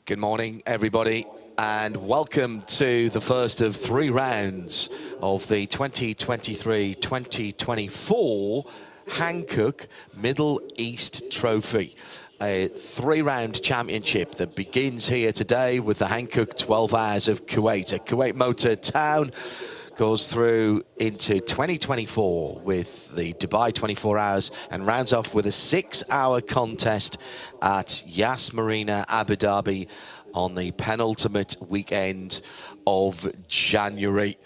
Good morning, everybody, and welcome to the first of 3 rounds of the 2023-2024 Hankook Middle East Trophy. A 3-round championship that begins here today with the Hankook 12 Hours of Kuwait. A Kuwait motor town goes through into 2024 with the Dubai 24 Hours and rounds off with a 6-hour contest at Yas Marina, Abu Dhabi on the penultimate weekend of January,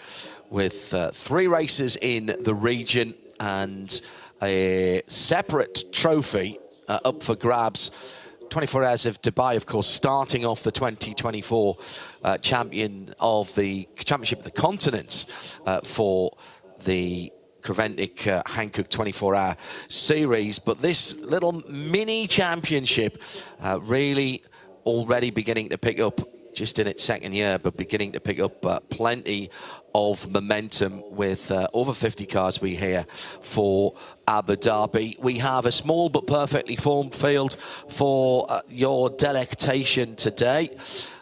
with 3 races in the region and a separate trophy up for grabs. 24 Hours of Dubai, of course, starting off the 2024 Championship of the Continents for the Creventic Hankook 24-hour series. But this little mini championship really already beginning to pick up, just in its 2nd year, but beginning to pick up plenty of momentum with over 50 cars we hear for Abu Dhabi. We have a small but perfectly formed field for your delectation today.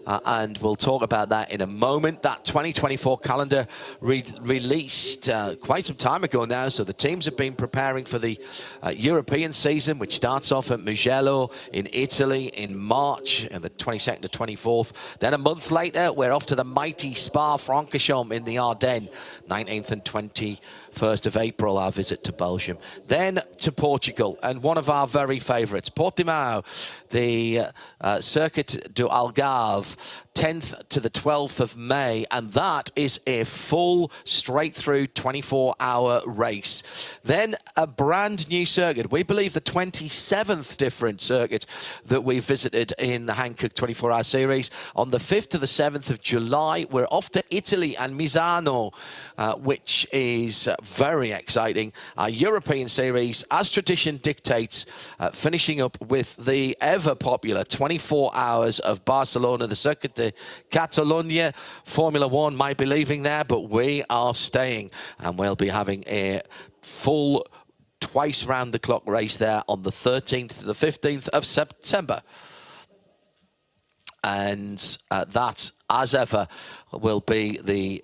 And we'll talk about that in a moment. That 2024 calendar released quite some time ago now, so the teams have been preparing for the European season, which starts off at Mugello in Italy in March, and the 22nd to 24th. Then a month later, we're off to the mighty Spa-Francorchamps in the Ardennes, 19th and 21st of April, our visit to Belgium. Then to Portugal, and one of our very favourites, Portimao, the Circuit do Algarve, 10th to the 12th of May, and that is a full straight-through 24-hour race. Then a brand new circuit, we believe the 27th different circuit that we visited in the Hankook 24-hour series. On the 5th to the 7th of July, we're off to Italy and Misano, which is very exciting. Our European series, as tradition dictates, finishing up with the ever-popular 24 Hours of Barcelona, the Circuit de Catalunya. Formula One might be leaving there, but we are staying, and we'll be having a full twice round-the-clock race there on the 13th to the 15th of September. And that, as ever, will be the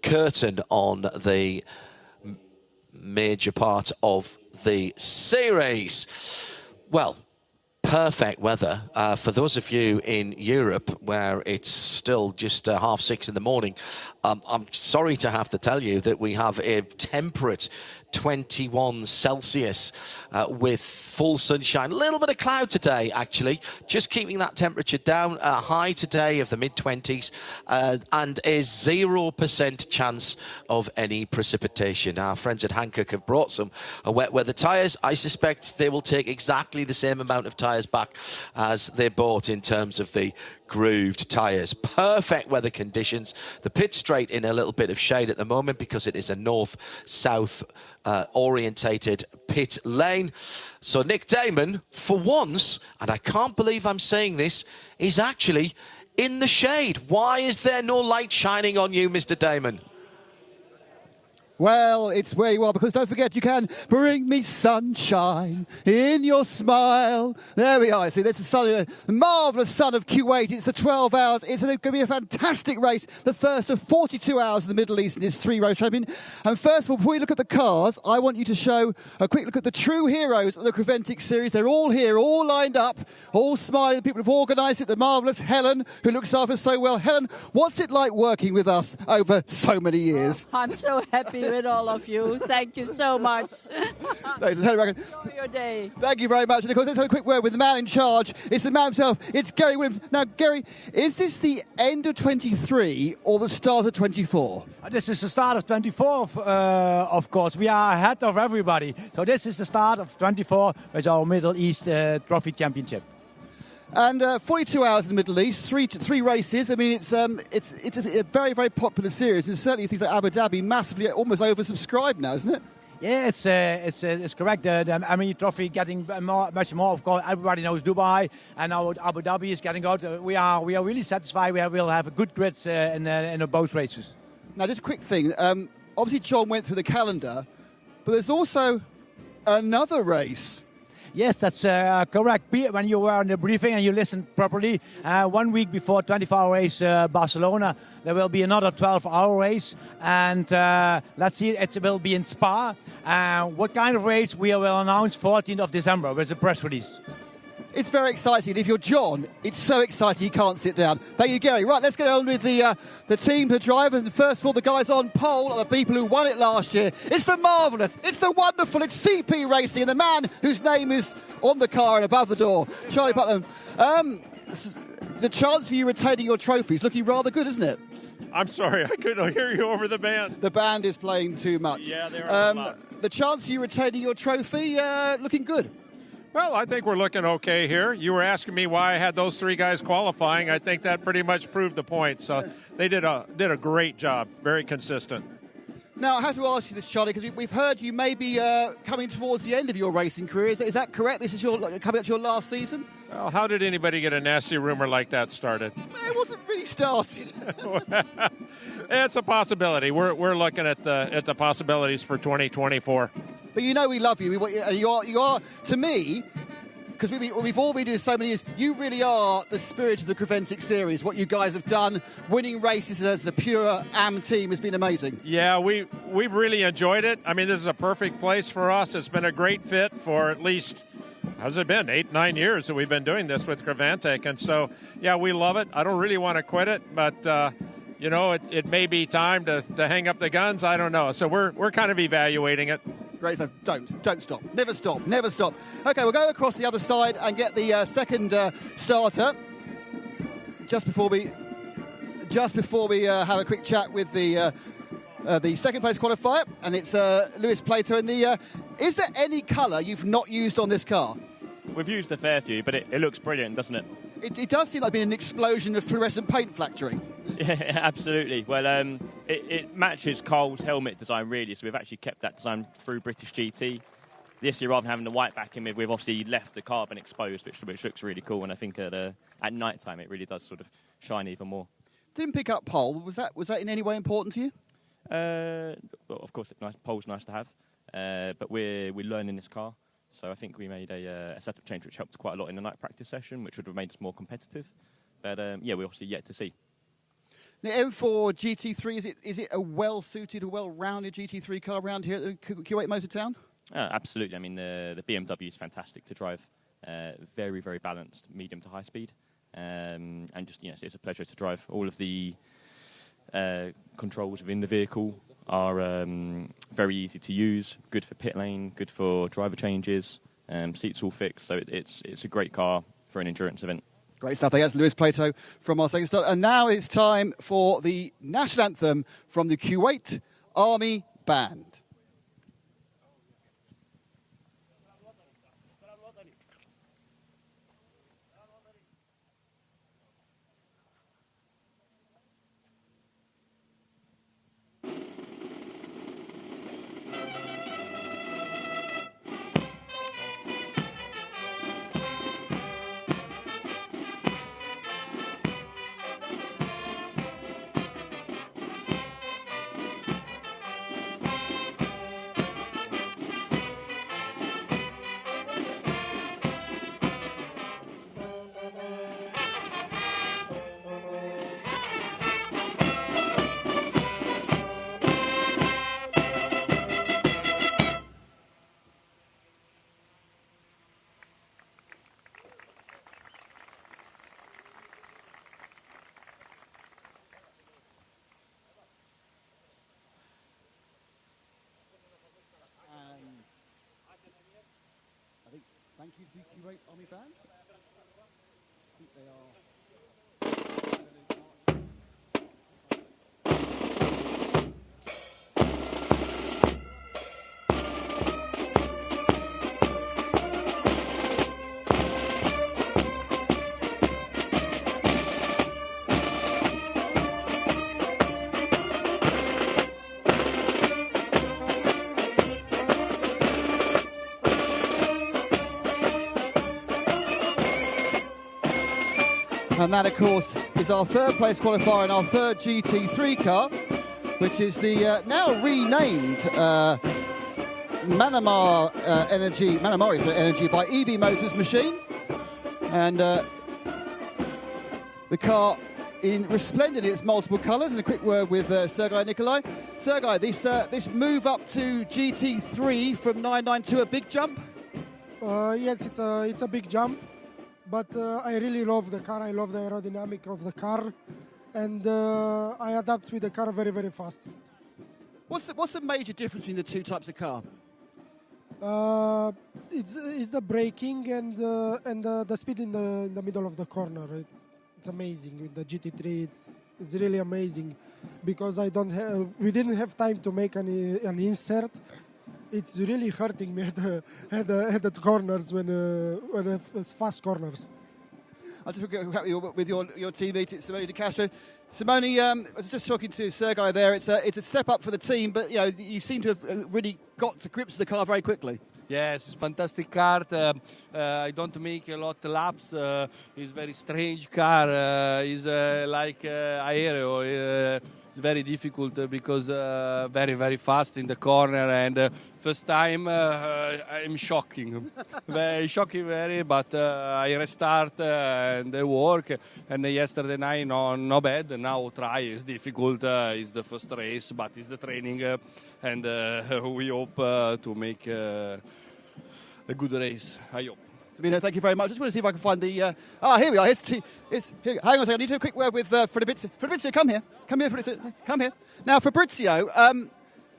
curtain on the major part of the series. Well, perfect weather for those of you in Europe where it's still just 6:30 in the morning. I'm sorry to have to tell you that we have a temperate 21 Celsius with full sunshine. A little bit of cloud today, actually, just keeping that temperature down. High today of the mid-20s and a 0% chance of any precipitation. Our friends at Hankook have brought some wet weather tyres. I suspect they will take exactly the same amount of tyres back as they bought in terms of the grooved tyres. Perfect weather conditions. The pit straight in a little bit of shade at the moment because it is a north-south orientated pit lane. So Nick Damon, for once, and I can't believe I'm saying this, is actually in the shade. Why is there no light shining on you, Mr. Damon? Well, it's where you are, because don't forget, you can bring me sunshine in your smile. There we are. See, this is the marvellous sun of Kuwait. It's the 12 hours. It's going to be a fantastic race, the first of 42 hours in the Middle East in this 3-row champion. And first of all, before we look at the cars, I want you to show a quick look at the true heroes of the Creventic series. They're all here, all lined up, all smiling. The people who've organised it, the marvellous Helen, who looks after us so well. Helen, what's it like working with us over so many years? I'm so happy with all of you. Thank you so much. Enjoy your day. Thank you very much. And of course, let's have a quick word with the man in charge. It's the man himself. It's Gary Williams. Now, Gary, is this the end of 23 or the start of 24? This is the start of 24, of course. We are ahead of everybody. So this is the start of 24 with our Middle East Trophy Championship. And 42 hours in the Middle East, three races. I mean, it's a very, very popular series. And certainly things like Abu Dhabi massively, almost oversubscribed now, isn't it? Yeah, it's correct. The Emirates Trophy getting much more. Of course, everybody knows Dubai, and now Abu Dhabi is getting out. We are really satisfied. We'll have a good grids in both races. Now, just a quick thing. Obviously, John went through the calendar, but there's also another race. Yes, that's correct. When you were in the briefing and you listened properly, 1 week before 24-hour race Barcelona, there will be another 12-hour race. And let's see, it will be in Spa. What kind of race we will announce 14th of December with a press release. It's very exciting. If you're John, it's so exciting you can't sit down. Thank you, Gary. Right, let's get on with the team, the drivers. And first of all, the guys on pole are the people who won it last year. It's the marvellous, it's the wonderful, it's CP Racing, and the man whose name is on the car and above the door, Charlie Putnam. The chance for you retaining your trophy is looking rather good, isn't it? I'm sorry, I couldn't hear you over the band. The band is playing too much. Yeah, they are. The chance for you retaining your trophy, looking good. Well, I think we're looking okay here. You were asking me why I had those 3 guys qualifying. I think that pretty much proved the point. So they did a great job, very consistent. Now, I have to ask you this, Charlie, because we've heard you may be coming towards the end of your racing career. Is that correct? This is coming up to your last season? Well, how did anybody get a nasty rumor like that started? It wasn't really started. It's a possibility. We're looking at the possibilities for 2024. But you know we love you. You are to me, because we've all been doing so many years, you really are the spirit of the Creventic series. What you guys have done, winning races as a pure AM team has been amazing. Yeah, we've really enjoyed it. I mean, this is a perfect place for us. It's been a great fit for at least, how's it been, 8-9 years that we've been doing this with Creventic. And so, yeah, we love it. I don't really want to quit it, but, you know, it may be time to hang up the guns. I don't know. So we're kind of evaluating it. Great, so don't stop. Never stop, never stop. Okay, we'll go across the other side and get the second starter. Just before we have a quick chat with the second place qualifier, and it's Lewis Plato. And is there any colour you've not used on this car? We've used a fair few, but it looks brilliant, doesn't it? It does seem like being an explosion of fluorescent paint factory. Yeah, absolutely. Well, it matches Cole's helmet design, really, so we've actually kept that design through British GT. This year, rather than having the white backing, we've obviously left the carbon exposed, which looks really cool, and I think at night time it really does sort of shine even more. Didn't pick up pole. Was that in any way important to you? Well, of course, pole's nice to have, but we're learning this car. So I think we made a setup change which helped quite a lot in the night practice session, which would have made us more competitive. But yeah, we're obviously yet to see. The M4 GT3, is it a well-suited, a well-rounded GT3 car around here at Kuwait Motor Town? Absolutely. I mean, the BMW is fantastic to drive. Very, very balanced, medium to high speed. And just, you know, it's a pleasure to drive. All of the controls within the vehicle are very easy to use, good for pit lane, good for driver changes, seats all fixed, so it's a great car for an endurance event. Great stuff. That's Lewis Plato from our second start. And now it's time for the national anthem from the Kuwait Army Band. Thank you to the Kuwait Army Band. I think they are... And that, of course, is our third place qualifier in our third GT3 car, which is the now renamed Manamar energy by EV Motors machine, and the car in resplendent in its multiple colours. And a quick word with Sergei Nikolai. Sergei, this move up to GT3 from 992, a big jump? Yes, it's a big jump, but I really love the car. I love the aerodynamic of the car, and I adapt with the car very, very fast. What's the major difference between the two types of car? It's the braking and the speed in the middle of the corner. It's amazing with the GT3. It's really amazing because we didn't have time to make an insert. It's really hurting me at the corners when it's fast corners. I'll just go with your teammate, Simone Di Castro. Simone, I was just talking to Sergei there. It's a step up for the team, but you seem to have really got to grips with the car very quickly. Yes, it's fantastic car. I don't make a lot of laps. It's very strange car. It's like aereo. It's very difficult because very, very fast in the corner. And first time I'm shocking. Very, but I restart and I work. And yesterday night, no bad. Now try is difficult. It's the first race, but it's the training. And we hope to make a good race. I hope. Sabino, thank you very much. Just want to see if I can find the... here we are. Here. Hang on a second. I need to do a quick word with Fabrizio. Fabrizio, come here. Fabrizio. Come here. Now, Fabrizio,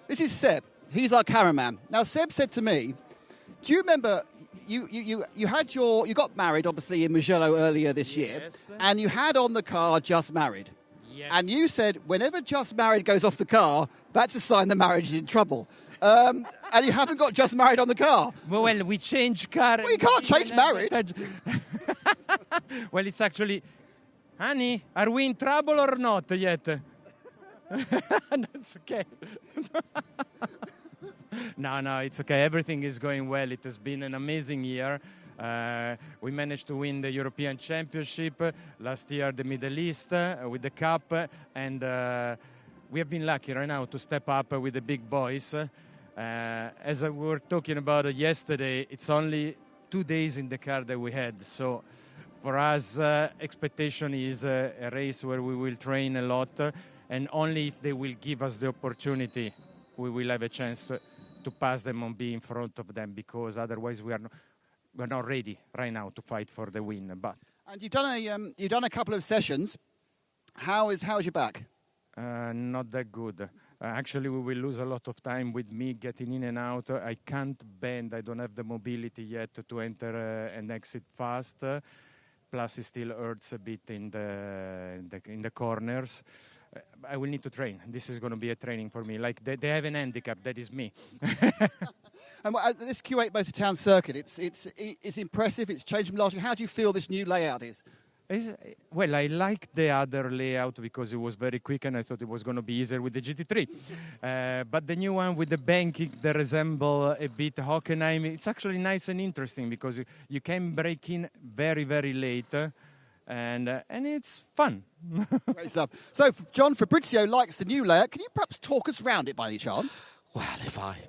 this is Seb. He's our cameraman. Now, Seb said to me, do you remember you got married, obviously, in Mugello earlier this year, and you had on the car Just Married. Yes. And you said, whenever Just Married goes off the car, that's a sign the marriage is in trouble. And you haven't got Just Married on the car. Well, we change car. Well, you can't change marriage. Well, it's actually, honey, are we in trouble or not yet? That's okay. No, it's okay. Everything is going well. It has been an amazing year. We managed to win the European Championship, last year the Middle East with the Cup, and we have been lucky right now to step up with the big boys. As we were talking about it yesterday, it's only 2 days in the car that we had. So for us, expectation is a race where we will train a lot, and only if they will give us the opportunity, we will have a chance to pass them and be in front of them, because otherwise we're not ready right now to fight for the win. But and you've done a couple of sessions. How's your back? Not that good. Actually, we will lose a lot of time with me getting in and out. I can't bend. I don't have the mobility yet to enter and exit fast. Plus, it still hurts a bit in the corners. I will need to train. This is going to be a training for me. Like they have an handicap. That is me. And this KUWAIT Motor Town circuit, it's impressive. It's changed from last year. How do you feel this new layout is? Well, I liked the other layout because it was very quick, and I thought it was going to be easier with the GT3. But the new one with the banking that resemble a bit Hockenheim, it's actually nice and interesting because you can break in very, very late, and it's fun. Great stuff. So, John, Fabrizio likes the new layout. Can you perhaps talk us around it by any chance? Well,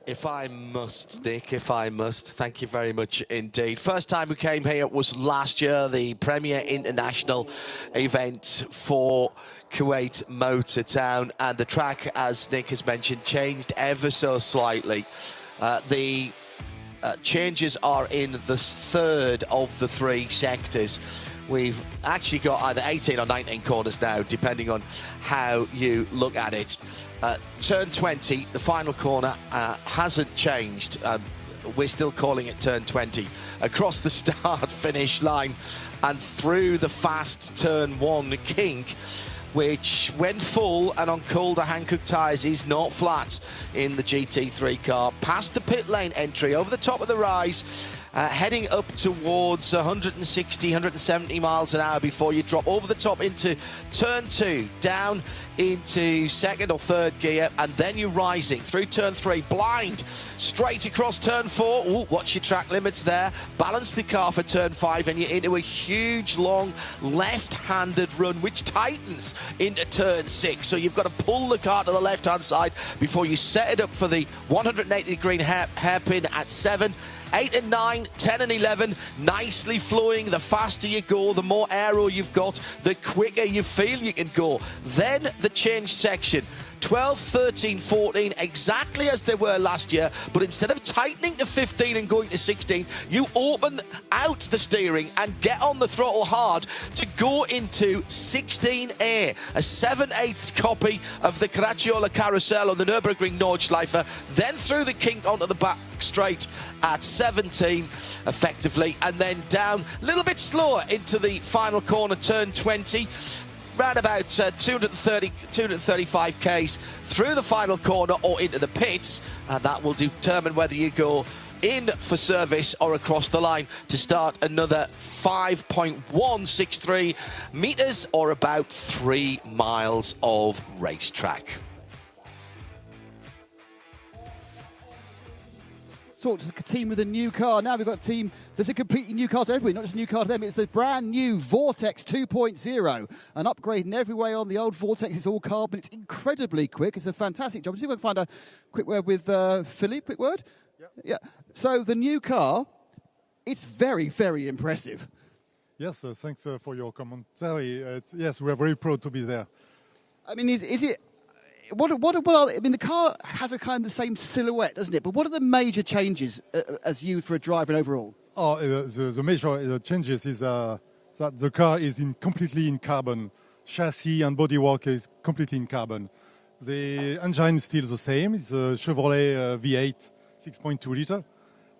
if I must, Nick, thank you very much indeed. First time we came here was last year, the premier international event for KUWAIT Motor Town, and the track, as Nick has mentioned, changed ever so slightly. The changes are in the third of the three sectors. We've actually got either 18 or 19 corners now, depending on how you look at it. Turn 20, the final corner, hasn't changed. We're still calling it turn 20. Across the start-finish line and through the fast turn 1 kink, which, when full and on colder Hankook tyres, is not flat in the GT3 car. Past the pit lane entry, over the top of the rise, heading up towards 160, 170 miles an hour before you drop over the top into turn 2, down into second or third gear, and then you're rising through turn 3, blind, straight across turn 4. Ooh, watch your track limits there. Balance the car for turn 5, and you're into a huge, long, left-handed run, which tightens into turn 6. So you've got to pull the car to the left-hand side before you set it up for the 180-degree hairpin at 7. 8 and 9, 10 and 11, nicely flowing. The faster you go, the more aero you've got, the quicker you feel you can go. Then the change section. 12, 13, 14, exactly as they were last year, but instead of tightening to 15 and going to 16, you open out the steering and get on the throttle hard to go into 16A, a 7/8 copy of the Caracciolo Carousel on the Nürburgring Nordschleife, then through the kink onto the back straight at 17 effectively, and then down a little bit slower into the final corner, turn 20. Round about 235 k's through the final corner or into the pits, and that will determine whether you go in for service or across the line to start another 5.163 meters or about 3 miles of racetrack. Talk to the team with a new car. Now we've got a team, there's a completely new car to everybody, not just a new car to them. It's the brand new Vortex 2.0. An upgrade in every way on the old Vortex. It's all carbon. It's incredibly quick. It's a fantastic job. See if we can find a quick word with Philippe. Quick word? Yeah. So the new car, it's very, very impressive. Yes, thanks for your commentary. Yes, we are very proud to be there. I mean, is it... What are, I mean, the car has a kind of the same silhouette, doesn't it? But what are the major changes as you for a driver and overall? Oh, the major changes is that the car is completely in carbon. Chassis and bodywork is completely in carbon. The engine is still the same. It's a Chevrolet V8 6.2 liter,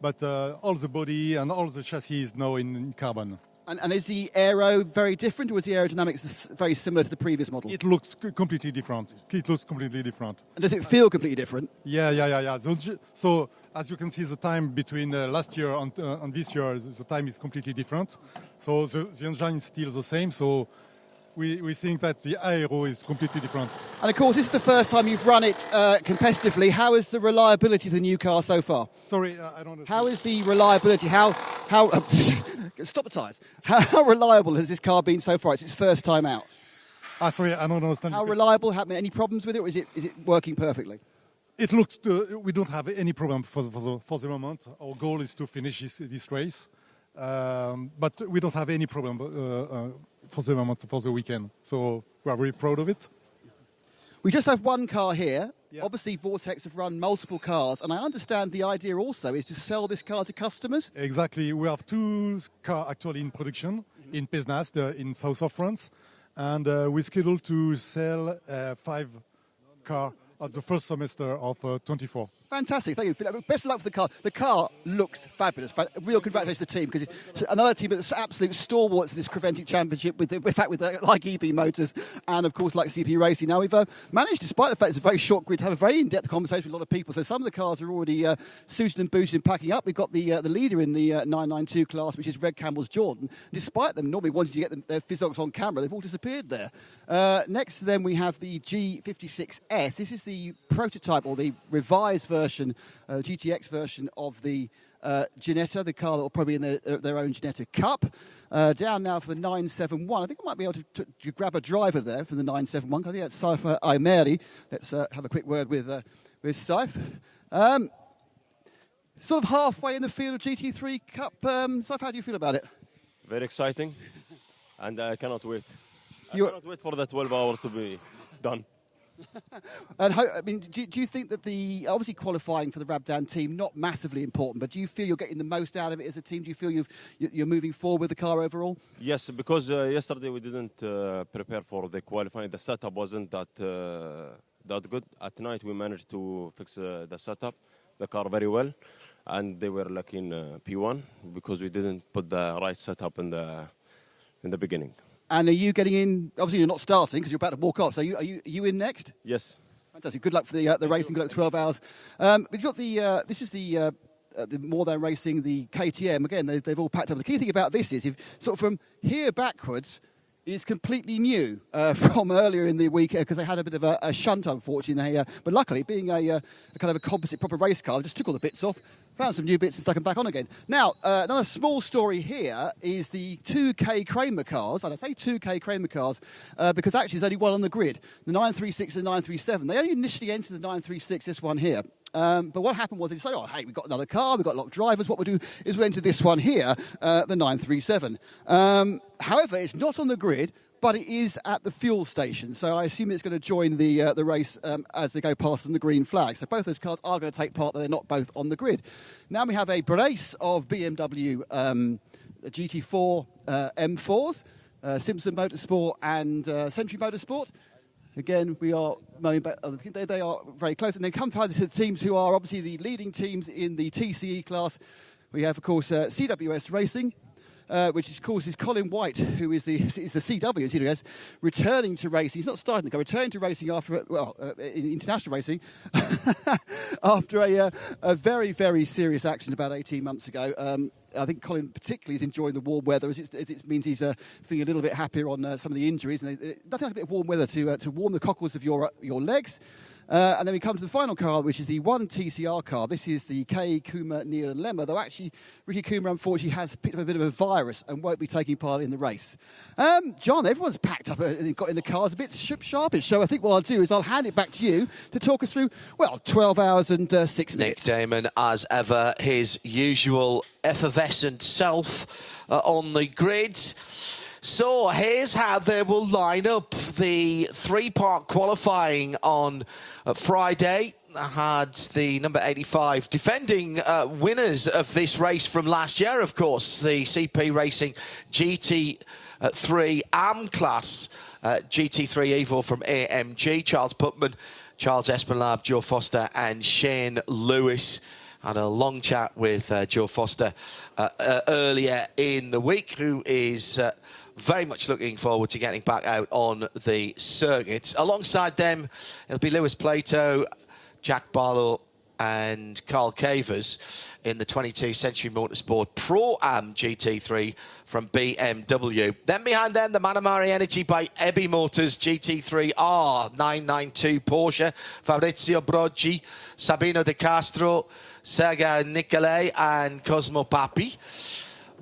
but all the body and all the chassis is now in carbon. And is the aero very different, or is the aerodynamics very similar to the previous model? It looks completely different. It looks completely different. And does it feel completely different? Yeah. So as you can see, the time between last year and this year, the time is completely different. So the engine is still the same. So we think that the aero is completely different. And of course, this is the first time you've run it competitively. How is the reliability of the new car so far? Sorry, I don't understand. How is the reliability? How stop the tyres. How reliable has this car been so far? It's its first time out. Sorry, I don't understand. How reliable? Any problems with it, or is it working perfectly? It looks we don't have any problem for the moment. Our goal is to finish this race, but we don't have any problem for the moment, for the weekend. So we are very proud of it. We just have one car here. Yeah. Obviously, Vortex have run multiple cars, and I understand the idea also is to sell this car to customers. Exactly. We have 2 cars actually in production in Pézenas, in south of France, and we're scheduled to sell 5 cars at the first semester of 24. Fantastic, thank you. Best of luck for the car. The car looks fabulous. Real congratulations to the team, because it's another team that's absolute stalwarts of this Creventic Championship, with like EB Motors and, of course, like CP Racing. Now, we've managed, despite the fact it's a very short grid, to have a very in-depth conversation with a lot of people. So some of the cars are already suited and booted and packing up. We've got the leader in the 992 class, which is Red Campbell's Jordan. Despite them normally wanting to get their physics on camera, they've all disappeared there. Next to them, we have the G56S. This is the prototype, or the revised version, GTX version of the Ginetta, the car that will probably be in their own Ginetta Cup. Down now for the 971. I think I might be able to grab a driver there for the 971. I think that's Saif Aymeri. Let's have a quick word with Saif. Sort of halfway in the field of GT3 Cup. Saif, how do you feel about it? Very exciting, and I cannot wait. I cannot wait for the 12 hours to be done. And how, I mean, do you think that obviously qualifying for the Rabdan team, not massively important, but do you feel you're getting the most out of it as a team? Do you feel you're moving forward with the car overall? Yes, because yesterday we didn't prepare for the qualifying. The setup wasn't that good. At night we managed to fix the setup, the car very well, and they were lucky in P1 because we didn't put the right setup in the beginning. And are you getting in? Obviously, you're not starting because you're about to walk off. So are you in next? Yes. Fantastic. Good luck for the racing. Good luck 12 hours. We've got this is the the More Than Racing, the KTM. Again, they've all packed up. The key thing about this is, if sort of from here backwards, is completely new from earlier in the week because they had a bit of a shunt, unfortunately. But luckily, being a kind of a composite proper race car, they just took all the bits off, found some new bits and stuck them back on again. Now, another small story here is the 2K Kramer cars. And I say 2K Kramer cars because actually there's only one on the grid. The 936 and the 937. They only initially entered the 936, this one here. But what happened was they said, oh, hey, we've got another car, we've got a lot of drivers. What we'll do is we'll enter this one here, the 937. However, it's not on the grid, but it is at the fuel station. So I assume it's going to join the race as they go past the green flag. So both those cars are going to take part, but they're not both on the grid. Now we have a brace of BMW GT4 M4s, Simpson Motorsport and Century Motorsport. Again, we are mowing back. They are very close. And then come further to the teams who are obviously the leading teams in the TCE class. We have, of course, CWS Racing, which of course is Colin White, who is the CW in CWS, returning to racing. He's not starting to go, returning to racing after, well, in international racing, after a very, very serious accident about 18 months ago. I think Colin particularly is enjoying the warm weather, as it means he's feeling a little bit happier on some of the injuries. And nothing like a bit of warm weather to warm the cockles of your legs. And then we come to the final car, which is the one TCR car. This is the K, Kuma, Neil and Lemmer, though actually Ricky Kuma unfortunately has picked up a bit of a virus and won't be taking part in the race. John, everyone's packed up and got in the cars a bit sharpish, so I think what I'll do is I'll hand it back to you to talk us through, well, 12 hours and 6 minutes. Nick Damon, as ever, his usual effervescent self on the grid. So here's how they will line up. The three-part qualifying on Friday had the number 85 defending winners of this race from last year, of course, the CP Racing GT3 AM class, GT3 Evo from AMG, Charles Putman, Charles Espenlaub, Joe Foster and Shane Lewis. Had a long chat with Joe Foster earlier in the week, who is very much looking forward to getting back out on the circuit. Alongside them, it'll be Lewis Plato, Jack Barlow and Carl Cavers in the 22 Century Motorsport Pro-Am GT3 from BMW. Then behind them, the Manamari Energy by Ebby Motors GT3 R992 Porsche, Fabrizio Broggi, Sabino De Castro, Sergei Nicolai and Cosmo Papi.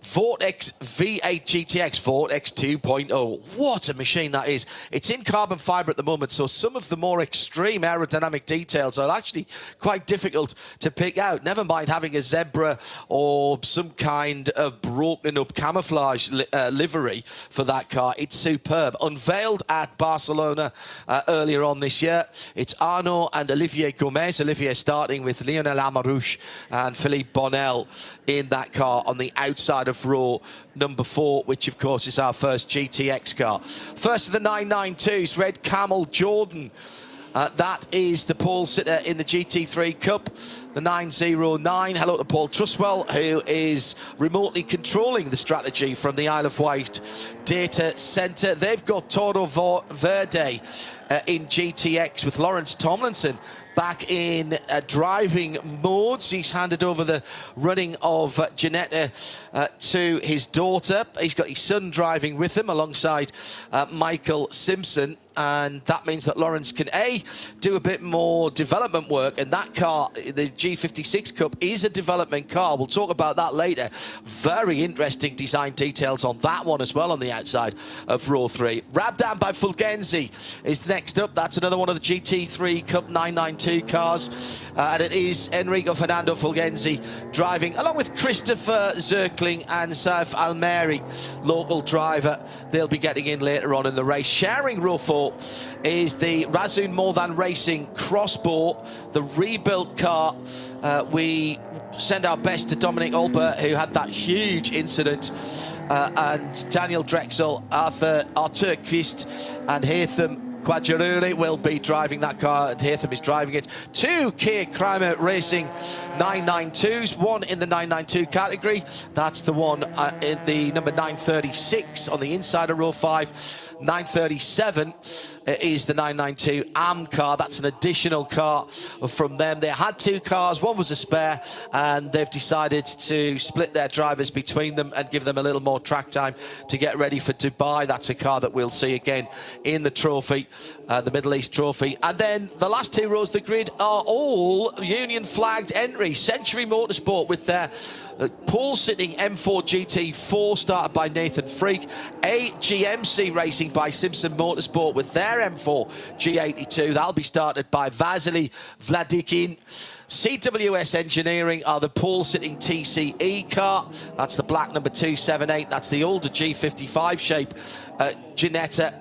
Vortex V8 GTX, Vortex 2.0. What a machine that is. It's in carbon fibre at the moment, so some of the more extreme aerodynamic details are actually quite difficult to pick out. Never mind having a zebra or some kind of broken up camouflage livery for that car. It's superb. Unveiled at Barcelona earlier on this year. It's Arnaud and Olivier Gomez. Olivier starting with Lionel Amarouche and Philippe Bonnel in that car on the outside of row number 4, which of course is our first GTX car. First of the 992s, Red Camel Jordan. That is the pole sitter in the GT3 Cup, the 909. Hello to Paul Truswell, who is remotely controlling the strategy from the Isle of Wight data centre. They've got Toro Verde in GTX with Lawrence Tomlinson back in driving modes. He's handed over the running of Janetta to his daughter. He's got his son driving with him alongside Michael Simpson. And that means that Lawrence can, A, do a bit more development work. And that car, the G56 Cup, is a development car. We'll talk about that later. Very interesting design details on that one as well on the outside of row 3. Rabdan by Fulgenzi is next up. That's another one of the GT3 Cup 992 cars. And it is Enrico Fernando Fulgenzi driving, along with Christopher Zirkling and Saif Almeri, local driver. They'll be getting in later on in the race. Sharing row 4 is the Razun More Than Racing Crossbow, the rebuilt car. We send our best to Dominic Olbert, who had that huge incident, and Daniel Drexel, Arthur Quist and Hatham Quadjaruri will be driving that car, and Hatham is driving it. 2 Kia Kramer Racing 992s, one in the 992 category. That's the one in the number 936 on the inside of row 5. 937 is the 992 AM car. That's an additional car from them. They had 2 cars, one was a spare, and they've decided to split their drivers between them and give them a little more track time to get ready for Dubai. That's a car that we'll see again in the trophy, the Middle East Trophy. And then the last 2 rows of the grid are all Union flagged entries. Century Motorsport with their pole-sitting M4 GT4 started by Nathan Freak. AGMC Racing by Simpson Motorsport with their M4 G82. That'll be started by Vasily Vladikin. CWS Engineering are the pole-sitting TCE car. That's the black number 278. That's the older G55 shape Ginetta.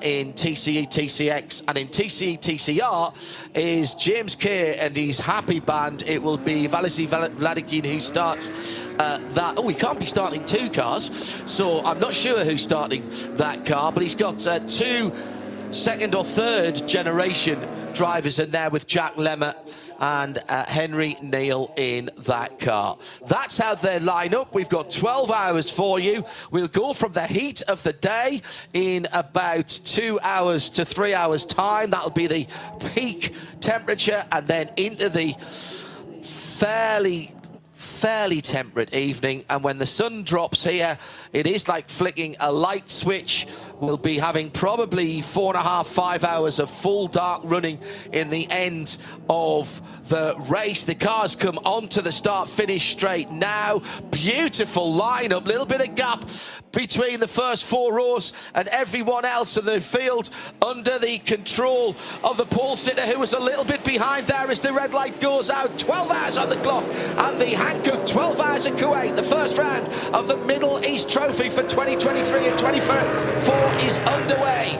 In TCE TCX, and in TCE TCR is James Kerr and his happy band. It will be Vasily Vladikin who starts that. Oh, he can't be starting 2 cars, so I'm not sure who's starting that car, but he's got 2 second or third generation drivers in there with Jack Lemmer and Henry Neal in that car. That's how they line up. We've got 12 hours for you. We'll go from the heat of the day in about 2 hours to 3 hours time. That'll be the peak temperature, and then into the fairly temperate evening. And when the sun drops here, it is like flicking a light switch. We'll be having probably 4.5, 5 hours of full dark running in the end of the race. The cars come onto the start-finish straight now. Beautiful lineup, little bit of gap between the first 4 rows and everyone else in the field under the control of the pole sitter, who was a little bit behind there as the red light goes out. 12 hours on the clock, and the Hankook 12 hours at Kuwait, the first round of the Middle East Trophy for 2023 and 24 is underway.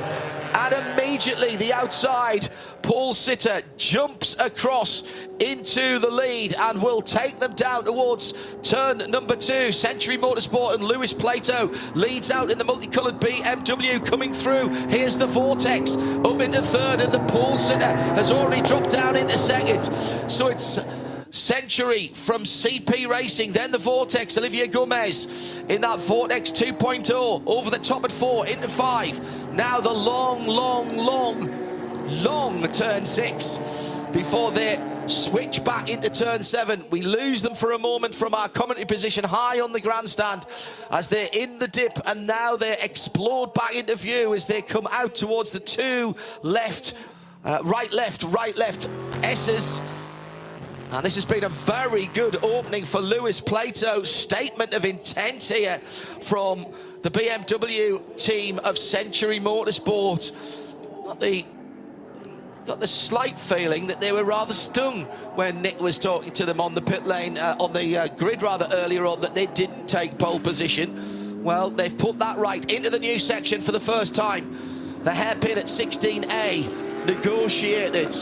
And immediately the outside pole sitter jumps across into the lead and will take them down towards turn number 2. Century Motorsport and Lewis Plato leads out in the multicoloured BMW coming through. Here's the Vortex up into third, and the pole sitter has already dropped down into second. So it's Century from CP Racing, then the Vortex, Olivier Gomez in that Vortex 2.0 over the top at 4 into 5. Now the long turn 6 before they switch back into turn 7. We lose them for a moment from our commentary position high on the grandstand as they're in the dip, and now they explode back into view as they come out towards the 2 left, right left S's. And this has been a very good opening for Lewis Plato. Statement of intent here from the BMW team of Century Motorsport. Got the slight feeling that they were rather stung when Nick was talking to them on the pit lane, on the grid rather earlier on, that they didn't take pole position. Well, they've put that right into the new section for the first time. The hairpin at 16A, negotiated.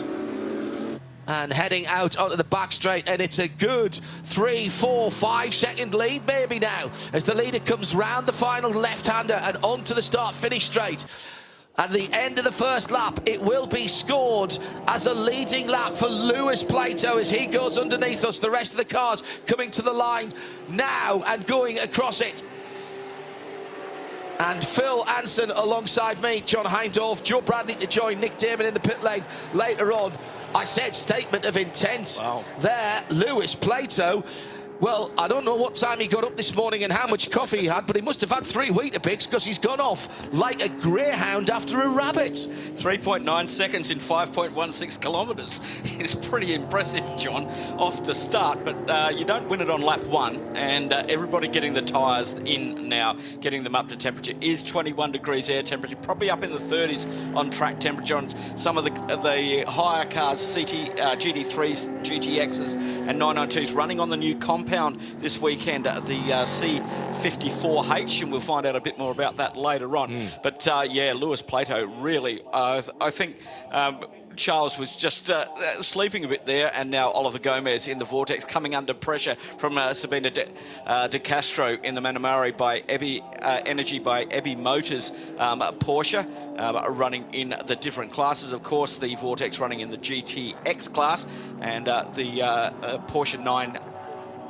And heading out onto the back straight, and it's a good 3, 4, 5 second lead maybe now as the leader comes round the final left-hander and onto the start-finish straight. At the end of the first lap, it will be scored as a leading lap for Lewis Plato as he goes underneath us. The rest of the cars coming to the line now and going across it. And Phil Anson alongside me, John Heindorf, Joe Bradley to join Nick Damon in the pit lane later on. I said statement of intent there. Lewis Plato, well, I don't know what time he got up this morning and how much coffee he had, but he must have had 3 Weetabix because he's gone off like a greyhound after a rabbit. 3.9 seconds in 5.16 kilometres is pretty impressive, John, off the start. But you don't win it on lap 1, and everybody getting the tyres in now, getting them up to temperature, is 21 degrees air temperature, probably up in the 30s on track temperature on some of the higher cars, GT3s, GTXs and 992s running on the new compound this weekend, the C54H, and we'll find out a bit more about that later on. But yeah, Lewis Plato really, I think Charles was just sleeping a bit there, and now Oliver Gomez in the Vortex coming under pressure from Sabina De Castro in the Manamari by Energy by Ebby Motors Porsche, running in the different classes. Of course, the Vortex running in the GTX class, and the Porsche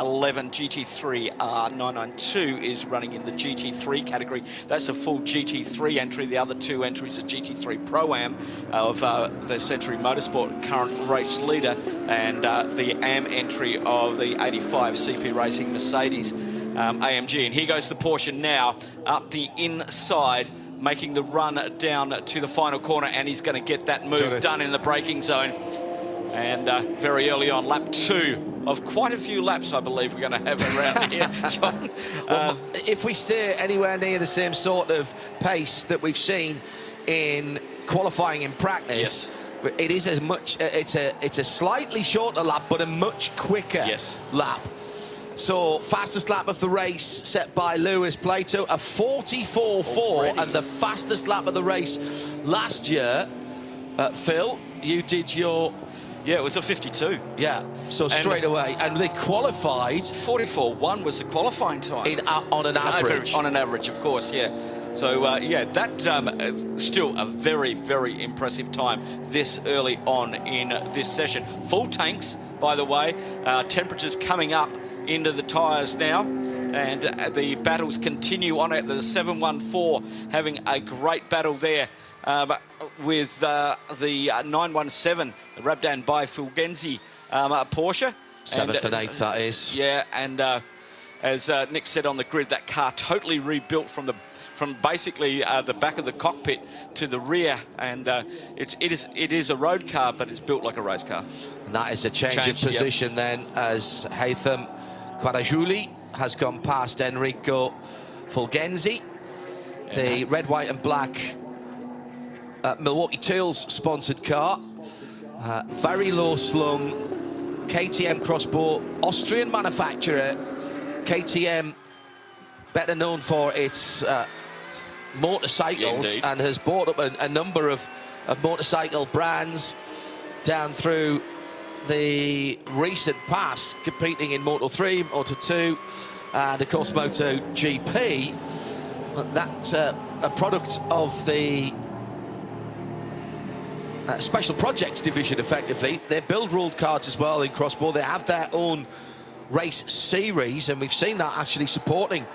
11 GT3 R992 is running in the GT3 category. That's a full GT3 entry. The other two entries are GT3 Pro-Am of the Century Motorsport current race leader, and the AM entry of the 85 CP Racing Mercedes AMG. And here goes the Porsche now up the inside, making the run down to the final corner, and he's going to get that move done in the braking zone. And very early on, lap 2 of quite a few laps, I believe, we're going to have around here, John. Well, if we stay anywhere near the same sort of pace that we've seen in qualifying in practice, it is as much. It's a slightly shorter lap, but a much quicker lap. So fastest lap of the race set by Lewis Plato, a 44.4, and the fastest lap of the race last year. Phil, you did your... Yeah, it was a 52. Yeah, so straight away. And they qualified... 44.1 was the qualifying time. On an average. On an average, of course, yeah. So, yeah, that's still a very, very impressive time this early on in this session. Full tanks, by the way. Temperatures coming up into the tyres now. And the battles continue on at the 714, having a great battle there. With the 917 Rabdan by Fulgenzi Porsche. 7th and 8th, that is. Yeah, and as Nick said on the grid, that car totally rebuilt from basically the back of the cockpit to the rear, and it is a road car, but it's built like a race car. And that is a change of position then, as Haytham Kwarajuli has gone past Enrico Fulgenzi. The red, white and black Milwaukee Tools sponsored car, very low slung KTM crossbow, Austrian manufacturer. KTM better known for its motorcycles, and has bought up a number of motorcycle brands down through the recent past, competing in Moto 3, Moto 2, and of course Moto GP. That's a product of the Special Projects division, effectively. They build ruled cards as well in crossbow. They have their own race series, and we've seen that actually supporting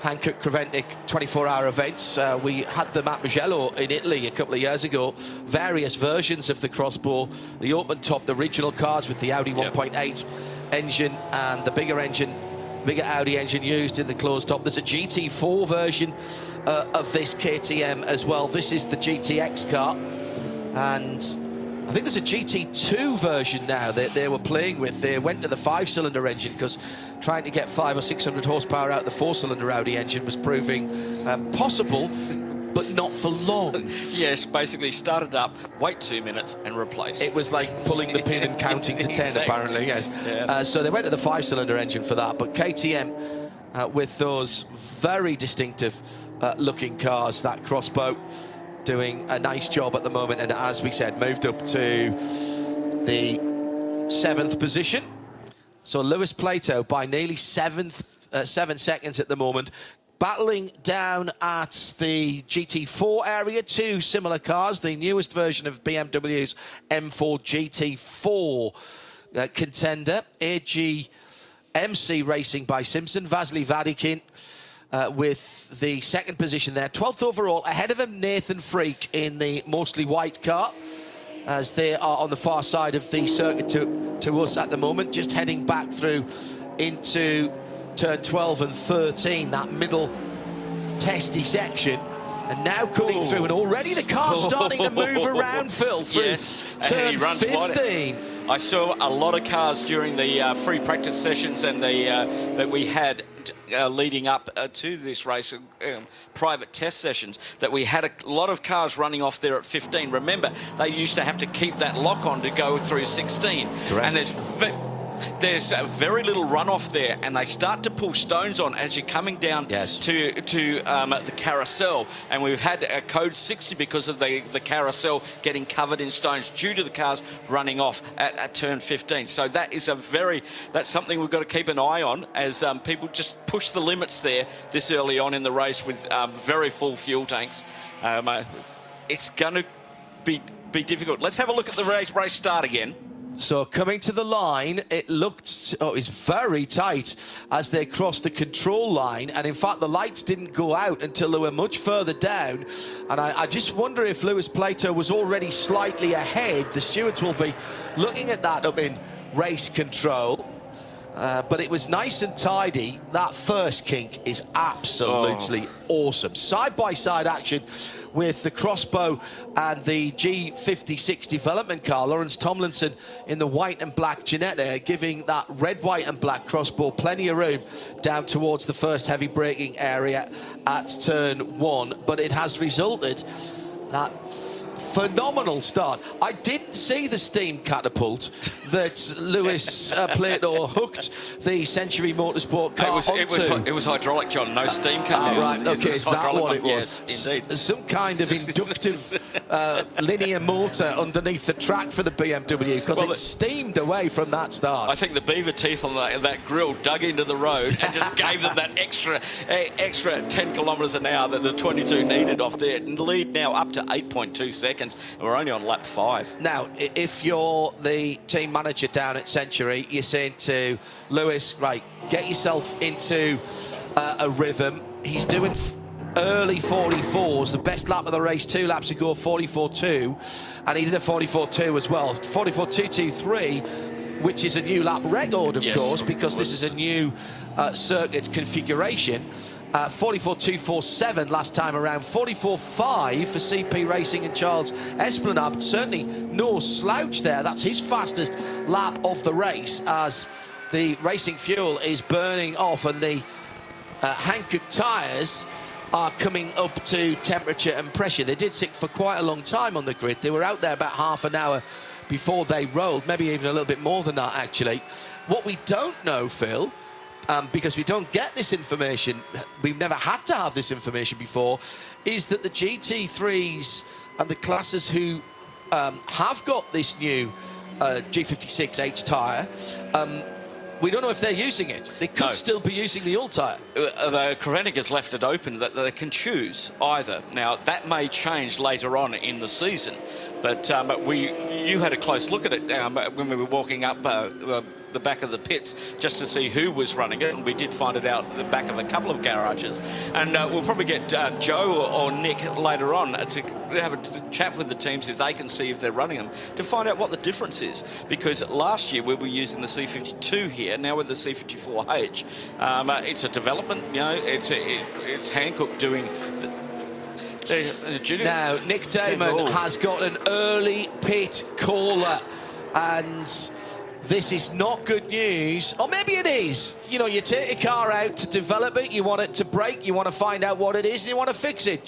Hankook Creventic 24-hour events. We had them at Mugello in Italy a couple of years ago. Various versions of the crossbow, the open-topped original cars with the Audi 1.8 engine and the bigger Audi engine used in the closed top. There's a GT4 version of this KTM as well. This is the GTX car. And I think there's a GT2 version now that they were playing with. They went to the 5-cylinder engine because trying to get 500 or 600 horsepower out of the 4-cylinder Audi engine was proving possible, but not for long. Yes, basically started up, wait 2 minutes and replace. It was like pulling the pin and counting to 10, apparently, yes. Yeah. So they went to the 5-cylinder engine for that, but KTM, with those very distinctive looking cars, that crossbow, doing a nice job at the moment, and as we said, moved up to the 7th position. So Lewis Plato by nearly 7 seconds at the moment, battling down at the GT4 area. Two similar cars, the newest version of BMW's M4 GT4 contender, AGMC Racing by Simpson, Vasily Vadikin with the 2nd position there, 12th overall. Ahead of him, Nathan Freak in the mostly white car, as they are on the far side of the circuit to us at the moment, just heading back through into turn 12 and 13, that middle testy section. And now cutting through, and already the car's starting to move around, Phil, through turn 15. I saw a lot of cars during the free practice sessions and that we had leading up to this race, private test sessions, that we had a lot of cars running off there at 15. Remember, they used to have to keep that lock on to go through 16. Correct. And there's very little runoff there, and they start to pull stones on as you're coming down to the carousel. And we've had a code 60 because of the carousel getting covered in stones due to the cars running off at turn 15. So that is that's something we've got to keep an eye on as people just push the limits there this early on in the race with very full fuel tanks. It's going to be difficult. Let's have a look at the race start again. So coming to the line, it looked, it's very tight as they crossed the control line. And in fact, the lights didn't go out until they were much further down. And I just wonder if Lewis Plato was already slightly ahead. The stewards will be looking at that up in race control. But it was nice and tidy. That first kink is absolutely awesome. Side-by-side action with the Crossbow and the G56 development car. Lawrence Tomlinson in the white and black Ginetta, giving that red, white and black Crossbow plenty of room down towards the first heavy braking area at turn 1. But it has resulted that phenomenal start. I didn't see the steam catapult that Lewis Plato hooked the Century Motorsport car It was hydraulic, John. No steam coming out. Right, okay, is that what it was? Yes, indeed. Some kind of inductive linear motor underneath the track for the BMW, because it steamed away from that start. I think the beaver teeth on that grille dug into the road and just gave them that extra 10 kilometres an hour that the 22 needed off there. Lead now up to 8.2 seconds. We're only on lap 5. Now, if you're the team manager down at Century, you're saying to Lewis, right, get yourself into a rhythm. He's doing early 44s. The best lap of the race 2 laps ago, 44.2, and he did a 44.2 as well. 44.223, which is a new lap record, of course, because this is a new circuit configuration. 44.247 last time around, 44.5 for CP Racing and Charles Esplanade. Certainly no slouch there. That's his fastest lap of the race as the racing fuel is burning off and the Hankook tyres are coming up to temperature and pressure. They did sit for quite a long time on the grid. They were out there about half an hour before they rolled, maybe even a little bit more than that, actually. What we don't know, Phil, because we don't get this information, we've never had to have this information before, is that the GT3s and the classes who have got this new G56H tyre, we don't know if they're using it. They could still be using the old tyre. The Creventic has left it open that they can choose either. Now, that may change later on in the season, but you had a close look at it when we were walking up the back of the pits just to see who was running it, and we did find it out at the back of a couple of garages. And we'll probably get Joe or Nick later on to have a chat with the teams if they can see if they're running them, to find out what the difference is. Because last year we were using the C52 here, now with the C54H. It's a development, you know, it's Hankook doing now, Nick Damon has got an early pit caller, and this is not good news. Or maybe it is. You know, you take a car out to develop it, you want it to break, you want to find out what it is, and you want to fix it.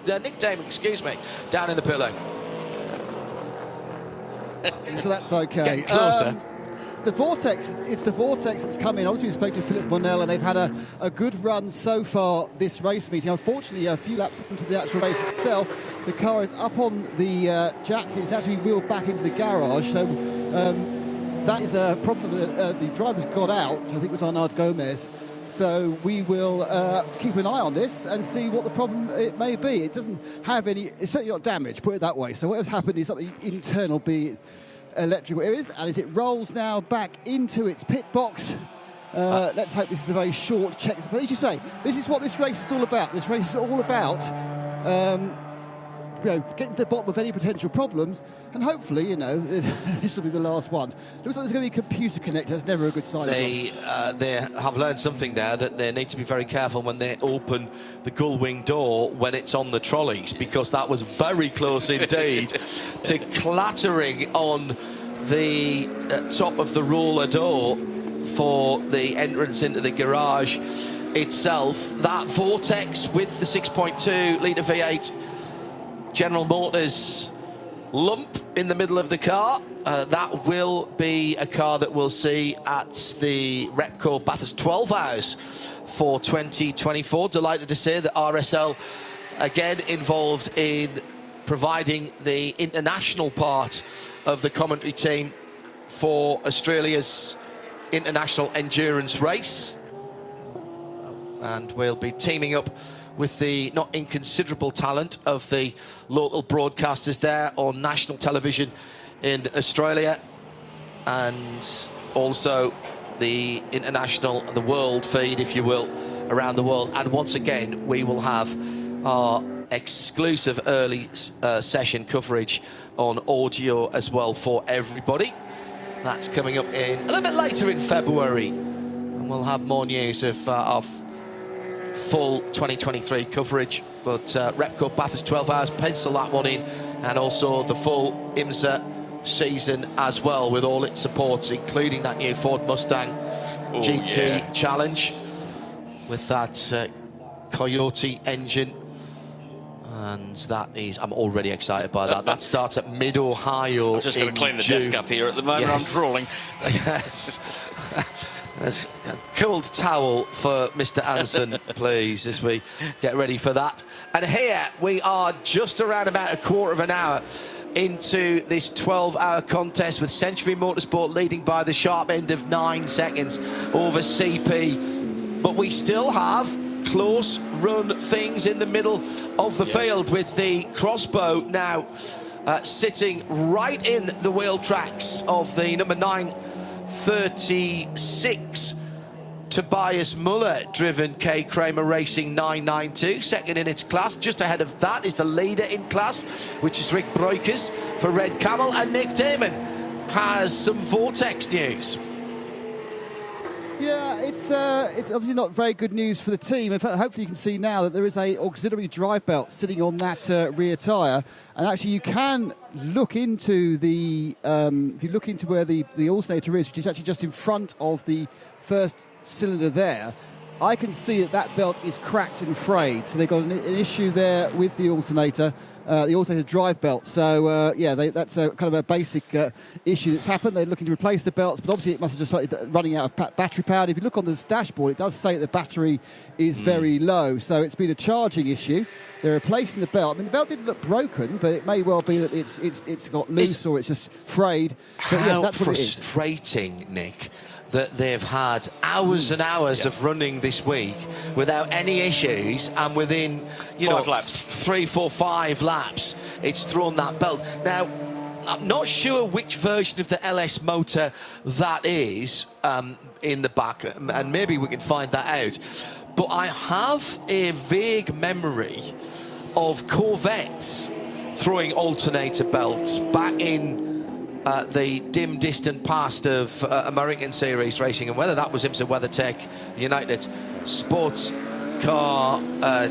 Nick Damon, excuse me, down in the pit lane. So that's okay. Getting closer. The Vortex, it's the Vortex that's come in. Obviously, we spoke to Philip Bonnell, and they've had a good run so far this race meeting. Unfortunately, a few laps into the actual race itself, the car is up on the jacks. It's now to be wheeled back into the garage. So that is a problem. The driver's got out. I think it was Arnaud Gomez. So we will keep an eye on this and see what the problem it may be. It doesn't have any, it's certainly not damage, put it that way. So whatever's happened is something internal, be it electrical areas, and as it rolls now back into its pit box, let's hope this is a very short check. But as you say, this is what this race is all about. This race is all about getting to the bottom of any potential problems, and hopefully, this will be the last one. Looks like there's going to be a computer connector. That's never a good sign. They have learned something there, that they need to be very careful when they open the gull wing door when it's on the trolleys, because that was very close indeed to clattering on the top of the roller door for the entrance into the garage itself. That Vortex with the 6.2 litre V8 General Motors lump in the middle of the car. That will be a car that we'll see at the Repco Bathurst 12 Hours for 2024. Delighted to say that RSL again involved in providing the international part of the commentary team for Australia's international endurance race, and we'll be teaming up with the not inconsiderable talent of the local broadcasters there on national television in Australia. and also the international, the world feed, if you will, around the world. And once again, we will have our exclusive early session coverage on audio as well for everybody. That's coming up in a little bit later in February, and we'll have more news of our full 2023 coverage. But Repco Bathurst 12 hours, pencil that one in, and also the full IMSA season as well, with all its supports, including that new Ford Mustang GT Challenge with that Coyote engine. And that is, I'm already excited by that. That starts at Mid-Ohio. I'm just going to clean the desk up here at the moment. Yes. I'm drooling. Yes. There's a cold towel for Mr. Anson, please, as we get ready for that. And here we are, just around about a quarter of an hour into this 12-hour contest, with Century Motorsport leading by the sharp end of 9 seconds over CP. But we still have close run things in the middle of the field, with the Crossbow now sitting right in the wheel tracks of the number 936 Tobias Muller driven K Kramer Racing 992, second in its class. Just ahead of that is the leader in class, which is Rick Breukers for Red Camel, and Nick Damon has some Vortex news. Yeah, it's obviously not very good news for the team. In fact, hopefully you can see now that there is a auxiliary drive belt sitting on that rear tyre, and actually you can look into the if you look into where the alternator is, which is actually just in front of the first cylinder there, I can see that that belt is cracked and frayed. So they've got an issue there with the alternator drive belt. So yeah, that's a kind of a basic issue that's happened. They're looking to replace the belts, but obviously it must have just started running out of battery power. And if you look on the dashboard, it does say that the battery is very low. So it's been a charging issue. They're replacing the belt. I mean, the belt didn't look broken, but it may well be that it's got loose or it's just frayed. But how yes, that's what it is. frustrating, Nick, that they've had hours and hours of running this week without any issues, and within 5 laps, 3, 4, 5 laps, it's thrown that belt. Now, I'm not sure which version of the LS motor that is in the back, and maybe we can find that out. But I have a vague memory of Corvettes throwing alternator belts back in the dim, distant past of American Series racing, and whether that was IMSA WeatherTech, United Sports Car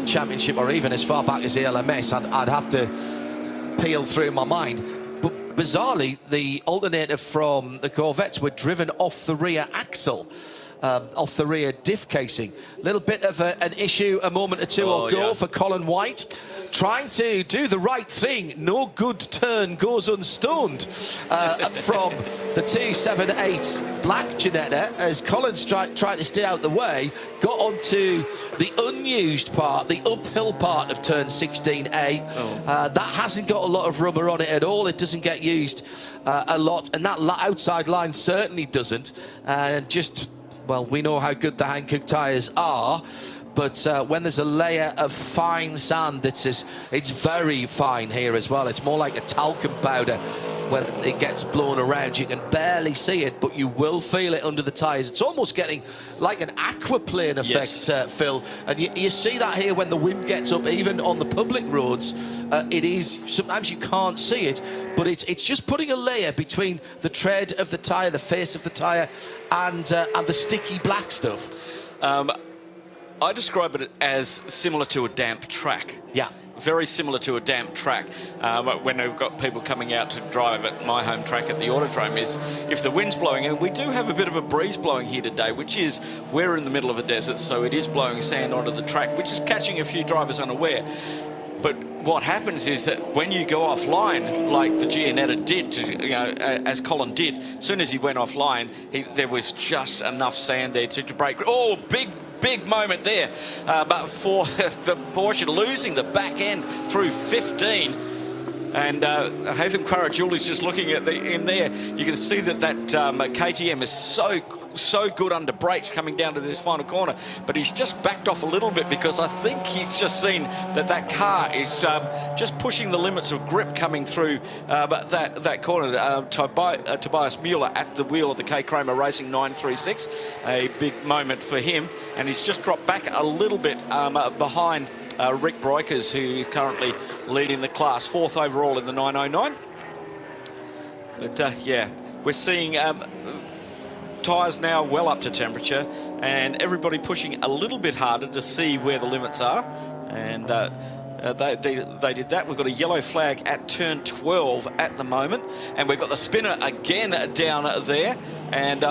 Championship, or even as far back as the LMS, I'd have to peel through my mind. But bizarrely, the alternator from the Corvettes were driven off the rear axle, off the rear diff casing. A little bit of an issue a moment or two ago for Colin White, trying to do the right thing. No good turn goes unstoned from the 278 Black Janetta, as Colin's tried to stay out the way, got onto the unused part, the uphill part of turn 16A. That hasn't got a lot of rubber on it at all. It doesn't get used a lot, and that outside line certainly doesn't. And well, we know how good the Hankook tyres are, but when there's a layer of fine sand, it's very fine here as well. It's more like a talcum powder. When it gets blown around, you can barely see it, but you will feel it under the tyres. It's almost getting like an aquaplane effect, Phil. And you see that here when the wind gets up, even on the public roads. It is, sometimes you can't see it, but it's just putting a layer between the tread of the tyre, the face of the tyre, and the sticky black stuff. I describe it as similar to a damp track. Yeah. Very similar to a damp track. When we've got people coming out to drive at my home track at the Autodrome, is if the wind's blowing, and we do have a bit of a breeze blowing here today, which is, we're in the middle of a desert, so it is blowing sand onto the track, which is catching a few drivers unaware. But what happens is that when you go offline, like the Giannetta did, as Colin did, as soon as he went offline, there was just enough sand there to break. Oh, big moment there, but for the Porsche losing the back end through 15. And Haytham Karajuli's just looking at in there. You can see that KTM is so good under brakes coming down to this final corner, but he's just backed off a little bit because I think he's just seen that car is just pushing the limits of grip coming through that corner. Tobias Mueller at the wheel of the K Kramer Racing 936, a big moment for him, and he's just dropped back a little bit behind Rick Breukers, who is currently leading the class, 4th overall in the 909. But yeah, we're seeing tyres now well up to temperature, and everybody pushing a little bit harder to see where the limits are. And they did that. We've got a yellow flag at turn 12 at the moment, and we've got the spinner again down there. And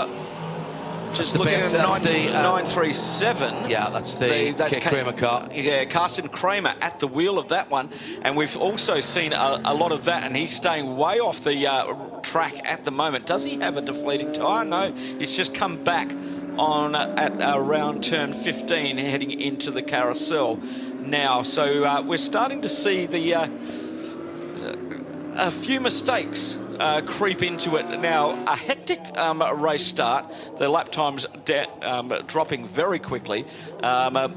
just looking at the 937. Yeah, that's the Kramer car. Yeah, Carsten Kramer at the wheel of that one. And we've also seen a lot of that, and he's staying way off the track at the moment. Does he have a deflating tyre? No, it's just come back on at around turn 15, heading into the carousel now. So we're starting to see a few mistakes creep into it now. A hectic race start. The lap times dropping very quickly. Our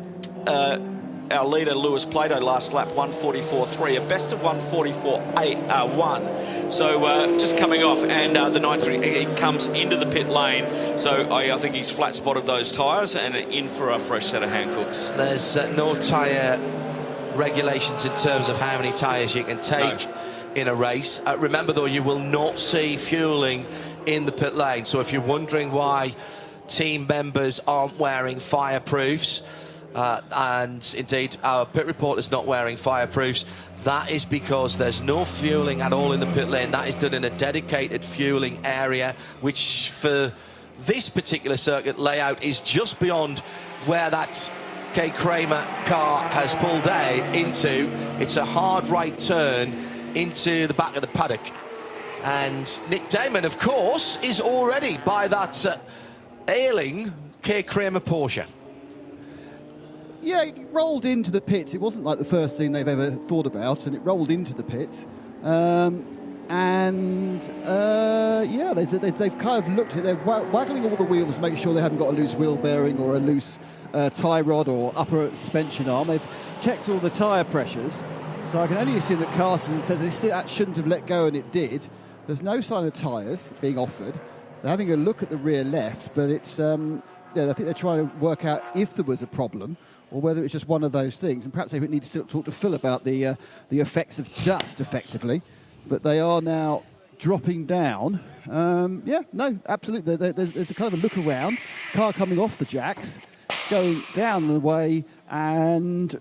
leader, Lewis Plato, last lap 144.3, a best of 144.1. So just coming off, and the 930, he comes into the pit lane. So I think he's flat spotted those tyres and in for a fresh set of Hankooks. There's no tyre regulations in terms of how many tyres you can take in a race. Remember though, you will not see fueling in the pit lane. So if you're wondering why team members aren't wearing fireproofs, and indeed our pit report is not wearing fireproofs, that is because there's no fueling at all in the pit lane. That is done in a dedicated fueling area, which for this particular circuit layout is just beyond where that K Kramer car has pulled out into. It's a hard right turn into the back of the paddock, and Nick Damon, of course, is already by that ailing K Kramer Porsche. Yeah, it rolled into the pits. It wasn't like the first thing they've ever thought about, and it rolled into the pits. Yeah, they've kind of looked at, they're waggling all the wheels to make sure they haven't got a loose wheel bearing or a loose tie rod or upper suspension arm. They've checked all the tyre pressures. So I can only assume that Carsten said that shouldn't have let go, and it did. There's no sign of tyres being offered. They're having a look at the rear left, but it's, I think they're trying to work out if there was a problem, or whether it's just one of those things. And perhaps they would need to talk to Phil about the effects of dust, effectively. But they are now dropping down. Yeah, no, absolutely. There's a kind of a look around. Car coming off the jacks, going down the way, and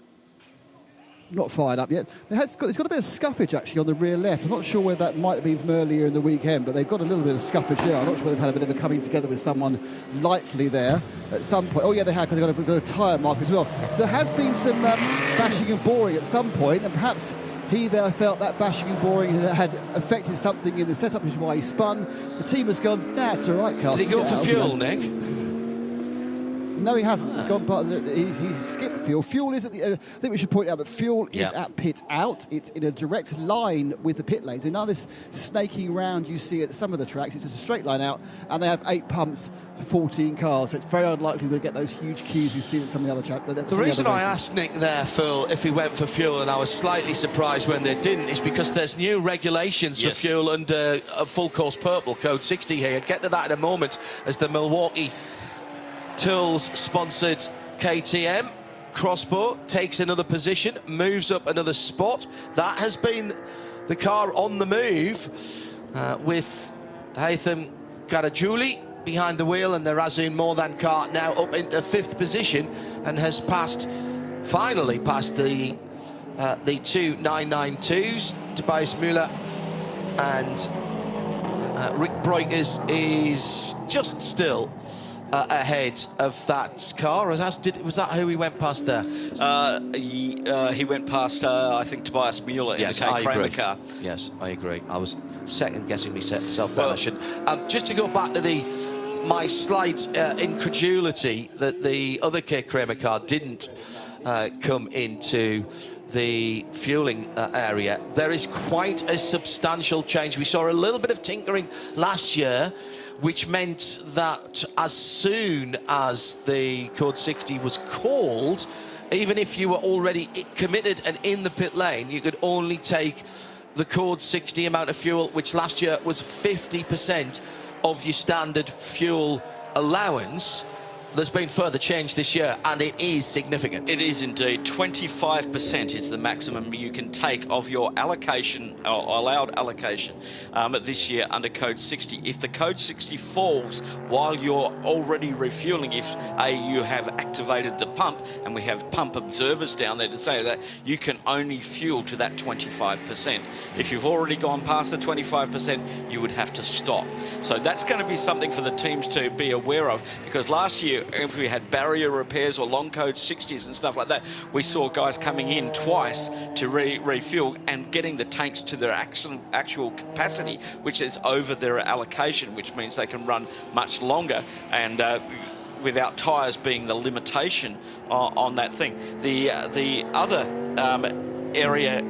not fired up yet. It's got a bit of scuffage actually on the rear left. I'm not sure whether that might have been from earlier in the weekend, but they've got a little bit of scuffage there. I'm not sure whether they've had a bit of a coming together with someone lightly there at some point. Oh yeah, they have, because they've got a tyre mark as well. So there has been some bashing and boring at some point, and perhaps he there felt that bashing and boring had affected something in the setup, which is why he spun. The team has gone, nah, it's all right, Carl. Did he go for fuel, Nick? No, he hasn't. He's gone part of he's skipped fuel. Fuel is at the. I think we should point out that fuel is at pit out. It's in a direct line with the pit lanes. And now this snaking round you see at some of the tracks, it's just a straight line out, and they have 8 pumps for 14 cars. So it's very unlikely we'll get those huge queues you see at some of the other tracks. The reason I asked Nick there, Phil, if he went for fuel, and I was slightly surprised when they didn't, is because there's new regulations for fuel under full course purple, code 60 here. Get to that in a moment as the Milwaukee Tools sponsored KTM Crossbow takes another position, moves up another spot. That has been the car on the move with Haytham Karajuly behind the wheel, and the Razun Mordan car now up into 5th position and has finally passed the two 992s. Tobias Müller and Rick Breukers is just still ahead of that car. Was that who he went past there? He went past, I think, Tobias Müller in the K Kramer car. Yes, I agree. I was second-guessing myself there. I shouldn't. Just to go back to my slight incredulity that the other K Kramer car didn't come into the fueling area, there is quite a substantial change. We saw a little bit of tinkering last year, which meant that as soon as the Code 60 was called, even if you were already committed and in the pit lane, you could only take the Code 60 amount of fuel, which last year was 50% of your standard fuel allowance. There's been further change this year, and it is significant. It is indeed. 25% is the maximum you can take of your allocation, or allowed allocation, this year under Code 60. If the Code 60 falls while you're already refueling, if you have activated the pump, and we have pump observers down there to say that, you can only fuel to that 25%. If you've already gone past the 25%, you would have to stop. So that's going to be something for the teams to be aware of, because last year, if we had barrier repairs or long Code 60s and stuff like that, we saw guys coming in twice to refuel and getting the tanks to their actual capacity, which is over their allocation, which means they can run much longer, and without tyres being the limitation on that thing. The other area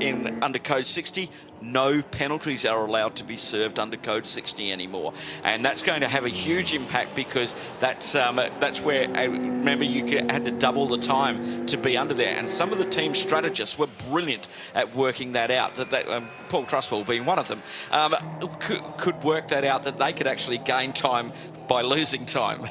under Code 60, no penalties are allowed to be served under Code 60 anymore, and that's going to have a huge impact, because that's where, remember, you had to double the time to be under there, and some of the team strategists were brilliant at working that out. Paul Trustwell being one of them, could work that out, that they could actually gain time by losing time,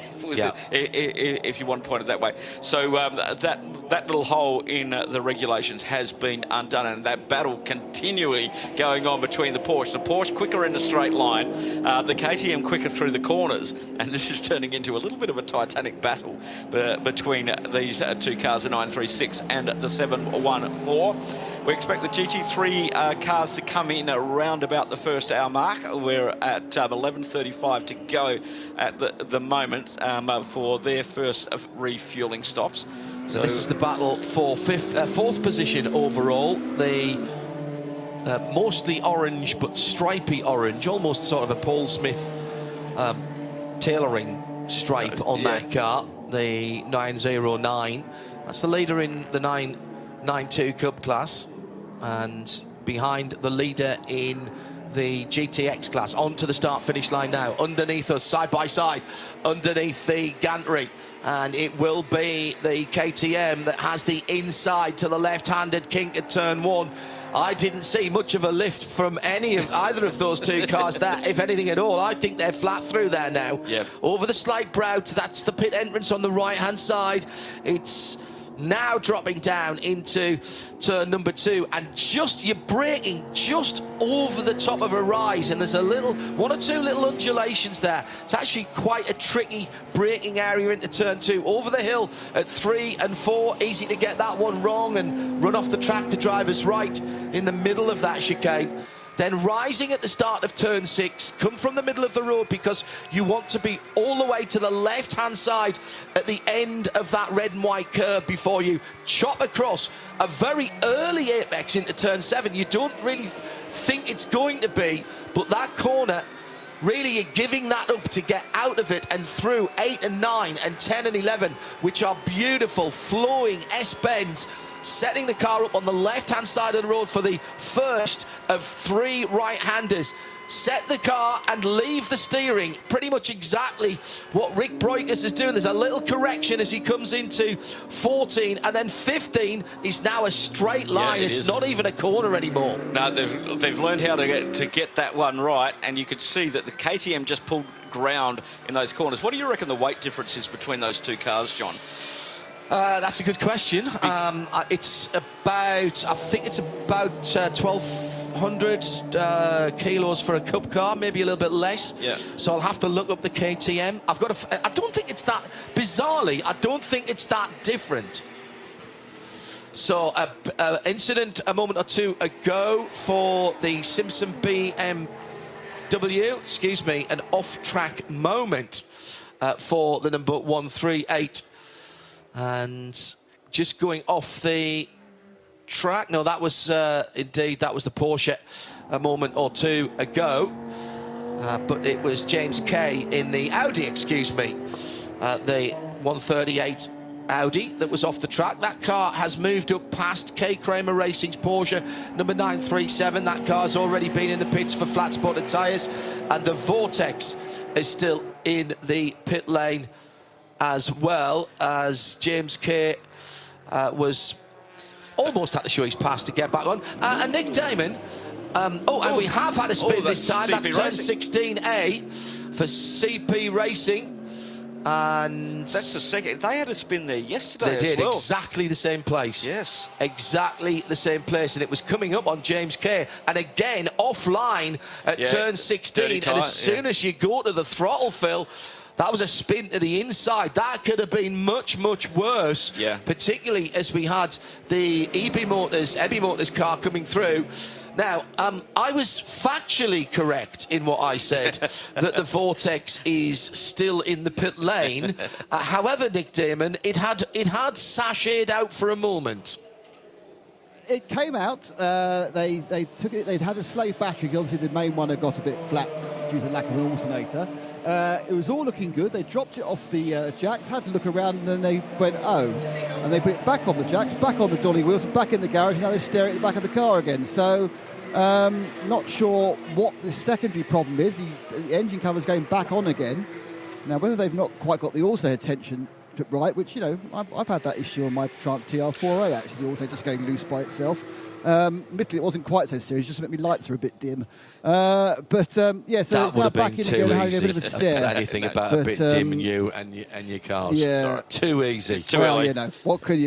if you want to point it that way. So that little hole in the regulations has been undone, and that battle continually going on between the Porsche. The Porsche quicker in a straight line, the KTM quicker through the corners, and this is turning into a little bit of a titanic battle between these two cars, the 936 and the 714. We expect the GT3 cars to come in around about the first hour mark. We're at 11:35 to go at the moment for their first refueling stops. So this is the battle for fourth position overall. The mostly orange but stripy orange, almost sort of a Paul Smith tailoring stripe on that car, the 909. That's the leader in the 992 Cup class, and behind the leader in the GTX class. Onto the start-finish line now. Underneath us, side by side, underneath the gantry. And it will be the KTM that has the inside to the left-handed kink at turn one. I didn't see much of a lift from either of those two cars there, if anything at all. I think they're flat through there now. Yep. Over the slight brow, that's the pit entrance on the right-hand side. It's now dropping down into turn number 2, and you're braking just over the top of a rise, and there's one or two little undulations there. It's actually quite a tricky braking area into turn 2. Over the hill at 3 and 4, easy to get that one wrong and run off the track to driver's right in the middle of that chicane. Then rising at the start of turn 6, come from the middle of the road, because you want to be all the way to the left-hand side at the end of that red and white curve before you chop across a very early apex into turn 7. You don't really think it's going to be, but that corner, really you're giving that up to get out of it and through 8 and 9 and 10 and 11, which are beautiful, flowing S-bends, setting the car up on the left-hand side of the road for the first of 3 right-handers. Set the car and leave the steering. Pretty much exactly what Rick Breukers is doing. There's a little correction as he comes into 14, and then 15 is now a straight line. It's not even a corner anymore. No, they've learned how to get that one right, and you could see that the KTM just pulled ground in those corners. What do you reckon the weight difference is between those two cars, John? That's a good question. I think it's about 1,200 kilos for a Cup car, maybe a little bit less. Yeah. So I'll have to look up the KTM. I don't think it's that, bizarrely, I don't think it's that different. So incident a moment or two ago for the Simpson BMW, an off-track moment for the number 138. And just going off the track. No, that was indeed, that was the Porsche a moment or two ago. But it was James Kay in the Audi, the 138 Audi that was off the track. That car has moved up past K. Kramer Racing's Porsche number 937. That car's already been in the pits for flat spotted tyres, and the Vortex is still in the pit lane, as well as James Kay was almost at the show he's passed to get back on. And Nick Damon, and we have had a spin this time. That's turn 16A for CP Racing. And that's the second. They had a spin there yesterday. They did, as well. exactly the same place. Yes. Exactly the same place. And it was coming up on James Kay. And again, offline at turn 16. And as soon as you go to the throttle, Phil, that was a spin to the inside. That could have been much, much worse. Yeah. Particularly as we had the Ebby Motors car coming through. Now, I was factually correct in what I said, that the Vortex is still in the pit lane. However, Nick Damon, it had sashayed out for a moment. It came out. They took it. They'd had a slave battery. Obviously, the main one had got a bit flat due to the lack of an alternator. It was all looking good. They dropped it off the jacks, had to look around, and then they went, oh. And they put it back on the jacks, back on the dolly wheels, back in the garage, and now they're staring at the back of the car again. So, not sure what the secondary problem is. The engine cover's going back on again. Now, whether they've not quite got the alternator tension right, which, you know, I've had that issue on my Triumph TR4A, actually, the alternator just going loose by itself. Admittedly, it wasn't quite so serious, just meant my lights are a bit dim. Yeah, so it's now back in again, having a bit of a stare. Anything about a bit dim in you and your cars. Yeah. Sorry, too easy. It's too well, early. you know, what can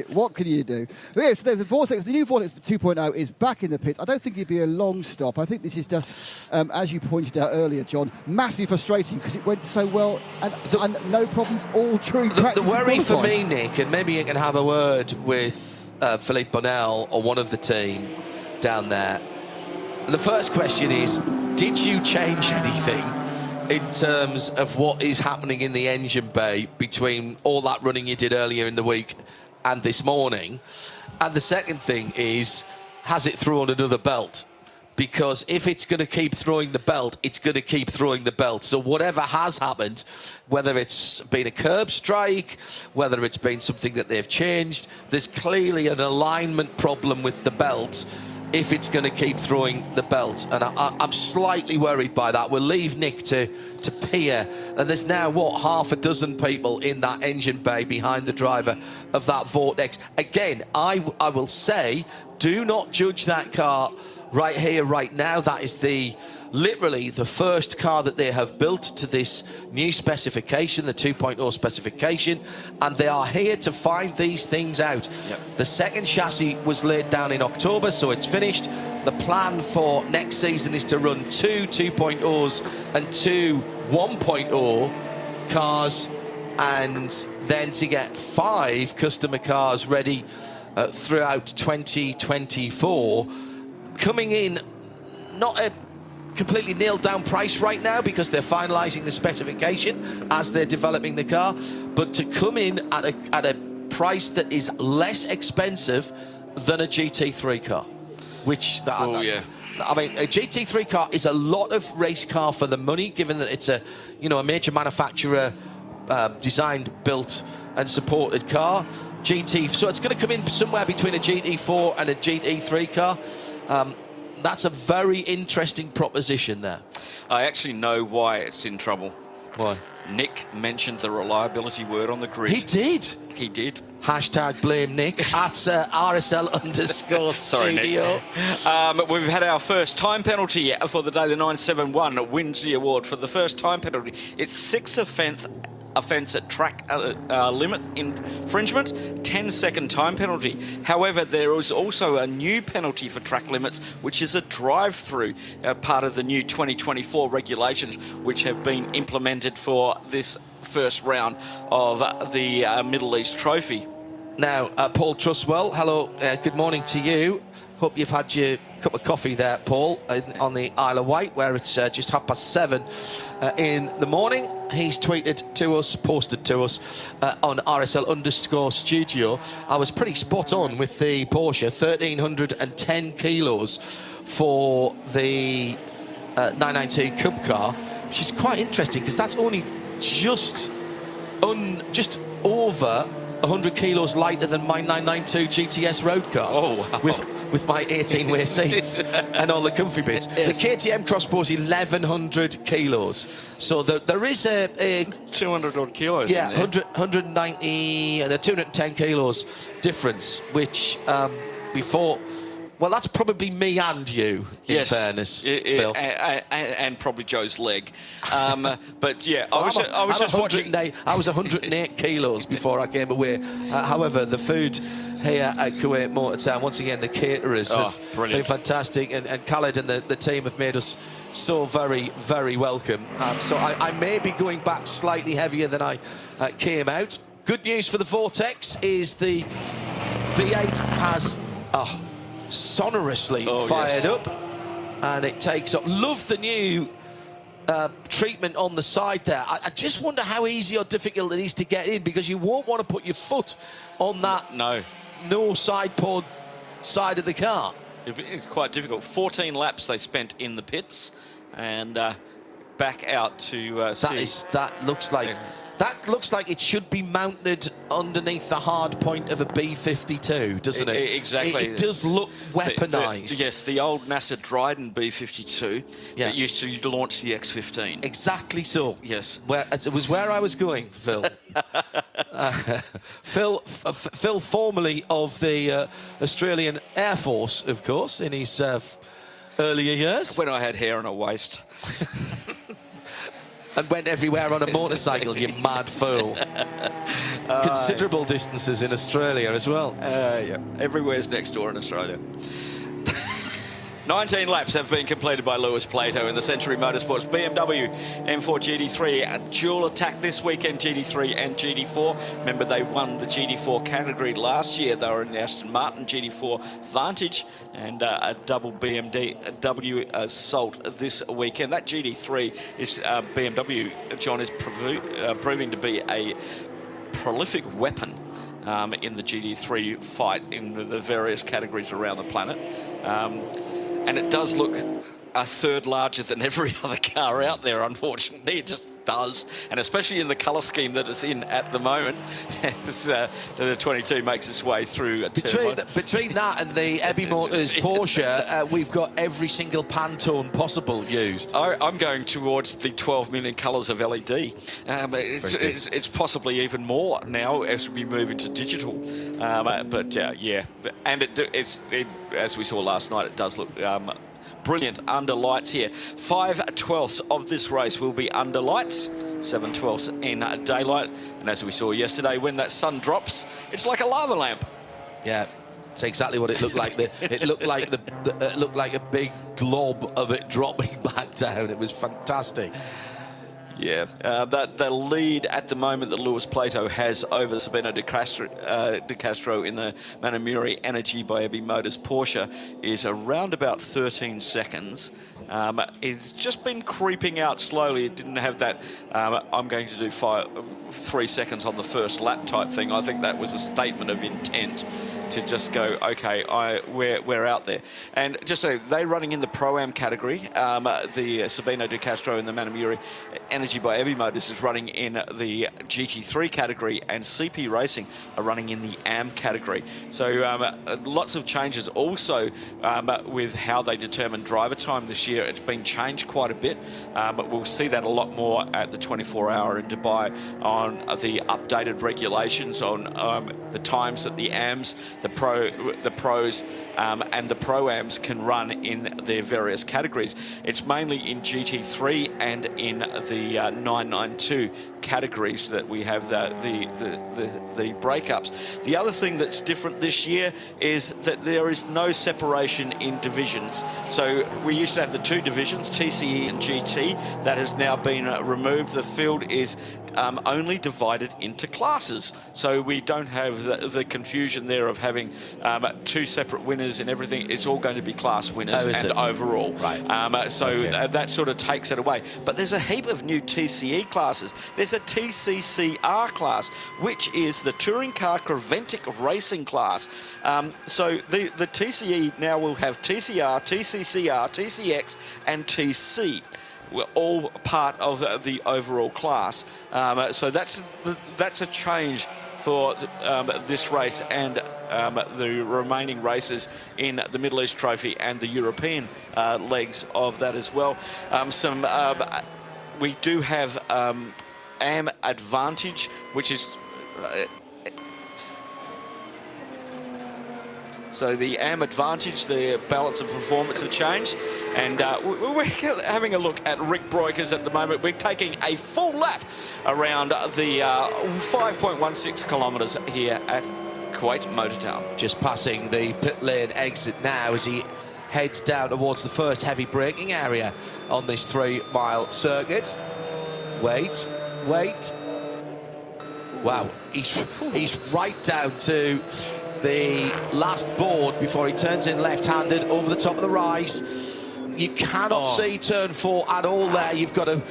you do? But yeah, so the Vortex, the new Vortex 2.0 is back in the pits. I don't think it'd be a long stop. I think this is just, as you pointed out earlier, John, massively frustrating because it went so well and no problems all during practice. The worry for me, Nick, and maybe you can have a word with Philippe Bonnell or one of the team down there. The first question is, did you change anything in terms of what is happening in the engine bay between all that running you did earlier in the week and this morning? And the second thing is, has it thrown another belt? Because if it's going to keep throwing the belt, it's going to keep throwing the belt. So whatever has happened, whether it's been a curb strike, whether it's been something that they've changed, there's clearly an alignment problem with the belt if it's going to keep throwing the belt. And I'm slightly worried by that. We'll leave Nick to peer. And there's now, what, half a dozen people in that engine bay behind the driver of that Vortex. Again, I will say, do not judge that car right here, right now. That is literally the first car that they have built to this new specification, the 2.0 specification, and they are here to find these things out. Yep. The second chassis was laid down in October, so it's finished. The plan for next season is to run 2 2.0s and 2 1.0 cars, and then to get 5 customer cars ready throughout 2024. Coming in, not a completely nailed down price right now because they're finalising the specification as they're developing the car, but to come in at a price that is less expensive than a GT3 car, which I mean, a GT3 car is a lot of race car for the money, given that it's a major manufacturer designed, built and supported car. So it's going to come in somewhere between a GT4 and a GT3 car. That's a very interesting proposition there. I actually know why it's in trouble. Why? Nick mentioned the reliability word on the grid. He did. He did. Hashtag blame Nick at RSL_studio. Sorry, Nick. We've had our first time penalty for the day. The 971 wins the award for the first time penalty. It's 6th offence at track limit infringement, 10-second time penalty. However, there is also a new penalty for track limits, which is a drive-through, part of the new 2024 regulations, which have been implemented for this first round of the Middle East Trophy. Now, Paul Truswell, hello, good morning to you. Hope you've had your cup of coffee there, Paul, on the Isle of Wight, where it's just 7:30 in the morning. He's tweeted to us, posted to us on RSL_studio. I was pretty spot on with the Porsche, 1,310 kilos for the 992 Cup car, which is quite interesting because that's only just over 100 kilos lighter than my 992 GTS road car. Oh, wow. With my 18-way seats and all the comfy bits. Yes. The KTM Crossbow is 1,100 kilos. So there is a 200 odd kilos. yeah, in there. 190 and 210 kilos difference, which before. Well, that's probably me and you, in fairness, Phil. And probably Joe's leg. But yeah, I Well, was just watching. I was 108 kilos before I came away. However, the food here at Kuwait Motor Town, once again, the caterers have been fantastic, and Khaled and the team have made us so very, very welcome. So I may be going back slightly heavier than I came out. Good news for the Vortex is the V8 has sonorously fired up, and it takes up. Love the new treatment on the side there. I just wonder how easy or difficult it is to get in, because you won't want to put your foot on that no side pod side of the car. It's quite difficult. 14 laps they spent in the pits, and back out to That looks like it should be mounted underneath the hard point of a B-52, doesn't it? Exactly. It does look weaponised. Yes, the old NASA Dryden B-52 that used to launch the X-15. Exactly so. Yes. It was where I was going, Phil. Phil, formerly of the Australian Air Force, of course, in his earlier years. When I had hair on a waist. And went everywhere on a motorcycle, you mad fool. Considerable distances in Australia as well. Yeah, everywhere's next door in Australia. 19 laps have been completed by Lewis Plato in the Century Motorsports BMW M4 GT3. A dual attack this weekend, GT3 and GT4. Remember, they won the GT4 category last year. They were in the Aston Martin GT4 Vantage, and a double BMW Assault this weekend. That GT3 is BMW, John, is proving to be a prolific weapon in the GT3 fight in the various categories around the planet. And it does look a third larger than every other car out there, unfortunately. It just does. And especially in the colour scheme that it's in at the moment. The 22 makes its way through. Between that and the Abbey Motors Porsche, we've got every single Pantone possible used. I'm going towards the 12 million colours of LED. It's possibly even more now as we move into digital. But yeah, and as we saw last night, it does look brilliant under lights here. 5/12 of this race will be under lights, 7/12 in daylight. And as we saw yesterday, when that sun drops, it's like a lava lamp. Yeah, it's exactly what it looked like. It looked like it looked like a big glob of it dropping back down. It was fantastic. Yeah, the lead at the moment that Lewis Plato has over Sabino de Castro in the Manamuri Energy by Abbey Motors Porsche is around about 13 seconds. It's just been creeping out slowly. It didn't have that I'm going to do 3 seconds on the first lap type thing. I think that was a statement of intent to just go, okay, we're out there. And just so they're running in the Pro-Am category. The Sabino de Castro and the Manamuri Energy by Abbey Motors is running in the GT3 category, and CP Racing are running in the AM category. So lots of changes also with how they determine driver time this year. It's been changed quite a bit, but we'll see that a lot more at the 24-hour in Dubai on the updated regulations on the times that the AMs, the pros and the Pro-Ams can run in their various categories. It's mainly in GT3 and in the 992 categories that we have the breakups. The other thing that's different this year is that there is no separation in divisions. So we used to have the two divisions, TCE and GT. That has now been removed. The field is only divided into classes. So we don't have the confusion there of having two separate winners and everything. It's all going to be class winners and overall. Right. That sort of takes it away. But there's a heap of new TCE classes. There's a TCCR class, which is the Touring Car Creventic Racing class. So the TCE now will have TCR, TCCR, TCX and TC. We're all part of the overall class. So that's a change for this race and the remaining races in the Middle East Trophy and the European legs of that as well. We do have AM Advantage, which is so the AM Advantage, the balance of performance have changed, and we're having a look at Rick Broikers at the moment. We're taking a full lap around the 5.16 kilometres here at Kuwait Motor Town. Just passing the pit lane exit now as he heads down towards the first heavy braking area on this 3-mile circuit. Wait. Wow, he's right down to the last board before he turns in left-handed over the top of the rise. You cannot see turn 4 at all there. You've got to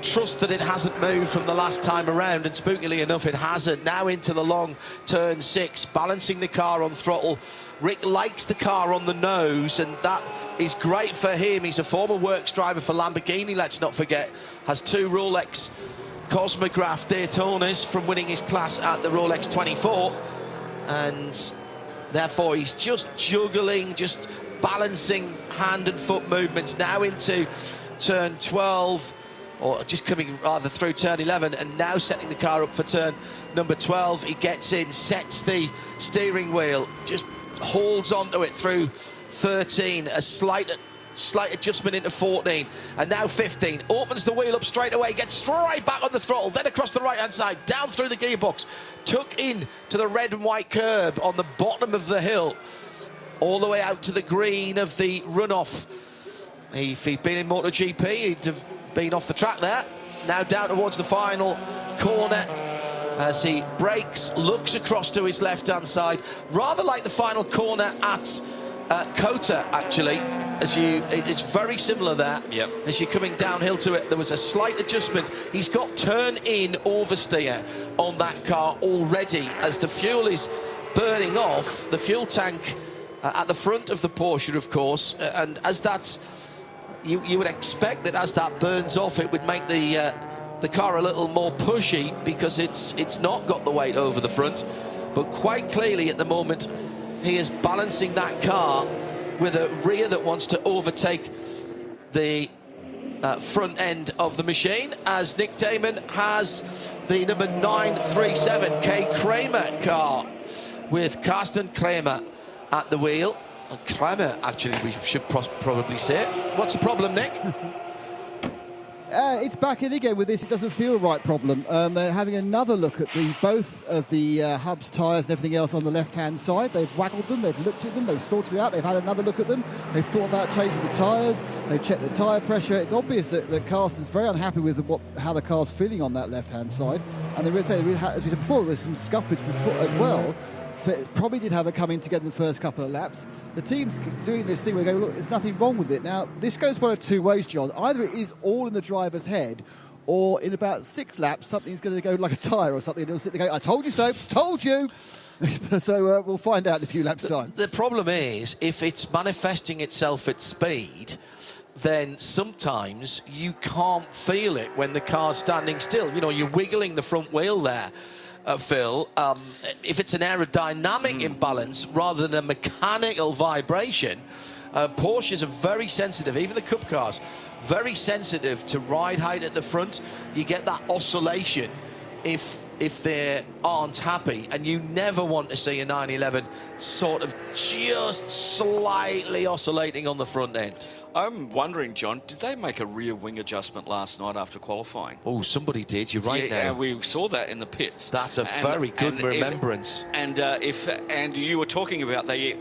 trust that it hasn't moved from the last time around, and spookily enough it hasn't. Now into the long turn 6, balancing the car on throttle. Rick likes the car on the nose, and that is great for him. He's a former works driver for Lamborghini, let's not forget. Has 2 Rolex Cosmograph Daytonas from winning his class at the Rolex 24, and therefore he's just juggling, just balancing hand and foot movements now into turn 12, or just coming rather through turn 11, and now setting the car up for turn number 12. He gets in, sets the steering wheel, just holds onto it through 13, a slight adjustment into 14, and now 15. Opens the wheel up straight away, gets straight back on the throttle, then across the right-hand side, down through the gearbox, tuck in to the red and white curb on the bottom of the hill, all the way out to the green of the runoff. If he'd been in MotoGP, he'd have been off the track there. Now down towards the final corner as he brakes, looks across to his left-hand side, rather like the final corner at Kota, actually. It's very similar there. Yep. As you're coming downhill to it, there was a slight adjustment. He's got turn-in oversteer on that car already as the fuel is burning off the fuel tank at the front of the Porsche, of course, and as that's, you would expect that as that burns off, it would make the car a little more pushy because it's not got the weight over the front. But quite clearly at the moment, he is balancing that car with a rear that wants to overtake the front end of the machine, as Nick Damon has the number 937 K Kramer car with Carsten Kramer at the wheel. Kramer, actually, we should probably say it. What's the problem, Nick? It's back in again with this. It doesn't feel right problem. They're having another look at both of the hubs, tyres and everything else on the left-hand side. They've waggled them, they've looked at them, they've sorted it out, they've had another look at them. They've thought about changing the tyres, they've checked the tyre pressure. It's obvious that Carsten's very unhappy with how the car's feeling on that left-hand side. And there is, as we said before, there was some scuffage before as well. So it probably did have it coming together in the first couple of laps. The team's doing this thing where they go, look, there's nothing wrong with it. Now, this goes one of 2 ways, John. Either it is all in the driver's head, or in about 6 laps, something's going to go like a tyre or something. And it'll sit there and go, I told you so, told you. So we'll find out in a few laps' time. The problem is, if it's manifesting itself at speed, then sometimes you can't feel it when the car's standing still. You know, you're wiggling the front wheel there. Phil, if it's an aerodynamic imbalance rather than a mechanical vibration, Porsches are very sensitive, even the Cup cars, very sensitive to ride height at the front. You get that oscillation if they aren't happy, and you never want to see a 911 sort of just slightly oscillating on the front end. I'm wondering, John, did they make a rear wing adjustment last night after qualifying? Oh, somebody did. You're right. Yeah, we saw that in the pits. That's a very good remembrance. And you were talking about the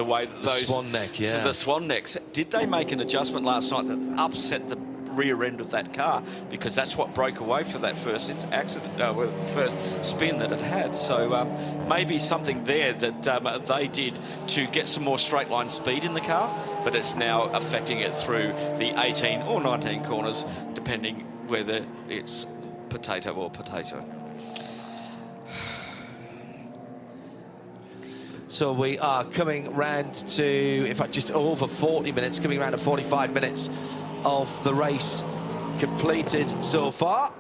way that those swan neck, yeah, the swan necks. Did they make an adjustment last night that upset the rear end of that car, because that's what broke away for that first first spin that it had? So maybe something there that they did to get some more straight line speed in the car, but it's now affecting it through the 18 or 19 corners, depending whether it's potato or potato. So we are coming round to, in fact, just over 40 minutes, coming around to 45 minutes of the race completed so far.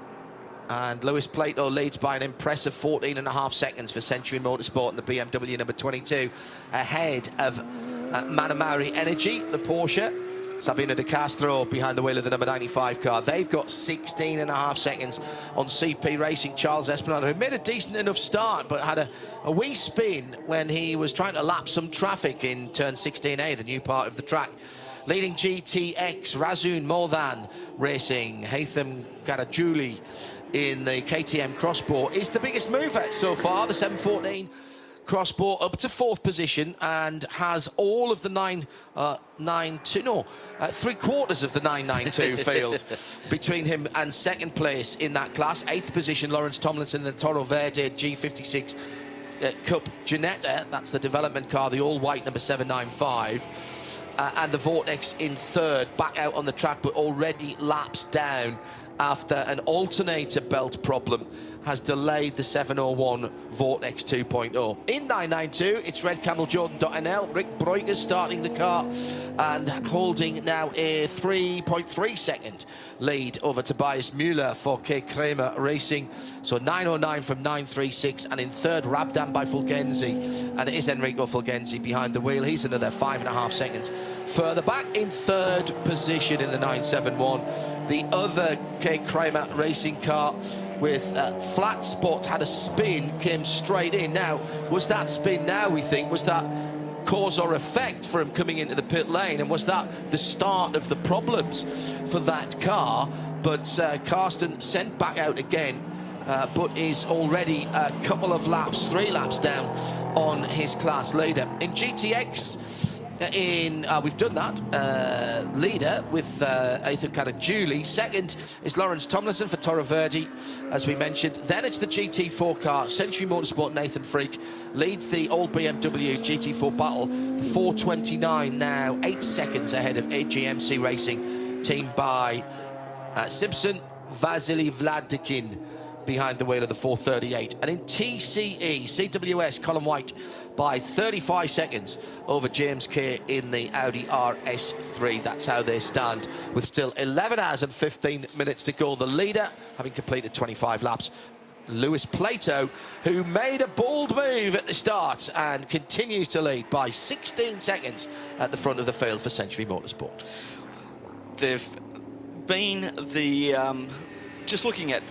And Lewis Plato leads by an impressive 14.5 seconds for Century Motorsport and the BMW number 22, ahead of Manamari Energy, the Porsche. Sabina De Castro behind the wheel of the number 95 car. They've got 16.5 seconds on CP Racing. Charles Espinado, who made a decent enough start, but had a wee spin when he was trying to lap some traffic in turn 16A, the new part of the track. Leading GTX, Razun Mordan Racing, Haytham Karajuli in the KTM Crossbow is the biggest mover so far, the 714 Crossbow up to 4th position and has all of the 3/4 of the 992 field between him and 2nd place in that class. 8th position, Lawrence Tomlinson in the Toro Verde G56 Cup Ginetta. That's the development car, the all-white number 795. And the Vortex in 3rd, back out on the track, but already laps down after an alternator belt problem has delayed the 701 Vortex 2.0. In 992, it's Red Camel Jordan.nl. Rick Breukers starting the car and holding now a 3.3 second lead over Tobias Müller for K. Kramer Racing. So 909 from 936, and in 3rd, Rabdan by Fulgenzi. And it is Enrico Fulgenzi behind the wheel. He's another 5.5 seconds further back. In 3rd position in the 971, the other K. Kramer Racing car with flat spot had a spin, came straight in. Now, was that spin now, we think, was that cause or effect for him coming into the pit lane, and was that the start of the problems for that car? But Karsten sent back out again, but is already a couple of laps, 3 laps down on his class leader. In GTX, we've done that, leader with Ethan Karajuli. 2nd is Lawrence Tomlinson for Toro Verde, as we mentioned. Then it's the GT4 car, Century Motorsport Nathan Freak leads the old BMW GT4 battle. The 429 now, 8 seconds ahead of AGMC Racing, teamed by Simpson, Vasily Vladikin behind the wheel of the 438. And in TCE, CWS, Colin White by 35 seconds over James Kay in the Audi RS3. That's how they stand, with still 11 hours and 15 minutes to go. The leader, having completed 25 laps, Lewis Plato, who made a bold move at the start and continues to lead by 16 seconds at the front of the field for Century Motorsport. They've been just looking at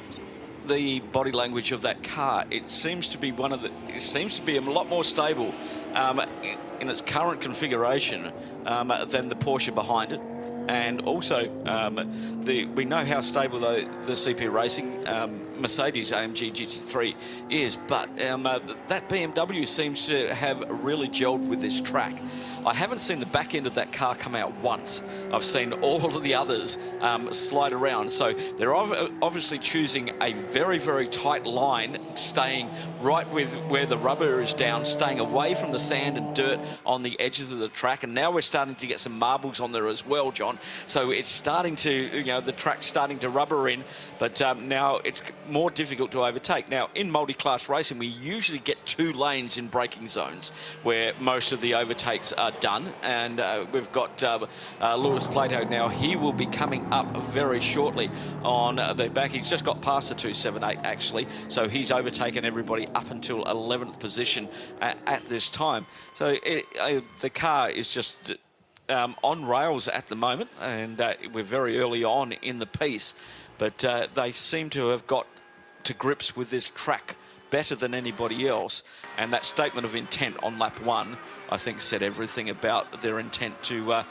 the body language of that car, it seems to be a lot more stable in its current configuration than the Porsche behind it. And also, we know how stable the CP Racing Mercedes AMG GT3 is, but that BMW seems to have really gelled with this track. I haven't seen the back end of that car come out once. I've seen all of the others slide around. So they're obviously choosing a very, very tight line, staying right with where the rubber is down, staying away from the sand and dirt on the edges of the track. And now we're starting to get some marbles on there as well, John. So it's starting to, the track's starting to rubber in, but now it's more difficult to overtake. Now, in multi-class racing, we usually get 2 lanes in braking zones where most of the overtakes are done. And we've got Lewis Plato now. He will be coming up very shortly on the back. He's just got past the 278, actually. So he's overtaken everybody up until 11th position at this time. So the car is just on rails at the moment, and we're very early on in the piece, but they seem to have got to grips with this track better than anybody else, and that statement of intent on lap 1, I think, said everything about their intent to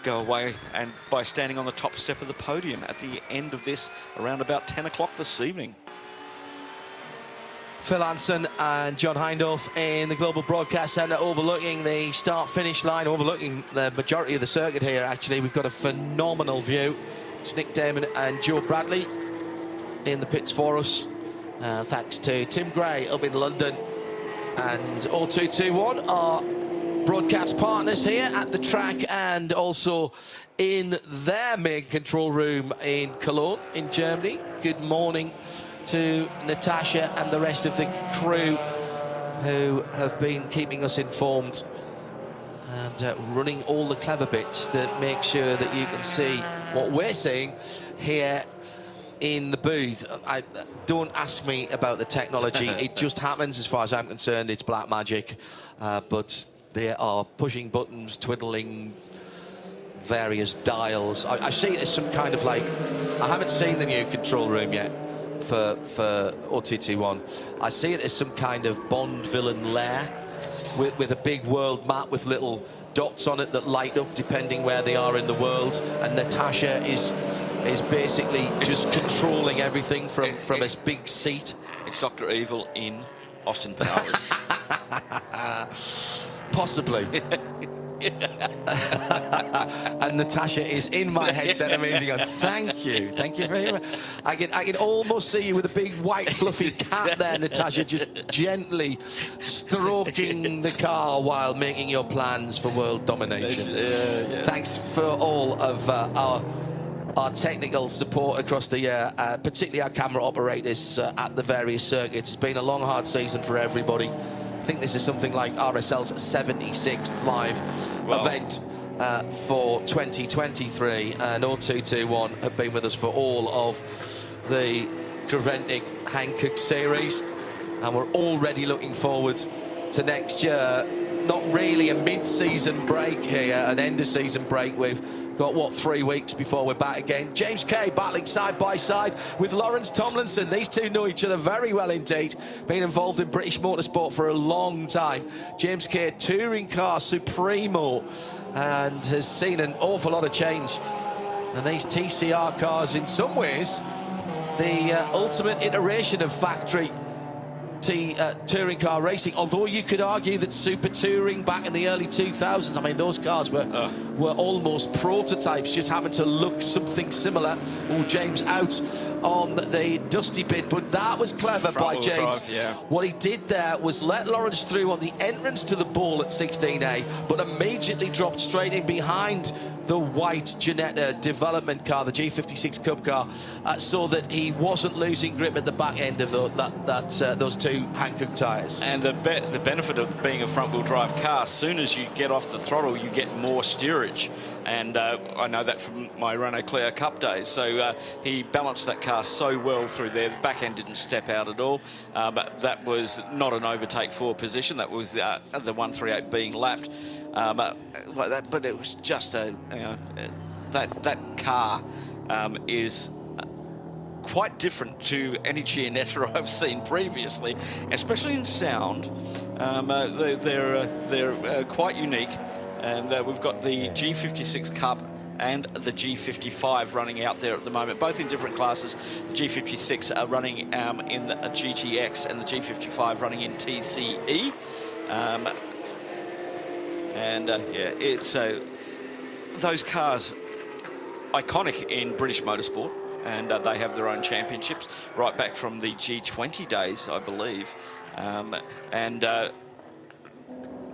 go away and by standing on the top step of the podium at the end of this around about 10 o'clock this evening. Phil Hansen and John Hindhaugh in the Global Broadcast Centre, overlooking the start-finish line, overlooking the majority of the circuit here. Actually, we've got a phenomenal view. It's Nick Damon and Joe Bradley in the pits for us. Thanks to Tim Gray up in London and O221, our broadcast partners here at the track, and also in their main control room in Cologne in Germany. Good morning to Natasha and the rest of the crew who have been keeping us informed and running all the clever bits that make sure that you can see what we're seeing here in the booth. Don't ask me about the technology. It just happens, as far as I'm concerned. It's black magic. But they are pushing buttons, twiddling various dials. I see it as some kind of like... I haven't seen the new control room yet for OTT1. I see it as some kind of Bond villain lair with a big world map with little dots on it that light up depending where they are in the world, and Natasha is basically just controlling everything from a big seat. It's Dr. Evil in Austin Powers. Possibly. And Natasha is in my headset amazing. Thank you very much. I can almost see you with a big white fluffy cat there, Natasha, just gently stroking the car while making your plans for world domination. Yes. Thanks for all of our technical support across the year, particularly our camera operators at the various circuits. It's been a long, hard season for everybody. I think this is something like RSL's 76th live event for 2023, and 0221 have been with us for all of the Creventic Hankook series, and we're already looking forward to next year. Not really a mid-season break here, an end-of-season break. We've got, what, 3 weeks before we're back again. James Kay battling side by side with Lawrence Tomlinson. These two know each other very well indeed. Been involved in British motorsport for a long time. James Kay, touring car supremo, and has seen an awful lot of change. And these TCR cars, in some ways, the ultimate iteration of factory touring car racing, although you could argue that Super Touring back in the early 2000s, I mean, those cars were almost prototypes, just happened to look something similar. Oh, James out on the dusty bit, but that was clever by James. Drive, yeah. What he did there was let Lawrence through on the entrance to the ball at 16A, but immediately dropped straight in behind the white Ginetta development car, the G56 Cup car, so that he wasn't losing grip at the back end of those two Hankook tyres. And the benefit of being a front-wheel drive car, as soon as you get off the throttle, you get more steerage. And I know that from my Renault Clio Cup days. So he balanced that car so well through there. The back end didn't step out at all. But that was not an overtake forward position. That was the 138 being lapped. But it was just that car is quite different to any Giannetta I've seen previously, especially in sound. They're quite unique, and we've got the G56 Cup and the G55 running out there at the moment, both in different classes. The G56 are running in the GTX, and the G55 running in TCE. It's those cars, iconic in British motorsport, and they have their own championships right back from the G20 days, I believe.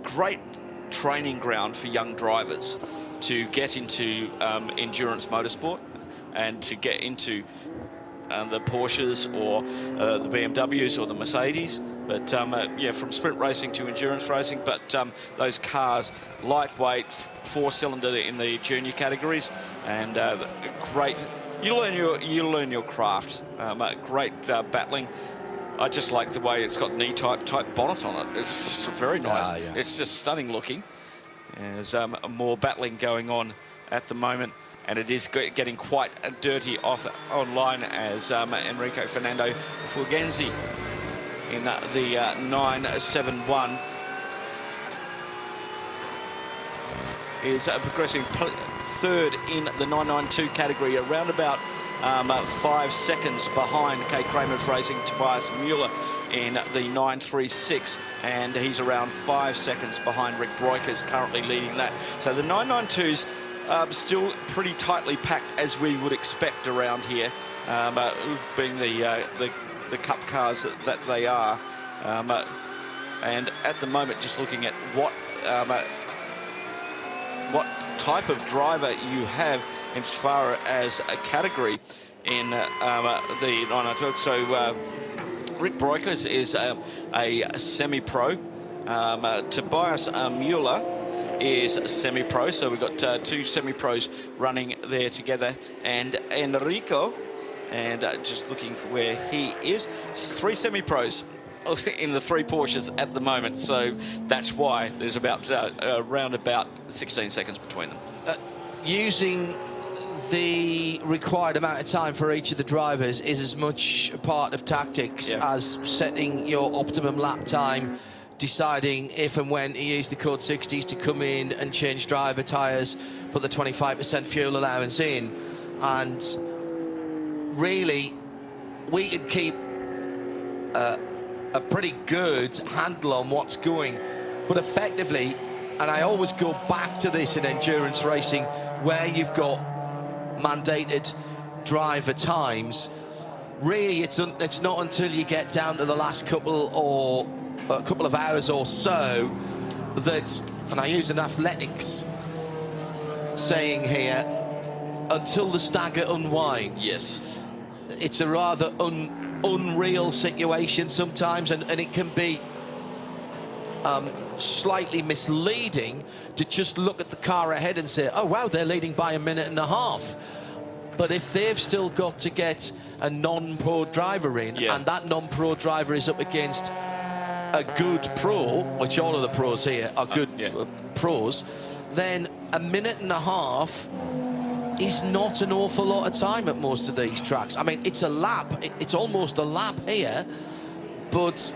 Great training ground for young drivers to get into endurance motorsport and to get into the Porsches or the BMWs or the Mercedes. But from sprint racing to endurance racing. But those cars, lightweight, four-cylinder in the junior categories, and great. You learn your craft. Great battling. I just like the way it's got knee-type bonnet on it. It's very nice. Yeah. It's just stunning looking. There's more battling going on at the moment, and it is getting quite dirty online as Enrico Fernando Fulgenzi in the 971 is progressing third in the 992 category, around about 5 seconds behind Kay Kramer's racing Tobias Mueller in the 936, and he's around 5 seconds behind Rick Broikers, currently leading that. So the 992s still pretty tightly packed, as we would expect around here, being the cup cars that they are. And at the moment, just looking at what type of driver you have as far as a category in the 992. So Rick Broikers is a semi-pro. Tobias Mueller is semi-pro, so we've got two semi-pros running there together, and Enrico And just looking for where he is. It's 3 semi-pros in the 3 Porsches at the moment, so that's why there's about around about 16 seconds between them. Using the required amount of time for each of the drivers is as much a part of tactics as setting your optimum lap time, deciding if and when to use the Code 60s to come in and change driver tyres, put the 25% fuel allowance in, and really we can keep a pretty good handle on what's going, but effectively, and I always go back to this in endurance racing, where you've got mandated driver times, really it's not until you get down to the last couple of hours or so that, and I use an athletics saying here, until the stagger unwinds. Yes. It's a rather unreal situation sometimes, and it can be slightly misleading to just look at the car ahead and say, oh wow, they're leading by a minute and a half. But if they've still got to get a non-pro driver in, and that non-pro driver is up against a good pro, which all of the pros here are good pros, then a minute and a half is not an awful lot of time at most of these tracks. I mean, it's a lap, it's almost a lap here, but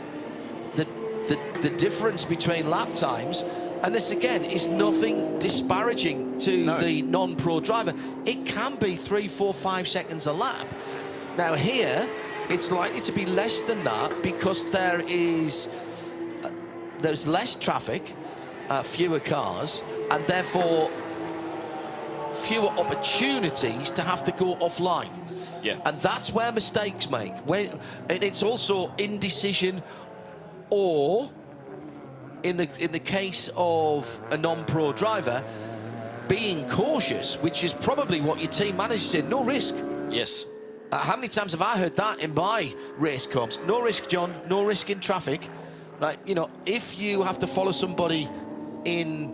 the difference between lap times, and this again is nothing disparaging to the non-pro driver, it can be 3, 4, 5 seconds a lap. Now here, it's likely to be less than that because there's less traffic, fewer cars, and therefore fewer opportunities to have to go offline. And that's where mistakes make. It's also indecision, or in the case of a non-pro driver, being cautious, which is probably what your team manager said. No risk. Yes. How many times have I heard that in my race comps? No risk, John. No risk in traffic. Like, you know, if you have to follow somebody in,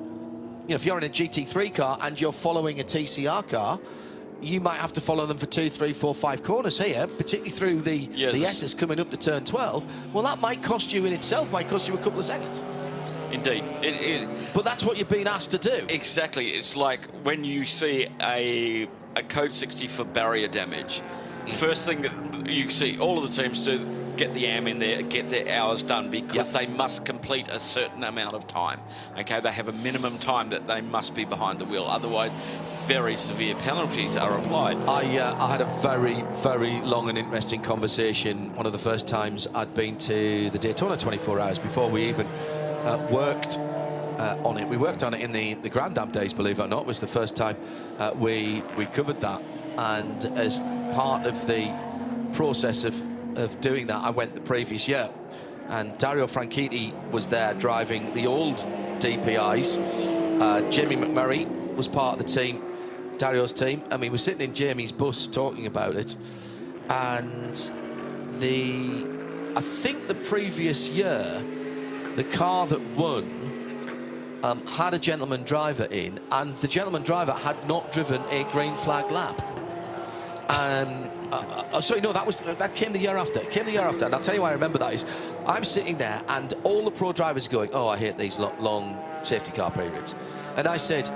you know, if you're in a GT3 car and you're following a TCR car, you might have to follow them for 2, 3, 4, 5 corners here, particularly through the S's coming up to turn 12. Well, that might cost you in itself, might cost you a couple of seconds. Indeed. But that's what you've been asked to do. Exactly. It's like when you see a Code 60 for barrier damage, first thing that you see all of the teams do, get the AM in there, get their hours done, because they must complete a certain amount of time. Okay, they have a minimum time that they must be behind the wheel, otherwise very severe penalties are applied. I had a very, very long and interesting conversation one of the first times I'd been to the Daytona 24 hours before we even worked on it. We worked on it in the Grand Am days, believe it or not. It was the first time we covered that, and as part of the process of doing that, I went the previous year, and Dario Franchitti was there driving the old DPIs. Jamie McMurray was part of the team, Dario's team, and we were sitting in Jamie's bus talking about it. And I think the previous year, the car that won had a gentleman driver in, and the gentleman driver had not driven a green flag lap. Sorry, no, that came the year after. And I'll tell you why I remember that is, I'm sitting there and all the pro drivers are going, oh, I hate these long safety car periods. And I said,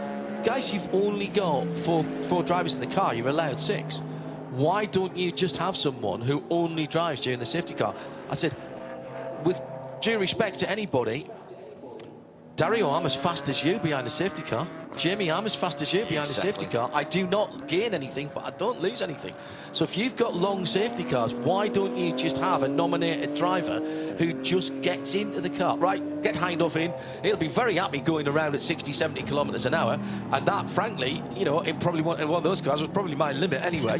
guys, you've only got four drivers in the car. You're allowed 6. Why don't you just have someone who only drives during the safety car? I said, with due respect to anybody, Dario, I'm as fast as you behind the safety car. Jamie, I'm as fast as you behind the safety car. I do not gain anything, but I don't lose anything. So if you've got long safety cars, why don't you just have a nominated driver who just gets into the car? Right, get Hindhoff in. He'll be very happy going around at 60, 70 kilometres an hour. And that, frankly, you know, in one of those cars was probably my limit anyway.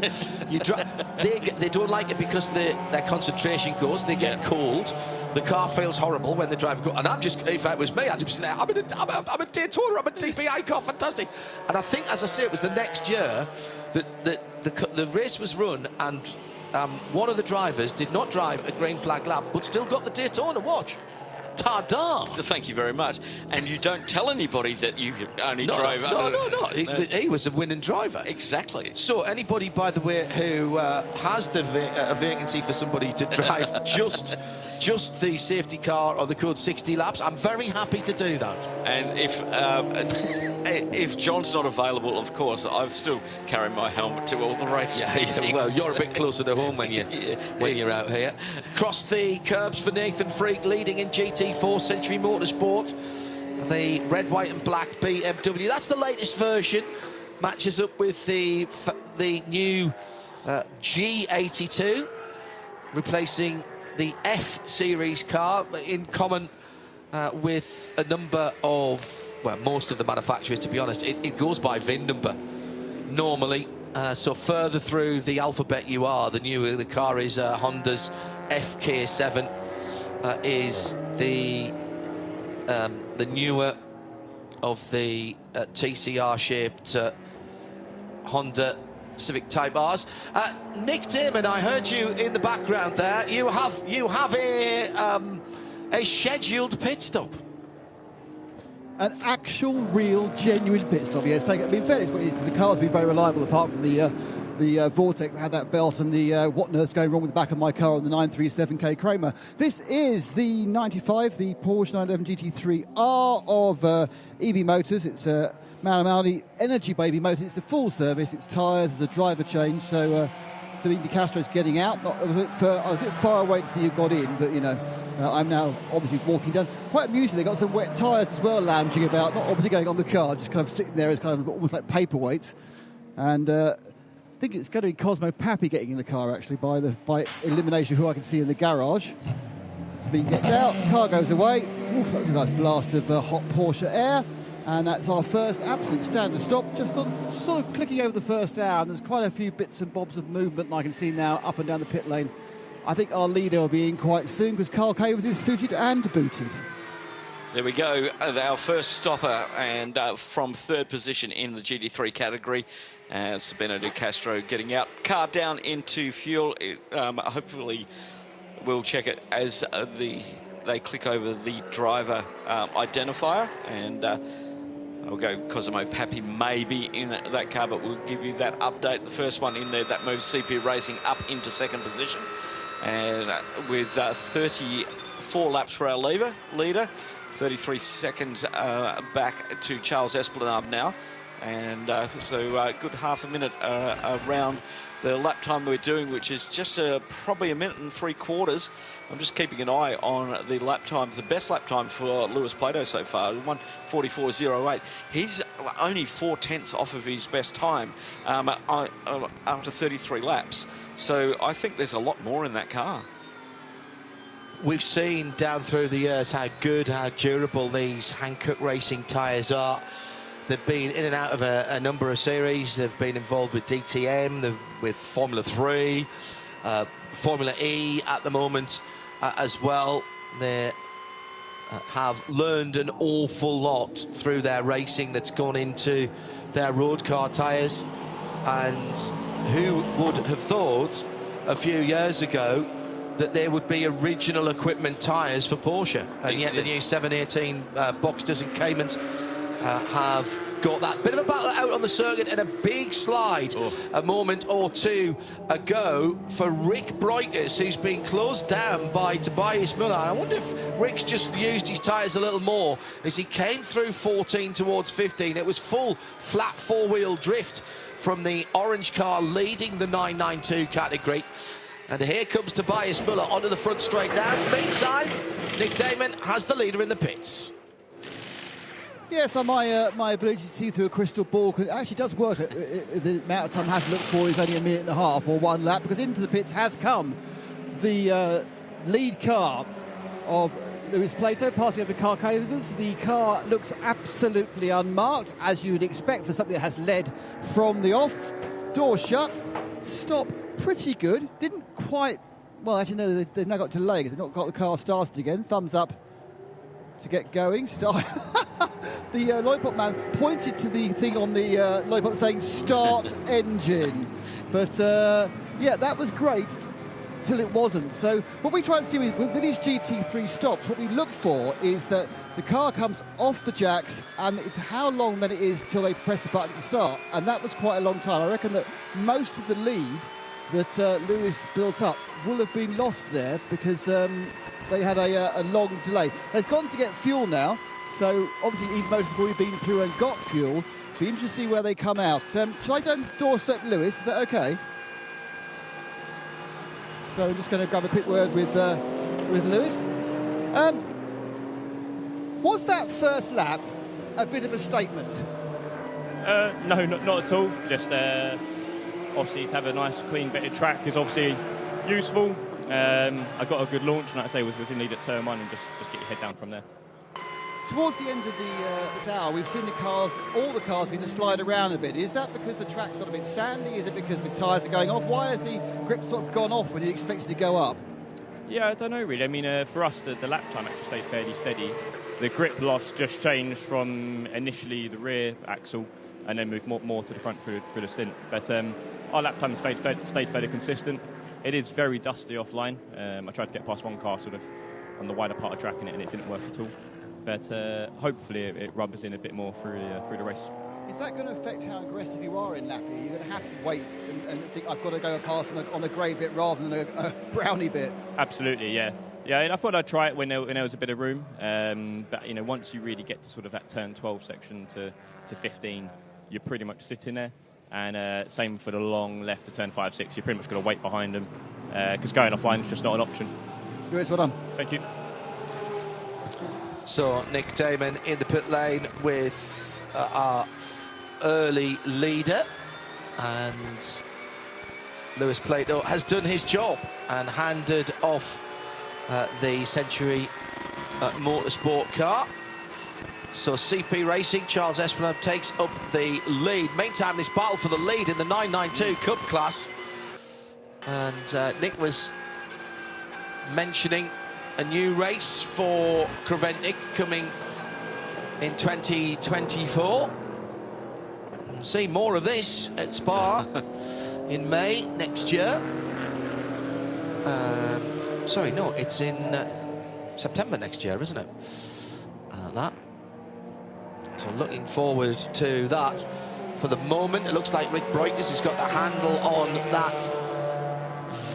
They don't like it because their concentration goes. They get cold. The car feels horrible when the driver goes. And I'm just, if it was me, I'd just be there. I'm a Daytona, I'm a DPI car, fantastic. And I think, as I say, it was the next year that the race was run, and one of the drivers did not drive a green flag lap, but still got the Daytona watch. Ta-da! So thank you very much. And you don't tell anybody that you only drove... No. He was a winning driver. Exactly. So anybody, by the way, who has a vacancy for somebody to drive just the safety car or the code 60 laps, I'm very happy to do that. And if John's not available, of course, I've still carried my helmet to all the race meetings. Well, you're a bit closer to home when you're out here. Cross the curbs for Nathan Freak, leading in GT4 Century Motorsport. The red, white and black BMW. That's the latest version. Matches up with the new G82, replacing the F Series car, in common with a number of, well, most of the manufacturers, to be honest. It goes by VIN number normally. So further through the alphabet you are, the newer the car is. Honda's FK7 is the newer of the TCR-shaped Honda Civic Type R's. Nick Damon, I heard you in the background there. You have a scheduled pit stop. An actual, real, genuine pit stop. Yes, I mean, fairness, the car's been very reliable, apart from the Vortex that had that belt and the what on earth's going wrong with the back of my car on the 937K Kramer. This is the 95, the Porsche 911 GT3R of EB Motors. It's a Malamudi Energy Baby motor. It's a full service. It's tyres, there's a driver change. So Sabine De Castro's getting out. I was a bit far away to see who got in, but, you know, I'm now obviously walking down. Quite amusing, they got some wet tyres as well lounging about, not obviously going on the car, just kind of sitting there as kind of almost like paperweights. And I think it's going to be Cosmo Pappy getting in the car, actually, by elimination, who I can see in the garage. Sabine gets out, the car goes away. Oof, that's a nice blast of hot Porsche air. And that's our first absolute standard stop, just on sort of clicking over the first hour. And there's quite a few bits and bobs of movement, and I can see now up and down the pit lane. I think our leader will be in quite soon, because Carl Cavers is suited and booted. There we go, our first stopper, and from third position in the GT3 category. Sabino De Castro getting out. Car down into fuel. Hopefully we'll check it as they click over the driver identifier, and I'll go Cosimo Pappy maybe in that car, but we'll give you that update. The first one in there, that moves CPU Racing up into second position. And with 34 laps for our leader, 33 seconds back to Charles Esplanade now. And so good half a minute around the lap time we're doing, which is just probably a minute and 3/4. I'm just keeping an eye on the lap times. The best lap time for Lewis Plato so far, 1:44.08. He's only 4/10 off of his best time after 33 laps. So I think there's a lot more in that car. We've seen down through the years how good, how durable these Hankook Racing tyres are. They've been in and out of a number of series. They've been involved with DTM, with Formula 3, Formula E at the moment as well. They have learned an awful lot through their racing that's gone into their road car tyres. And who would have thought a few years ago that there would be original equipment tyres for Porsche? And yet the new 718 Boxsters and Caymans have got that bit of a battle out on the circuit, and a big slide a moment or two ago for Rick Breukers, who's been closed down by Tobias Muller. I wonder if Rick's just used his tyres a little more as he came through 14 towards 15. It was full flat four-wheel drift from the orange car leading the 992 category. And here comes Tobias Muller onto the front straight now. Meantime, Nick Damon has the leader in the pits. Yes, my ability to see through a crystal ball actually does work. The amount of time I have to look for is only a minute and a half or one lap, because into the pits has come the lead car of Lewis Plato, passing over to Carl Cavers. The car looks absolutely unmarked, as you would expect for something that has led from the off. Door shut, stop pretty good. Didn't quite, well, actually, no, they've now got delay because they've not got the car started again. Thumbs up to get going. Start. The lollipop man pointed to the thing on the lollipop saying start engine. But yeah, that was great. till it wasn't. So what we try and see with these GT3 stops, what we look for is that the car comes off the jacks, and it's how long then it is till they press the button to start. And that was quite a long time. I reckon that most of the lead that Lewis built up will have been lost there because they had a long delay. They've gone to get fuel now, so obviously Eve Motors have already been through and got fuel. Be interesting to see where they come out. Shall I go and doorstep Lewis? Is that okay? So I'm just going to grab a quick word with Lewis. Was that first lap a bit of a statement? No, not at all. Just obviously to have a nice, clean bit of track is obviously useful. I got a good launch, and like I say, was in lead at turn 1, and just get your head down from there. Towards the end of this hour, we've seen the cars, all the cars, begin to slide around a bit. Is that because the track's got a bit sandy? Is it because the tyres are going off? Why has the grip sort of gone off when you expect it to go up? Yeah, I don't know really. I mean, for us, the lap time actually stayed fairly steady. The grip loss just changed from initially the rear axle and then moved more to the front through the stint. But our lap time stayed fairly consistent. It is very dusty offline. I tried to get past one car sort of on the wider part of track, and it didn't work at all. But hopefully it rubs in a bit more through the race. Is that going to affect how aggressive you are in lapping? You're going to have to wait and think, I've got to go past on the grey bit rather than a brownie bit? Absolutely, yeah. Yeah, and I thought I'd try it when there was a bit of room. But, you know, once you really get to sort of that turn 12 section to 15, you're pretty much sitting there. And same for the long left to turn 5, 6. You're pretty much going to wait behind them because going offline is just not an option. Lewis, well done. Thank you. So Nick Damon in the pit lane with our early leader, and Lewis Plato has done his job and handed off the Century Motorsport car. So CP Racing, Charles Esplanade takes up the lead. Meantime, this battle for the lead in the 992 Cup class, and Nick was mentioning a new race for Creventic coming in 2024. We'll see more of this at Spa in May next year. Sorry, no, it's in September next year, isn't it? That. So looking forward to that. For the moment, it looks like Rick Breukers has got the handle on that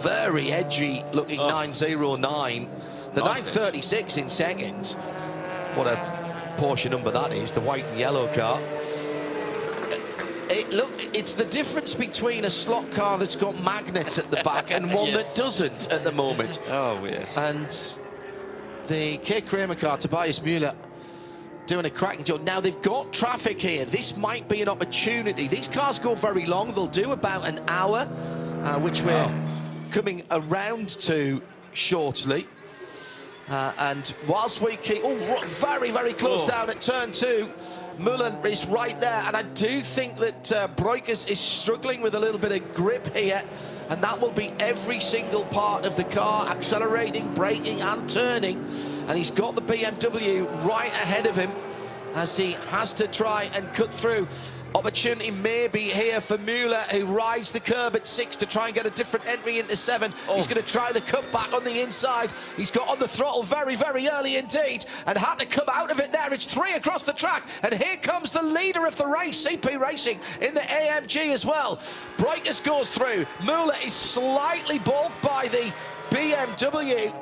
very edgy looking 909. The 936 in second. What a Porsche number that is, the white and yellow car. It's the difference between a slot car that's got magnets at the back and one that doesn't at the moment. Oh, yes. And the K. Kramer car, Tobias Müller, doing a cracking job. Now, they've got traffic here. This might be an opportunity. These cars go very long. They'll do about an hour, which we're coming around to shortly. And whilst we keep very, very close down at turn 2, Müller is right there, and I do think that Breukers is struggling with a little bit of grip here, and that will be every single part of the car, accelerating, braking and turning, and he's got the BMW right ahead of him as he has to try and cut through. Opportunity maybe here for Müller, who rides the curb at 6 to try and get a different entry into 7. He's going to try the cut back on the inside. He's got on the throttle very, very early indeed and had to come out of it there. It's 3 across the track, and here comes the leader of the race, CP Racing, in the AMG as well. Breukers goes through. Müller is slightly balked by the BMW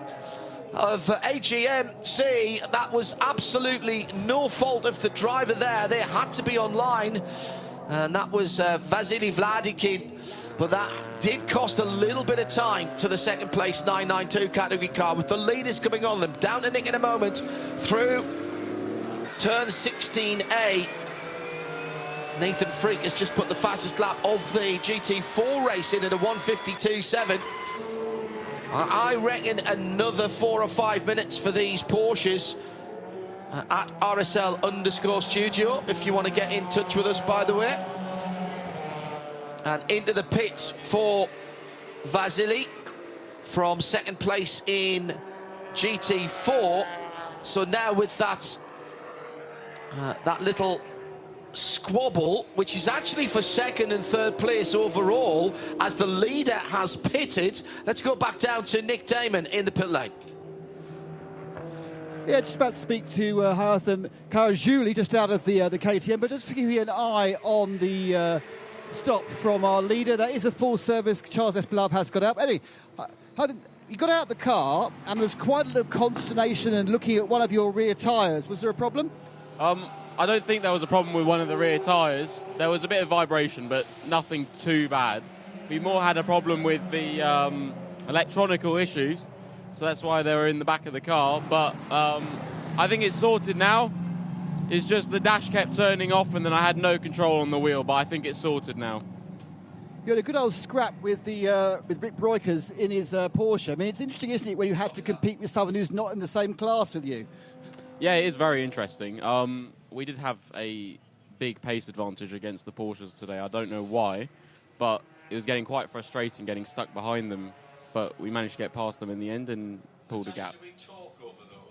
of HEMC. That was absolutely no fault of the driver there. They had to be online, and that was Vasily Vladikin, but that did cost a little bit of time to the second place 992 category car, with the leaders coming on them. Down to Nick in a moment through turn 16A. Nathan Freak has just put the fastest lap of the GT4 race in at a 1:52.7. I reckon another 4 or 5 minutes for these Porsches at RSL_studio, if you want to get in touch with us, by the way. And into the pits for Vasily from second place in GT4. So now with that that little squabble, which is actually for second and third place overall, as the leader has pitted. Let's go back down to Nick Damon in the pit lane. Yeah, just about to speak to Hyathan Karajuli just out of the KTM, but just to give you an eye on the stop from our leader. That is a full service. Charles Espelab has got out. Anyway, you got out the car and there's quite a lot of consternation and looking at one of your rear tyres. Was there a problem? I don't think there was a problem with one of the rear tyres. There was a bit of vibration, but nothing too bad. We more had a problem with the electronical issues, so that's why they were in the back of the car. But I think it's sorted now. It's just the dash kept turning off and then I had no control on the wheel, but I think it's sorted now. You had a good old scrap with Rick Breukers in his Porsche. I mean, it's interesting, isn't it, when you have to compete with someone who's not in the same class with you? Yeah, it is very interesting. We did have a big pace advantage against the Porsches today. I don't know why, but it was getting quite frustrating getting stuck behind them. But we managed to get past them in the end and pulled a gap.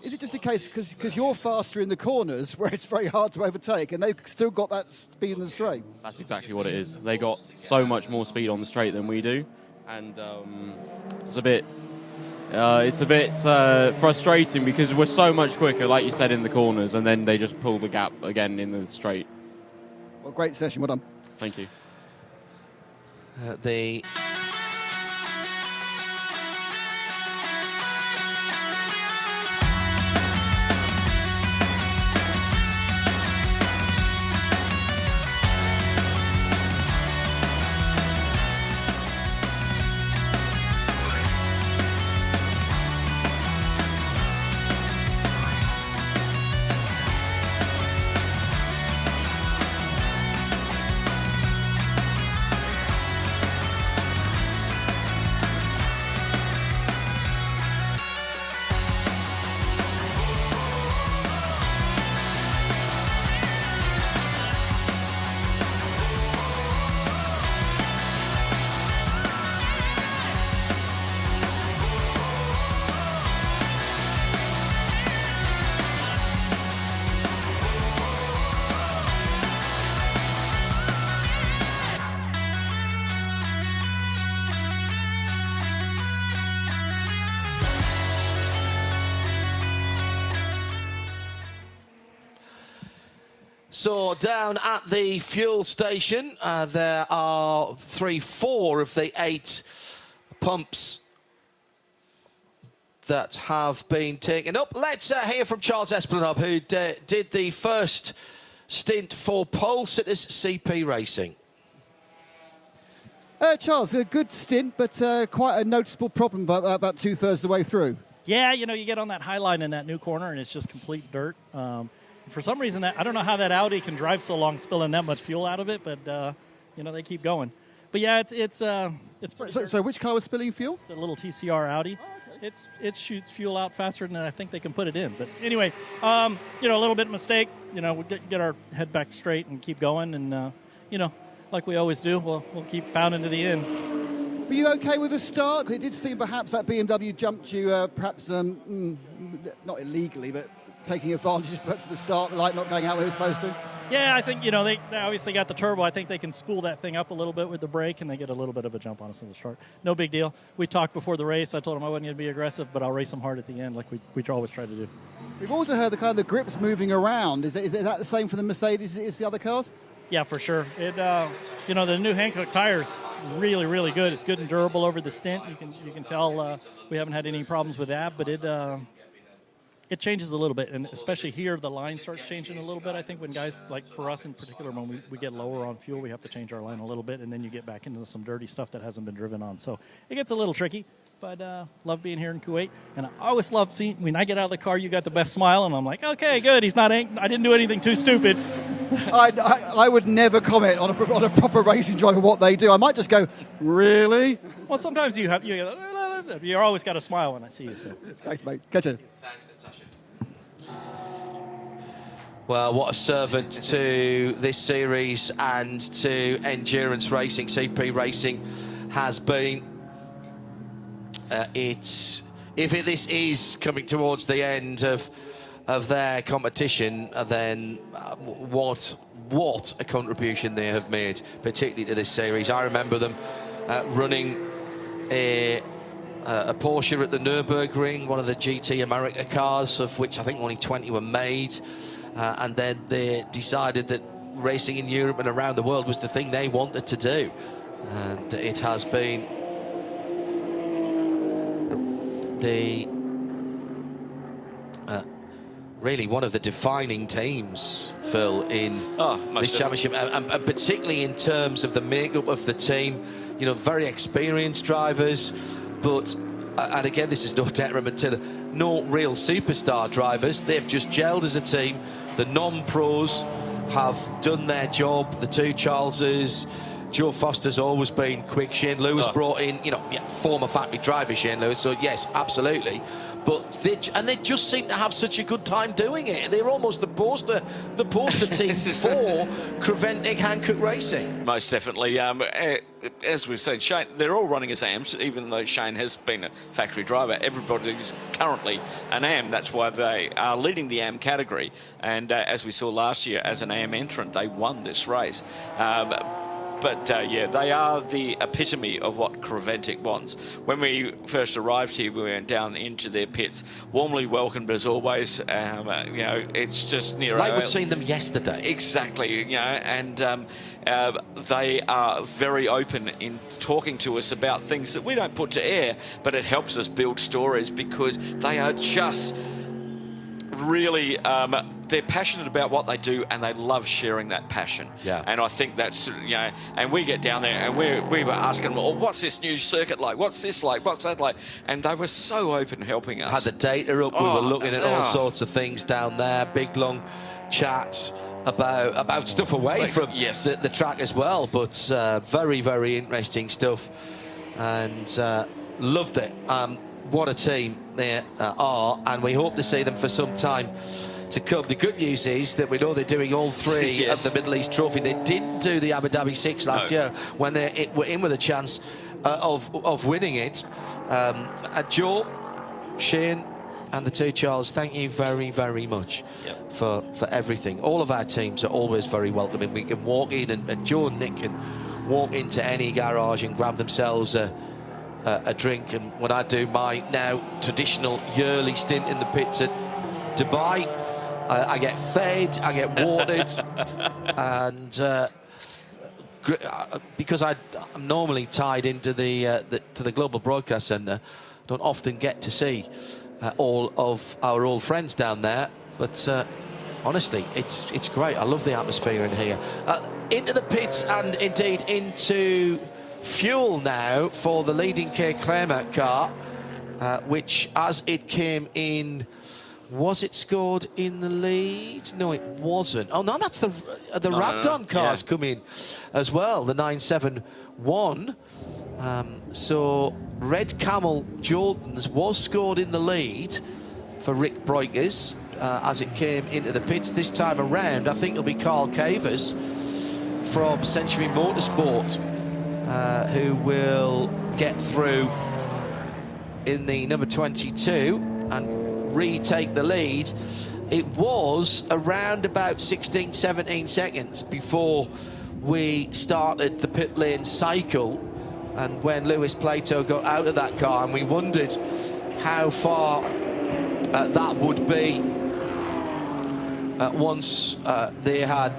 Is it just a case because you're faster in the corners where it's very hard to overtake and they've still got that speed in the straight? That's exactly what it is. They got so much more speed on the straight than we do. And it's a bit frustrating because we're so much quicker, like you said, in the corners, and then they just pull the gap again in the straight. Well, great session. Well done. Thank you. So down at the fuel station, there are 4 of the 8 pumps that have been taken up. Let's hear from Charles Espelab, who did the first stint for pole sitters CP Racing. Charles, a good stint, but quite a noticeable problem about 2/3 of the way through. Yeah, you know, you get on that high line in that new corner and it's just complete dirt. For some reason, I don't know how that Audi can drive so long spilling that much fuel out of it, but, you know, they keep going. But, yeah, it's So which car was spilling fuel? The little TCR Audi. Oh, okay. It shoots fuel out faster than I think they can put it in. But anyway, you know, a little bit of mistake. You know, we'll get our head back straight and keep going. And, you know, like we always do, we'll keep pounding to the end. Were you okay with the start? It did seem perhaps that BMW jumped you, perhaps not illegally, but taking advantage perhaps at the start, the light not going out when it was supposed to. Yeah, I think, you know, they obviously got the turbo. I think they can spool that thing up a little bit with the brake, and they get a little bit of a jump on us in the start. No big deal. We talked before the race. I told them I wasn't going to be aggressive, but I'll race them hard at the end like we always try to do. We've also heard the kind of the grips moving around. Is that the same for the Mercedes as the other cars? Yeah, for sure. It, you know, the new Hankook tires really, really good. It's good and durable over the stint. You can tell we haven't had any problems with that, but it changes a little bit, and especially here, the line starts changing a little bit. I think when guys, like for us in particular, when we get lower on fuel, we have to change our line a little bit, and then you get back into some dirty stuff that hasn't been driven on. So it gets a little tricky, but love being here in Kuwait. And I always love seeing, when I get out of the car, you got the best smile, and I'm like, okay, good. I didn't do anything too stupid. I would never comment on a proper racing driver what they do. I might just go, really? Well, sometimes you always got a smile when I see you. So. Thanks, mate. Catch you. Thanks, Natasha. Well, what a servant to this series and to endurance racing, CP Racing has been. This is coming towards the end of their competition, then what what a contribution they have made, particularly to this series. I remember them running a Porsche at the Nürburgring, one of the GT America cars, of which I think only 20 were made. And then they decided that racing in Europe and around the world was the thing they wanted to do. And it has been really one of the defining teams, Phil, in this championship, and particularly in terms of the makeup of the team. You know, very experienced drivers, but and again, this is no detriment to no real superstar drivers. They've just gelled as a team. The non-pros have done their job. The two Charleses. Joe Foster's always been quick. Shane Lewis brought in, you know, former factory driver Shane Lewis. So yes, absolutely. But they just seem to have such a good time doing it. They're almost the poster team for Creventic Hankook Racing. Most definitely. As we've said, Shane, they're all running as AMs, even though Shane has been a factory driver. Everybody's currently an AM. That's why they are leading the AM category. And as we saw last year, as an AM entrant, they won this race. But yeah, they are the epitome of what Creventic wants. When we first arrived here, we went down into their pits, warmly welcomed as always. You know, it's just near. Like we'd seen them yesterday. Exactly. You know, and they are very open in talking to us about things that we don't put to air, but it helps us build stories because they are just really. They're passionate about what they do and they love sharing that passion. Yeah. And I think that's, you know, and we get down there and we were asking them, oh, what's this new circuit like? What's this like? What's that like? And they were so open helping us. Had the data up, we were looking at all sorts of things down there, big long chats about stuff away from the track as well, but very, very interesting stuff, and loved it. What a team they are, and we hope to see them for some time to come. The good news is that we know they're doing all three of the Middle East Trophy. They didn't do the Abu Dhabi 6 last year when they were in with a chance of winning it. Joe, Shane and the two Charles, thank you very, very much for everything. All of our teams are always very welcoming. We can walk in and Joe and Nick can walk into any garage and grab themselves a drink, and when I do my now traditional yearly stint in the pits at Dubai, I get fed, I get watered, and because I'm normally tied into the Global Broadcast Centre, don't often get to see all of our old friends down there. But honestly, it's great. I love the atmosphere in here. Into the pits and indeed into fuel now for the leading K Kramer car, which as it came in. Was it scored in the lead? No, it wasn't. Oh, no, that's the Rabdon cars come in as well, the 971. So Red Camel Jordans was scored in the lead for Rick Breukers as it came into the pits. This time around, I think it'll be Carl Cavers from Century Motorsport who will get through in the number 22 and retake the lead. It was around about 16, 17 seconds before we started the pit lane cycle, and when Lewis Plato got out of that car, and we wondered how far that would be once they had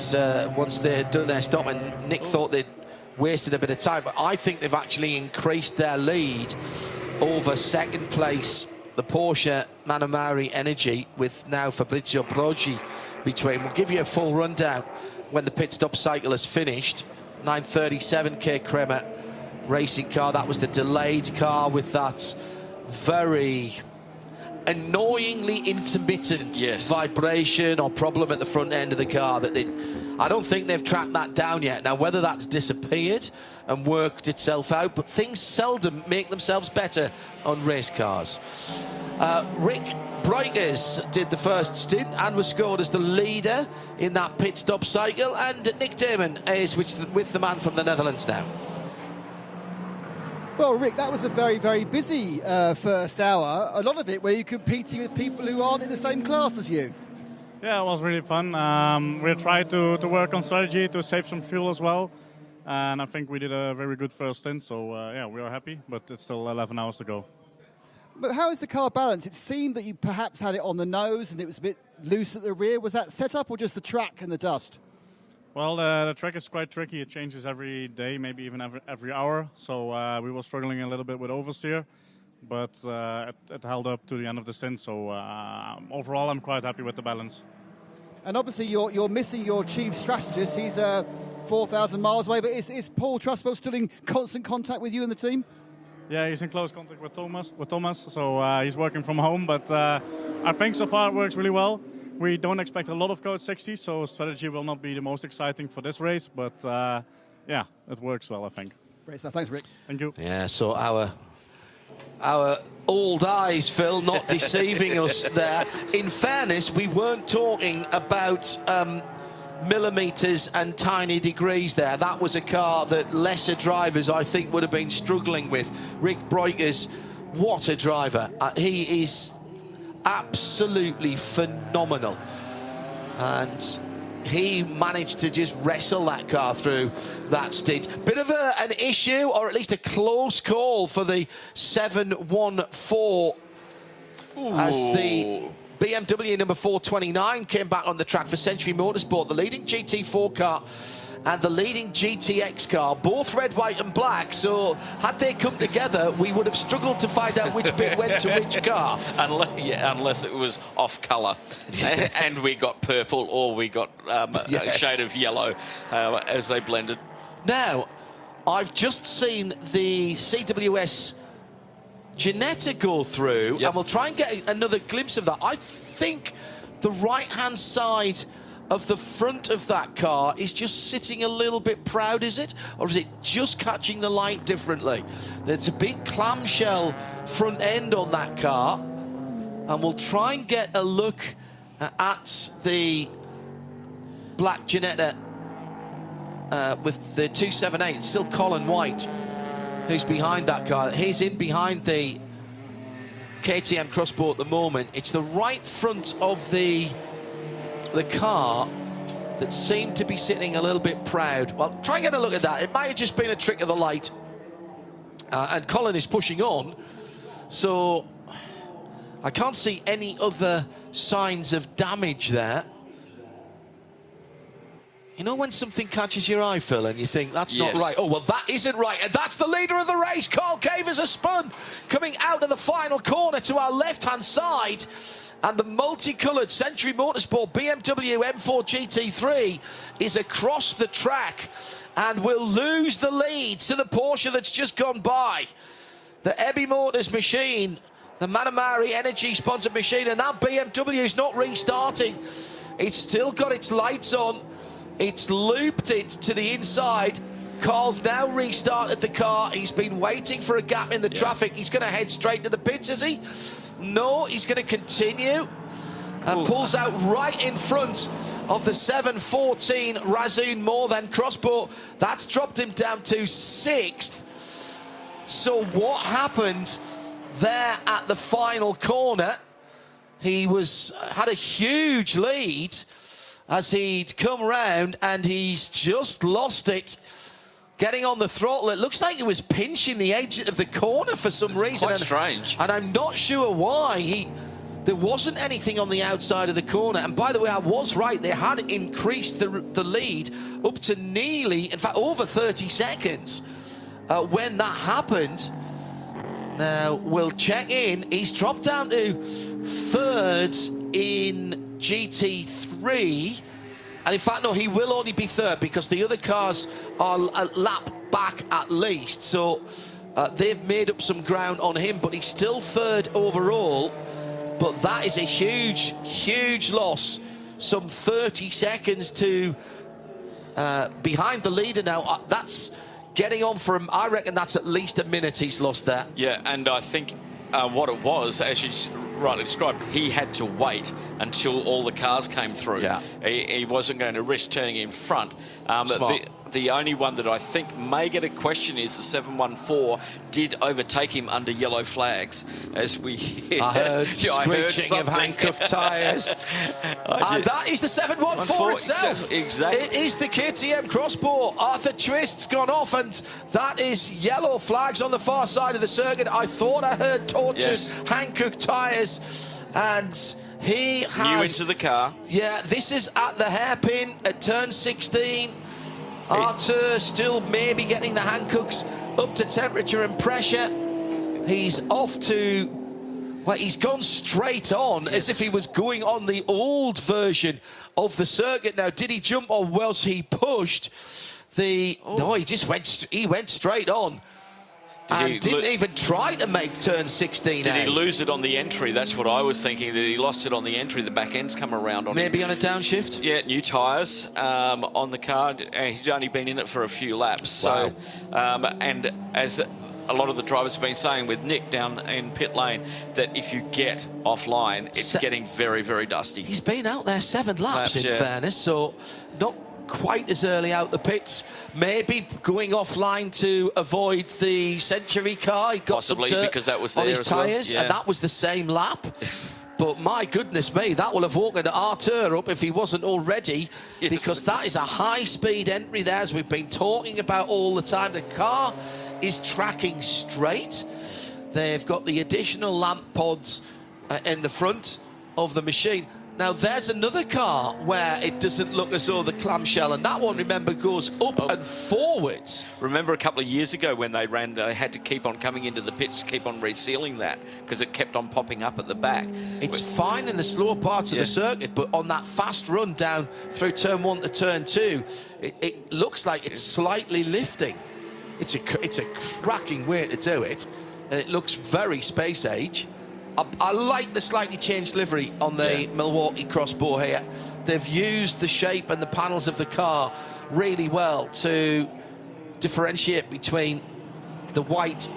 done their stop, and Nick thought they'd wasted a bit of time, but I think they've actually increased their lead over second place, the Porsche Manamari Energy, with now Fabrizio Brogi between. We'll give you a full rundown when the pit stop cycle is finished. 937 K Kramer racing car. That was the delayed car with that very annoyingly intermittent vibration or problem at the front end of the car that I don't think they've tracked that down yet. Now, whether that's disappeared and worked itself out, but things seldom make themselves better on race cars. Rick Breukers did the first stint and was scored as the leader in that pit stop cycle, and Nick Damon is with the man from the Netherlands now. Well, Rick, that was a very, very busy first hour. A lot of it where you're competing with people who aren't in the same class as you. Yeah, it was really fun. We tried to work on strategy to save some fuel as well. And I think we did a very good first stint. So, yeah, we are happy, but it's still 11 hours to go. But how is the car balanced? It seemed that you perhaps had it on the nose and it was a bit loose at the rear. Was that set up or just the track and the dust? Well, the track is quite tricky. It changes every day, maybe even every hour. So we were struggling a little bit with oversteer, but it held up to the end of the stint. So overall, I'm quite happy with the balance. And obviously, you're missing your chief strategist. He's 4,000 miles away. But is Paul Trustwell still in constant contact with you and the team? Yeah, he's in close contact with Thomas. So he's working from home. But I think so far it works really well. We don't expect a lot of code 60, so strategy will not be the most exciting for this race. But yeah, it works well, I think. Great stuff. Thanks, Rick. Thank you. Yeah, so our old eyes, Phil, not deceiving us there. In fairness, we weren't talking about millimetres and tiny degrees there. That was a car that lesser drivers, I think, would have been struggling with. Rick Breukers, what a driver. He is absolutely phenomenal. And he managed to just wrestle that car through that stint. Bit of an issue, or at least a close call for the 714 as the BMW number 429 came back on the track for Century Motorsport. The leading GT4 car and the leading GTX car, both red, white and black. So had they come together, we would have struggled to find out which bit went to which car. Unless it was off colour and we got purple or we got a shade of yellow as they blended. Now, I've just seen the CWS Ginetta go through, and we'll try and get another glimpse of that. I think the right-hand side of the front of that car is just sitting a little bit proud, is it? Or is it just catching the light differently? There's a big clamshell front end on that car, and we'll try and get a look at the black Ginetta with the 278. It's still Colin White who's behind that car. He's in behind the KTM Crossbow at the moment. It's the right front of the car that seemed to be sitting a little bit proud. Well, try and get a look at that. It might have just been a trick of the light. And Colin is pushing on. So I can't see any other signs of damage there. You know when something catches your eye, Phil, and you think, that's not right. Oh, well, that isn't right. And that's the leader of the race. Carl Cavers has spun, coming out of the final corner to our left-hand side. And the multicoloured Century Motorsport BMW M4 GT3 is across the track and will lose the leads to the Porsche that's just gone by. The Ebby Motors machine, the Manamari Energy-sponsored machine, and that BMW is not restarting. It's still got its lights on. It's looped it to the inside. Carl's now restarted the car. He's been waiting for a gap in the traffic. He's going to head straight to the pits, is he? No, he's going to continue and pulls out right in front of the 714 Razzoon More Than Crossbow. That's dropped him down to 6th. So what happened there at the final corner? He had a huge lead as he'd come round, and he's just lost it. Getting on the throttle, it looks like he was pinching the edge of the corner for some reason. Quite strange. And I'm not sure why. There wasn't anything on the outside of the corner. And by the way, I was right. They had increased the lead up to nearly, in fact, over 30 seconds when that happened. Now, we'll check in. He's dropped down to 3rd in GT3. And in fact, no, he will only be 3rd because the other cars are a lap back at least. So they've made up some ground on him, but he's still 3rd overall. But that is a huge, huge loss. Some 30 seconds to behind the leader now. That's getting on for him. I reckon that's at least a minute he's lost there. Yeah, and I think what it was, as you rightly described, he had to wait until all the cars came through. Yeah. He wasn't going to risk turning in front. Smart. The only one that I think may get a question is the 714 did overtake him under yellow flags, as we hear. I heard screeching of Hankook tyres. And that is the 714 itself. Exactly. It is the KTM crossbar. Arthur Twist's gone off, and that is yellow flags on the far side of the circuit. I thought I heard torches, Hankook tyres, and he has... New into the car. Yeah, this is at the hairpin at turn 16. Arthur still maybe getting the Hankooks up to temperature and pressure. He's off to... Well, he's gone straight on as if he was going on the old version of the circuit. Now, did he jump or was he pushed? No, he went straight on. And didn't even try to make turn 16. Did he lose it on the entry? That's what I was thinking, that he lost it on the entry. The back end's come around on Maybe him. on a downshift? Yeah, new tyres on the car. He's only been in it for a few laps. Wow. So, and as a lot of the drivers have been saying with Nick down in pit lane, that if you get offline, it's getting very, very dusty. He's been out there 7 laps in fairness, so not quite as early out the pits. Maybe going offline to avoid the Century car. He got possibly some dirt because that was on there his as well. tyres, Yeah. and that was the same lap. But my goodness me, that will have woken Arthur up if he wasn't already, because that is a high-speed entry there, as we've been talking about all the time. The car is tracking straight. They've got the additional lamp pods in the front of the machine. Now, there's another car where it doesn't look as though the clamshell, and that one, remember, goes up and forwards. Remember a couple of years ago when they ran, they had to keep on coming into the pits to keep on resealing that because it kept on popping up at the back. It's fine in the slower parts of the circuit, but on that fast run down through turn 1 to turn 2, it looks like it's slightly lifting. It's a cracking way to do it, and it looks very space age. I like the slightly changed livery on the Milwaukee crossbar here. They've used the shape and the panels of the car really well to differentiate between the white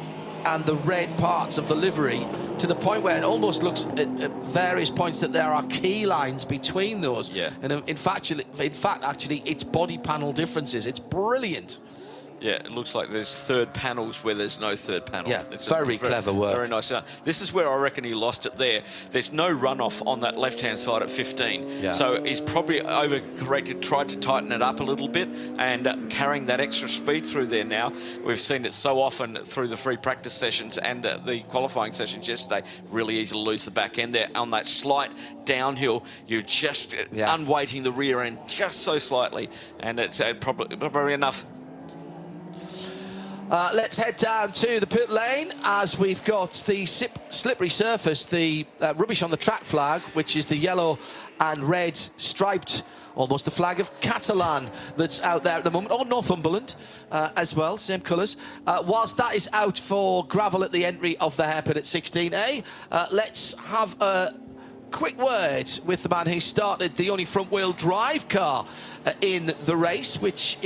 and the red parts of the livery, to the point where it almost looks at various points that there are key lines between those. Yeah. And in fact, actually, it's body panel differences. It's brilliant. Yeah, it looks like there's third panels where there's no third panel. Yeah, it's very clever work. Very nice. This is where I reckon he lost it there. There's no runoff on that left-hand side at 15. Yeah. So he's probably overcorrected, tried to tighten it up a little bit, and carrying that extra speed through there now. We've seen it so often through the free practice sessions and the qualifying sessions yesterday. Really easy to lose the back end there. On that slight downhill, you're just unweighting the rear end just so slightly, and it's probably enough. Let's head down to the pit lane as we've got the slippery surface, the rubbish on the track flag, which is the yellow and red striped, almost the flag of Catalan that's out there at the moment, or Northumberland as well, same colours. Whilst that is out for gravel at the entry of the hairpin at 16A, let's have a quick word with the man who started the only front-wheel drive car in the race, which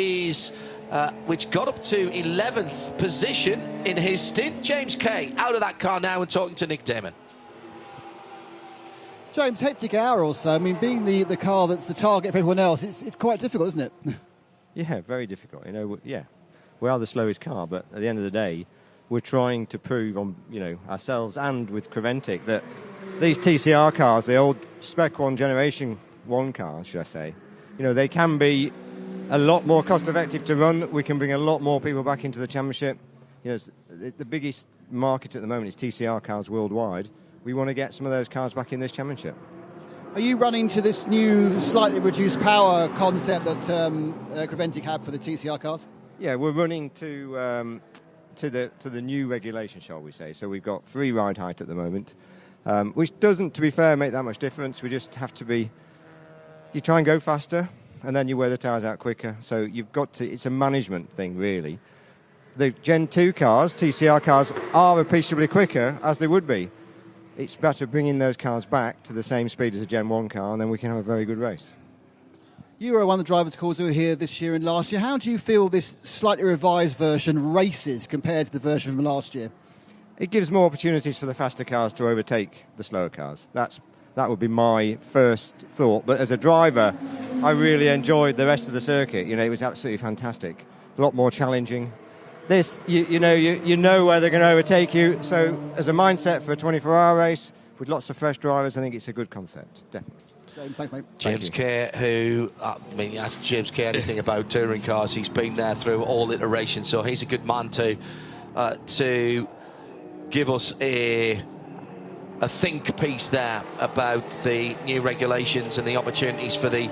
got up to 11th position in his stint. James Kay out of that car now and talking to Nick Damon. James, hectic hour or so. I mean, being the car that's the target for everyone else, it's quite difficult, isn't it? Yeah, very difficult. We are the slowest car, but at the end of the day, we're trying to prove on ourselves and with Creventic that these TCR cars, the old Spec 1 Generation 1 cars, should I say, they can be a lot more cost-effective to run. We can bring a lot more people back into the championship. The biggest market at the moment is TCR cars worldwide. We want to get some of those cars back in this championship. Are you running to this new slightly reduced power concept that Creventic have for the TCR cars? Yeah, we're running to the new regulation, shall we say. So we've got free ride height at the moment, which doesn't, to be fair, make that much difference. We just have to you try and go faster, and then you wear the tyres out quicker. So you've got to, it's a management thing, really. The Gen 2 cars, TCR cars, are appreciably quicker, as they would be. It's better bringing those cars back to the same speed as a Gen 1 car, and then we can have a very good race. You were one of the drivers' calls who were here this year and last year. How do you feel this slightly revised version races compared to the version from last year? it gives more opportunities for the faster cars to overtake the slower cars. That would be my first thought. But as a driver, I really enjoyed the rest of the circuit. You know, it was absolutely fantastic. A lot more challenging. This, you know where they're going to overtake you. So as a mindset for a 24-hour race with lots of fresh drivers, I think it's a good concept, definitely. James, thanks, mate. James Kerr, who, I mean, ask James Kerr anything about touring cars, he's been there through all iterations, so he's a good man to give us a think piece there about the new regulations and the opportunities for the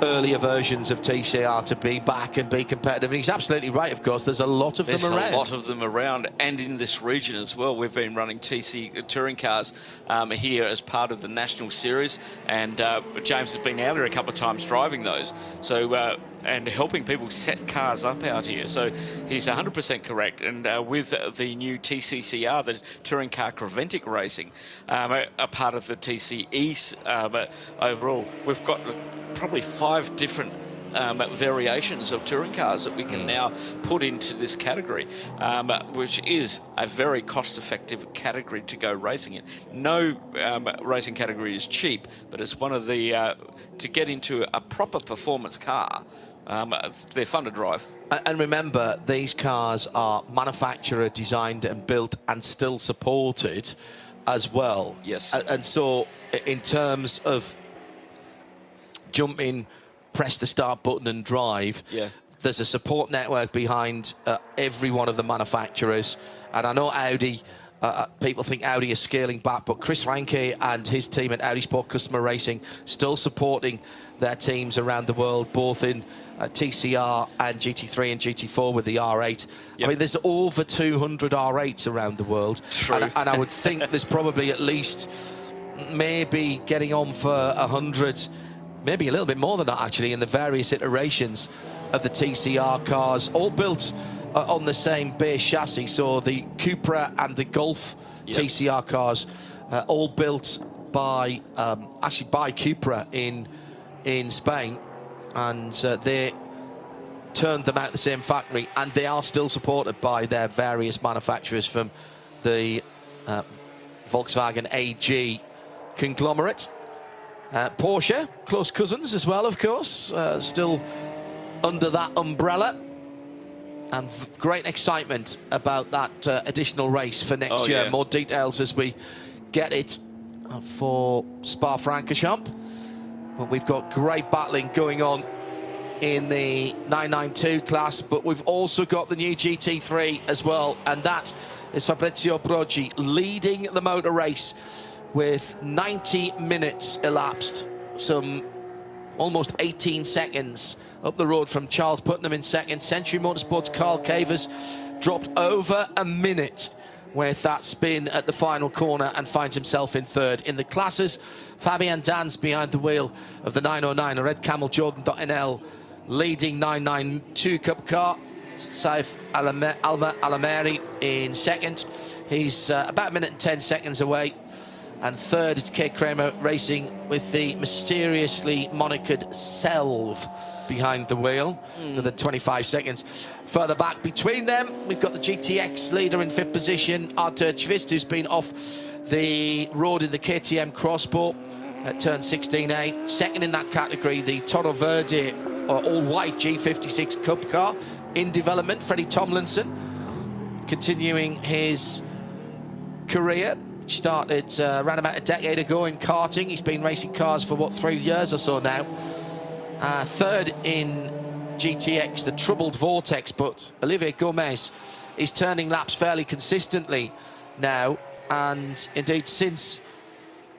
earlier versions of TCR to be back and be competitive. And he's absolutely right, of course. There's a lot of them around. There's a lot of them around, and in this region as well. We've been running TC touring cars here as part of the national series, and James has been out here a couple of times driving those. So and helping people set cars up out here. So he's 100% correct. And with the new TCCR, the touring car Creventic racing, a part of the TCE, but overall, we've got probably 5 different variations of touring cars that we can now put into this category, which is a very cost-effective category to go racing in. No racing category is cheap, but it's one of the, to get into a proper performance car, they're fun to drive. And remember, these cars are manufacturer designed and built and still supported as well. Yes. And so in terms of jump in, press the start button and drive, there's a support network behind every one of the manufacturers. And I know Audi, people think Audi is scaling back, but Chris Ranke and his team at Audi Sport Customer Racing still supporting their teams around the world, both in TCR and GT3 and GT4 with the R8. I mean, there's over 200 R8s around the world. True. And I would think there's probably at least maybe getting on for 100, maybe a little bit more than that actually, in the various iterations of the TCR cars, all built on the same base chassis. So the Cupra and the Golf TCR cars, all built by actually by Cupra in Spain, and they turned them out the same factory, and they are still supported by their various manufacturers from the Volkswagen AG conglomerate. Porsche, close cousins as well, of course, still under that umbrella. And great excitement about that additional race for next year. More details as we get it for Spa-Francorchamps. But we've got great battling going on in the 992 class, but we've also got the new GT3 as well, and that is Fabrizio Brogi leading the motor race with 90 minutes elapsed, some almost 18 seconds up the road from Charles Putnam in second. Century Motorsports' Carl Cavers dropped over a minute with that spin at the final corner and finds himself in third. In the classes, Fabian Danz behind the wheel of the 909, a Red Camel Jordan.nl leading 992 Cup car. Saif Alameri in second. He's about a minute and 10 seconds away. And third, it's Kay Kramer racing with the mysteriously monikered Selv behind the wheel, another 25 seconds. Further back between them, we've got the GTX leader in fifth position, Artur Chvist, who's been off the road in the KTM Crossbow at turn 16A. Second in that category, the Toro Verde all-white G56 Cup car in development, Freddie Tomlinson, continuing his career. Started around about a decade ago in karting. He's been racing cars for, 3 years or so now. Third in GTX, the troubled Vortex, but Olivier Gomez is turning laps fairly consistently now. And indeed, since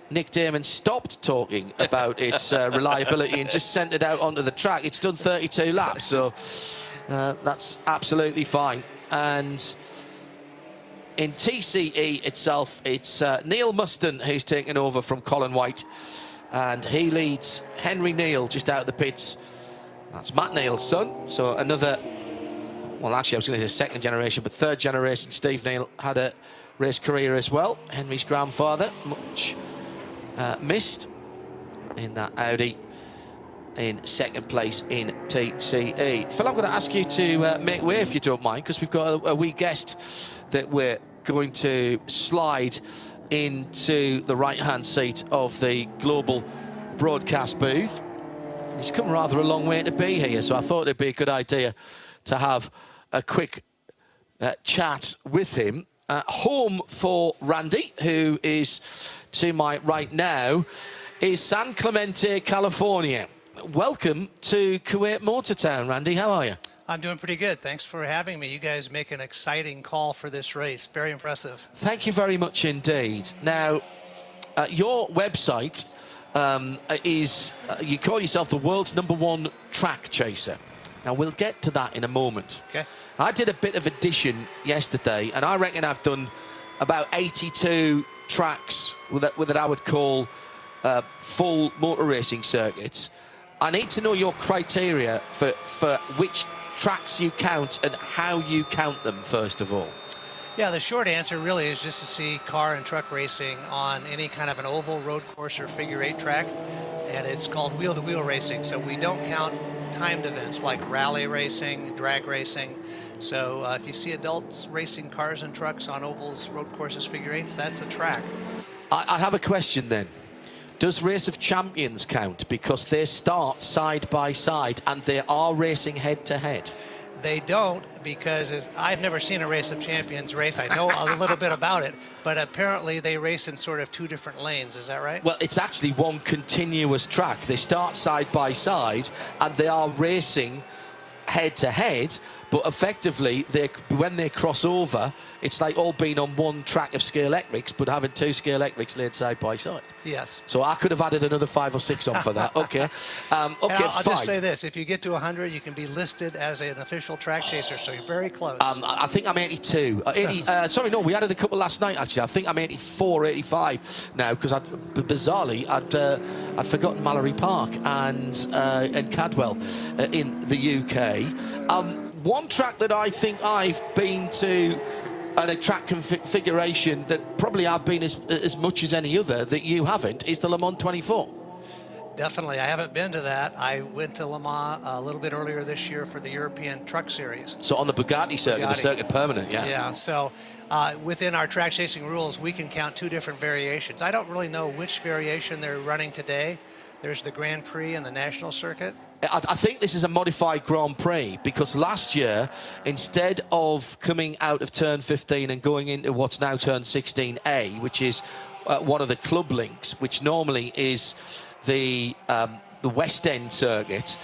Nick Damon stopped talking about its reliability and just sent it out onto the track, it's done 32 laps. So that's absolutely fine. And in TCE itself, it's Neil Muston who's taken over from Colin White, and he leads Henry Neal just out of the pits. That's Matt Neal's son, so another, well, actually I was going to say second generation, but third generation. Steve Neal had a race career as well. Henry's grandfather, much missed in that Audi, in second place in TCE. Phil, I'm going to ask you to make way if you don't mind, because we've got a wee guest that we're going to slide into the right-hand seat of the global broadcast booth. He's come rather a long way to be here, so I thought it'd be a good idea to have a quick chat with him. Home for Randy, who is to my right now, is San Clemente, California. Welcome to Kuwait Motor Town, Randy. How are you? I'm doing pretty good. Thanks for having me. You guys make an exciting call for this race. Very impressive. Thank you very much indeed. Now, your website is, you call yourself the world's #1 track chaser. Now, we'll get to that in a moment. Okay. I did a bit of addition yesterday, and I reckon I've done about 82 tracks that I would call full motor racing circuits. I need to know your criteria for which tracks you count and how you count them, first of all. Yeah, the short answer really is just to see car and truck racing on any kind of an oval, road course, or figure-8 track, and it's called wheel-to-wheel racing. So we don't count timed events like rally racing, drag racing. So if you see adults racing cars and trucks on ovals, road courses, figure-8s, that's a track. I have a question then. Does Race of Champions count? Because they start side by side and they are racing head to head. They don't, because I've never seen a Race of Champions race. I know a little bit about it, but apparently they race in sort of 2 different lanes. Is that right? Well, it's actually one continuous track. They start side by side and they are racing head to head, but effectively when they cross over, it's like all being on one track of ski electrics, but having 2 ski electrics laid side by side. Yes. So I could have added another 5 or 6 on for that. Okay. I'll just say this: if you get to 100, you can be listed as an official track chaser. So you're very close. I think I'm 82. Sorry, no, we added a couple last night. Actually, I think I'm 84, 85 now because bizarrely I'd forgotten Mallory Park and Cadwell in the UK. One track that I think I've been to, and a track configuration that probably I've been as much as any other that you haven't, is the Le Mans 24. Definitely. I haven't been to that. I went to Le Mans a little bit earlier this year for the European Truck Series. So on the Bugatti circuit, the circuit permanent, yeah. Yeah, so within our track chasing rules, we can count 2 different variations. I don't really know which variation they're running today. There's the Grand Prix and the National Circuit. I think this is a modified Grand Prix because last year, instead of coming out of turn 15 and going into what's now turn 16A, which is one of the club links, which normally is the West End circuit,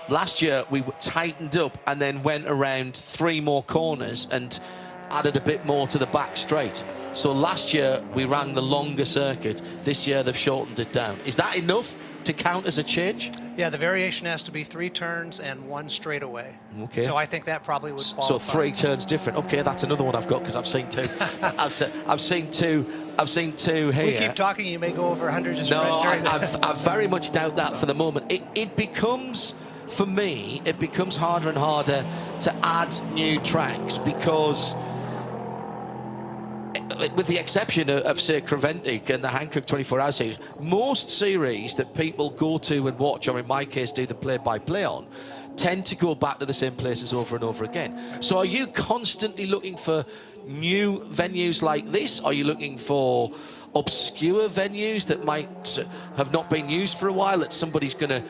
last year we tightened up and then went around 3 more corners and added a bit more to the back straight. So last year we ran the longer circuit. This year they've shortened it down. Is that enough to count as a change? Yeah, the variation has to be 3 turns and 1 straightaway. Okay. So I think that probably would qualify. So 3 turns different. Okay, that's another one I've got because I've seen 2. I've seen 2 here. We keep talking, you may go over 100 just No, right I very much doubt that for the moment. It becomes, for me, it becomes harder and harder to add new tracks because, with the exception of say Creventic and the Hankook 24-hour series, most series that people go to and watch, or in my case do the play-by-play on, tend to go back to the same places over and over again. So are you constantly looking for new venues like this? Are you looking for obscure venues that might have not been used for a while that somebody's going to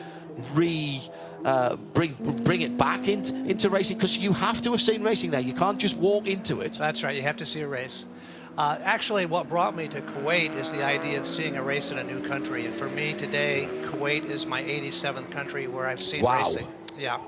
bring it back into racing? Because you have to have seen racing there. You can't just walk into it. That's right. You have to see a race. Actually, what brought me to Kuwait is the idea of seeing a race in a new country. And for me today, Kuwait is my 87th country where I've seen racing. Yeah.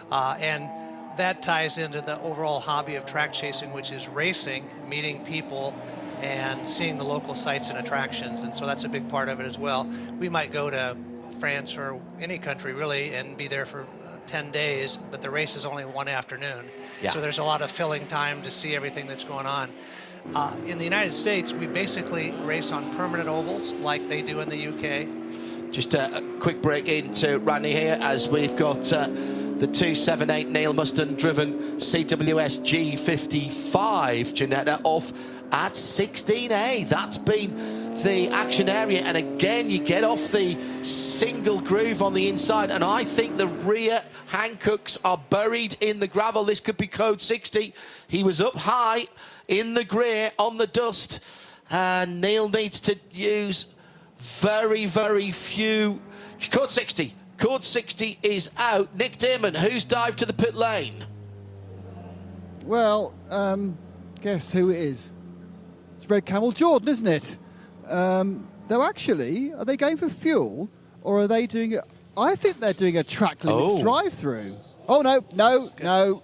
And that ties into the overall hobby of track chasing, which is racing, meeting people, and seeing the local sites and attractions. And so that's a big part of it as well. We might go to France or any country really and be there for 10 days, but the race is only 1 afternoon. Yeah. So there's a lot of filling time to see everything that's going on. In the United States, we basically race on permanent ovals like they do in the UK. Just a quick break into Randy here as we've got the 278 Neil Muston driven CWS G55 Ginetta off at 16A. That's been the action area, and again you get off the single groove on the inside, and I think the rear Hankooks are buried in the gravel. This could be code 60. He was up high in the grey on the dust, and Neil needs to use very, very few. Code 60. Code 60 is out. Nick Damon, who's dived to the pit lane? Well, guess who it is? It's Red Camel Jordan, isn't it? Though actually, are they going for fuel, or are they doing it? I think they're doing a track limits drive-through. Oh, no,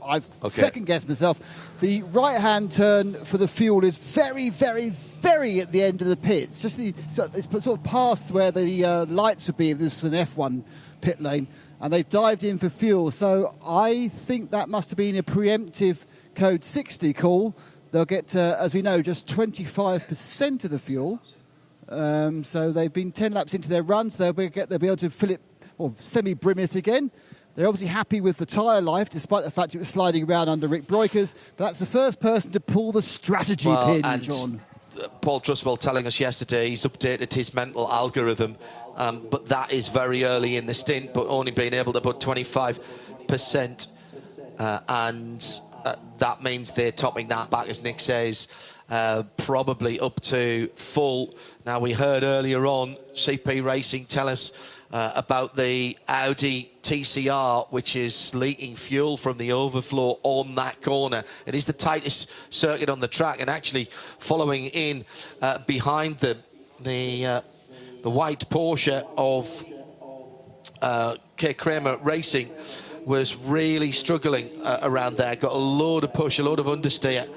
I've second-guessed myself. The right-hand turn for the fuel is very, very, very at the end of the pit. It's just it's sort of past where the lights would be if this was an F1 pit lane, and they've dived in for fuel. So I think that must have been a preemptive code 60 call. They'll get, as we know, just 25% of the fuel. So they've been 10 laps into their runs. They'll be able to fill it or semi-brim it again. They're obviously happy with the tyre life, despite the fact it was sliding around under Rick Breukers. But that's the first person to pull the strategy pin, John. Paul Truswell telling us yesterday he's updated his mental algorithm, but that is very early in the stint, but only being able to put 25%. And that means they're topping that back, as Nick says, probably up to full. Now, we heard earlier on CP Racing tell us about the Audi TCR, which is leaking fuel from the overflow on that corner. It is the tightest circuit on the track, and actually following in behind the white Porsche of K. Kramer Racing was really struggling around there. Got a load of push, a load of understeer,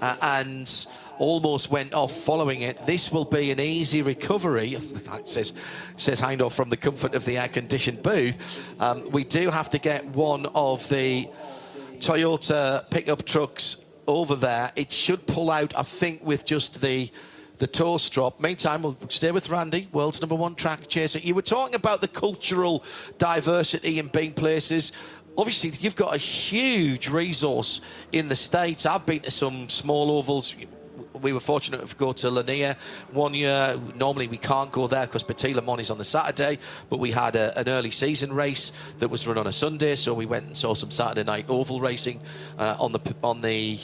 and almost went off following it. This will be an easy recovery, says Heindorf from the comfort of the air-conditioned booth. We do have to get one of the Toyota pickup trucks over there. It should pull out, I think, with just the toe strop. Meantime, we'll stay with Randy, world's #1 track chaser. You were talking about the cultural diversity in being places. Obviously, you've got a huge resource in the States. I've been to some small ovals. We were fortunate to go to Lanier one year. Normally we can't go there because Petit Le Mans is on the Saturday, but we had an early season race that was run on a Sunday, so we went and saw some Saturday night oval racing on the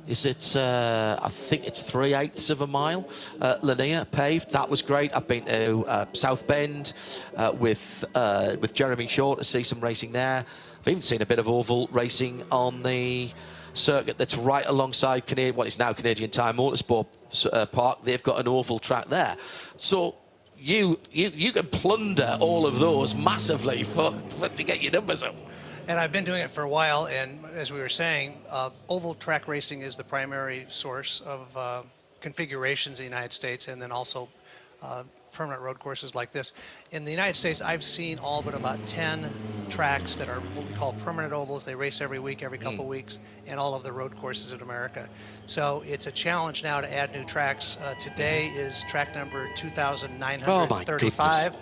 is it I think it's 3/8 of a mile Lanier paved. That was great. I've been to South Bend with Jeremy Shaw to see some racing there. I've even seen a bit of oval racing on the circuit that's right alongside what is now Canadian Tire Motorsport Park. They've got an oval track there, so you can plunder all of those massively to get your numbers up. And I've been doing it for a while, and as we were saying, oval track racing is the primary source of configurations in the United States, and then also permanent road courses like this. In the United States, I've seen all but about 10 tracks that are what we call permanent ovals. They race every week, every couple of weeks, and all of the road courses in America. So it's a challenge now to add new tracks. Today is track number 2,935.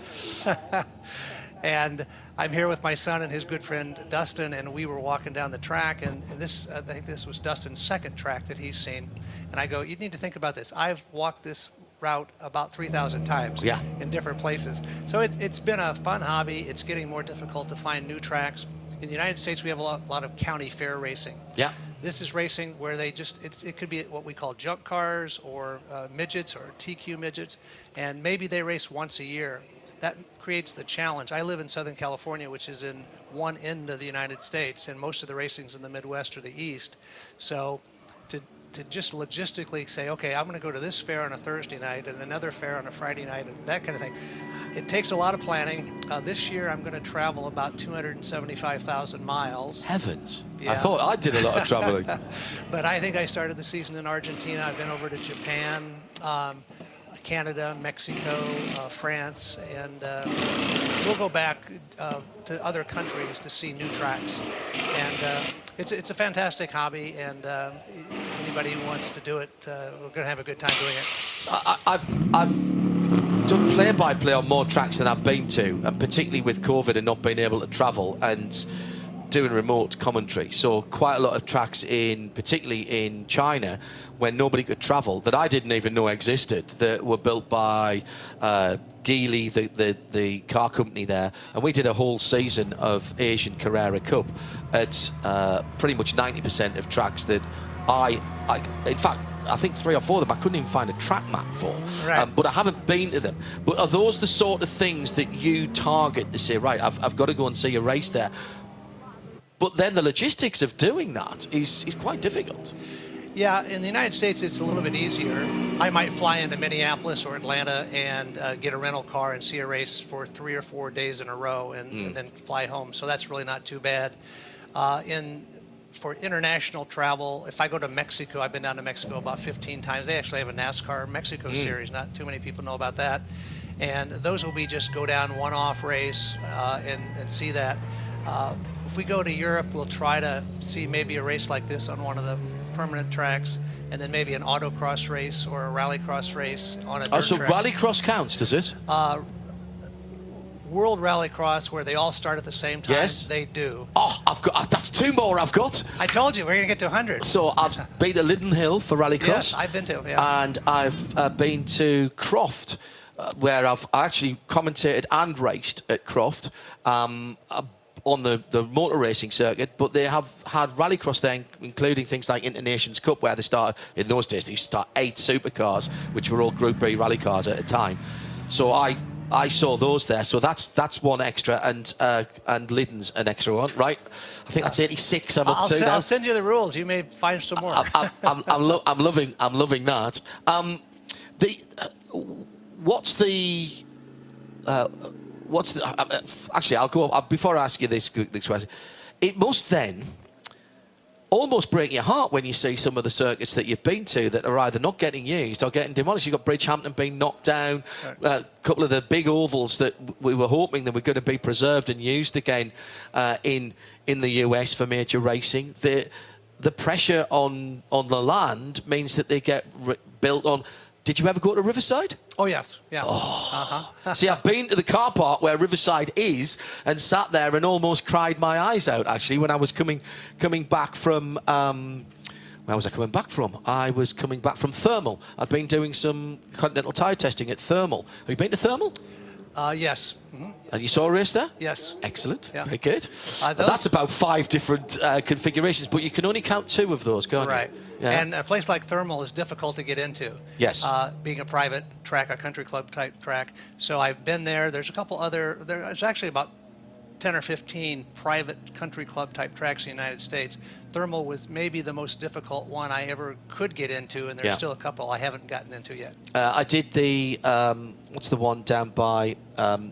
And I'm here with my son and his good friend Dustin, and we were walking down the track, and this, I think this was Dustin's second track that he's seen. And I go, you need to think about this. I've walked this route about 3,000 times in different places. So it's been a fun hobby. It's getting more difficult to find new tracks. In the United States, we have a lot of county fair racing. Yeah. This is racing where they just, it could be what we call junk cars or midgets or TQ midgets, and maybe they race once a year. That creates the challenge. I live in Southern California, which is in one end of the United States, and most of the racing's in the Midwest or the East. So to just logistically say, okay, I'm going to go to this fair on a Thursday night and another fair on a Friday night and that kind of thing, it takes a lot of planning. This year I'm going to travel about 275,000 miles. Heavens. Yeah. I thought I did a lot of traveling. But I think I started the season in Argentina. I've been over to Japan, Canada, Mexico, France, and we'll go back to other countries to see new tracks. And it's a fantastic hobby, and anybody who wants to do it, we're going to have a good time doing it. I've done play-by-play on more tracks than I've been to, and particularly with COVID and not being able to travel. And doing remote commentary, so quite a lot of tracks particularly in China, when nobody could travel, that I didn't even know existed, that were built by Geely, the car company there, and we did a whole season of Asian Carrera Cup at pretty much 90% of tracks that in fact, I think 3 or 4 of them I couldn't even find a track map for. Right. But I haven't been to them. But are those the sort of things that you target to say, right, I've got to go and see a race there? But then the logistics of doing that is quite difficult. Yeah, in the United States, it's a little bit easier. I might fly into Minneapolis or Atlanta and get a rental car and see a race for 3 or 4 days in a row and then fly home. So that's really not too bad. For international travel, if I go to Mexico, I've been down to Mexico about 15 times. They actually have a NASCAR Mexico series. Not too many people know about that. And those will be just go down one-off race and see that. If we go to Europe, we'll try to see maybe a race like this on one of the permanent tracks, and then maybe an autocross race or a rallycross race on a dirt so track. rallycross counts, does it? World Rallycross, where they all start at the same time. Yes. They do. Oh, that's 2 more I've got. I told you, we're going to get to 100. So I've been to Linden Hill for rallycross. Yes, I've been to, yeah. And I've been to Croft, where I've actually commentated and raced at Croft on the motor racing circuit, but they have had rallycross there, including things like Internations Cup, where they started, in those days, they used to start 8 supercars, which were all Group B rally cars at a time. So I saw those there, so that's one extra, and Liden's an extra one, right? I think that's 86. I'm up to now. I'll send you the rules. You may find some more. I'm loving that. Actually, I'll go before I ask you this question. It must then almost break your heart when you see some of the circuits that you've been to that are either not getting used or getting demolished. You've got Bridgehampton being knocked down, a couple of the big ovals that we were hoping that were going to be preserved and used again in the US for major racing. The pressure on the land means that they get built on. Did you ever go to Riverside? Oh, yes. Yeah. Oh. See, I've been to the car park where Riverside is and sat there and almost cried my eyes out, actually, when I was coming back from... where was I coming back from? I was coming back from Thermal. I'd been doing some Continental tyre testing at Thermal. Have you been to Thermal? Yes. Mm-hmm. And you saw a race there? Yes. Excellent. Yeah. Very good. That's about 5 different configurations, but you can only count 2 of those, can't you? Right. Yeah. And a place like Thermal is difficult to get into. Yes. Being a private track, a country club type track. So I've been there. There's a couple other, there's actually about 10 or 15 private country club type tracks in the United States. Thermal was maybe the most difficult one I ever could get into, and there's still a couple I haven't gotten into yet. I did the, what's the one down by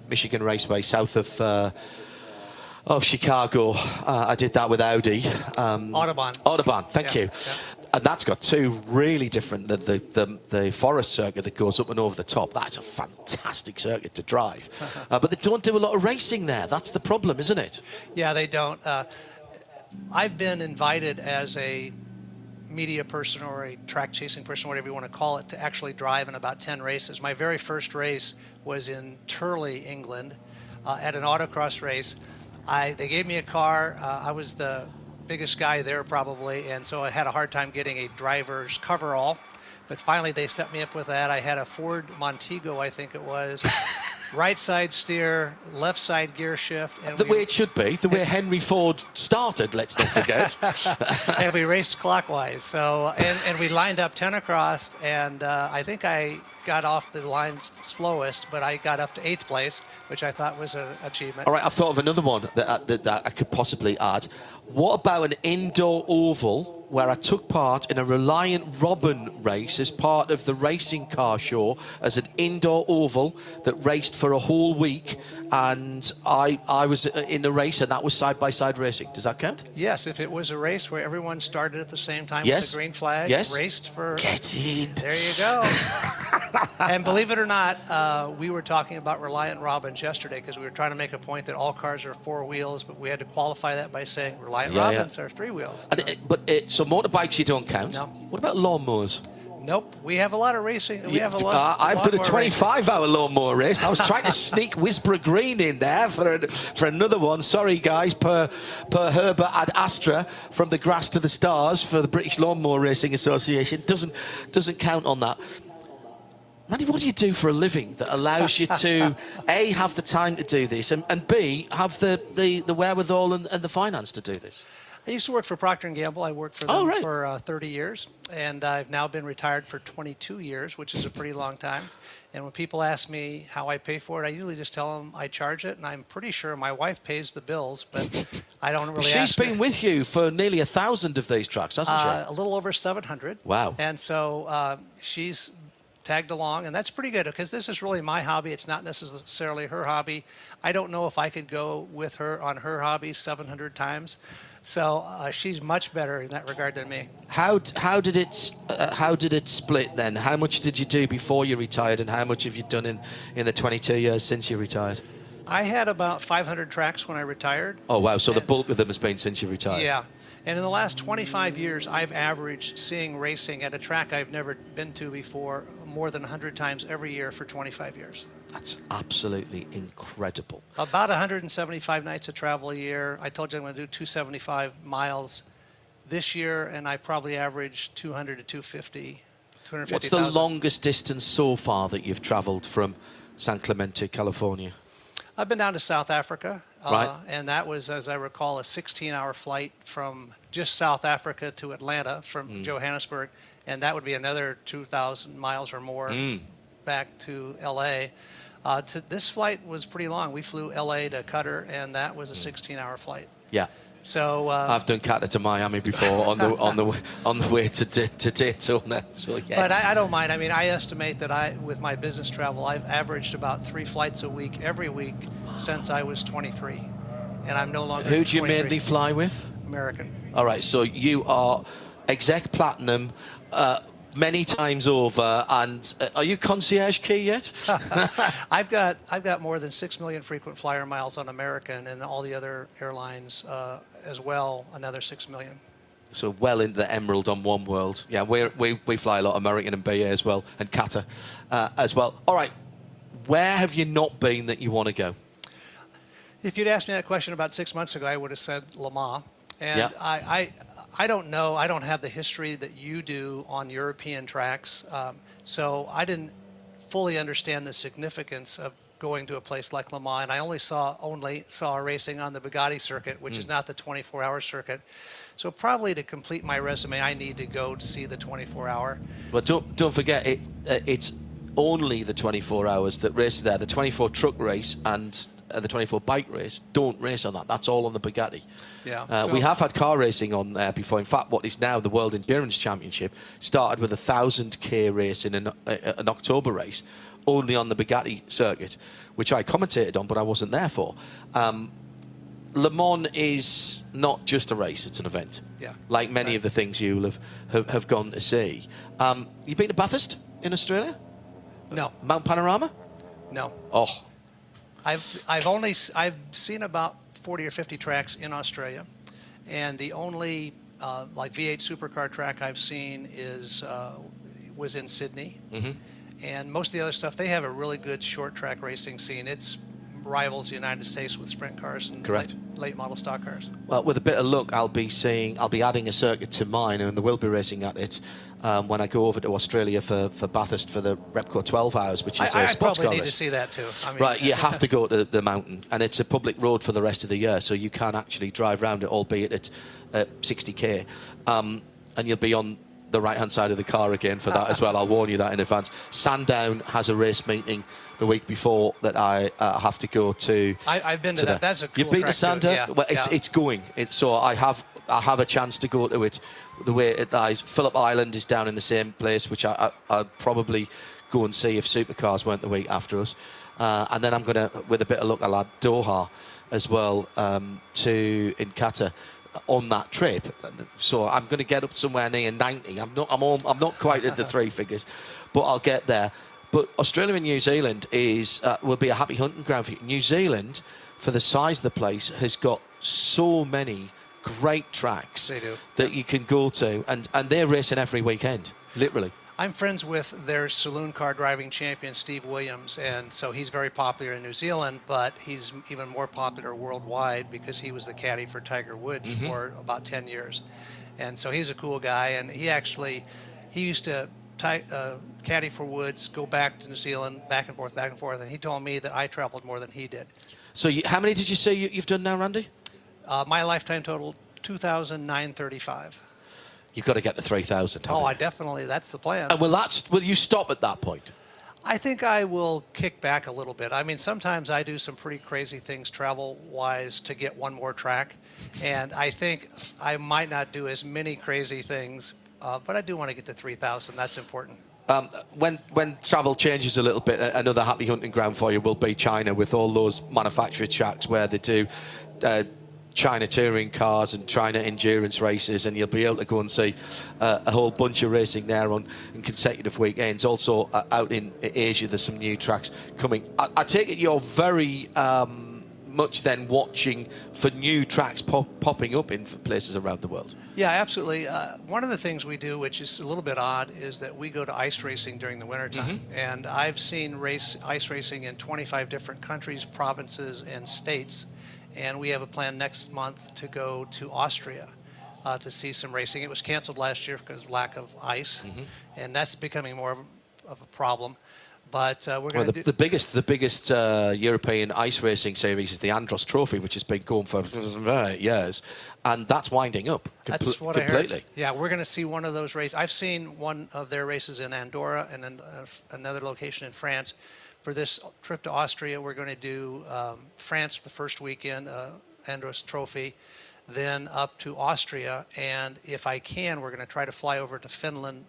Michigan Raceway, south of Chicago. I did that with Audi. Autobahn, thank you. Yeah. And that's got 2 really different, the forest circuit that goes up and over the top. That's a fantastic circuit to drive. But they don't do a lot of racing there. That's the problem, isn't it? Yeah, they don't. I've been invited as a media person or a track chasing person, whatever you want to call it, to actually drive in about 10 races. My very first race was in Turley, England, at an autocross race. They gave me a car. I was the biggest guy there probably, and so I had a hard time getting a driver's coverall, but finally they set me up with that. I had a Ford Montego, I think it was, right side steer, left side gear shift. And the way it should be, the way Henry Ford started, let's not forget. And we raced clockwise, so, and we lined up 10 across, and I think I got off the line slowest, but I got up to 8th place, which I thought was an achievement. All right, I've thought of another one that I could possibly add. What about an indoor oval where I took part in a Reliant Robin race as part of the racing car show as an indoor oval that raced for a whole week, and I was in the race, and that was side-by-side racing. Does that count? Yes, if it was a race where everyone started at the same time with the green flag, raced for... Get in. There you go. And believe it or not, we were talking about Reliant Robins yesterday because we were trying to make a point that all cars are 4 wheels, but we had to qualify that by saying Reliant Robins are 3 wheels. So motorbikes you don't count. No. What about lawnmowers? Nope, we have a lot of racing. We have a lot. I've done a 25-hour lawnmower race. I was trying to sneak Whisperer Green in there for another one. Sorry, guys, per Herbert ad Astra from the grass to the stars for the British Lawnmower Racing Association. Doesn't count on that. Randy, what do you do for a living that allows you to A, have the time to do this, and B, have the wherewithal and the finance to do this? I used to work for Procter & Gamble. I worked for them for 30 years, and I've now been retired for 22 years, which is a pretty long time. And when people ask me how I pay for it, I usually just tell them I charge it, and I'm pretty sure my wife pays the bills, but I don't really She's been with you for nearly 1,000 of these tracks, hasn't she? A little over 700. Wow. And so she's tagged along, and that's pretty good because this is really my hobby. It's not necessarily her hobby. I don't know if I could go with her on her hobby 700 times. So she's much better in that regard than me. How did it split then? How much did you do before you retired, and how much have you done in the 22 years since you retired? I had about 500 tracks when I retired. Oh wow! So the bulk of them has been since you retired. Yeah, and in the last 25 years, I've averaged seeing racing at a track I've never been to before more than 100 times every year for 25 years. That's absolutely incredible. About 175 nights of travel a year. I told you I'm going to do 275 miles this year, and I probably average 200 to 250. What's the longest distance so far that you've travelled from San Clemente, California? I've been down to South Africa, Right. and that was, as I recall, a 16-hour flight from just South Africa to Atlanta from Johannesburg, and that would be another 2,000 miles or more back to L.A. This flight was pretty long. We flew L.A. to Qatar, and that was a 16-hour flight. Yeah. So I've done Qatar to Miami before on the way to Daytona. So yes. But I don't mind. I mean, I estimate that with my business travel, I've averaged about 3 flights a week every week since I was 23, and I'm no longer. Who do you 23. mainly fly with? American. All right. So you are exec platinum. Many times over, and are you concierge key yet? I've got more than 6 million frequent flyer miles on American, and all the other airlines as well, another 6 million. So well into the emerald on One World. Yeah, we fly a lot American and BA as well, and Qatar as well. All right, where have you not been that you want to go? If you'd asked me that question about 6 months ago, I would have said Le Mans. And I don't know. I don't have the history that you do on European tracks. So I didn't fully understand the significance of going to a place like Le Mans. And I only saw racing on the Bugatti circuit, which is not the 24-hour circuit. So probably to complete my resume, I need to go to see the 24-hour. But don't forget, it's only the 24 hours that races there. The 24 truck race and the 24 bike race don't race on that. That's all on the Bugatti. Yeah. We have had car racing on there before. In fact, what is now the World Endurance Championship started with a 1,000k race in an October race, only on the Bugatti circuit, which I commentated on, but I wasn't there for. Le Mans is not just a race; it's an event. Yeah. Like many of the things you'll have gone to see. You been to Bathurst in Australia? No. Mount Panorama? No. Oh. I've seen about 40 or 50 tracks in Australia, and the only like V8 supercar track I've seen was in Sydney, and most of the other stuff, they have a really good short track racing scene. It's rivals the United States with sprint cars and late model stock cars. Well, with a bit of luck, I'll be adding a circuit to mine, and we'll be racing at it when I go over to Australia for Bathurst for the Repco 12 Hours, which is a sports car race. I probably need to see that too. I mean, right, you have to go to the mountain, and it's a public road for the rest of the year, so you can actually drive around it, albeit at 60k, and you'll be on the right-hand side of the car again for that as well. I'll warn you that in advance. Sandown has a race meeting the week before that I have to go to. I've been to that. That's a cool You've been track to Sandown? Yeah. Well, it's going. So I have a chance to go to it. The way it lies, Phillip Island is down in the same place, which I'd probably go and see if supercars weren't the week after us. And then I'm going to, with a bit of luck, I'll add Doha as well in Qatar on that trip. So I'm going to get up somewhere near 90. I'm not quite at the 3 figures, but I'll get there. But Australia and New Zealand will be a happy hunting ground for you. New Zealand, for the size of the place, has got so many great tracks that you can go to, and they're racing every weekend, literally. I'm friends with their saloon car driving champion, Steve Williams, and so he's very popular in New Zealand, but he's even more popular worldwide because he was the caddy for Tiger Woods for about 10 years. And so he's a cool guy, and he used to caddy for Woods, go back to New Zealand, back and forth, and he told me that I traveled more than he did. So how many did you say you've done now, Randy? My lifetime total, 2,935. You've got to get to 3,000. Oh, that's the plan. And will you stop at that point? I think I will kick back a little bit. I mean, sometimes I do some pretty crazy things travel-wise to get one more track, and I think I might not do as many crazy things, but I do want to get to 3,000. That's important. When travel changes a little bit, another happy hunting ground for you will be China, with all those manufactured tracks where they do China touring cars and China endurance races, and you'll be able to go and see a whole bunch of racing there on consecutive weekends. Also out in Asia, there's some new tracks coming. I take it you're very much then watching for new tracks popping up in places around the world. Yeah, absolutely. One of the things we do, which is a little bit odd, is that we go to ice racing during the wintertime. And I've seen ice racing in 25 different countries, provinces, and states. And we have a plan next month to go to Austria to see some racing. It was canceled last year because of lack of ice, and that's becoming more of a problem. But we're going to do... The biggest European ice racing series is the Andros Trophy, which has been going for 8 years, and that's winding up That's what completely. I heard. Yeah, we're going to see one of those races. I've seen one of their races in Andorra and then another location in France. For this trip to Austria, we're going to do France the first weekend, Andros Trophy, then up to Austria. And if I can, we're going to try to fly over to Finland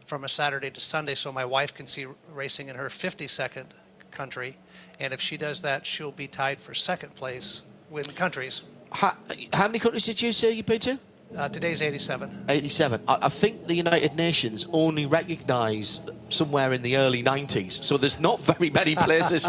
from a Saturday to Sunday so my wife can see racing in her 52nd country. And if she does that, she'll be tied for second place with countries. How many countries did you say you've been to? Today's 87. 87. I think the United Nations only recognised somewhere in the early 90s, so there's not very many places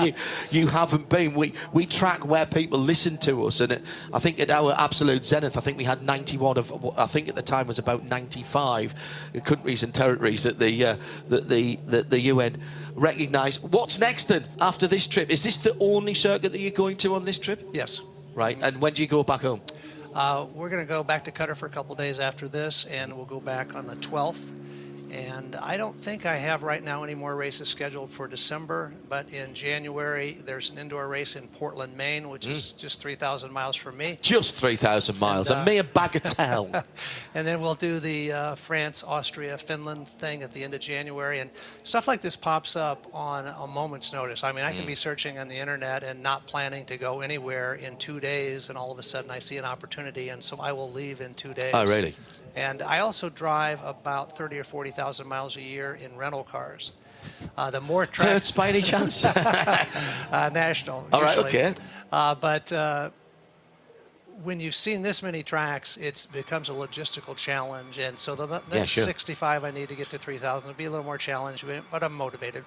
you haven't been. We track where people listen to us, and I think at our absolute zenith, I think we had 91 of, I think at the time was about 95 countries and territories that the UN recognised. What's next then after this trip? Is this the only circuit that you're going to on this trip? Yes. Right, and when do you go back home? We're going to go back to Qatar for a couple days after this, and we'll go back on the 12th. And I don't think I have right now any more races scheduled for December, but in January there's an indoor race in Portland, Maine, which is just 3,000 miles from me. Just 3,000 miles, a mere bagatelle. And then we'll do the France, Austria, Finland thing at the end of January. And stuff like this pops up on a moment's notice. I mean, I can be searching on the internet and not planning to go anywhere in 2 days, and all of a sudden I see an opportunity, and so I will leave in 2 days. Oh, really? And I also drive about 30 or 40,000 miles a year in rental cars. The more Hertz by any chance? National. All right, usually. okay. But when you've seen this many tracks, it becomes a logistical challenge. And so the next 65, I need to get to 3,000. It'll be a little more challenging, but I'm motivated.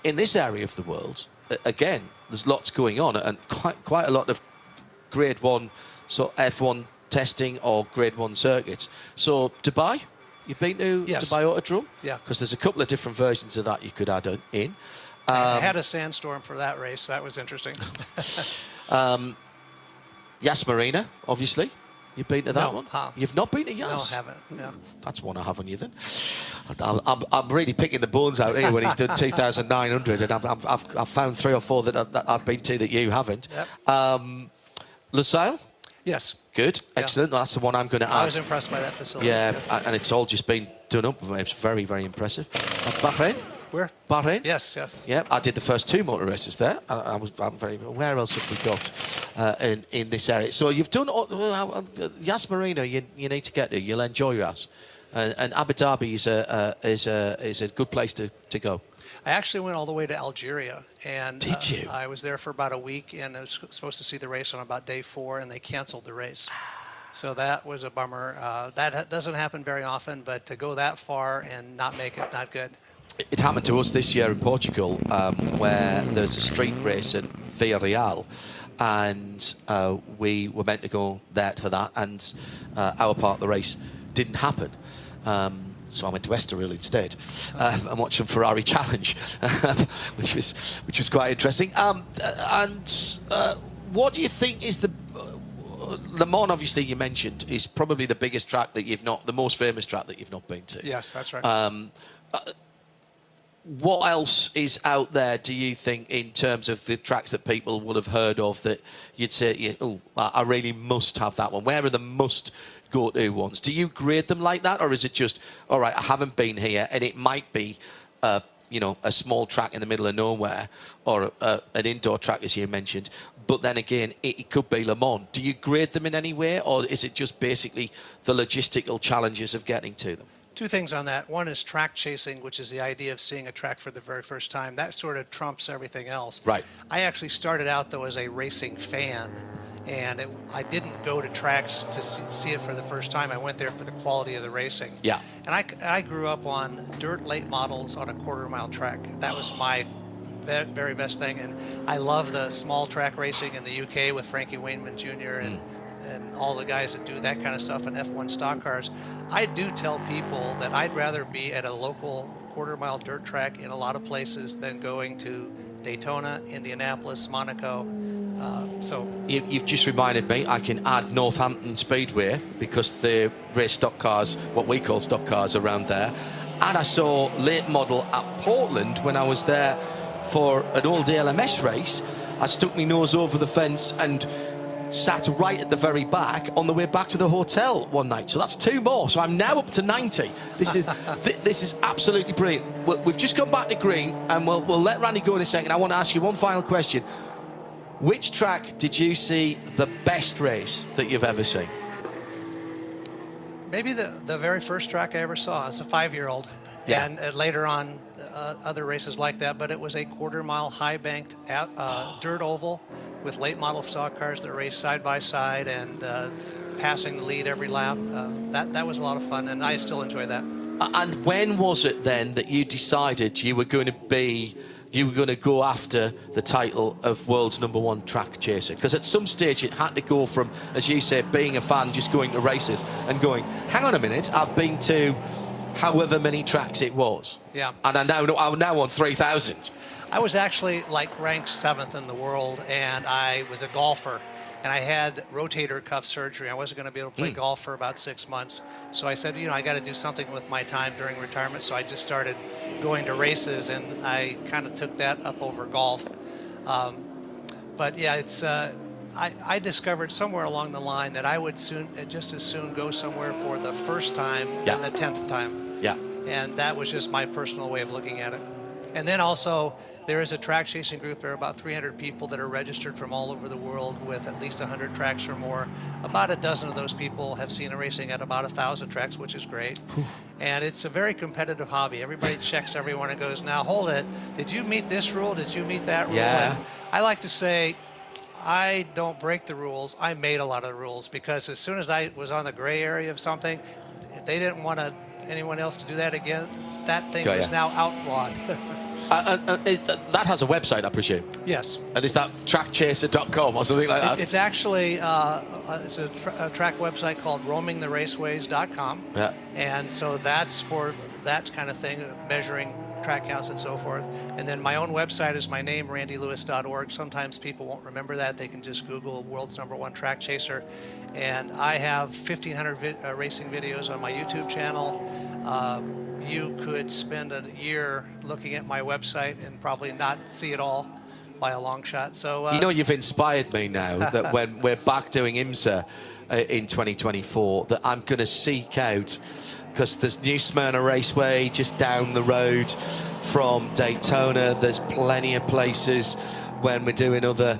In this area of the world, again, there's lots going on, and quite a lot of Grade 1, so F1 testing or Grade 1 circuits. So Dubai, you've been to Dubai Autodrome? Yeah. Because there's a couple of different versions of that you could add in. I had a sandstorm for that race. That was interesting. Yas Marina, obviously. You've been to that one? You've not been to Yas? No, I haven't. No. That's one I have on you then. I'm really picking the bones out here when he's done 2,900, and I've found 3 or 4 that I've been to that you haven't. Yep. Lusail? Yes. Good, excellent. Well, that's the one I'm going to ask. I was impressed by that facility. Yeah, and it's all just been done up. It's very, very impressive. Bahrain? Where? Bahrain? Yes, yes. Yeah, I did the first 2 motor races there. I'm very. Where else have we got in this area? So you've done Yas Marina. You need to get to. You'll enjoy Yas, and Abu Dhabi is a good place to go. I actually went all the way to Algeria, and did you? I was there for about a week, and I was supposed to see the race on about day 4, and they canceled the race. So that was a bummer. That doesn't happen very often, but to go that far and not make it, not good. It happened to us this year in Portugal, where there's a street race at Villarreal, and we were meant to go there for that, and our part of the race didn't happen. So I went to Estoril instead and watched some Ferrari Challenge, which was quite interesting. What do you think is the Le Mans? Obviously, you mentioned is probably the biggest track that the most famous track that you've not been to. Yes, that's right. What else is out there, do you think, in terms of the tracks that people would have heard of that you'd say, oh, I really must have that one? Where are the must-go-to ones? Do you grade them like that, or is it just, all right, I haven't been here, and it might be, you know, a small track in the middle of nowhere, or an indoor track, as you mentioned, but then again, it could be Le Mans. Do you grade them in any way, or is it just basically the logistical challenges of getting to them? Two things on that. One is track chasing, which is the idea of seeing a track for the very first time. That sort of trumps everything else. Right. I actually started out, though, as a racing fan, and I didn't go to tracks to see it for the first time. I went there for the quality of the racing. Yeah. And I grew up on dirt late models on a quarter-mile track. That was my very best thing, and I love the small track racing in the UK with Frankie Wainman Jr. and all the guys that do that kind of stuff in F1 stock cars. I do tell people that I'd rather be at a local quarter-mile dirt track in a lot of places than going to Daytona, Indianapolis, Monaco. You've just reminded me, I can add Northampton Speedway because they race stock cars, what we call stock cars, around there. And I saw late model at Portland when I was there for an old LMS race. I stuck my nose over the fence and sat right at the very back on the way back to the hotel one night. So that's 2 more. So I'm now up to 90. This is this is absolutely brilliant. We've just gone back to green, and we'll let Randy go in a second. I want to ask you one final question. Which track did you see the best race that you've ever seen? Maybe the very first track I ever saw as a 5-year-old. Yeah. And later on, other races like that, but it was a quarter-mile high-banked dirt oval with late model stock cars that raced side by side and passing the lead every lap. That was a lot of fun, and I still enjoy that. And when was it then that you decided you were going to go after the title of world's #1 track chaser? Because at some stage it had to go from, as you said, being a fan, just going to races and going, hang on a minute, I've been to however many tracks it was. Yeah. And I'm now on 3,000. I was actually ranked 7th in the world, and I was a golfer, and I had rotator cuff surgery. I wasn't going to be able to play golf for about 6 months. So I said, I got to do something with my time during retirement. So I just started going to races, and I kind of took that up over golf. But yeah, it's I discovered somewhere along the line that I would just as soon go somewhere for the first time than the 10th time. Yeah. And that was just my personal way of looking at it. And then also, there is a track chasing group. There are about 300 people that are registered from all over the world with at least 100 tracks or more. About a dozen of those people have seen a racing at about 1,000 tracks, which is great. And it's a very competitive hobby. Everybody checks everyone and goes, now hold it. Did you meet this rule? Did you meet that rule? Yeah. And I like to say, I don't break the rules. I made a lot of the rules, because as soon as I was on the gray area of something, they didn't want anyone else to do that again. That thing was now outlawed. That has a website, I presume? Yes. And is that trackchaser.com or something like that? It's actually it's a track website called roamingtheraceways.com. Yeah. And so that's for that kind of thing, measuring track counts and so forth. And then my own website is my name, randylewis.org. Sometimes people won't remember that. They can just Google world's #1 track chaser. And I have 1,500 racing videos on my YouTube channel. You could spend a year looking at my website and probably not see it all by a long shot. So you've inspired me now that when we're back doing IMSA in 2024, that I'm going to seek out, because there's New Smyrna Raceway just down the road from Daytona. There's plenty of places when we're doing other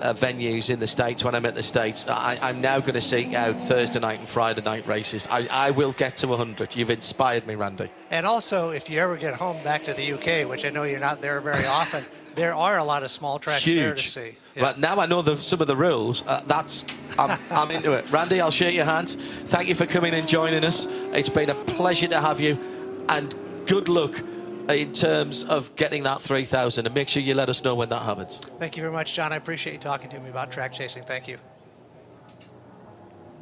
venues in the States. When I'm at the States, I'm now going to seek out Thursday night and Friday night races. I will get to 100. You've inspired me, Randy. And also, if you ever get home back to the UK, which I know you're not there very often, there are a lot of small tracks there to see. Yeah. Right, now I know some of the rules. I'm into it. Randy, I'll shake your hand. Thank you for coming and joining us. It's been a pleasure to have you, and good luck in terms of getting that 3,000, and make sure you let us know when that happens. Thank you very much, John. I appreciate you talking to me about track chasing. Thank you.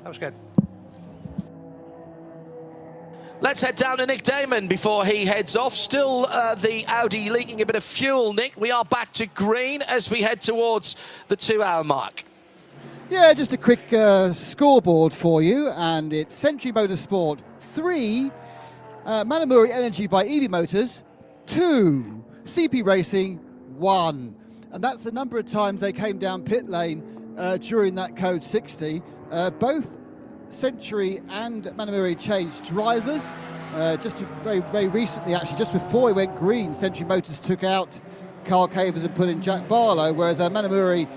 That was good. Let's head down to Nick Damon before he heads off. Still the Audi leaking a bit of fuel, Nick. We are back to green as we head towards the 2-hour mark. Yeah, just a quick scoreboard for you, and it's Century Motorsport 3, Manamuri Energy by EV Motors 2, CP Racing 1. And that's the number of times they came down pit lane during that Code 60. Both Century and Manamuri changed drivers. Just very, very recently, actually, just before it went green, Century Motors took out Carl Cavers and put in Jack Barlow, whereas Manamuri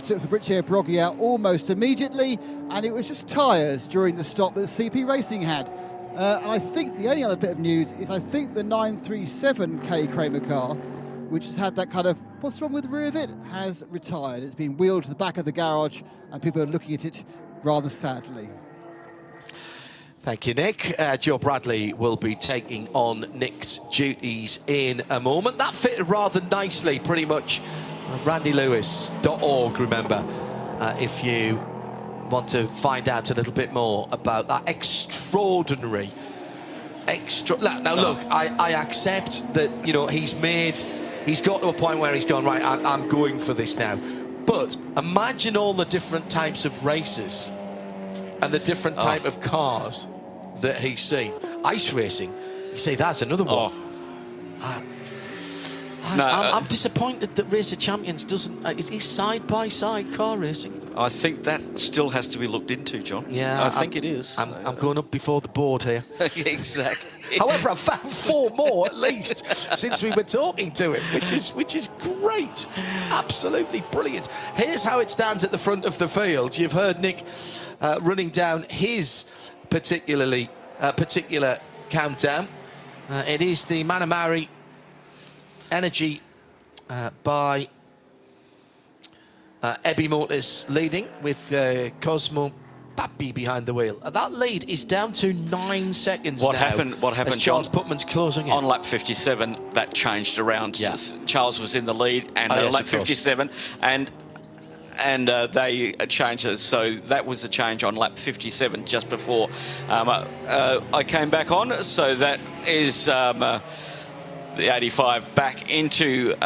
took Fabrizio Broggi out almost immediately, and it was just tyres during the stop that CP Racing had. And I think the only other bit of news is I think the 937K Kramer car, which has had that kind of, what's wrong with the rear of it, has retired. It's been wheeled to the back of the garage, and people are looking at it rather sadly. Thank you, Nick. Joe Bradley will be taking on Nick's duties in a moment. That fitted rather nicely, pretty much. RandyLewis.org, remember, if you want to find out a little bit more about that extraordinary... Now, look, I accept that, you know, he's got to a point where he's gone, right, I'm going for this now. But imagine all the different types of races and the different type of cars that he's seen. Ice racing, you say that's another one. I'm disappointed that Race of Champions doesn't... It's side-by-side car racing. I think that still has to be looked into, John. Yeah, I think it is. I'm going up before the board here. Exactly. However, I've found 4 more at least since we were talking to him, which is great. Absolutely brilliant. Here's how it stands at the front of the field. You've heard Nick running down his particular countdown. It is the Manamuri Energy by Ebby Motors leading with Cosmo Papi behind the wheel. That lead is down to 9 seconds What now. happened, as Charles John, Putman's closing in. On lap 57, that changed around. Yeah. Charles was in the lead, and Yes, lap 57, and they changed it. So that was the change on lap 57 just before I came back on. So that is the 85 back into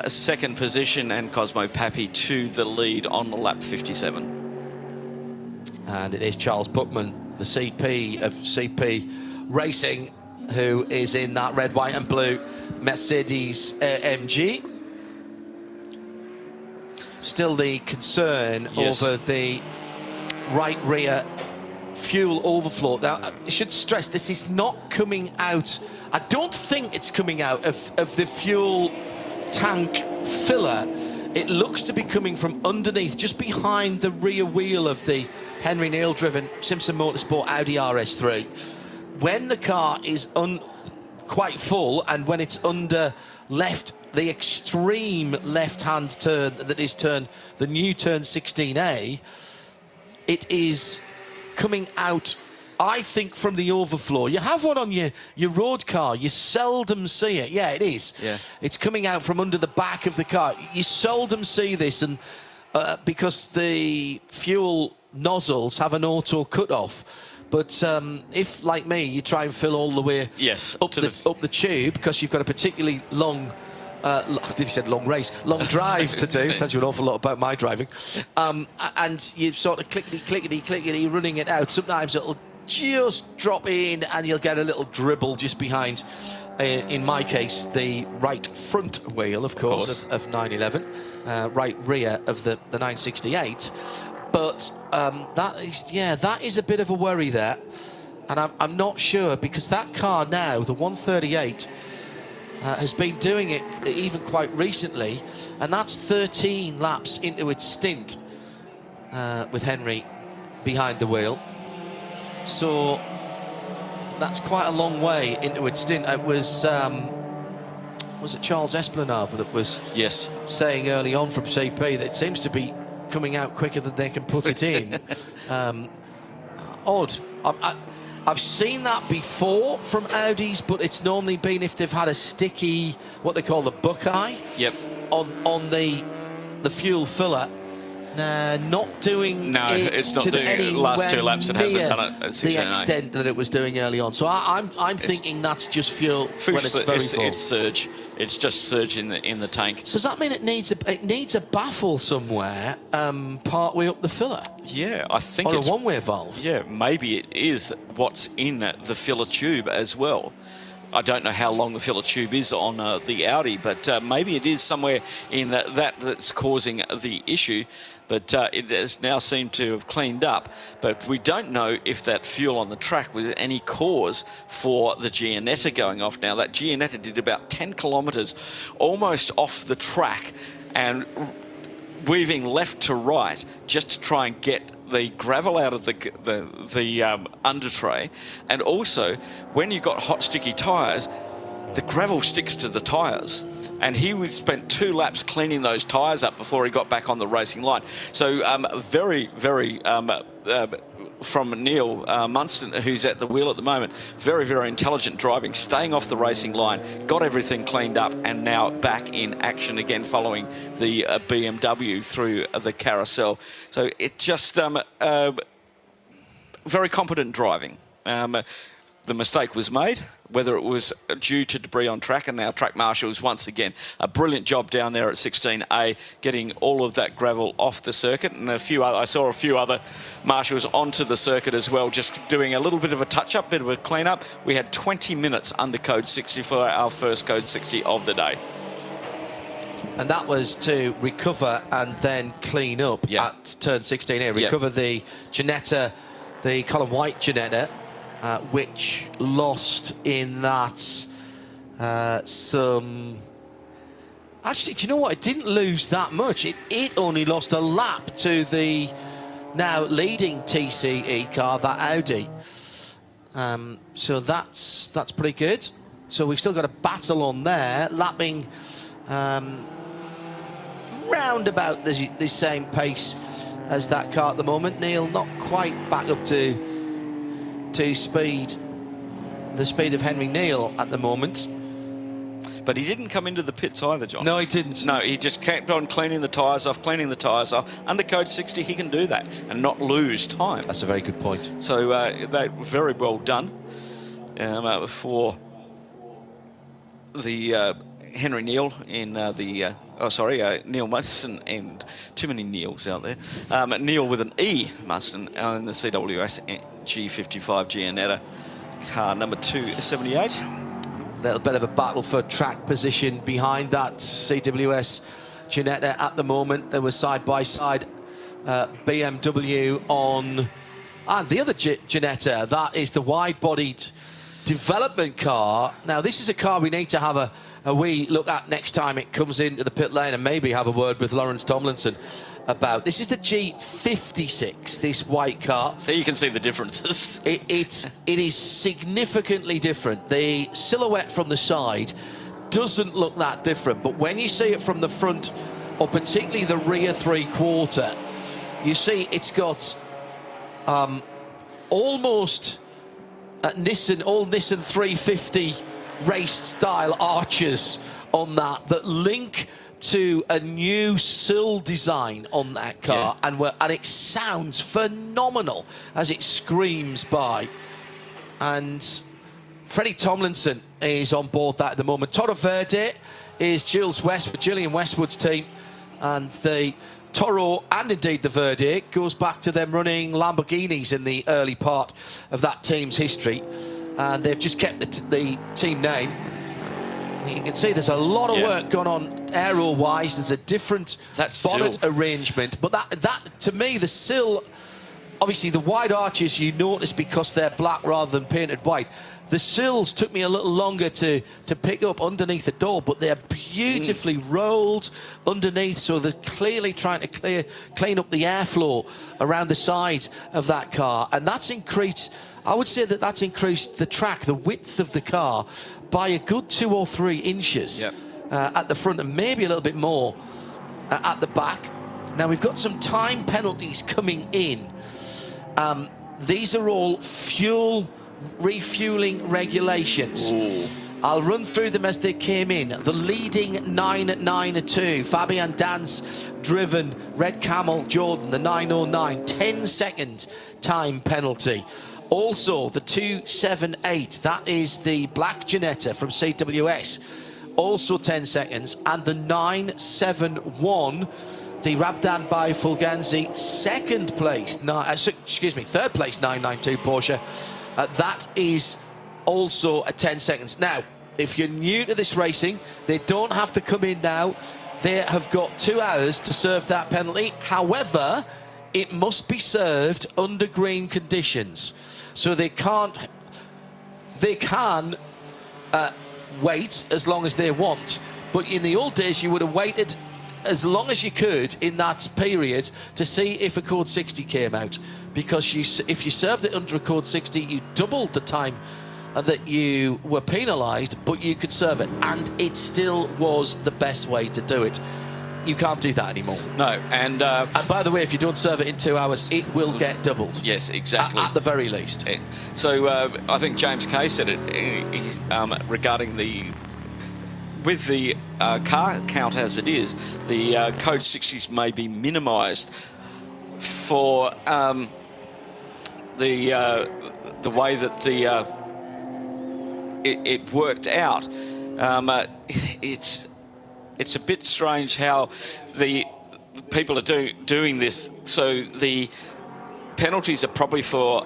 second position, and Cosmo Papi to the lead on the lap 57. And it is Charles Putman, the CP of CP Racing, who is in that red, white and blue Mercedes AMG. Still the concern over the right rear fuel overflow. Now, I should stress, this is not coming out, I don't think it's coming out of the fuel tank filler. It looks to be coming from underneath, just behind the rear wheel of the Henry Neal-driven Simpson Motorsport Audi RS3. When the car is quite full, and when it's under the extreme left-hand turn that is the new turn 16A, it is coming out, I think, from the overflow. You have one on your road car, you seldom see it. Yeah, it is. Yeah. It's coming out from under the back of the car. You seldom see this, and because the fuel nozzles have an auto cut-off. But if, like me, you try and fill all the way up the tube, because you've got a particularly long... he said long drive to do. It tells you an awful lot about my driving. And you sort of clickety running it out. Sometimes it'll just drop in and you'll get a little dribble just behind, in my case, the right front wheel, of course. Of 911, right rear of the 968. But that is a bit of a worry there. And I'm not sure, because that car now, the 138, has been doing it even quite recently, and that's 13 laps into its stint with Henry behind the wheel. So that's quite a long way into its stint. It was it Charles Esplanade that was saying early on from CP that it seems to be coming out quicker than they can put it in. Odd. I've seen that before from Audis, but it's normally been if they've had a sticky, what they call the buckeye, on the fuel filler, Not doing No, it's not doing it. Last 2 laps it hasn't done it at 16A. the extent that it was doing early on. So I'm thinking that's just fuel when it's very full. It's surge. It's just surge in the tank. So does that mean it needs a baffle somewhere part way up the filler? Yeah, I think or it's a one-way valve. Yeah, maybe it is what's in the filler tube as well. I don't know how long the filler tube is on the Audi, but maybe it is somewhere in that's causing the issue. But it has now seemed to have cleaned up. But we don't know if that fuel on the track was any cause for the Giannetta going off. Now, that Giannetta did about 10 kilometres almost off the track and weaving left to right just to try and get the gravel out of the under tray. And also, when you've got hot, sticky tyres, the gravel sticks to the tyres. And he spent 2 laps cleaning those tyres up before he got back on the racing line. So very, very, from Neil Munston, who's at the wheel at the moment, very, very intelligent driving, staying off the racing line, got everything cleaned up, and now back in action again following the BMW through the carousel. So it just very competent driving. The mistake was made, whether it was due to debris on track, and now track marshals once again a brilliant job down there at 16A, getting all of that gravel off the circuit, and I saw a few other marshals onto the circuit as well, just doing a little bit of a touch-up, bit of a clean-up. We had 20 minutes under code 60 for our first code 60 of the day. And that was to recover and then clean up at turn 16A, recover the Giannetta, the Colin White Giannetta, which lost in that some... Actually, do you know what? It didn't lose that much. It only lost a lap to the now leading TCE car, that Audi. So that's pretty good. So we've still got a battle on there, lapping round about the same pace as that car at the moment. Neil not quite back up to speed, the speed of Henry Neal at the moment. But he didn't come into the pits either, John. No, he didn't. No, he just kept on cleaning the tyres off. Under code 60, he can do that and not lose time. That's a very good point. So they very well done for the Henry Neal in the... Neil Muston, and too many Neils out there. Neil with an E, Muston, in the CWS G55 Giannetta, car number 278. A little bit of a battle for track position behind that CWS Giannetta at the moment. There was side-by-side BMW on... And the other Giannetta, that is the wide-bodied development car. Now, this is a car we need to have a wee look at next time it comes into the pit lane, and maybe have a word with Lawrence Tomlinson about. This is the G56, this white car. There you can see the differences. It is significantly different. The silhouette from the side doesn't look that different, but when you see it from the front, or particularly the rear three-quarter, you see it's got almost all Nissan 350 race-style arches on that link to a new sill design on that car, and it sounds phenomenal as it screams by. And Freddie Tomlinson is on board that at the moment. Toro Verde is Gillian Westwood's team, and the Toro and indeed the Verde goes back to them running Lamborghinis in the early part of that team's history. And they've just kept the team name. You can see there's a lot of work gone on aero-wise. There's a different bonnet arrangement. But that, to me, the sill, obviously the wide arches you notice because they're black rather than painted white. The sills took me a little longer to pick up underneath the door, but they're beautifully rolled underneath, so they're clearly trying to clean up the airflow around the side of that car. And that's increased... I would say that's increased the track, the width of the car, by a good 2 or 3 inches at the front, and maybe a little bit more at the back. Now, we've got some time penalties coming in. These are all fuel refueling regulations. I'll run through them as they came in. The leading 992, Fabian Dance, driven, Red Camel, Jordan, the 909, 10-second time penalty. Also, the 278, that is the Black Janetta from CWS, also 10 seconds. And the 971, the Rabdan by Fulganzi, third place 992 Porsche. That is also at 10 seconds. Now, if you're new to this racing, they don't have to come in now. They have got 2 hours to serve that penalty. However, it must be served under green conditions. So they can wait as long as they want. But in the old days, you would have waited as long as you could in that period to see if a code 60 came out. Because if you served it under a code 60, you doubled the time that you were penalised, but you could serve it. And it still was the best way to do it. You can't do that anymore. No, and by the way, if you don't serve it in 2 hours, it will get doubled. Yes, exactly. At the very least. So I think James Kay said it regarding with the car count as it is, the code 60s may be minimised for the way that it worked out. It's a bit strange how the people are doing this. So the penalties are probably for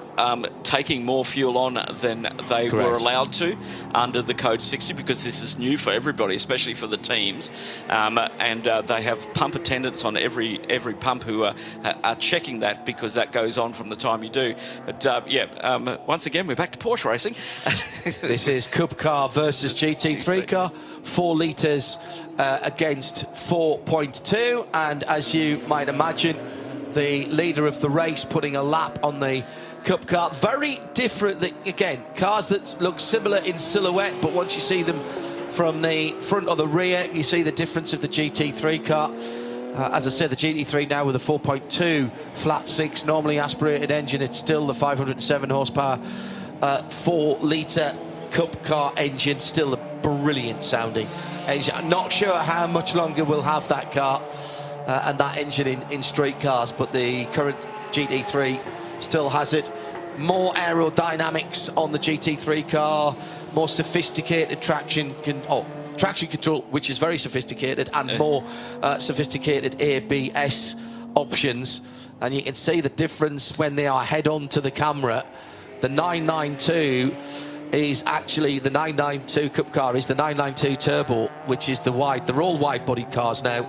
taking more fuel on than they were allowed to under the code 60, because this is new for everybody, especially for the teams, and they have pump attendants on every pump who are checking that, because that goes on from the time you do. But once again, we're back to Porsche racing. This is Cup car versus GT3 car, 4 litres against 4.2, and as you might imagine, the leader of the race putting a lap on the Cup car. Very different, again, cars that look similar in silhouette, but once you see them from the front or the rear, you see the difference of the GT3 car. As I said, the GT3 now with a 4.2 flat 6 normally aspirated engine. It's still the 507 horsepower 4-litre Cup car engine, still a brilliant sounding engine. I'm not sure how much longer we'll have that car and that engine in street cars, but the current GT3 still has it. More aerodynamics on the GT3 car, more sophisticated traction control, which is very sophisticated, and more sophisticated ABS options. And you can see the difference when they are head on to the camera. The 992 is actually the 992 Cup car is the 992 Turbo, which is the wide. They're all wide-body cars now.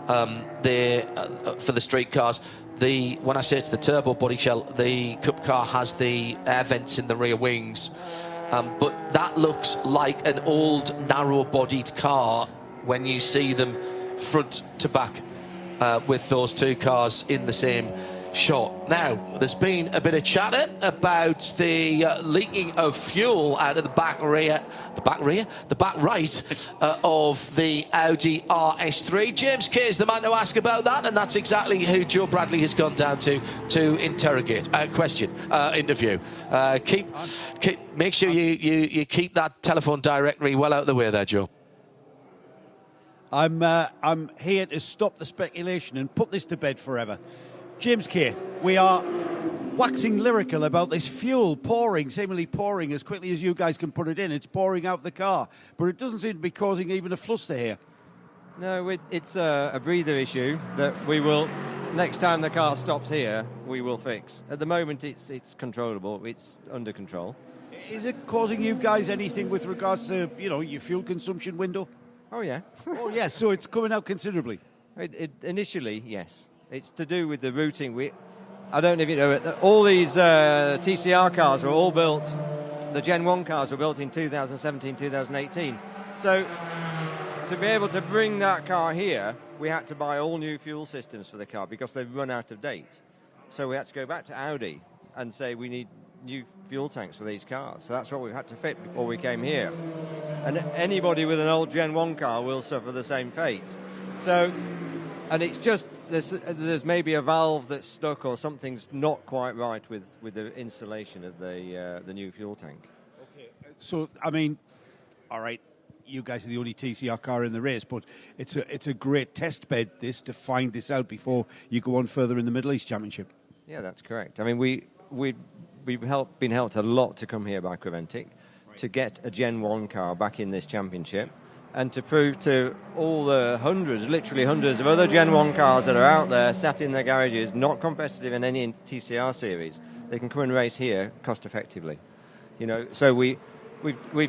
For the street cars. When I say it's the turbo body shell, the Cup car has the air vents in the rear wings, but that looks like an old narrow-bodied car when you see them front to back with those 2 cars in the same shot. Now, there's been a bit of chatter about the leaking of fuel out of the back right of the Audi RS3. James Kay is the man to ask about that, and that's exactly who Joe Bradley has gone down to interrogate. Interview. Make sure you keep that telephone directory well out of the way there, Joe. I'm here to stop the speculation and put this to bed forever. James Kay, we are waxing lyrical about this fuel seemingly pouring as quickly as you guys can put it in. It's pouring out the car, but it doesn't seem to be causing even a fluster here. No, it's a breather issue that we will, next time the car stops here, we will fix. At the moment, it's controllable. It's under control. Is it causing you guys anything with regards to, your fuel consumption window? Oh, yeah. Oh, yes, so it's coming out considerably. Initially, yes. It's to do with the routing. I don't know if you know it. All these TCR cars were all built, the Gen 1 cars were built in 2017, 2018. So to be able to bring that car here, we had to buy all new fuel systems for the car because they've run out of date. So we had to go back to Audi and say we need new fuel tanks for these cars. So that's what we had to fit before we came here. And anybody with an old Gen 1 car will suffer the same fate. So, and it's just, there's maybe a valve that's stuck or something's not quite right with the installation of the new fuel tank. Okay. So, I mean, all right, you guys are the only TCR car in the race, but it's a great test bed, this, to find this out before you go on further in the Middle East Championship. Yeah, that's correct. I mean, we've been helped a lot to come here by Creventic, to get a Gen 1 car back in this championship, and to prove to all the literally hundreds of other Gen 1 cars that are out there, sat in their garages, not competitive in any TCR series, they can come and race here cost effectively. You know, so we've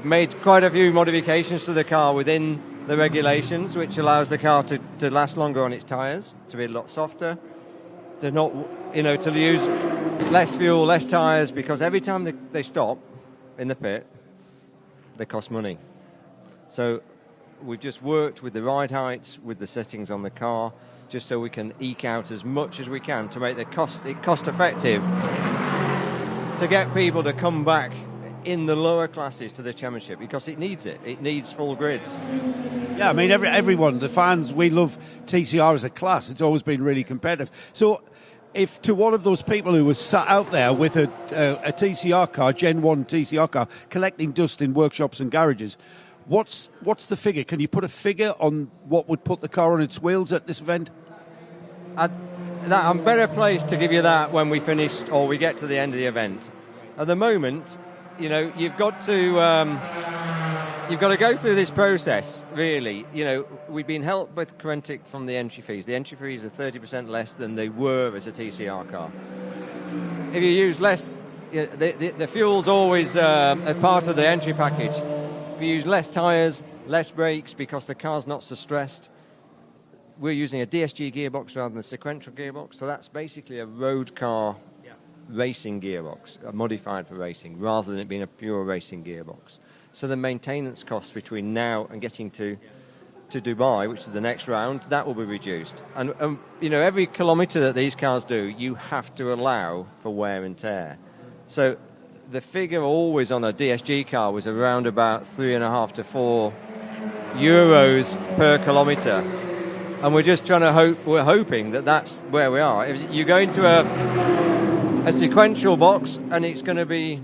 made quite a few modifications to the car within the regulations, which allows the car to last longer on its tyres, to be a lot softer, to not, to use less fuel, less tyres, because every time they stop in the pit, they cost money. So we've just worked with the ride heights, with the settings on the car, just so we can eke out as much as we can to make it cost effective, to get people to come back in the lower classes to the championship, because it needs it. It needs full grids. Yeah, I mean, everyone, the fans, we love TCR as a class. It's always been really competitive. So if to one of those people who was sat out there with a TCR car, Gen 1 TCR car, collecting dust in workshops and garages, what's the figure? Can you put a figure on what would put the car on its wheels at this event? I'm better placed to give you that when we finish or we get to the end of the event. At the moment, you've got to go through this process, really. We've been helped with Creventic from the entry fees. The entry fees are 30% less than they were as a TCR car. If you use less, the fuel's always a part of the entry package. If you use less tyres, less brakes, because the car's not so stressed. We're using a DSG gearbox rather than a sequential gearbox, so that's basically a road car racing gearbox, modified for racing, rather than it being a pure racing gearbox. So the maintenance costs between now and getting to Dubai, which is the next round, that will be reduced. And every kilometre that these cars do, you have to allow for wear and tear. So the figure always on a DSG car was around about 3.5 to 4 euros per kilometre. And we're just we're hoping that that's where we are. If you go into a sequential box, and it's going to be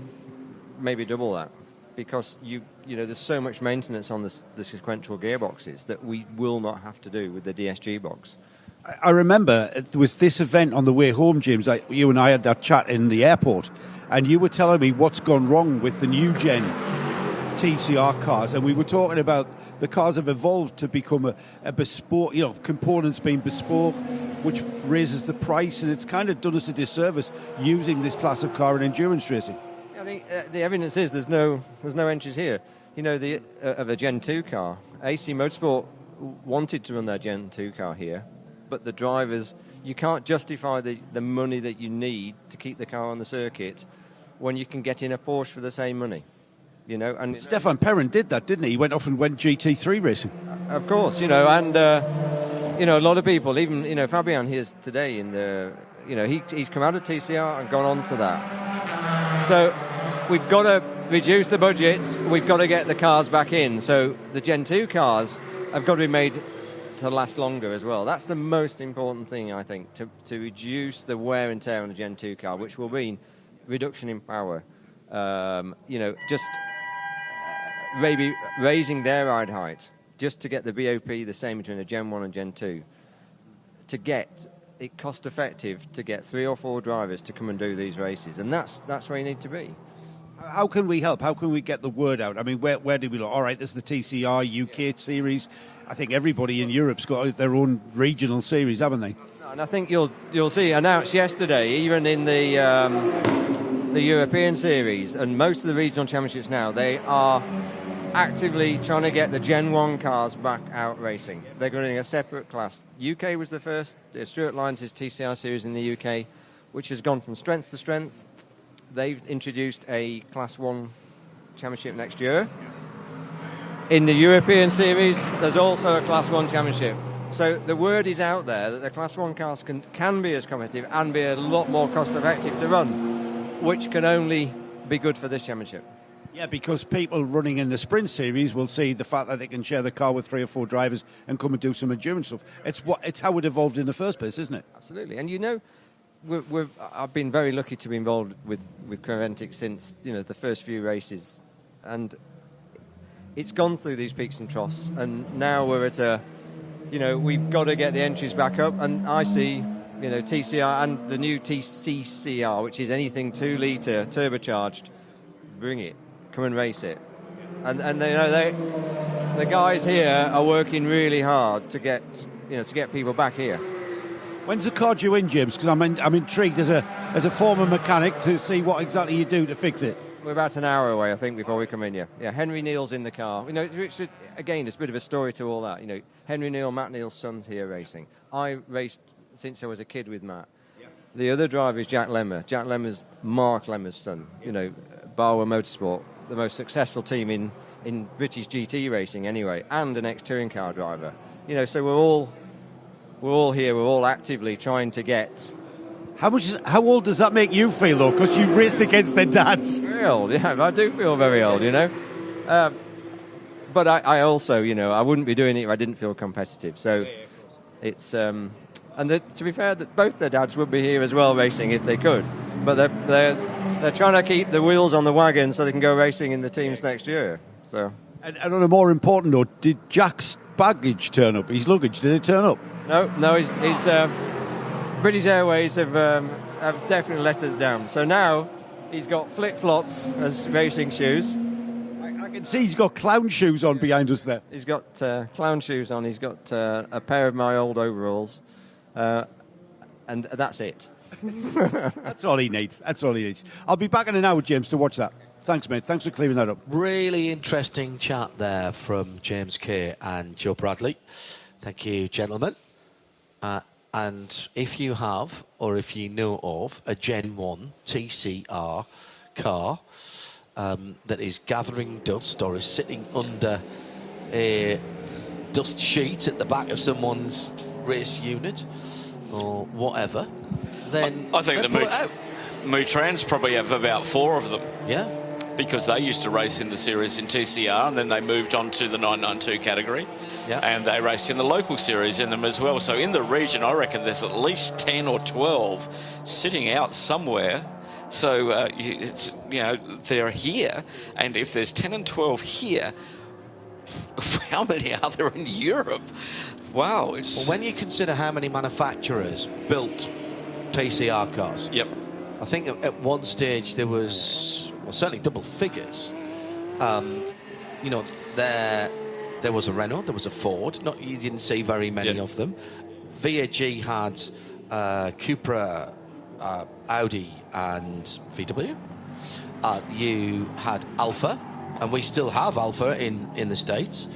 maybe double that, because there's so much maintenance on the sequential gearboxes that we will not have to do with the DSG box. I remember there was this event on the way home, James. You and I had that chat in the airport, and you were telling me what's gone wrong with the new gen TCR cars, and we were talking about the cars have evolved to become a bespoke, components being bespoke, which raises the price, and it's kind of done us a disservice using this class of car in endurance racing. I think the evidence is there's no entries here. Of a Gen 2 car, AC Motorsport wanted to run their Gen 2 car here, but the drivers, you can't justify the money that you need to keep the car on the circuit when you can get in a Porsche for the same money. And Stefan Perrin did that, didn't he? He went off and went GT3 racing. Of course, and a lot of people, even Fabian here's today he's come out of TCR and gone on to that. So we've got to reduce the budgets. We've got to get the cars back in. So the Gen 2 cars have got to be made to last longer as well. That's the most important thing, I think, to reduce the wear and tear on a Gen 2 car, which will mean reduction in power. Just maybe raising their ride height, just to get the BOP the same between a Gen 1 and Gen 2, to get it cost effective to get 3 or 4 drivers to come and do these races, and that's where you need to be. How can we help? How can we get the word out? I mean, where do we look? All right, this is the TCR UK series. I think everybody in Europe's got their own regional series, haven't they? And I think you'll see announced yesterday, even in the European series and most of the regional championships now, they are actively trying to get the Gen 1 cars back out racing. They're running a separate class. UK was the first. Stuart Lyons' TCR series in the UK, which has gone from strength to strength. They've introduced a Class 1 championship next year. In the European series, there's also a Class 1 championship. So the word is out there that the Class 1 cars can be as competitive and be a lot more cost effective to run, which can only be good for this championship. Yeah, because people running in the sprint series will see the fact that they can share the car with 3 or 4 drivers and come and do some endurance stuff. It's how it evolved in the first place, isn't it? Absolutely. And I've been very lucky to be involved with Creventic since the first few races, and it's gone through these peaks and troughs, and now we're at a, we've got to get the entries back up, and I see, TCR and the new TCCR, which is anything 2 litre turbocharged, bring it, come and race it, and the guys here are working really hard to get people back here. When's the car due in, James? Because I'm intrigued as a former mechanic to see what exactly you do to fix it. We're about an hour away, I think, before we come in here. Yeah, Henry Neal's in the car. Again, there's a bit of a story to all that. Henry Neal, Matt Neal's son's here racing. I raced since I was a kid with Matt. Yeah. The other driver is Jack Lemmer. Jack Lemmer's Mark Lemmer's son. Barwa Motorsport, the most successful team in British GT racing anyway, and an ex-touring car driver. So we're all here. We're all actively trying to get. How old does that make you feel, though? Because you raced against their dads. Very old, yeah. I do feel very old, But I also, I wouldn't be doing it if I didn't feel competitive. So it's to be fair, that both their dads would be here as well racing if they could. But they're trying to keep the wheels on the wagon so they can go racing in the teams next year. So. And on a more important note, did Jack's baggage turn up? His luggage, did it turn up? No. He's British Airways have definitely let us down. So now he's got flip-flops as racing shoes. I can see he's got clown shoes on behind us there. He's got clown shoes on. He's got a pair of my old overalls. And that's it. That's all he needs. I'll be back in an hour, James, to watch that. Thanks, mate. Thanks for clearing that up. Really interesting chat there from James Kay and Joe Bradley. Thank you, gentlemen. And if you have, or if you know of, a Gen 1 TCR car that is gathering dust or is sitting under a dust sheet at the back of someone's race unit or whatever, then I think the Mutrans probably have about 4 of them. Yeah. Because they used to race in the series in TCR, and then they moved on to the 992 category. Yeah. And they raced in the local series in them as well. So in the region, I reckon there's at least 10 or 12 sitting out somewhere. So, they're here. And if there's 10 and 12 here, how many are there in Europe? Wow. Well, when you consider how many manufacturers built TCR cars. Yep. I think at one stage there was, certainly double figures. There was a Renault, there was a Ford. You didn't see very many of them. VAG had Cupra, Audi, and VW. You had Alfa, and we still have Alfa in the States.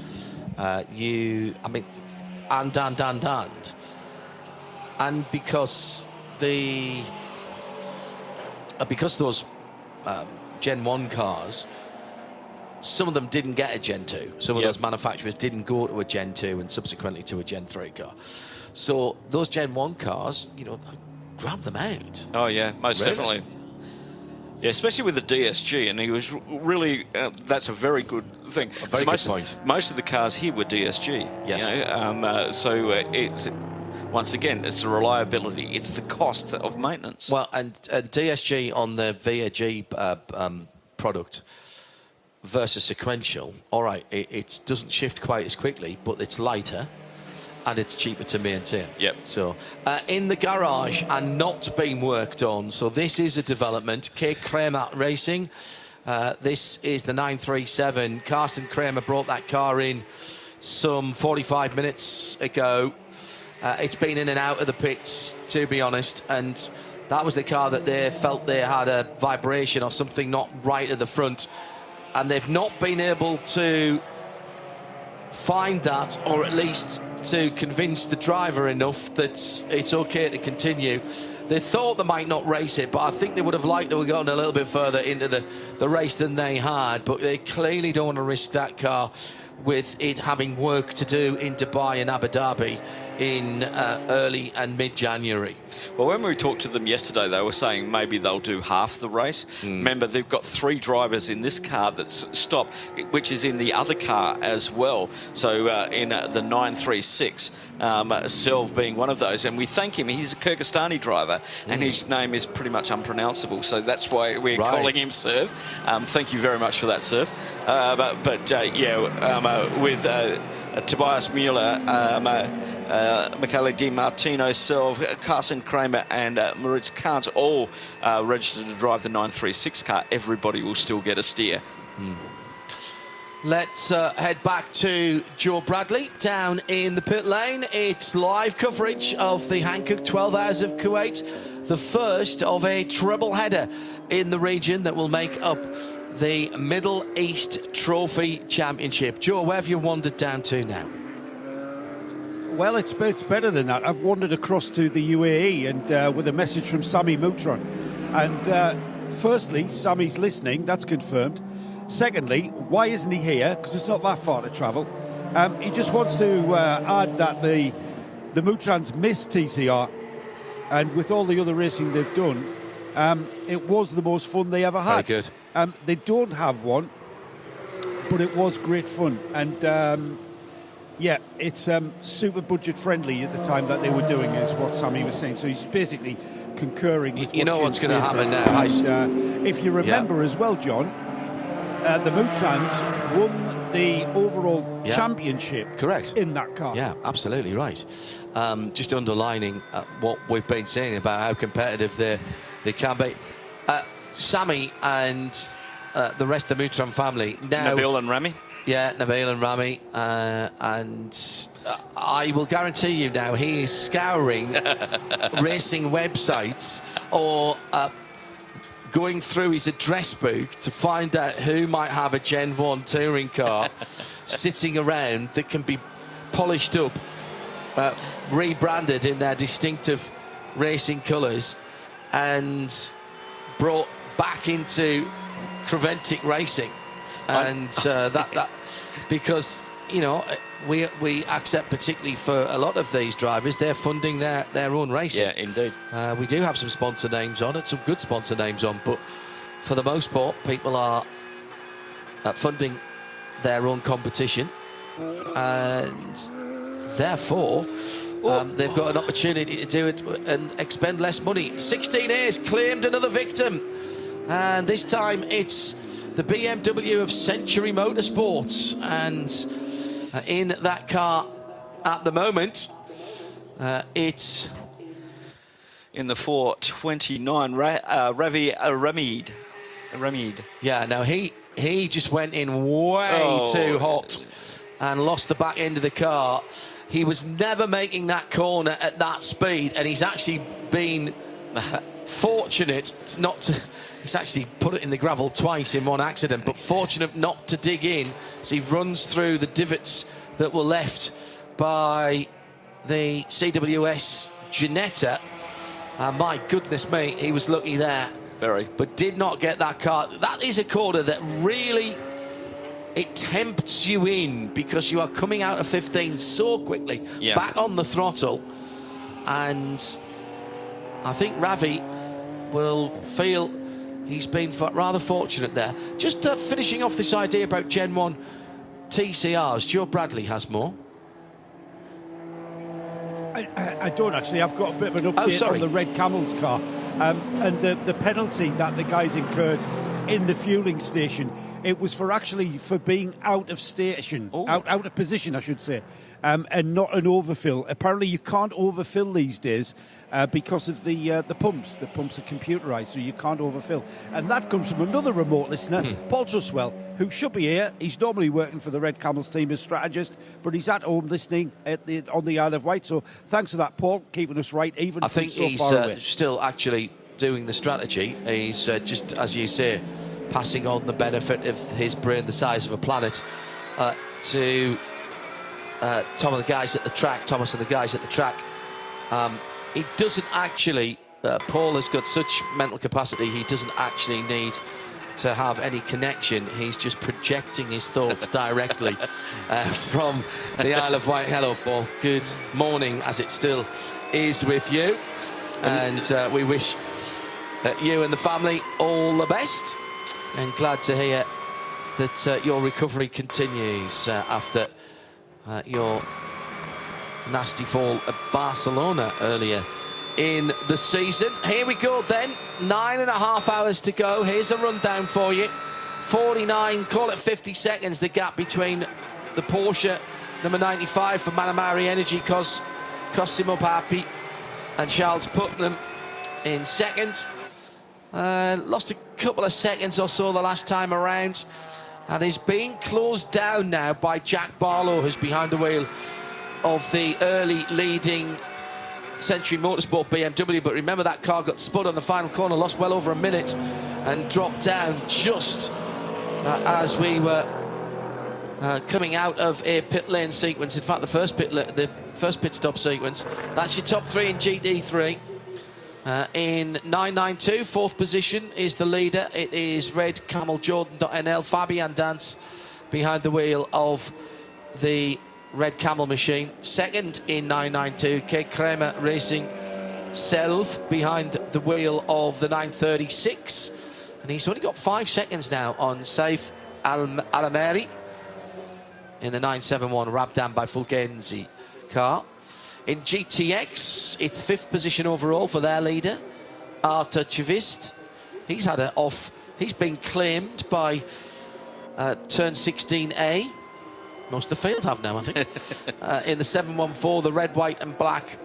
And because those Gen 1 cars, some of them didn't get a Gen 2. Some of those manufacturers didn't go to a Gen 2 and subsequently to a Gen 3 car. So those Gen 1 cars, grab them out. Oh, yeah, most definitely. Yeah, especially with the DSG, and he was really, that's a very good thing. A very good point. Most of the cars here were DSG. Yes. It's, once again, it's the reliability, it's the cost of maintenance. Well, and DSG on the VAG product versus sequential, all right, it doesn't shift quite as quickly, but it's lighter and it's cheaper to maintain. Yep. So, in the garage and not being worked on, so this is a development. Kate Kramer Racing, this is the 937. Carsten Kramer brought that car in some 45 minutes ago. It's been in and out of the pits, to be honest, and that was the car that they felt they had a vibration or something not right at the front, and they've not been able to find that, or at least to convince the driver enough that it's okay to continue. They thought they might not race it, but I think they would have liked to have gotten a little bit further into the race than they had, but they clearly don't want to risk that car with it having work to do in Dubai and Abu Dhabi in early and mid-January. Well, when we talked to them yesterday, they were saying maybe they'll do half the race. Remember, they've got 3 drivers in this car that's stopped, which is in the other car as well. So in the 936, Selv being one of those. And we thank him. He's a Kyrgyzstani driver, and his name is pretty much unpronounceable. So that's why we're calling him Serv. Thank you very much for that, Serv. With Tobias Mueller, Michele Di Martino, Selv, Carson Kramer and Moritz Kahns all registered to drive the 936 car. Everybody will still get a steer. Let's head back to Joe Bradley down in the pit lane. It's live coverage of the Hankook 12 Hours of Kuwait, the first of a treble header in the region that will make up the Middle East Trophy Championship. Joe, where have you wandered down to now? Well, it's better than that. I've wandered across to the UAE and with a message from Sami Moutran. And firstly, Sami's listening, that's confirmed. Secondly, why isn't he here? Because it's not that far to travel. He just wants to add that the Moutrans missed TCR, and with all the other racing they've done, it was the most fun they ever had. Very good. They don't have one, but it was great fun. And yeah, it's super budget friendly at the time that they were doing, is what Sammy was saying. So he's basically concurring with you know what's going to happen now. And, if you remember as well, John, the Moutrans won the overall championship. Correct. In that car. Yeah, absolutely right. Just underlining what we've been saying about how competitive they can be. Sammy and the rest of the Moutran family now. Nabil and Rami. Yeah, Nabil and Rami, and I will guarantee you now he is scouring racing websites or going through his address book to find out who might have a Gen 1 touring car sitting around that can be polished up, rebranded in their distinctive racing colours and brought back into Creventic racing. And that because, you know, we accept, particularly for a lot of these drivers, they're funding their own racing. Yeah, indeed. We do have some sponsor names on it, some good sponsor names on, but for the most part, people are funding their own competition, and therefore they've got an opportunity to do it and expend less money. 16 A's claimed another victim, and this time it's the BMW of Century Motorsports, and in that car at the moment, it's in the 429, Ravi Ramid. Yeah, now he just went in way too hot and lost the back end of the car. He was never making that corner at that speed, and he's actually been fortunate not to. He's actually put it in the gravel twice in one accident, but fortunate not to dig in as he runs through the divots that were left by the CWS Ginetta. My goodness me, he was lucky there. Very. But did not get that car. That is a corner that really, it tempts you in because you are coming out of 15 so quickly, back on the throttle. And I think Ravi will feel he's been rather fortunate there. Just finishing off this idea about Gen 1 TCRs, Joe Bradley has more. I don't actually. I've got a bit of an update on the Red Camels car and the penalty that the guys incurred in the fueling station. It was for being out of station, out of position, I should say, and not an overfill. Apparently, you can't overfill these days because of the pumps. The pumps are computerised, so you can't overfill. And that comes from another remote listener, Paul Truswell, who should be here. He's normally working for the Red Camels team as strategist, but he's at home listening on the Isle of Wight. So thanks for that, Paul, keeping us right, even I from think so he's far away. Still actually doing the strategy. He's just, as you say, passing on the benefit of his brain the size of a planet to Thomas and the guys at the track. He doesn't actually, Paul has got such mental capacity, he doesn't actually need to have any connection. He's just projecting his thoughts directly from the Isle of Wight. Hello, Paul. Good morning, as it still is with you. And we wish you and the family all the best. And glad to hear that your recovery continues after your nasty fall at Barcelona earlier in the season. Here we go then, 9.5 hours to go. Here's a rundown for you. 49, call it 50 seconds, the gap between the Porsche number 95 for Manamari Energy, Cosimo Papi and Charles Putnam in second. Lost a couple of seconds or so the last time around, and is being closed down now by Jack Barlow, who's behind the wheel of the early leading Century Motorsport BMW. But remember, that car got spud on the final corner, lost well over a minute, and dropped down just as we were coming out of a pit lane sequence. In fact, the first pit stop sequence. That's your top three in GT3. In 992, fourth position is the leader. It is Red Camel Jordan.nl, Fabian Dance behind the wheel of the Red Camel machine. Second in 992, K. Kramer Racing Self behind the wheel of the 936. And he's only got 5 seconds now on Saif Alameri in the 971 Rabdan by Fulgenzi car. In GTX, it's fifth position overall for their leader, Artur Chivist. He's had it off. He's been claimed by turn 16A. Most of the field have now, I think. In the 714, the red, white and black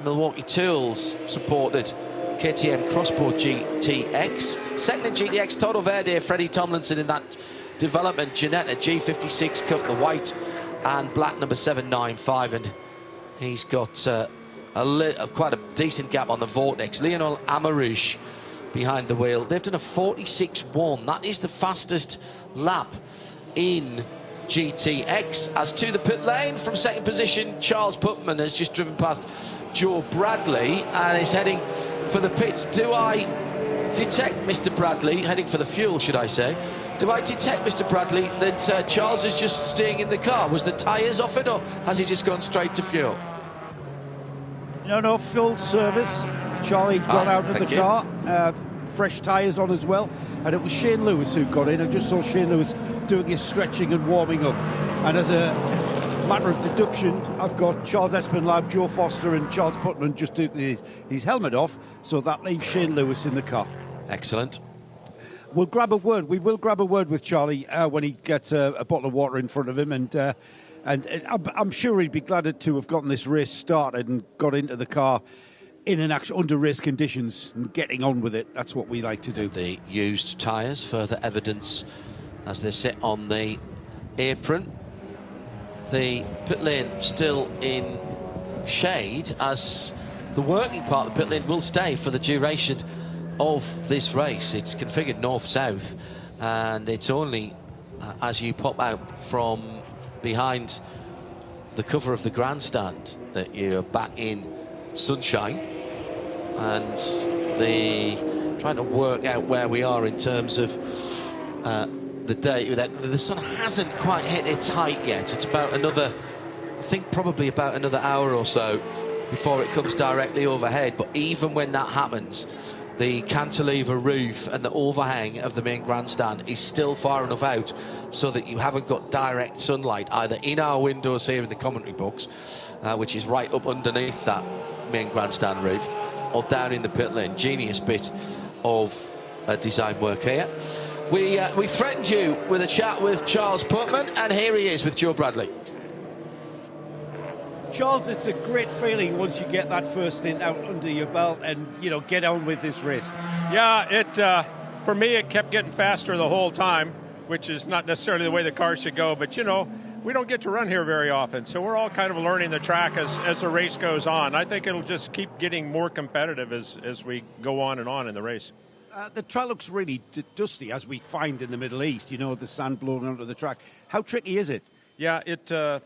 Milwaukee Tools supported KTM Crossboard GTX. Second in GTX, Toto Verde, Freddie Tomlinson in that development. Ginetta G56 Cup, the white and black number 795. And he's got quite a decent gap on the Vortex. Lionel Amarish behind the wheel. They've done a 46.1. That is the fastest lap in GTX. As to the pit lane, from second position, Charles Putman has just driven past Joe Bradley and is heading for the pits. Do I detect, Mr. Bradley, heading for the fuel, should I say? Do I detect, Mr. Bradley, that Charles is just staying in the car? Was the tyres off it, or has he just gone straight to fuel? No, full service. Charlie got out of the car. Fresh tyres on as well. And it was Shane Lewis who got in. I just saw Shane Lewis doing his stretching and warming up. And as a matter of deduction, I've got Charles Espinlab, Joe Foster and Charles Putman just took his helmet off. So that leaves Shane Lewis in the car. Excellent. We'll grab a word. We will grab a word with Charlie when he gets a bottle of water in front of him. And I'm sure he'd be glad to have gotten this race started and got into the car in an under race conditions and getting on with it. That's what we like to do. The used tyres, further evidence as they sit on the apron. The pit lane still in shade, as the working part of the pit lane will stay for the duration of this race. It's configured north-south, and it's only as you pop out from behind the cover of the grandstand that you're back in sunshine. And trying to work out where we are in terms of the day. The sun hasn't quite hit its height yet. It's about another, I think probably about another hour or so before it comes directly overhead. But even when that happens, the cantilever roof and the overhang of the main grandstand is still far enough out so that you haven't got direct sunlight either in our windows here in the commentary box, which is right up underneath that main grandstand roof, or down in the pit lane. Genius bit of design work here. We threatened you with a chat with Charles Putman, and here he is with Joe Bradley. Charles, it's a great feeling once you get that first stint out under your belt and, get on with this race. Yeah, for me, it kept getting faster the whole time, which is not necessarily the way the car should go. But, we don't get to run here very often, so we're all kind of learning the track as the race goes on. I think it'll just keep getting more competitive as we go on in the race. The track looks really dusty, as we find in the Middle East, the sand blowing onto the track. How tricky is it? Yeah,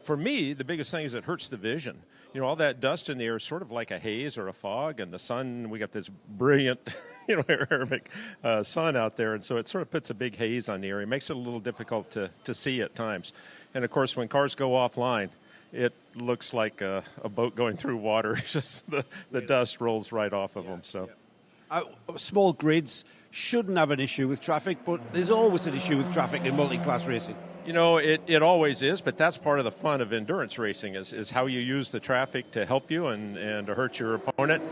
for me, the biggest thing is it hurts the vision. All that dust in the air is sort of like a haze or a fog, and the sun, we got this brilliant aerodynamic sun out there, and so it sort of puts a big haze on the area. It makes it a little difficult to see at times. And of course, when cars go offline, it looks like a boat going through water. Just the dust rolls right off of them. So, small grids shouldn't have an issue with traffic, but there's always an issue with traffic in multi-class racing. you know, it always is, but that's part of the fun of endurance racing is how you use the traffic to help you and to hurt your opponent.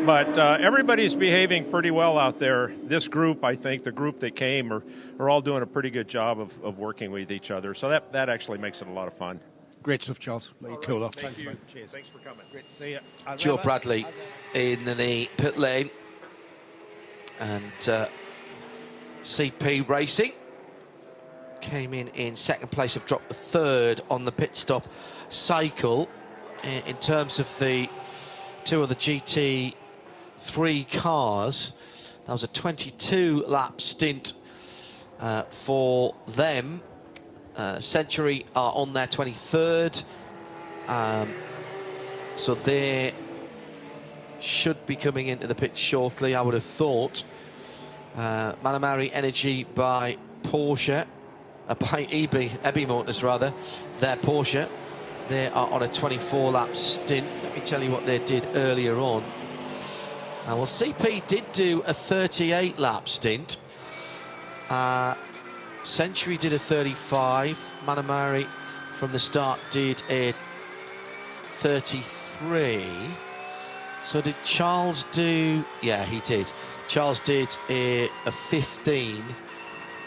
But everybody's behaving pretty well out there. This group, I think, the group that came are all doing a pretty good job of working with each other. So that actually makes it a lot of fun. Great stuff, Charles. Let you cool off. Thank Thanks, you. man. Cheers. Thanks for coming. Great to see you. Joe Bradley in the pit lane. And CP Racing came in second place, have dropped to third on the pit stop cycle. In terms of the two of the GT3 cars, that was a 22-lap stint for them. Century are on their 23rd, so they should be coming into the pit shortly, I would have thought. Manamari Energy by Porsche, by EB Motors rather, their Porsche. They are on a 24-lap stint. Let me tell you what they did earlier on. Well, CP did do a 38-lap stint. Century did a 35. Manamari from the start did a 33. So did Charles do? Yeah, he did. Charles did a 15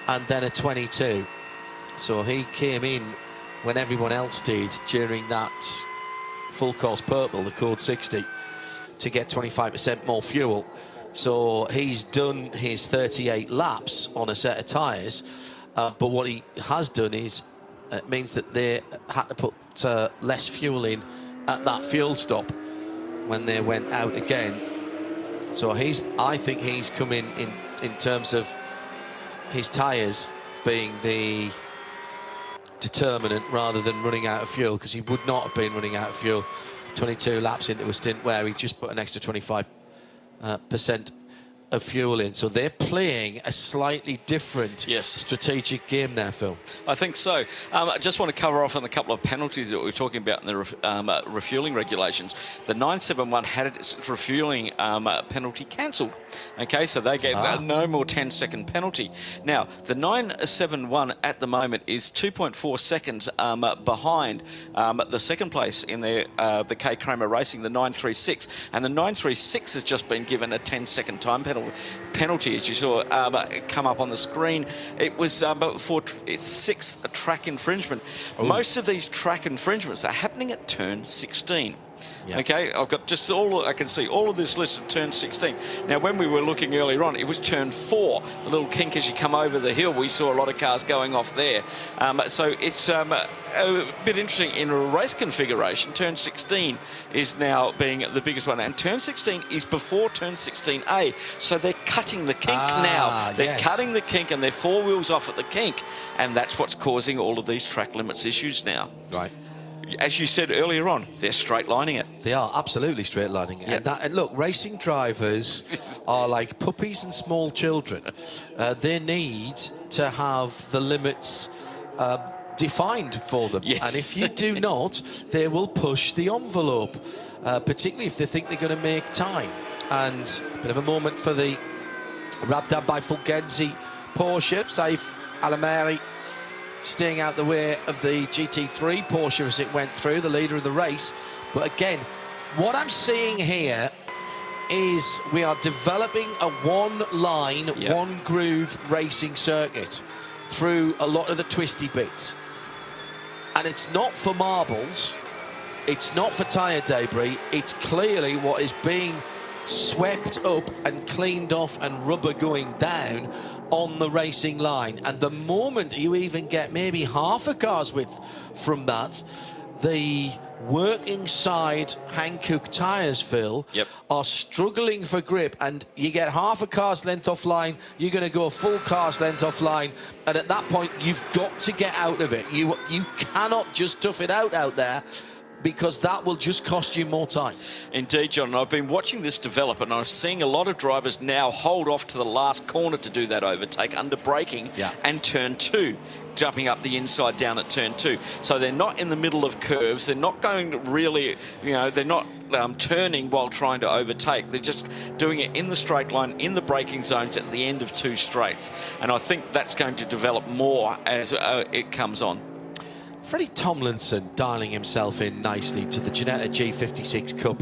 and then a 22. So he came in when everyone else did during that full course purple, the Code 60, to get 25% more fuel. So he's done his 38 laps on a set of tyres. But what he has done is means that they had to put less fuel in at that fuel stop when they went out again. So I think he's come in terms of his tyres being the determinant rather than running out of fuel, because he would not have been running out of fuel 22 laps into a stint where he just put an extra 25% of fuel in. So they're playing a slightly different strategic game there, Phil. I think so. I just want to cover off on a couple of penalties that we were talking about in the refueling regulations. The 971 had its refueling penalty cancelled. Okay, so they gave no more 10-second penalty. Now, the 971 at the moment is 2.4 seconds behind the second place in the K Kramer Racing, the 936. And the 936 has just been given a 10-second time penalty, as you saw come up on the screen. It was for its sixth track infringement. Ooh. Most of these track infringements are happening at turn 16. Yeah. Okay, I've got just I can see all of this list of turn 16. Now, when we were looking earlier on, it was turn 4, the little kink as you come over the hill. We saw a lot of cars going off there. So it's a bit interesting in a race configuration. Turn 16 is now being the biggest one, and turn 16 is before turn 16A. So they're cutting the kink now. They're cutting the kink, and they're 4 wheels off at the kink, and that's what's causing all of these track limits issues now. Right. As you said earlier on, they're straight lining it. They are absolutely straight lining it. Yeah. And look, racing drivers are like puppies and small children. They need to have the limits defined for them. Yes. And if you do not, they will push the envelope, particularly if they think they're going to make time. And a bit of a moment for the Rabdab by Fulgenzi Porsche. Saif Alameri staying out the way of the GT3 Porsche as it went through, the leader of the race. But again, what I'm seeing here is we are developing a one-line, one-groove racing circuit through a lot of the twisty bits. And it's not for marbles, it's not for tyre debris, it's clearly what is being swept up and cleaned off and rubber going down on the racing line. And the moment you even get maybe half a car's width from that, the working side Hankook tyres, Phil, are struggling for grip, and you get half a car's length offline, you're going to go a full car's length offline, and at that point you've got to get out of it. You cannot just tough it out there, because that will just cost you more time. Indeed, John. I've been watching this develop, and I'm seeing a lot of drivers now hold off to the last corner to do that overtake under braking and turn 2, jumping up the inside down at turn 2. So they're not in the middle of curves. They're not going to really, they're not turning while trying to overtake. They're just doing it in the straight line, in the braking zones at the end of 2 straights. And I think that's going to develop more as it comes on. Freddie Tomlinson dialing himself in nicely to the Ginetta G56 Cup,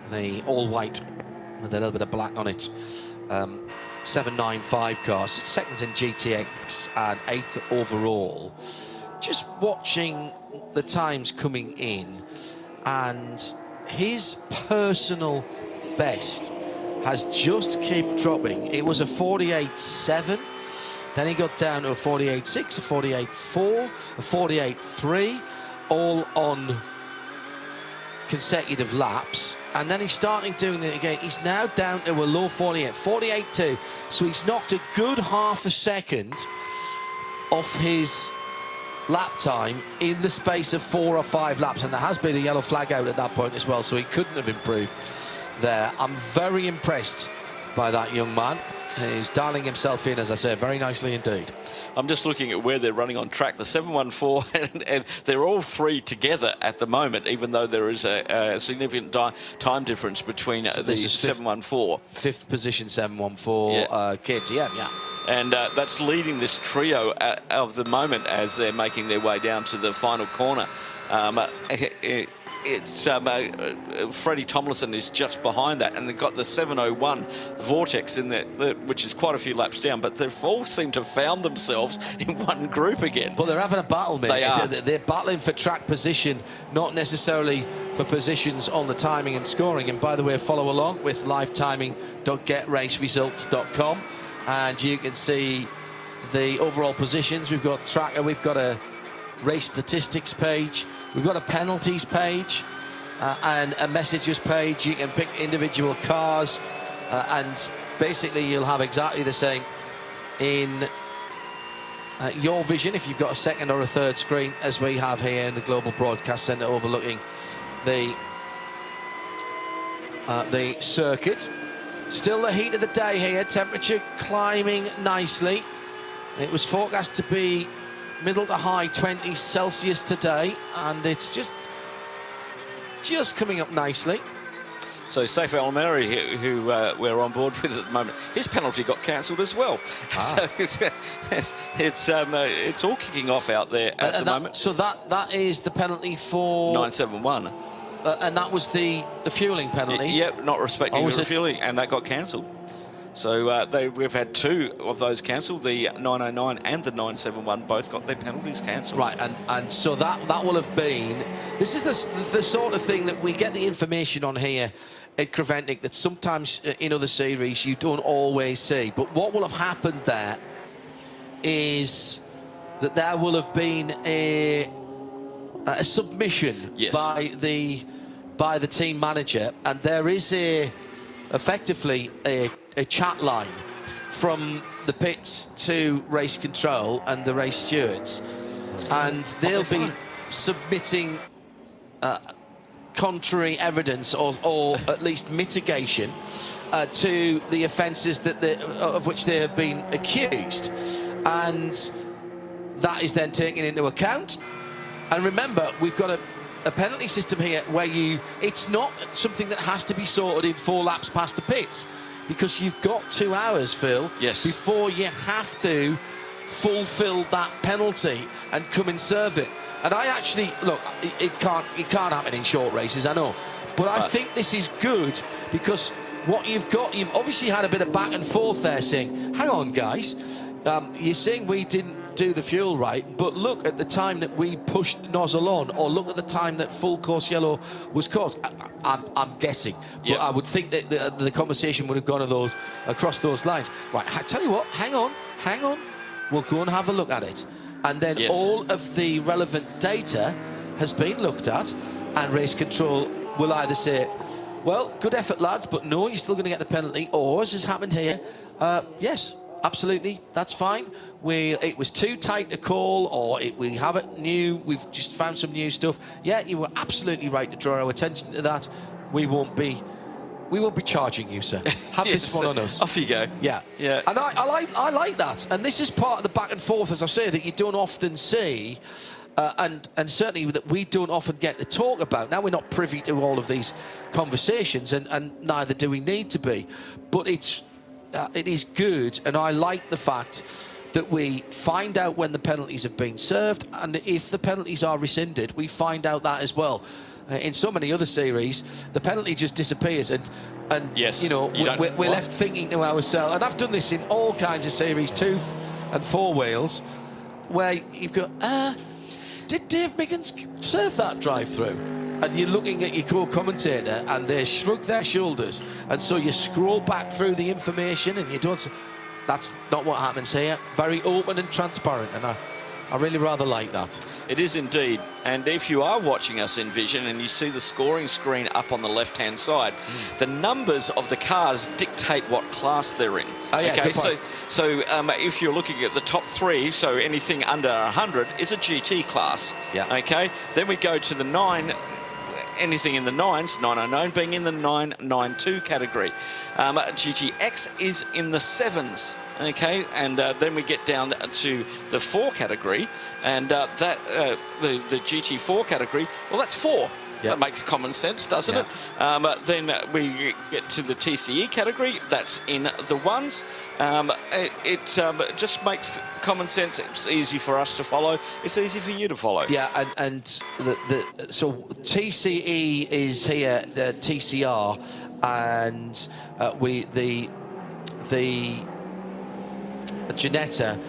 the all-white with a little bit of black on it. 795 cars, seconds in GTX and 8th overall. Just watching the times coming in, and his personal best has just kept dropping. It was a 48.7. Then he got down to a 48.6, a 48.4, a 48.3, all on consecutive laps. And then he's starting doing it again. He's now down to a low 48, 48.2. So he's knocked a good half a second off his lap time in the space of 4 or 5 laps. And there has been a yellow flag out at that point as well, so he couldn't have improved there. I'm very impressed by that young man. He's dialing himself in, as I say, very nicely indeed. I'm just looking at where they're running on track. The 714, and they're all 3 together at the moment, even though there is a significant time difference between the 714. 5th position 714 KTM, And that's leading this trio of the moment as they're making their way down to the final corner. Freddie Tomlinson is just behind that, and they've got the 701 Vortex in there, which is quite a few laps down, but they've all seemed to have found themselves in one group again. But they're having a battle, mate. They are. They're battling for track position, not necessarily for positions on the timing and scoring. And by the way, follow along with livetiming.getraceresults.com, and you can see the overall positions. We've got tracker, we've got a race statistics page, we've got a penalties page and a messages page. You can pick individual cars and basically you'll have exactly the same in your vision if you've got a second or a third screen as we have here in the Global Broadcast Centre overlooking the circuit. Still the heat of the day here, temperature climbing nicely. It was forecast to be middle to high 20s Celsius today, and it's just coming up nicely. So Saif Al-Meri, who we're on board with at the moment, his penalty got cancelled as well. So it's all kicking off out there at the moment. So that is the penalty for 971. And that was the fueling penalty? Yep, not respecting the refueling, and that got cancelled. So we've had 2 of those cancelled. The 909 and the 971 both got their penalties cancelled. Right, and so that will have been... This is the sort of thing that we get the information on here at Creventic that sometimes in other series you don't always see. But what will have happened there is that there will have been a submission by the team manager, and there is effectively a chat line from the pits to race control and the race stewards, and they'll be submitting contrary evidence or at least mitigation to the offences of which they have been accused, and that is then taken into account. And remember, we've got a penalty system here where it's not something that has to be sorted in 4 laps past the pits, because you've got 2 hours, Phil, before you have to fulfil that penalty and come and serve it. And I actually, look, it can't happen in short races, I know, but I think this is good, because what you've obviously had a bit of back and forth there saying, hang on guys, you're saying we didn't do the fuel right, but look at the time that we pushed the nozzle on, or look at the time that full course yellow was caused. I'm guessing, but I would think that the conversation would have gone across those lines. Right, I tell you what, hang on, we'll go and have a look at it, and then all of the relevant data has been looked at, and race control will either say, well, good effort lads, but no, you're still going to get the penalty, or as has happened here, yes, absolutely, that's fine. it was too tight to call, or we haven't we've just found some new stuff. Yeah, you were absolutely right to draw our attention to that. We won't be charging you, sir. Have Yes, this one on us. Off you go. Yeah. Yeah. And I like that. And this is part of the back and forth, as I say, that you don't often see, and certainly that we don't often get to talk about. Now, we're not privy to all of these conversations, and neither do we need to be. But it is good, and I like the fact that we find out when the penalties have been served, and if the penalties are rescinded, we find out that as well. In so many other series, the penalty just disappears, and yes, you know, we're left thinking to ourselves. And I've done this in all kinds of series, 2 and 4 wheels, where you've got, did Dave Miggins serve that drive through? And you're looking at your co-commentator, and they shrug their shoulders, and so you scroll back through the information, and you don't. That's not what happens here. Very open and transparent, and I really rather like that. It is indeed. And if you are watching us in Vision and you see the scoring screen up on the left-hand side, the numbers of the cars dictate what class they're in. Oh, yeah, okay, good point. so if you're looking at the top 3, so anything under 100 is a GT class. Yeah. Okay. Then we go to the 9. Anything in the 9s, 909 being in the 992 category. GTX is in the 7s, okay, and then we get down to the 4 category, and the GT4 category, well, that's 4. Yep. That makes common sense, doesn't it? Then we get to the TCE category, that's in the 1s. It just makes common sense. It's easy for us to follow. It's easy for you to follow. Yeah, and so TCE is here, TCR, and the Ginetta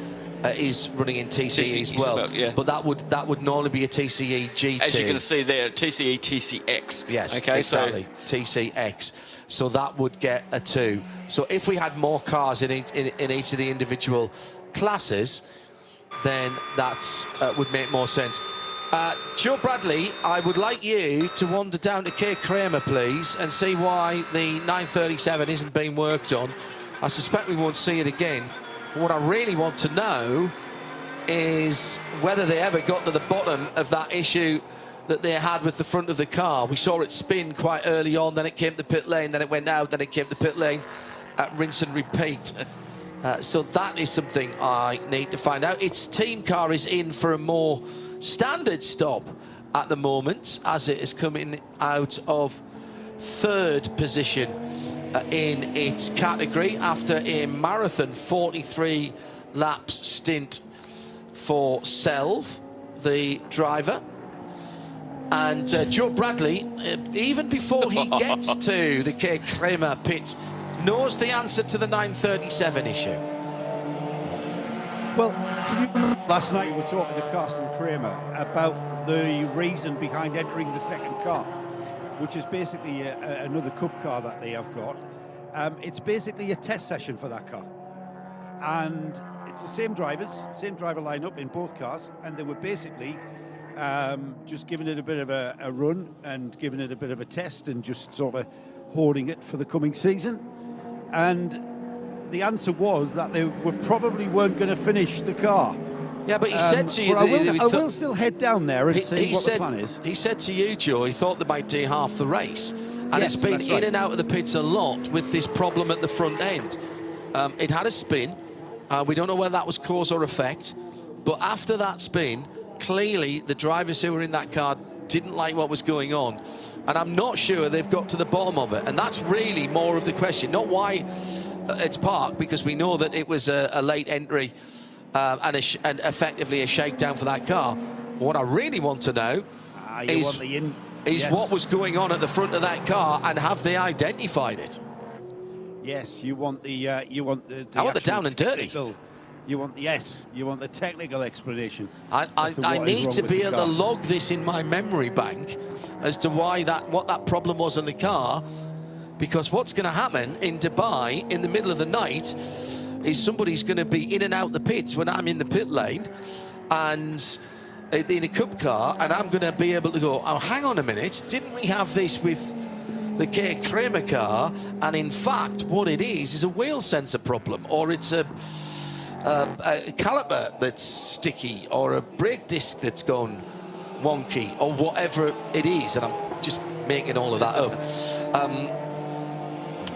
is running in TCE as well, yeah. but that would normally be a TCE GT. As you can see there, TCE, TCX. Yes, okay, exactly. So TCX. So that would get a 2. So if we had more cars in each of the individual classes, then that would make more sense. Joe Bradley, I would like you to wander down to Kay Kramer, please, and see why the 937 isn't being worked on. I suspect we won't see it again. What I really want to know is whether they ever got to the bottom of that issue that they had with the front of the car. We saw it spin quite early on, then it came to pit lane, then it went out, then it came to pit lane, rinse and repeat. So that is something I need to find out. Its team car is in for a more standard stop at the moment, as it is coming out of 3rd position in its category after a marathon 43 laps stint for Selv, the driver. And Joe Bradley, even before he gets to the Kay Kramer pit, knows the answer to the 937 issue. Well, last night we were talking to Carsten Kramer about the reason behind entering the second car, which is basically another Cup car that they have got. It's basically a test session for that car. And it's the same driver lineup in both cars, and they were basically just giving it a bit of a run and giving it a bit of a test and just sort of hoarding it for the coming season. And the answer was that they probably weren't going to finish the car. Yeah, but he said to you... But I will still head down there and see what the plan is. He said to you, Joe, he thought they might do half the race. And Yes, it's been that's in right. and out of the pits a lot with this problem at the front end. It had a spin. We don't know whether that was cause or effect. But after that spin, clearly the drivers who were in that car didn't like what was going on. And I'm not sure they've got to the bottom of it. And that's really more of the question. Not why it's parked, because we know that it was a late entry and effectively a shakedown for that car. What I really want to know is what was going on at the front of that car, and have they identified it? Yes, you want the I want the down and dirty. You want the technical explanation. I need to be able to log this in my memory bank as to what that problem was on the car, because what's going to happen in Dubai in the middle of the night is somebody's going to be in and out the pits when I'm in the pit lane and in a Cup car, and I'm going to be able to go, oh, hang on a minute, didn't we have this with the Kay Kramer car? And in fact, what it is a wheel sensor problem, or it's a caliper that's sticky or a brake disc that's gone wonky or whatever it is, and I'm just making all of that up.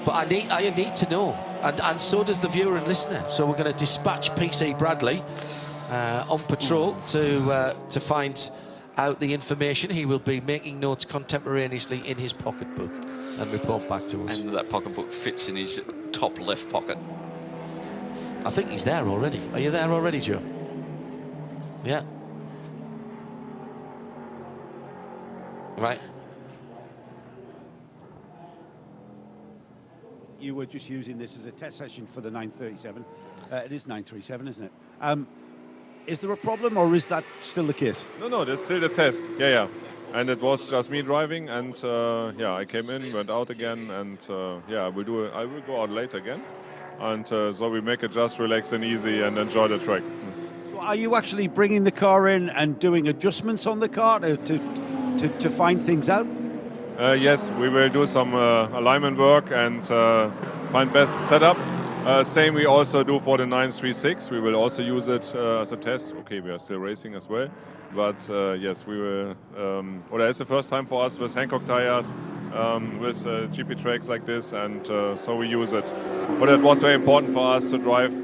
But I need to know, and so does the viewer and listener. So we're going to dispatch PC Bradley on patrol to find out the information. He will be making notes contemporaneously in his pocketbook and report back to us. And that pocketbook fits in his top left pocket. I think he's there already. Are you there already, Joe? Yeah. Right. You were just using this as a test session for the 937. It is 937, isn't it? Is there a problem, or is that still the case? No, that's still the test. Yeah. And it was just me driving, and I came in, went out again, and I will go out later again. And so we make it just relax and easy and enjoy the track. So are you actually bringing the car in and doing adjustments on the car to find things out? Yes, we will do some alignment work and find best setup. Same we also do for the 936. We will also use it as a test. Okay, we are still racing as well. But yes, we will. It's the first time for us with Hankook tires, with GP tracks like this, and so we use it. But it was very important for us to drive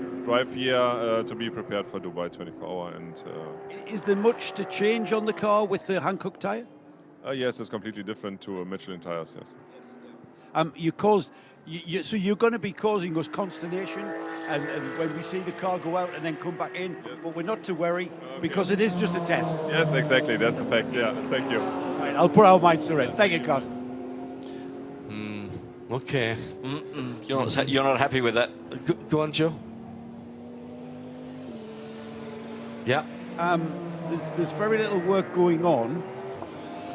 here to be prepared for Dubai 24 hour. And is there much to change on the car with the Hankook tire? Yes, it's completely different to Michelin tires. Yes. So you're going to be causing us consternation, and when we see the car go out and then come back in, but we're not to worry because it is just a test. Yes, exactly. That's a fact. Yeah, thank you. Right, I'll put our minds to rest. Thank you, Carson. Okay. You're not happy with that? Go on, Joe. Yeah. There's very little work going on,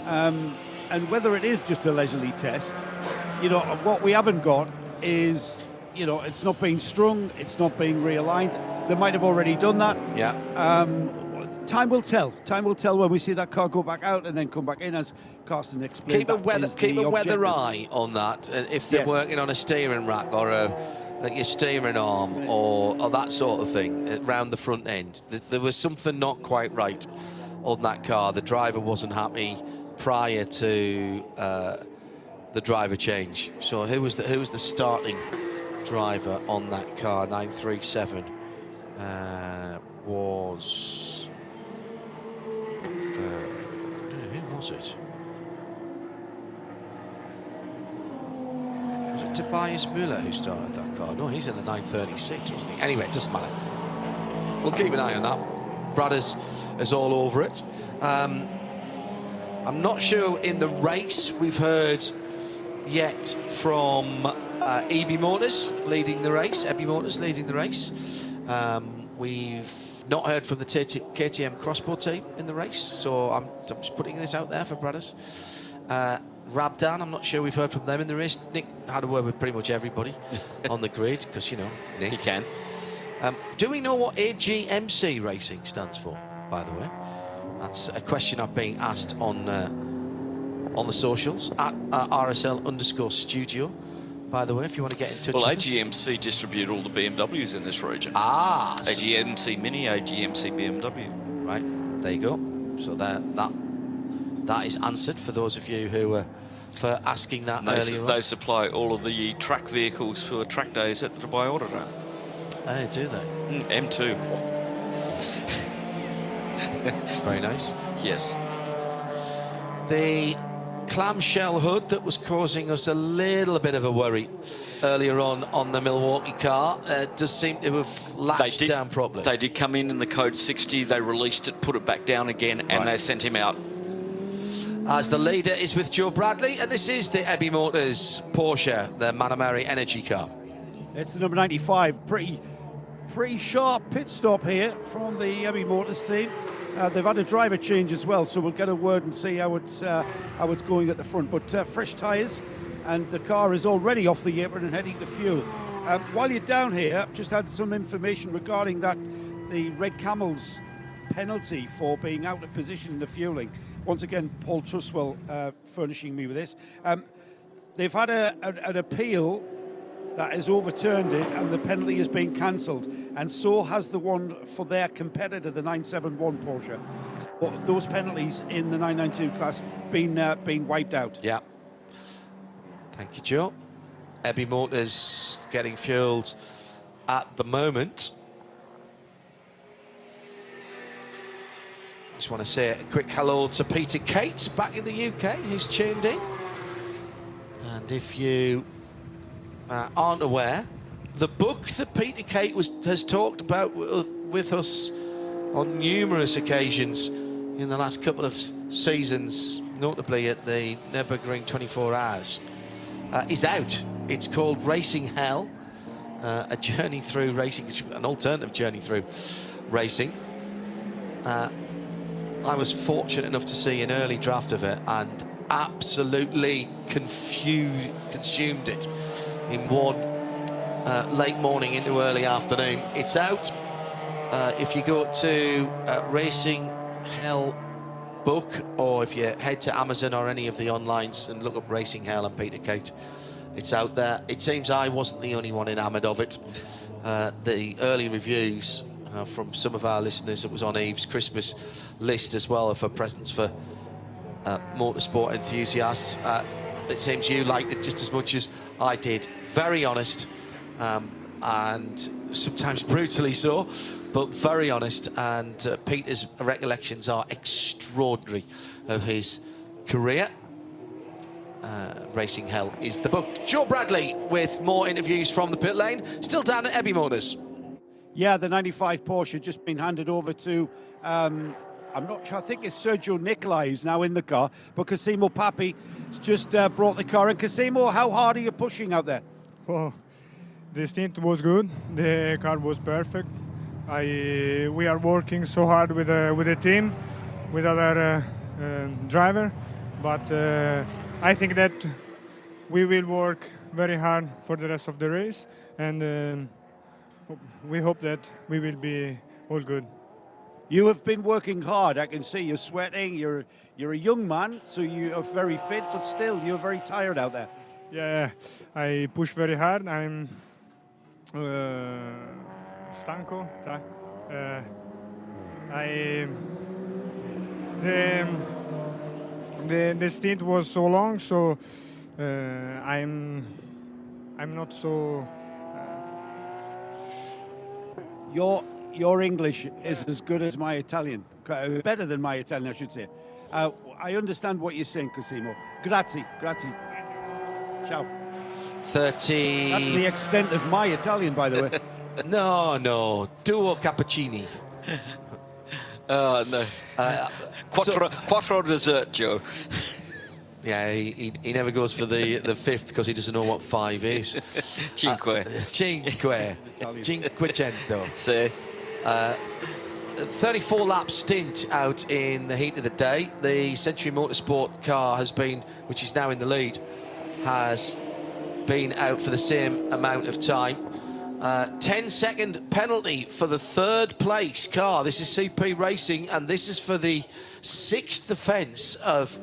and whether it is just a leisurely test, what we haven't got is, it's not being strung, it's not being realigned. They might have already done that. Yeah. Time will tell. Time will tell when we see that car go back out and then come back in, as Carsten explained. Keep a weather eye on that. If they're working on a steering rack or a steering arm or that sort of thing around the front end, there was something not quite right on that car. The driver wasn't happy prior to the driver change. So who was the starting driver on that car? 937 was who was it? Was it Tobias Müller who started that car? No, he's in the 936, wasn't he? Anyway, it doesn't matter. We'll keep an eye on that. Brad is all over it. I'm not sure in the race we've heard yet from EB Motors leading the race. EB Motors leading the race. We've not heard from the KTM Crossbow team in the race, so I'm just putting this out there for Bradders. Rabdan, I'm not sure we've heard from them in the race. Nick had a word with pretty much everybody on the grid, because, Nick. He can. Do we know what AGMC Racing stands for, by the way? That's a question I've been asked on the socials, at RSL_studio, by the way, if you want to get in touch with us. AGMC distribute all the BMWs in this region. AGMC Mini, AGMC BMW. Right, there you go. So that is answered for those of you who were asking that earlier on. They supply all of the track vehicles for track days at the Dubai Autodrome. Oh, do they? M2. Very nice. Yes. The clamshell hood that was causing us a little bit of a worry earlier on the Milwaukee car does seem to have latched down properly. They did come in the code 60, they released it, put it back down again, and they sent him out. As the leader is with Joe Bradley, and this is the EB Motors Porsche, the Manamari Energy car. It's the number 95. Pretty sharp pit stop here from the EB Motors team. They've had a driver change as well, so we'll get a word and see how it's going at the front. But fresh tyres, and the car is already off the apron and heading to fuel. While you're down here, I've just had some information regarding the Red Camels penalty for being out of position in the fueling. Once again, Paul Truswell furnishing me with this. They've had an appeal that has overturned it, and the penalty has been cancelled, and so has the one for their competitor, the 971 Porsche. So those penalties in the 992 class been wiped out. Yeah. Thank you, Joe. Abbey Motors getting fueled at the moment. Just want to say a quick hello to Peter Cates back in the UK, who's tuned in. And if you aren't aware, the book that Peter Cate has talked about with us on numerous occasions in the last couple of seasons, notably at the Nürburgring 24 Hours, is out. It's called Racing Hell, a journey through racing, an alternative journey through racing. I was fortunate enough to see an early draft of it and absolutely consumed it in one late morning into early afternoon. It's out. If you go to Racing Hell book, or if you head to Amazon or any of the onlines and look up Racing Hell and Peter Cate, it's out there. It seems I wasn't the only one enamored of it. The early reviews from some of our listeners, it was on Eve's Christmas list as well for presents for motorsport enthusiasts. It seems you liked it just as much as I did. Very honest, and sometimes brutally so, but very honest. And Peter's recollections are extraordinary of his career. Racing Hell is the book. Joe Bradley with more interviews from the pit lane, still down at Abbey Motors. Yeah, the 95 Porsche just been handed over to, I'm not sure, I think it's Sergio Nicolai who's now in the car, but Cosimo Papi has just brought the car in. Cosimo, how hard are you pushing out there? Oh, the stint was good, the car was perfect. We are working so hard with the team, with other driver, but I think that we will work very hard for the rest of the race, and we hope that we will be all good. You have been working hard. I can see you're sweating. You're a young man, so you are very fit, but still you're very tired out there. Yeah, I push very hard. I'm stanco. The stint was so long, so I'm not so. Your English is as good as my Italian, better than my Italian, I should say. I understand what you're saying, Cosimo. Grazie. Ciao. 30. That's the extent of my Italian, by the way. No. Duo cappuccini. No. Quattro dessert, Joe. Yeah, he never goes for the fifth because he doesn't know what 5 is. Cinque. Cinquecento. See. 34 lap stint out in the heat of the day. The Century Motorsport car which is now in the lead, has been out for the same amount of time. 10-second penalty for the third place car. This is CP Racing, and this is for the 6th offence of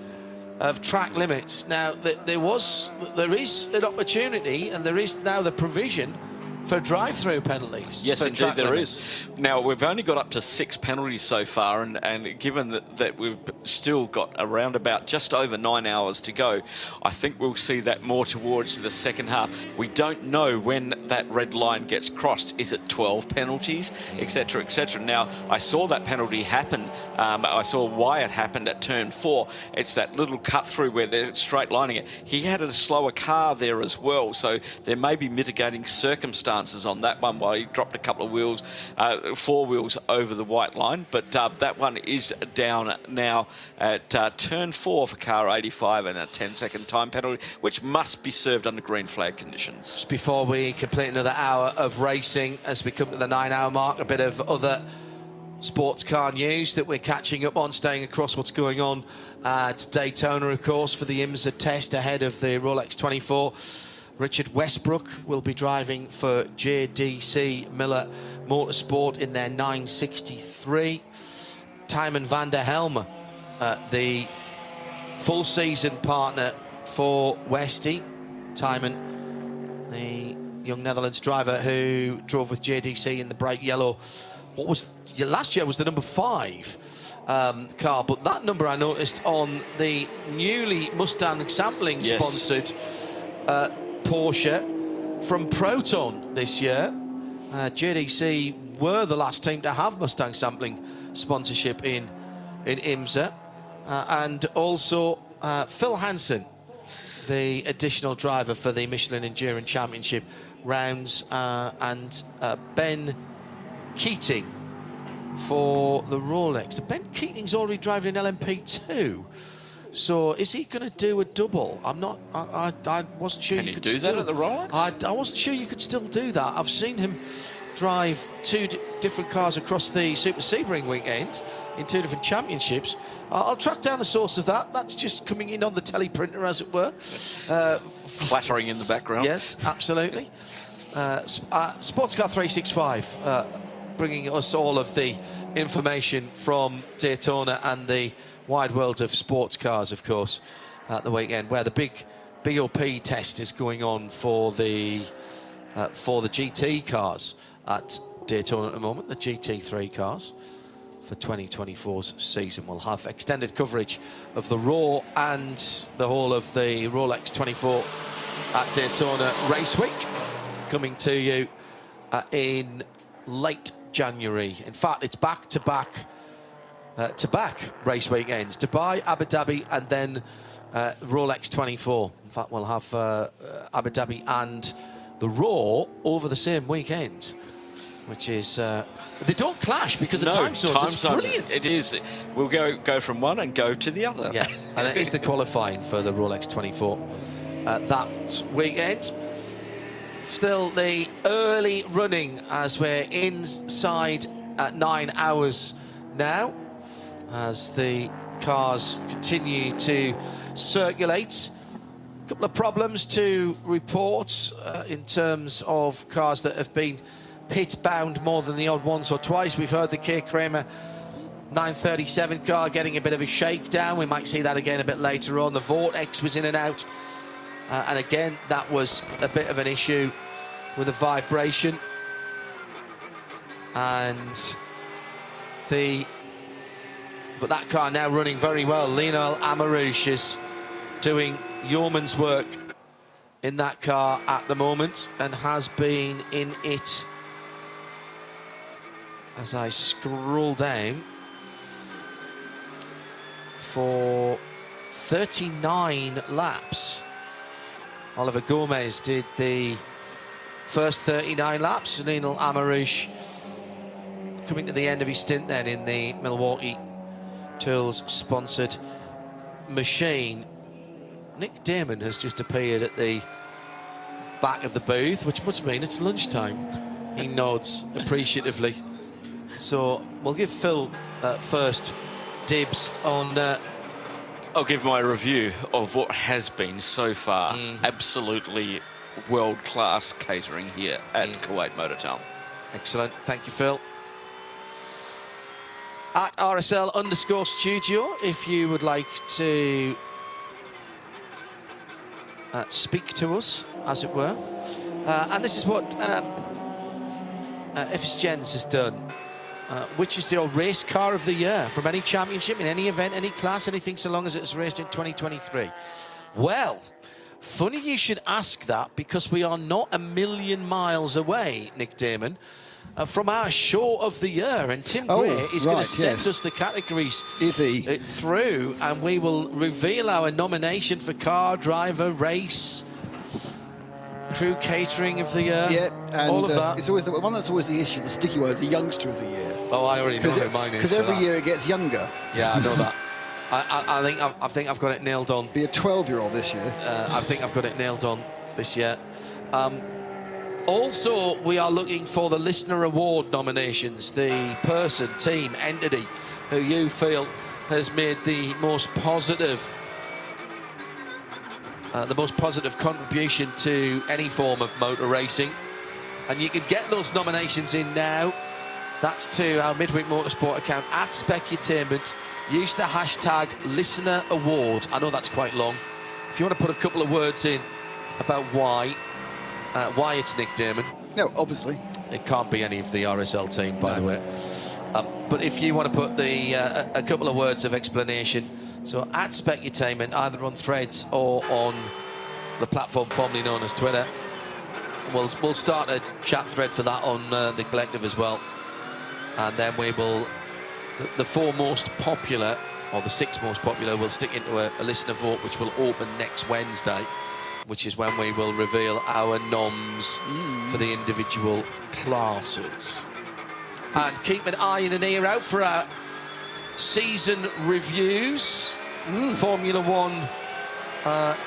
track limits. Now, there is an opportunity, and there is now the provision for drive-through penalties. Yes, indeed there is. Now, we've only got up to 6 penalties so far, and given that we've still got around about just over 9 hours to go, I think we'll see that more towards the second half. We don't know when that red line gets crossed. Is it 12 penalties, etc., etc.? Now, I saw that penalty happen. I saw why it happened at turn 4. It's that little cut through where they're straight lining it. He had a slower car there as well, so there may be mitigating circumstances on that one while he dropped a couple of wheels, 4 wheels over the white line. But that one is down now at turn 4 for car 85 and a 10-second time penalty, which must be served under green flag conditions. Just before we complete another hour of racing, as we come to the 9-hour mark, a bit of other sports car news that we're catching up on, staying across what's going on at Daytona, of course, for the IMSA test ahead of the Rolex 24. Richard Westbrook will be driving for JDC Miller Motorsport in their 963. Tymon van der Helme, the full season partner for Westy. Tymon, the young Netherlands driver who drove with JDC in the bright yellow. Last year was the number 5 car, but that number I noticed on the newly Mustang sampling sponsored Porsche from Proton this year. JDC were the last team to have Mustang sampling sponsorship in IMSA, and also Phil Hansen, the additional driver for the Michelin Endurance Championship rounds, and Ben Keating for the Rolex. Ben Keating's already driving an LMP2, so is he going to do a double? I'm not. I wasn't sure. Can you do that at the Rolex? I wasn't sure you could still do that. I've seen him drive 2 different cars across the Super Sebring weekend in 2 different championships. I'll track down the source of that. That's just coming in on the teleprinter, as it were. Clattering in the background. Yes, absolutely. Sportscar 365, bringing us all of the information from Daytona and the wide world of sports cars, of course, at the weekend, where the big BOP test is going on for the GT cars at Daytona at the moment, the GT3 cars for 2024's season. We'll have extended coverage of the Raw and the whole of the Rolex 24 at Daytona Race Week, coming to you in late January. In fact, it's back-to-back race weekends. Dubai, Abu Dhabi, and then Rolex 24. In fact, we'll have Abu Dhabi and the Raw over the same weekend, which is... they don't clash because the time zones. It's brilliant. It is. We'll go from one and go to the other. Yeah, and it is the qualifying for the Rolex 24 that weekend. Still the early running as we're inside at 9 hours now, as the cars continue to circulate. A couple of problems to report in terms of cars that have been pit bound more than the odd once or twice. We've heard the K Kramer 937 car getting a bit of a shakedown. We might see that again a bit later on. The Vortex was in and out, and again that was a bit of an issue with a vibration. But that car now running very well. Lionel Amarouche is doing yeoman's work in that car at the moment, and has been in it, as I scroll down, for 39 laps. Oliver Gomez did the first 39 laps. Lionel Amarouche coming to the end of his stint then in the Milwaukee Tools sponsored machine. Nick Damon has just appeared at the back of the booth, which must mean it's lunchtime. He nods appreciatively. So we'll give Phil first dibs on... I'll give my review of what has been so far absolutely world-class catering here at Kuwait Motor Town. Excellent, thank you, Phil. At RSL_studio, if you would like to speak to us, as it were. And this is what FS Jens has done. Which is the race car of the year from any championship, in any event, any class, anything, so long as it's raced in 2023. Well, funny you should ask that, because we are not a million miles away, Nick Damon, from our show of the year, and Tim Gray is going to send us the categories through, and we will reveal our nomination for car, driver, race, crew catering of the year. Yeah, and all of that. It's always the one that's always the issue. The sticky one is the youngster of the year. Oh, I already know who mine is. Because every year it gets younger. Yeah, I know that. I think I've got it nailed on. Be a 12-year-old this year. I think I've got it nailed on this year. Also, we are looking for the listener award nominations. The person, team, entity who you feel has made the most positive contribution to any form of motor racing. And you can get those nominations in now. That's to our Midweek Motorsport account at Specutainment. Use the hashtag Listener Award. I know that's quite long. If you want to put a couple of words in about why, why it's Nick Damon. No, obviously. It can't be any of the RSL team, by the way. But if you want to put a couple of words of explanation, so at Specutainment, either on Threads or on the platform formerly known as Twitter, we'll start a chat thread for that on the Collective as well. And then we will, the 4 most popular, or the 6 most popular, will stick into a listener vote, which will open next Wednesday, which is when we will reveal our noms for the individual classes. And keep an eye and an ear out for our season reviews. Formula One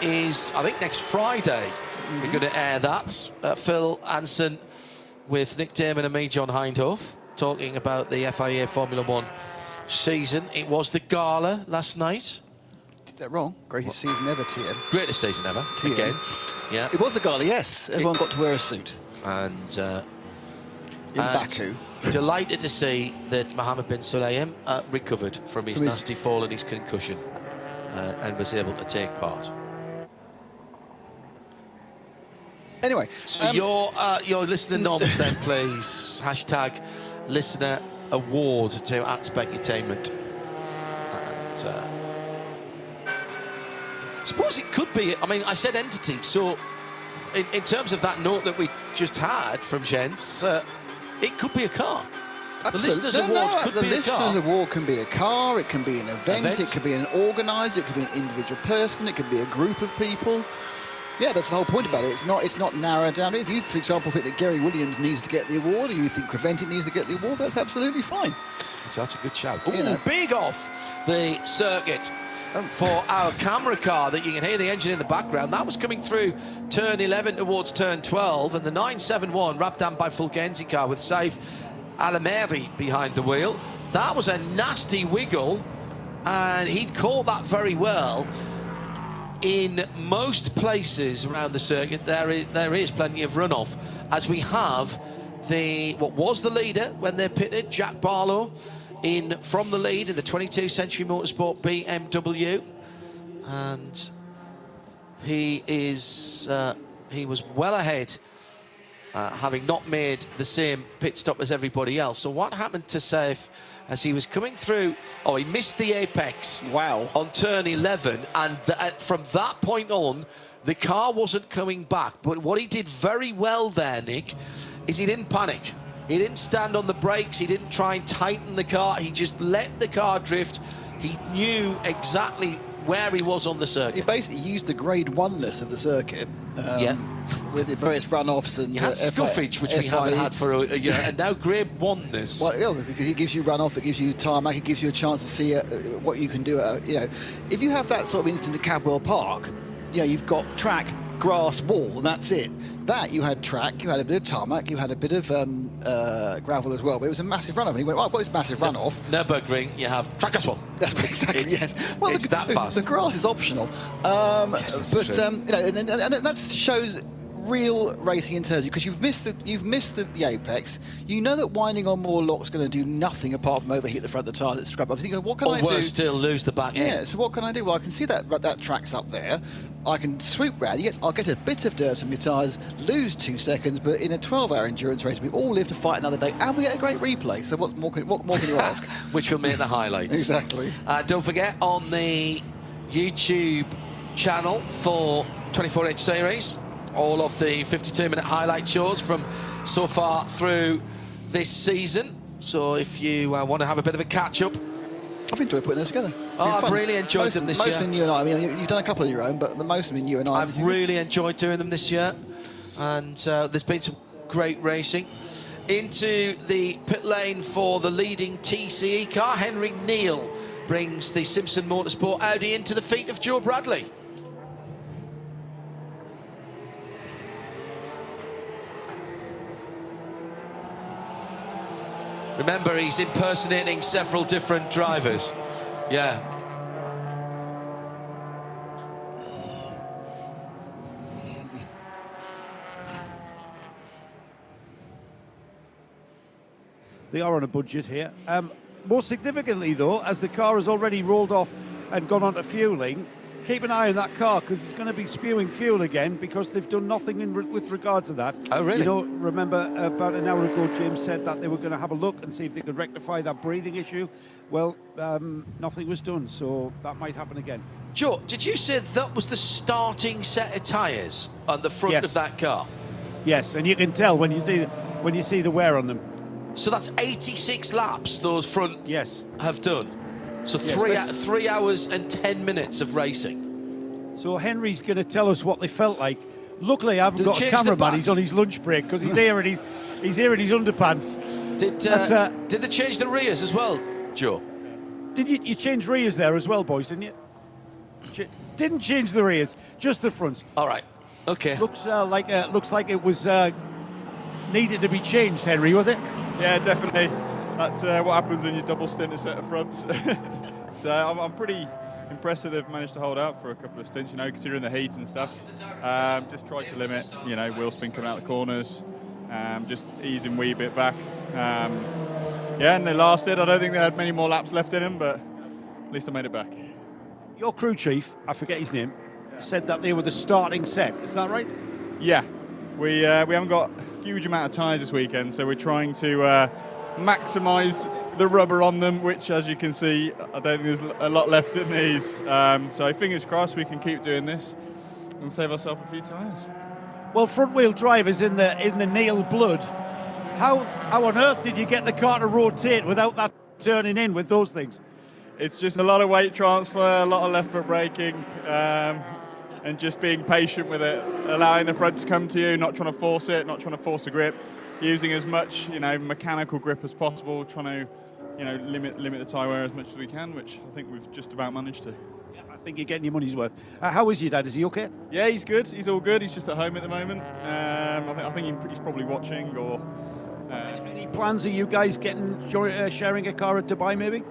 is, I think, next Friday. We're going to air that. Phil Anson with Nick Damon and me, John Hindhoff, talking about the FIA Formula One season. It was the gala last night. Did that wrong? Greatest season ever, TM. Greatest season ever, again. Yeah. It was the gala, yes. Everyone got to wear a suit. And in Baku. Delighted to see that Mohammed bin Sulayem recovered from his nasty fall and his concussion and was able to take part. Anyway, so your listener noms then, please. Hashtag listener award to at Specutainment. And I suppose it could be, I mean, I said entity, so in terms of that note that we just had from Jens, it could be a car. Absolutely. The Listeners Award could be a car. The Listeners Award can be a car, it can be an event, it could be an organiser, it could be an individual person, it could be a group of people. Yeah, that's the whole point about it. It's not narrowed down. If you, for example, think that Gary Williams needs to get the award, or you think Creventic needs to get the award, that's absolutely fine. So that's a good shout. Ooh, big off the circuit for our camera car that you can hear the engine in the background. That was coming through turn 11 towards turn 12, and the 971 wrapped down by Fulgenzi car with Saif Alameri behind the wheel. That was a nasty wiggle, and he'd caught that very well. In most places around the circuit, there is plenty of runoff, as we have what was the leader when they pitted, Jack Barlow, in from the lead in the 22 Century Motorsport BMW, and he was well ahead, having not made the same pit stop as everybody else. So what happened to Saif as he was coming through? Oh, he missed the apex. Wow. On turn 11, and from that point on, the car wasn't coming back. But what he did very well there, Nick, is he didn't panic. He didn't stand on the brakes. He didn't try and tighten the car. He just let the car drift. He knew exactly where he was on the circuit. He basically used the grade 1-ness of the circuit. With the various runoffs and... You had scuffage, which we haven't had for a year, and now grade 1-ness. Well, yeah, because it gives you runoff, it gives you tarmac, it gives you a chance to see what you can do. If you have that sort of instant at Cadwell Park, you've got track, grass, wall, and that's it. That, you had track, you had a bit of tarmac, you had a bit of gravel as well, but it was a massive runoff. And he went, well, I've got this massive runoff. Nürburgring, you have track as well. That's exactly, yes. Well, it's that fast. The grass is optional. Yes, that's true. And that shows real racing intelligence, because you've missed the apex. You know that winding on more lock's going to do nothing apart from overheat the front of the tyre that's scrap up. Thinking, what can I do? Or worse still, lose the back end. Yeah, so what can I do? Well, I can see that track's up there. I can swoop round. Yes, I'll get a bit of dirt on my tyres, lose 2 seconds, but in a 12-hour endurance race, we all live to fight another day, and we get a great replay. So what more can you ask? Which will make the highlights. Exactly. Don't forget, on the YouTube channel for 24H Series, all of the 52-minute highlight shows from so far through this season. So if you want to have a bit of a catch-up, I've enjoyed putting those together. I've really enjoyed them this year. Most of them you and I. I mean, you've done a couple on your own, but most of them you and I. I've really enjoyed doing them this year, and there's been some great racing. Into the pit lane for the leading TCE car, Henry Neal brings the Simpson Motorsport Audi into the feet of Joe Bradley. Remember, he's impersonating several different drivers. Yeah. They are on a budget here. More significantly, though, as the car has already rolled off and gone on to fueling, keep an eye on that car because it's going to be spewing fuel again because they've done nothing with regard to that. Oh, really? You know, remember about an hour ago, James said that they were going to have a look and see if they could rectify that breathing issue. Well, nothing was done, so that might happen again. Joe, did you say that was the starting set of tyres on the front of that car? Yes, and you can tell when you see the wear on them. So that's 86 laps those front have done. So Yes, 3 hours and 10 minutes of racing. So Henry's going to tell us what they felt like. Luckily, I haven't Did got they a change the cameraman. He's bats? on his lunch break because he's here and he's here in his underpants. Did they change the rears as well, Joe? Did you change rears there as well, boys? Didn't you? Didn't change the rears, just the fronts. All right. Okay. Looks like it was needed to be changed. Henry, was it? Yeah, definitely. That's what happens when you double stint a set of fronts. So I'm pretty impressed that they've managed to hold out for a couple of stints, you know, considering the heat and stuff. Just tried to limit, you know, wheel spin coming out the corners, just easing wee bit back. Yeah, and they lasted. I don't think they had many more laps left in them, but at least I made it back. Your crew chief, I forget his name, said that they were the starting set. Is that right? Yeah, we haven't got a huge amount of tyres this weekend, so we're trying to maximise the rubber on them, which, as you can see, I don't think there's a lot left in these. So fingers crossed we can keep doing this and save ourselves a few tyres. Well, front-wheel drive is in the Neil blood. How on earth did you get the car to rotate without that turning in with those things? It's just a lot of weight transfer, a lot of left foot braking, and just being patient with it, allowing the front to come to you, not trying to force it, not trying to force the grip, using as much, you know, mechanical grip as possible, trying to, you know, limit the tyre wear as much as we can, which I think we've just about managed to. Yeah, I think you're getting your money's worth. How is your dad? Is he okay? Yeah, he's good. He's all good. He's just at home at the moment. I think he's probably watching or. Any plans? Are you guys sharing a car at Dubai maybe?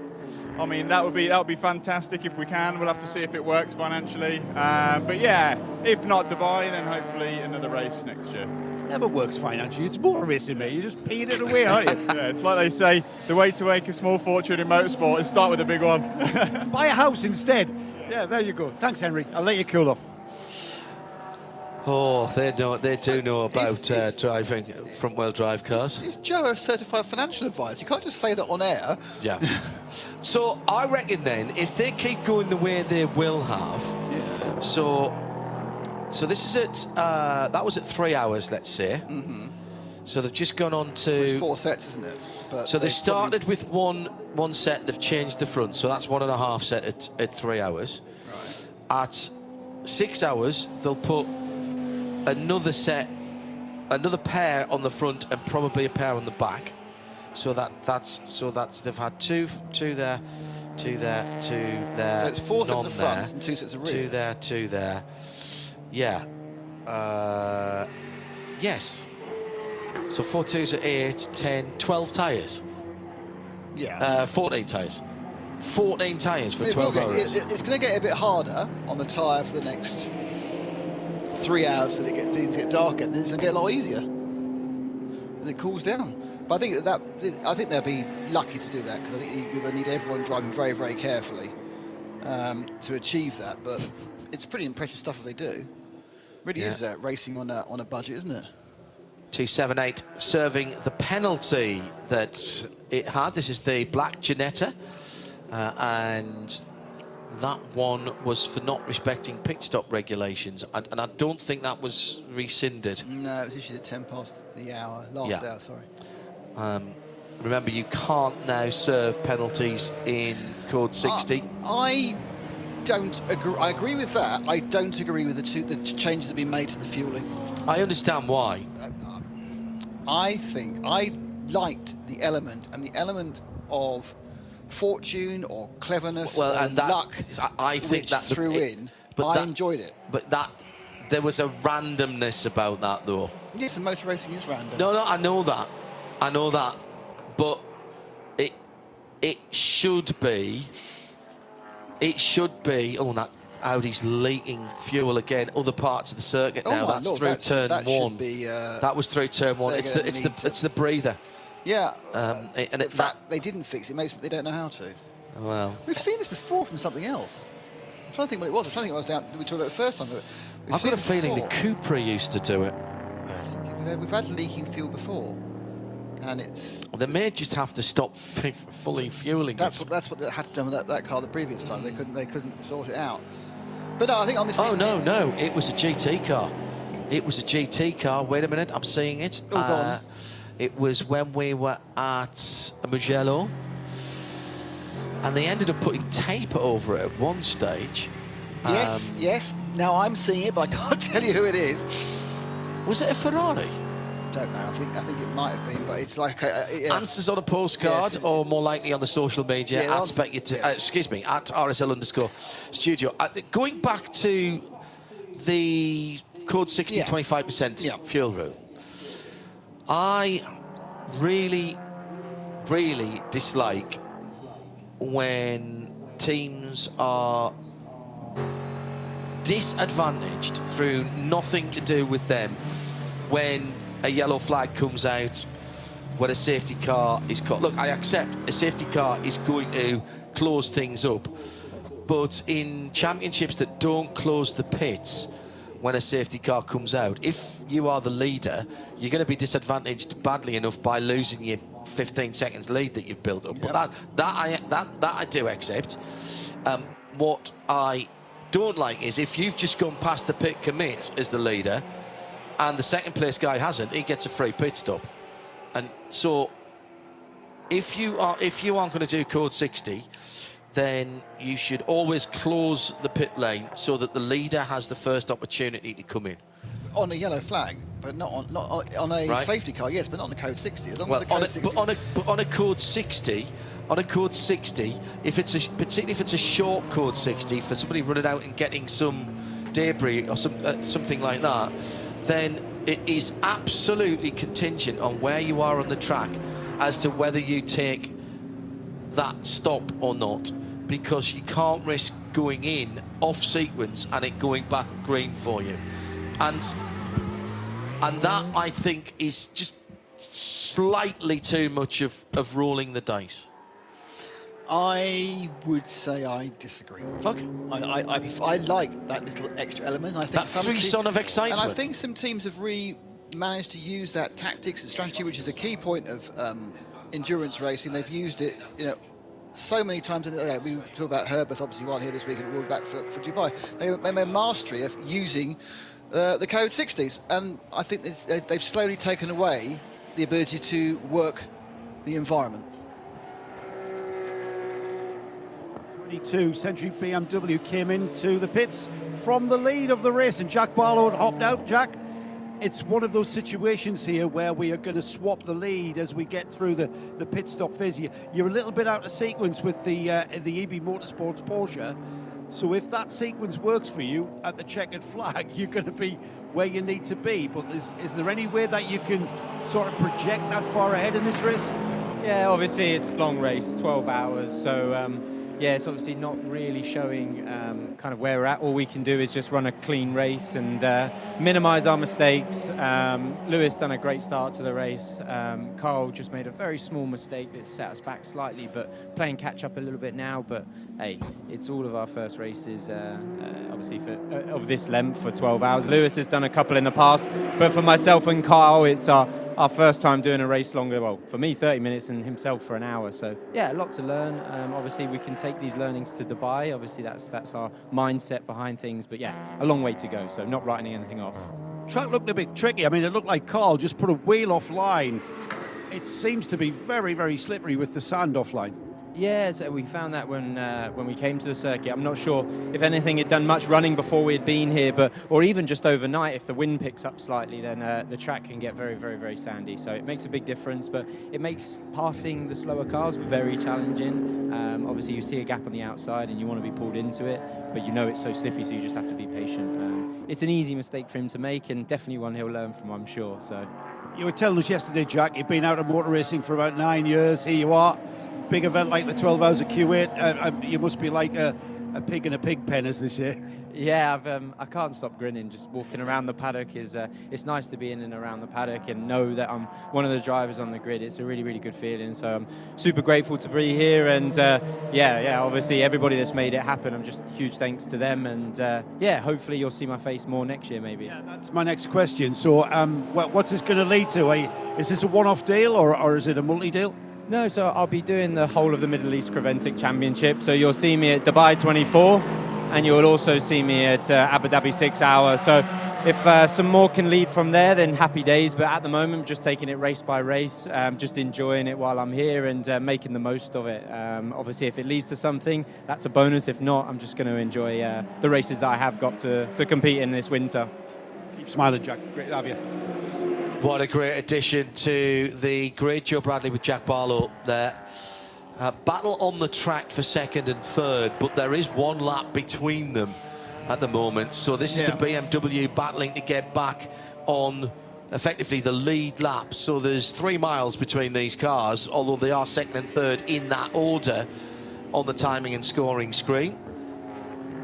I mean, that would be fantastic if we can. We'll have to see if it works financially. But yeah, if not Dubai, then hopefully another race next year. Never works financially. It's motor racing, mate. You're just peeing it away, aren't you? Yeah, it's like they say, the way to make a small fortune in motorsport is start with a big one. Buy a house instead. Yeah, there you go. Thanks, Henry. I'll let you cool off. Oh, they do know about driving front-wheel drive cars. Is Joe a certified financial advisor? You can't just say that on air. Yeah. So I reckon then, if they keep going the way they will have, so this is at that was at 3 hours, let's say. Mm-hmm. So they've just gone on to It's 4 sets, isn't it? But so they started with one set. They've changed the front, so that's 1.5 set at 3 hours. Right. At 6 hours, they'll put another set, another pair on the front, and probably a pair on the back. So that's they've had two there, two there. So it's 4 sets of fronts there, and 2 sets of rears. Two there. Yeah. Yes. So 4 2s are 8, 10, 12 tyres. Yeah. 14 tyres. 14 tyres for 12 hours. It's going to get a bit harder on the tyre for the next 3 hours so things get darker, and then it's going to get a lot easier as it cools down. But I think they'll be lucky to do that, because I think you're going to need everyone driving very, very carefully to achieve that. But it's pretty impressive stuff if they do. Really is racing on a budget, isn't it? 278 serving the penalty that it had. This is the black Ginetta, and that one was for not respecting pit stop regulations, and I don't think that was rescinded. No, it was issued at 10 past the hour, last hour, sorry. Remember, you can't now serve penalties in Code 60. I don't agree. I agree with that. I don't agree with the changes that have been made to the fueling. I understand why. I think I liked the element of fortune or cleverness or luck. I think that threw in. I enjoyed it. But there was a randomness about that, though. Yes, and motor racing is random. No, I know that, but it should be. Oh, that Audi's leaking fuel again. Other parts of the circuit now. That's Lord, through turn one. That was through turn one. It's the breather. Yeah, and that they didn't fix it. Makes they don't know how to. Well, we've seen this before from something else. I'm trying to think what it was. I'm trying to think what it was down. We talked about it the first time. I've got a feeling the Cupra used to do it. We've had leaking fuel before, and it's. They may just have to stop fully fueling. That's what they had to do with that car the previous time. They couldn't sort it out. But no, I think on this. Oh no, it was a GT car. It was a GT car. Wait a minute, I'm seeing it. Oh, go on. It was when we were at Mugello, and they ended up putting tape over it at one stage. Yes, yes. Now I'm seeing it, but I can't tell you who it is. Was it a Ferrari? I don't know. I think it might have been, but it's like Answers on a postcard, or more likely on the social media Yeah, at at RSL_studio. Going back to the code 60 25% fuel route, I really dislike when teams are disadvantaged through nothing to do with them when a yellow flag comes out, when a safety car is caught. Look, I accept a safety car is going to close things up, but in championships that don't close the pits when a safety car comes out, if you are the leader, you're going to be disadvantaged badly enough by losing your 15 seconds lead that you've built up. Yep. But that I do accept. What I don't like is if you've just gone past the pit commit as the leader and the second place guy hasn't, he gets a free pit stop. And so if you aren't going to do code 60, then you should always close the pit lane so that the leader has the first opportunity to come in. On a yellow flag, but not on a safety car, yes, but not on the code 60. As long as the code 60. But on a code 60, particularly if it's a short code 60 for somebody running out and getting some debris or something like that, then it is absolutely contingent on where you are on the track as to whether you take that stop or not, because you can't risk going in off sequence and it going back green for you. And that, I think, is just slightly too much of rolling the dice. I would say I disagree. Okay. I like that little extra element. I think that frisson of excitement. And I think some teams have really managed to use that tactics and strategy, which is a key point of endurance racing. They've used it, so many times. We talk about Herbert, obviously, while here this week, and we'll be back for Dubai. They made mastery of using the code 60s, and I think they've slowly taken away the ability to work the environment. 22 Century BMW came into the pits from the lead of the race, and Jack Barlow had hopped out. Jack, it's one of those situations here where we are going to swap the lead as we get through the pit stop phase. You're a little bit out of sequence with the EB Motorsports Porsche, so if that sequence works for you at the checkered flag, you're going to be where you need to be. But is there any way that you can sort of project that far ahead in this race? Yeah, obviously it's a long race, 12 hours, so yeah, it's obviously not really showing kind of where we're at. All we can do is just run a clean race and minimise our mistakes. Lewis done a great start to the race. Carl just made a very small mistake that set us back slightly, but playing catch up a little bit now. But hey, it's all of our first races, obviously of this length for 12 hours. Lewis has done a couple in the past, but for myself and Carl, it's our first time doing a race longer. Well, for me, 30 minutes, and himself for an hour. So yeah, a lot to learn. Obviously, we can take these learnings to Dubai. Obviously, that's our mindset behind things. But yeah, a long way to go. So not writing anything off. Track looked a bit tricky. I mean, it looked like Carl just put a wheel offline. It seems to be very, very slippery with the sand offline. Yeah, so we found that when we came to the circuit. I'm not sure if anything had done much running before we had been here, or even just overnight, if the wind picks up slightly, then the track can get very, very, very sandy. So it makes a big difference, but it makes passing the slower cars very challenging. Obviously, you see a gap on the outside and you want to be pulled into it, but you know it's so slippy, so you just have to be patient. It's an easy mistake for him to make, and definitely one he'll learn from, I'm sure. So. You were telling us yesterday, Jack, you've been out of motor racing for about 9 years. Here you are. big event like the 12 Hours of KUWAIT, you must be like a pig in a pig pen, as they say. Yeah, I can't stop grinning. Just walking around the paddock is it's nice to be in and around the paddock and know that I'm one of the drivers on the grid. It's a really, really good feeling. So I'm super grateful to be here, and yeah, obviously everybody that's made it happen. I'm just huge thanks to them, and yeah, hopefully you'll see my face more next year, maybe. Yeah, that's my next question. So, what's this going to lead to? Is this a one-off deal or is it a multi-deal? No, so I'll be doing the whole of the Middle East Creventic Championship. So you'll see me at Dubai 24. And you'll also see me at Abu Dhabi 6 Hour. So if some more can lead from there, then happy days. But at the moment, just taking it race by race, just enjoying it while I'm here and making the most of it. Obviously, if it leads to something, that's a bonus. If not, I'm just going to enjoy the races that I have got to compete in this winter. Keep smiling, Jack. Great to have you. What a great addition to the grid. Joe Bradley with Jack Barlow there. Battle on the track for second and third, but there is one lap between them at the moment. So this is the BMW battling to get back on effectively the lead lap. So there's 3 miles between these cars, although they are second and third in that order on the timing and scoring screen.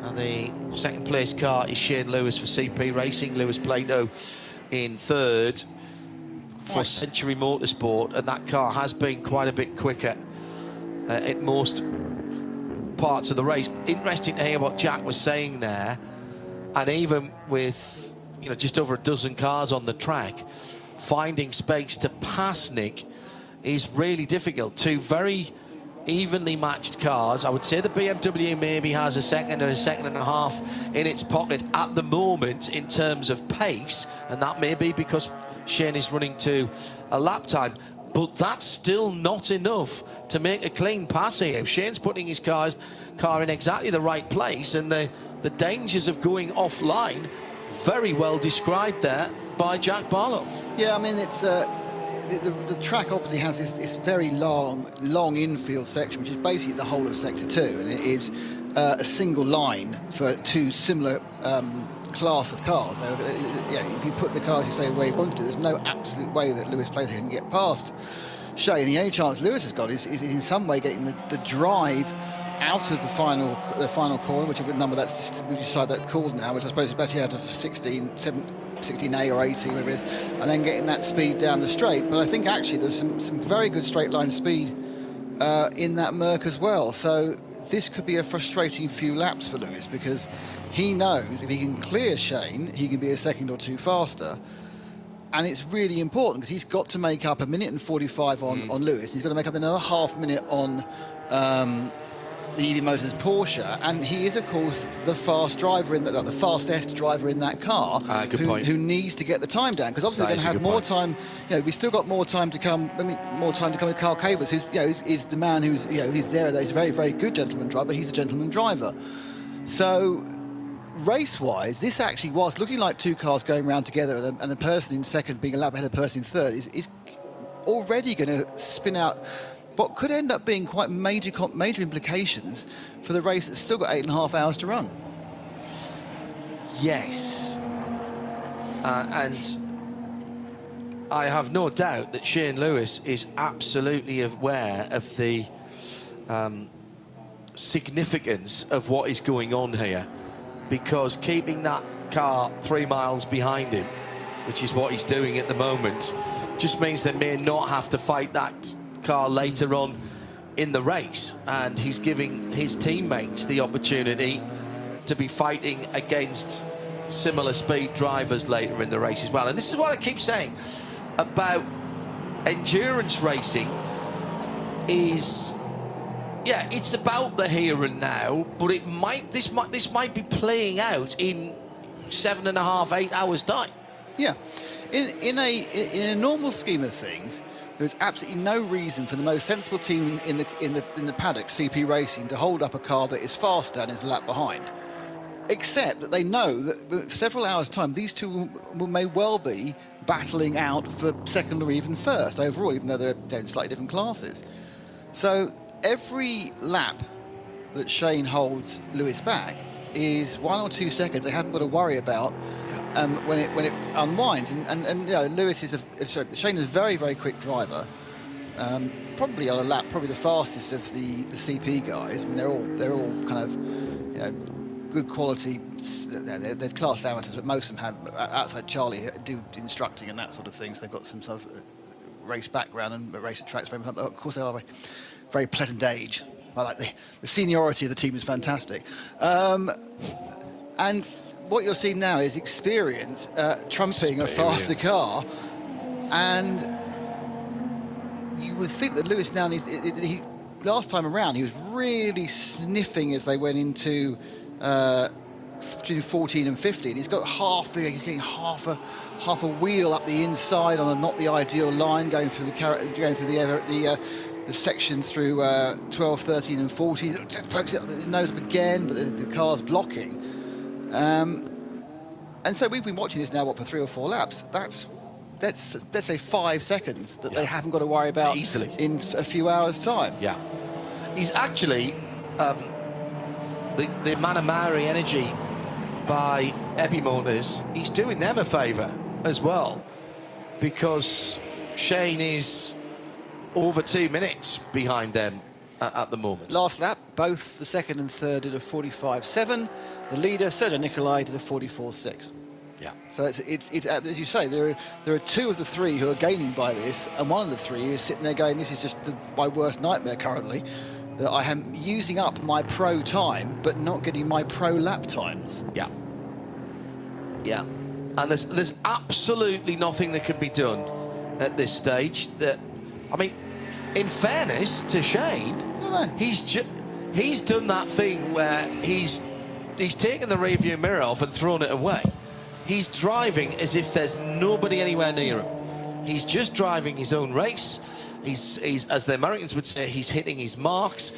And the second place car is Shane Lewis for CP Racing, Lewis Plato in third for Century Motorsport, and that car has been quite a bit quicker at most parts of the race. Interesting to hear what Jack was saying there, and even with just over a dozen cars on the track, finding space to pass Nick is really difficult. 2 very evenly matched cars. I would say the BMW maybe has a second or a second and a half in its pocket at the moment in terms of pace, and that may be because Shane is running to a lap time. But that's still not enough to make a clean pass here. Shane's putting his car in exactly the right place, and the dangers of going offline, very well described there by Jack Barlow. Yeah, I mean, it's the track obviously has this very long infield section, which is basically the whole of Sector 2, and it is a single line for 2 similar class of cars. So, if you put the cars you say where you want to, there's no absolute way that Lewis Plato can get past Shane. The only chance Lewis has got is in some way getting the drive out of the final corner, whichever number we decide that's called now, which I suppose is better out of 16A or 18, whatever it is, and then getting that speed down the straight. But I think actually there's some very good straight line speed in that Merc as well. So this could be a frustrating few laps for Lewis, because he knows if he can clear Shane, he can be a second or 2 faster. And it's really important because he's got to make up 1 minute and 45 on Lewis. He's got to make up another half minute on the EV Motors Porsche, and he is, of course, the fast driver in the fastest driver in that car, who needs to get the time down, because obviously they're going to have more time. We still got more time to come. More time to come with Carl Cavers, who's is the man who's he's there. He's a very, very good gentleman driver. He's a gentleman driver. So race-wise, this actually was looking like 2 cars going around together, and a person in second being a lap ahead of a person in third is already going to spin out what could end up being quite major implications for the race that's still got 8.5 hours to run. Yes. And I have no doubt that Shane Lewis is absolutely aware of the significance of what is going on here, because keeping that car 3 miles behind him, which is what he's doing at the moment, just means they may not have to fight that car later on in the race, and he's giving his teammates the opportunity to be fighting against similar speed drivers later in the race as well. And this is what I keep saying about endurance racing is, yeah, it's about the here and now, but this might be playing out in 7.5, 8 hours time. Yeah, in a normal scheme of things, there's absolutely no reason for the most sensible team in the paddock, CP Racing, to hold up a car that is faster and is a lap behind. Except that they know that in several hours' time, these two may well be battling out for second or even first overall, even though they're in slightly different classes. So every lap that Shane holds Lewis back is 1 or 2 seconds they haven't got to worry about when it unwinds. And Lewis is Shane is a very, very quick driver, Probably on a lap, probably the fastest of the CP guys. I mean, they're all kind of, you know, good quality. They're class amateurs, but most of them have, outside Charlie, do instructing and that sort of thing. So they've got some sort of race background and race at tracks. Of course, they are a very pleasant age. I like the seniority of the team is fantastic. And what you're seeing now is experience trumping a faster car, and you would think that Lewis now needs. Last time around, he was really sniffing as they went into between 14 and 15. He's got he's getting half a wheel up the inside on not the ideal line, going through the section through 12, 13 and 14. Just pokes his nose up again, but the car's blocking. And so we've been watching this now, for 3 or 4 laps. That's let's say 5 seconds that they haven't got to worry about easily in a few hours' time. Yeah. He's actually the Manamari energy by Ebi Motors, he's doing them a favour as well, because Shane is over 2 minutes behind them at the moment. Last lap, both the second and third did a 45.7. The leader, Sergio Nicolai, did a 44.6. Yeah. So it's as you say, there are 2 of the 3 who are gaining by this, and one of the 3 is sitting there going, "This is just my worst nightmare currently. That I am using up my pro time, but not getting my pro lap times." Yeah. Yeah. And there's absolutely nothing that can be done at this stage. I mean, in fairness to Shane, he's done that thing where he's taken the rearview mirror off and thrown it away. He's driving as if there's nobody anywhere near him. He's just driving his own race. He's as the Americans would say, he's hitting his marks.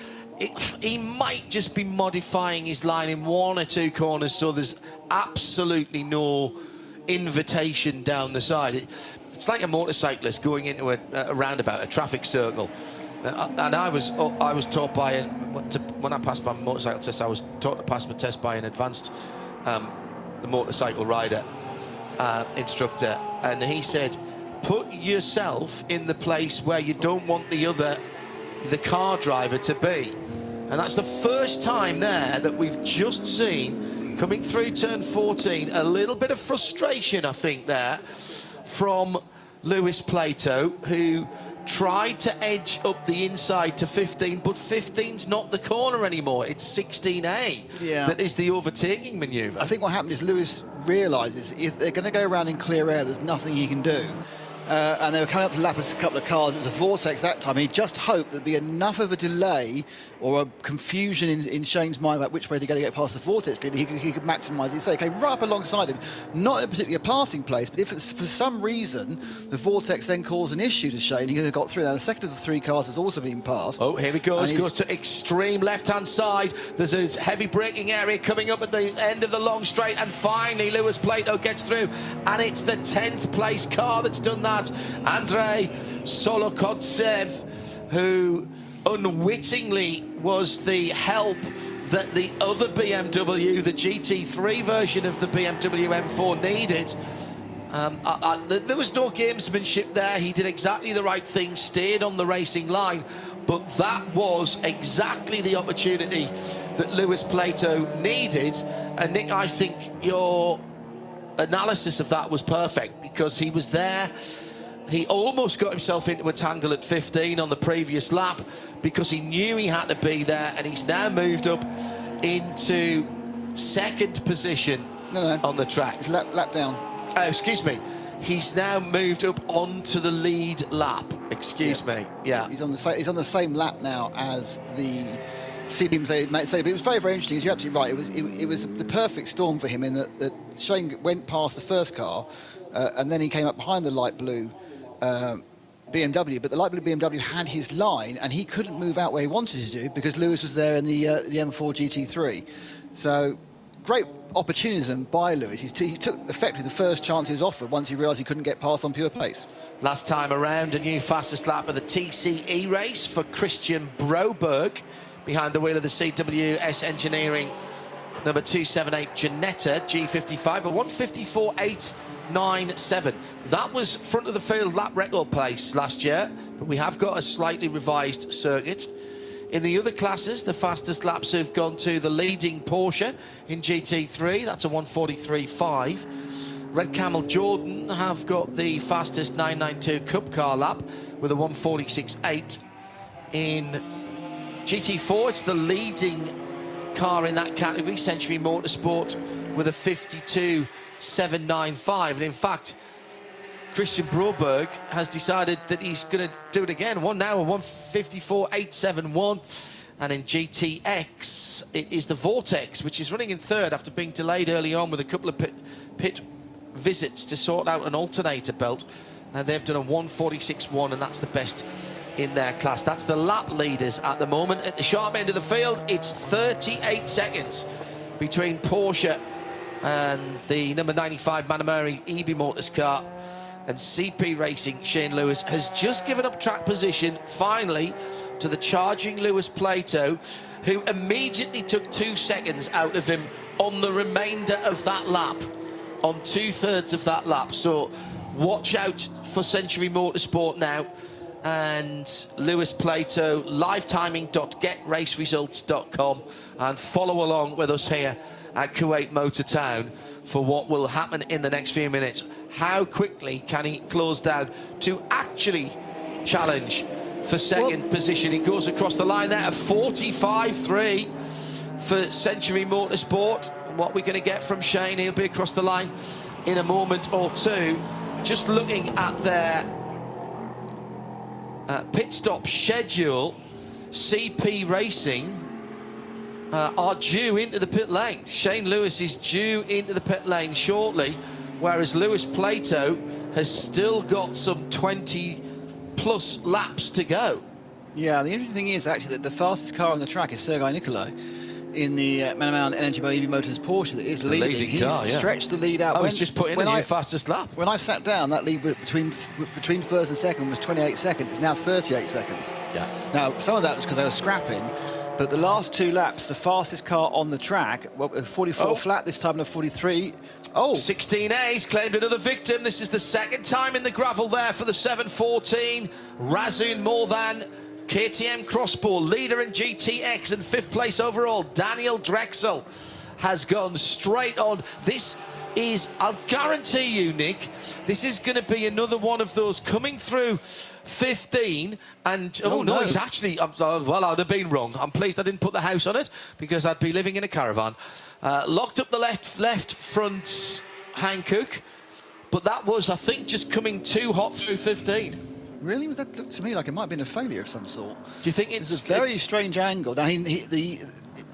He might just be modifying his line in 1 or 2 corners, so there's absolutely no invitation down the side. It's like a motorcyclist going into a roundabout, a traffic circle. And I was taught by, when I passed my motorcycle test, I was taught to pass my test by an advanced the motorcycle rider instructor, and he said, put yourself in the place where you don't want the car driver to be. And that's the first time there that we've just seen, coming through turn 14, a little bit of frustration, I think, there from Lewis Plato, who tried to edge up the inside to 15, but 15's not the corner anymore. It's 16A that is the overtaking manoeuvre. I think what happened is Lewis realises if they're going to go around in clear air, there's nothing he can do. And they were coming up to lap a couple of cars. It was a vortex that time. He just hoped there'd be enough of a delay or a confusion in Shane's mind about which way to go to get past the vortex that he could maximise it. So he came right up alongside him, not in a particular passing place, but if it's for some reason the vortex then caused an issue to Shane, he could have got through. Now the second of the 3 cars has also been passed. Oh, here he goes. Goes to extreme left-hand side. There's a heavy braking area coming up at the end of the long straight, and finally Lewis Plato gets through, and it's the 10th place car that's done that. Andrei Solokodsev, who unwittingly was the help that the other BMW, the GT3 version of the BMW M4, needed. There was no gamesmanship there. He did exactly the right thing, stayed on the racing line, but that was exactly the opportunity that Lewis Plato needed. And Nick, I think your analysis of that was perfect, because he was there. He almost got himself into a tangle at 15 on the previous lap because he knew he had to be there, and he's now moved up into 2nd position on the track. It's lap down. Excuse me. He's now moved up onto the lead lap. Excuse me. Yeah. He's on the same lap now as the CP say, but it was very, very interesting. You're absolutely right. It was the perfect storm for him in that Shane went past the first car, and then he came up behind the light blue BMW, but the light blue BMW had his line, and he couldn't move out where he wanted to do because Lewis was there in the M4 GT3. So great opportunism by Lewis. He took effectively the first chance he was offered once he realised he couldn't get past on pure pace. Last time around, a new fastest lap of the TCE race for Christian Broberg, behind the wheel of the CWS Engineering number 278 Janetta G55, a 154.897. That was front of the field lap record pace last year. but we have got a slightly revised circuit. In the other classes, the fastest laps have gone to the leading Porsche in GT3. That's a 1:43.5. Red Camel Jordan have got the fastest 992 Cup car lap with a 1:46.8. In GT4, it's the leading car in that category, Century Motorsport, with a 52.795. And in fact, Christian Broberg has decided that he's going to do it again. 1 hour, 1:54.871. And in GTX, it is the Vortex, which is running in third after being delayed early on with a couple of pit visits to sort out an alternator belt. And they've done a 1:46.1, and that's the best in their class. That's the lap leaders at the moment. At the sharp end of the field, it's 38 seconds between Porsche and the number 95 Manamari EB Motors car. And CP Racing, Shane Lewis, has just given up track position, finally, to the charging Lewis Plato, who immediately took 2 seconds out of him on the remainder of that lap, on 2/3 of that lap. So watch out for Century Motorsport now. And Lewis Plato, livetiming.getraceresults.com, and follow along with us here at Kuwait Motor Town for what will happen in the next few minutes. How quickly can he close down to actually challenge for second position? He goes across the line there at 45.3 for Century Motorsport. And what we're going to get from Shane, he'll be across the line in a moment or two. Just looking at their pit stop schedule, CP Racing are due into the pit lane. Shane Lewis is due into the pit lane shortly, whereas Lewis Plato has still got some 20+ laps to go. Yeah, the interesting thing is actually that the fastest car on the track is Sergei Nikolai in the Manamount Energy by EV Motors Porsche that is leading. Leading car, He's stretched the lead out. Oh, he's just put in a new fastest lap. When I sat down, that lead between first and second was 28 seconds. It's now 38 seconds. Yeah. Now, some of that was because they were scrapping, but the last 2 laps, the fastest car on the track, well, 44 flat this time and a 43. 16A's claimed another victim. This is the second time in the gravel there for the 714. Razun Mordan, KTM Crossbore, leader in GTX and 5th place overall. Daniel Drexel has gone straight on. This is, I'll guarantee you, Nick, this is going to be another one of those coming through 15 and no, he's actually well, I'd have been wrong. I'm pleased I didn't put the house on it because I'd be living in a caravan. Locked up the left front Hankook, but that was, I think, just coming too hot through 15. Really? That looked to me like it might have been a failure of some sort. Do you think it's a very strange angle? Now,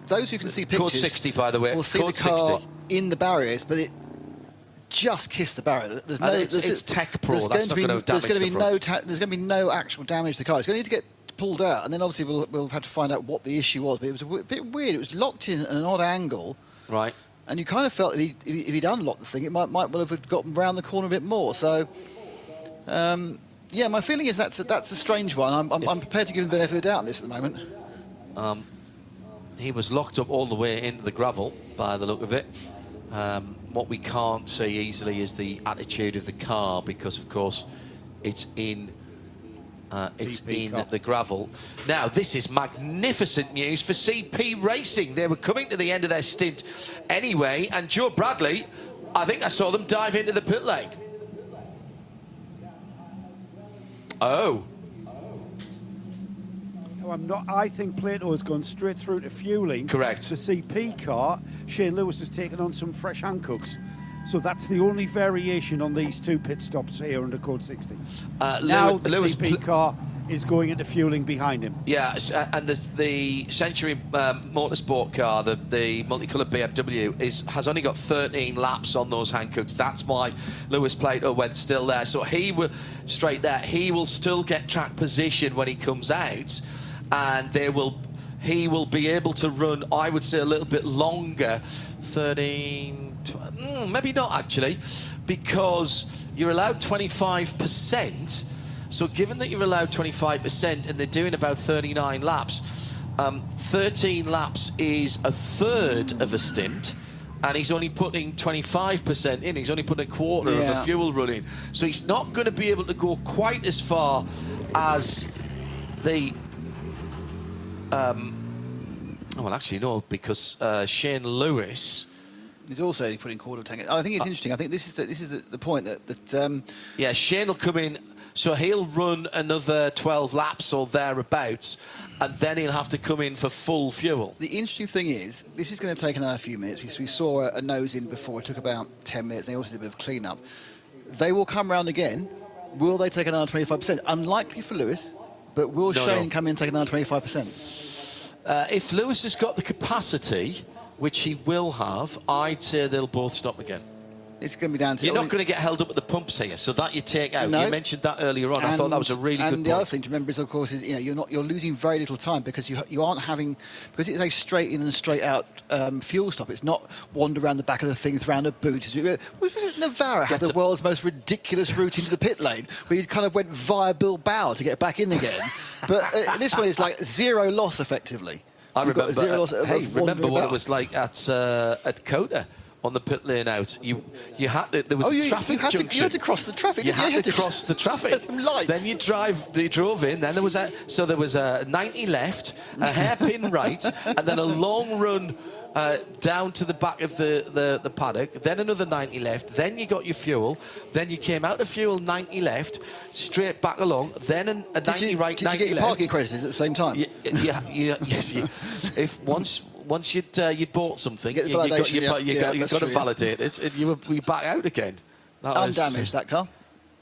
those who can see pictures, code 60, by the way, will see code the car 60 in the barriers, but it just kissed the barrier. There's no. It's Tech Pro. That's not going to damage the front. There's going to be no actual damage to the car. It's going to need to get pulled out, and then obviously we'll have to find out what the issue was. But it was a bit weird. It was locked in at an odd angle. Right. And you kind of felt if he'd unlocked the thing, it might well have gotten round the corner a bit more. So. Yeah, my feeling is that's a strange one. I'm prepared to give him the benefit of the doubt on this at the moment. He was locked up all the way into the gravel by the look of it. What we can't see easily is the attitude of the car because, of course, it's in the gravel. Now, this is magnificent news for CP Racing. They were coming to the end of their stint anyway, and Joe Bradley, I think I saw them dive into the pit lane. Oh. No, I think Plato has gone straight through to fueling. Correct. The CP car, Shane Lewis has taken on some fresh Hankooks. So that's the only variation on these 2 pit stops here under code 60. Now the CP car is going into fueling behind him. Yeah, and the Century Motorsport car, the multicoloured BMW, has only got 13 laps on those Hankooks. That's why Lewis Plato went still there. So he will straight there. He will still get track position when he comes out, and he will be able to run, I would say, a little bit longer. 13, 12, maybe not actually, because you're allowed 25%. So given that you're allowed 25% and they're doing about 39 laps, 13 laps is a third of a stint, and he's only putting 25% in. He's only putting a quarter of the fuel run in. So he's not going to be able to go quite as far as the... well, actually, no, because Shane Lewis... He's also only putting quarter tank. I think it's interesting. I think this is the point that yeah, Shane will come in, so he'll run another 12 laps or thereabouts, and then he'll have to come in for full fuel. The interesting thing is, this is going to take another few minutes. We saw a nose in before. It took about 10 minutes. They also did a bit of clean-up. They will come round again. Will they take another 25%? Unlikely for Lewis, but will Shane come in and take another 25%? If Lewis has got the capacity, which he will have, I'd say they'll both stop again. It's going to be down to... You're not going to get held up at the pumps here, so that you take out. No. You mentioned that earlier on. I thought that was a really good point. And the other thing to remember is, of course, is you're losing very little time because you aren't having, because it's a straight in and straight out fuel stop. It's not wander around the back of the thing, around a boot. Was it Navarra had the world's most ridiculous route into the pit lane where you kind of went via Bilbao to get back in again. But this one is like zero loss effectively. I remember. Hey, remember what it was like at Kota on the pit lane out. You had to, there was a traffic junction. You had to cross the traffic. You had to cross the traffic. Lights. Then you drove in. Then there was a 90 left, a hairpin right, and then a long run down to the back of the paddock. Then another 90 left. Then you got your fuel. Then you came out of fuel 90 left, straight back along. Then a 90 right, 90 left. Did you get your parking credits at the same time? Yes. If once you'd bought something, you got to validate it, and you were back out again. Undamaged, that car.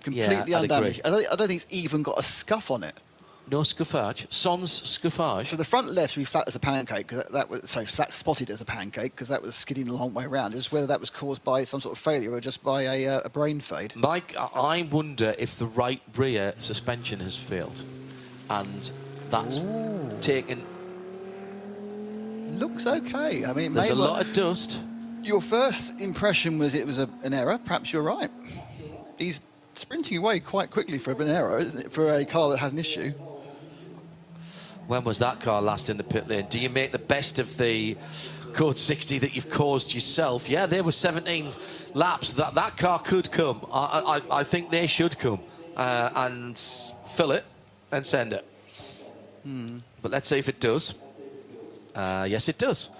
Completely undamaged. I don't think it's even got a scuff on it. No scuffage. Sans scuffage. So the front left should be flat as a pancake. That was flat spotted as a pancake because that was skidding the long way around. Just whether that was caused by some sort of failure or just by a brain fade. Mike, I wonder if the right rear suspension has failed, and that's taken. Looks okay. I mean, there's a lot of dust. Your first impression was it was an error. Perhaps you're right. He's sprinting away quite quickly for an error, isn't it? For a car that had an issue. When was that car last in the pit lane? Do you make the best of the code 60 that you've caused yourself? Yeah, there were 17 laps. That car could come. I think they should come and fill it and send it. But let's see if it does. Yes, it does.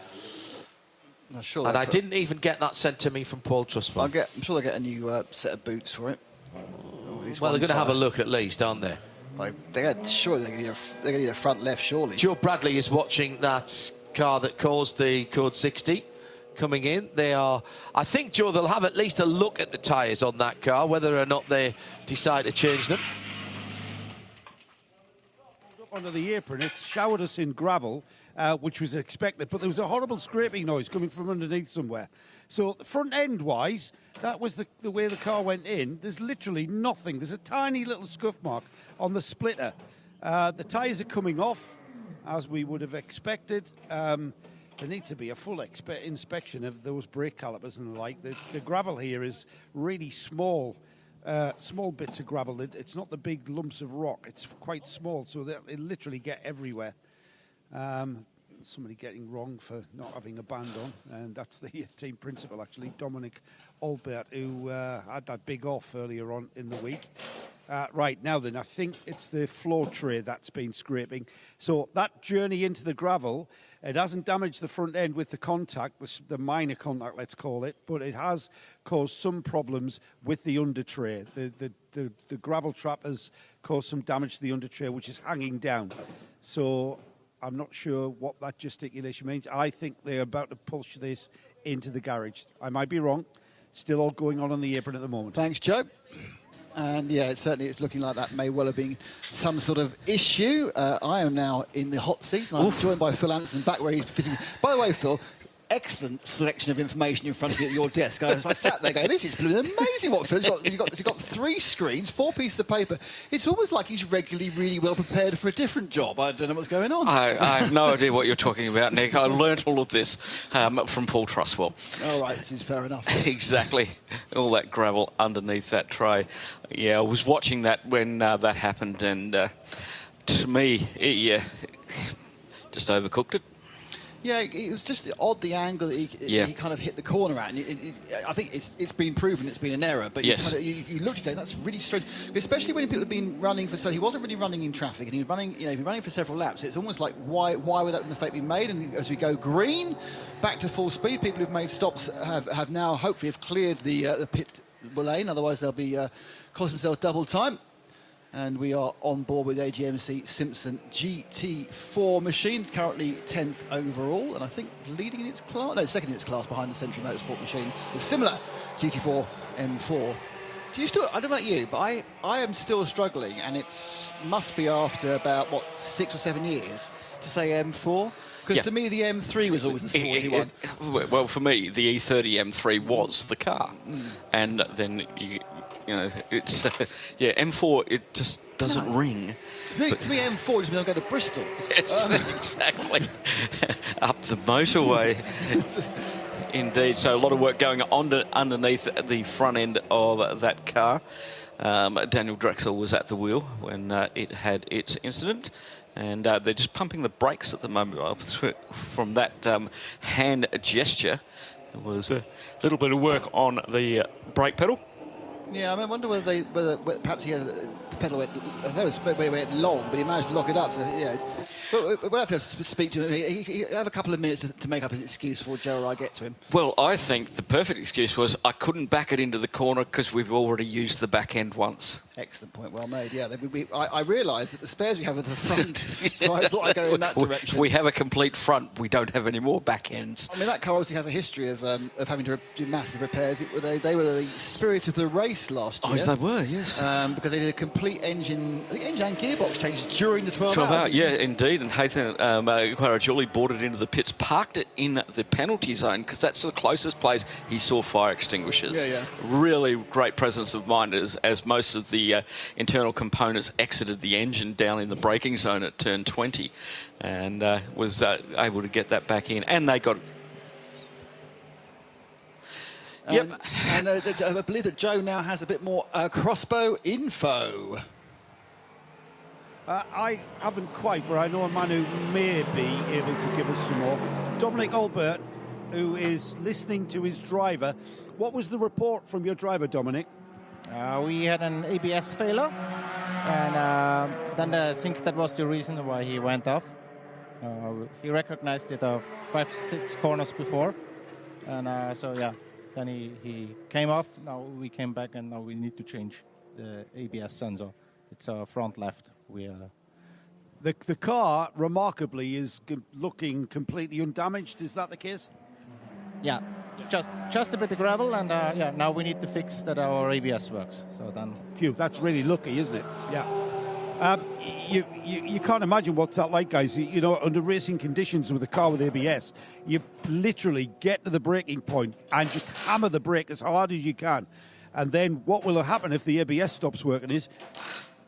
Sure, and I didn't even get that sent to me from Paul Trustwell. I'm sure they'll get a new set of boots for it. Well, they're going to have a look at least, aren't they? Surely they're going to need a front left, surely. Joe Bradley is watching that car that caused the code 60 coming in. I think, Joe, they'll have at least a look at the tyres on that car, whether or not they decide to change them. Under the apron, it's showered us in gravel, which was expected, but there was a horrible scraping noise coming from underneath somewhere. So front end wise, that was the way the car went in. There's literally nothing. There's a tiny little scuff mark on the splitter. The tyres are coming off, as we would have expected. There needs to be a full inspection of those brake calipers and the like. The gravel here is really small. Small bits of gravel. It's not the big lumps of rock. It's quite small, so they literally get everywhere. Somebody getting wrong for not having a band on, and that's the team principal, actually, Dominic Albert, who had that big off earlier on in the week. Right, now then, I think it's the floor tray that's been scraping. So that journey into the gravel, it hasn't damaged the front end with the contact, the minor contact, let's call it, but it has caused some problems with the under tray. The gravel trap has caused some damage to the under tray, which is hanging down. So I'm not sure what that gesticulation means. I think they're about to push this into the garage. I might be wrong. Still all going on the apron at the moment. Thanks, Joe. And yeah, it's looking like that may well have been some sort of issue. I am now in the hot seat. I'm joined by Phil Anderson back where he's fitting. By the way, Phil, excellent selection of information in front of you at your desk. I sat there going, this is amazing what Phil's got. He's got 3 screens, 4 pieces of paper. It's almost like he's regularly really well prepared for a different job. I don't know what's going on. I have no idea what you're talking about, Nick. I learnt all of this from Paul Trustwell. All right, this is fair enough. Exactly. All that gravel underneath that tray. Yeah, I was watching that when that happened, and to me, just overcooked it. Yeah, it was just odd the angle that he kind of hit the corner at. And I think it's been proven it's been an error, but Yes. you looked at it, that's really strange. Especially when people have been running for, so he wasn't really running in traffic, and he was running, he'd been running for several laps. It's almost like why would that mistake be made? And as we go green, back to full speed, people who've made stops have now hopefully have cleared the pit lane. Otherwise they'll be costing themselves double time. And we are on board with AGMC Simpson GT4 machines, currently 10th overall, and I think leading in its class, no, second in its class behind the Century Motorsport machine. It's similar GT4 M4. Do you still, I don't know about you, but I am still struggling, and it must be after about, what, 6 or 7 years to say M4? Because to me, the M3 was always the sporty one. Well, for me, the E30 M3 was the car. And then you know, it's M4. It just doesn't ring. To me, M4 just means I'll go to Bristol. Yes, exactly. Up the motorway. Indeed. So a lot of work going on underneath the front end of that car. Daniel Drexel was at the wheel when it had its incident. And they're just pumping the brakes at the moment from that hand gesture. There was a little bit of work on the brake pedal. Yeah, I wonder whether perhaps he had the pedal went. I know it went long, but he managed to lock it up. So yeah, we'll have to speak to him. He'll have a couple of minutes to make up his excuse before Joe or I get to him. Well, I think the perfect excuse was I couldn't back it into the corner because we've already used the back end once. Excellent point, well made. Yeah, I realised that the spares we have at the front, so I thought I'd go in that direction. We have a complete front. We don't have any more back ends. I mean, that car obviously has a history of having to do massive repairs. They were the spirit of the race last year. Oh, they were, yes. Because they did a complete engine and gearbox change during the 12 hours. Yeah, indeed. And Hathan Julie brought it into the pits, parked it in the penalty zone because that's the closest place he saw fire extinguishers. Yeah. Really great presence of mind as most of the internal components exited the engine down in the braking zone at turn 20 and was able to get that back in. And they got... And I believe that Joe now has a bit more crossbow info. I haven't quite, but I know a man who may be able to give us some more. Dominic Albert, who is listening to his driver. What was the report from your driver, Dominic? We had an ABS failure, and then I think that was the reason why he went off. He recognized it 5-6 corners before, and so yeah, then he came off. Now we came back, and now we need to change the ABS sensor. It's front left. The car, remarkably, is looking completely undamaged. Is that the case? Yeah, just a bit of gravel, and yeah, now we need to fix that our ABS works. So then, phew, that's really lucky, isn't it? Yeah. You can't imagine what's that like, guys. You know, under racing conditions with a car with ABS, you literally get to the braking point and just hammer the brake as hard as you can, and then what will happen if the ABS stops working is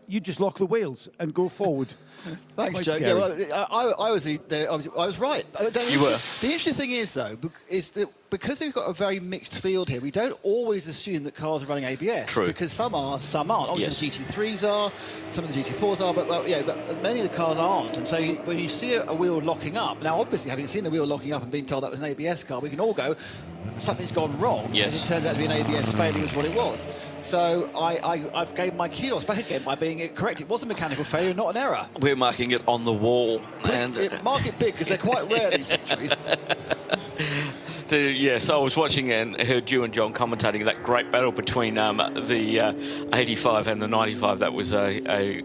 you just lock the wheels and go forward. Thanks, Joe. Yeah, well, I was right. You were. The interesting thing is, though, is that because we've got a very mixed field here, we don't always assume that cars are running ABS. True. Because some are, some aren't. Obviously, the GT3s are, some of the GT4s are, but many of the cars aren't. And so when you see a wheel locking up, now obviously having seen the wheel locking up and being told that was an ABS car, we can all go, something's gone wrong. Yes. And it turns out to be an ABS failure is what it was. So I've gave my kudos back again by being correct. It was a mechanical failure, not an error. We're marking it on the wall. Mark it big, because they're quite rare, these victories. Yes, I was watching and heard you and John commentating that great battle between the 85 and the 95. That was a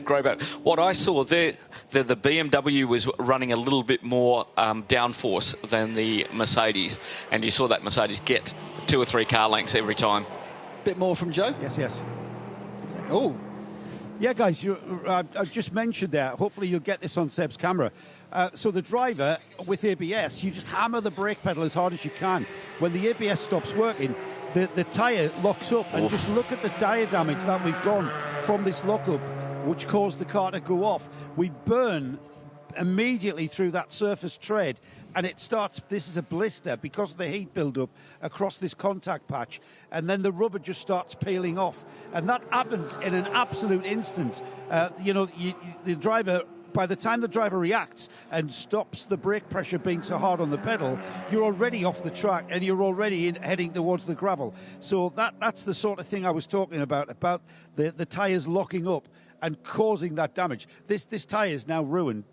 great battle. What I saw there, the BMW was running a little bit more downforce than the Mercedes, and you saw that Mercedes get 2 or 3 car lengths every time. Bit more from Joe? Yes. Oh. Yeah, guys, I've just mentioned that. Hopefully you'll get this on Seb's camera. So the driver, with ABS, you just hammer the brake pedal as hard as you can. When the ABS stops working, the tyre locks up. And just look at the tyre damage that we've gone from this lockup, which caused the car to go off. We burn immediately through that surface tread, and it starts, this is a blister because of the heat build-up across this contact patch, and then the rubber just starts peeling off, and that happens in an absolute instant. The driver by the time the driver reacts and stops the brake pressure being so hard on the pedal, you're already off the track and you're already heading towards the gravel. So that's the sort of thing I was talking about the tyres locking up and causing that damage. This tyre is now ruined.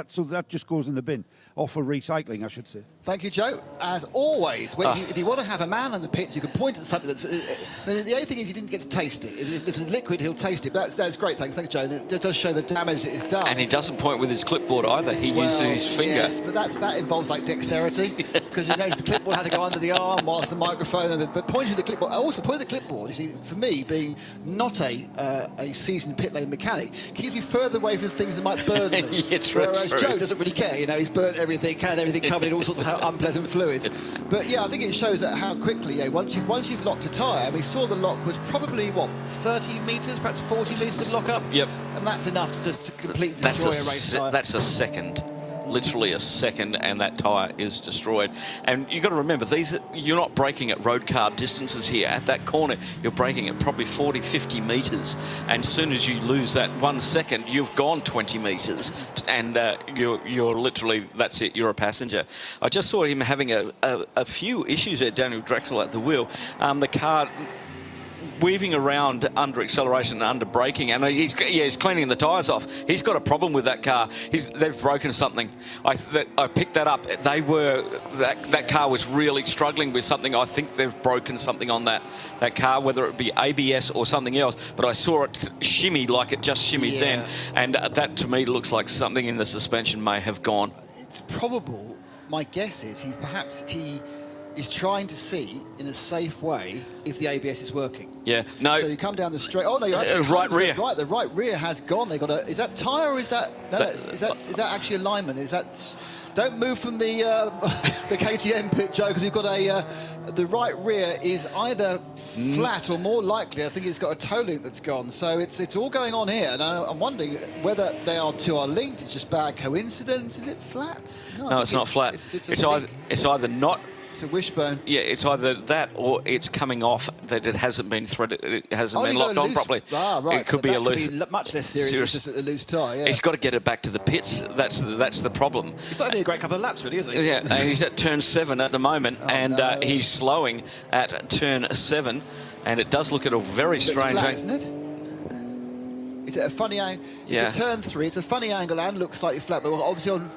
So that just goes in the bin, or for recycling, I should say. Thank you, Joe. As always, if you want to have a man on the pits, you can point at something that's... the only thing is you didn't get to taste it. If it's liquid, he'll taste it. That's great. Thanks, Joe. It does show the damage that is done. And he doesn't point with his clipboard either. He uses his finger. Yes, but that involves like dexterity, because he knows the clipboard had to go under the arm whilst the microphone. But pointing the clipboard, also pointing the clipboard. You see, for me, being not a seasoned pit lane mechanic, keeps me further away from things that might burn me. Whereas Joe doesn't really care. You know, he's burnt everything, had everything covered in all sorts of unpleasant fluids. But yeah, I think it shows that how quickly, once you've locked a tyre, we saw the lock was probably, 30 metres, perhaps 40 metres of lock up? Yep. And that's enough to just completely destroy a race tyre. That's a second. Literally a second, and that tyre is destroyed. And you've got to remember, you're not braking at road car distances here. At that corner, you're braking at probably 40, 50 metres. And as soon as you lose that 1 second, you've gone 20 metres. And you're literally, that's it, you're a passenger. I just saw him having a few issues there, Daniel Drexel at the wheel. The car weaving around under acceleration and under braking, and he's cleaning the tyres off. He's got a problem with that car. They've broken something. I picked that up. That car was really struggling with something. I think they've broken something on that car, whether it be ABS or something else. But I saw it shimmy like it just shimmied then, and that to me looks like something in the suspension may have gone. It's probable. My guess is he is trying to see in a safe way if the ABS is working. Yeah, no. So you come down the straight. Oh no, you're actually right rear. Right, the right rear has gone. They got a. Is that tyre or is that? No, is that actually alignment? Is that? Don't move from the KTM pit, Joe, because we've got the right rear is either flat or more likely, I think it's got a toe link that's gone. So it's all going on here, and I'm wondering whether they are linked. It's just bad coincidence. Is it flat? No, it's not flat. It's either not. It's a wishbone. Yeah, it's either that or it's coming off, that it hasn't been threaded, it hasn't been locked on properly. Ah, right. It could be a loose. Could be much less serious. It's just a loose tyre. Yeah. He's got to get it back to the pits. That's the problem. He's not having a great couple of laps, really, is he? Yeah, and he's at turn 7 at the moment, he's slowing at turn 7, and it does look at a very strange angle, isn't it? It's at a funny angle. Yeah. It's a turn 3. It's a funny angle and looks slightly flat, but obviously on.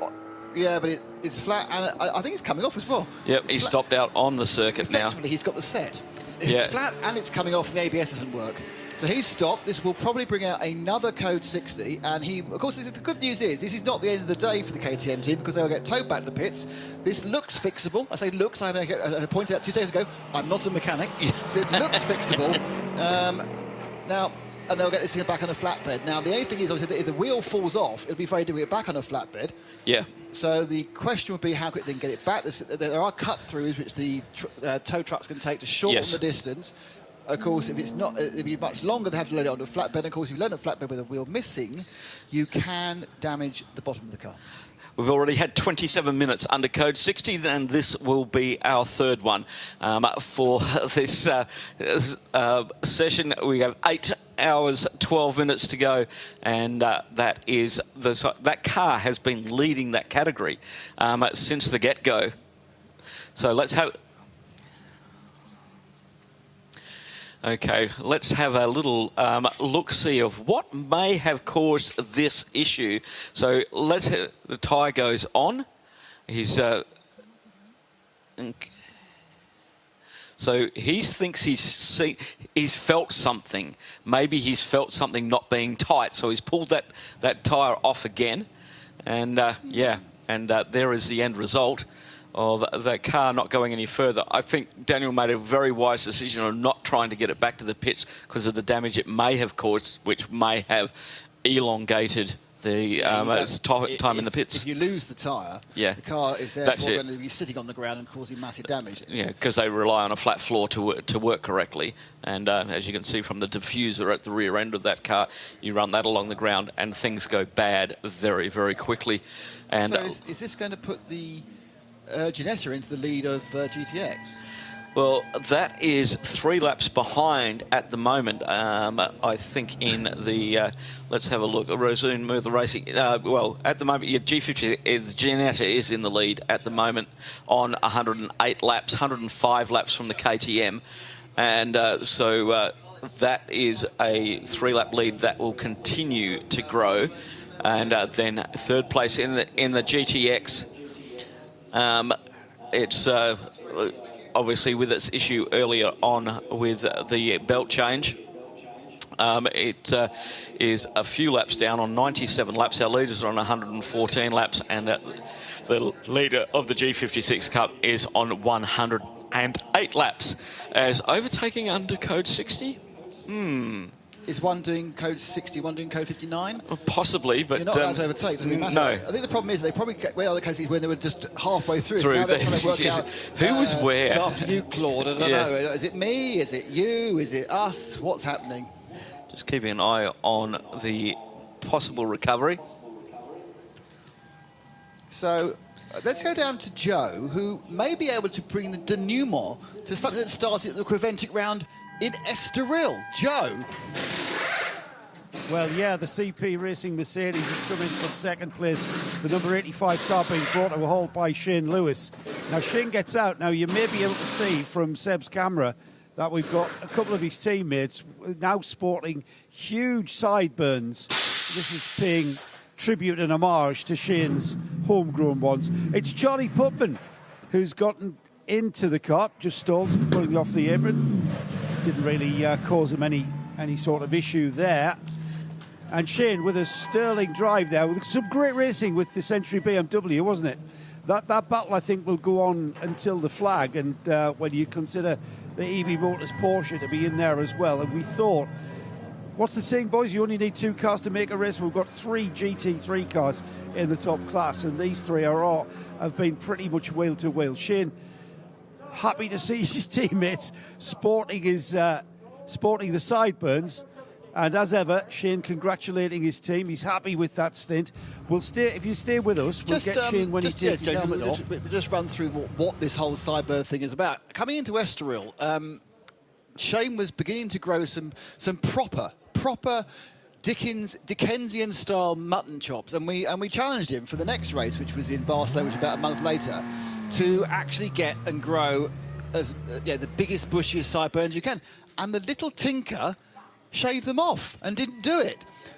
Yeah, but it's flat, and I think it's coming off as well. Yep, he's stopped out on the circuit now. Effectively, he's got the set. It's flat, and it's coming off, and the ABS doesn't work. So he's stopped. This will probably bring out another code 60, and of course, the good news is this is not the end of the day for the KTM team, because they'll get towed back to the pits. This looks fixable. I say looks. I pointed out 2 seconds ago, I'm not a mechanic. It looks fixable. Now. And they'll get this thing back on a flatbed. Now, the only thing is, obviously, if the wheel falls off, it'll be very difficult to get back on a flatbed. Yeah. So the question would be how quick they can get it back. There are cut-throughs which the tow trucks can take to shorten the distance. Of course, if it's not, it'll be much longer. They have to load it onto a flatbed. Of course, if you load a flatbed with a wheel missing, you can damage the bottom of the car. We've already had 27 minutes under code 60, and this will be our third one for this session. We have 8 hours, 12 minutes to go, and that car has been leading that category since the get-go. So let's have... Okay, let's have a little look-see of what may have caused this issue. So the tyre goes on. So he thinks he's felt something. Maybe he's felt something not being tight. So he's pulled that tyre off again, and there is the end result of the car not going any further. I think Daniel made a very wise decision of not trying to get it back to the pits because of the damage it may have caused, which may have elongated the time in the pits. If you lose the tyre, the car is therefore going to be sitting on the ground and causing massive damage. Yeah, because they rely on a flat floor to work correctly. And as you can see from the diffuser at the rear end of that car, you run that along the ground and things go bad very, very quickly. And so is this going to put the Ginetta into the lead of GTX? Well, that is 3 laps behind at the moment. I think in the, let's have a look, resume the racing. Well, at the moment, your G50, Giannetta is in the lead at the moment on 108 laps, 105 laps from the KTM. And so that is a 3-lap lead that will continue to grow. And then 3rd place in the GTX. It's obviously with its issue earlier on with the belt change. It is a few laps down on 97 laps. Our leaders are on 114 laps, and the leader of the G56 Cup is on 108 laps. As overtaking under code 60? Is one doing code 60, one doing code 59? Possibly, but... You're not allowed to overtake, doesn't matter. No. I think the problem is they probably went other cases when they were just halfway through. So now The, they're trying to work out, who was where? It's after you, Claude. I don't Yes. know. Is it me? Is it you? Is it us? What's happening? Just keeping an eye on the possible recovery. So let's go down to Joe, who may be able to bring the denouement to something that started at the Creventic round in Estoril. Joe? Well, yeah, the CP Racing Mercedes has come in from 2nd place. The number 85 car being brought to a halt by Shane Lewis. Now, Shane gets out. Now, you may be able to see from Seb's camera that we've got a couple of his teammates now sporting huge sideburns. This is paying tribute and homage to Shane's homegrown ones. It's Johnny Putman who's gotten into the car, just stalls, pulling off the apron. Didn't really cause him any sort of issue there. And Shane with a sterling drive there, with some great racing with the Century BMW, wasn't it? That battle, I think, will go on until the flag, and when you consider the EB Motors Porsche to be in there as well. And we thought, what's the saying, boys? You only need 2 cars to make a race. We've got 3 GT3 cars in the top class, and these 3 have been pretty much wheel to wheel. Shane, happy to see his teammates sporting the sideburns. And as ever, Shane congratulating his team. He's happy with that stint. We'll stay. If you stay with us, we'll get Shane when he takes his helmet off. We'll just run through what this whole sideburn thing is about. Coming into Estoril, Shane was beginning to grow some proper Dickensian style mutton chops, and we challenged him for the next race, which was in Barcelona, which was about a month later, to actually get and grow as the biggest, bushiest sideburns you can. And the little tinker shaved them off and didn't do it.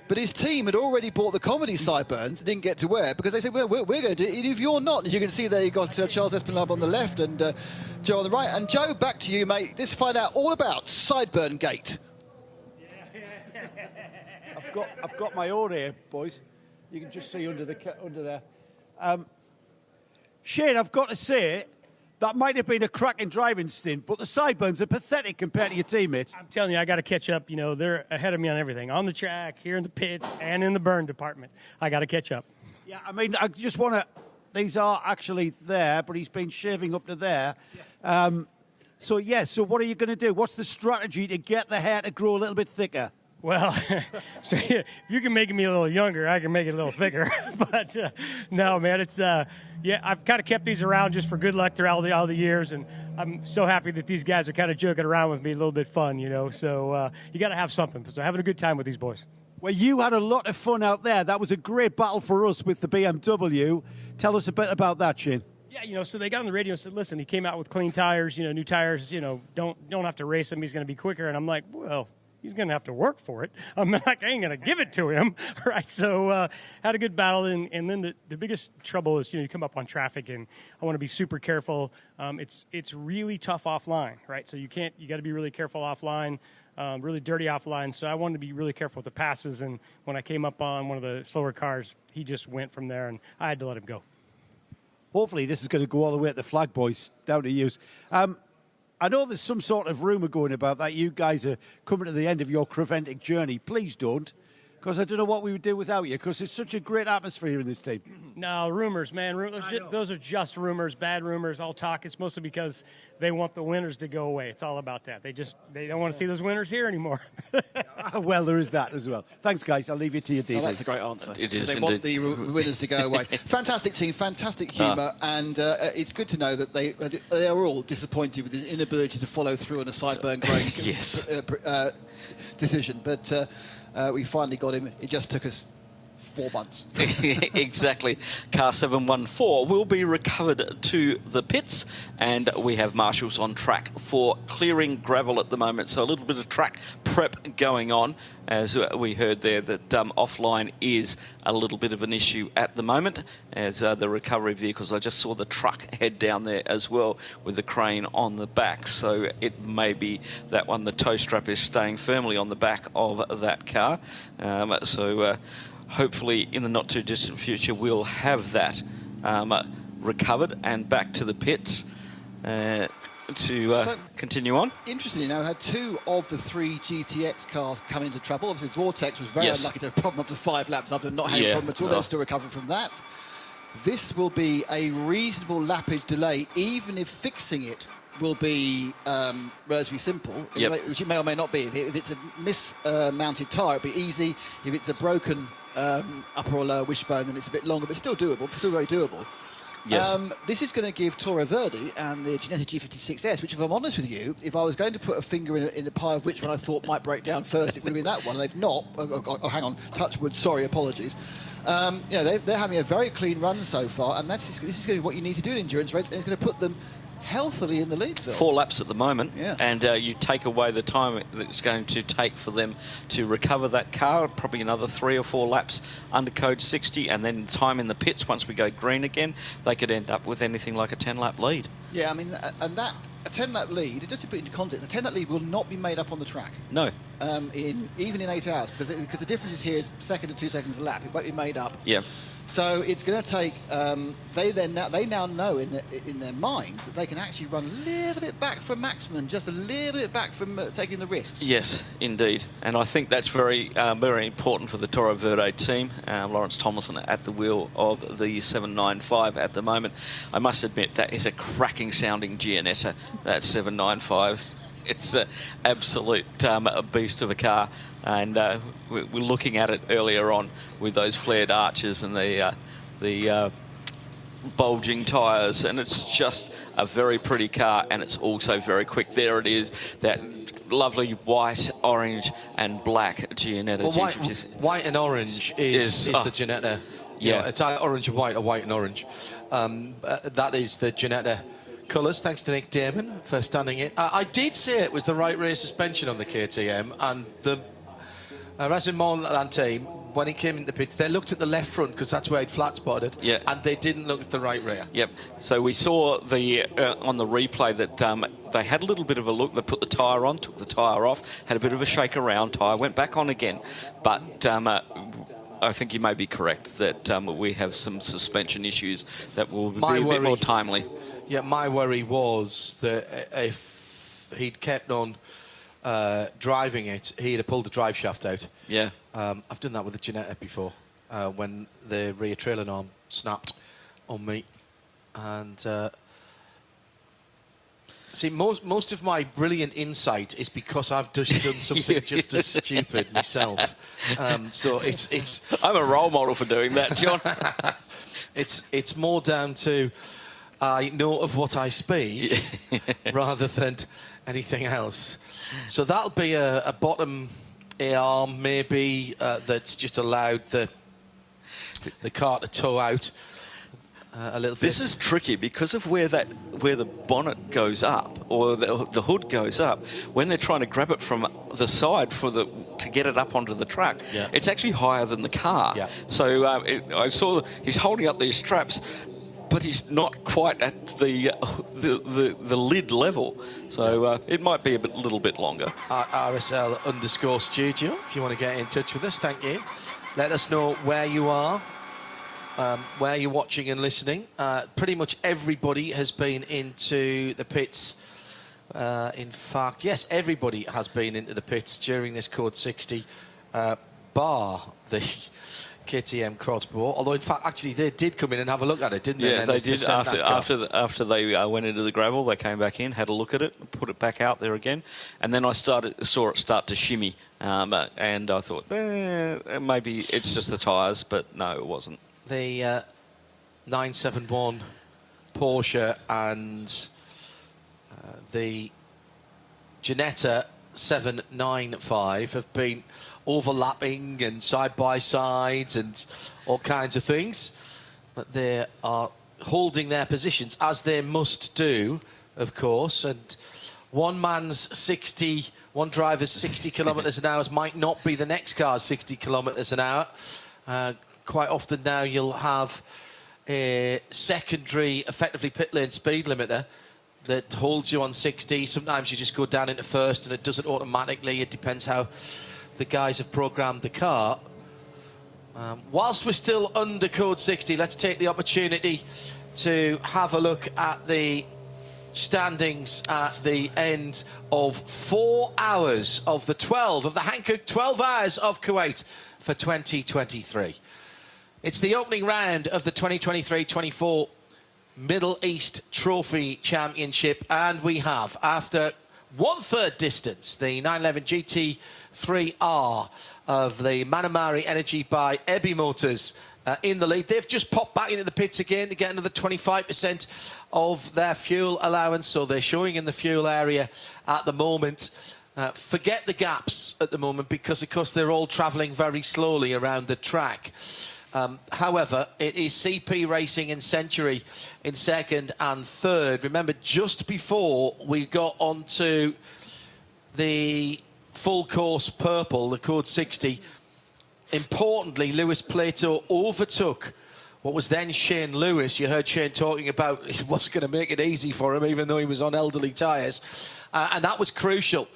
But his team had already bought the comedy sideburns, didn't get to wear it, because they said, well, we're going to do it if you're not. As you can see there, you've got Charles Espinal on the left and Joe on the right. And Joe, back to you, mate. Let's find out all about Sideburn Gate. I've got my own here, boys. You can just see under there. Shane, I've got to say, that might have been a cracking driving stint, but the sideburns are pathetic compared to your teammates. I'm telling you, I got to catch up. You know, they're ahead of me on everything. On the track, here in the pits, and in the burn department. I got to catch up. Yeah, I mean, I just want to... These are actually there, but he's been shaving up to there. So what are you going to do? What's the strategy to get the hair to grow a little bit thicker? Well, so if you can make me a little younger, I can make it a little thicker. But no, man, it's I've kind of kept these around just for good luck throughout all the years, and I'm so happy that these guys are kind of joking around with me a little bit fun, you know. So you got to have something. So having a good time with these boys. Well, you had a lot of fun out there. That was a great battle for us with the BMW. Tell us a bit about that, Shane. Yeah, you know, so they got on the radio and said, listen, he came out with clean tires, you know, new tires, you know, don't have to race him. He's going to be quicker. And I'm like, well, he's going to have to work for it. I'm like, I ain't going to give it to him. Right. So had a good battle. And then the biggest trouble is, you know, you come up on traffic and I want to be super careful. It's really tough offline. Right. So you got to be really careful offline, really dirty offline. So I wanted to be really careful with the passes. And when I came up on one of the slower cars, he just went from there and I had to let him go. Hopefully this is going to go all the way at the flag, boys. Down to you. I know there's some sort of rumour going about that you guys are coming to the end of your Creventic journey. Please don't. Because I don't know what we would do without you, because it's such a great atmosphere in this team. No, rumors, man. Those are just rumors, bad rumors, all talk. It's mostly because they want the winners to go away. It's all about that. They don't want to see those winners here anymore. Well, there is that as well. Thanks, guys. I'll leave you to your dealers. Oh, that's a great answer. It is They want the winners to go away. Fantastic team, fantastic humour, and it's good to know that they are all disappointed with his inability to follow through on a sideburn grace decision. But we finally got him. It just took us 4 months. Exactly. Car 714 will be recovered to the pits, and we have marshals on track for clearing gravel at the moment. So a little bit of track prep going on. As we heard there, that offline is a little bit of an issue at the moment, as the recovery vehicles, I just saw the truck head down there as well with the crane on the back. So it may be that one, the tow strap is staying firmly on the back of that car. Hopefully in the not too distant future we'll have that recovered and back to the pits to continue on. Interestingly, now had 2 of the 3 GTX cars come into trouble. Obviously, Vortex was very unlucky to have a problem after 5 laps after not having a problem at all. They're still recovering from that. This will be a reasonable lappage delay, even if fixing it will be relatively simple, which it may or may not be. If it's a mismounted tyre, it'll be easy. If it's a broken upper or lower wishbone, then it's a bit longer, but still doable, still very doable. Yes. This is going to give Toro Verde and the Ginetta G56S, which, if I'm honest with you, if I was going to put a finger in a pie of which one I thought might break down first, it would have been that one. They've not. Oh, hang on. Touch wood. Sorry, apologies. They're having a very clean run so far, and this is going to be what you need to do in endurance race, and it's going to put them healthily in the lead, Phil. 4 laps at the moment, yeah. And you take away the time that it's going to take for them to recover that car, probably another 3 or 4 laps under code 60, and then time in the pits once we go green again, they could end up with anything like a 10-lap lead. Yeah, I mean, and that a 10-lap lead, just to put it into context, a 10-lap lead will not be made up on the track. No. Even in 8 hours, because the difference is here is second to 2 seconds a lap. It won't be made up. Yeah. So it's going to take. They now know in their minds that they can actually run a little bit back from maximum, just a little bit back from taking the risks. Yes, indeed, and I think that's very important for the Toro Verde team. Lawrence Thomason at the wheel of the 795 at the moment. I must admit that is a cracking sounding Ginetta, that 795. It's an absolute beast of a car, and we're looking at it earlier on with those flared arches and the bulging tyres, and it's just a very pretty car, and it's also very quick. There it is, that lovely white, orange and black Ginetta. Well, white and orange is the Ginetta. Yeah. It's either orange and white or white and orange. That is the Ginetta colours. Thanks to Nick Damon for standing in. I did say it was the right rear suspension on the KTM, and the Rasimon team, when he came into the pits, they looked at the left front because that's where he'd flat spotted, and they didn't look at the right rear. Yep. So we saw the on the replay that they had a little bit of a look. They put the tyre on, took the tyre off, had a bit of a shake around, tyre went back on again, but I think you may be correct that we have some suspension issues that will be a bit more timely. Yeah, my worry was that if he'd kept on driving it, he'd have pulled the drive shaft out. Yeah. I've done that with the Ginetta before, when the rear trailing arm snapped on me. And see, most of my brilliant insight is because I've just done something just as stupid myself. So it's I'm a role model for doing that, John. It's more down to I know of what I speak rather than anything else. So that'll be a bottom arm maybe that's just allowed the car to tow out a little bit. This is tricky because of where the bonnet goes up or the hood goes up. When they're trying to grab it from the side to get it up onto the track, it's actually higher than the car. Yeah. So I saw he's holding up these straps, but he's not quite at the lid level. So it might be a little bit longer. RSL_studio, if you want to get in touch with us, thank you. Let us know where you are, where you're watching and listening. Pretty much everybody has been into the pits. In fact, yes, everybody has been into the pits during this Code 60. bar the KTM crossbar. Although, in fact, actually, they did come in and have a look at it, didn't they? Yeah, they did. After they went into the gravel, they came back in, had a look at it, put it back out there again, and then I saw it start to shimmy, and I thought, maybe it's just the tyres, but no, it wasn't. The 971 Porsche and the Ginetta 795 have been overlapping and side by sides and all kinds of things, but they are holding their positions as they must do, of course. And one driver's 60 kilometres an hour might not be the next car's 60 kilometres an hour. Quite often now you'll have a secondary, effectively pit lane speed limiter that holds you on 60. Sometimes you just go down into first and it does it automatically. It depends how the guys have programmed the car. Whilst we're still under code 60, let's take the opportunity to have a look at the standings at the end of 4 hours of the Hankook 12 Hours of Kuwait for 2023. It's the opening round of the 2023-24 Middle East Trophy Championship, and we have, after 1/3 distance, the 911 GT3R of the Manamari Energy by Ebi Motors in the lead. They've just popped back into the pits again to get another 25% of their fuel allowance, so they're showing in the fuel area at the moment. Forget the gaps at the moment because, of course, they're all travelling very slowly around the track. However, it is CP Racing and Century in second and third. Remember, just before we got onto the full course purple, the code 60, importantly, Lewis Plato overtook what was then Shane Lewis. You heard Shane talking about he wasn't going to make it easy for him, even though he was on elderly tyres. And that was crucial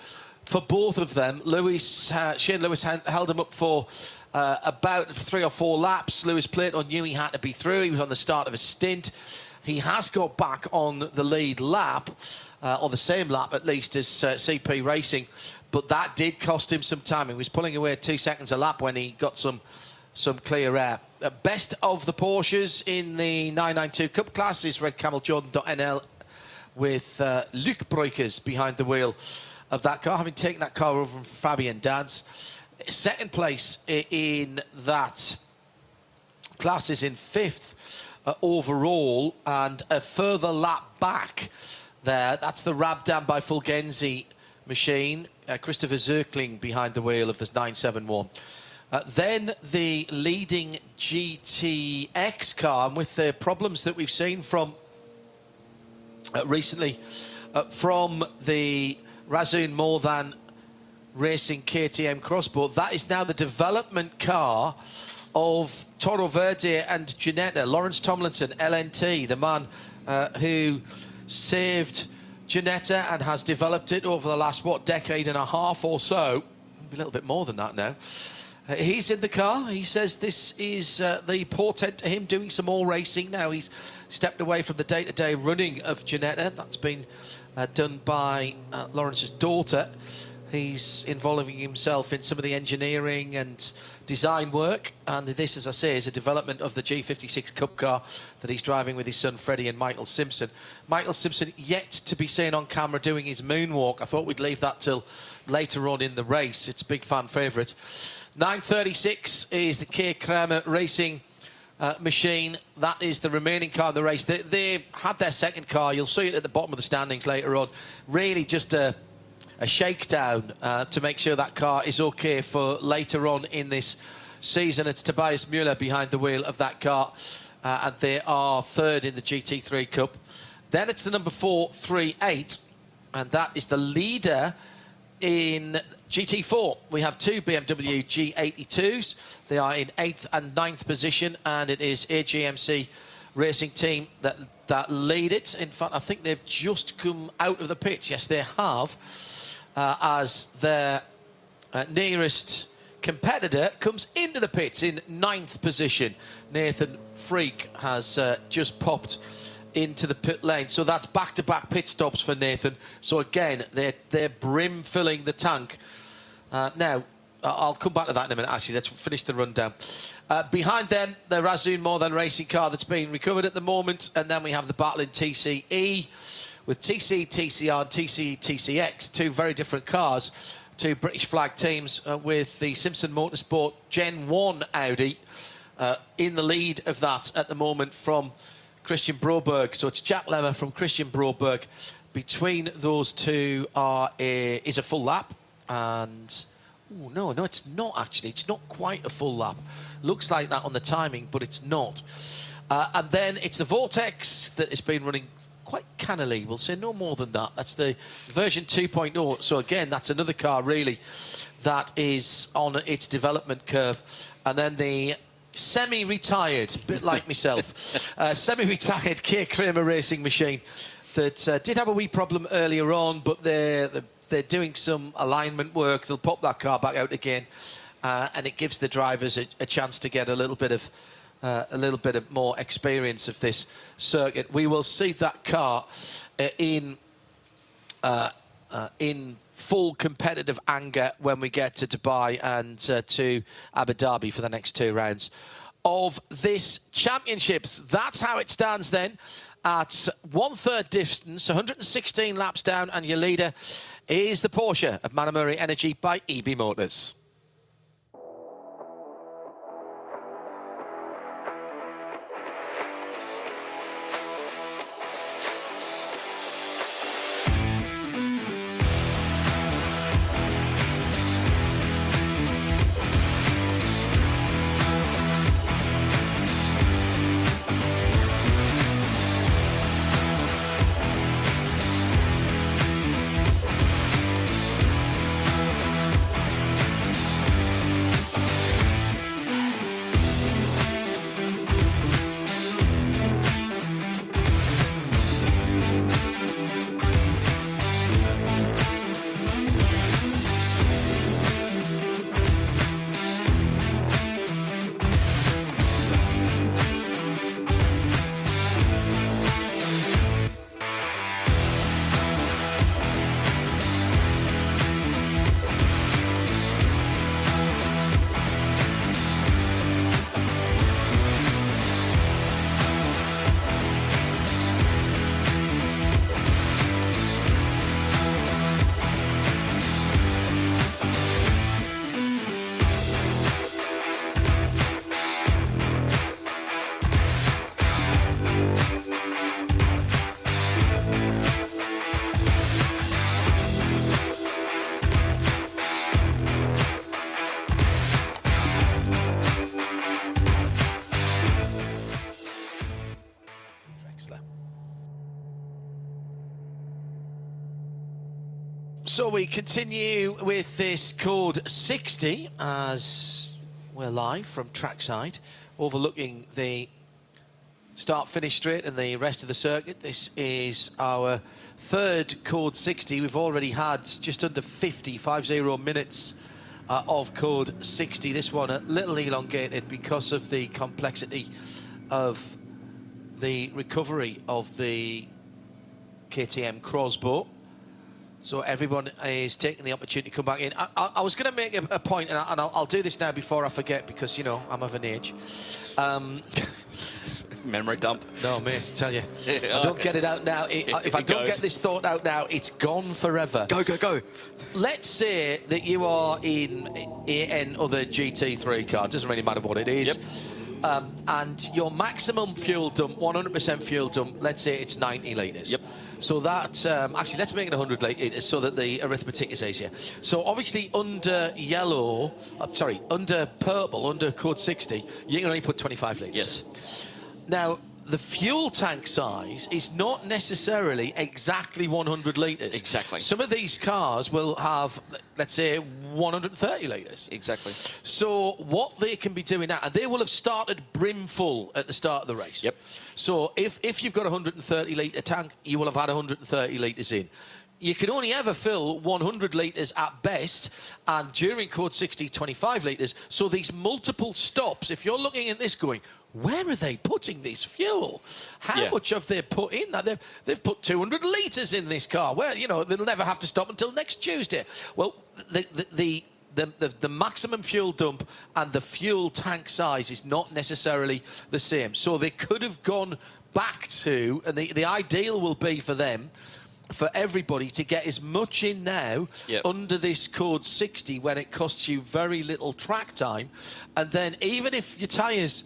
for both of them. Shane Lewis held him up for about 3 or 4 laps. Lewis Plato knew he had to be through. He was on the start of a stint. He has got back on the lead lap, or the same lap at least, as CP Racing, but that did cost him some time. He was pulling away 2 seconds a lap when he got some clear air. Best of the Porsches in the 992 Cup class is Red Camel Jordan.nl with Luc Breukers behind the wheel of that car, having taken that car over from Fabian Dance. Second place in that class is in 5th overall, and a further lap back there. That's the Rabdan by Fulgenzi machine. Christopher Zirkling behind the wheel of this 971. Then the leading GTX car, and with the problems that we've seen from recently from the Razun Mordan Racing KTM Crossbow, that is now the development car of Toro Verde and Ginetta. Lawrence Tomlinson, LNT, the man who saved Ginetta and has developed it over the last, decade and a half or so. Maybe a little bit more than that now. He's in the car. He says this is the portent to him doing some more racing now. He's stepped away from the day-to-day running of Ginetta. That's been done by Lawrence's daughter. He's involving himself in some of the engineering and design work, and this, as I say, is a development of the G56 Cup car that he's driving with his son Freddie and Michael Simpson. Michael Simpson yet to be seen on camera doing his moonwalk. I thought we'd leave that till later on in the race. It's a big fan favourite. 936 is the K Kramer Racing machine. That is the remaining car in the race. They had their second car. You'll see it at the bottom of the standings later on. Really just a shakedown to make sure that car is okay for later on in this season. It's Tobias Müller behind the wheel of that car, and they are third in the GT3 Cup. Then it's the number 438, and that is the leader in GT4. We have 2 BMW G82s. They are in 8th and 9th position, and it is AGMC Racing Team that lead it. In fact, I think they've just come out of the pits. Yes, they have. As their nearest competitor comes into the pits in 9th position. Nathan Freak has just popped into the pit lane. So that's back-to-back pit stops for Nathan. So again, they're brim filling the tank. Now, I'll come back to that in a minute, actually. Let's finish the rundown. Behind them, the Razzoon More Than racing car that's being recovered at the moment. And then we have the battling TCE with TC, TCR and TC, TCX, two very different cars, two British flag teams with the Simpson Motorsport Gen 1 Audi in the lead of that at the moment from Christian Broberg. So it's Jack Lemmer from Christian Broberg. Between those two is a full lap. And, oh, no, it's not actually. It's not quite a full lap. Looks like that on the timing, but it's not. And then it's the Vortex that has been running quite cannily. We'll say no more than that. That's the version 2.0. So, again, that's another car, really, that is on its development curve. And then the semi-retired, a bit like myself, semi-retired Keir Kramer racing machine that did have a wee problem earlier on, but they're doing some alignment work. They'll pop that car back out again, and it gives the drivers a chance to get a little bit of more experience of this circuit. We will see that car in full competitive anger when we get to Dubai and to Abu Dhabi for the next 2 rounds of this championships. That's how it stands then at 1/3 distance, 116 laps down, and your leader is the Porsche of Manamuri Energy by EB Motors. So we continue with this code 60 as we're live from trackside, overlooking the start-finish straight and the rest of the circuit. This is our 3rd code 60. We've already had just under 50 minutes of code 60. This one a little elongated because of the complexity of the recovery of the KTM Crossbow. So everyone is taking the opportunity to come back in. I was going to make a point, and I'll do this now before I forget, because, you know, I'm of an age. Memory dump. No, mate, I tell you. I don't get it out now. If I don't get this thought out now, it's gone forever. Go, go, go. Let's say that you are in an other GT3 car. It doesn't really matter what it is. Yep. And your maximum fuel dump, 100% fuel dump, let's say it's 90 litres. Yep. So that, actually, let's make it 100 litres so that the arithmetic is easier. So obviously under yellow, under purple, under code 60, you can only put 25 litres. Yes. Now, the fuel tank size is not necessarily exactly 100 litres. Exactly. Some of these cars will have, let's say, 130 litres. Exactly. So what they can be doing now, and they will have started brim full at the start of the race. Yep. So if you've got a 130 litre tank, you will have had 130 litres in. You can only ever fill 100 litres at best, and during code 60, 25 litres. So these multiple stops, if you're looking at this going, where are they putting this fuel? How much have they put in that? They've put 200 litres in this car. Well, you know, they'll never have to stop until next Tuesday. Well, the the maximum fuel dump and the fuel tank size is not necessarily the same. So they could have gone back to, and the ideal will be for them, for everybody to get as much in now under this code 60 when it costs you very little track time. And then even if your tyres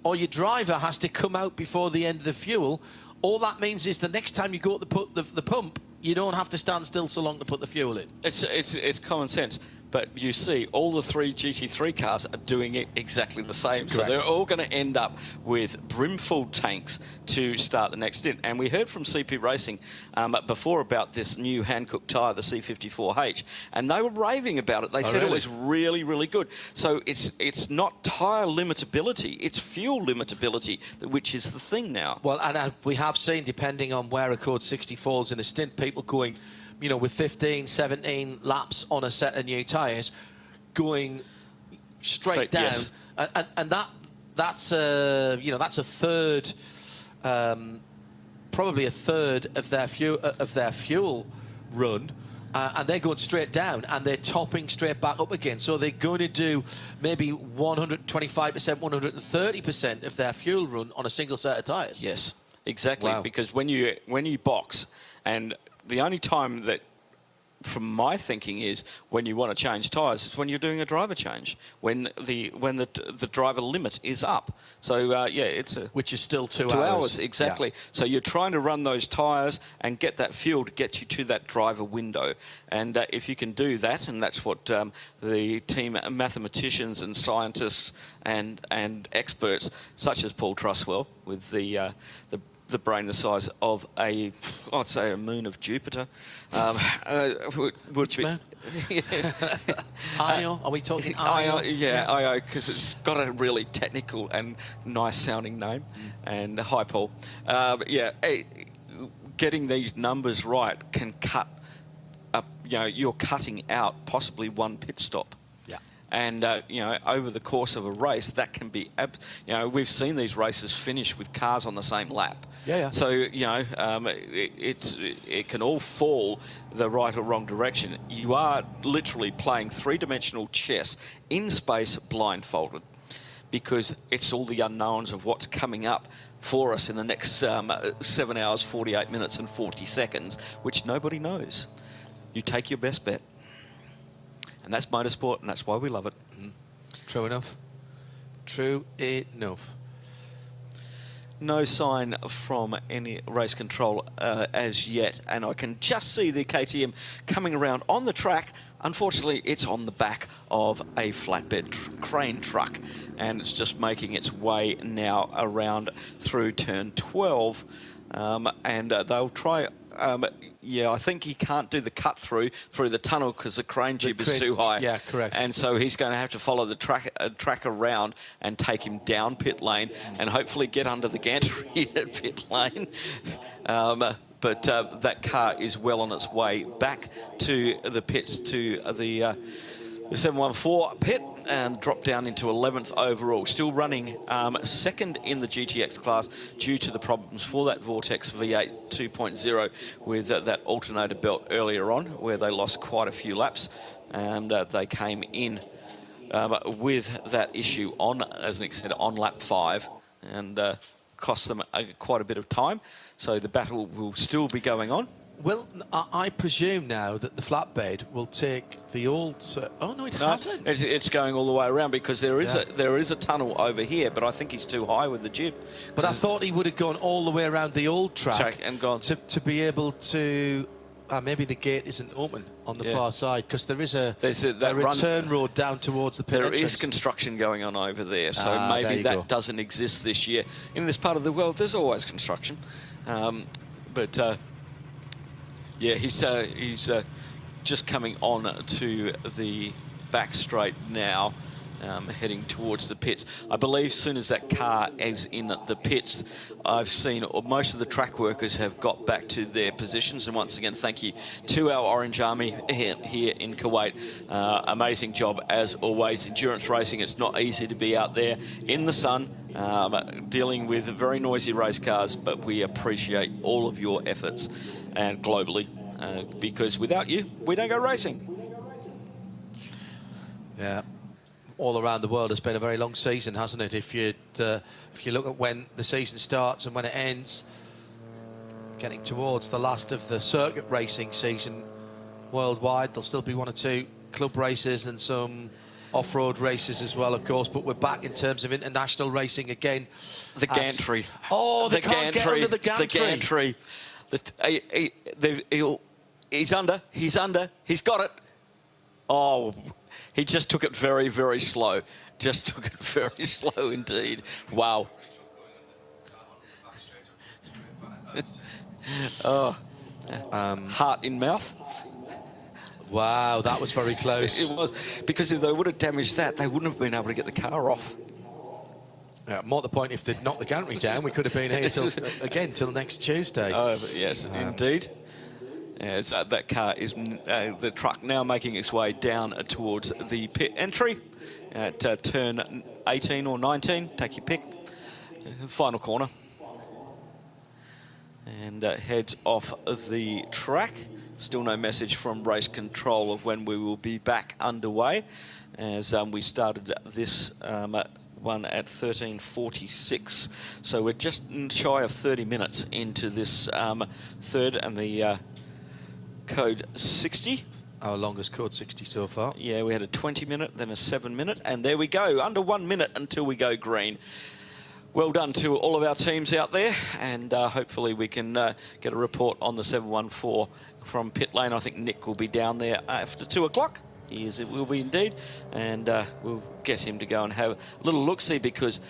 or your driver has to come out before the end of the fuel, all that means is the next time you go to put the pump, you don't have to stand still so long to put the fuel in. It's common sense. But you see, all the 3 GT3 cars are doing it exactly the same. Correct. So they're all going to end up with brimful tanks to start the next stint. And we heard from CP Racing before about this new Hankook tyre, the C54H, and they were raving about it. They said it was really, really good. So it's not tyre limitability, it's fuel limitability, which is the thing now. Well, and we have seen, depending on where a code 60 falls in a stint, people going, you know, with 15, 17 laps on a set of new tyres, going straight down, yes. and that's a third, probably a third of their fuel run, and they're going straight down, and they're topping straight back up again. So they're going to do maybe 125%, 130% of their fuel run on a single set of tyres. Yes, exactly. Wow. Because when you box, and the only time that, from my thinking, is when you want to change tyres is when you're doing a driver change, when the driver limit is up. So it's which is still 2 hours exactly. Yeah. So you're trying to run those tyres and get that fuel to get you to that driver window. And if you can do that, and that's what the team mathematicians and scientists and experts such as Paul Truswell with the brain the size of I'd say a moon of Jupiter. Which moon? Io? Are we talking Io? Yeah, Io, because it's got a really technical and nice sounding name. And hi, Paul. Getting these numbers right can cut up, you're cutting out possibly one pit stop. And, over the course of a race, that can be, we've seen these races finish with cars on the same lap. Yeah. So, it can all fall the right or wrong direction. You are literally playing three-dimensional chess in space blindfolded, because it's all the unknowns of what's coming up for us in the next 7 hours, 48 minutes and 40 seconds, which nobody knows. You take your best bet. And that's motorsport, and that's why we love it. True enough. True enough. No sign from any race control as yet, and I can just see the KTM coming around on the track. Unfortunately, it's on the back of a flatbed crane truck, and it's just making its way now around through turn 12, and they'll try... I think he can't do the cut through the tunnel because the crane jib is too high. Yeah, correct. And so he's going to have to follow the track around and take him down pit lane and hopefully get under the gantry at pit lane. But that car is well on its way back to the pits, to the 714 pit, and dropped down into 11th overall. Still running second in the GTX class due to the problems for that Vortex V8 2.0 with that alternator belt earlier on, where they lost quite a few laps, and they came in with that issue on, as Nick said, on lap 5, and cost them quite a bit of time. So the battle will still be going on. Well, I presume now that the flatbed will take the old... oh, no, it hasn't. It's going all the way around, because there is a tunnel over here, but I think he's too high with the jib. But I thought he would have gone all the way around the old track and gone to be able to... maybe the gate isn't open on the far side, because there is a return road down towards the pit There entrance. is construction going on over there, so maybe that doesn't exist this year. In this part of the world, there's always construction. Yeah, he's just coming on to the back straight now, heading towards the pits. I believe as soon as that car is in the pits, I've seen most of the track workers have got back to their positions. And once again, thank you to our Orange Army here in Kuwait. Amazing job as always. Endurance racing, it's not easy to be out there in the sun, dealing with very noisy race cars, but we appreciate all of your efforts, and globally, because without you, we don't go racing. Yeah. All around the world has been a very long season, hasn't it? If you look at when the season starts and when it ends, getting towards the last of the circuit racing season worldwide, there'll still be 1 or 2 club races and some off-road races as well, of course, but we're back in terms of international racing again. The gantry. Oh, they can't get under the gantry. The gantry. He's under, he's got it. Oh, he just took it very, very slow. Just took it very slow indeed. Wow. Oh, heart in mouth. Wow, that was very close. It was, because if they would have damaged that, they wouldn't have been able to get the car off. More the point, if they'd knocked the gantry down, we could have been here till next Tuesday. Yes, indeed. Yes, that car is the truck now making its way down towards the pit entry at turn 18 or 19. Take your pick. Final corner. And heads off the track. Still no message from race control of when we will be back underway, as we started this one at 13:46. So we're just shy of 30 minutes into this third, and the code 60. Our longest code 60 so far. Yeah, we had a 20-minute, then a 7-minute, and there we go, under 1 minute until we go green. Well done to all of our teams out there, and hopefully we can get a report on the 714 from pit lane. I think Nick will be down there after 2 o'clock. It will be indeed, and we'll get him to go and have a little look-see, because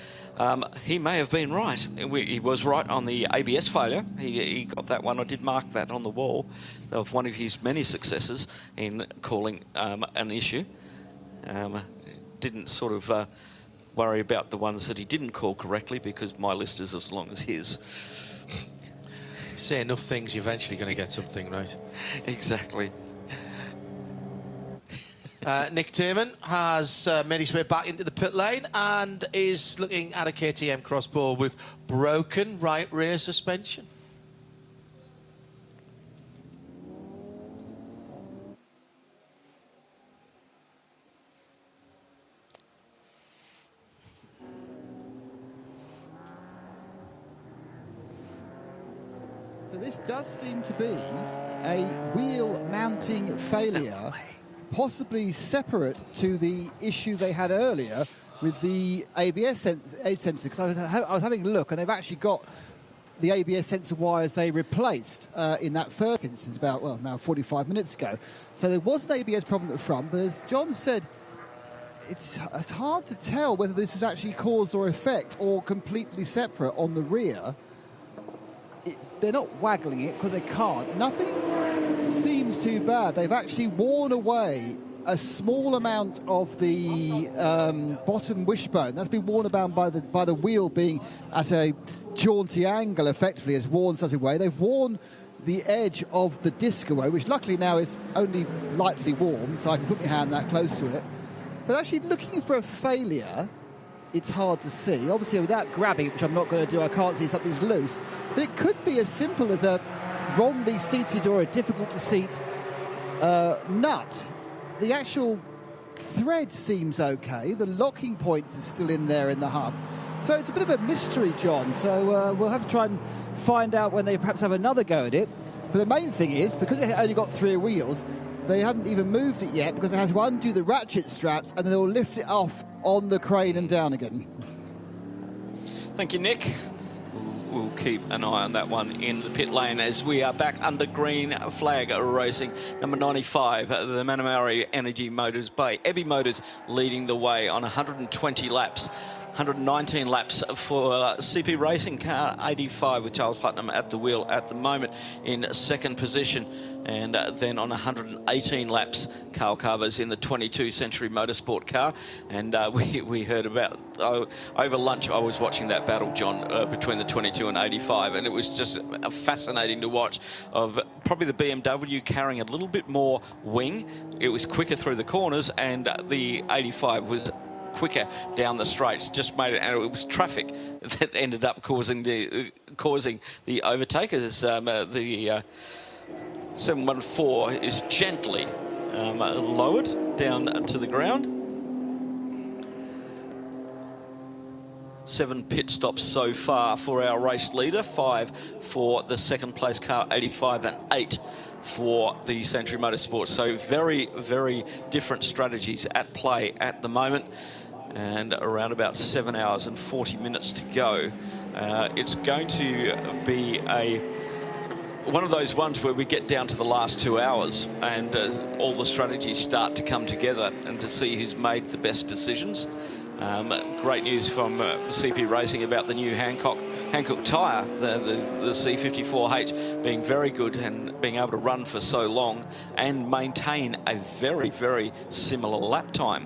he may have been right. He was right on the ABS failure. He got that one. I did mark that on the wall of one of his many successes in calling an issue. Didn't sort of worry about the ones that he didn't call correctly, because my list is as long as his. Say enough things, you're eventually going to get something right. Exactly. Nick Tierman has made his way back into the pit lane and is looking at a KTM crossbow with broken right rear suspension. So this does seem to be a wheel mounting failure, possibly separate to the issue they had earlier with the ABS sensor, because I was having a look, and they've actually got the ABS sensor wires they replaced in that first instance about, well, now 45 minutes ago. So there was an ABS problem at the front, but as John said, it's hard to tell whether this was actually cause or effect or completely separate on the rear. They're not waggling it because they can't. Nothing seems too bad. They've actually worn away a small amount of the bottom wishbone. That's been worn about by the wheel being at a jaunty angle, effectively, has worn such a way. They've worn the edge of the disc away, which luckily now is only lightly warm, so I can put my hand that close to it. But actually looking for a failure, it's hard to see. Obviously, without grabbing it, which I'm not going to do, I can't see something's loose. But it could be as simple as a wrongly seated or a difficult-to-seat nut. The actual thread seems okay. The locking point is still in there in the hub. So it's a bit of a mystery, John. So we'll have to try and find out when they perhaps have another go at it. But the main thing is, because it only got 3 wheels, they haven't even moved it yet, because they have to undo the ratchet straps and then they'll lift it off on the crane and down again. Thank you, Nick. We'll keep an eye on that one in the pit lane as we are back under green flag racing. Number 95, the Manamari Energy Motors by Ebby Motors, leading the way on 120 laps. 119 laps for CP Racing Car 85 with Charles Putnam at the wheel at the moment in second position. And then on 118 laps, Carl Carver's in the 22 Century Motorsport car. And we heard about, over lunch, I was watching that battle, John, between the 22 and 85. And it was just fascinating to watch, of probably the BMW carrying a little bit more wing. It was quicker through the corners, and the 85 was quicker down the straights. Just made it, and it was traffic that ended up causing the overtake, as the 714 is gently lowered down to the ground. 7 pit stops so far for our race leader, 5 for the second place car, 85, and 8 for the Century Motorsports. So very, very different strategies at play at the moment. And around about 7 hours and 40 minutes to go. It's going to be one of those ones where we get down to the last 2 hours and all the strategies start to come together and to see who's made the best decisions. Great news from CP Racing about the new Hankook tyre, the C54H, being very good and being able to run for so long and maintain a very, very similar lap time,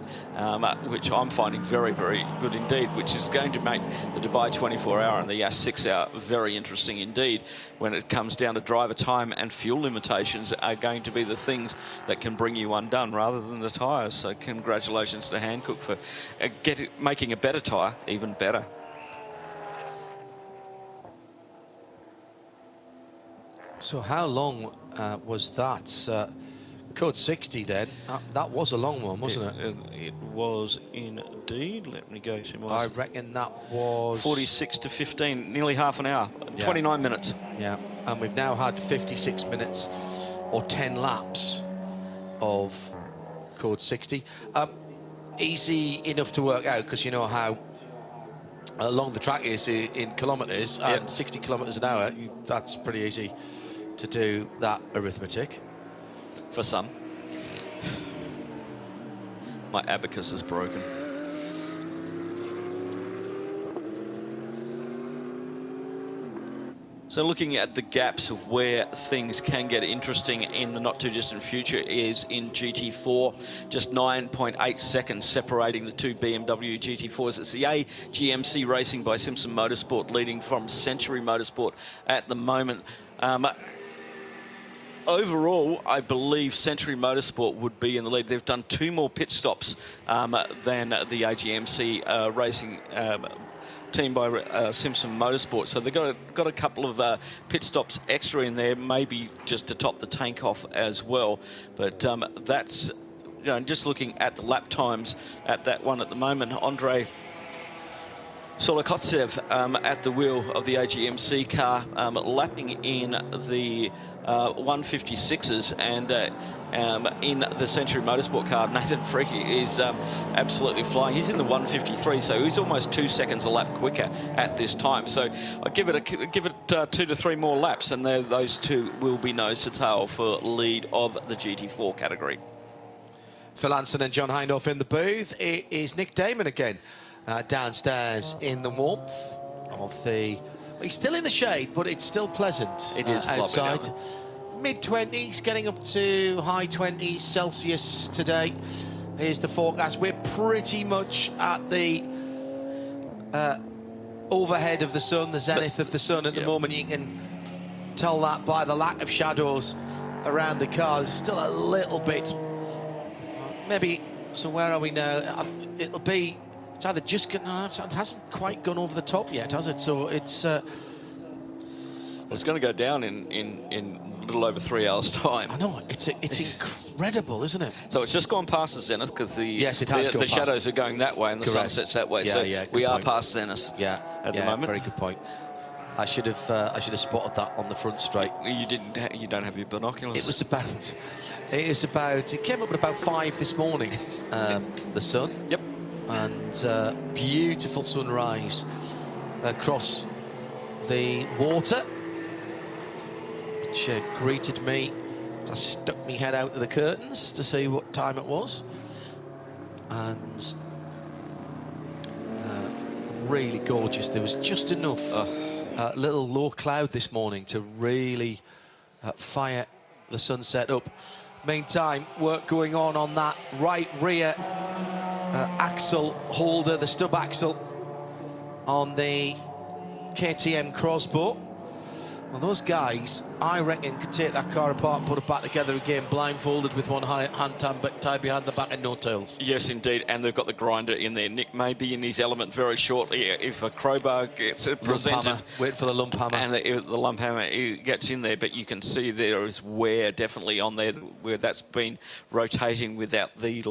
which I'm finding very, very good indeed, which is going to make the Dubai 24-hour and the Yas 6-hour very interesting indeed. When it comes down to driver time and fuel limitations are going to be the things that can bring you undone rather than the tyres. So congratulations to Hankook for making a better tyre even better. So how long was that? Code 60 then? That was a long one, wasn't it? It was indeed. Let me go to my... I reckon that was... 46 to 15, nearly half an hour, yeah. 29 minutes. Yeah, and we've now had 56 minutes or 10 laps of Code 60. Easy enough to work out because you know how long the track is in kilometres, and 60 kilometres an hour, that's pretty easy to do that arithmetic. For some. My abacus is broken. So looking at the gaps of where things can get interesting in the not too distant future is in GT4, just 9.8 seconds separating the two BMW GT4s. It's the AGMC Racing by Simpson Motorsport leading from Century Motorsport at the moment. Overall, I believe Century Motorsport would be in the lead. They've done 2 more pit stops than the AGMC Racing team by Simpson Motorsport. So they've got a couple of pit stops extra in there, maybe just to top the tank off as well. But that's, you know, just looking at the lap times at that one at the moment, Andrei Solokotsev at the wheel of the AGMC car, lapping in the 156s, and in the Century Motorsport car, Nathan Freaky is absolutely flying. He's in the 153, so he's almost 2 seconds a lap quicker at this time. So I give it 2 to 3 more laps, and those two will be nose to tail for lead of the GT4 category. Phil Anson and John Hindhaugh in the booth. It is Nick Damon again. Downstairs in the warmth of the... Well, he's still in the shade, but it's still pleasant. It is outside. Mid-20s, getting up to high 20s Celsius today is the forecast. We're pretty much at the overhead of the sun, the zenith of the sun at the moment. You can tell that by the lack of shadows around the cars. Still a little bit, maybe, so where are we now? It'll be... It's either just it hasn't quite gone over the top yet, has it? So it's it's going to go down in a little over 3 hours' time. I know it's incredible, isn't it? So it's just gone past the zenith because the shadows are going that way and the sunset's that way. Yeah, so yeah, we are point. past zenith. Yeah, at the moment. Very good point. I should have spotted that on the front straight. You didn't. You don't have your binoculars. It was about. It came up at about 5 this morning. The sun. Yep. And beautiful sunrise across the water, which greeted me as I stuck my head out of the curtains to see what time it was. And really gorgeous. There was just enough little low cloud this morning to really fire the sunset up. Meantime, work going on that right rear axle holder, the stub axle on the KTM crossbow, Well, those guys, I reckon, could take that car apart and put it back together again, blindfolded with one hand tied behind the back and no tails. Yes, indeed, and they've got the grinder in there. Nick may be in his element very shortly if a crowbar gets presented. Wait for the lump hammer. And the lump hammer gets in there, but you can see there is wear definitely on there where that's been rotating without the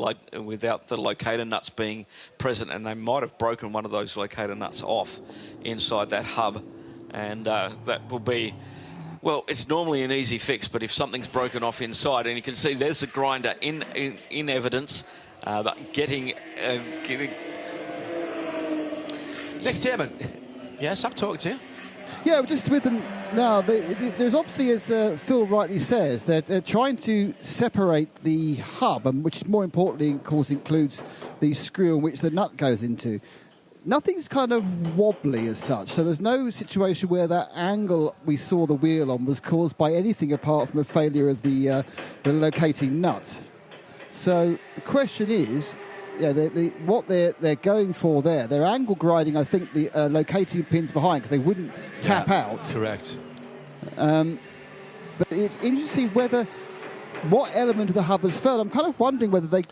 locator nuts being present, and they might have broken one of those locator nuts off inside that hub. And that will be, well, it's normally an easy fix, but if something's broken off inside, and you can see there's the grinder in evidence, but getting... Nick Damon. Yes, I'm talking to you. Yeah, we're just with them now. There's obviously, as Phil rightly says, they're trying to separate the hub, which is more importantly, of course, includes the screw in which the nut goes into. Nothing's kind of wobbly as such, so there's no situation where that angle we saw the wheel on was caused by anything apart from a failure of the locating nut. So the question is, what they're going for there, they're angle grinding, I think, the locating pins behind because they wouldn't tap out. Correct. But it's interesting what element of the hub has failed. I'm kind of wondering whether they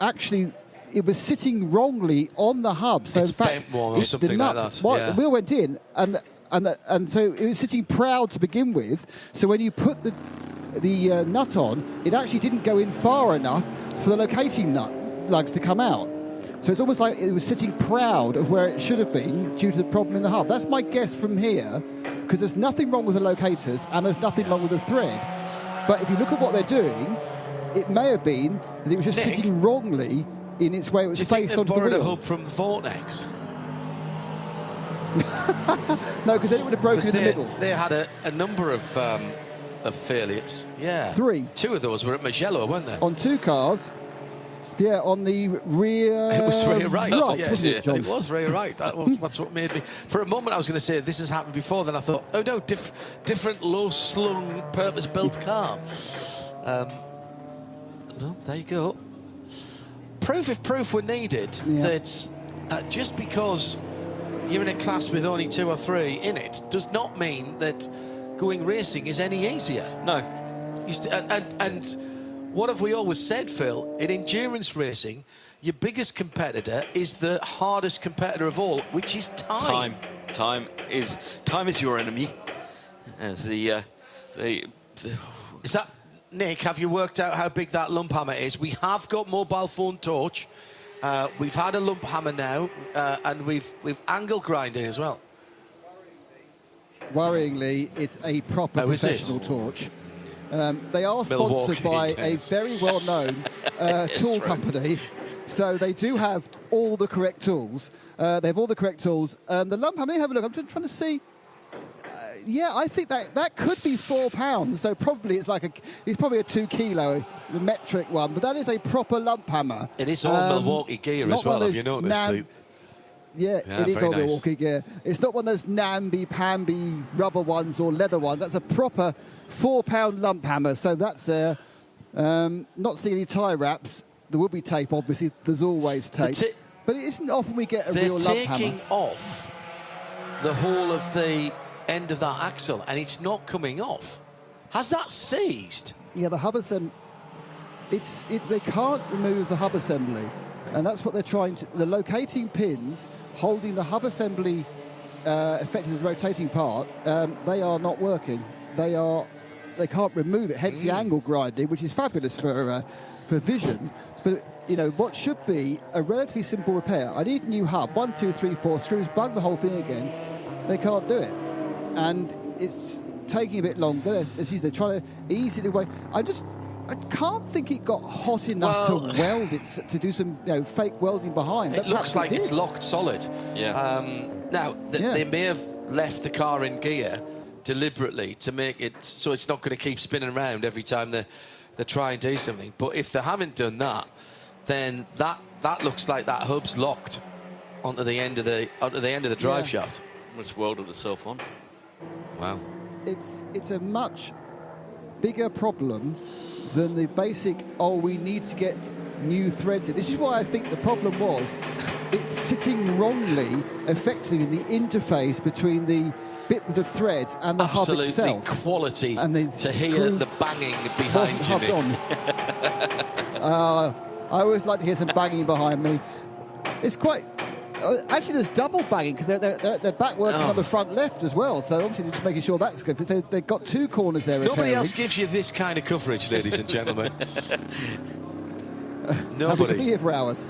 actually... It was sitting wrongly on the hub, so it's in fact, bent more or something like that. The wheel went in, and so it was sitting proud to begin with. So when you put the nut on, it actually didn't go in far enough for the locating nut lugs to come out. So it's almost like it was sitting proud of where it should have been due to the problem in the hub. That's my guess from here, because there's nothing wrong with the locators and there's nothing wrong with the thread. But if you look at what they're doing, it may have been that it was just sitting wrongly in its way it was faced onto the wheel. Do you think they borrowed a hub from Vortex? No, because then it would have broken in the middle. They had a number of failures. Yeah. 3. 2 of those were at Mugello, weren't they? On 2 cars. Yeah, on the rear... It was rear right. Yes, wasn't it, John? It was rear right. That's what made me... For a moment, I was going to say this has happened before. Then I thought, oh no, different low-slung, purpose-built car. Well, there you go. Proof, if proof were needed, that just because you're in a class with only 2 or 3 in it does not mean that going racing is any easier. No. And what have we always said, Phil? In endurance racing, your biggest competitor is the hardest competitor of all, which is time. Time is your enemy. As Is that... Nick, have you worked out how big that lump hammer is? We have got mobile phone torch. We've had a lump hammer now, and we've angle grinding as well. Worryingly, it's a proper professional torch. They are sponsored by a very well-known tool company, so they do have all the correct tools. They have all the correct tools. The lump hammer, let me have a look. I'm just trying to see. Yeah, I think that could be 4 pounds. So probably it's probably a 2 kilo metric one, but that is a proper lump hammer. It is all Milwaukee gear as well. Have you noticed? Yeah, it is all Milwaukee gear. It's not one of those namby-pamby rubber ones or leather ones. That's a proper 4 pound lump hammer. So that's there. Not seeing any tie wraps. There will be tape, obviously. There's always tape. But it isn't often we get a real lump hammer. They're taking off the whole of the end of that axle, and it's not coming off. Has that seized? Yeah, the hub assembly. They can't remove the hub assembly, and that's what they're trying to. The locating pins holding the hub assembly, effectively the rotating part, they are not working. They can't remove it. Hence the angle grinding, which is fabulous for vision. But what should be a relatively simple repair. I need a new hub. 1, 2, 3, 4 screws. Bung the whole thing again. They can't do it. And it's taking a bit longer. They're trying to ease it away. I can't think it got hot enough to weld it, to do some fake welding behind. It looks like it's locked solid. Yeah. Now, they may have left the car in gear deliberately to make it so it's not going to keep spinning around every time they try and do something. But if they haven't done that, then that looks like that hub's locked onto the end of the drive shaft. It's welded itself on. Wow. It's a much bigger problem than the basic, we need to get new threads in. This is why I think the problem was it's sitting wrongly, effectively, in the interface between the bit with the threads and the Absolutely hub itself. quality And they to hear the banging behind you, hubbed on. I always like to hear some banging behind me. It's quite... actually, there's double banging because they're back working on the front left as well. So obviously, just making sure that's good. They've got 2 corners there. Nobody repairing. else gives you this kind of coverage, ladies and gentlemen. We Nobody. could be here for hours.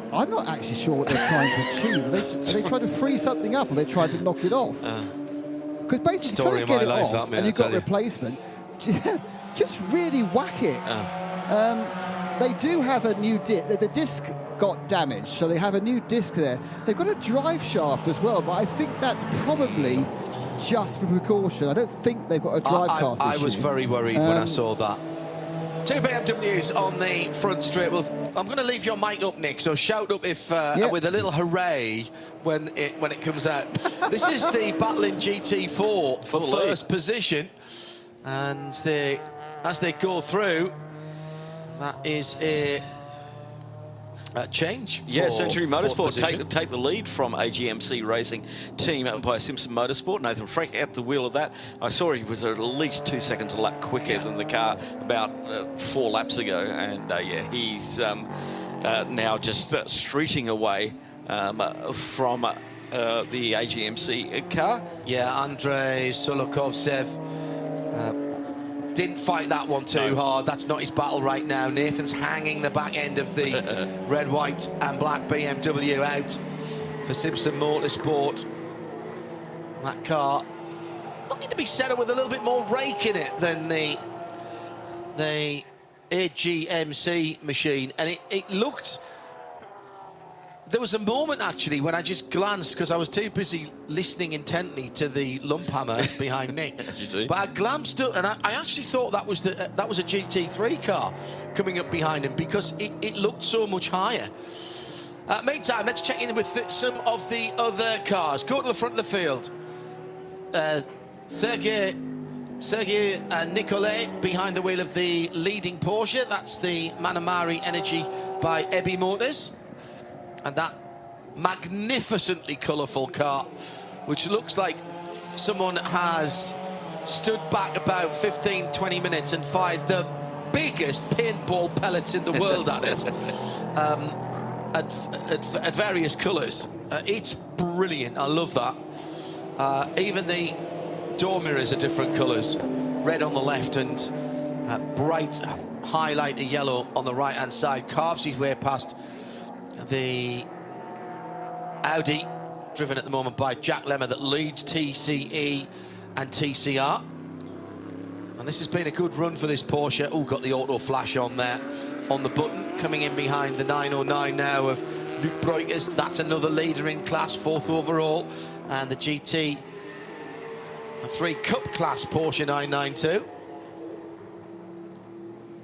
I'm not actually sure what they're trying to achieve. Are they trying to free something up, or they trying to knock it off? Because basically, Story trying to get of my it life, off, that, mate, and I you've got tell you. replacement. Just really whack it. They do have a new disc. The disc got damaged, so they have a new disc there. They've got a drive shaft as well, but I think that's probably just for precaution. I don't think they've got a drive cast I issue. was very worried when I saw that. 2 BMWs on the front straight. Well, I'm going to leave your mic up, Nick, so shout up if with a little hooray when it comes out. This is the Battling GT4 for first position, and as they go through, that is a change. Yeah, Century Motorsport position. take the lead from AGMC Racing team by Simpson Motorsport. Nathan Freck at the wheel of that. I saw he was at least 2 seconds a lap quicker than the car about 4 laps ago, and yeah, he's now just streeting away from the AGMC car. Yeah, Andrei Solokovsev didn't fight that one too hard. That's not his battle right now. Nathan's hanging the back end of the red, white and black BMW out for Simpson Motorsport. That car looking to be set up with a little bit more rake in it than the AGMC machine. And it looked... There was a moment, actually, when I just glanced, because I was too busy listening intently to the lump hammer behind Nick. But I glanced up, and I actually thought that was a GT3 car coming up behind him, because it looked so much higher. Meantime, let's check in with some of the other cars. Go to the front of the field. Sergei Nicolai behind the wheel of the leading Porsche. That's the Manamari Energy by Ebby Motors. And that magnificently colourful car, which looks like someone has stood back about 15-20 minutes and fired the biggest paintball pellets in the world at it at various colours. It's brilliant. I love that. Even the door mirrors are different colours. Red on the left and bright highlighter yellow on the right-hand side. Carves his way past the Audi, driven at the moment by Jack Lemmer, that leads TCE and TCR. And this has been a good run for this Porsche. Oh, got the auto flash on there, on the button. Coming in behind the 909 now of Luc Breukers. That's another leader in class, 4th overall. And the GT3 Cup class Porsche 992.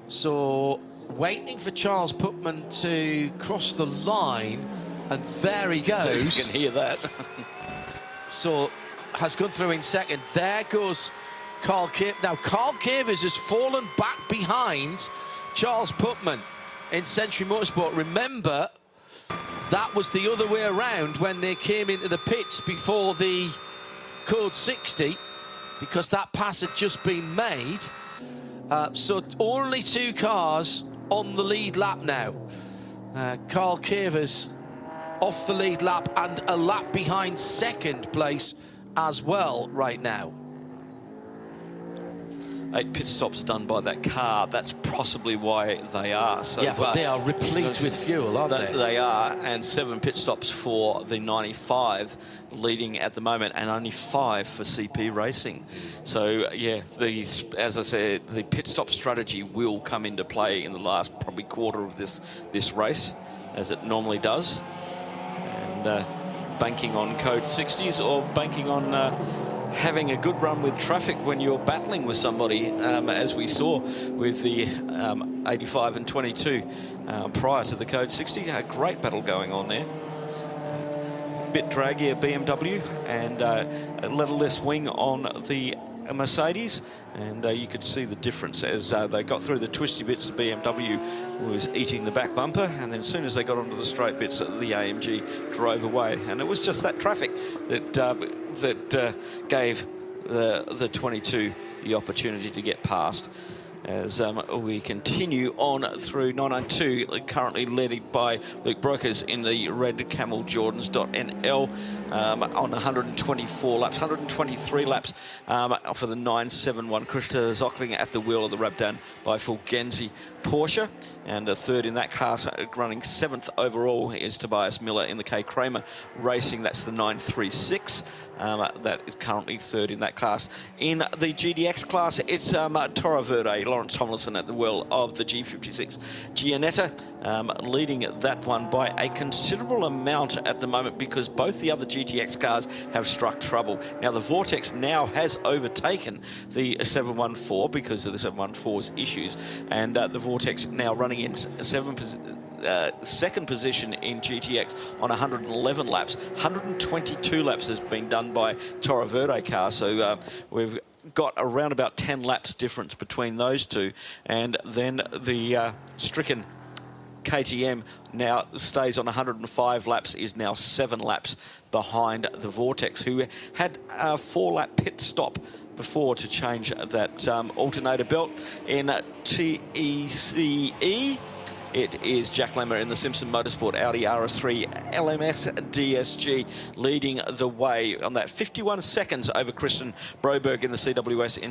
So... waiting for Charles Putman to cross the line, and there he goes. You can hear that. So has gone through in second. There goes Carl Cavers. Now Carl Cavers has fallen back behind Charles Putman in Century Motorsport. Remember, that was the other way around when they came into the pits before the Code 60, because that pass had just been made. So only 2 cars on the lead lap now. Carl Cavers off the lead lap and a lap behind second place as well right now. 8 pit stops done by that car. That's possibly why they are so yeah, but they are replete with fuel, aren't they? They are, and 7 pit stops for the 95 leading at the moment, and only 5 for CP Racing. So yeah, these, as I said, the pit stop strategy will come into play in the last probably quarter of this race, as it normally does, and banking on code 60s or banking on having a good run with traffic when you're battling with somebody, as we saw with the 85 and 22 prior to the code 60. A great battle going on there. Bit draggier BMW and a little less wing on the Mercedes, and you could see the difference as they got through the twisty bits. The BMW was eating the back bumper, and then as soon as they got onto the straight bits, the AMG drove away, and it was just that traffic that gave the 22 the opportunity to get past. As we continue on through 992, currently led by Luke Brokers in the red Camel Jordans.nl on 124 laps, 123 laps for the 971. Krista Zockling at the wheel of the rub done by Fulgenzi Porsche, and a third in that class, running 7th overall, is Tobias Miller in the K Kramer Racing. That's the 936. That is currently third in that class. In the GDX class, it's Torre Verde, Lawrence Tomlinson at the wheel of the G56 Gianetta, leading that one by a considerable amount at the moment, because both the other GTX cars have struck trouble. Now, the Vortex now has overtaken the 714 because of the 714's issues, and the Vortex now running in second position in GTX on 111 laps. 122 laps has been done by Torre Verde car, so we've got around about 10 laps difference between those two. And then the stricken KTM now stays on 105 laps, is now 7 laps behind the Vortex, who had a 4-lap pit stop before to change that alternator belt. In TECE, it is Jack Lemmer in the Simpson Motorsport Audi RS3 LMS DSG leading the way on that. 51 seconds over Christian Broberg in the CWS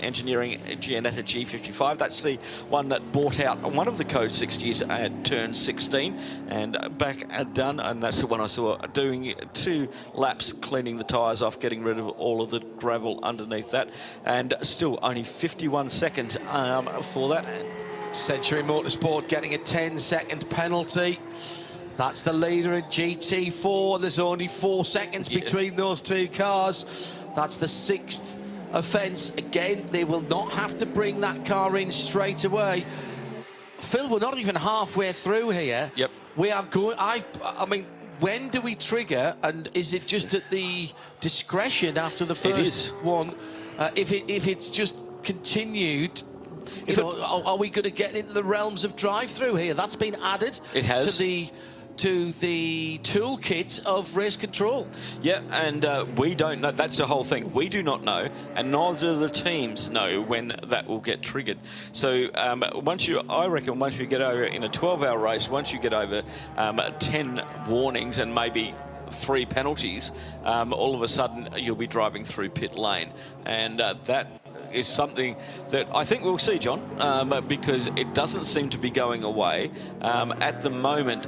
Engineering Gianetta G55. That's the one that bought out one of the Code 60s at turn 16 and back done. And that's the one I saw doing 2 laps, cleaning the tyres off, getting rid of all of the gravel underneath that. And still only 51 seconds for that. Century Motorsport getting a 10-second penalty. That's the leader in GT4. There's only 4 seconds between those two cars. That's the 6th offence. Again, they will not have to bring that car in straight away. Phil, we're not even halfway through here. Yep. We are going... I mean, when do we trigger? And is it just at the discretion after the first one? If it's just continued... You know, are we going to get into the realms of drive-through here? That's been added. It has. To the toolkit of race control. Yeah, and we don't know. That's the whole thing. We do not know, and neither do the teams know when that will get triggered. So I reckon once you get over in a 12-hour race, once you get over 10 warnings and maybe 3 penalties, all of a sudden you'll be driving through pit lane, and that is something that I think we'll see, John, because it doesn't seem to be going away. At the moment,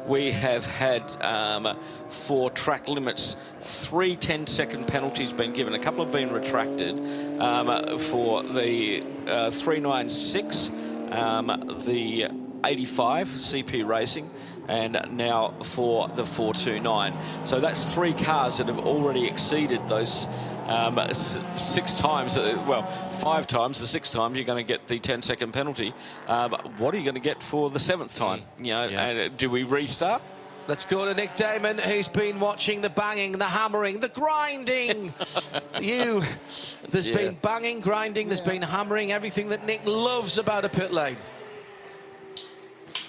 we have had for track limits 3 10-second penalties been given. A couple have been retracted for the 396, the 85 CP Racing, and now for the 429. So that's 3 cars that have already exceeded those 6 times, well, 5 times. The 6th time you're going to get the 10-second penalty. What are you going to get for the 7th time? You know, and do we restart? Let's go to Nick Damon, who's been watching the banging, the hammering, the grinding. There's been banging, grinding, there's been hammering, everything that Nick loves about a pit lane.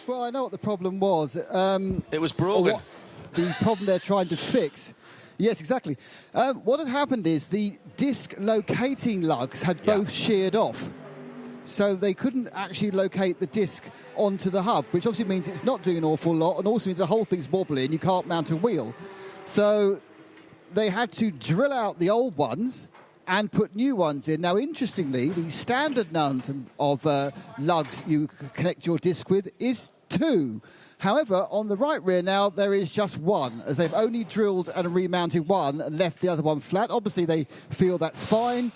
Well, I know what the problem was. It was broken. The problem they're trying to fix. Yes, exactly. What had happened is the disc locating lugs had both sheared off. So they couldn't actually locate the disc onto the hub, which obviously means it's not doing an awful lot, and also means the whole thing's wobbly and you can't mount a wheel. So they had to drill out the old ones and put new ones in. Now, interestingly, the standard amount of lugs you connect your disc with is 2. However, on the right rear now, there is just 1, as they've only drilled and remounted 1 and left the other one flat. Obviously, they feel that's fine.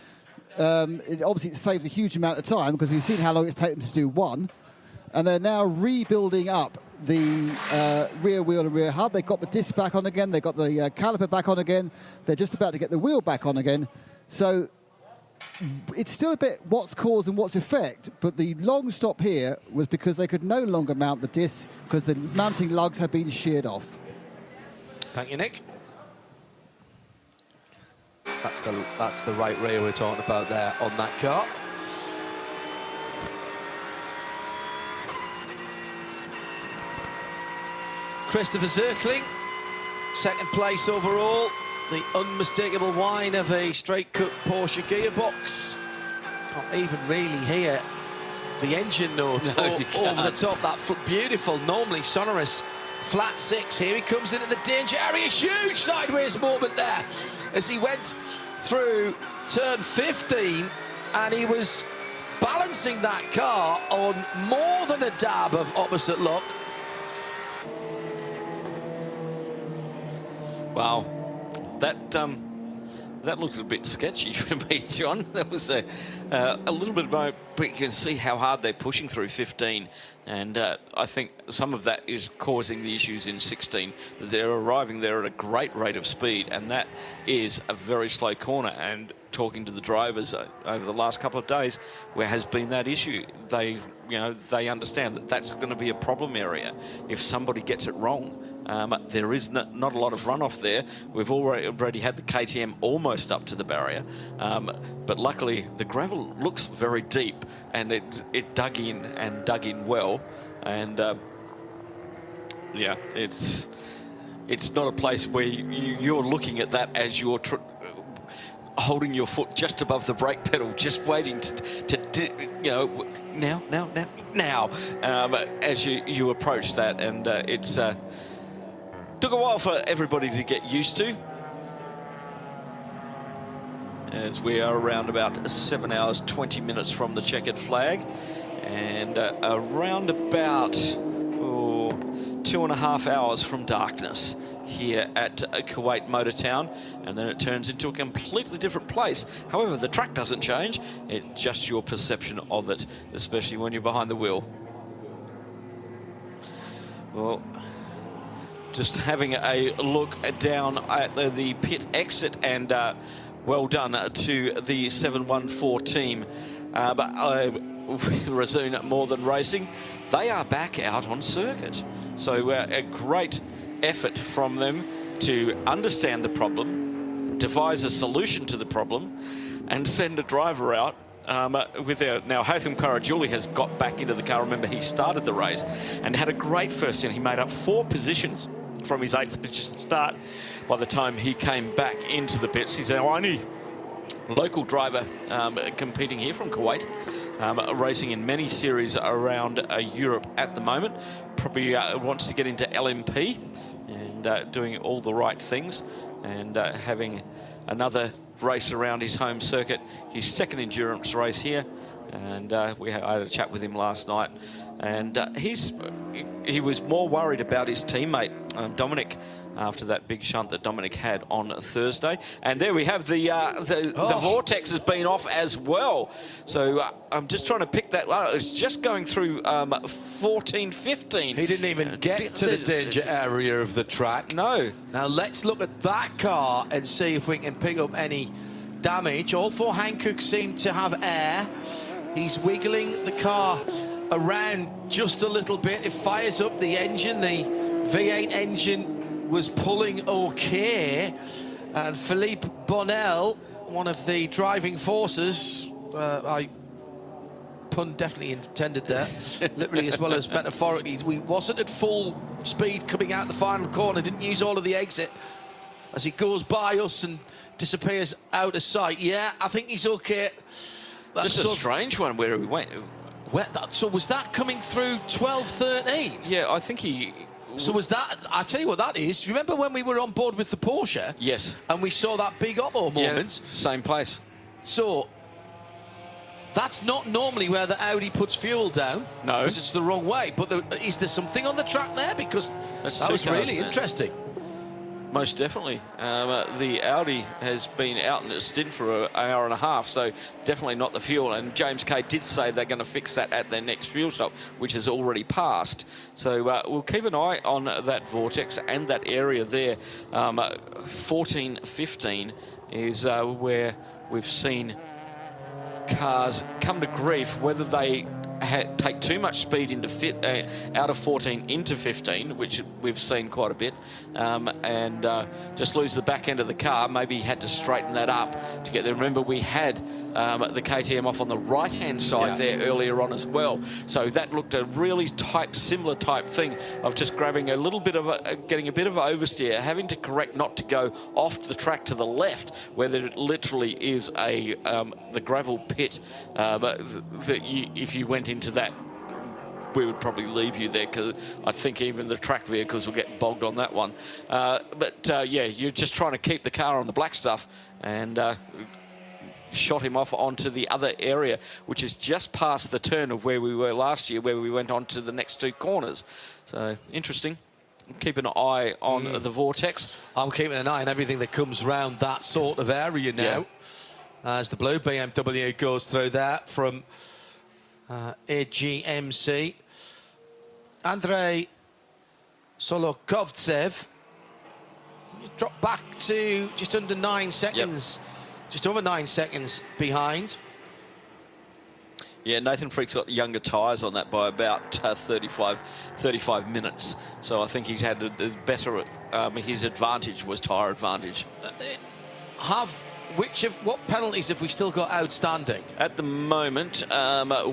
Obviously, it saves a huge amount of time, because we've seen how long it's taken to do 1. And they're now rebuilding up the rear wheel and rear hub. They've got the disc back on again. They've got the caliper back on again. They're just about to get the wheel back on again. So it's still a bit what's cause and what's effect, but the long stop here was because they could no longer mount the disc because the mounting lugs had been sheared off. Thank you, Nick. That's the right rear we're talking about there on that car. Christopher Zirkling, second place overall. The unmistakable whine of a straight-cut Porsche gearbox. Can't even really hear the engine note over the top. That beautiful, normally sonorous flat six. Here he comes into the danger area. Huge sideways moment there as he went through turn 15, and he was balancing that car on more than a dab of opposite lock. Wow, that looked a bit sketchy to me, John. That was a little bit about, but you can see how hard they're pushing through 15, and I think some of that is causing the issues in 16. They're arriving there at a great rate of speed, and that is a very slow corner. And talking to the drivers over the last couple of days, where has been that issue, they understand that that's going to be a problem area if somebody gets it wrong. There is not a lot of runoff there. We've already had the KTM almost up to the barrier, but luckily the gravel looks very deep, and it dug in well, and yeah, it's not a place where you're looking at that as you're holding your foot just above the brake pedal, just waiting to now as you approach that, and it's took a while for everybody to get used to, as we are around about 7 hours 20 minutes from the checkered flag, and around about 2.5 hours from darkness here at Kuwait Motor Town, and then it turns into a completely different place. However, the track doesn't change, it's just your perception of it, especially when you're behind the wheel. Well, just having a look down at the pit exit, and well done to the 714 team. But Razzoon More Than Racing, they are back out on circuit. So a great effort from them to understand the problem, devise a solution to the problem, and send a driver out. Now Haitham Karajuli has got back into the car. Remember, he started the race and had a great first stint. He made up 4 positions from his 8th position start by the time he came back into the pits. He's our only local driver competing here from Kuwait, racing in many series around Europe at the moment. Probably wants to get into LMP and doing all the right things, and having another race around his home circuit, his second endurance race here. And I had a chat with him last night, and he was more worried about his teammate Dominic after that big shunt that Dominic had on Thursday. And there we have the vortex has been off as well. So I'm just trying to pick that up. It's just going through 14, 15. He didn't even get to the danger area of the track. No. Now let's look at that car and see if we can pick up any damage. All 4 Hankook seem to have air. He's wiggling the car around just a little bit. It fires up the engine. The V8 engine was pulling okay. And Philippe Bonnel, one of the driving forces, pun definitely intended there, literally as well as metaphorically, we wasn't at full speed coming out the final corner, didn't use all of the exit as he goes by us and disappears out of sight. Yeah, I think he's okay. Just a strange one where he went. So was that coming through 12-13? Yeah, I think he... So was that... I tell you what that is. Do you remember when we were on board with the Porsche? Yes. And we saw that big Oppo moment? Yeah, same place. So that's not normally where the Audi puts fuel down. No. Because it's the wrong way. But is there something on the track there? Because that was really interesting. Most definitely. The Audi has been out in a stint for an hour and a half, so definitely not the fuel. And James Kay did say they're going to fix that at their next fuel stop, which has already passed. So we'll keep an eye on that vortex and that area there. 14, 15 is where we've seen cars come to grief, whether they take too much speed into out of 14 into 15, which we've seen quite a bit, and just lose the back end of the car. Maybe he had to straighten that up to get there. Remember, we had the KTM off on the right-hand side there earlier on as well. So that looked a really similar type thing of just grabbing a little bit of getting a bit of oversteer, having to correct not to go off the track to the left, where there literally is the gravel pit. If you went into that, we would probably leave you there, because I think even the track vehicles will get bogged on that one. Yeah, you're just trying to keep the car on the black stuff, and shot him off onto the other area, which is just past the turn of where we were last year, where we went on to the next 2 corners. So interesting. Keep an eye on the vortex. I'm keeping an eye on everything that comes around that sort of area now. As the blue BMW goes through that from AGMC. Andrei Solokovtsev dropped back to just under 9 seconds, just over 9 seconds behind. Yeah, Nathan Freak's got younger tyres on that by about 35 minutes. So I think he's had a better, his advantage was tyre advantage. What penalties have we still got outstanding? At the moment,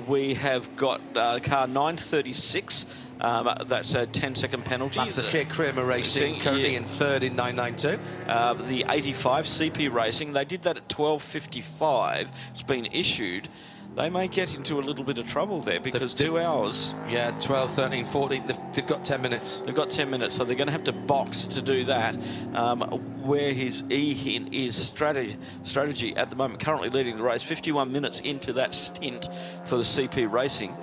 we have got car 936. That's a 10-second penalty. That's the Kit Kramer Racing, currently in third in 992. The 85 CP Racing, they did that at 12:55. It's been issued. They may get into a little bit of trouble there, because 2 hours. Yeah, 12, 13, 14. They've got 10 minutes. They've got 10 minutes, so they're going to have to box to do that. Where his E-Hin is strategy at the moment, currently leading the race, 51 minutes into that stint for the CP Racing.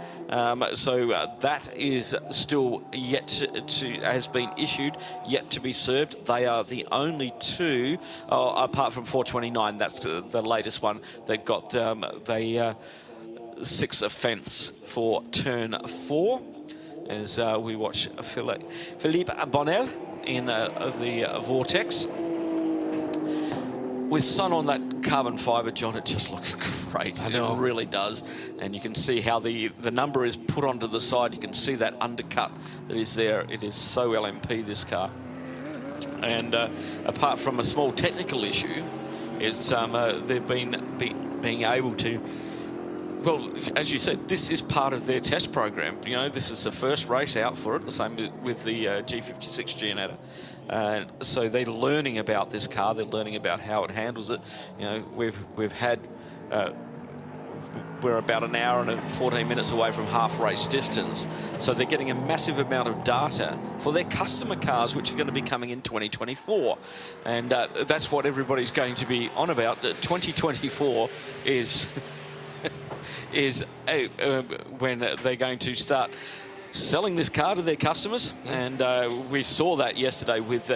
So that is still yet to has been issued, yet to be served. They are the only 2, apart from 429. That's the latest one. They've got 6 offence for turn 4, as we watch Philippe Bonnel in the Vortex. With sun on that carbon fibre, John, it just looks great. I know. It really does. And you can see how the number is put onto the side. You can see that undercut that is there. It is so LMP, this car. And apart from a small technical issue, it's they've been being able to, well, as you said, this is part of their test program. You know, this is the first race out for it, the same with the G56 Giannetta. So they're learning about this car. They're learning about how it handles it. You know, we've had we're about an hour and 14 minutes away from half race distance. So they're getting a massive amount of data for their customer cars, which are going to be coming in 2024. And that's what everybody's going to be on about. 2024 is when they're going to start selling this car to their customers, and we saw that yesterday with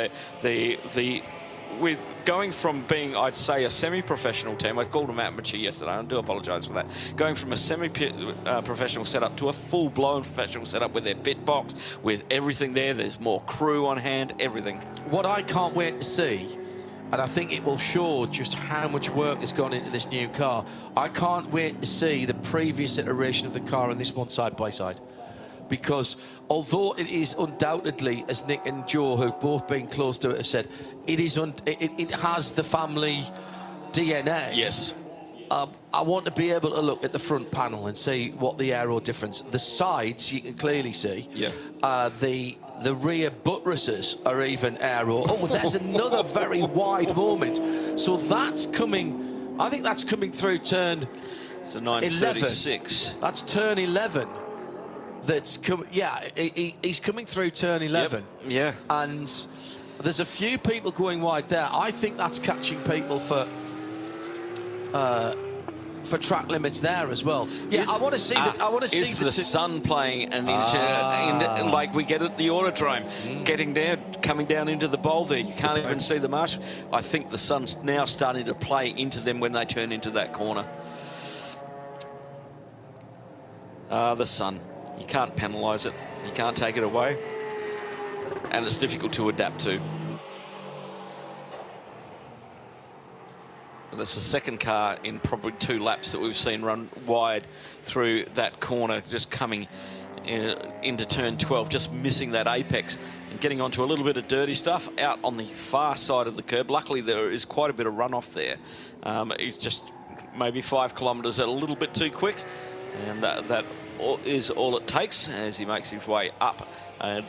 with going from being, I'd say, a semi-professional team. I called them amateur yesterday. I do apologise for that. Going from a semi-professional setup to a full-blown professional setup with their pit box, with everything there. There's more crew on hand, everything. What I can't wait to see, and I think it will show just how much work has gone into this new car, I can't wait to see the previous iteration of the car and this one side by side. Because although it is undoubtedly, as Nick and Joe, who've both been close to it, have said, it has the family DNA. Yes. I want to be able to look at the front panel and see what the aero difference. The sides you can clearly see. Yeah. The rear buttresses are even aero. Oh, there's another very wide moment. So that's coming. I think that's coming through turn. It's a 936. 11. That's turn 11. That's coming. Yeah, he's coming through turn 11. Yep. Yeah. And there's a few people going wide there. I think that's catching people for track limits there as well. Yeah, I want to see that. I want to see the sun playing and like we get at the Autodrome, coming down into the bowl there. You can't even see the marsh. I think the sun's now starting to play into them when they turn into that corner. The sun. You can't penalise it. You can't take it away. And it's difficult to adapt to. That's the second car in probably 2 laps that we've seen run wide through that corner, just coming into turn 12, just missing that apex and getting onto a little bit of dirty stuff out on the far side of the curb. Luckily, there is quite a bit of runoff there. He's just maybe 5 kilometres a little bit too quick, and that is all it takes as he makes his way up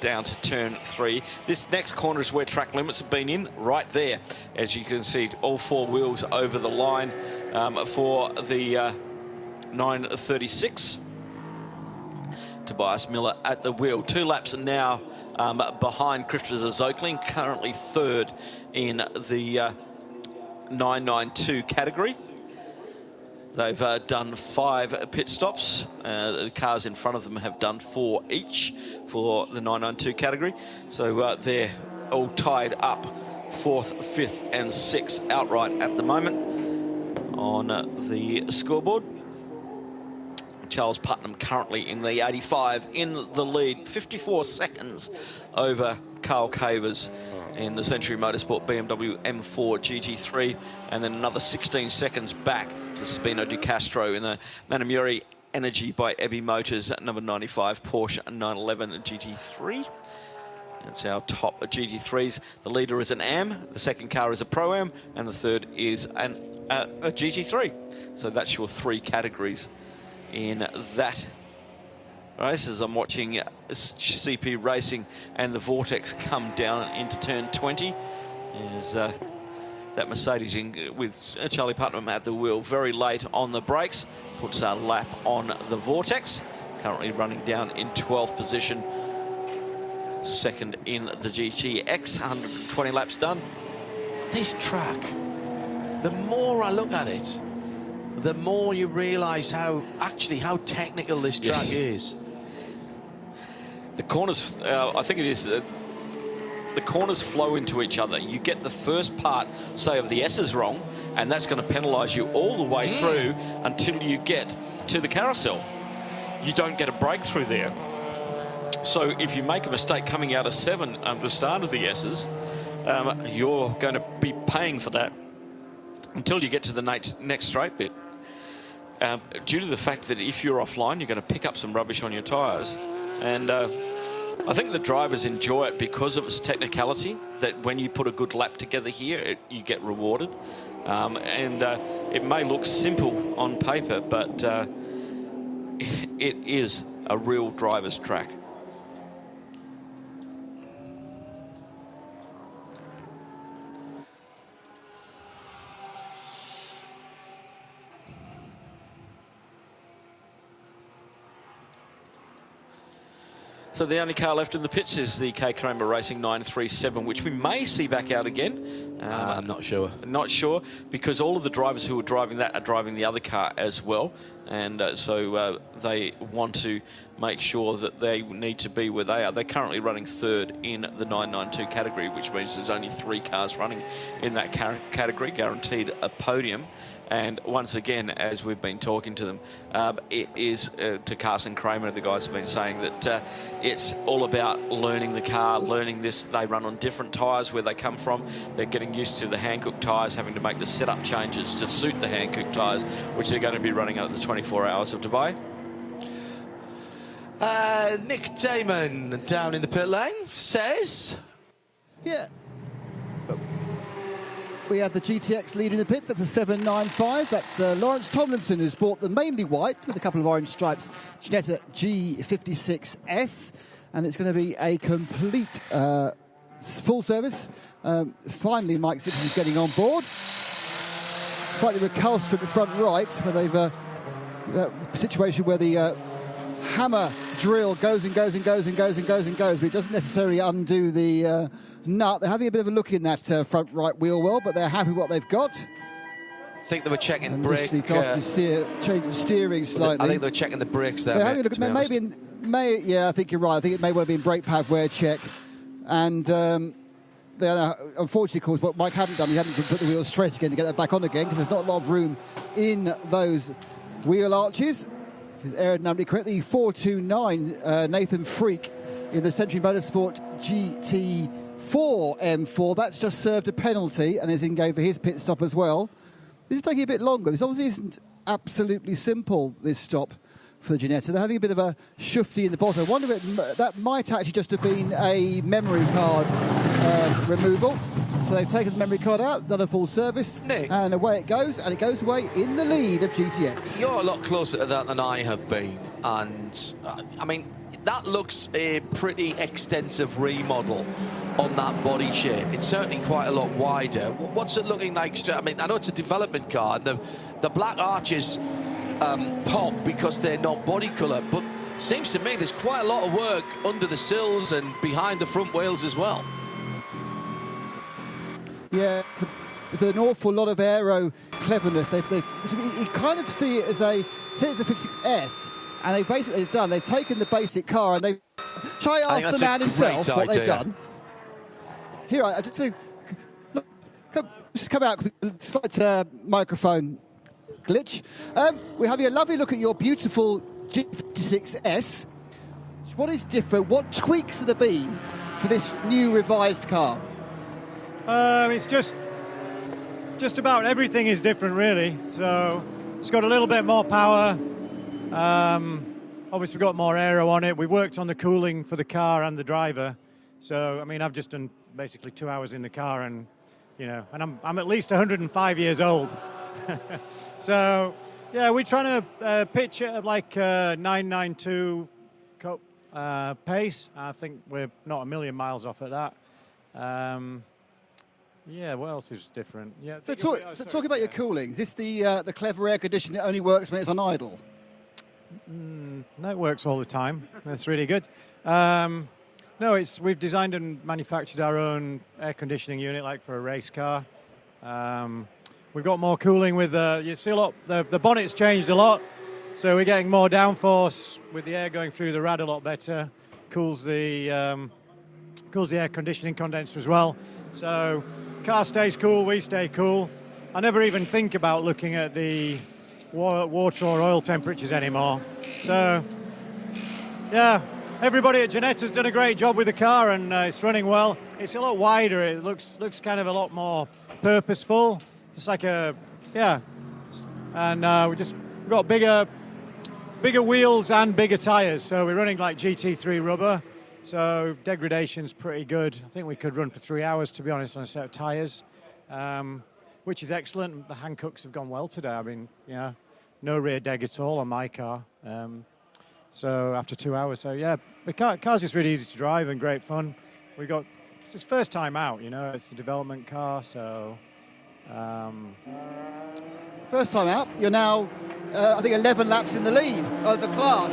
down to turn 3. This next corner is where track limits have been in, right there. As you can see, all 4 wheels over the line for the 936. Tobias Miller at the wheel. 2 laps now behind Christopher Zokling, currently 3rd in the 992 category. They've done 5 pit stops. The cars in front of them have done 4 each for the 992 category. So they're all tied up 4th, 5th and 6th outright at the moment on the scoreboard. Charles Putnam currently in the 85 in the lead, 54 seconds over Carl Cavers in the Century Motorsport BMW M4 GT3, and then another 16 seconds back to Sabino Di Castro in the Manamuri Energy by Ebby Motors at number 95 Porsche 911 GT3. That's our top GT3s. The leader is an AM, the second car is a Pro-Am, and the third is a GT3. So that's your 3 categories in that race, as I'm watching CP Racing and the Vortex come down into turn 20. As that Mercedes in with Charlie Putnam at the wheel very late on the brakes, puts a lap on the Vortex, currently running down in 12th position, 2nd in the GTX, 120 laps done. This track, the more I look at it, the more you realise how technical this track is. The corners, I think it is, the corners flow into each other. You get the first part, say, of the S's wrong, and that's going to penalise you all the way through until you get to the carousel. You don't get a breakthrough there. So if you make a mistake coming out of 7 at the start of the S's, you're going to be paying for that until you get to the next straight bit. Due to the fact that if you're offline, you're going to pick up some rubbish on your tyres. And I think the drivers enjoy it because of its technicality, that when you put a good lap together here, you get rewarded. And it may look simple on paper, but it is a real driver's track. So the only car left in the pits is the K Kramer Racing 937, which we may see back out again. I'm not sure. Not sure, because all of the drivers who are driving that are driving the other car as well. And so they want to make sure that they need to be where they are. They're currently running 3rd in the 992 category, which means there's only 3 cars running in that category, guaranteed a podium. And once again, as we've been talking to them, it is to Carson Kramer, the guys have been saying that it's all about learning the car, learning this. They run on different tyres where they come from. They're getting used to the Hankook tyres, having to make the setup changes to suit the Hankook tyres, which they're going to be running at the 24 hours of Dubai. Nick Damon down in the pit lane says... Yeah. We have the GTX lead in the pits. That's a 795. That's Lawrence Tomlinson, who's bought the mainly white with a couple of orange stripes Ginetta G56S. And it's going to be a complete full service. Finally, Mike Simpson's getting on board. Slightly recalcitrant front right, where they've that situation where the hammer drill goes and goes and goes and goes and goes and goes, but it doesn't necessarily undo the nut. They're having a bit of a look in that front right wheel well, but they're happy with what they've got. I think they were checking brake. Change the steering slightly. I think they were checking the brakes there. They're having a look at yeah, I think you're right. I think it may well have been brake pad wear check, and unfortunately, of course, what Mike hadn't done, he hadn't put the wheels straight again to get that back on again, because there's not a lot of room in those wheel arches. His aerodynamically correct, the 429 Nathan Freak in the Century Motorsport GT4 M4. That's just served a penalty and is in game for his pit stop as well. This is taking a bit longer. This obviously isn't absolutely simple, this stop for the Ginetta. They're having a bit of a shufty in the bottom. I wonder if that might actually just have been a memory card removal. So they've taken the memory card out, done a full service, Nick, and away it goes, and it goes away in the lead of GTX. You're a lot closer to that than I have been, and I mean, that looks a pretty extensive remodel on that body shape. It's certainly quite a lot wider. What's it looking like? I mean, I know it's a development car, and the black arches pop because they're not body colour, but seems to me there's quite a lot of work under the sills and behind the front wheels as well. Yeah, it's an awful lot of aero cleverness. You kind of see it as it's a 56S, and they've basically done, they've taken the basic car and they try to ask the man himself what they've done. Here, I just come out, slight microphone glitch. We're having a lovely look at your beautiful G56S. What is different? What tweaks are there been for this new revised car? It's just about everything is different, really. So it's got a little bit more power. Obviously, we've got more aero on it. We've worked on the cooling for the car and the driver. So, I mean, I've just done basically 2 hours in the car, and and I'm at least 105 years old. So, yeah, we're trying to pitch it at like 992 pace. I think we're not a million miles off at that. Yeah, what else is different? Yeah. So talk about your cooling. Is this the clever air conditioning that only works when it's on idle? No, it works all the time. That's really good. No, we've designed and manufactured our own air conditioning unit, like for a race car. We've got more cooling with you see a lot. The bonnet's changed a lot, so we're getting more downforce with the air going through the rad a lot better. Cools the air conditioning condenser as well. So car stays cool, we stay cool. I never even think about looking at the water or oil temperatures anymore. So, yeah, everybody at Ginetta's done a great job with the car, and it's running well. It's a lot wider. It looks kind of a lot more purposeful. It's like and we've got bigger wheels and bigger tyres. So we're running like GT3 rubber. So degradation's pretty good. I think we could run for 3 hours, to be honest, on a set of tyres, which is excellent. The Hankooks have gone well today. I mean, no rear deg at all on my car. So after 2 hours, so yeah, the car's just really easy to drive and great fun. It's his first time out, it's a development car, so. First time out, you're now, I think, 11 laps in the lead of the class.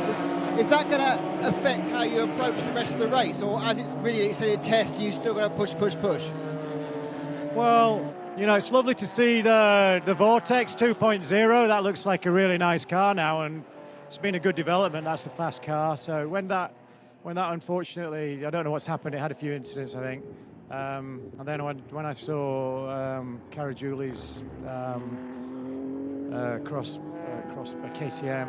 Is that going to affect how you approach the rest of the race, or as it's a test, you still going to push? Well, it's lovely to see the Vortex 2.0. That looks like a really nice car now, and it's been a good development. That's a fast car. So when that unfortunately, I don't know what's happened. It had a few incidents, I think. And then when I saw Caragiuli's cross KTM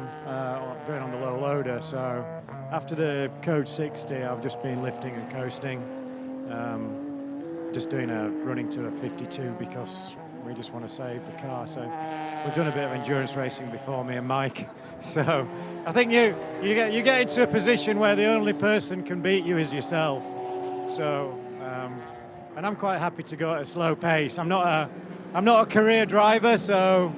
going on the low loader, so after the Code 60, I've just been lifting and coasting, just doing a running to a 52 because we just want to save the car. So we've done a bit of endurance racing before, me and Mike. So I think you get into a position where the only person can beat you is yourself. So and I'm quite happy to go at a slow pace. I'm not a career driver, so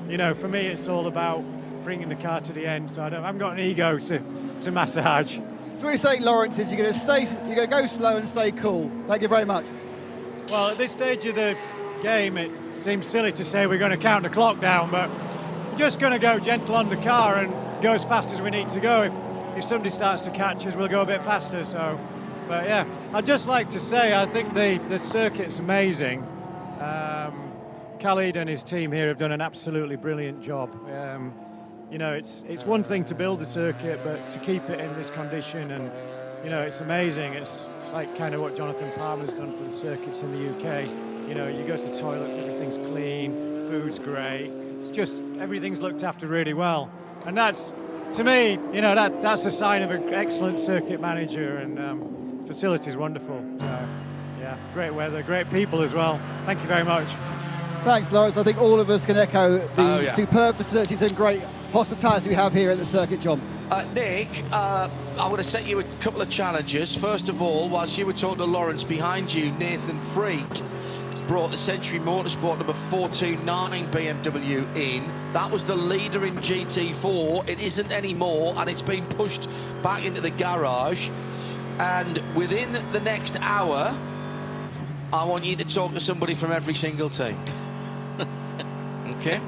for me it's all about bringing the car to the end. So I haven't got an ego to massage. So what you're saying, Lawrence, is you're going to go slow and stay cool. Thank you very much. Well, at this stage of the game, it seems silly to say we're going to count the clock down, but we're just going to go gentle on the car and go as fast as we need to go. If somebody starts to catch us, we'll go a bit faster. So, but yeah, I'd just like to say I think the circuit's amazing. Khalid and his team here have done an absolutely brilliant job. It's one thing to build a circuit, but to keep it in this condition, and it's amazing. It's like kind of what Jonathan Palmer's done for the circuits in the UK. You go to the toilets, everything's clean, food's great. It's just everything's looked after really well, and that's, to me, that's a sign of an excellent circuit manager, and facility's wonderful. So, yeah, great weather, great people as well. Thank you very much. Thanks, Lawrence. I think all of us can echo the yeah. superb facilities and great hospitality we have here at the circuit, John. Nick, I want to set you a couple of challenges. First of all, whilst you were talking to Lawrence, behind you, Nathan Freak brought the Century Motorsport number 429 BMW in. That was the leader in GT4. It isn't anymore, and it's been pushed back into the garage. And within the next hour, I want you to talk to somebody from every single team. Okay?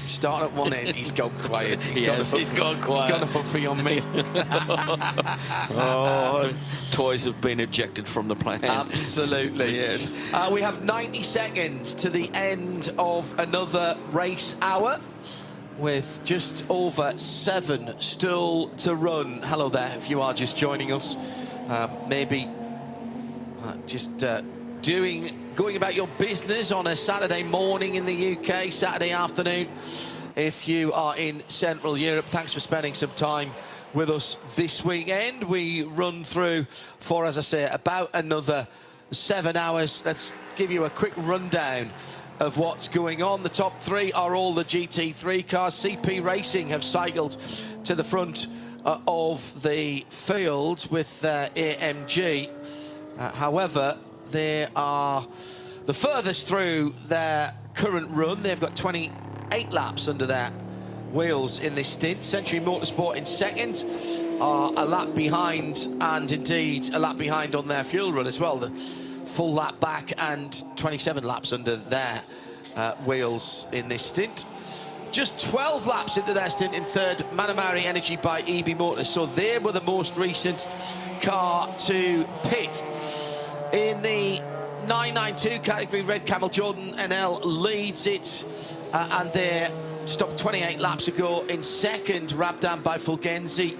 Start at one end, he's gone quiet. He's gone quiet. He's gone huffy on me. Oh, toys have been ejected from the plane. Absolutely, yes. We have 90 seconds to the end of another race hour, with just over 7 still to run. Hello there, if you are just joining us. Maybe just going about your business on a Saturday morning in the UK, Saturday afternoon. If you are in Central Europe, thanks for spending some time with us this weekend. We run through for, as I say, about another 7 hours. Let's give you a quick rundown of what's going on. The top 3 are all the GT3 cars. CP Racing have cycled to the front of the field with AMG. However, they are the furthest through their current run. They've got 28 laps under their wheels in this stint. Century Motorsport in second are a lap behind, and indeed a lap behind on their fuel run as well. The full lap back and 27 laps under their wheels in this stint. Just 12 laps into their stint in third, Manamari Energy by EB Motors. So they were the most recent car to pit. In the 992 category, Red Camel Jordan NL leads it, and they stopped 28 laps ago. In second, Rabdan by Fulgenzi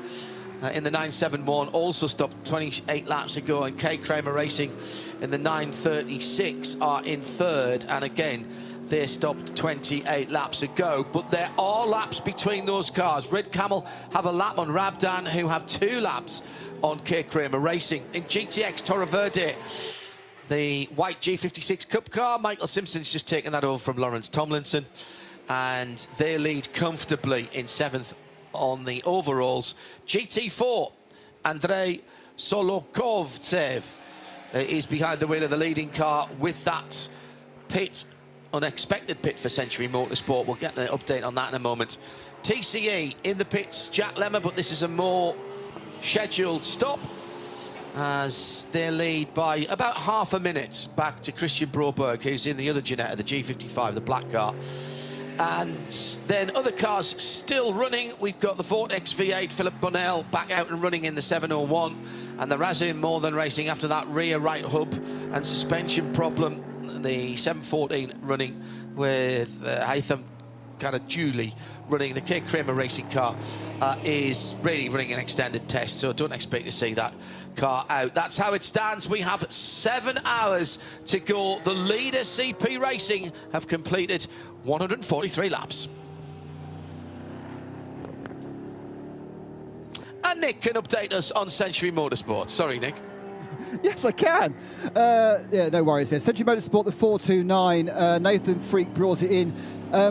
in the 971 also stopped 28 laps ago, and K Kramer Racing in the 936 are in third, and again they stopped 28 laps ago. But there are laps between those cars. Red Camel have a lap on Rabdan, who have 2 laps on K Kramer Racing. In GTX Torre Verde, the white G56 Cup car, Michael Simpson's just taken that over from Lawrence Tomlinson, and they lead comfortably in 7th on the overalls. GT4, Andrei Solokovtsev is behind the wheel of the leading car with that pit, unexpected pit for Century Motorsport. We'll get the update on that in a moment. TCE in the pits, Jack Lemmer, but this is a more scheduled stop, as they lead by about half a minute back to Christian Broberg, who's in the other Ginetta, the G55, the black car. And then other cars still running. We've got the Vortex V8, Philip Bonnell back out and running in the 701, and the Razum More Than Racing after that rear right hub and suspension problem. The 714 running with Haytham Julie running. The K Kramer Racing car is really running an extended test, so don't expect to see that car out. That's how it stands. We have 7 hours to go. The leader, CP Racing, have completed 143 laps. And Nick can update us on Century Motorsport. Sorry, Nick. Yes, I can. Yeah, no worries there. Century Motorsport, the 429. Nathan Freak brought it in.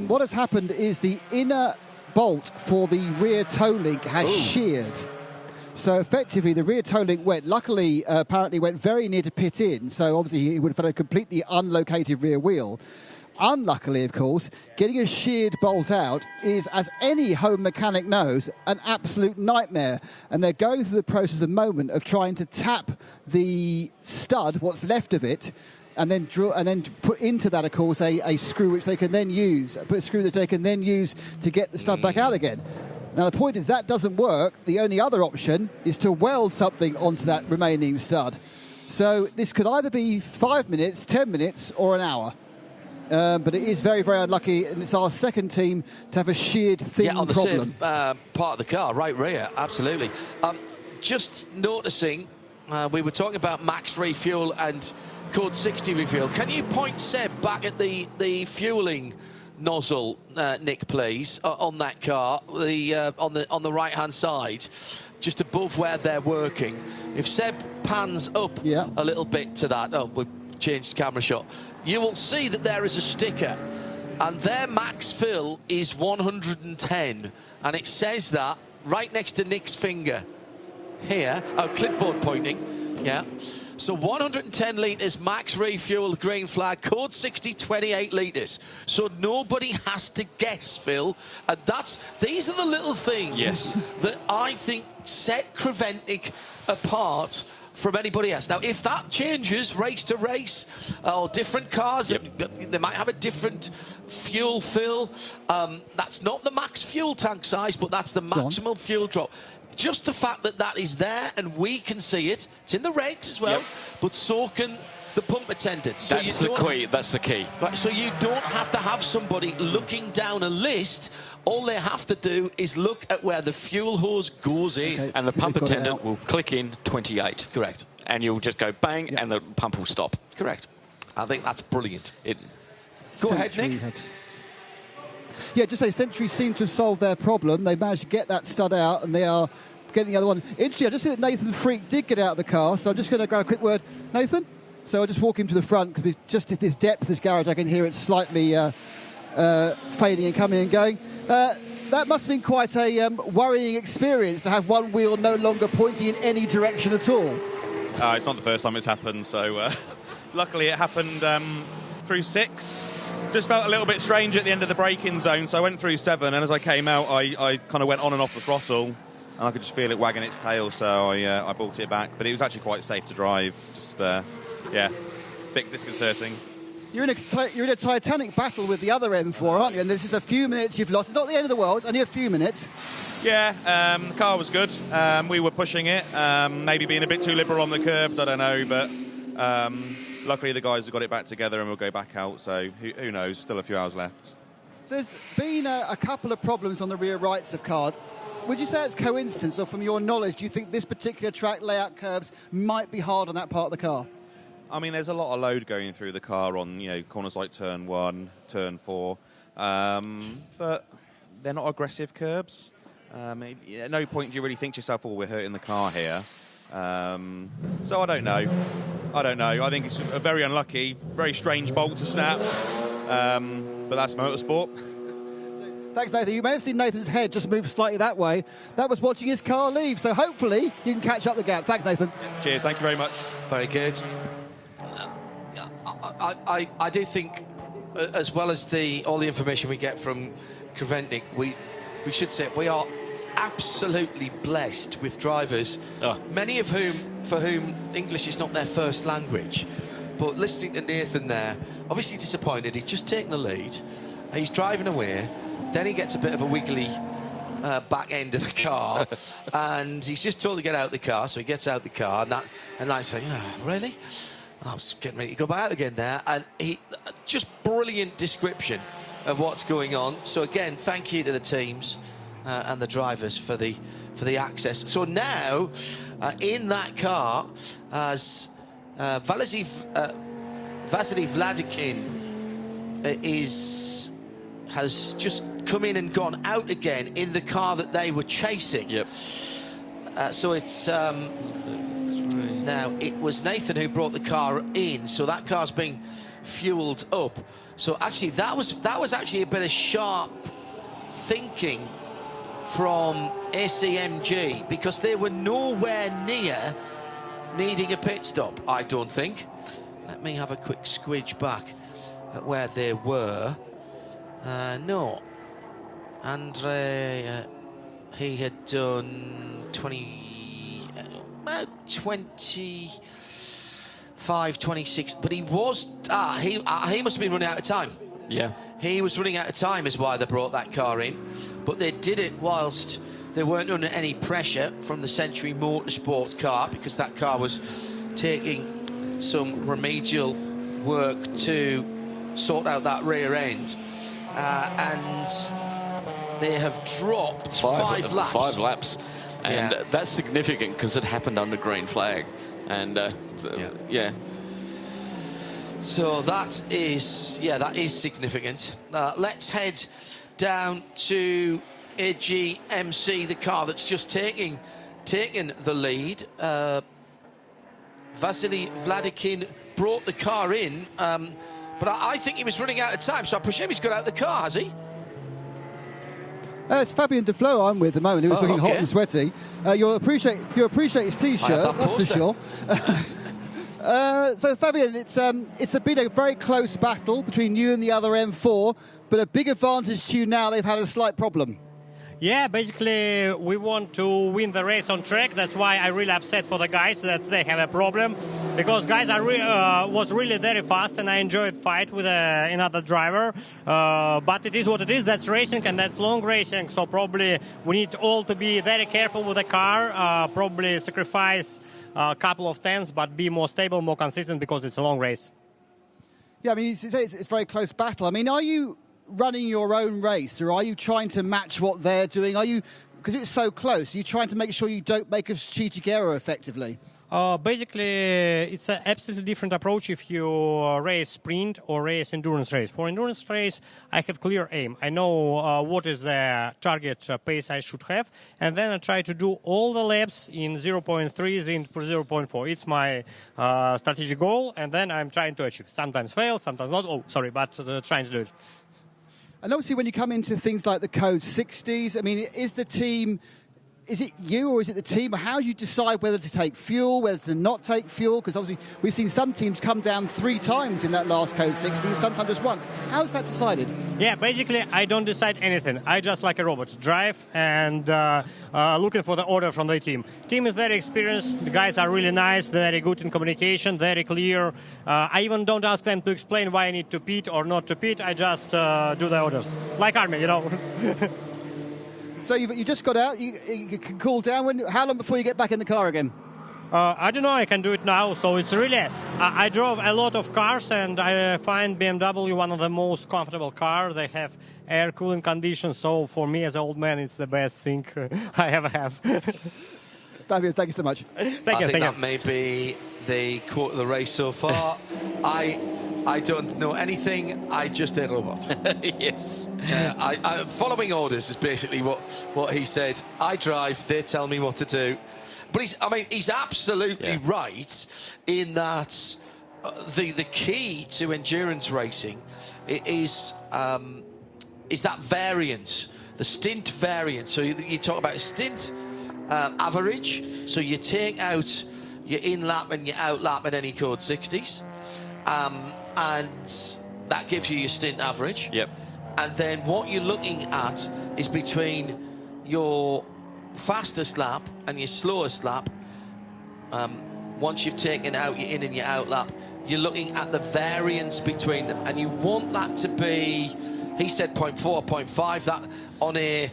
What has happened is the inner bolt for the rear toe link has sheared. So effectively, the rear toe link went, luckily, apparently went very near to pit in. So obviously, he would have had a completely unlocated rear wheel. Unluckily, of course, getting a sheared bolt out is, as any home mechanic knows, an absolute nightmare. And they're going through the process at the moment of trying to tap the stud, what's left of it, and then put into that, of course, a screw which they can then use, put a screw that they can then use to get the stud back out again. Now, the point is that doesn't work. The only other option is to weld something onto that remaining stud. So this could either be 5 minutes, 10 minutes, or an hour. But it is very, very unlucky, and it's our second team to have a sheared thing on the problem. same part of the car, right rear, absolutely. Just noticing, we were talking about max refuel and code 60 refuel. Can you point Seb back at the fueling nozzle, Nick, please, on that car, on the right-hand side, just above where they're working? If Seb pans up a little bit to that, we changed camera shot. you will see that there is a sticker, and their max fill is 110, and it says that right next to Nick's finger here. Oh, clipboard pointing, yeah. So 110 litres max refuel, green flag, code 60, 28 litres. So nobody has to guess, Phil. And these are the little things that I think set Creventic apart from anybody else. Now, if that changes race to race, or different cars, they might have a different fuel fill. That's not the max fuel tank size, but that's the maximum fuel drop. Just the fact that that is there and we can see it, it's in the regs as well, but so can the pump attendant. So that's the key. That's the key. Right, so you don't have to have somebody looking down a list. All they have to do is look at where the fuel hose goes in. Okay. And the pump attendant will click in 28. Correct. And you'll just go bang and the pump will stop. Correct. I think that's brilliant. Go ahead, Nick. Yeah, just say Century seem to have solved their problem. They managed to get that stud out, and they are getting the other one. Interesting, I just see that Nathan Freak did get out of the car, so I'm just going to grab a quick word. Nathan? So I'll just walk him to the front, because just at this depth, this garage, I can hear it slightly fading and coming and going. That must have been quite a worrying experience to have one wheel no longer pointing in any direction at all. It's not the first time it's happened, so luckily it happened through 6. Just felt a little bit strange at the end of the braking zone, so I went through 7, and as I came out, I kind of went on and off the throttle, and I could just feel it wagging its tail, so I brought it back. But it was actually quite safe to drive. Just, yeah, a bit disconcerting. You're in a titanic battle with the other M4, aren't you? And this is a few minutes you've lost. It's not the end of the world, it's only a few minutes. Yeah, the car was good. We were pushing it, maybe being a bit too liberal on the curbs, I don't know, but luckily the guys have got it back together and we'll go back out, so who knows, still a few hours left. There's been a couple of problems on the rear rights of cars. Would you say it's coincidence, or from your knowledge, do you think this particular track layout curbs might be hard on that part of the car? I mean, there's a lot of load going through the car on, corners like turn 1, turn 4, but they're not aggressive curbs. At no point do you really think to yourself, oh, we're hurting the car here. So I don't know. I think it's a very unlucky, very strange bolt to snap, but that's motorsport. Thanks, Nathan. You may have seen Nathan's head just move slightly that way. That was watching his car leave, so hopefully you can catch up the gap. Thanks, Nathan. Cheers, thank you very much. Very good. I do think, as well as all the information we get from Creventic, we should say we are absolutely blessed with drivers, many of for whom English is not their first language. But listening to Nathan there, obviously disappointed. He's just taken the lead. He's driving away. Then he gets a bit of a wiggly back end of the car, and he's just told to get out the car. So he gets out the car, and I say, really? I was getting ready to go back out again there, and he just brilliant description of what's going on. So again, thank you to the teams and the drivers for the access. So now in that car, as Vasily Vladikin has just come in and gone out again in the car that they were chasing. Yep. So it's now it was Nathan who brought the car in, so that car's being fueled up. So actually that was actually a bit of sharp thinking from ACMG, because they were nowhere near needing a pit stop, I don't think. Let me have a quick squidge back at where they were. No. Andre, he had done 25, 26, but he was, he must have been running out of time. Yeah. He was running out of time is why they brought that car in, but they did it whilst they weren't under any pressure from the Century Motorsport car, because that car was taking some remedial work to sort out that rear end, and they have dropped 5 laps. 5 laps, and that's significant because it happened under green flag, and yeah. So that is significant. Let's head down to AGMC, the car that's just taken the lead. Vasily Vladikin brought the car in, but But I think he was running out of time, so I presume he's got out of the car, has he? It's Fabian Deflo I'm with at the moment, who's looking hot and sweaty. You'll appreciate his T-shirt, that's for sure. So Fabian, it's been a very close battle between you and the other M4, but a big advantage to you now. They've had a slight problem. Yeah, basically we want to win the race on track. That's why I really upset for the guys that they have a problem, because guys was really very fast, and I enjoyed fight with another driver. But it is what it is. That's racing, and that's long racing. So probably we need all to be very careful with the car. Probably sacrifice a couple of tenths, but be more stable, more consistent, because it's a long race. Yeah, I mean, it's a very close battle. I mean, are you running your own race, or are you trying to match what they're doing? Are you, because it's so close, are you trying to make sure you don't make a strategic error effectively? Basically, it's an absolutely different approach if you race sprint or race endurance race. For endurance race, I have clear aim. I know what is the target pace I should have, and then I try to do all the laps in 0.3 in 0.4. It's my strategic goal, and then I'm trying to achieve. Sometimes fail, sometimes not. Oh, sorry, but trying to do it. And obviously, when you come into things like the Code 60s, I mean, is it you or is it the team? How do you decide whether to take fuel, whether to not take fuel? Because obviously we've seen some teams come down 3 times in that last Code 60, sometimes just once. How's that decided? Yeah, basically I don't decide anything. I just like a robot, drive and looking for the order from the team. Team is very experienced. The guys are really nice, very good in communication, very clear. I even don't ask them to explain why I need to pit or not to pit. I just do the orders, like army, you know. So you just got out, you can cool down. How long before you get back in the car again? I don't know, I can do it now. So it's really, I drove a lot of cars, and I find BMW one of the most comfortable cars. They have air cooling conditions, so for me as an old man, it's the best thing I ever have. Fabian, thank you so much. Thank you. I think that may be the quote of the race so far. I don't know anything. I just a robot. Yes. I'm following orders is basically what he said. I drive. They tell me what to do. But he's absolutely right in that the key to endurance racing is that variance, the stint variance. So you talk about stint average. So you take out your in lap and your out lap at any Code 60s. And that gives you your stint average. Yep. And then what you're looking at is between your fastest lap and your slowest lap. Once you've taken out your in and your out lap, you're looking at the variance between them, and you want that to be, he said 0.4, 0.5, that on a,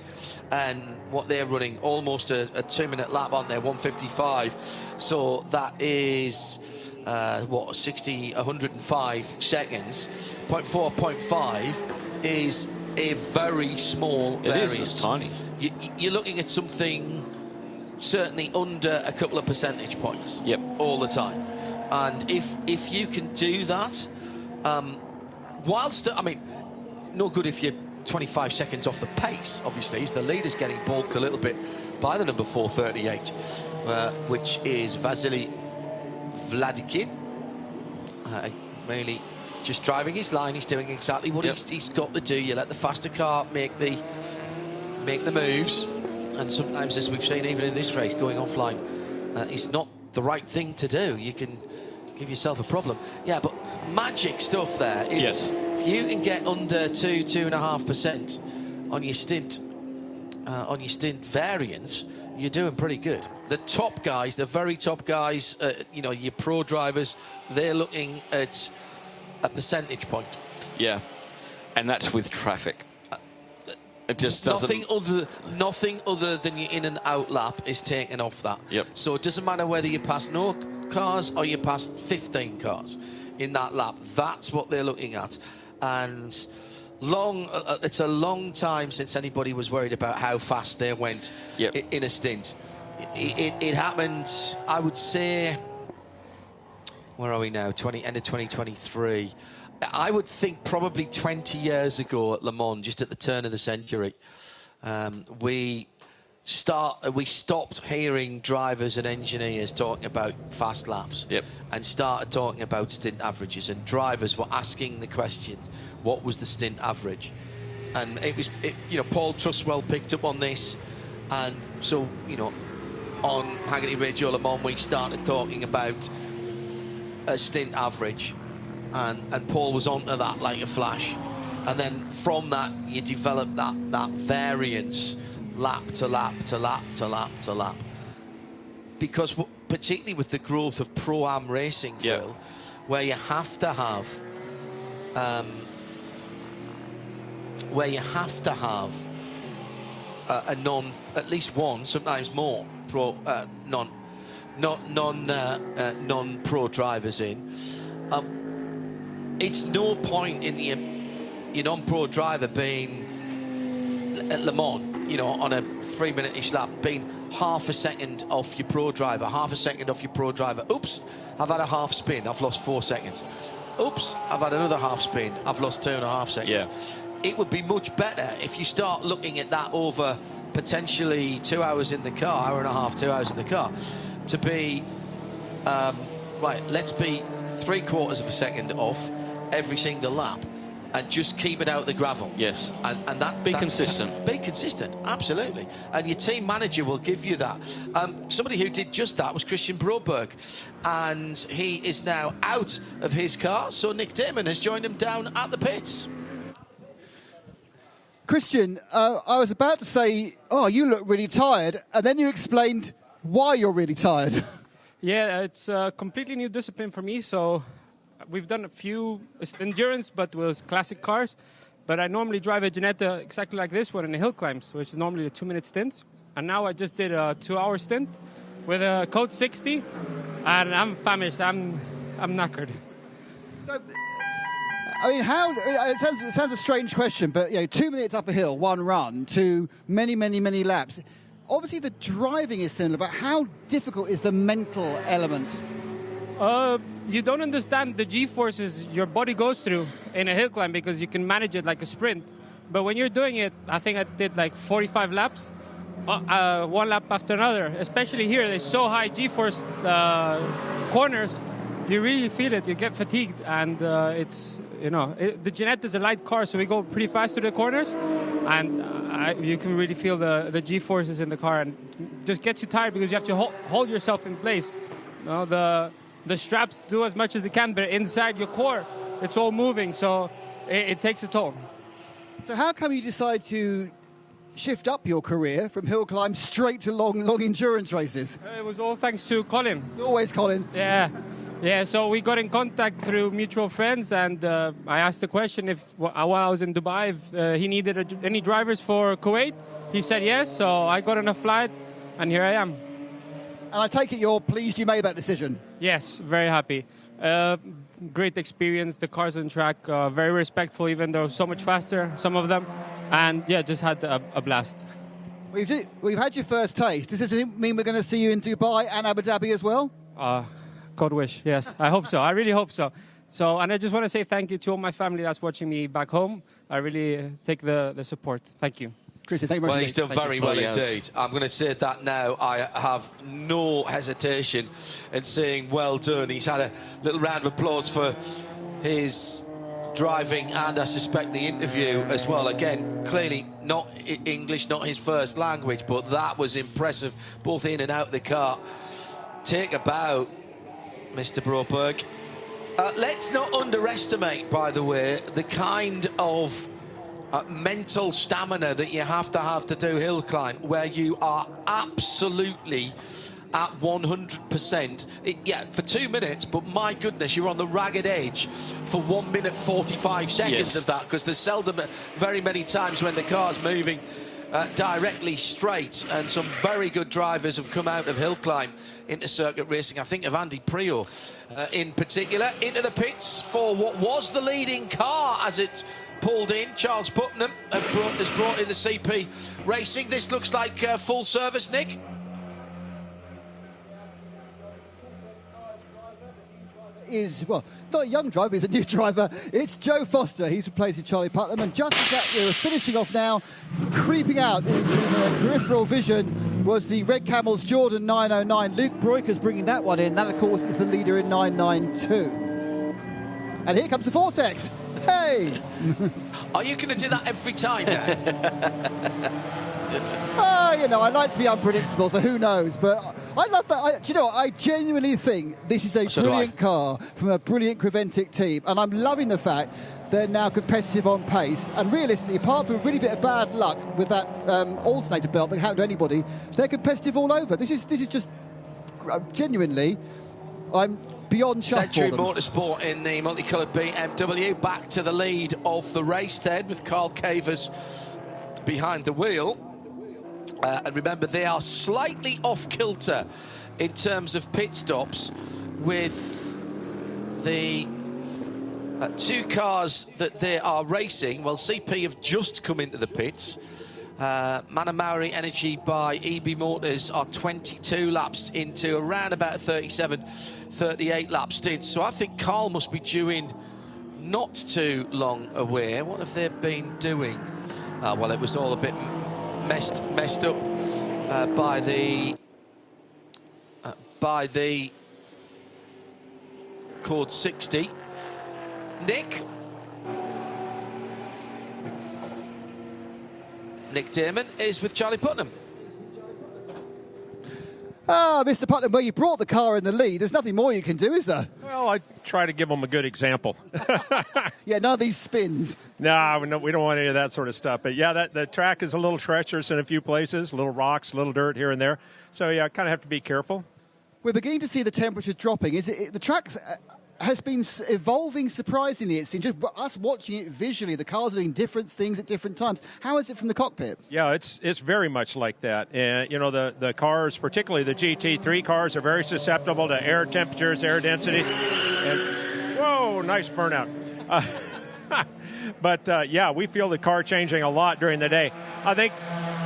and what they're running, almost a 2-minute lap on there, 155. So that is 105 seconds. 0.4, 0.5 is a very small variance. It is, it's tiny. You're looking at something certainly under a couple of percentage points. Yep. All the time. And if you can do that, whilst, I mean, no good if you're 25 seconds off the pace, obviously, as the leader's getting balked a little bit by the number 438, which is Vasily Vladikin. Really just driving his line. He's doing exactly what he's got to do. You let the faster car make the moves, and sometimes, as we've seen even in this race, going offline is not the right thing to do. You can give yourself a problem. Yeah, but magic stuff there. If you can get under 2.5% on your stint variance, you're doing pretty good. The top guys, the very top guys, you know, your pro drivers, they're looking at a percentage point. Yeah, and that's with traffic. It just doesn't... Nothing other than your in and out lap is taken off that. Yep. So it doesn't matter whether you pass no cars or you pass 15 cars in that lap. That's what they're looking at. And it's a long time since anybody was worried about how fast they went in a stint. It happened, I would say, where are we now? End of 2023. I would think probably 20 years ago at Le Mans, just at the turn of the century, we stopped hearing drivers and engineers talking about fast laps. Yep. and started talking about stint averages, and drivers were asking the question, what was the stint average? And Paul Trustwell picked up on this, and so, on Haggerty Radio Le Mans, we started talking about a stint average, and Paul was onto that like a flash. And then from that, you develop that variance, lap to lap to lap to lap to lap. Because particularly with the growth of Pro-Am racing, Phil, where you have to have at least one, sometimes more non-pro drivers in. It's no point in your non-pro driver being at Le Mans, on a 3-minute-ish lap, being half a second off your pro driver, half a second off your pro driver. Oops, I've had a half spin, I've lost 4 seconds. Oops, I've had another half spin, I've lost 2.5 seconds. It would be much better if you start looking at that over potentially 2 hours in the car, hour and a half, 2 hours in the car, to be, right, let's be 3/4 of a second off every single lap, and just keep it out of the gravel. Yes. And that's consistent. Be consistent, absolutely. And your team manager will give you that. Somebody who did just that was Christian Broberg, and he is now out of his car, so Nick Damon has joined him down at the pits. Christian, I was about to say, oh, you look really tired, and then you explained why you're really tired. Yeah, it's a completely new discipline for me, so we've done a few endurance, but with classic cars. But I normally drive a Ginetta exactly like this one in the hill climbs, which is normally a 2-minute stint. And now I just did a 2-hour stint with a Code 60, and I'm famished. I'm knackered. So, I mean, it sounds a strange question, but 2 minutes up a hill, one run, to many, many, many laps. Obviously, the driving is similar, but how difficult is the mental element? You don't understand the G-forces your body goes through in a hill climb because you can manage it like a sprint. But when you're doing it, I think I did like 45 laps, one lap after another. Especially here, there's so high G-force corners, you really feel it. You get fatigued, and the Ginetta is a light car, so we go pretty fast through the corners, and you can really feel the G-forces in the car, and just gets you tired because you have to hold yourself in place. The straps do as much as they can, but inside your core, it's all moving, so it takes a toll. So how come you decide to shift up your career from hill climb straight to long endurance races? It was all thanks to Colin. It's always Colin. Yeah, so we got in contact through mutual friends, and I asked the question while I was in Dubai if he needed any drivers for Kuwait. He said yes, so I got on a flight, and here I am. And I take it you're pleased you made that decision? Yes, very happy. Great experience. The cars on track, very respectful, even though so much faster, some of them. And yeah, just had a blast. We've had your first taste. Does this mean we're going to see you in Dubai and Abu Dhabi as well? God wish, yes. I hope so. I really hope so. And I just want to say thank you to all my family that's watching me back home. I really take the support. Thank you. Christian, thank you very much. Well, he's done very well indeed. I'm going to say that now. I have no hesitation in saying well done. He's had a little round of applause for his driving and I suspect the interview as well. Again, clearly not English, not his first language, but that was impressive, both in and out of the car. Take a bow, Mr. Broberg. Let's not underestimate, by the way, the kind of mental stamina that you have to do hill climb, where you are absolutely at 100%. For 2 minutes, but my goodness, you're on the ragged edge for 1 minute 45 seconds of that, because there's seldom, very many times when the car's moving directly straight, and some very good drivers have come out of hill climb into circuit racing. I think of Andy Prio in particular, into the pits for what was the leading car as it pulled in. Charles Putnam has brought in the CP Racing. This looks like full service, Nick. is, well, not a young driver, he's a new driver. It's Joe Foster. He's replacing Charlie Putnam. And just as that we're finishing off now, creeping out into the peripheral vision was the Red Camels Jordan 909. Luke Broiker's bringing that one in. That, of course, is the leader in 992. And here comes the Vortex. Hey! Are you going to do that every time now? You know, I like to be unpredictable, so who knows? But I love that. Do you know what? I genuinely think this is a brilliant car from a brilliant Creventic team, and I'm loving the fact they're now competitive on pace. And realistically, apart from a really bit of bad luck with that alternator belt that happened to anybody, they're competitive all over. This is just genuinely, I'm beyond chuffed for Century them. Motorsport in the multicoloured BMW back to the lead of the race then, with Carl Cavers behind the wheel. And remember, they are slightly off kilter in terms of pit stops with the two cars that they are racing. Well, CP have just come into the pits. Manamauri Energy by EB Motors are 22 laps into around about 37, 38 lap stint. So I think Carl must be due in not too long away. What have they been doing? Well, it was all a bit messed up by the Cord 60. Nick Damon is with Charlie Putnam. Mr. Putnam, well, you brought the car in the lead. There's nothing more you can do, is there? Well, I try to give them a good example. Yeah, none of these spins. No, we don't want any of that sort of stuff. But yeah, the track is a little treacherous in a few places, little rocks, little dirt here and there. So yeah, kind of have to be careful. We're beginning to see the temperatures dropping. Is it the track has been evolving surprisingly? It seems just us watching it visually. The cars are doing different things at different times. How is it from the cockpit? Yeah, it's very much like that. And you know, the cars, particularly the GT3 cars, are very susceptible to air temperatures, air densities. And whoa, nice burnout. But yeah, we feel the car changing a lot during the day. I think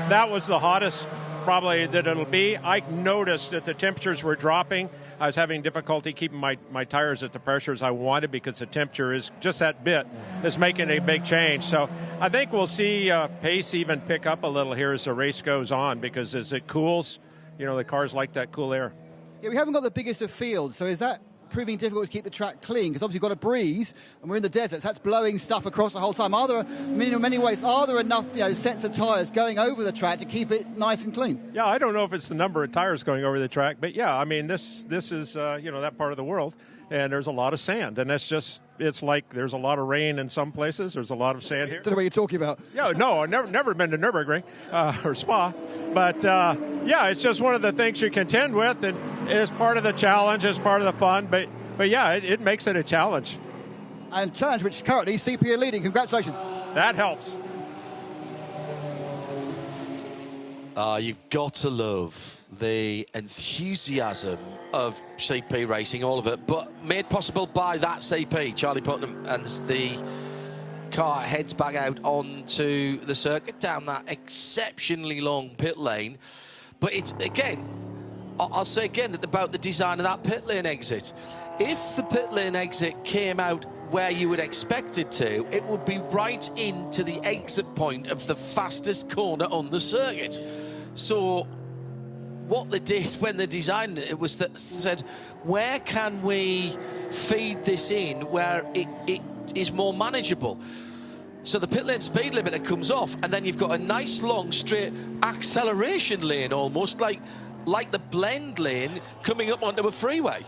that was the hottest probably that it'll be. I noticed that the temperatures were dropping. I was having difficulty keeping my tires at the pressures I wanted because the temperature is just that bit is making a big change. So I think we'll see pace even pick up a little here as the race goes on, because as it cools, you know, the cars like that cool air. Yeah, we haven't got the biggest of fields, so is that proving difficult to keep the track clean? Because obviously you've got a breeze and we're in the desert, so that's blowing stuff across the whole time. Are there, in many ways, are there enough sets of tyres going over the track to keep it nice and clean? Yeah, I don't know if it's the number of tires going over the track, but yeah, I mean, this is, that part of the world, and there's a lot of sand, and it's like there's a lot of rain in some places, there's a lot of sand here. Don't know what you're talking about. Yeah, no, I've never been to Nürburgring or Spa, but yeah, it's just one of the things you contend with, and it's part of the challenge, it's part of the fun, but yeah, it makes it a challenge. And challenge which currently CP are leading. Congratulations. That helps. You've got to love the enthusiasm of CP racing, all of it, but made possible by that CP, Charlie Putnam, and the car heads back out onto the circuit down that exceptionally long pit lane. But it's, again, I'll say again about the design of that pit lane exit. If the pit lane exit came out where you would expect it to, it would be right into the exit point of the fastest corner on the circuit. So what they did when they designed it was that said, where can we feed this in where it is more manageable? So the pit lane speed limiter comes off, and then you've got a nice long straight acceleration lane, almost like the blend lane coming up onto a freeway.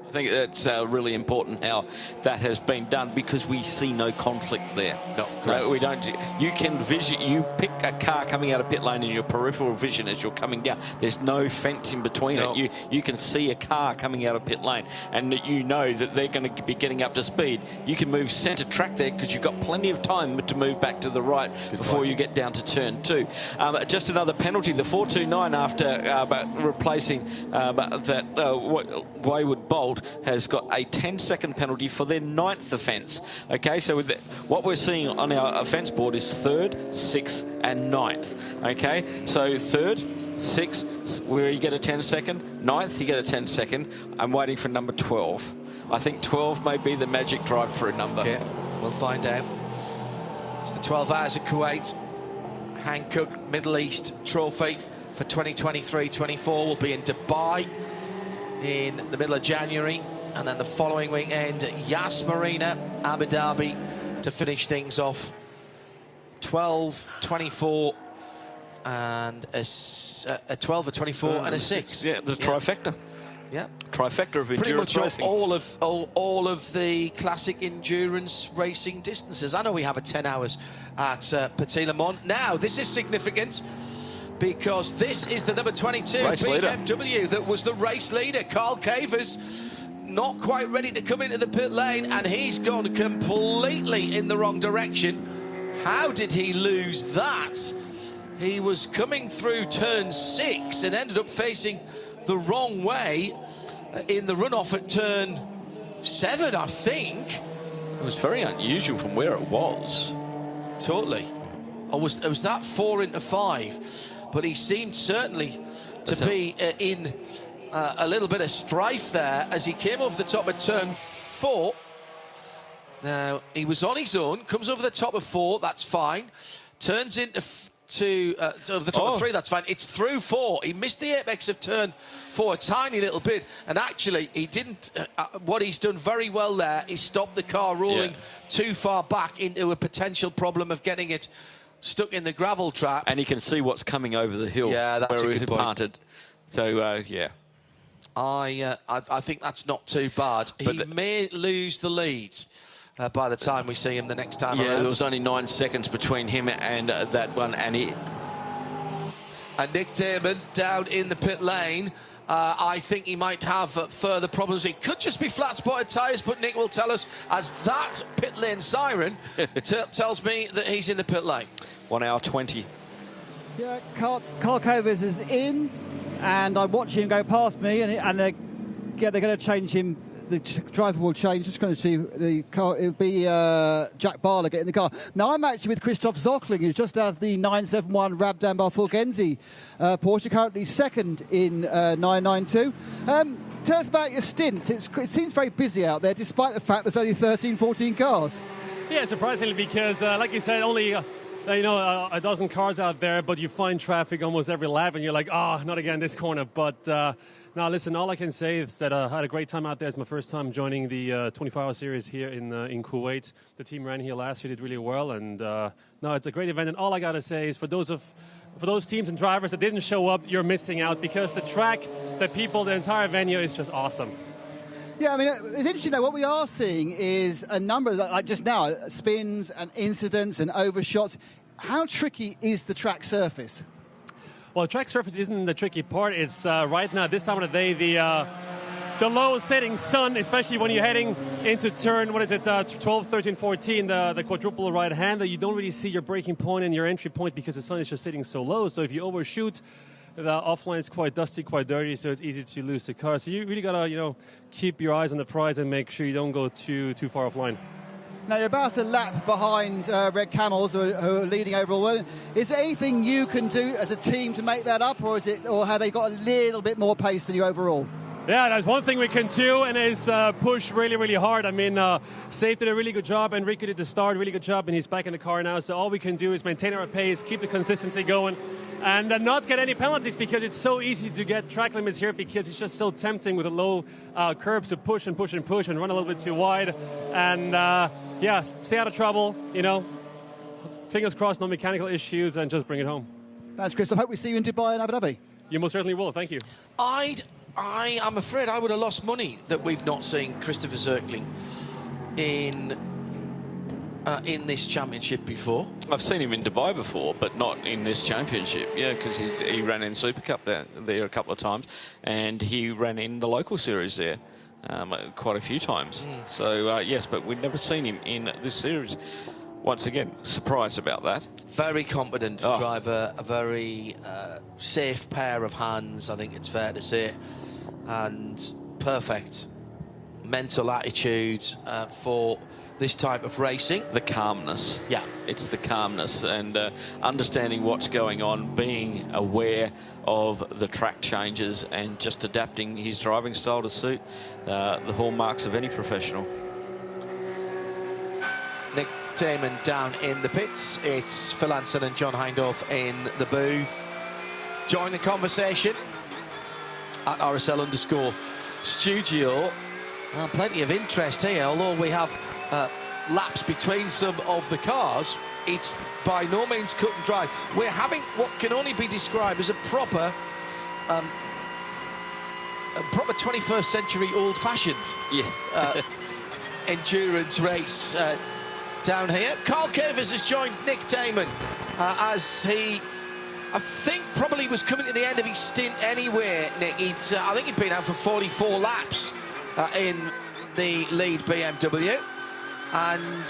I think it's really important how that has been done, because we see no conflict there. No, we don't. You can you pick a car coming out of pit lane in your peripheral vision as you're coming down. There's no fence in between it. You can see a car coming out of pit lane, and you know that they're going to be getting up to speed. You can move centre track there because you've got plenty of time to move back to the right before you get down to turn 2. Just another penalty, the 429 after replacing that wayward bolt has got a 10-second penalty for their 9th offence. Okay, so what we're seeing on our offence board is 3rd, 6th and 9th. Okay, so 3rd, 6th, where you get a 10-second, 9th, you get a 10-second. I'm waiting for number 12. I think 12 may be the magic drive-through number. Yeah, we'll find out. It's the 12 Hours of Kuwait Hankook Middle East Trophy for 2023-24. Will be in Dubai in the middle of January, and then the following weekend, Yas Marina, Abu Dhabi, to finish things off. 12, 24, and a 12, a 24, and a 6. Yeah, the trifecta. Yeah, trifecta of pretty endurance much racing. all of the classic endurance racing distances. I know we have a 10 hours at Petit Le Mans. Now, this is significant because this is the number 22 Race leader. BMW that was the race leader. Carl Cavers not quite ready to come into the pit lane, and he's gone completely in the wrong direction. How did he lose that? He was coming through turn 6 and ended up facing the wrong way in the runoff at turn 7, I think. It was very unusual from where it was. Totally. Or was that 4 into 5? But he seemed certainly to be in a little bit of strife there as he came over the top of turn 4. Now, he was on his own, comes over the top of 4, that's fine. Turns into over the top of 3, that's fine. It's through 4. He missed the apex of turn 4 a tiny little bit, and actually he didn't. What he's done very well there is stop the car rolling too far back into a potential problem of getting it stuck in the gravel trap. And he can see what's coming over the hill. Yeah, that's where a good point. Parted. So, yeah. I think that's not too bad. He may lose the lead by the time we see him the next time around. Yeah, there was only 9 seconds between him and that one, and Nick Damon down in the pit lane. I think he might have further problems. It could just be flat-spotted tyres, but Nick will tell us as that pit lane siren tells me that he's in the pit lane. 1 hour 20. Yeah, Carl Covers is in, and I'm watching him go past me, and they're going to change him. The driver will change. Just going to see the car. It'll be Jack Barler getting the car. Now I'm actually with Christoph Zockling, who's just out of the 971 Rabdan Barfulgenzi Porsche, currently second in 992. Tell us about your stint. It seems very busy out there, despite the fact there's only 13, 14 cars. Yeah, surprisingly, because like you said, only a dozen cars out there, but you find traffic almost every lap, and you're like, not again this corner. But now, listen, all I can say is that I had a great time out there. It's my first time joining the 24-hour series here in Kuwait. The team ran here last year, did really well, and no, it's a great event. And all I gotta say is for those teams and drivers that didn't show up, you're missing out, because the track, the people, the entire venue is just awesome. Yeah, I mean, it's interesting though. What we are seeing is a number of, like just now, spins and incidents and overshots. How tricky is the track surface? Well, track surface isn't the tricky part. It's right now, this time of the day, the low setting sun, especially when you're heading into turn, 12, 13, 14, the quadruple right-hander, you don't really see your braking point and your entry point because the sun is just sitting so low. So if you overshoot, the offline is quite dusty, quite dirty, so it's easy to lose the car. So you really gotta, keep your eyes on the prize and make sure you don't go too far offline. Now, you're about a lap behind Red Camels, who are leading overall. Is there anything you can do as a team to make that up, or have they got a little bit more pace than you overall? Yeah, there's one thing we can do, and is push really, really hard. I mean, Safe did a really good job, Enrico did the start, really good job, and he's back in the car now. So all we can do is maintain our pace, keep the consistency going, and not get any penalties, because it's so easy to get track limits here, because it's just so tempting with the low curbs to push and push and push and run a little bit too wide. And yeah, stay out of trouble, fingers crossed, no mechanical issues, and just bring it home. Thanks, Chris. I hope we see you in Dubai and Abu Dhabi. You most certainly will. Thank you. I'm afraid I would have lost money that we've not seen Christopher Zirkling in this championship before. I've seen him in Dubai before, but not in this championship. Yeah, because he ran in Super Cup there a couple of times, and he ran in the local series there quite a few times. So yes, but we've never seen him in this series. Once again, surprised about that. Very competent driver, a very safe pair of hands, I think it's fair to say, and perfect mental attitude for this type of racing? The calmness. Yeah. It's the calmness and understanding what's going on, being aware of the track changes and just adapting his driving style to suit the hallmarks of any professional. Nick Damon down in the pits. It's Phil Anson and John Hindhaugh in the booth. Join the conversation at RSL_studio. Plenty of interest here, although we have laps between some of the cars. It's by no means cut and dry. We're having what can only be described as a proper 21st century old-fashioned endurance race down here. Carl Cavers has joined Nick Damon as he, I think, probably was coming to the end of his stint anyway, Nick. I think he'd been out for 44 laps in the lead BMW. And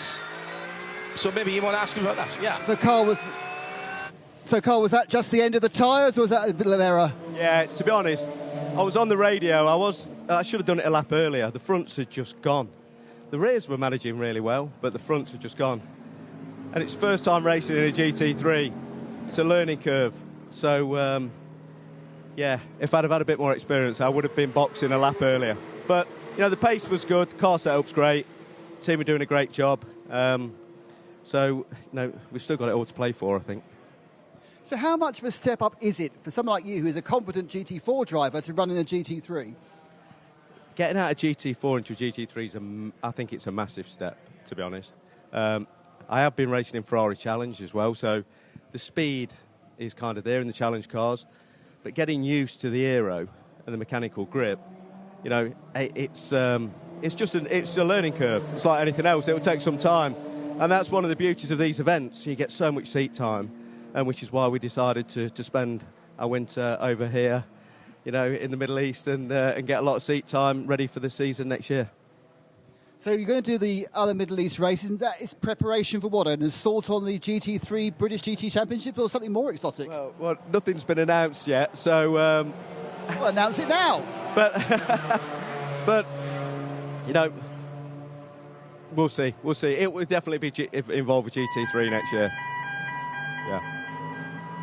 so maybe you want to ask him about that. Yeah. So Carl, was that just the end of the tyres, or was that a bit of error? Yeah, to be honest, I was on the radio. I should have done it a lap earlier. The fronts had just gone. The rears were managing really well, but the fronts had just gone. And it's first time racing in a GT3. It's a learning curve. So, yeah, if I'd have had a bit more experience, I would have been boxing a lap earlier. But, you know, the pace was good. Car setup's great. The team are doing a great job. So, you know, we've still got it all to play for, I think. So how much of a step up is it for someone like you, who is a competent GT4 driver, to run in a GT3? Getting out of GT4 into a GT3 I think it's a massive step, to be honest. I have been racing in Ferrari Challenge as well, so the speed is kind of there in the Challenge cars, but getting used to the aero and the mechanical grip, you know, it's a learning curve. It's like anything else; it will take some time, and that's one of the beauties of these events. You get so much seat time, and which is why we decided to spend our winter over here, you know, in the Middle East and get a lot of seat time ready for the season next year. So you're going to do the other Middle East races, and that is preparation for what? An assault on the GT3 British GT Championship, or something more exotic? Well, nothing's been announced yet, so... well, announce it now! But, you know, we'll see. We'll see. It will definitely be involved with GT3 next year. Yeah.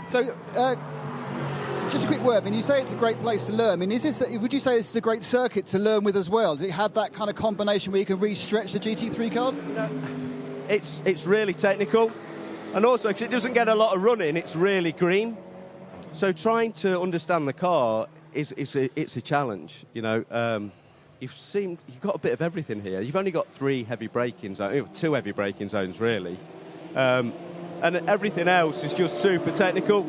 So, just a quick word. I mean, you say it's a great place to learn. I mean, would you say this is a great circuit to learn with as well? Does it have that kind of combination where you can really stretch the GT3 cars? It's really technical, and also because it doesn't get a lot of running, it's really green. So trying to understand the car it's a challenge. You know, you've got a bit of everything here. You've only got 3 heavy braking zones, 2 heavy braking zones really, and everything else is just super technical.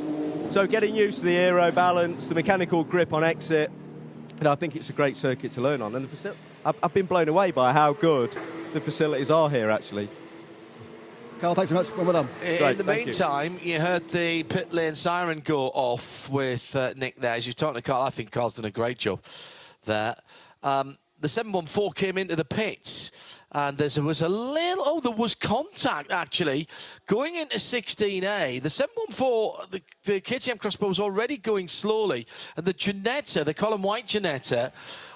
So getting used to the aero balance, the mechanical grip on exit, and I think it's a great circuit to learn on. And I've been blown away by how good the facilities are here, actually. Carl, thanks very much. Well done. In the meantime, you heard the pit lane siren go off with Nick there. As you're talking to Carl, I think Carl's done a great job there. The 714 came into the pits, and there was contact, actually, going into 16A. The 714, the KTM Crossbow was already going slowly, and the Ginetta, the Colin White Ginetta,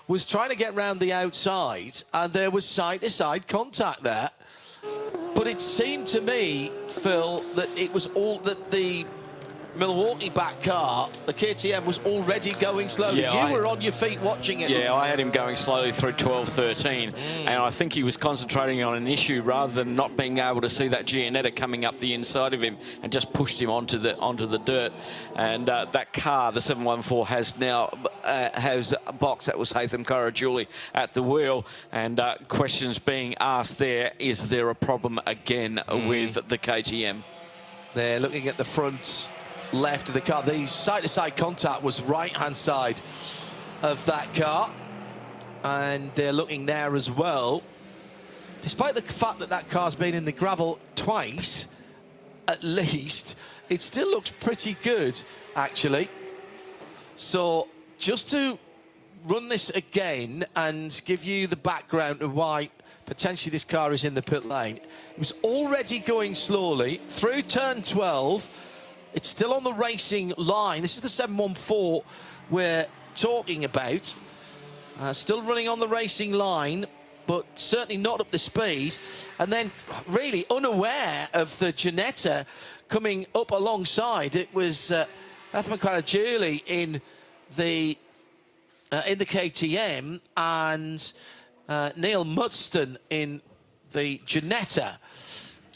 was trying to get round the outside, and there was side-to-side contact there. But it seemed to me, Phil, that it was all that the Milwaukee back car, the KTM, was already going slowly. Yeah, you were on your feet watching it. Yeah, I had him going slowly through 12, 13, and I think he was concentrating on an issue rather than not being able to see that Giannetta coming up the inside of him, and just pushed him onto the dirt. And that car, the 714, has now has a box. That was Haitham Karajouli at the wheel, and questions being asked there: is there a problem again with the KTM? They're looking at the front left of the car. The side-to-side contact was right-hand side of that car, and they're looking there as well. Despite the fact that that car's been in the gravel twice, at least, it still looks pretty good, actually. So just to run this again and give you the background of why potentially this car is in the pit lane. It was already going slowly through turn 12. It's still on the racing line. This is the 714 we're talking about. Still running on the racing line. but certainly not up to speed. And then really unaware of the Ginetta coming up alongside. It was Athman Karagiuli in the KTM and Neil Mudston in the Ginetta.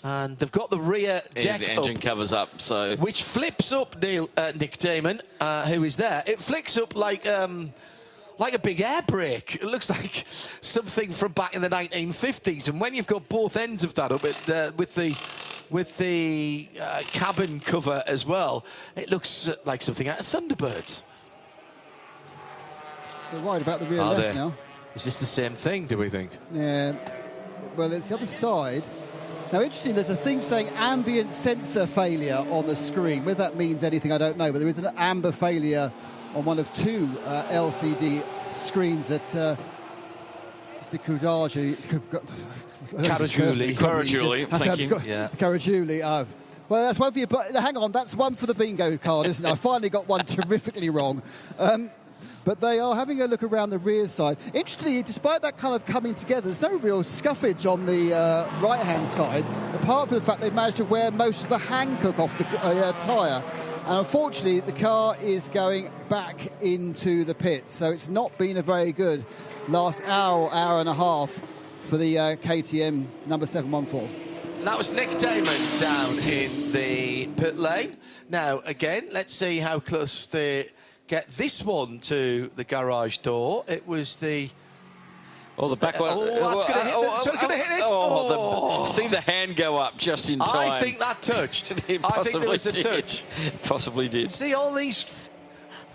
And they've got the rear deck the engine covers up, so which flips up. Nick Damon, who is there, it flicks up like a big air brake. It looks like something from back in the 1950s. And when you've got both ends of that up with the cabin cover as well, it looks like something out of Thunderbirds. They're worried about the rear left now. Is this the same thing, do we think? Yeah. Well, it's the other side. Now, interesting, there's a thing saying ambient sensor failure on the screen. Whether that means anything, I don't know, but there is an amber failure on one of two LCD screens at Karagiuli, thank you. Yeah. Karagiuli. Well, that's one for you, but hang on, that's one for the bingo card, isn't it? I finally got one terrifically wrong. But they are having a look around the rear side. Interestingly, despite that kind of coming together, there's no real scuffage on the right-hand side, apart from the fact they've managed to wear most of the Hankook off the tyre. And unfortunately, the car is going back into the pit. So it's not been a very good last hour and a half for the KTM number 714. That was Nick Damon down in the pit lane. Now, again, let's see how close they get this one to the garage door. It was the... Oh, the back one. Oh, that's going to hit it. So going to hit it. See the hand go up just in time. I think that touched. I think there was a touch. Possibly did. See all these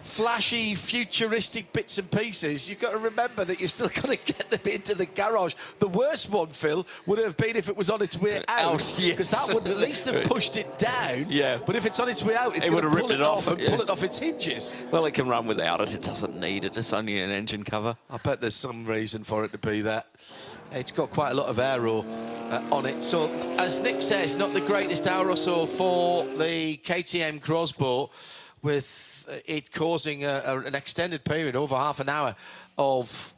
flashy, futuristic bits and pieces. You've got to remember that you're still going to get them into the garage. The worst one, Phil, would have been if it was on its way out, because that would at least have pushed it down. Yeah. But if it's on its way out, it's It going would to have pull ripped it it off and off, pull it off its hinges. Well, it can run without it. It doesn't need it. It's only an engine cover. I bet there's some reason for it to be that. It's got quite a lot of aero on it. So, as Nick says, not the greatest hour or so for the KTM Crossbow, with it causing an extended period, over half an hour, of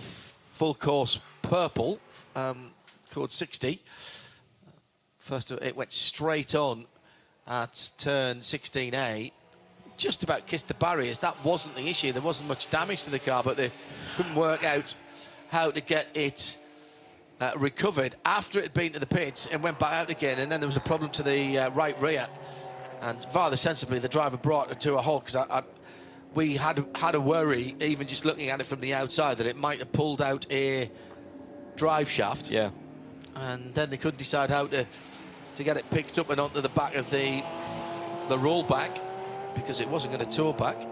full course purple, code 60. First, it went straight on at turn 16A. Just about kissed the barriers. That wasn't the issue. There wasn't much damage to the car, but they couldn't work out how to get it recovered after it had been to the pits and went back out again. And then there was a problem to the right rear. And rather sensibly, the driver brought it to a halt, because we had a worry, even just looking at it from the outside, that it might have pulled out a drive shaft. Yeah. And then they couldn't decide how to get it picked up and onto the back of the rollback, because it wasn't going to tow back.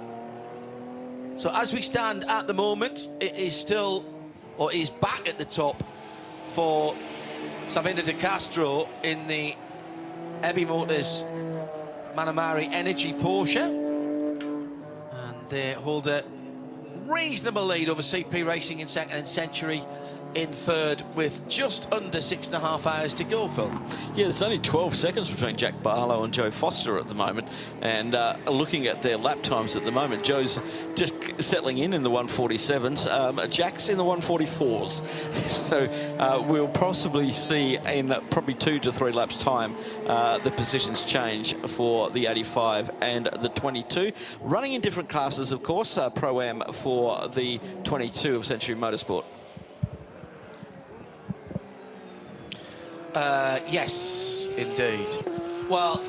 So as we stand at the moment, it is still, or is back at the top for Sabina De Castro in the Ebby Motors Manamari Energy Porsche, and they hold a reasonable lead over CP Racing in second and Century in third, with just under 6.5 hours to go, Phil. Yeah, there's only 12 seconds between Jack Barlow and Joe Foster at the moment, and looking at their lap times at the moment, Joe's just settling in the 147s. Jack's in the 144s. So we'll possibly see in probably 2 to 3 laps time the positions change for the 85 and the 22. Running in different classes, of course, Pro-Am for the 22 of Century Motorsport. Yes, indeed. Well,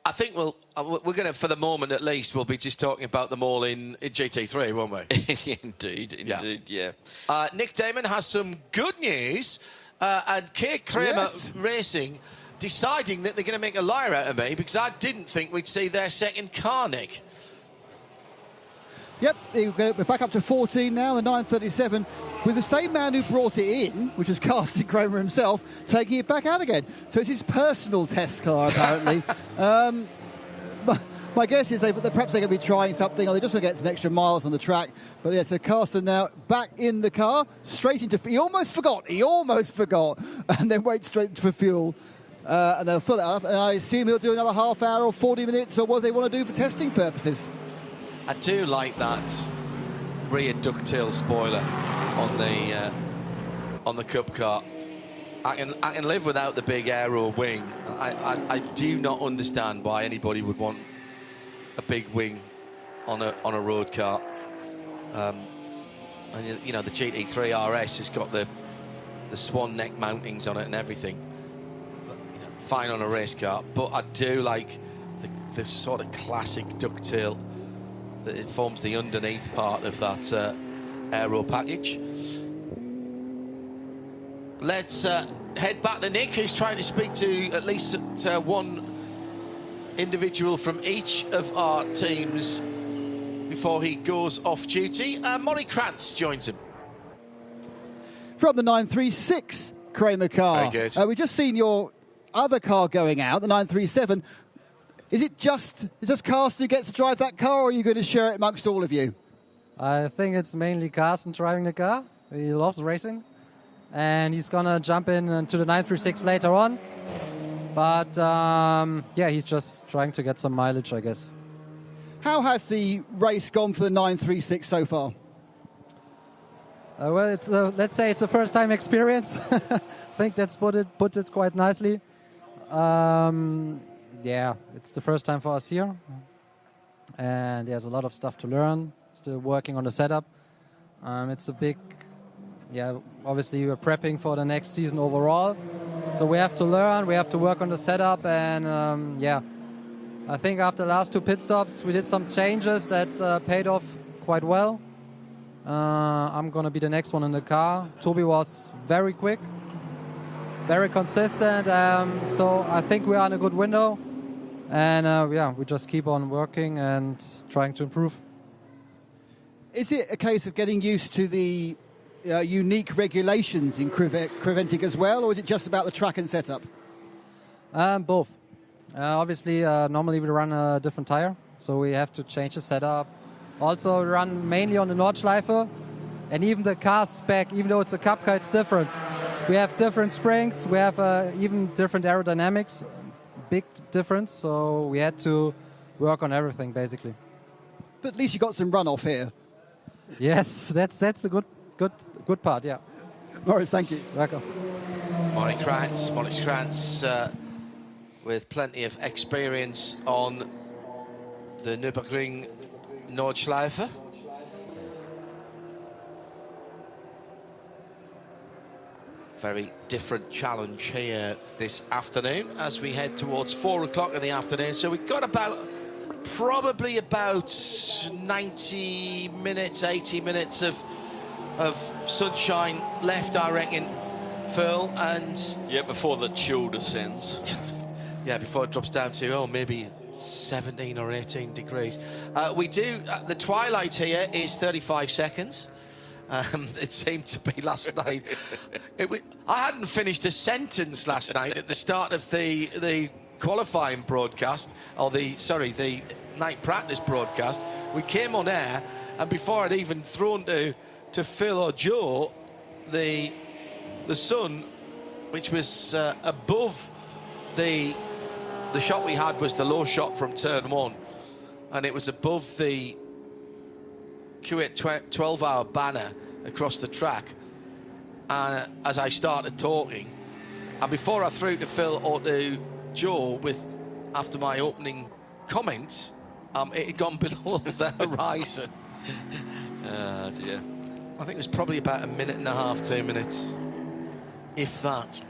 I think we're going to, for the moment at least, we'll be just talking about them all in GT3, won't we? Indeed, yeah. Nick Damon has some good news, and Kate Kramer Racing deciding that they're going to make a liar out of me, because I didn't think we'd see their second car, Nick. Yep, we're back up to 14 now, the 937, with the same man who brought it in, which was Carsten Kramer himself, taking it back out again. So it's his personal test car, apparently. My guess is perhaps they're going to be trying something, or they just want to get some extra miles on the track. But yeah, so Carsten now back in the car, straight into... He almost forgot, and then went straight for fuel. And they'll fill it up, and I assume he'll do another half hour or 40 minutes, or what they want to do for testing purposes. I do like that rear ducktail spoiler on the Cup car. I can live without the big aero wing. I do not understand why anybody would want a big wing on a road car. And you know, the GT3 RS has got the swan neck mountings on it and everything. You know, fine on a race car, but I do like the sort of classic ducktail that it forms the underneath part of that aero package. Let's head back to Nick, who's trying to speak to at least one individual from each of our teams before he goes off duty. Maury Krantz joins him. From the 936 Kramer car. Very good. We've just seen your other car going out, the 937. Is it just Carsten who gets to drive that car, or are you going to share it amongst all of you? I think it's mainly Carsten driving the car. He loves racing. And he's going to jump into the 936 later on. But, yeah, he's just trying to get some mileage, I guess. How has the race gone for the 936 so far? Well, it's let's say it's a first-time experience. I think that's put it quite nicely. Yeah, it's the first time for us here. And there's a lot of stuff to learn. Still working on the setup. It's a big... Yeah, obviously we're prepping for the next season overall. So we have to learn, we have to work on the setup, and yeah, I think after the last two pit stops we did some changes that paid off quite well. I'm going to be the next one in the car. Toby was very quick, very consistent, so I think we are in a good window. And yeah, we just keep on working and trying to improve. Is it a case of getting used to the unique regulations in Creventic as well, or is it just about the track and setup? Both. Obviously, normally we run a different tire, so we have to change the setup. Also, we run mainly on the Nordschleife, and even the car spec, even though it's a Cup car, it's different. We have different springs, we have even different aerodynamics, big difference, so we had to work on everything, basically. But at least you got some runoff here. Yes, that's a good part, yeah. Morris, thank you. Welcome. Maury Krantz with plenty of experience on the Nürburgring Nordschleife. Very different challenge here this afternoon as we head towards 4 o'clock in the afternoon. So we've got probably about 90 minutes, 80 minutes of sunshine left, I reckon, Phil, and... Yeah, before the chill descends. Yeah, before it drops down to, maybe 17 or 18 degrees. The twilight here is 35 seconds. It seemed to be last night. I hadn't finished a sentence last night at the start of the qualifying broadcast, or the night practice broadcast. We came on air, and before I'd even thrown to Phil or Joe, the sun, which was above the shot we had, was the low shot from turn 1, and it was above the KUWAIT 12-hour banner across the track. As I started talking, and before I threw to Phil or to Joe after my opening comments, it had gone below the horizon. Oh dear. I think it was probably about a minute and a half, 2 minutes, if that.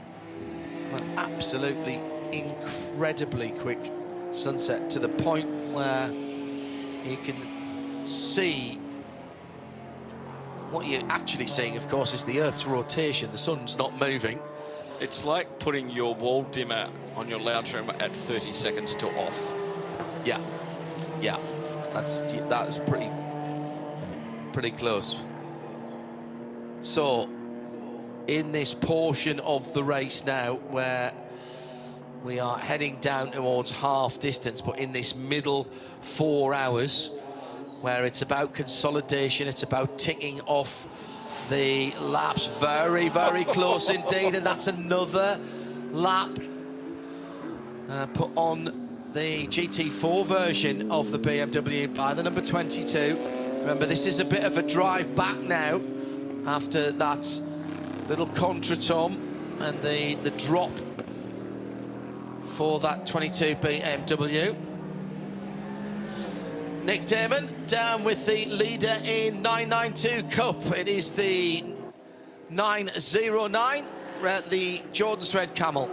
An absolutely incredibly quick sunset, to the point where you can see what you're actually seeing, of course, is the Earth's rotation. The sun's not moving. It's like putting your wall dimmer on your lounge room at 30 seconds to off. Yeah, that was pretty close. So, in this portion of the race now, where we are heading down towards half distance, but in this middle 4 hours, where it's about consolidation, it's about ticking off the laps. Very, very close indeed, and that's another lap put on the GT4 version of the BMW by the number 22. Remember, this is a bit of a drive back now after that little contretemps and the drop for that 22 BMW. Nick Damon down with the leader in 992 Cup. It is the 909 at the Jordan's Red Camel.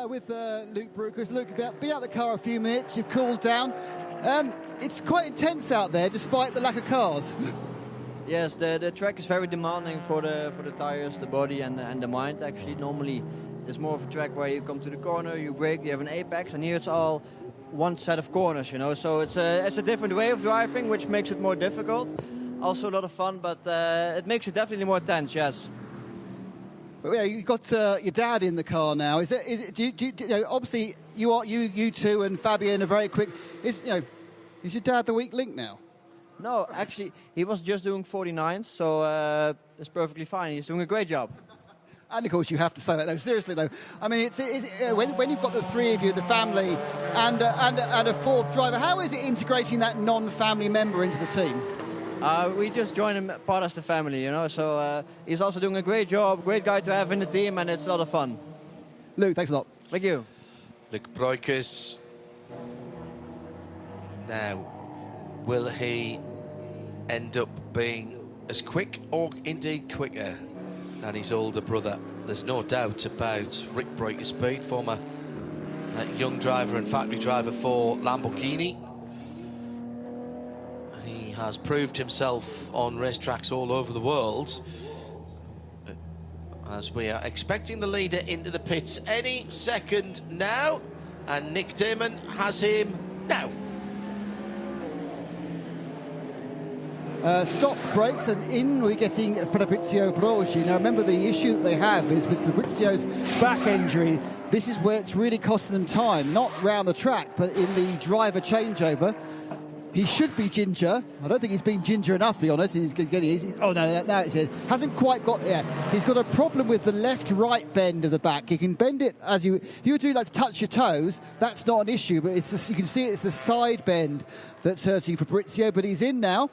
With Luke Brooks. Luke, been out of the car a few minutes, you've cooled down. It's quite intense out there despite the lack of cars. Yes, the track is very demanding for the tires, the body and the mind. Actually, normally it's more of a track where you come to the corner, you brake, you have an apex, and here it's all one set of corners, you know. So it's a different way of driving, which makes it more difficult. Also a lot of fun, but it makes it definitely more tense. Yes. But yeah, you got your dad in the car now. Is it? Do you know, obviously you two and Fabian are very quick. Is your dad the weak link now? No, actually, he was just doing 49s, so it's perfectly fine. He's doing a great job. And of course, you have to say that. No, seriously though. I mean, when you've got the three of you, the family, and a fourth driver, how is it integrating that non-family member into the team? We just join him part of the family, you know. So he's also doing a great job, great guy to have in the team, and it's a lot of fun. Luke, thanks a lot. Thank you. Luke Breukers. Now, will he end up being as quick or indeed quicker than his older brother? There's no doubt about Rick Breukers' speed, former young driver and factory driver for Lamborghini. He has proved himself on racetracks all over the world. As we are expecting the leader into the pits any second now, and Nick Damon has him now. Stop brakes, and in we're getting Fabrizio Brogi. Now remember, the issue that they have is with Fabrizio's back injury. This is where it's really costing them time, not round the track, but in the driver changeover. He should be ginger. I don't think he's been ginger enough, to be honest. Oh no, now it's it. Hasn't quite got there. He's got a problem with the left-right bend of the back. You can bend it as you, if you do like to touch your toes, that's not an issue. But it's you can see it's the side bend that's hurting Fabrizio. But he's in now.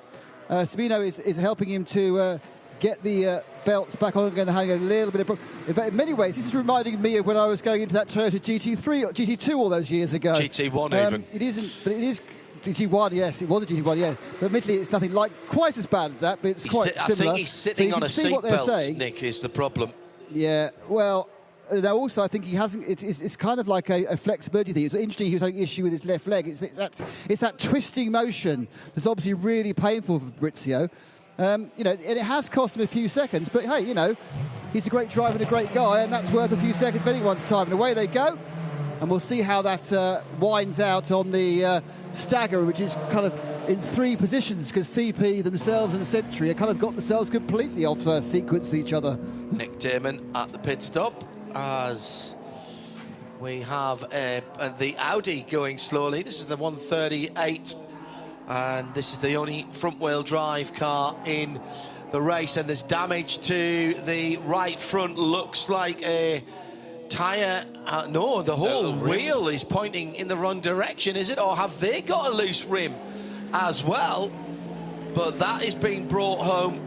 Sabino is helping him to get the belts back on again, having a little bit of... In fact, in many ways, this is reminding me of when I was going into that Toyota GT3 or GT2 all those years ago. GT1 even. It isn't, but it is GT1, yes, it was a GT1, yes. But admittedly, it's nothing like quite as bad as that, but it's quite similar. I think he's sitting on a seatbelt, Nick, is the problem. Yeah, well... Now, also, I think he hasn't. It's kind of like a flexibility thing. It's interesting. He was having issue with his left leg. It's that twisting motion that's obviously really painful for Fabrizio. You know, and it has cost him a few seconds. But hey, you know, he's a great driver and a great guy, and that's worth a few seconds of anyone's time. And away they go, and we'll see how that winds out on the stagger, which is kind of in three positions because CP themselves and Century have kind of got themselves completely off sequence to each other. Nick Damon at the pit stop, as we have the Audi going slowly. This is the 138, and this is the only front-wheel drive car in the race, and there's damage to the right front. Looks like a tyre. No, the whole wheel is pointing in the wrong direction, is it? Or have they got a loose rim as well? But that is being brought home.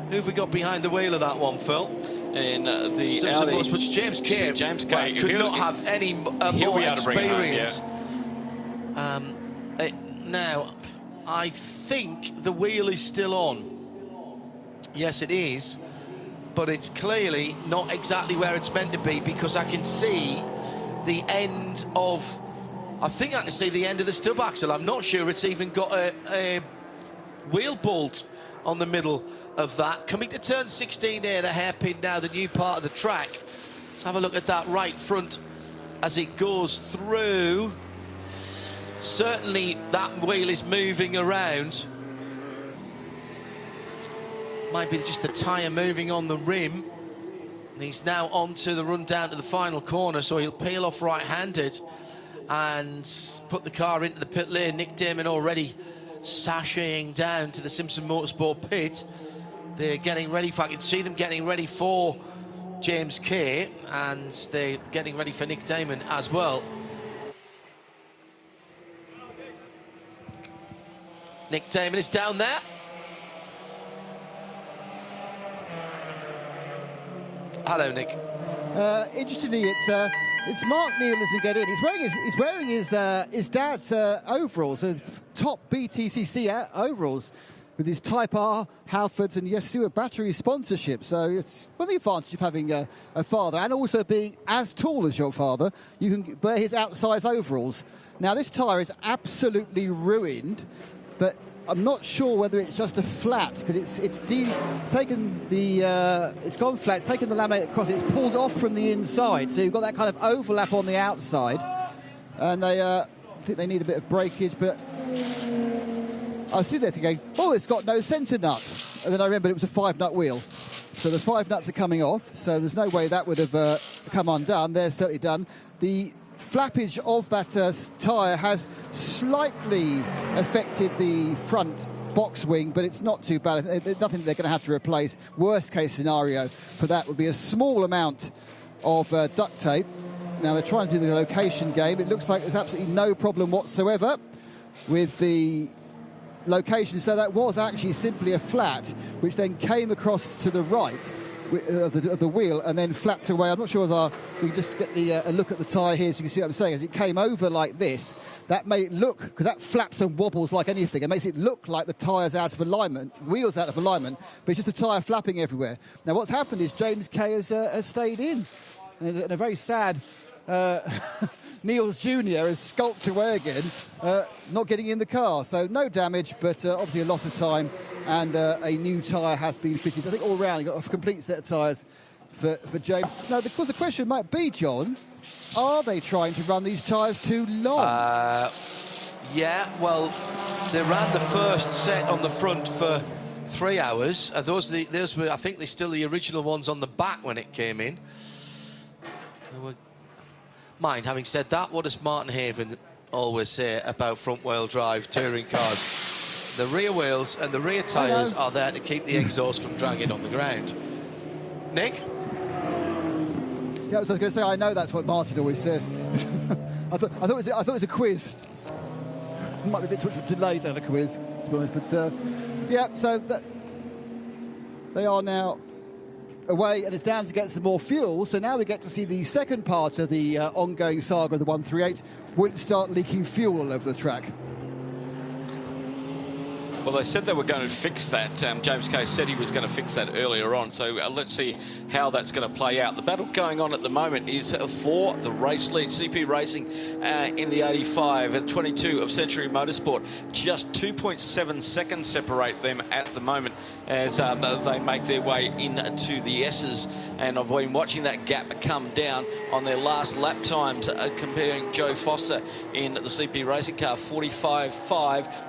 Who have we got behind the wheel of that one, Phil? In the Audi, which James Kay could not have any more experience. Now, I think the wheel is still on. Yes, it is, but it's clearly not exactly where it's meant to be, because I can see the end of... I think I can see the end of the stub axle. I'm not sure it's even got a wheel bolt on the middle of that. Coming to turn 16 here, the hairpin now, the new part of the track. Let's have a look at that right front as it goes through. Certainly that wheel is moving around. Might be just the tyre moving on the rim. And he's now onto the run down to the final corner, so he'll peel off right-handed and put the car into the pit lane. Nick Damon already sashaying down to the Simpson Motorsport pit. They're getting ready for, I can see them getting ready for James Kay, and they're getting ready for Nick Damon as well. Nick Damon is down there. Hello, Nick. Interestingly, it's Mark Neal doesn't get in. He's wearing his dad's overalls, top BTCC overalls, with his Type R, Halfords and yes, Stewart battery sponsorship. So it's one of the advantages of having a father, and also being as tall as your father, you can wear his outsize overalls. Now this tyre is absolutely ruined, but I'm not sure whether it's just a flat, because it's taken the it's gone flat. It's taken the laminate across. It's pulled off from the inside, so you've got that kind of overlap on the outside, and they think they need a bit of breakage. But I see there thinking, oh, it's got no centre nut, and then I remembered it was a 5-nut wheel, so the 5 nuts are coming off. So there's no way that would have come undone. They're certainly done. The flappage of that tyre has slightly affected the front box wing, but it's not too bad. There's nothing they're going to have to replace. Worst case scenario for that would be a small amount of duct tape. Now they're trying to do the location game. It looks like there's absolutely no problem whatsoever with the location. So that was actually simply a flat, which then came across to the right of the wheel and then flapped away. I'm not sure whether we can just get a look at the tyre here so you can see what I'm saying. As it came over like this, that made it look, because that flaps and wobbles like anything, it makes it look like the tyre's out of alignment, the wheel's out of alignment, but it's just a tyre flapping everywhere. Now what's happened is James Kay has stayed in a very sad Niels Jr. has skulked away again, not getting in the car. So no damage, but obviously a loss of time, and a new tyre has been fitted. I think all round, you've got a complete set of tyres for James. Now, of course, the question might be, John, are they trying to run these tyres too long? Yeah, well, they ran the first set on the front for 3 hours. Those were, I think, they're still the original ones on the back when it came in. Mind, having said that, what does Martin Haven always say about front-wheel drive touring cars? The rear wheels and the rear tyres are there to keep the exhaust from dragging on the ground. Nick? Yeah, I was going to say, I know that's what Martin always says. I thought it was a quiz. It might be a bit too much of a delay to have a quiz, to be honest. But yeah, so they are now away, and it's down to get some more fuel. So now we get to see the second part of the ongoing saga of the 138. Will it start leaking fuel all over the track? Well, they said they were going to fix that. James Kay said he was going to fix that earlier on. So let's see how that's going to play out. The battle going on at the moment is for the race lead. CP Racing in the 85 at 22 of Century Motorsport. Just 2.7 seconds separate them at the moment as they make their way into the S's. And I've been watching that gap come down on their last lap times, comparing Joe Foster in the CP Racing car, 45.5,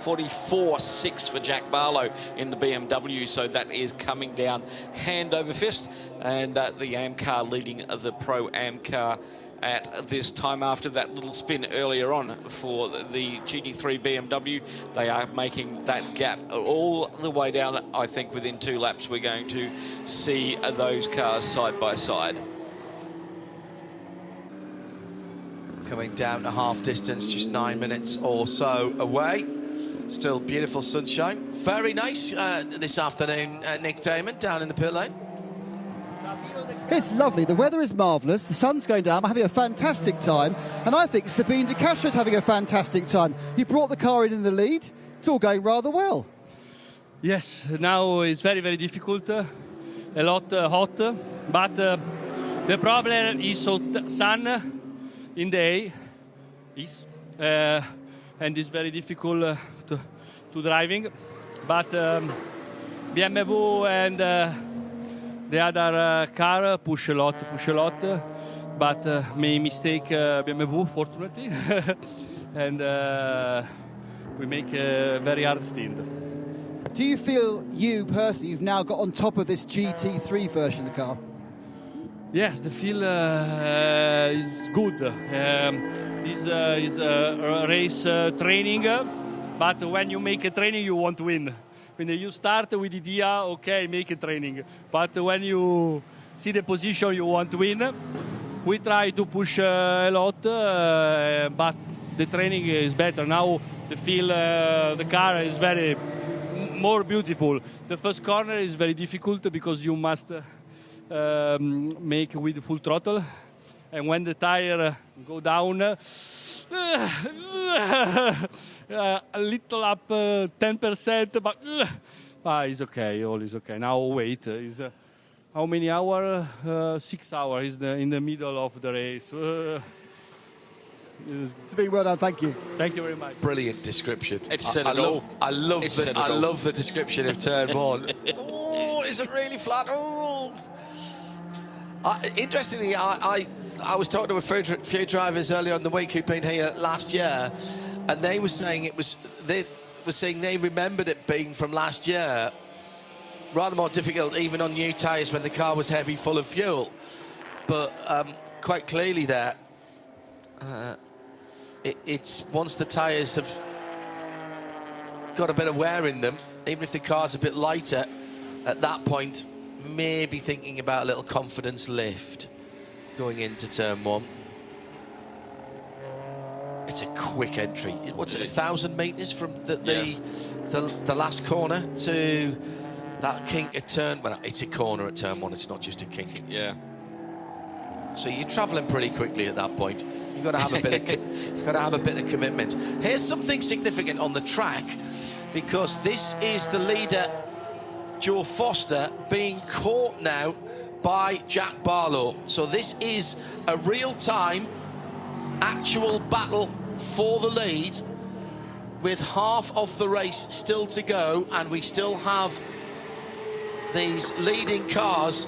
44.6 for Jack Barlow in the BMW. So that is coming down hand over fist. And the AM car leading the Pro AM car at this time after that little spin earlier on for the GT3 BMW. They are making that gap all the way down. I think within 2 laps we're going to see those cars side by side. Coming down to half distance, just 9 minutes or so away. Still beautiful sunshine. Very nice this afternoon, Nick Damon, down in the pit lane. It's lovely. The weather is marvellous. The sun's going down. I'm having a fantastic time. And I think Sabine de Castro is having a fantastic time. You brought the car in the lead. It's all going rather well. Yes, now it's very, very difficult. A lot hot. But the problem is sun in the day. And it's very difficult to driving. But BMW and the other car push a lot, but may mistake BMW, fortunately, and we make a very hard stint. Do you feel you personally, you've now got on top of this GT3 version of the car? Yes, the feel is good. This is a race training, but when you make a training, you want to win. When you start with the idea, okay, make a training. But when you see the position, you want to win. We try to push a lot, but the training is better. Now the feel, the car is very more beautiful. The first corner is very difficult because you must make with full throttle. And when the tire go down, a little up 10%, but it's okay, all is okay. Now wait, is how many hours? 6 hours is in the middle of the race. It's been well done, thank you. Thank you very much. Brilliant description. It's said it all. I love the description of turn one. Oh, is it really flat? Oh. Interestingly, I was talking to a few drivers earlier in the week who'd been here last year, and they were saying they remembered it being from last year rather more difficult even on new tyres when the car was heavy, full of fuel. But quite clearly there, it's once the tyres have got a bit of wear in them, even if the car's a bit lighter, at that point, maybe thinking about a little confidence lift going into turn one. It's a quick entry. What's it, 1,000 metres from the last corner to that kink at turn? Well, it's a corner at turn one. It's not just a kink. Yeah. So you're travelling pretty quickly at that point. You've got to have a bit of commitment. Here's something significant on the track, because this is the leader, Joe Foster, being caught now by Jack Barlow. So this is a real-time, actual battle for the lead, with half of the race still to go, and we still have these leading cars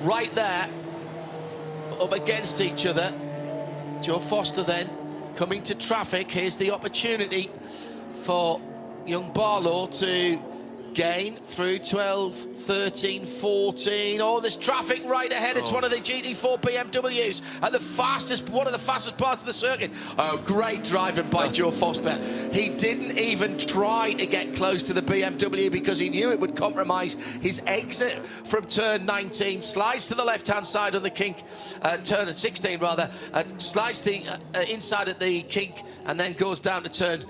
right there up against each other. Joe Foster then coming to traffic. Here's the opportunity for young Barlow to gain through 12, 13, 14. Oh, there's traffic right ahead. It's one of the GT4 BMWs at one of the fastest parts of the circuit. Oh, great driving by Joe Foster. He didn't even try to get close to the BMW because he knew it would compromise his exit from turn 19. Slides to the left-hand side on the kink, turn 16 rather, slides the inside at the kink, and then goes down to turn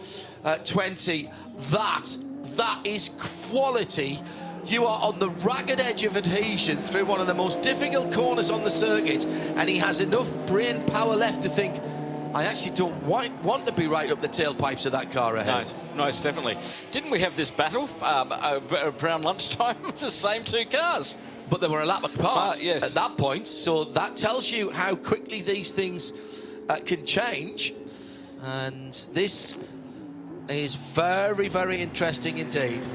20. That is quality. You are on the ragged edge of adhesion through one of the most difficult corners on the circuit, and he has enough brain power left to think, I actually don't want to be right up the tailpipes of that car ahead. No, it's definitely. Didn't we have this battle around lunchtime with the same two cars? But they were a lap apart yes. at that point, so that tells you how quickly these things can change. And this is very, very interesting indeed.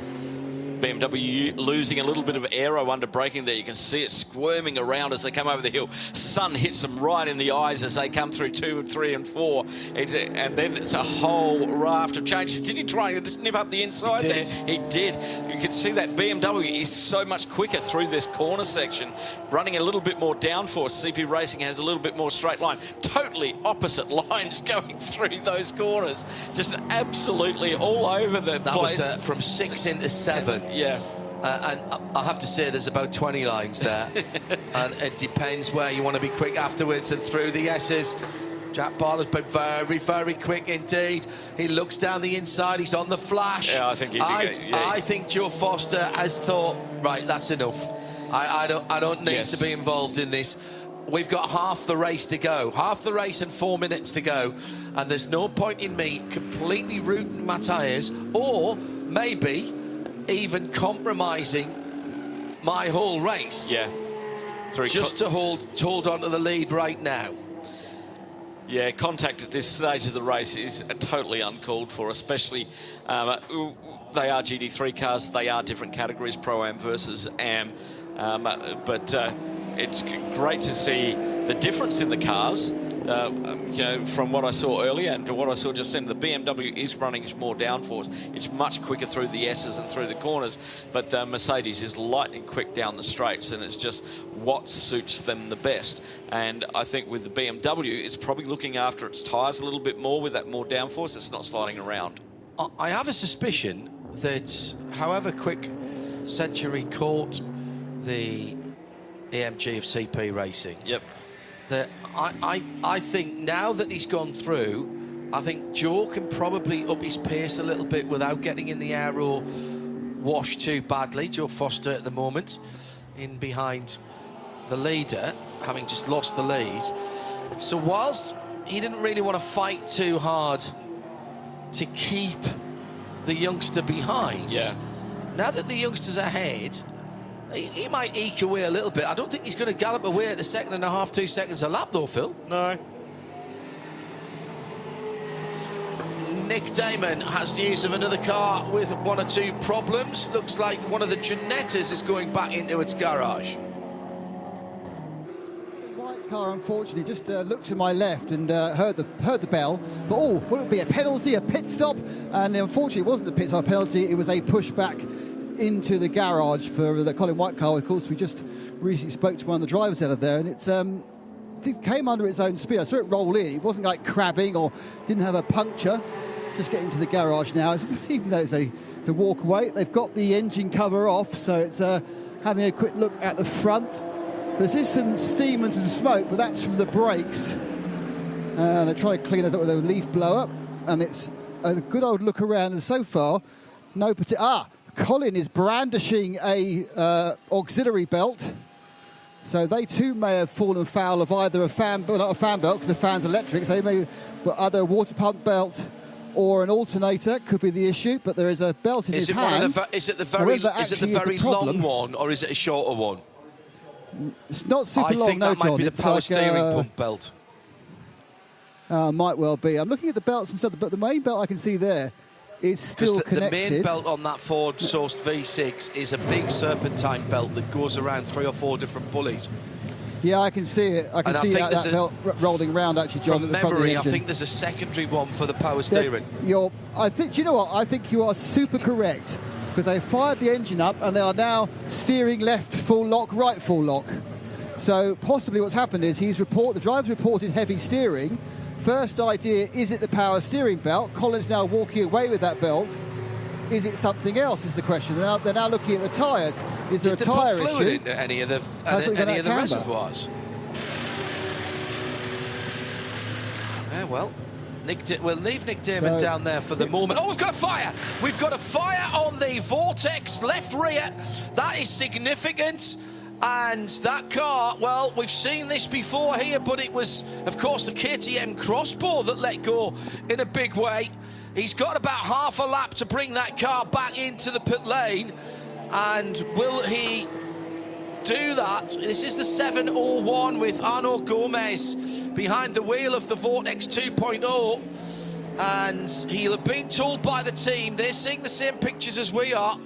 BMW losing a little bit of aero under braking there. You can see it squirming around as they come over the hill. Sun hits them right in the eyes as they come through 2 and 3 and 4. And then it's a whole raft of changes. Did he try to nip up the inside there? He did. You can see that BMW is so much quicker through this corner section, running a little bit more downforce. CP Racing has a little bit more straight line. Totally opposite lines going through those corners. Just absolutely all over the place. That was from 6 into 7. Yeah. And I'll have to say there's about 20 lines there. And it depends where you want to be quick afterwards and through the S's. Jack Barlow's been very, very quick indeed. He looks down the inside, he's on the flash. Yeah, I think I think Joe Foster has thought, right, that's enough. I don't need to be involved in this. We've got half the race to go. Half the race and 4 minutes to go. And there's no point in me completely rooting my tyres, or maybe even compromising my whole race. Yeah. Just to hold on to the lead right now. Yeah, contact at this stage of the race is totally uncalled for, especially they are GT3 cars, they are different categories, Pro-Am versus Am. But it's great to see the difference in the cars. From what I saw earlier and to what I saw just then, the BMW is running more downforce. It's much quicker through the S's and through the corners, but the Mercedes is lightning quick down the straights, and it's just what suits them the best. And I think with the BMW, it's probably looking after its tyres a little bit more with that more downforce. It's not sliding around. I have a suspicion that however quick Century caught the AMG of CP Racing, that I think now that he's gone through, I think Joe can probably up his pace a little bit without getting in the aero wash too badly, Joe Foster at the moment. in behind the leader, having just lost the lead. So whilst he didn't really want to fight too hard to keep the youngster behind, now that the youngster's ahead, he might eke away a little bit. I don't think he's going to gallop away at the 2.5, 2 seconds a lap though, Phil. No. Nick Damon has news of another car with 1 or 2 problems. Looks like one of the Ginettas is going back into its garage. The white car, unfortunately, just looked to my left and heard the bell. Thought, oh, will it be a penalty, a pit stop? And unfortunately, it wasn't a pit stop penalty. It was a pushback into the garage for the Colin White car. Of course, we just recently spoke to one of the drivers out of there, and it came under its own speed. I saw it roll in. It wasn't like crabbing or didn't have a puncture. Just getting to the garage now. Even though it's a walk away, they've got the engine cover off, so it's having a quick look at the front. There's some steam and some smoke, but that's from the brakes. They're trying to clean that up with a leaf blower, and it's a good old look around. And so far, no particular. Colin is brandishing a auxiliary belt. So they too may have fallen foul of either a fan, but not a fan belt because the fan's electric. So they may, but either a water pump belt or an alternator could be the issue. But there is a belt in his hand. Is it the very long one, or is it a shorter one? It's not super long. I think that might be the power steering pump belt. Might well be. I'm looking at the belts themselves, but the main belt I can see there is still connected. The main belt on that Ford-sourced V6 is a big serpentine belt that goes around 3 or 4 different pulleys. Yeah, I can see it. I can see that belt rolling around, actually, John, from at the front of the memory, engine. I think there's a secondary one for the power steering. Do you know what? I think you are super correct, because they fired the engine up and they are now steering left full lock, right full lock. So possibly what's happened is the driver's reported heavy steering. First idea, is it the power steering belt? Colin's now walking away with that belt. Is it something else, is the question. They're now looking at the tyres. Is there a tyre issue? Did they put fluid into any of the reservoirs? Well, we'll leave Nick Damon down there for the moment. Oh, we've got a fire! We've got a fire on the Vortex left rear. That is significant. And that car, well, we've seen this before here, but it was, of course, the KTM crossbow that let go in a big way. He's got about half a lap to bring that car back into the pit lane. And will he do that? This is the 701 with Arnaud Gomez behind the wheel of the Vortex 2.0. And he'll have been told by the team, they're seeing the same pictures as we are,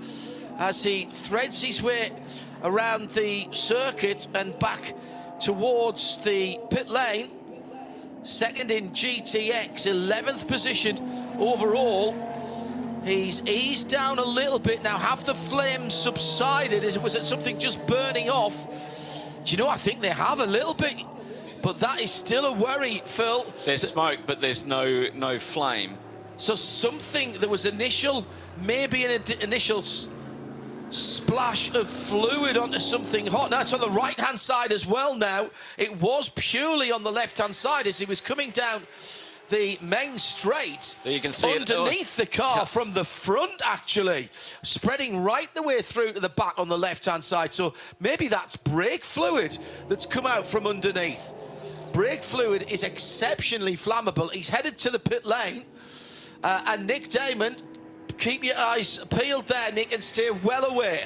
as he threads his way around the circuit and back towards the pit lane. Second in GTX, 11th position overall. He's eased down a little bit now. Have the flames subsided? Was it something just burning off? Do you know, I think they have a little bit, but that is still a worry, Phil. There's smoke, but there's no flame. So there was maybe an initial splash of fluid onto something hot. Now it's on the right-hand side as well now. It was purely on the left-hand side as he was coming down the main straight. There you can see underneath the car from the front, actually, spreading right the way through to the back on the left-hand side. So maybe that's brake fluid that's come out from underneath. Brake fluid is exceptionally flammable. He's headed to the pit lane. And Nick Damon, keep your eyes peeled there, Nick, and stay well away.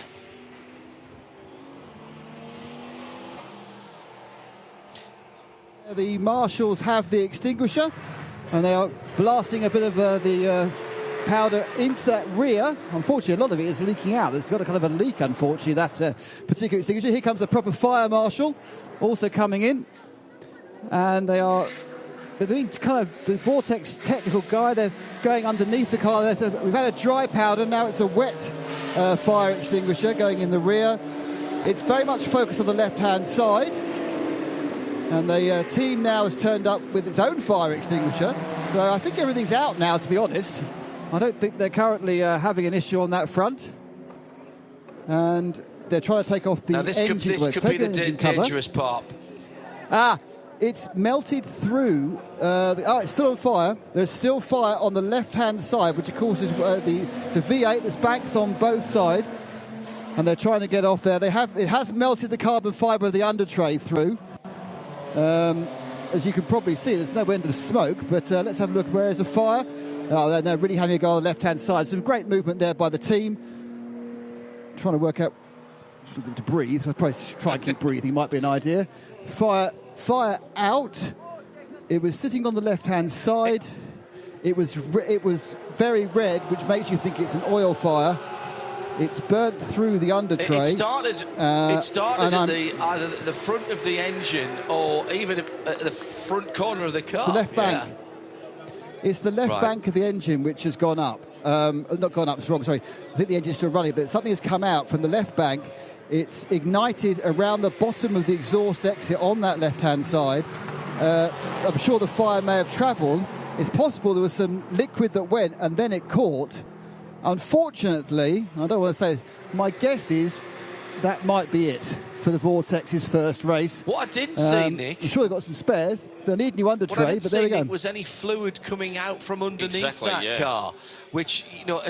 The marshals have the extinguisher, and they are blasting a bit of the powder into that rear. Unfortunately, a lot of it is leaking out. There's got a kind of a leak, unfortunately, that particular extinguisher. Here comes a proper fire marshal, also coming in. And they're doing kind of the Vortex technical guy. They're going underneath the car. We've had a dry powder, now it's a wet fire extinguisher going in the rear. It's very much focused on the left-hand side. And the team now has turned up with its own fire extinguisher. So I think everything's out now, to be honest. I don't think they're currently having an issue on that front. And they're trying to take off the engine. This could be the dangerous part. It's melted through. It's still on fire. There's still fire on the left-hand side, which of course is the V8. There's banks on both sides. and they're trying to get off there. It has melted the carbon fibre of the under tray through. As you can probably see, there's no end of smoke, but let's have a look. Where is the fire? Oh, they're really having a go on the left-hand side. Some great movement there by the team. Trying to work out to breathe. I'll probably try and keep breathing, might be an idea. Fire out. It was sitting on the left-hand side. It was very red, which makes you think it's an oil fire. It's burnt through the under tray. It started at either the front of the engine or even at the front corner of the car. The left bank. Yeah. It's the left bank of the engine which has gone up. Not gone up, it's wrong, sorry. I think the engine's still running, but something has come out from the left bank. It's ignited around the bottom of the exhaust exit on that left-hand side. I'm sure the fire may have travelled. It's possible there was some liquid that went and then it caught. Unfortunately, I don't want to say, my guess is that might be it for the Vortex's first race. What I didn't see, Nick... I'm sure they've got some spares. They'll need new under tray, but there we go. Nick, was any fluid coming out from underneath that car, which, you know...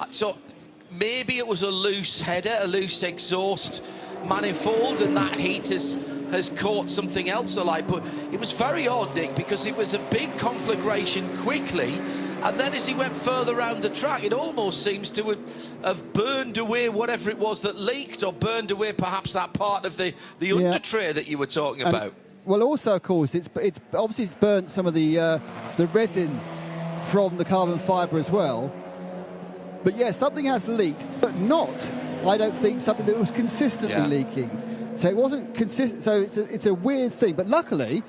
So maybe it was a loose header, a loose exhaust manifold, and that heat has caught something else alike. But it was very odd, Nick, because it was a big conflagration quickly, and then as he went further around the track, it almost seems to have burned away whatever it was that leaked, or burned away perhaps that part of the under tray that you were talking about. Well, also, of course, it's obviously it's burnt some of the resin from the carbon fibre as well. But yeah, something has leaked, but not, I don't think, something that was consistently leaking. So it wasn't consistent. So it's a weird thing. But luckily,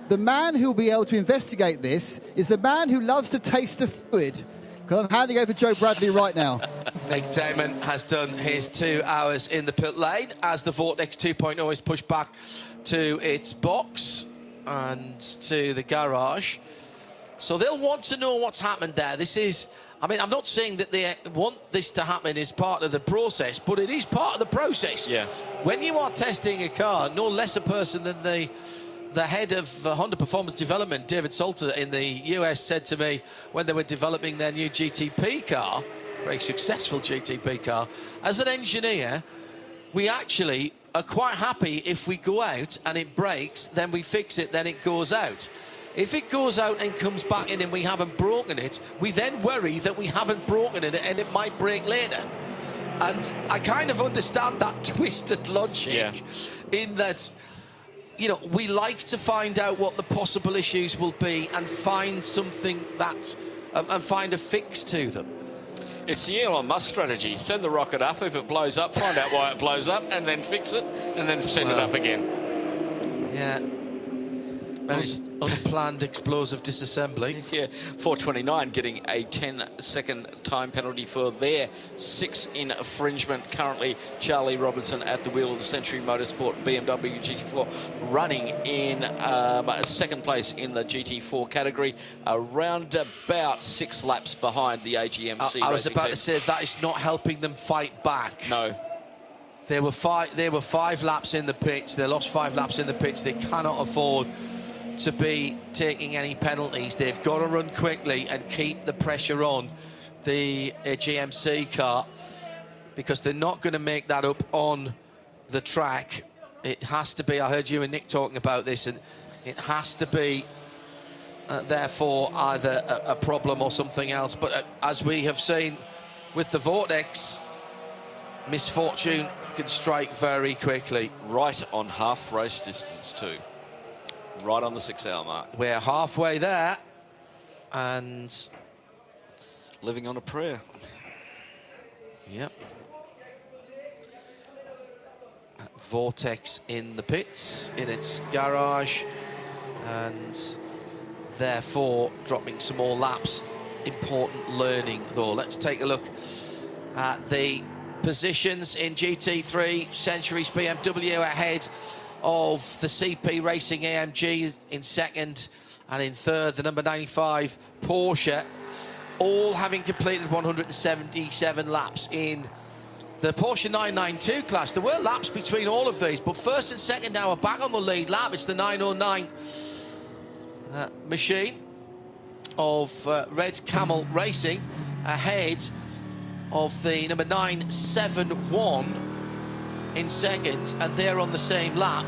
the man who'll be able to investigate this is the man who loves to taste the fluid. Because I'm handing over Joe Bradley right now. Nick Damon has done his 2 hours in the pit lane as the Vortex 2.0 is pushed back to its box and to the garage. So they'll want to know what's happened there. This is, I mean, I'm not saying that they want this to happen as part of the process, but it is part of the process. Yeah. When you are testing a car, no less a person than the head of Honda Performance Development, David Salter, in the US, said to me when they were developing their new GTP car, very successful GTP car, as an engineer, we actually are quite happy if we go out and it breaks, then we fix it, then it goes out. If it goes out and comes back in and we haven't broken it, we then worry that we haven't broken it and it might break later. And I kind of understand that twisted logic in that, you know, we like to find out what the possible issues will be and find something that, and find a fix to them. It's the Elon Musk strategy. Send the rocket up. If it blows up, find out why it blows up, and then fix it, and then send it up again. Yeah. And it's unplanned explosive disassembly. Yeah, 429 getting a 10-second time penalty for their 6 infringement. Currently, Charlie Robinson at the wheel of the Century Motorsport BMW GT4, running in second place in the GT4 category, around about 6 laps behind the AGMC. I was about team. to say that is not helping them fight back. No. There were 5 laps in the pits. They lost 5 laps in the pits. They cannot afford to be taking any penalties. They've got to run quickly and keep the pressure on the GMC car, because they're not going to make that up on the track. It has to be, I heard you and Nick talking about this, and it has to be therefore either a problem or something else. But as we have seen with the Vortex, misfortune can strike very quickly. Right on half race distance too. Right on the 6-hour mark. We're halfway there, and living on a prayer. Yep. Vortex in the pits, in its garage, and therefore dropping some more laps. Important learning, though. Let's take a look at the positions in GT3. Century's BMW ahead of the CP Racing AMG in second, and in third the number 95 Porsche, all having completed 177 laps in the Porsche 992 class. There were laps between all of these, but first and second now are back on the lead lap. It's the 909 machine of Red Camel Racing ahead of the number 971 in seconds, and they're on the same lap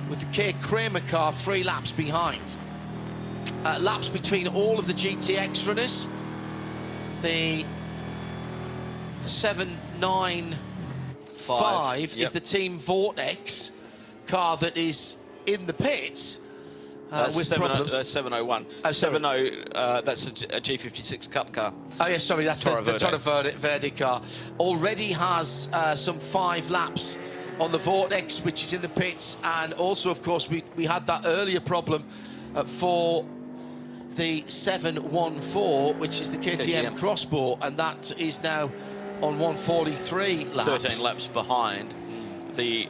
with the K Kramer car 3 laps behind. Laps between all of the GTX runners. The 795 is the Team Vortex car that is in the pits. With problems. 701. 70, that's a G56 Cup car. Oh, yeah, sorry, that's the Toro Verde car. Already has some 5 laps on the Vortex, which is in the pits. And also, of course, we had that earlier problem for the 714, which is the KTM Crossbow, and that is now on 143 laps. 13 laps behind the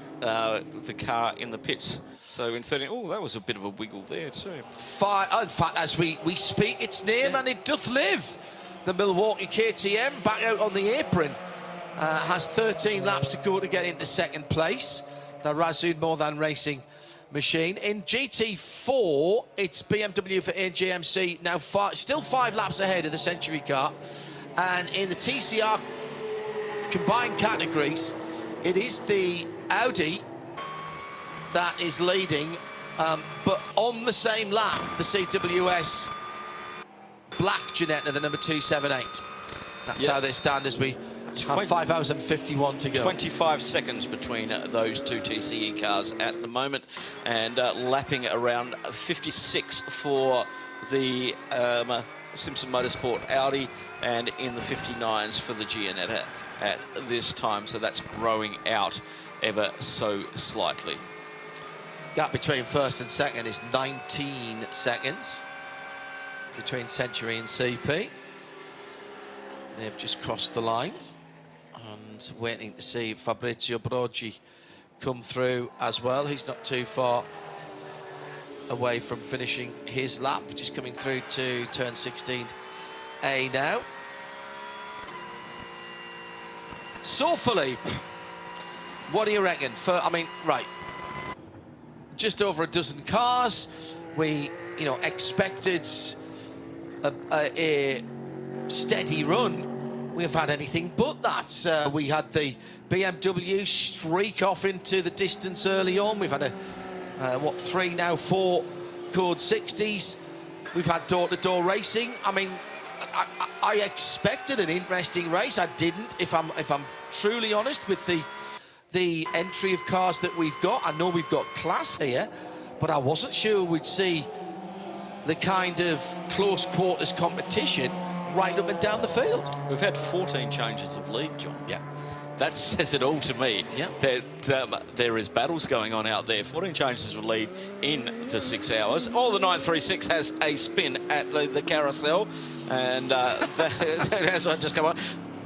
car in the pits. So in 13, oh, that was a bit of a wiggle there too. In fact, as we speak its name, and it doth live. The Milwaukee KTM back out on the apron. Has 13 laps to go to get into second place. The Razzoon More Than Racing machine. In GT4, it's BMW for AJMC, now still 5 laps ahead of the Century car. And in the TCR combined categories, it is the Audi that is leading, but on the same lap, the CWS Black Ginetta, the number 278. That's how they stand as we have 5 hours and 51 to go. 25 seconds between those 2 TCE cars at the moment, and lapping around 56 for the Simpson Motorsport Audi, and in the 59s for the Giannetta at this time. So that's growing out ever so slightly. Gap between first and second is 19 seconds between Century and CP. They've just crossed the lines, and waiting to see Fabrizio Brogi come through as well. He's not too far away from finishing his lap, just coming through to turn 16A now. So, Philippe, what do you reckon? Just over a dozen cars. We, expected a steady run. We've had anything but that. We had the BMW streak off into the distance early on. We've had 3 now 4 code 60s. We've had door-to-door racing. I expected an interesting race. I didn't, if I'm truly honest, with the entry of cars that we've got. I know we've got class here, but I wasn't sure we'd see the kind of close quarters competition right up and down the field. We've had 14 changes of lead, John. Yeah. That says it all to me. Yeah. That there is battles going on out there. 14 changes of lead in the 6 hours. All the 936 has a spin at the carousel, and as I just come on.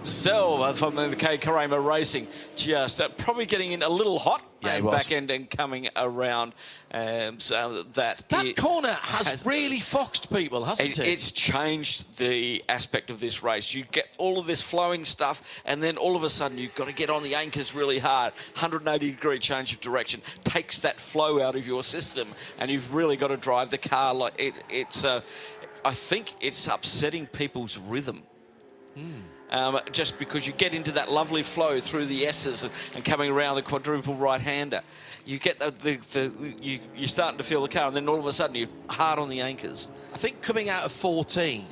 Silva from the K Kramer Racing, just probably getting in a little hot and back end and coming around. So that corner has really foxed people, hasn't it? It's changed the aspect of this race. You get all of this flowing stuff, and then all of a sudden you've got to get on the anchors really hard. 180-degree change of direction takes that flow out of your system, and you've really got to drive the car like it's. I think it's upsetting people's rhythm. Just because you get into that lovely flow through the S's and coming around the quadruple right-hander, you get you're starting to feel the car, and then all of a sudden you're hard on the anchors. I think coming out of 14,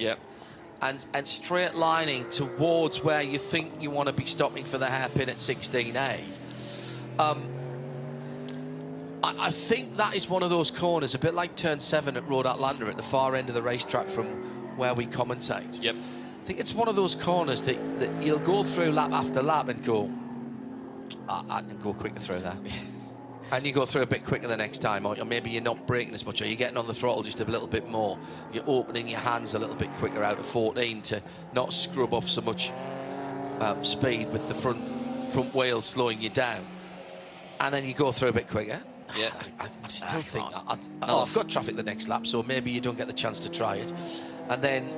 and straight lining towards where you think you want to be stopping for the hairpin at 16A. I think that is one of those corners, a bit like turn 7 at Road Atlanta at the far end of the racetrack from where we commentate. Yep. I think it's one of those corners that you'll go through lap after lap and go, I can go quicker through that. And you go through a bit quicker the next time, or maybe you're not braking as much, or you're getting on the throttle just a little bit more. You're opening your hands a little bit quicker out of 14 to not scrub off so much speed with the front wheel slowing you down. And then you go through a bit quicker. Yeah, I still think I've got traffic the next lap, so maybe you don't get the chance to try it. And then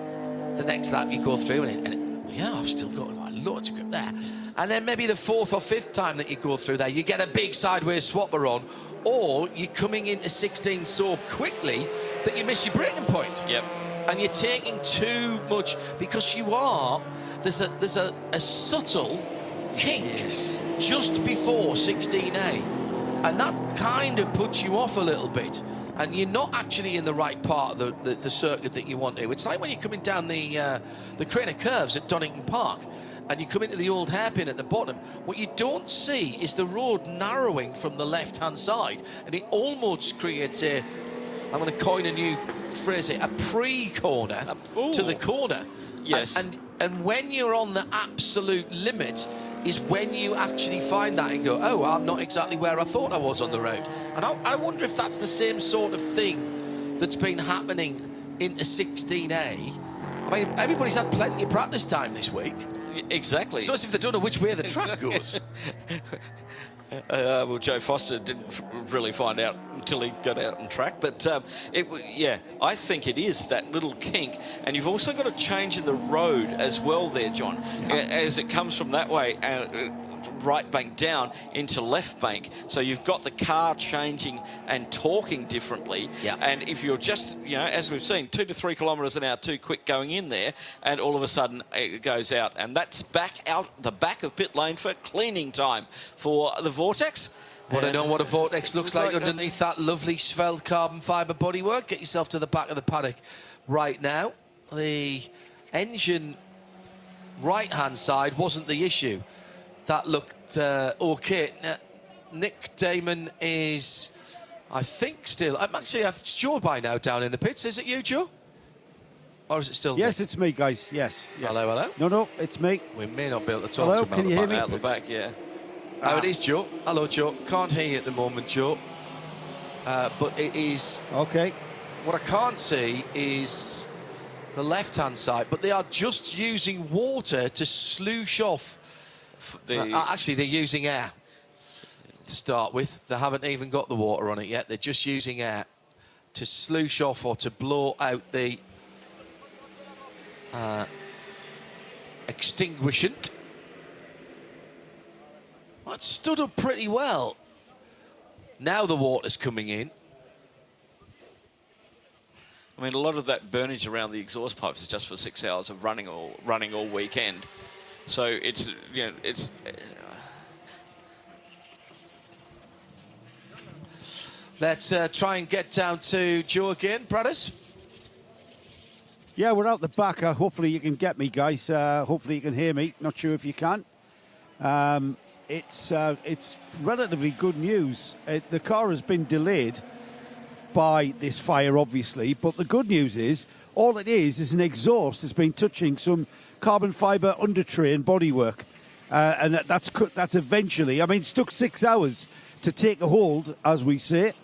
the next lap you go through, and I've still got loads of grip there. And then maybe the 4th or 5th time that you go through there, you get a big sideways swapper on, or you're coming into 16 so quickly that you miss your braking point. Yep. and you're taking too much, because there's a subtle kink just before 16A, and that kind of puts you off a little bit, and you're not actually in the right part of the circuit that you want to. It's like when you're coming down the Craner curves at Donington Park, and you come into the old hairpin at the bottom. What you don't see is the road narrowing from the left-hand side, and it almost creates I'm going to coin a new phrase here, a pre-corner to the corner. Yes. And when you're on the absolute limit is when you actually find that and go, oh, I'm not exactly where I thought I was on the road. And I wonder if that's the same sort of thing that's been happening into 16A. I mean, everybody's had plenty of practice time this week. Exactly. It's not as if they don't know which way the track goes. Well, Joe Foster didn't really find out until he got out on track, but I think it is that little kink, and you've also got a change in the road as well there, John, as it comes from that way, right bank down into left bank, so you've got the car changing and talking differently, and if you're just, as we've seen, 2 to 3 kilometres an hour too quick going in there, and all of a sudden it goes out, and that's back out the back of pit lane for cleaning time for the Vortex. Want to know what a Vortex looks like underneath that lovely svelte carbon fibre bodywork? Get yourself to the back of the paddock right now. The engine right-hand side wasn't the issue. That looked okay. Nick Damon is, I think, still... Actually, it's Joe by now down in the pits. Is it you, Joe? Or is it still Yes, Nick? it's me, guys. Yes. Hello, hello. No, it's me. We may not be able to talk hello, to him can you hear me? Out the back, yeah. Oh, it is Joe. Hello, Joe. Can't hear you at the moment, Joe. But it is... Okay. What I can't see is the left-hand side, but they are just using water to sloosh off. Actually, they're using air to start with. They haven't even got the water on it yet. They're just using air to sloosh off or to blow out the extinguishant. That stood up pretty well. Now the water's coming in. I mean, a lot of that burnage around the exhaust pipes is just for 6 hours of running all weekend. So it's, it's... Let's try and get down to Joe again, brothers. Yeah, we're out the back. Hopefully you can get me, guys. Hopefully you can hear me. Not sure if you can. It's relatively good news. The car has been delayed by this fire, obviously, but the good news is all it is an exhaust that's been touching some carbon fibre under tray and bodywork, and that's eventually. I mean, it took 6 hours to take a hold, as we say,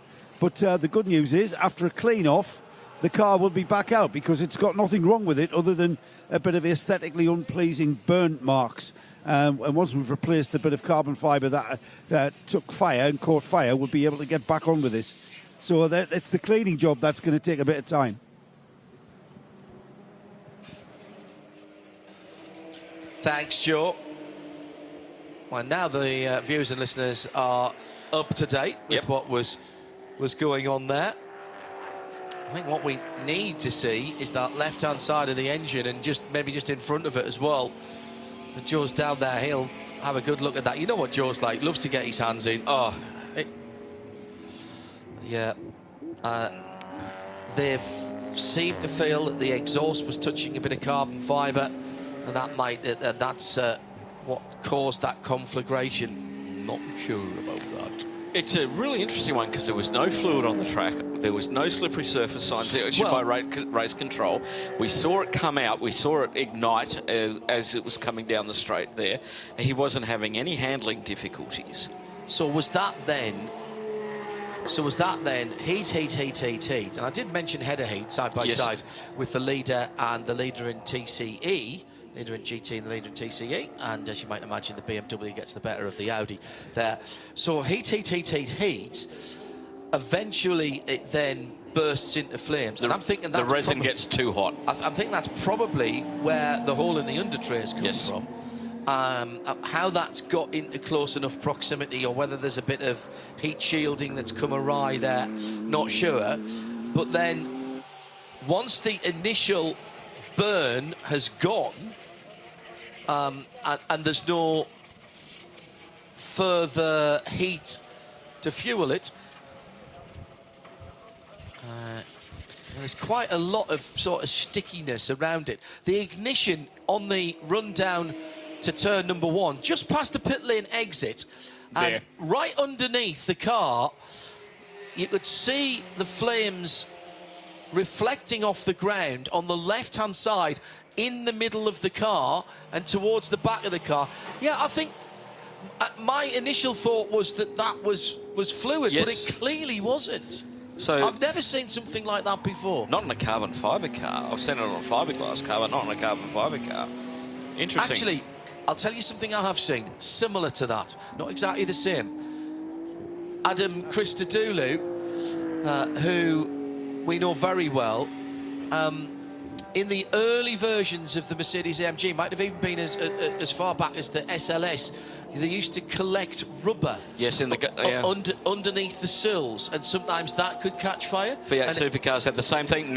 but the good news is after a clean off, the car will be back out because it's got nothing wrong with it other than a bit of aesthetically unpleasing burnt marks. And once we've replaced the bit of carbon fibre that took fire and caught fire, we'll be able to get back on with this. So it's the cleaning job that's going to take a bit of time. Thanks, Joe. Well, now the viewers and listeners are up to date with what was going on there. I think what we need to see is that left-hand side of the engine and maybe just in front of it as well. If Joe's down there, he'll have a good look at that. You know what Joe's like, loves to get his hands in. They've seemed to feel that the exhaust was touching a bit of carbon fibre, and that's what caused that conflagration. Not sure about that. It's a really interesting one because there was no fluid on the track. There was no slippery surface signs issued by race control. We saw it come out. We saw it ignite as it was coming down the straight there. He wasn't having any handling difficulties. So was that then heat? And I did mention header heat side by side with the leader and the leader in TCE. Leader in GT and the leader in TCE, and as you might imagine, the BMW gets the better of the Audi there. So heat. Eventually, it then bursts into flames, and I'm thinking the resin gets too hot. I'm thinking that's probably where the hole in the undertrays comes from. How that's got into close enough proximity, or whether there's a bit of heat shielding that's come awry there, not sure. But then once the initial burn has gone, and there's no further heat to fuel it, there's quite a lot of sort of stickiness around it. The ignition on the run down to turn number 1, just past the pit lane exit, and right underneath the car, you could see the flames reflecting off the ground on the left-hand side in the middle of the car and towards the back of the car. Yeah, I think my initial thought was that was fluid, but it clearly wasn't. So I've never seen something like that before. Not in a carbon fibre car. I've seen it on a fiberglass car, but not in a carbon fibre car. Interesting. Actually, I'll tell you something I have seen similar to that. Not exactly the same. Adam Christodoulou, who we know very well, in the early versions of the Mercedes AMG, might have even been as far back as the SLS, they used to collect rubber. Yes, in the underneath the sills, and sometimes that could catch fire. Fiat supercars had the same thing.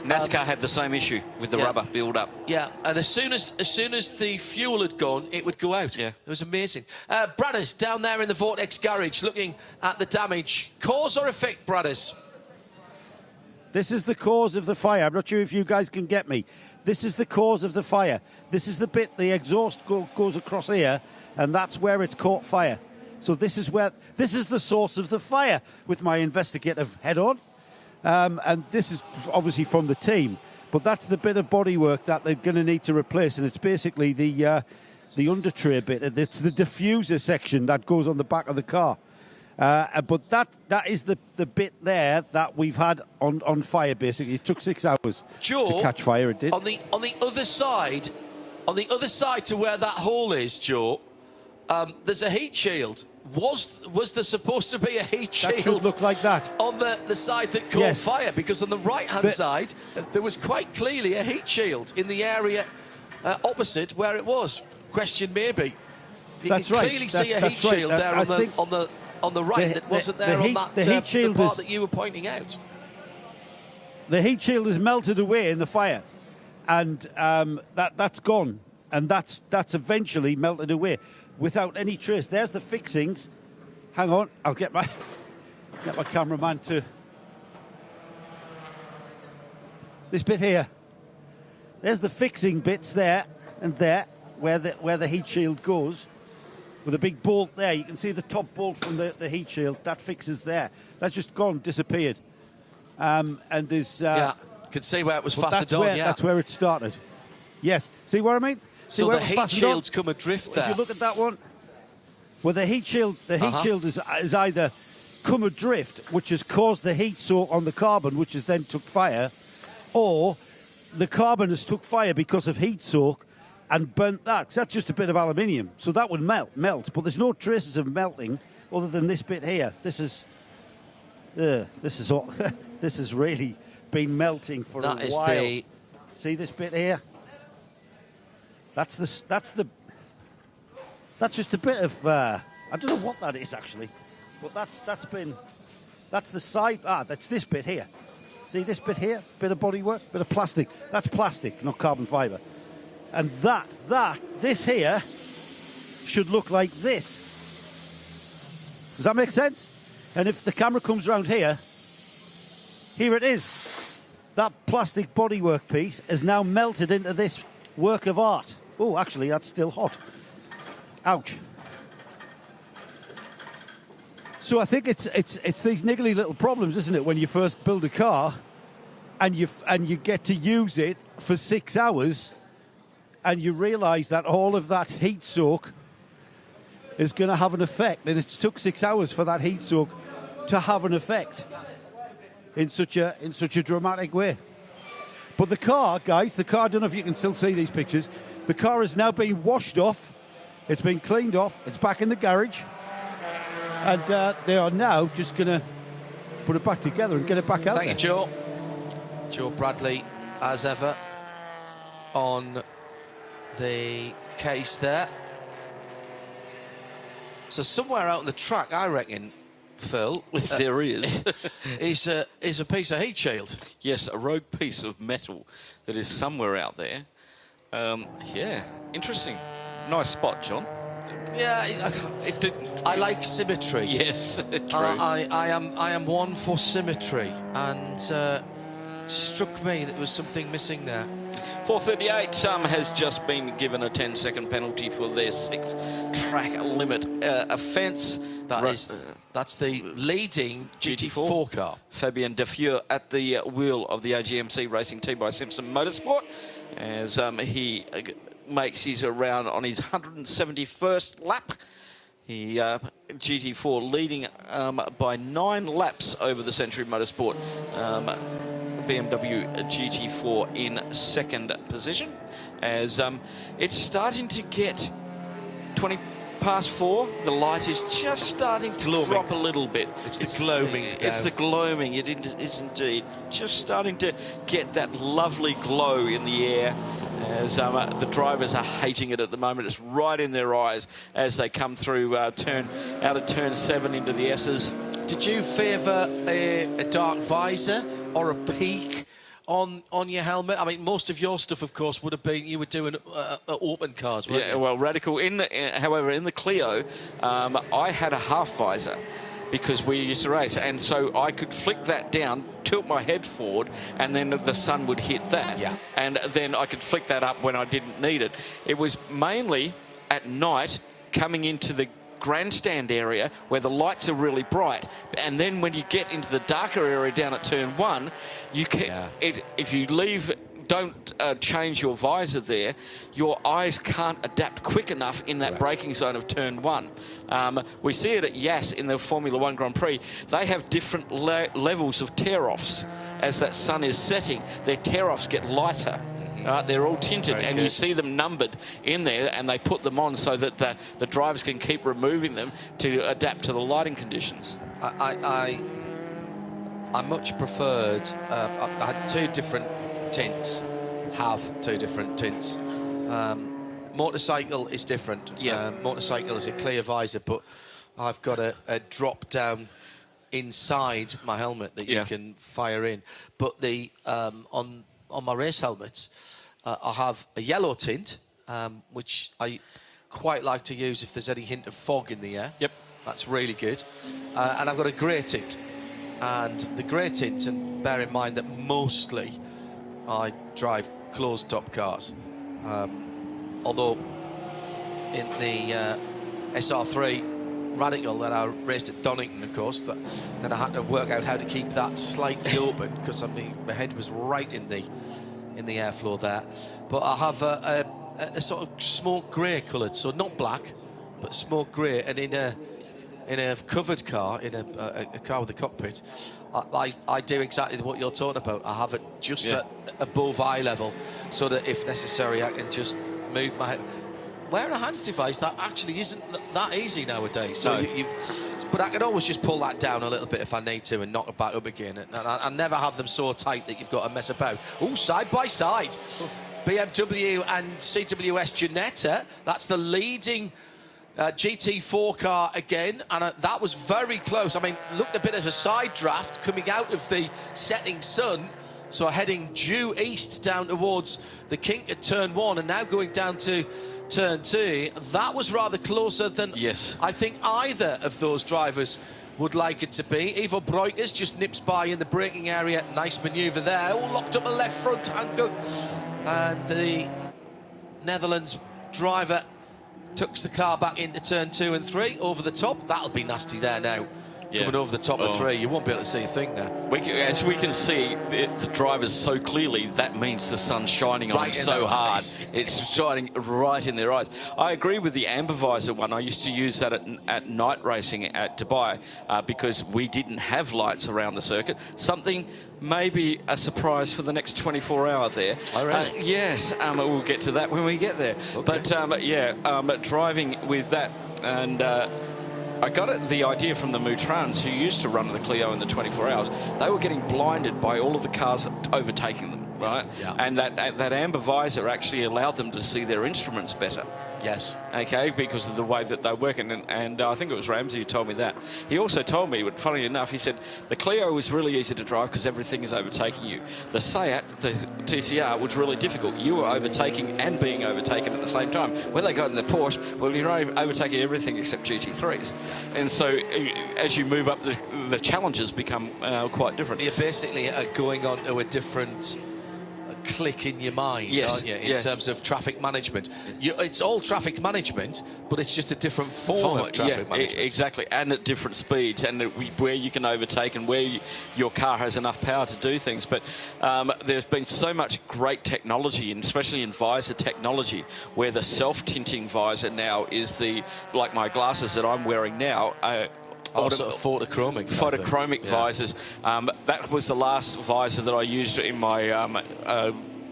NASCAR had the same issue with the rubber build up. Yeah, and as soon as the fuel had gone, it would go out. Yeah, it was amazing. Bradders down there in the Vortex garage, looking at the damage. Cause or effect, Bradders? This is the cause of the fire. I'm not sure if you guys can get me. This is the cause of the fire. This is the bit the exhaust goes across here, and that's where it's caught fire. So this is the source of the fire, with my investigative head on. And this is obviously from the team, but that's the bit of bodywork that they're going to need to replace, and it's basically the under-tray bit. It's the diffuser section that goes on the back of the car. But that is the bit there that we've had on fire, basically. It took 6 hours to catch fire, it did. On the other side to where that hole is, Joe, there's a heat shield. Was there supposed to be a heat shield? That should look like that. On the side that caught fire, because on the right-hand side, there was quite clearly a heat shield in the area opposite where it was. Question maybe. You can clearly see a heat shield there on the right that wasn't there on that the part that you were pointing out. The heat shield is melted away in the fire, and that's gone, and that's eventually melted away without any trace. There's the fixings. Hang on, I'll get my cameraman to this bit here. There's the fixing bits there and there where the heat shield goes. With a big bolt there, you can see the top bolt from the heat shield. That fixes there. That's just gone, disappeared. And there's you can see where it was fastened on. That's where it started. Yes, see what I mean? See so the heat shield's come adrift there. If you look at that one, well, the heat shield is either come adrift, which has caused the heat soak on the carbon, which has then took fire, or the carbon has took fire because of heat soak and burnt that. 'Cause that's just a bit of aluminium, so that would melt. But there's no traces of melting other than this bit here. This is all, this has really been melting for a while. See this bit here? That's just a bit of I don't know what that is actually, but that's the side. That's this bit here. See this bit here? Bit of bodywork, bit of plastic. That's plastic, not carbon fibre. And this here should look like this. Does that make sense? And if the camera comes around here it is. That plastic bodywork piece is now melted into this work of art. Oh, actually, that's still hot. Ouch. So I think it's these niggly little problems, isn't it, when you first build a car and you get to use it for 6 hours and you realise that all of that heat soak is going to have an effect, and it took 6 hours for that heat soak to have an effect in such a dramatic way. But the car, guys, I don't know if you can still see these pictures, the car has now been washed off, it's been cleaned off, it's back in the garage, and they are now just going to put it back together and get it back out there. Thank you, Joe. Joe Bradley, as ever, on the case there. So somewhere out on the track, I reckon, Phil, there is, is a piece of heat shield. Yes, a rogue piece of metal that is somewhere out there. Yeah, interesting. Nice spot, John. Yeah, it didn't. I like symmetry. Yes, true. I am one for symmetry, and struck me that there was something missing there. 438 has just been given a 10-second penalty for their 6-track limit offence. That's the leading GT4 car. Fabien Defieux at the wheel of the AGMC racing team by Simpson Motorsport, as he makes his round on his 171st lap. He GT4 leading by 9 laps over the Century Motorsport BMW GT4 in second position, as it's starting to get 20 past 4. The light is just starting to drop a little bit. It's the gloaming. It's the gloaming. It is indeed just starting to get that lovely glow in the air, as the drivers are hating it at the moment. It's right in their eyes as they come through out of turn 7 into the S's. Did you favour a dark visor or a peak on your helmet? I mean, most of your stuff, of course, would have been you were doing open cars, weren't you? Well, Radical. However, in the Clio, I had a half visor because we used to race, and so I could flick that down, tilt my head forward, and then the sun would hit that. Yeah. And then I could flick that up when I didn't need it. It was mainly at night coming into the grandstand area where the lights are really bright, and then when you get into the darker area down at turn 1, you can if you don't change your visor there, your eyes can't adapt quick enough in that braking zone of turn 1. We see it at Yas in the Formula 1 Grand Prix. They have different levels of tear-offs as that sun is setting. Their tear-offs get lighter. They're all tinted, and you see them numbered in there, and they put them on so that the drivers can keep removing them to adapt to the lighting conditions. I much preferred. I had 2 different tints. Have 2 different tints. Motorcycle is different. Yeah. Motorcycle is a clear visor, but I've got a drop down inside my helmet that you can fire in. But the on my race helmets, I have a yellow tint, which I quite like to use if there's any hint of fog in the air. Yep. That's really good. And I've got a grey tint. And the grey tint, and bear in mind that mostly I drive closed-top cars. Although in the SR3 Radical that I raced at Donington, of course, then I had to work out how to keep that slightly open because my head was right in the airflow there. But I have a sort of smoke grey coloured, so not black, but smoke grey. And in a covered car, in a car with a cockpit, I do exactly what you're talking about. I have it just at above eye level, so that if necessary, I can just move my head. Wearing a hands device, that actually isn't that easy nowadays. So but I can always just pull that down a little bit if I need to and knock it back up again. And I never have them so tight that you've got to mess about. Oh, side by side. BMW and CWS Ginetta, that's the leading GT4 car again, and that was very close. I mean, looked a bit of a side draft coming out of the setting sun, so heading due east down towards the kink at turn 1, and now going down to turn 2. That was rather closer than I think either of those drivers would like it to be. Ivo Breukers just nips by in the braking area. Nice manoeuvre there. Oh, locked up a left front, Hankook. And the Netherlands driver tucks the car back into turn 2 and 3 over the top. That'll be nasty there now. Coming over the top of 3, you won't be able to see a thing there. As we can see the drivers so clearly, that means the sun's shining on them so hard. It's shining right in their eyes. I agree with the amber visor one. I used to use that at night racing at Dubai because we didn't have lights around the circuit. Something maybe a surprise for the next 24 hours there. Oh, really? Yes, we'll get to that when we get there. Okay. But driving with that, and I got the idea from the Mutrans who used to run the Clio in the 24 hours. They were getting blinded by all of the cars overtaking them. right? Yeah. And that amber visor actually allowed them to see their instruments better. Yes. Okay, because of the way that they work. And I think it was Ramsey who told me that. He also told me, but funnily enough, he said, the Clio was really easy to drive because everything is overtaking you. The Seat, the TCR, was really difficult. You were overtaking and being overtaken at the same time. When they got in the Porsche, well, you're overtaking everything except GT3s. And so as you move up, the challenges become quite different. You're basically going on to a different click in your mind, yes, aren't you, in terms of traffic management. It's all traffic management, but it's just a different form of traffic management. Exactly, and at different speeds, and where you can overtake and where your car has enough power to do things. But there's been so much great technology, and especially in visor technology, where the self-tinting visor now is like my glasses that I'm wearing now, sort of photochromic visors. That was the last visor that I used in my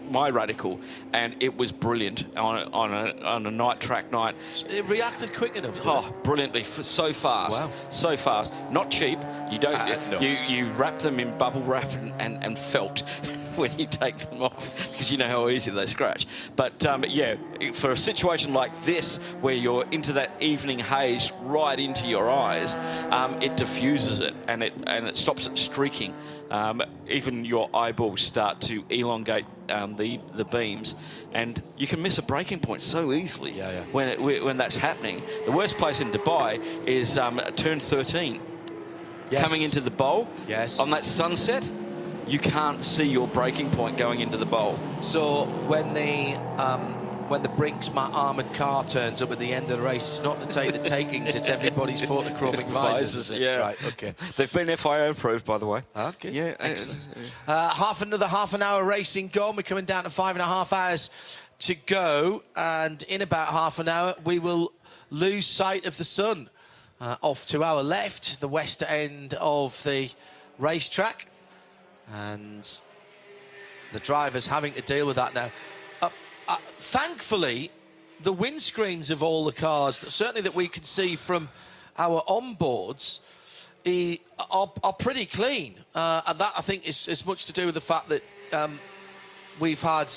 my Radical, and it was brilliant on a night track night. It reacted quick enough. Brilliantly, so fast, so fast. Not cheap. You don't. No. You wrap them in bubble wrap and felt when you take them off, because you know how easy they scratch. But yeah, for a situation like this where you're into that evening haze right into your eyes, it diffuses it and it stops it streaking. Even your eyeballs start to elongate the beams, and you can miss a braking point so easily when that's happening. The worst place in Dubai is turn 13. Yes. Coming into the bowl. Yes. On that sunset, you can't see your braking point going into the bowl. So when the Brinks armoured car turns up at the end of the race, it's not to take the takings, it's everybody's photochromic visors. Yeah. Right, okay. They've been FIA approved, by the way. Okay. Yeah. Excellent. Another half an hour racing gone. We're coming down to 5.5 hours to go, and in about half an hour we will lose sight of the sun. Off to our left, the west end of the racetrack, and the drivers having to deal with that now. Thankfully, the windscreens of all the cars, certainly that we can see from our onboards, are pretty clean. And that, I think, is much to do with the fact that we've had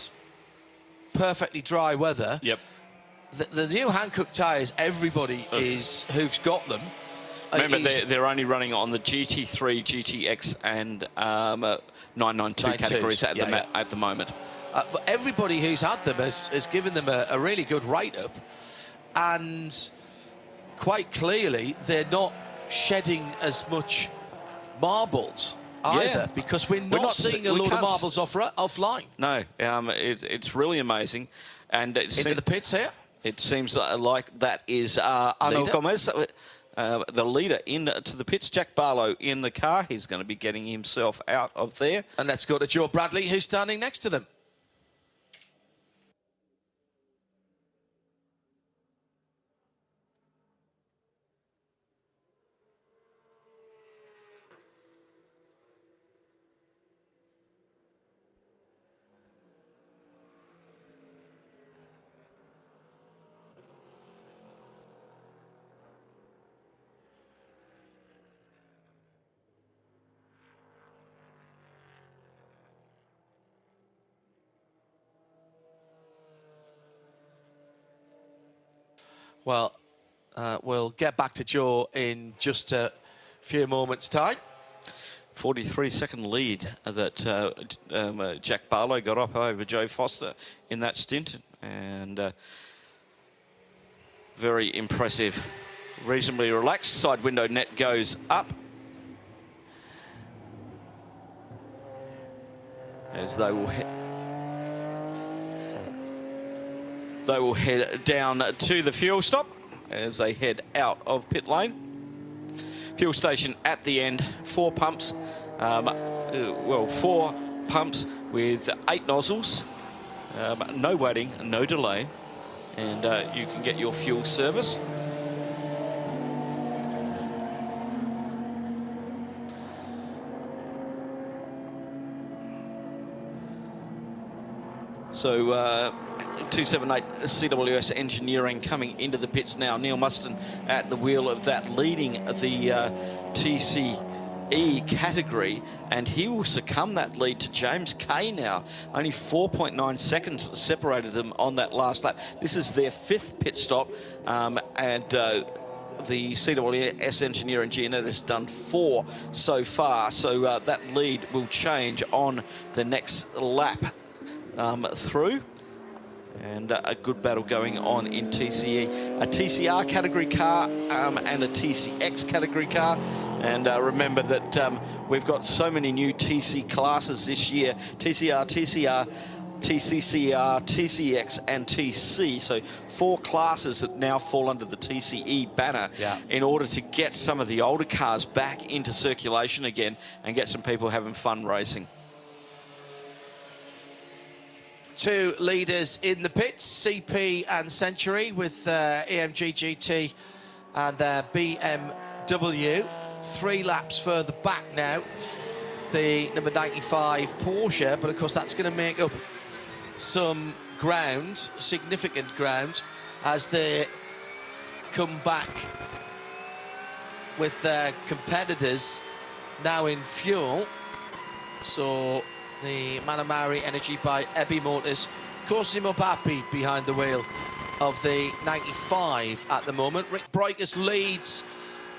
perfectly dry weather. Yep. The new Hankook tyres, everybody who's got them. Remember, they're only running on the GT3, GTX, and 992 categories at the moment. But everybody who's had them has given them a really good write-up, and quite clearly they're not shedding as much marbles either, because we're not seeing a load of marbles offline. No, it's really amazing. And into the pits here. It seems like that is Arnaud Gomez, the leader, into the pits. Jack Barlow in the car. He's going to be getting himself out of there. And let's go to Joe Bradley, who's standing next to them. Well, we'll get back to Joe in just a few moments' time. 43-second lead that Jack Barlow got up over Joe Foster in that stint, and very impressive, reasonably relaxed. Side window net goes up as they will head down to the fuel stop as they head out of pit lane. Fuel station at the end, 4 pumps. 4 pumps with 8 nozzles. No waiting, no delay. And you can get your fuel service. So 278 CWS Engineering coming into the pits now. Neil Muston at the wheel of that, leading the TC E category, and he will succumb that lead to James Kay now. Only 4.9 seconds separated them on that last lap. This is their 5th pit stop, and the CWS engineer and Gianetta has done 4 so far, so that lead will change on the next lap through. And a good battle going on in TCE. A TCR category car and a TCX category car. And remember that we've got so many new TC classes this year. TCR, TCCR, TCX and TC. So 4 classes that now fall under the TCE banner in order to get some of the older cars back into circulation again and get some people having fun racing. 2 leaders in the pits, CP and Century, with EMG GT and their BMW. 3 laps further back now, the number 95 Porsche, but of course that's going to make up some ground, significant ground, as they come back with their competitors now in fuel. So the Manamari Energy by Ebby Motors courses him up happy behind the wheel of the 95 at the moment. Rick Breukers leads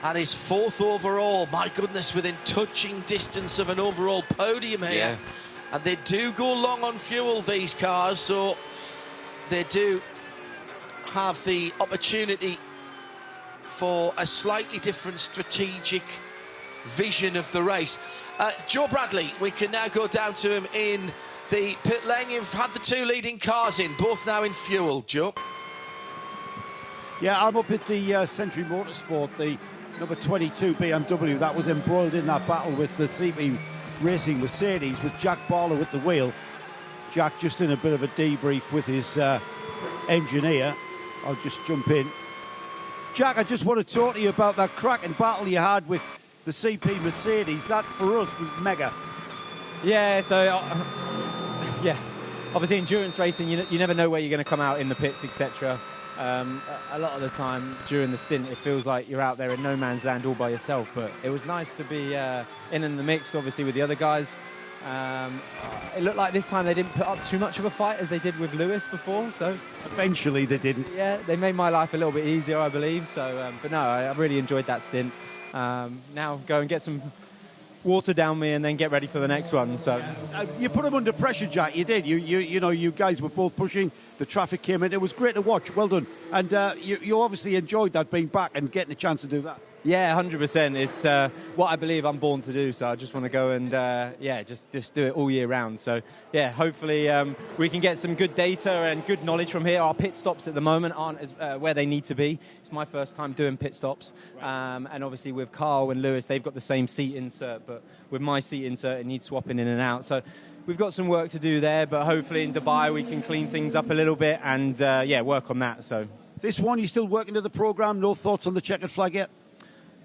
and his 4th overall. My goodness, within touching distance of an overall podium here. Yeah. And they do go long on fuel, these cars, so they do have the opportunity for a slightly different strategic vision of the race. Joe Bradley, we can now go down to him in the pit lane. You've had the 2 leading cars in, both now in fuel, Joe. Yeah, I'm up at the Century Motorsport, the number 22 BMW that was embroiled in that battle with the CP Racing Mercedes with Jack Barlow at the wheel. Jack just in a bit of a debrief with his engineer. I'll just jump in. Jack, I just want to talk to you about that cracking battle you had with the CP Mercedes. That for us was mega. Yeah, so yeah, obviously endurance racing, you never know where you're going to come out in the pits, etc. A lot of the time during the stint, it feels like you're out there in no man's land all by yourself, but it was nice to be in the mix, obviously, with the other guys. It looked like this time they didn't put up too much of a fight as they did with Lewis before, so... Eventually they didn't. Yeah, they made my life a little bit easier, I believe, so... but no, I really enjoyed that stint. Now go and get some water down me and then get ready for the next one. So you put them under pressure, Jack. You did. You know, you guys were both pushing. The traffic came in. It was great to watch. Well done. And you obviously enjoyed that, being back and getting a chance to do that. Yeah, 100%. It's what I believe I'm born to do. So I just want to go and just do it all year round. So yeah, hopefully we can get some good data and good knowledge from here. Our pit stops at the moment aren't as, where they need to be. It's my first time doing pit stops, and obviously with Carl and Lewis, they've got the same seat insert, but with my seat insert, it needs swapping in and out. So we've got some work to do there, but hopefully in Dubai we can clean things up a little bit and work on that. So this one, you still working to the program? No thoughts on the checkered flag yet?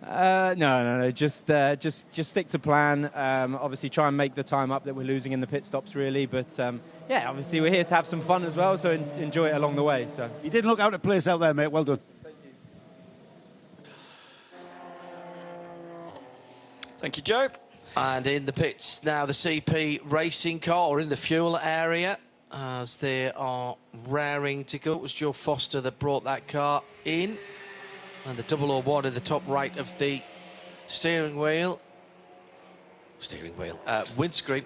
No. Just stick to plan. Obviously, try and make the time up that we're losing in the pit stops, really. But obviously, we're here to have some fun as well, so enjoy it along the way. So you didn't look out of place out there, mate. Well done. Thank you, Joe. And in the pits now, the CP racing car, or in the fuel area, as they are raring to go. It was Joe Foster that brought that car in. And the 001 in the top right of the windscreen.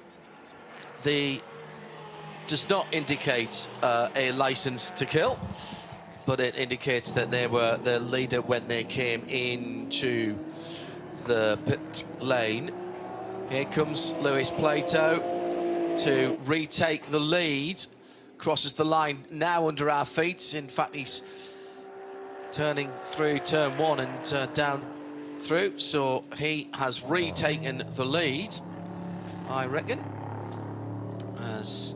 Does not indicate a license to kill, but it indicates that they were the leader when they came into the pit lane. Here comes Lewis Plato to retake the lead. Crosses the line now under our feet. In fact, he's turning through turn one and down through, so he has retaken the lead, I reckon, as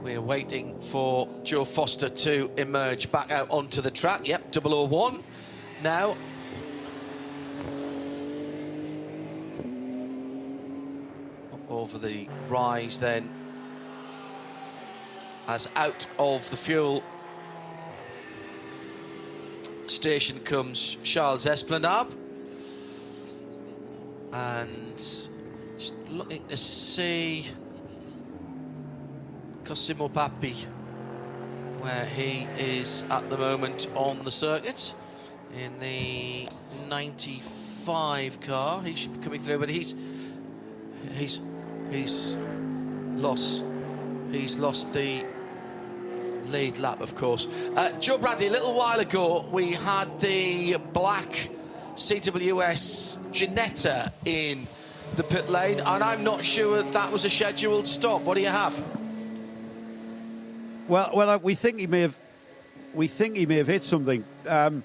we're waiting for Joe Foster to emerge back out onto the track. Yep, 001 now. Up over the rise then, as out of the fuel station comes Charles Esplanade. And just looking to see Cosimo Papi, where he is at the moment on the circuit in the 95 car. He should be coming through, but he's lost the lead lap, of course. Joe Bradley, a little while ago we had the black CWS Ginetta in the pit lane, and I'm not sure that was a scheduled stop. What do you have? Well, we think he may have hit something. The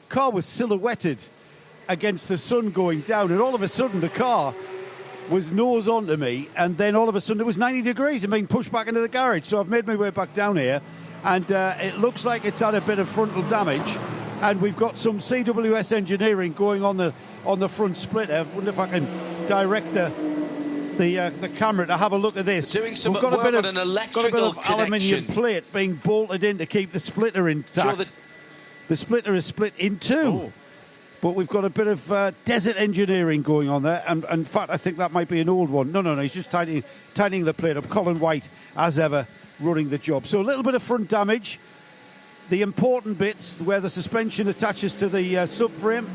car was silhouetted against the sun going down, and all of a sudden the car was nose on to me, and then all of a sudden it was 90 degrees and being pushed back into the garage. So I've made my way back down here, and it looks like it's had a bit of frontal damage, and we've got some CWS engineering going on the front splitter. I wonder if I can direct the camera to have a look at this. Doing some We've got work a bit on of, an electrical got a bit of aluminium connection. plate being bolted in to keep the splitter intact. The splitter is split in two. But we've got a bit of desert engineering going on there. And in fact, I think that might be an old one. No, he's just tightening the plate up. Colin White, as ever, running the job. So a little bit of front damage. The important bits, where the suspension attaches to the subframe,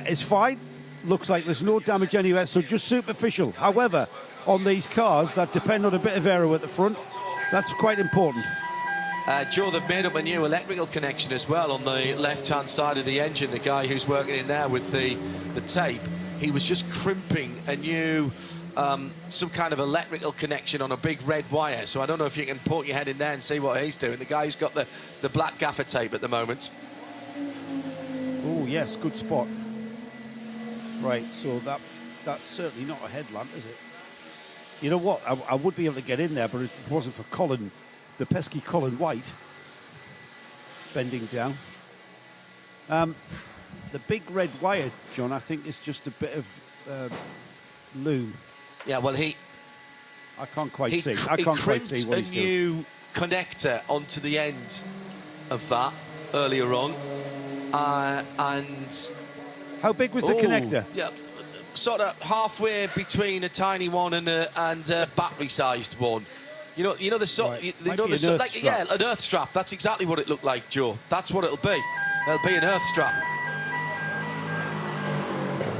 is fine. Looks like there's no damage anywhere, so just superficial. However, on these cars that depend on a bit of aero at the front, that's quite important. Joe, they've made up a new electrical connection as well on the left-hand side of the engine. The guy who's working in there with the tape, he was just crimping a new some kind of electrical connection on a big red wire. So I don't know if you can poke your head in there and see what he's doing. The guy who's got the black gaffer tape at the moment. Oh, yes, good spot. Right, so that's certainly not a headlamp, is it? You know what? I would be able to get in there, but if it wasn't for the pesky Colin White bending down. The big red wire, John, I think is just a bit of loom. Yeah, well, I can't quite see. I can't quite see what he's doing. A new connector onto the end of that earlier on, and how big was the connector? Yeah, sort of halfway between a tiny one and a battery-sized one. You know the sort. Right. You know the like, yeah, an earth strap. That's exactly what it looked like, Joe. That's what it'll be. It'll be an earth strap.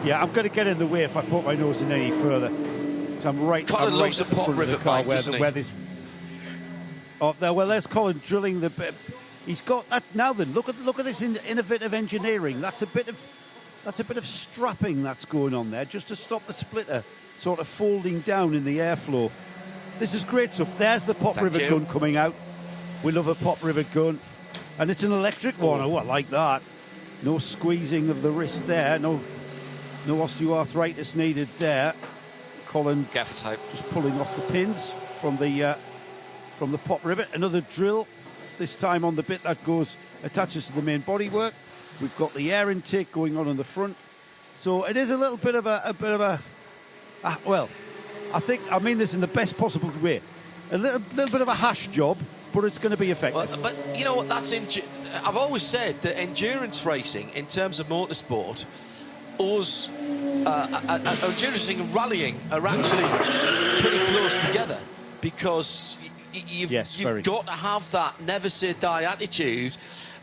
Yeah, I'm going to get in the way if I put my nose in any further. So I'm right. Colin loves at a the pot front of the rivet car bike, doesn't he? where this. Oh, there. Well, there's Colin drilling the bit. He's got that now. Then look at this innovative engineering. That's a bit of strapping that's going on there just to stop the splitter sort of folding down in the airflow. This is great stuff. There's the pop rivet gun coming out. We love a pop rivet gun, and it's an electric one. Oh, I like that. No squeezing of the wrist there. No osteoarthritis needed there. Colin gaffer tape just pulling off the pins from the pop rivet. Another drill, this time on the bit that attaches to the main bodywork. We've got the air intake going on in the front, so it is a little bit of well, I mean this in the best possible way. A little bit of a hash job, but it's going to be effective. Well, but you know what? I've always said that endurance racing, in terms of motorsport, endurance racing and rallying are actually pretty close together, because you've got to have that never say die attitude.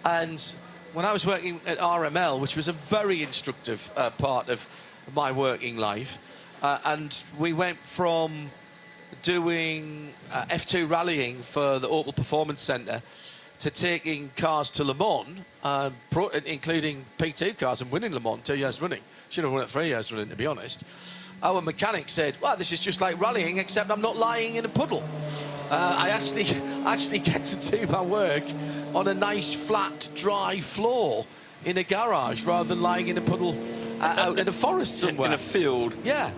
And when I was working at RML, which was a very instructive part of my working life, and we went from doing F2 rallying for the Opel Performance Centre to taking cars to Le Mans, including P2 cars, and winning Le Mans 2 years running. Should have won it 3 years running, to be honest. Our mechanic said, well, this is just like rallying, except I'm not lying in a puddle. I actually get to do my work on a nice, flat, dry floor in a garage, rather than lying in a puddle out in a forest somewhere. In a field. Yeah.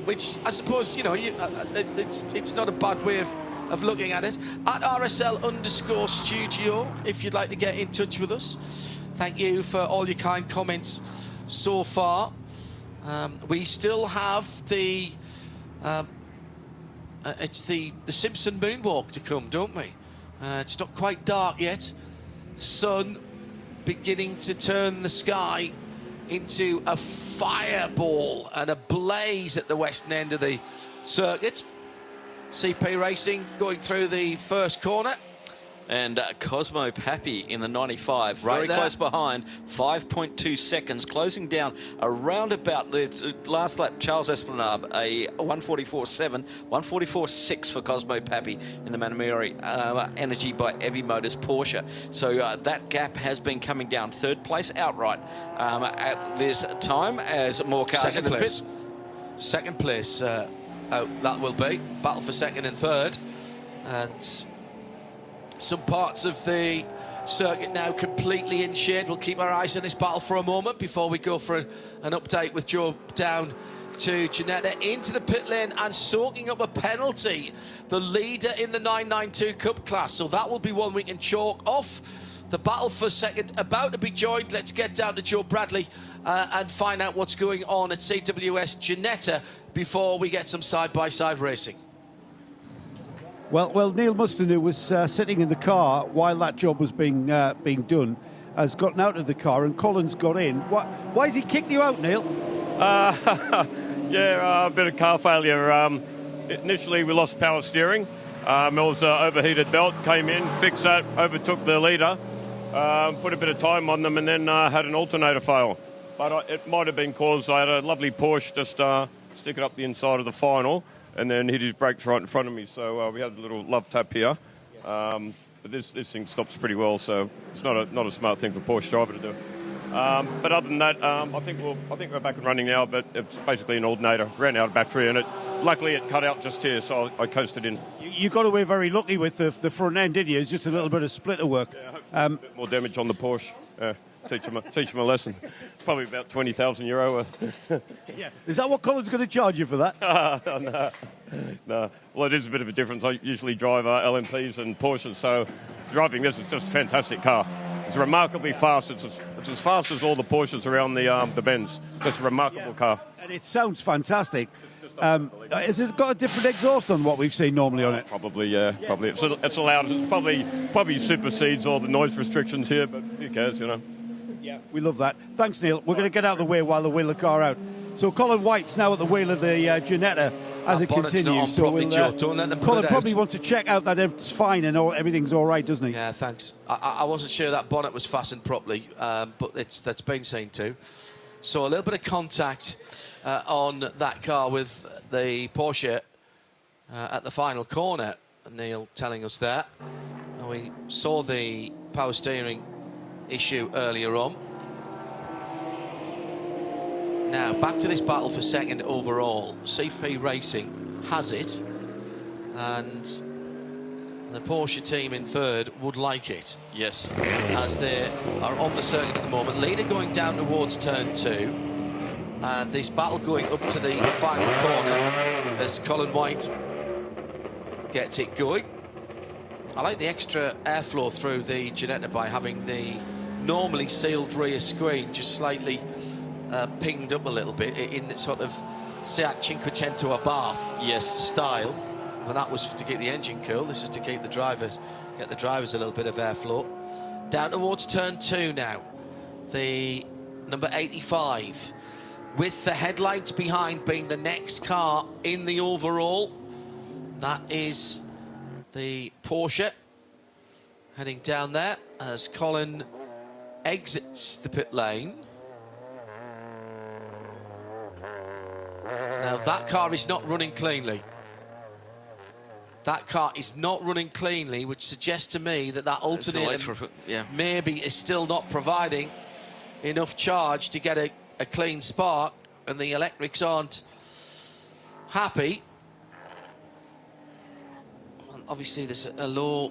Which I suppose, it's not a bad way of looking at it. At RSL_studio, if you'd like to get in touch with us. Thank you for all your kind comments so far. We still have the Simpson moonwalk to come, don't we? It's not quite dark yet. Sun beginning to turn the sky into a fireball and a blaze at the western end of the circuit. CP Racing going through the first corner. And Cosmo Pappy in the 95, Right very there. close behind, 5.2 seconds, closing down around about the last lap. Charles Esplanade, a 144.7, 144.6 for Cosmo Pappy in the Manamiri Energy by Ebby Motors Porsche. So that gap has been coming down. Third place outright at this time as more cars Second into the place. pit. Second place, that will be. Battle for second and third. And some parts of the circuit now completely in shade. We'll keep our eyes on this battle for a moment before we go for an update with Joe down to Ginetta into the pit lane and soaking up a penalty. The leader in the 992 Cup class. So that will be one we can chalk off. The battle for second about to be joined. Let's get down to Joe Bradley and find out what's going on at CWS Ginetta before we get some side-by-side racing. Well, Neil Muston, who was sitting in the car while that job was being done, has gotten out of the car and Colin's got in. Why has he kicked you out, Neil? Yeah, a bit of car failure. Initially, we lost power steering. It was an overheated belt, came in, fixed that, overtook the leader, put a bit of time on them, and then had an alternator fail. But it might have been caused, I had a lovely Porsche just stick it up the inside of the final, and then hit his brakes right in front of me. So we had a little love tap here. But this thing stops pretty well, so it's not a smart thing for Porsche driver to do. But other than that, I think we're back and running now. But it's basically an alternator. Ran out of battery, and luckily it cut out just here, so I coasted in. You got away very lucky with the front end, didn't you? It's just a little bit of splitter work. Yeah, a bit more damage on the Porsche. Teach him a lesson. Probably about €20,000 worth. Yeah. Is that what Colin's going to charge you for that? No. Well, it is a bit of a difference. I usually drive LMPs and Porsches, so driving this is just a fantastic car. It's remarkably fast. It's as fast as all the Porsches around the bends. It's a remarkable car. And it sounds fantastic. Has it got a different exhaust on what we've seen normally on it? Probably, yeah. Probably. It's allowed. It's probably supersedes all the noise restrictions here, but who cares, you know? Yeah, we love that. Thanks, Neil. We're going to get out of the way while they wheel the car out. So Colin White's now at the wheel of the Ginetta as it continues. So don't let them Colin probably wants to check out that it's fine and everything's all right, doesn't he? Yeah, thanks. I wasn't sure that bonnet was fastened properly, but that's been seen to. So a little bit of contact on that car with the Porsche at the final corner. Neil telling us that. And we saw the power steering issue earlier on. Now, back to this battle for second overall. CP Racing has it, and the Porsche team in third would like it. Yes. As they are on the circuit at the moment. Leader going down towards turn 2, and this battle going up to the final corner as Colin White gets it going. I like the extra airflow through the Ginetta by having the normally sealed rear screen just slightly pinged up a little bit in sort of Seat Cinquecento Abarth style. And that was to keep the engine cool. This is to keep the drivers, get the drivers a little bit of airflow. Down towards turn 2 now. The number 85, with the headlights behind being the next car in the overall. That is the Porsche heading down there as Colin exits the pit lane. Now that car is not running cleanly. That car is not running cleanly, which suggests to me that alternator maybe is still not providing enough charge to get a clean spark, and the electrics aren't happy. And obviously there's a low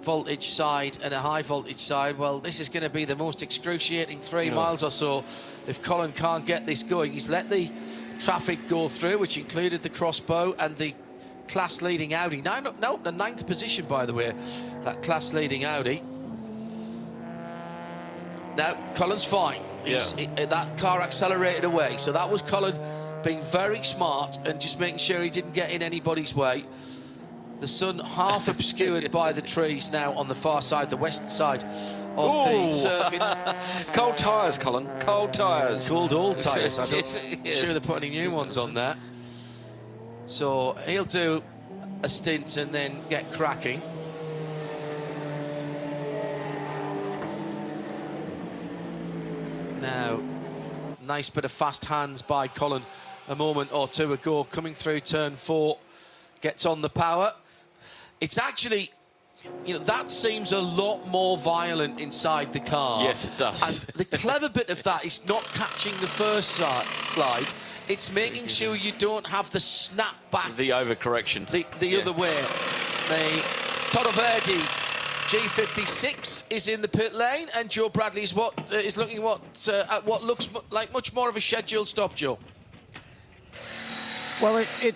voltage side and a high voltage side. Well, this is going to be the most excruciating 3 miles or so if Colin can't get this going. He's let the traffic go through, which included the crossbow and the class-leading Audi. No, the 9th position, by the way, that class-leading Audi. Now, Colin's fine. That car accelerated away, so that was Colin being very smart and just making sure he didn't get in anybody's way. The sun half obscured by the trees now on the far side, the western side of the circuit. Cold tyres, Colin. Cold tyres. Cold old tyres. I'm Yes. sure they're putting new ones on there. So he'll do a stint and then get cracking. Now, nice bit of fast hands by Colin a moment or two ago, coming through turn 4, gets on the power. It's actually, you know, that seems a lot more violent inside the car. Yes, it does. And the clever bit of that is not catching the first slide, it's making sure you don't have the snap back. The overcorrection. The other way. The Toro Verde G56 is in the pit lane, and Joe Bradley is looking at what looks like much more of a scheduled stop, Joe. Well, it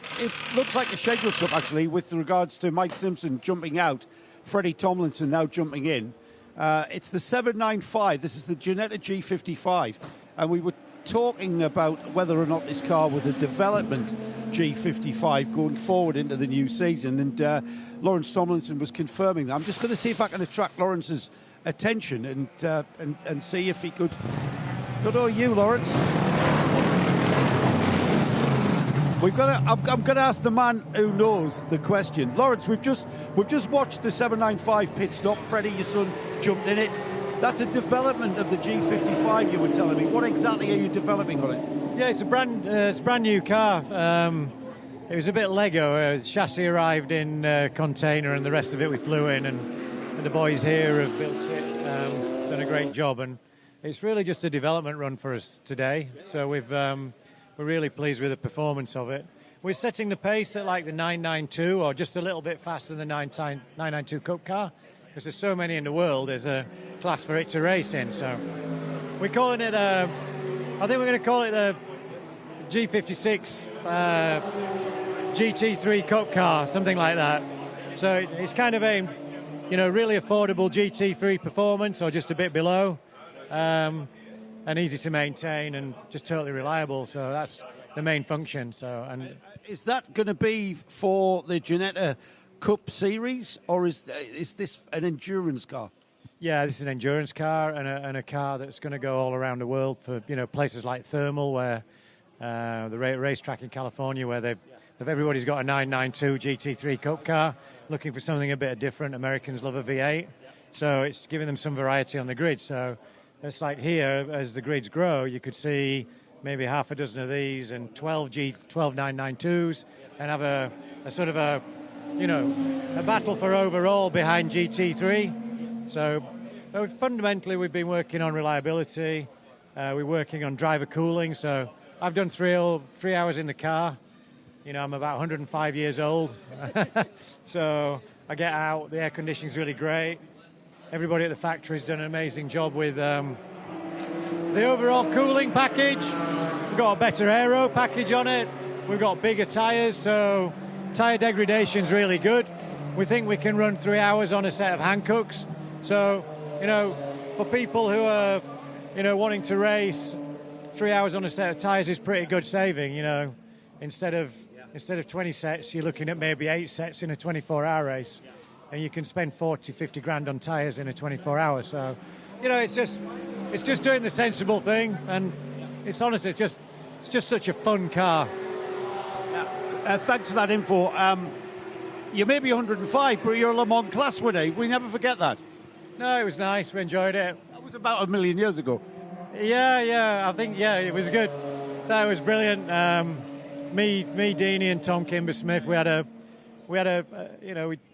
looks like a scheduled stop, actually, with regards to Mike Simpson jumping out, Freddie Tomlinson now jumping in. It's the 795. This is the Ginetta G55. And we were talking about whether or not this car was a development G55 going forward into the new season. And Lawrence Tomlinson was confirming that. I'm just going to see if I can attract Lawrence's attention and see if he could... Good on you, Lawrence. I'm going to ask the man who knows the question. Lawrence, we've just watched the 795 pit stop. Freddie, your son, jumped in it. That's a development of the G55, you were telling me. What exactly are you developing on it? Yeah, it's a brand new car. It was a bit Lego. Chassis arrived in container, and the rest of it we flew in, and the boys here have built it, done a great job, and it's really just a development run for us today. So we're really pleased with the performance of it. We're setting the pace at like the 992 or just a little bit faster than the 992 Cup car, because there's so many in the world. There's a class for it to race in. So we're calling it, I think we're going to call it the G56 GT3 Cup car, something like that. So it's kind of a, really affordable GT3 performance, or just a bit below. And easy to maintain and just totally reliable, so that's the main function. So, and is that going to be for the Ginetta Cup Series, or is this an endurance car? Yeah, this is an endurance car and a car that's going to go all around the world for places like Thermal, where the racetrack in California, where everybody's got a 992 GT3 Cup car, looking for something a bit different. Americans love a V8, so it's giving them some variety on the grid. So it's like here, as the grids grow, you could see maybe half a dozen of these and 12 992s, and have a sort of a battle for overall behind GT3. So fundamentally, we've been working on reliability. We're working on driver cooling. So I've done 3 hours in the car. I'm about 105 years old. So I get out, the air conditioning's really great. Everybody at the factory's done an amazing job with the overall cooling package. We've got a better aero package on it. We've got bigger tyres, so tyre degradation's really good. We think we can run 3 hours on a set of Hankooks. So, for people who are, wanting to race, 3 hours on a set of tyres is pretty good saving. Instead of 20 sets, you're looking at maybe 8 sets in a 24-hour race. And you can spend 40, 50 grand on tyres in a 24 hours. So, it's just doing the sensible thing, and it's honestly, it's just such a fun car. Thanks for that info. You may be 105, but you're a Le Mans class winner. We never forget that. No, it was nice. We enjoyed it. That was about 1 million years ago. Yeah. I think, it was good. That was brilliant. Me, Deanie, and Tom Kimber-Smith,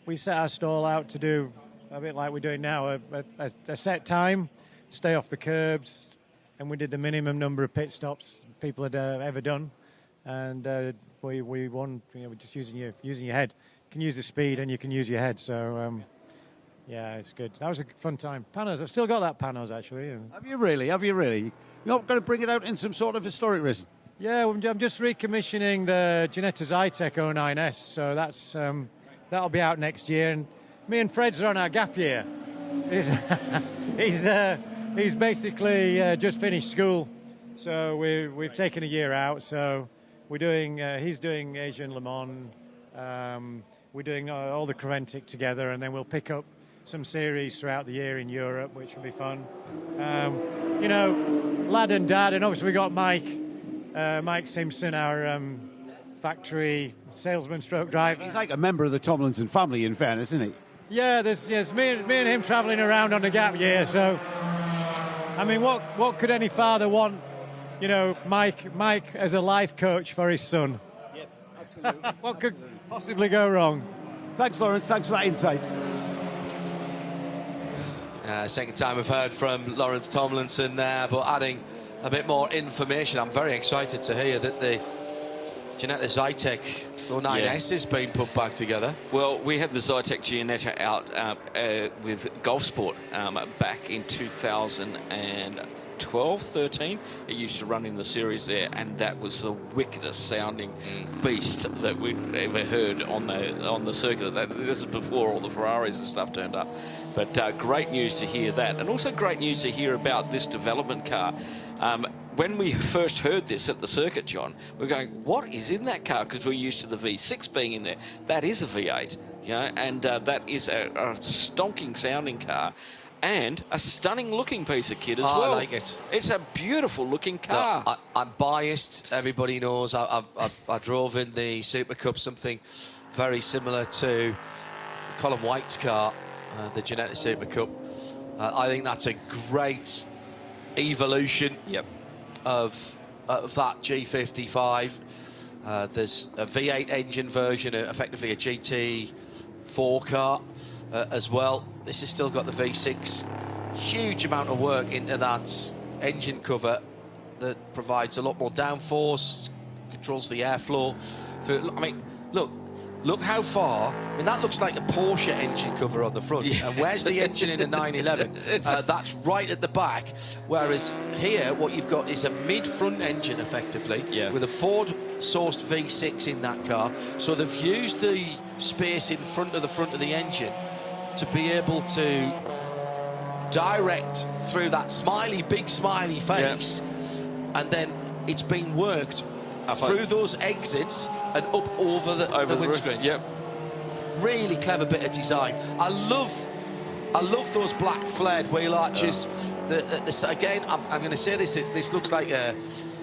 we set our stall out to do a bit like we're doing now, a set time, stay off the curbs, and we did the minimum number of pit stops people had ever done, and we won. Just using your head. You can use the speed and you can use your head. So yeah, it's good. That was a fun time. Panos, I've still got that Panos actually. Have you really? You're not going to bring it out in some sort of historic race? Yeah, I'm just recommissioning the Ginetta Zytek 09S, so that's that'll be out next year. And me and Fred's are on our gap year. He's basically just finished school, so we've taken a year out. So he's doing Asian Le Mans. we're doing all the Creventic together, and then we'll pick up some series throughout the year in Europe, which will be fun. You know, lad and dad, and obviously we got Mike Simpson, our factory salesman stroke driver. He's like a member of the Tomlinson family, in fairness, isn't he? Yeah, there's me and him travelling around on the gap year, so I mean, what could any father want? You know, Mike as a life coach for his son. Yes, absolutely. What could possibly go wrong? Thanks, Lawrence. Thanks for that insight. Second time we've heard from Lawrence Tomlinson there, but adding a bit more information. I'm very excited to hear that the Ginetta Zytek 09S has been put back together. Well, we had the Zytek Ginetta out with Golf Sport back in 2012, 13. It used to run in the series there, and that was the wickedest sounding beast that we'd ever heard on the circuit. This is before all the Ferraris and stuff turned up. But great news to hear that, and also great news to hear about this development car. When we first heard this at the circuit, John, we're going, what is in that car? Because we're used to the V6 being in there. That is a V8, you know, and that is a stonking sounding car. And a stunning looking piece of kit as well. I like it. It's a beautiful looking car. No, I'm biased. Everybody knows. I drove in the Super Cup something very similar to Colin White's car, the Ginetta Super Cup. I think that's a great evolution of that G55. There's a V8 engine version, effectively a GT4 car as well. This has still got the V6. Huge amount of work into that engine cover that provides a lot more downforce, controls the airflow through. I mean, look how far. I mean, that looks like a Porsche engine cover on the front. Yeah. And where's the engine in a 911? That's right at the back. Whereas here, what you've got is a mid-front engine, effectively, with a Ford-sourced V6 in that car. So they've used the space in front of the engine to be able to direct through that big smiley face, and then it's been worked through those exits and up over the windscreen. Yep. Really clever bit of design. I love those black flared wheel arches. Again, I'm going to say this. This looks like a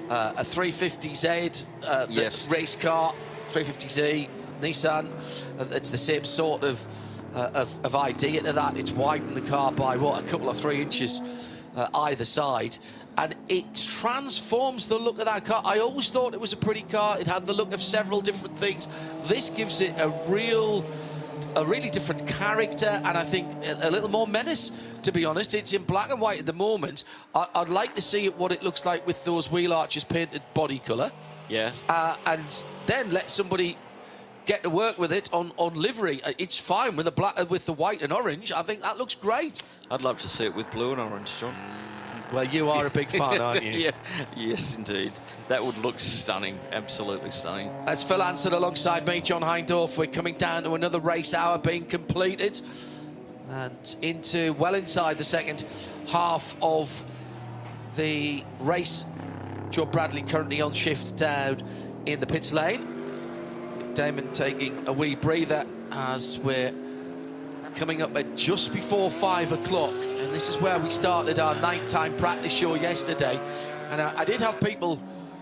350Z race car, 350Z Nissan. It's the same sort of idea to that. It's widened the car by a couple of 3 inches either side, and it transforms the look of that car. I always thought it was a pretty car. It had the look of several different things. This gives it a really different character, and I think a little more menace, to be honest. It's in black and white at the moment. I'd like to see what it looks like with those wheel arches painted body colour. Yeah. And then let somebody get to work with it on livery. It's fine with the white and orange. I think that looks great. I'd love to see it with blue and orange, John. Well, you are a big fan, aren't you? Yes, indeed. That would look stunning, absolutely stunning. That's Phil Ansett alongside me, John Hindorf. We're coming down to another race hour being completed, and well inside the second half of the race. Joe Bradley currently on shift down in the pits lane. Damon taking a wee breather as we're coming up at just before 5 o'clock, and this is where we started our nighttime practice show yesterday. And I did have people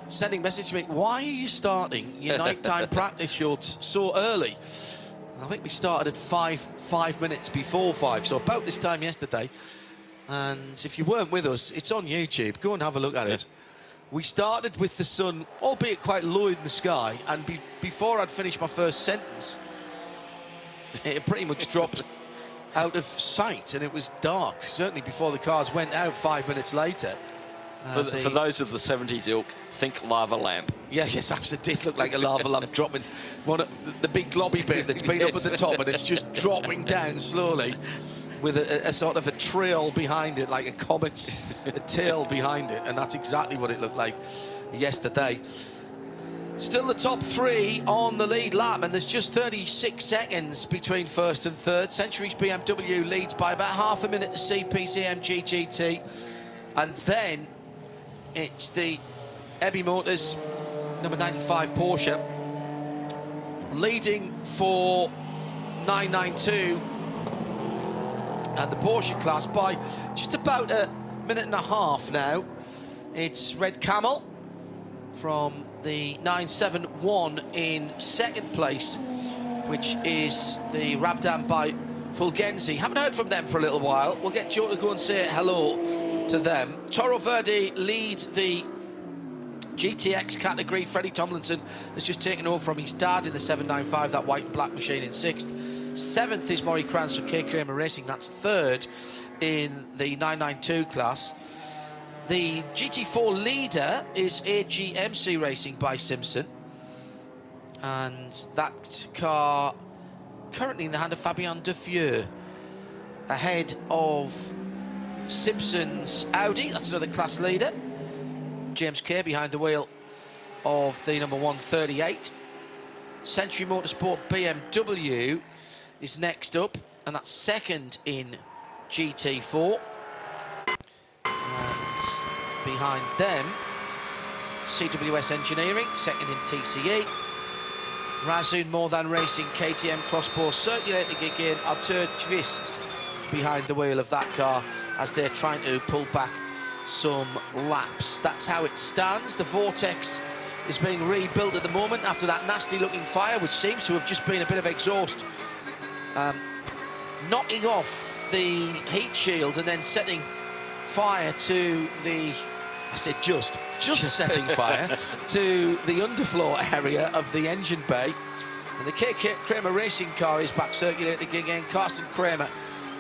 sending messages to me, why are you starting your nighttime practice show so early? And I think we started at 5 minutes before 5, so about this time yesterday. And if you weren't with us, it's on YouTube. Go and have a look at it. We started with the sun, albeit quite low in the sky, and before I'd finished my first sentence, it pretty much dropped out of sight, and it was dark, certainly before the cars went out 5 minutes later. For those of the 70s ilk, think lava lamp. Yeah, yes, absolutely. It did look like a lava lamp dropping the big globby bit that's been up at the top, and it's just dropping down slowly with a sort of a trail behind it, like a comet's tail behind it, and that's exactly what it looked like yesterday. Still the top three on the lead lap, and there's just 36 seconds between first and third. Century's BMW leads by about half a minute to CP's AMG GT, and then it's the Ebby Motors number 95 Porsche leading for 992 and the Porsche class by just about a minute and a half now. It's Red Camel from the 971 in second place, which is the Rabdan by Fulgenzi. Haven't heard from them for a little while. We'll get Joe to go and say hello to them. Toro Verde lead the GTX category. Freddie Tomlinson has just taken over from his dad in the 795, that white and black machine, in 6th. 7th is Maury Kranz for KKM Racing. That's 3rd in the 992 class. The GT4 leader is AGMC Racing by Simpson. And that car currently in the hand of Fabien Defieux, ahead of Simpson's Audi. That's another class leader. James Kay behind the wheel of the number 138. Century Motorsport BMW is next up, and that's 2nd in GT4. And behind them, CWS Engineering, 2nd in TCE. Razun More Than Racing, KTM Crossbow Circulator Gigin, Artur Twist behind the wheel of that car as they're trying to pull back some laps. That's how it stands. The Vortex is being rebuilt at the moment after that nasty looking fire, which seems to have just been a bit of exhaust knocking off the heat shield and then setting fire to the, I said just setting fire to the underfloor area of the engine bay. And the KK Kramer racing car is back circulating again. Carsten Kramer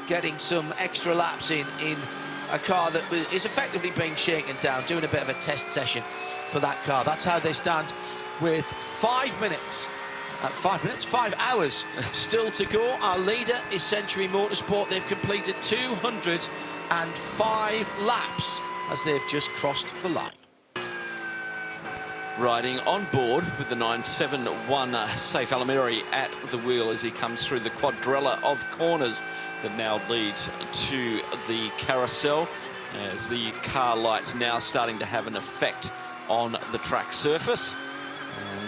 getting some extra laps in a car that is effectively being shaken down, doing a bit of a test session for that car. That's how they stand with 5 hours still to go. Our leader is Century Motorsport. They've completed 205 laps as they've just crossed the line. Riding on board with the 971, Saif Alamiri at the wheel as he comes through the quadrilla of corners that now leads to the carousel, as the car lights now starting to have an effect on the track surface.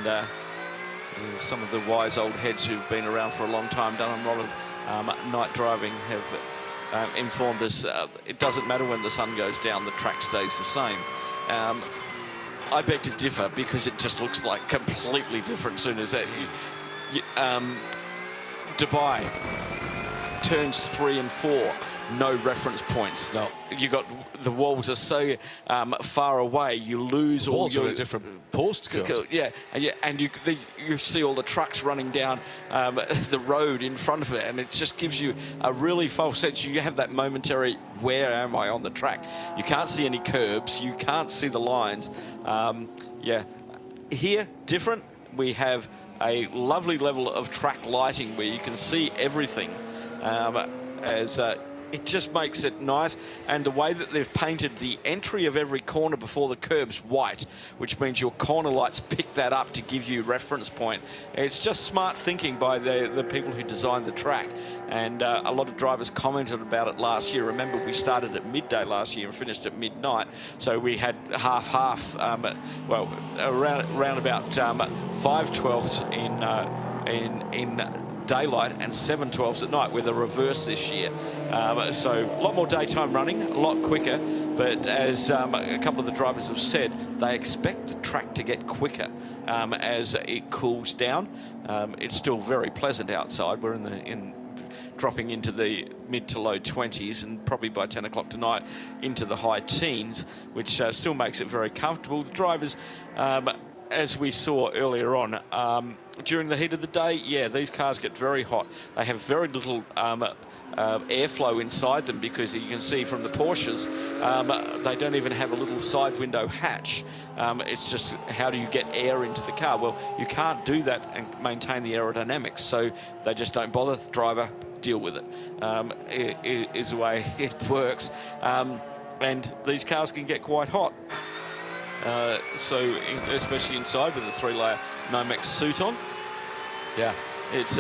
And some of the wise old heads who've been around for a long time, done a lot of night driving, have informed us it doesn't matter when the sun goes down, the track stays the same. I beg to differ, because it just looks like completely different soon as that. Dubai, turns 3 and 4, no reference points. No, you got the walls are so far away, you lose all your different postcode. Yeah, and you see all the trucks running down the road in front of it, and it just gives you a really false sense. You have that momentary, where am I on the track? You can't see any curbs, you can't see the lines. Yeah, here different. We have a lovely level of track lighting where you can see everything. It just makes it nice, and the way that they've painted the entry of every corner before the curbs white, which means your corner lights pick that up to give you reference point. It's just smart thinking by the people who designed the track, and a lot of drivers commented about it last year. Remember, we started at midday last year and finished at midnight, so we had half-half, well, around about 5/12 in daylight and 7/12s at night, with a reverse this year. So a lot more daytime running, a lot quicker, but as a couple of the drivers have said, they expect the track to get quicker as it cools down. It's still very pleasant outside. We're dropping into the mid to low 20s, and probably by 10 o'clock tonight into the high teens, which still makes it very comfortable. The drivers, as we saw earlier on, during the heat of the day, yeah, these cars get very hot. They have very little airflow inside them, because you can see from the Porsches, they don't even have a little side window hatch. It's just, how do you get air into the car? Well, you can't do that and maintain the aerodynamics, so they just don't bother. The driver, deal with it, is the way it works. And these cars can get quite hot. Especially inside with the 3-layer Nomex suit on. Yeah, it's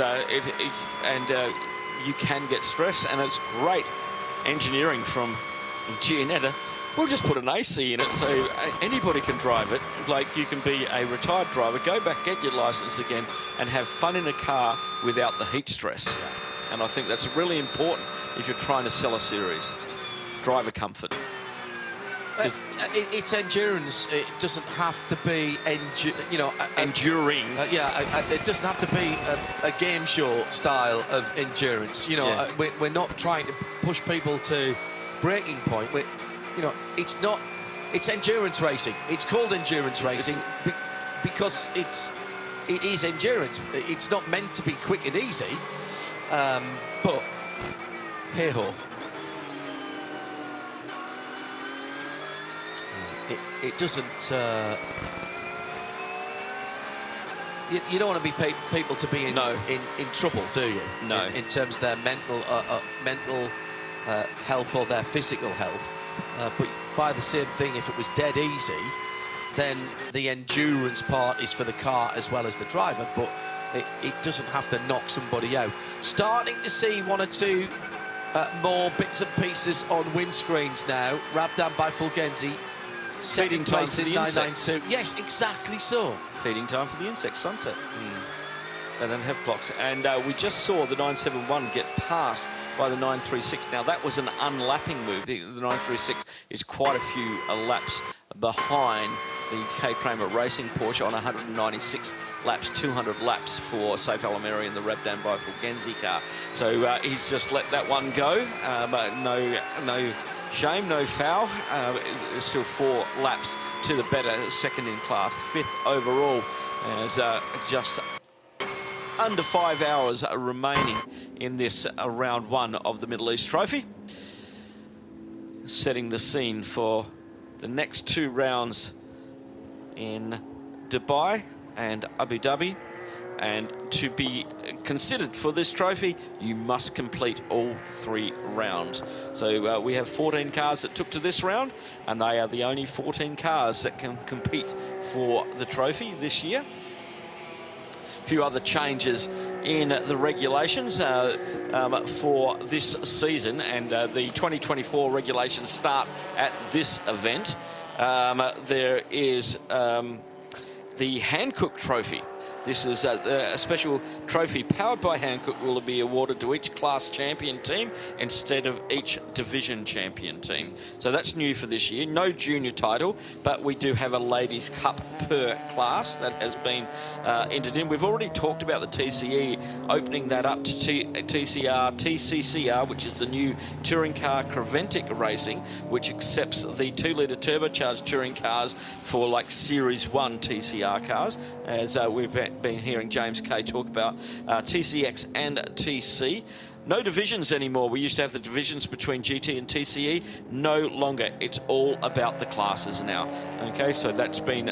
you can get stress, and it's great engineering from Gianetta We'll just put an AC in it so anybody can drive it. Like, you can be a retired driver, go back, get your license again, and have fun in a car without the heat stress. And I think that's really important if you're trying to sell a series. Driver comfort. It's endurance. It doesn't have to be, enduring. It doesn't have to be a game show style of endurance. We're not trying to push people to breaking point. It's endurance racing. It's called endurance racing because it is endurance. It's not meant to be quick and easy, but hey-ho. It doesn't... you don't want to be people to be in trouble, do you? No. In terms of their mental health or their physical health. But by the same thing, if it was dead easy, then the endurance part is for the car as well as the driver, but it doesn't have to knock somebody out. Starting to see one or two more bits and pieces on windscreens now. Rabdan by Fulgenzi. Feeding time for the insects. Yes, exactly so. Feeding time for the insects, sunset. They don't have clocks. And we just saw the 971 get passed by the 936. Now, that was an unlapping move. The 936 is quite a few laps behind the K. Kramer Racing Porsche on 196 laps, 200 laps for Saif Al-Amiri in the Rabdan by Fulgenzi car. So he's just let that one go. No shame, no foul. There's still 4 laps to the better, second in class, 5th overall. There's just under 5 hours remaining in this round 1 of the Middle East Trophy. Setting the scene for the next 2 rounds in Dubai and Abu Dhabi. And to be considered for this trophy, you must complete all 3 rounds. So we have 14 cars that took to this round, and they are the only 14 cars that can compete for the trophy this year. A few other changes in the regulations for this season, and the 2024 regulations start at this event. There is the Hankook Trophy. This is a special trophy powered by Hankook, will be awarded to each class champion team instead of each division champion team. So that's new for this year. No junior title, but we do have a ladies' cup per class that has been entered in. We've already talked about the TCE, opening that up to TCCR, which is the new touring car Creventic Racing, which accepts the 2-litre turbocharged touring cars for like Series 1 TCR cars, as we've been hearing James Kay talk about TCX and TC. No divisions anymore. We used to have the divisions between GT and TCE. No longer. It's all about the classes now. Okay, so that's been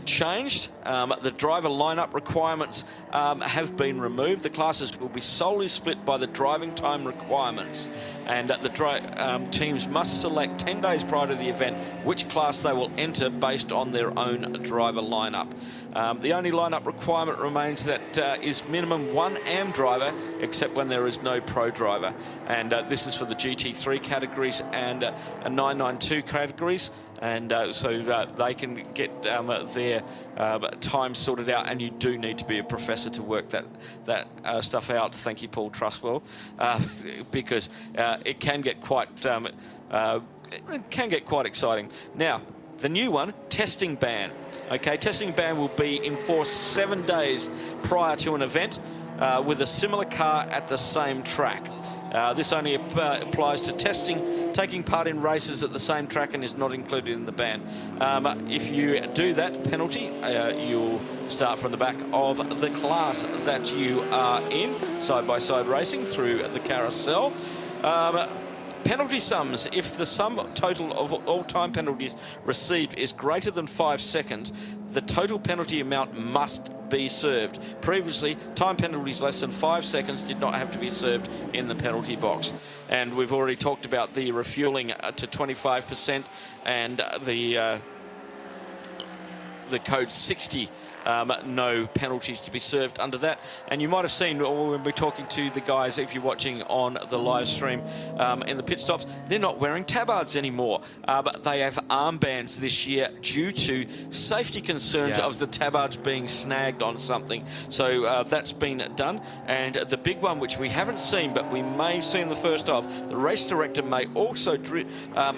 changed. The driver lineup requirements have been removed. The classes will be solely split by the driving time requirements, and the teams must select 10 days prior to the event which class they will enter based on their own driver lineup. The only lineup requirement remains that is minimum 1 AM driver, except when there is no pro driver, and this is for the GT3 categories and 992 categories. And so they can get their time sorted out, and you do need to be a professor to work that stuff out. Thank you, Paul Trustwell, because it can get quite exciting. Now, the new one, testing ban. Okay, testing ban will be enforced 7 days prior to an event with a similar car at the same track. This only applies to taking part in races at the same track, and is not included in the ban. If you do that penalty, you'll start from the back of the class that you are in, side-by-side racing through the carousel. Penalty sums: if the sum total of all time penalties received is greater than 5 seconds, the total penalty amount must be served. Previously, time penalties less than 5 seconds did not have to be served in the penalty box. And we've already talked about the refueling to 25% and the code 60 no penalties to be served under that. And you might have seen when we're talking to the guys, if you're watching on the live stream in the pit stops, they're not wearing tabards anymore, but they have armbands this year due to safety concerns of the tabards being snagged on something. So that's been done. And the big one, which we haven't seen, but we may see in the first half, the race director may also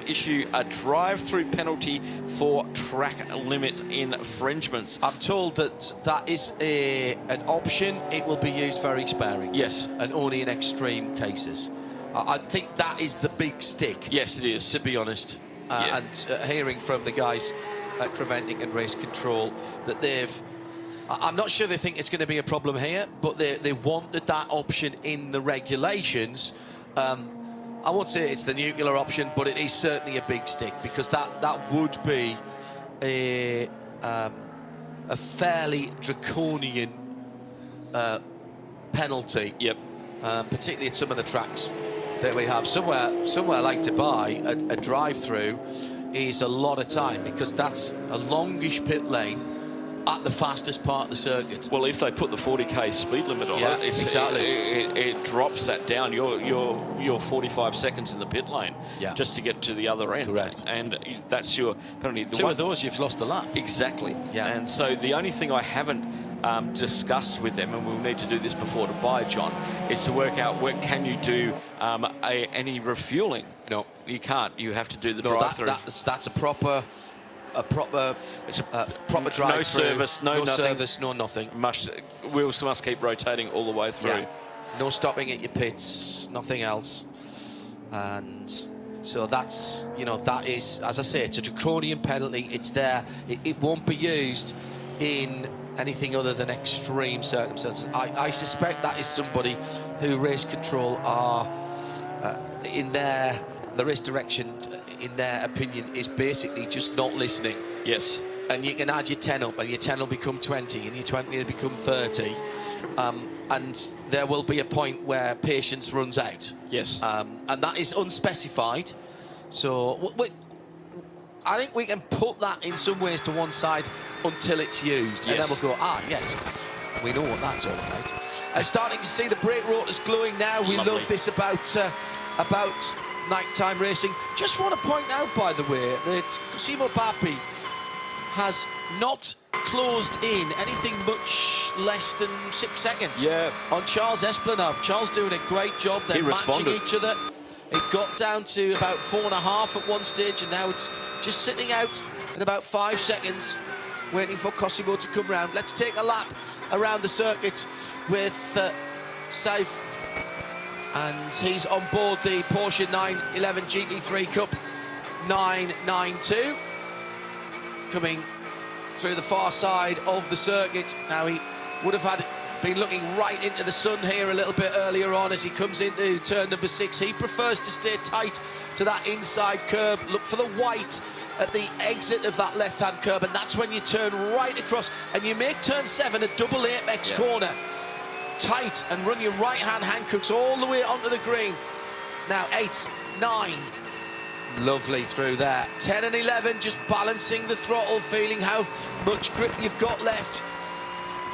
issue a drive-through penalty for track limit infringements. I'm told that is an option. It will be used very sparingly. Yes. And only in extreme cases. I think that is the big stick. Yes, it is. To be honest. And hearing from the guys at Creventic and Race Control that I'm not sure they think it's going to be a problem here, but they wanted that option in the regulations. I won't say it's the nuclear option, but it is certainly a big stick, because that would be a fairly draconian penalty. Yep. Particularly at some of the tracks that we have. Somewhere like Dubai, a drive-through is a lot of time, because that's a longish pit lane at the fastest part of the circuit. Well, if they put the 40k speed limit on it, exactly. It drops that down. You're 45 seconds in the pit lane just to get to the other end. Correct. And that's your penalty. Two of those, you've lost a lap. Exactly. Yeah. And so the only thing I haven't discussed with them, and we'll need to do this before to buy, John, is to work out can you do any refueling. No, you can't. You have to do the drive-through. That's a proper drive-through. No service, no nothing. Service, no nothing. Wheels must keep rotating all the way through. Yeah. No stopping at your pits, nothing else. And so that's, that is, as I say, it's a draconian penalty. It's there. It won't be used in anything other than extreme circumstances. I suspect that is somebody who Race Control are the race direction, in their opinion, is basically just not listening. Yes. And you can add your 10 up, and your 10 will become 20, and your 20 will become 30. And there will be a point where patience runs out. Yes. And that is unspecified. So I think we can put that in some ways to one side until it's used. Yes. And then we'll go, yes, we know what that's all about. Starting to see the brake rotors glowing now. We love this about nighttime racing. Just want to point out, by the way, that Cosimo Papi has not closed in anything much less than 6 seconds on Charles Esplanade. Charles doing a great job. They're matching each other. It got down to about 4.5 at one stage, and now it's just sitting out at about 5 seconds, waiting for Cosimo to come round. Let's take a lap around the circuit with Saif, and he's on board the Porsche 911 GT3 Cup 992, coming through the far side of the circuit. Now, he would have been looking right into the sun here a little bit earlier on as he comes into turn number 6. He prefers to stay tight to that inside curb. Look for the white at the exit of that left-hand curb, and that's when you turn right across and you make turn 7 a double apex corner. Tight, and run your right-hand Hankooks all the way onto the green. Now 8, 9, lovely through there. 10 and 11, just balancing the throttle, feeling how much grip you've got left.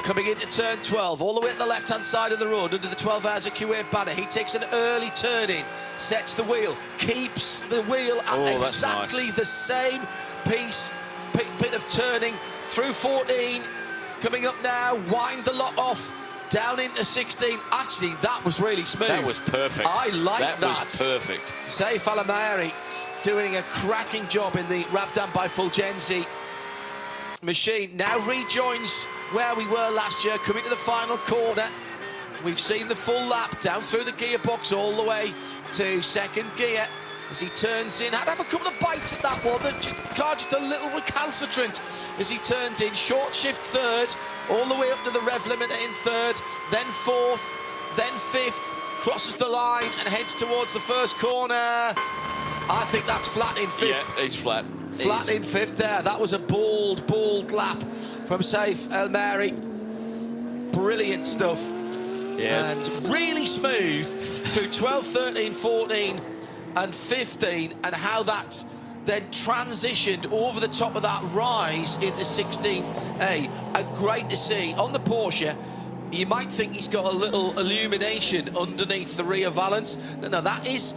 Coming into turn 12, all the way at the left-hand side of the road, under the 12 Hours of KUWAIT banner. He takes an early turn in, sets the wheel, keeps the wheel at exactly the same bit of turning through 14. Coming up now, wind the lot off. Down into 16. Actually, that was really smooth. That was perfect. I like that. That was perfect. Saif Al-Amari doing a cracking job in the Rabdan by Fulgenzi machine. Now rejoins where we were last year, coming to the final corner. We've seen the full lap down through the gearbox all the way to second gear. As he turns in, had to have a couple of bites at that one. The car just a little recalcitrant as he turned in. Short shift third, all the way up to the rev limiter in third, then fourth, then fifth, crosses the line and heads towards the first corner. I think that's flat in fifth. Yeah, he's flat. Flat in fifth there. That was a bold lap from Saif Al-Amari. Brilliant stuff. Yeah. And really smooth through 12, 13, 14, and 15, and how that then transitioned over the top of that rise into 16A. And great to see. On the Porsche, you might think he's got a little illumination underneath the rear valance. No, that is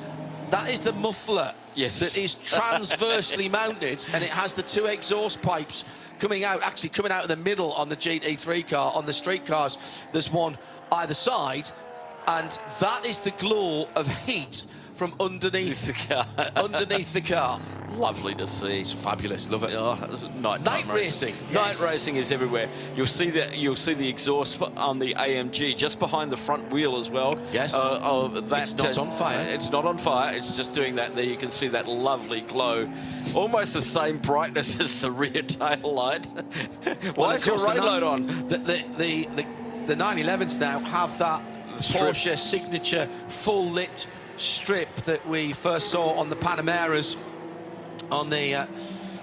the muffler that is transversely mounted, and it has the 2 exhaust pipes coming out of the middle on the GT3 car. On the street cars, there's one either side, and that is the glow of heat from underneath the car. Lovely to see. It's fabulous. Love it. Oh, night racing. Night racing is everywhere. You'll see the exhaust on the AMG just behind the front wheel as well. Yes. It's not on fire. It's not on fire. It's just doing that. There you can see that lovely glow, almost the same brightness as the rear tail light. Why is your rain light on? The 911s now have that Porsche signature full lit strip that we first saw on the Panameras, on the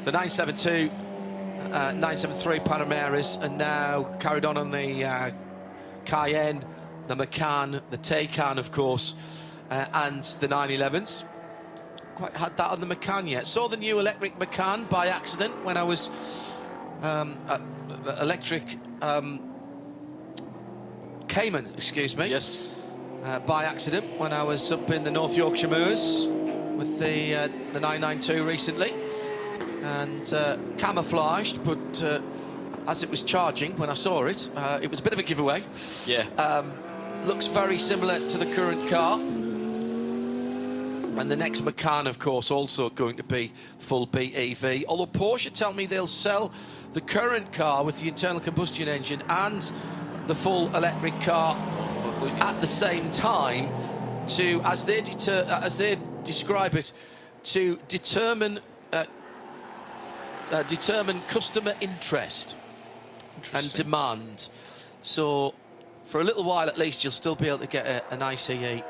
972, 973 Panameras, and now carried on the Cayenne, the Macan, the Taycan, of course, and the 911s. Quite had that on the Macan yet. Saw the new electric Macan by accident when I was electric Cayman, excuse me. Yes. By accident when I was up in the North Yorkshire Moors with the 992 recently, and camouflaged, but as it was charging when I saw it, it was a bit of a giveaway. Yeah. Looks very similar to the current car. And the next Macan, of course, also going to be full BEV. Although Porsche tell me they'll sell the current car with the internal combustion engine and the full electric car at the same time, to, as they describe it, to determine customer interest and demand. So for a little while at least, you'll still be able to get an ICE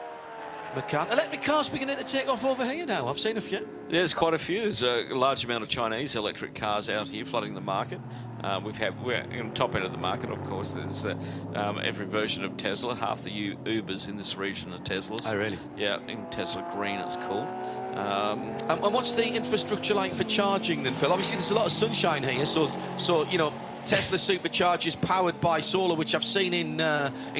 Macan. Electric cars beginning to take off over here now. I've seen a few. There's quite a few. There's a large amount of Chinese electric cars out here flooding the market. We're in the top end of the market, of course. There's every version of Tesla. Half the Ubers in this region are Teslas. Oh, really? Yeah, in Tesla Green, it's called. And what's the infrastructure like for charging then, Phil? Obviously, there's a lot of sunshine here, so you know, Tesla superchargers powered by solar, which I've seen in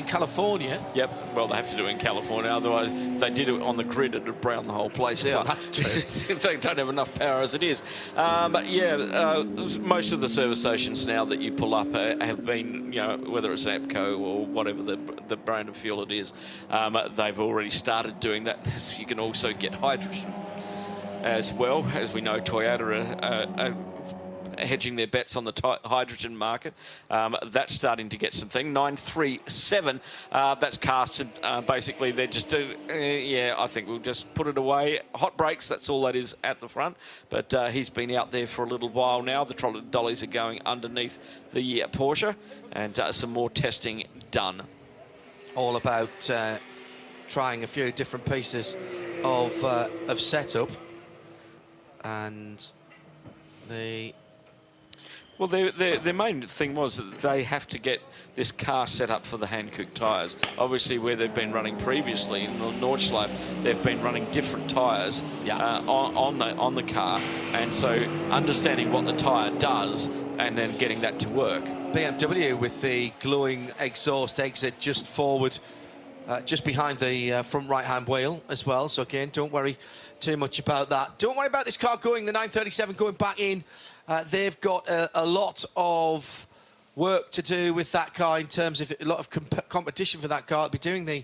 California. Yep. Well, they have to do it in California. Otherwise, if they did it on the grid, it'd brown the whole place out. Well, that's true. They don't have enough power as it is. But yeah, most of the service stations now that you pull up have been, you know, whether it's an EPCO or whatever the brand of fuel it is, they've already started doing that. You can also get hydrogen as well. As we know, Toyota are hedging their bets on the hydrogen market. That's starting to get some thing. 937, that's casted. Basically, they're just, yeah, I think we'll just put it away. Hot brakes, that's all that is at the front. But he's been out there for a little while now. The trolley dollies are going underneath the Porsche, and some more testing done. All about trying a few different pieces of setup, and well, their main thing was that they have to get this car set up for the Hankook tyres. Obviously, where they've been running previously in the Nordschleife, they've been running different tyres on the car, and so understanding what the tyre does and then getting that to work. BMW with the glowing exhaust exit just forward, just behind the front right-hand wheel as well. So again, don't worry too much about that. Don't worry about this car going, the 937 going back in. They've got a lot of work to do with that car in terms of a lot of competition for that car. They'll be doing the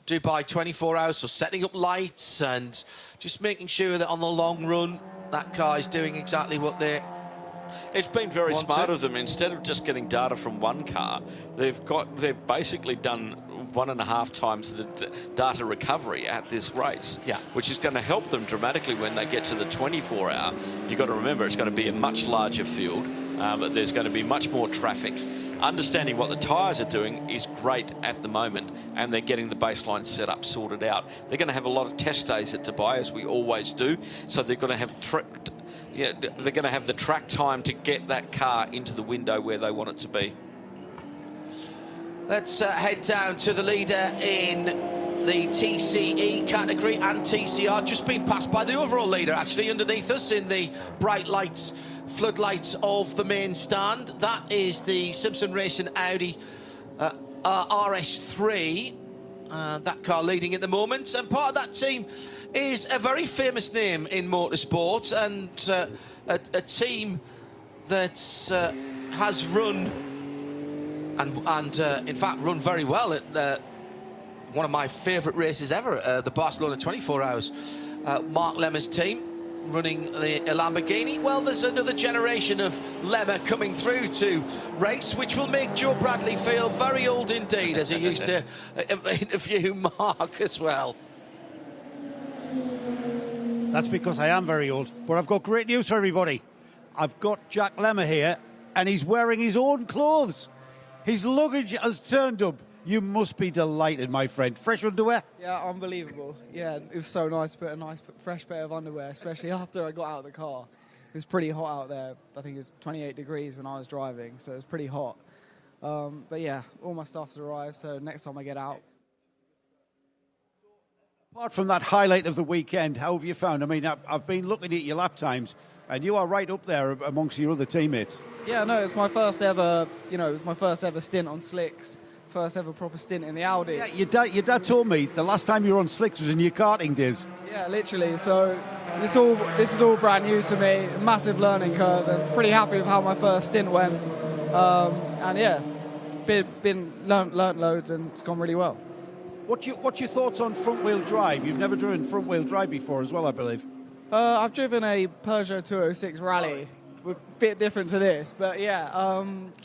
Dubai 24 hours, so setting up lights and just making sure that on the long run, that car is doing exactly what they're... It's been very smart of them. Instead of just getting data from one car, they've basically done 1.5 times the data recovery at this race, which is going to help them dramatically when they get to the 24-hour. You've got to remember it's going to be a much larger field, but there's going to be much more traffic. Understanding what the tyres are doing is great at the moment, and they're getting the baseline set up, sorted out. They're going to have a lot of test days at Dubai, as we always do, so they're going to have they're going to have the track time to get that car into the window where they want it to be. Let's head down to the leader in the TCE category and TCR, just been passed by the overall leader, actually, underneath us in the bright lights, floodlights of the main stand. That is the Simpson Racing Audi RS3. That car leading at the moment, and part of that team is a very famous name in motorsport, and a team that has run and in fact run very well at one of my favourite races ever, the Barcelona 24 Hours. Mark Lemmer's team running the Lamborghini. Well, there's another generation of Lemmer coming through to race, which will make Joe Bradley feel very old indeed, as he used to interview Mark as well. That's because I am very old, but I've got great news for everybody. I've got Jack Lemmer here, and he's wearing his own clothes. His luggage has turned up. You must be delighted, my friend. Fresh underwear? Yeah, unbelievable. Yeah, it was so nice to put a nice, fresh pair of underwear, especially after I got out of the car. It was pretty hot out there. I think it was 28 degrees when I was driving, so it was pretty hot. But yeah, all my stuff's arrived, so next time I get out. Apart from that highlight of the weekend, how have you found? I mean, I've been looking at your lap times, and you are right up there amongst your other teammates. Yeah, no, it's my first ever, it was my first ever stint on slicks. First ever proper stint in the Audi. Yeah, your dad told me the last time you were on slicks was in your karting days. Yeah, literally. So this is all brand new to me. Massive learning curve, and pretty happy with how my first stint went. And yeah, learnt loads, and it's gone really well. What's your thoughts on front wheel drive? You've never driven front wheel drive before, as well, I believe. I've driven a Peugeot 206 Rally, a bit different to this, but yeah,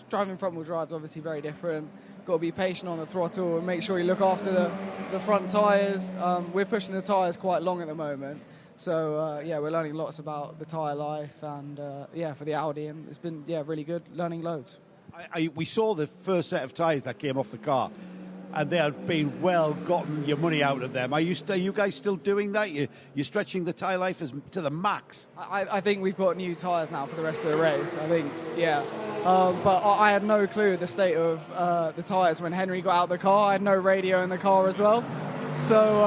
driving front wheel drive is obviously very different. Got to be patient on the throttle and make sure you look after the front tyres. We're pushing the tyres quite long at the moment, so yeah, we're learning lots about the tyre life and yeah, for the Audi, and it's been really good, learning loads. We saw the first set of tyres that came off the car, and they had been well gotten your money out of them. Are you guys still doing that? You're stretching the tyre life to the max? I think we've got new tyres now for the rest of the race. I think, yeah. But I had no clue the state of the tyres when Henry got out of the car. I had no radio in the car as well. So,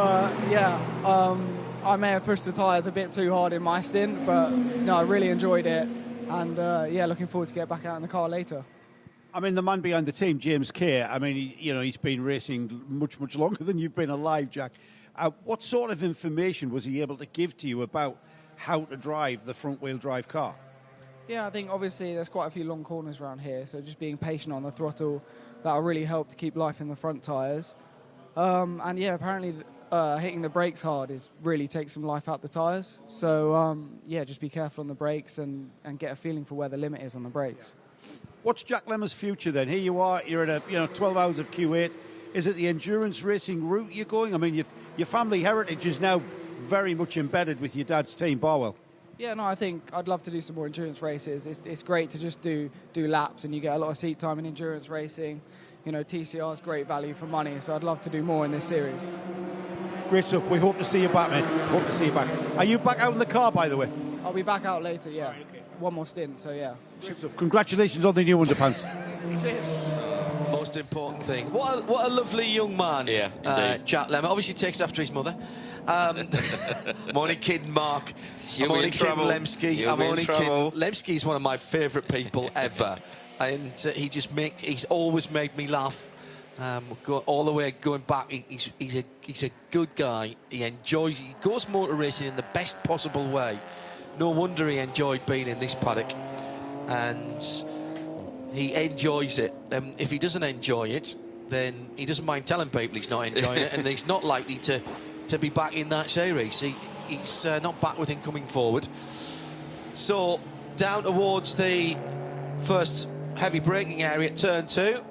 I may have pushed the tyres a bit too hard in my stint, but no, I really enjoyed it. And, yeah, looking forward to get back out in the car later. I mean, the man behind the team, James Kerr, I mean, he's been racing much, much longer than you've been alive, Jack. What sort of information was he able to give to you about how to drive the front-wheel drive car? Yeah, I think obviously there's quite a few long corners around here, so just being patient on the throttle, that'll really help to keep life in the front tyres. And yeah, apparently hitting the brakes hard really takes some life out the tyres. So yeah, just be careful on the brakes and get a feeling for where the limit is on the brakes. What's Jack Lemmer's future then? Here you are, you're at 12 hours of Q8. Is it the endurance racing route you're going? I mean, your family heritage is now very much embedded with your dad's team, Barwell. Yeah, no, I think I'd love to do some more endurance races. It's great to just do laps, and you get a lot of seat time in endurance racing. TCR is great value for money, so I'd love to do more in this series. Great stuff. We hope to see you back, mate. Hope to see you back. Are you back out in the car, by the way? I'll be back out later, yeah. Right, okay. One more stint, so yeah. Great stuff. Congratulations on the new underpants. Cheers. Most important thing. What a lovely young man. Yeah, Jack Lemmer. Obviously takes after his mother. I'm only kidding, Mark. I'm only kidding, Lemsky. I'm only kidding. Lemsky's one of my favourite people ever, and he's always made me laugh. All the way going back, he's a good guy. He goes motor racing in the best possible way. No wonder he enjoyed being in this paddock, and he enjoys it. If he doesn't enjoy it, then he doesn't mind telling people he's not enjoying it, and he's not likely to be back in that series. He's not backward in coming forward. So down towards the first heavy braking area at turn 2.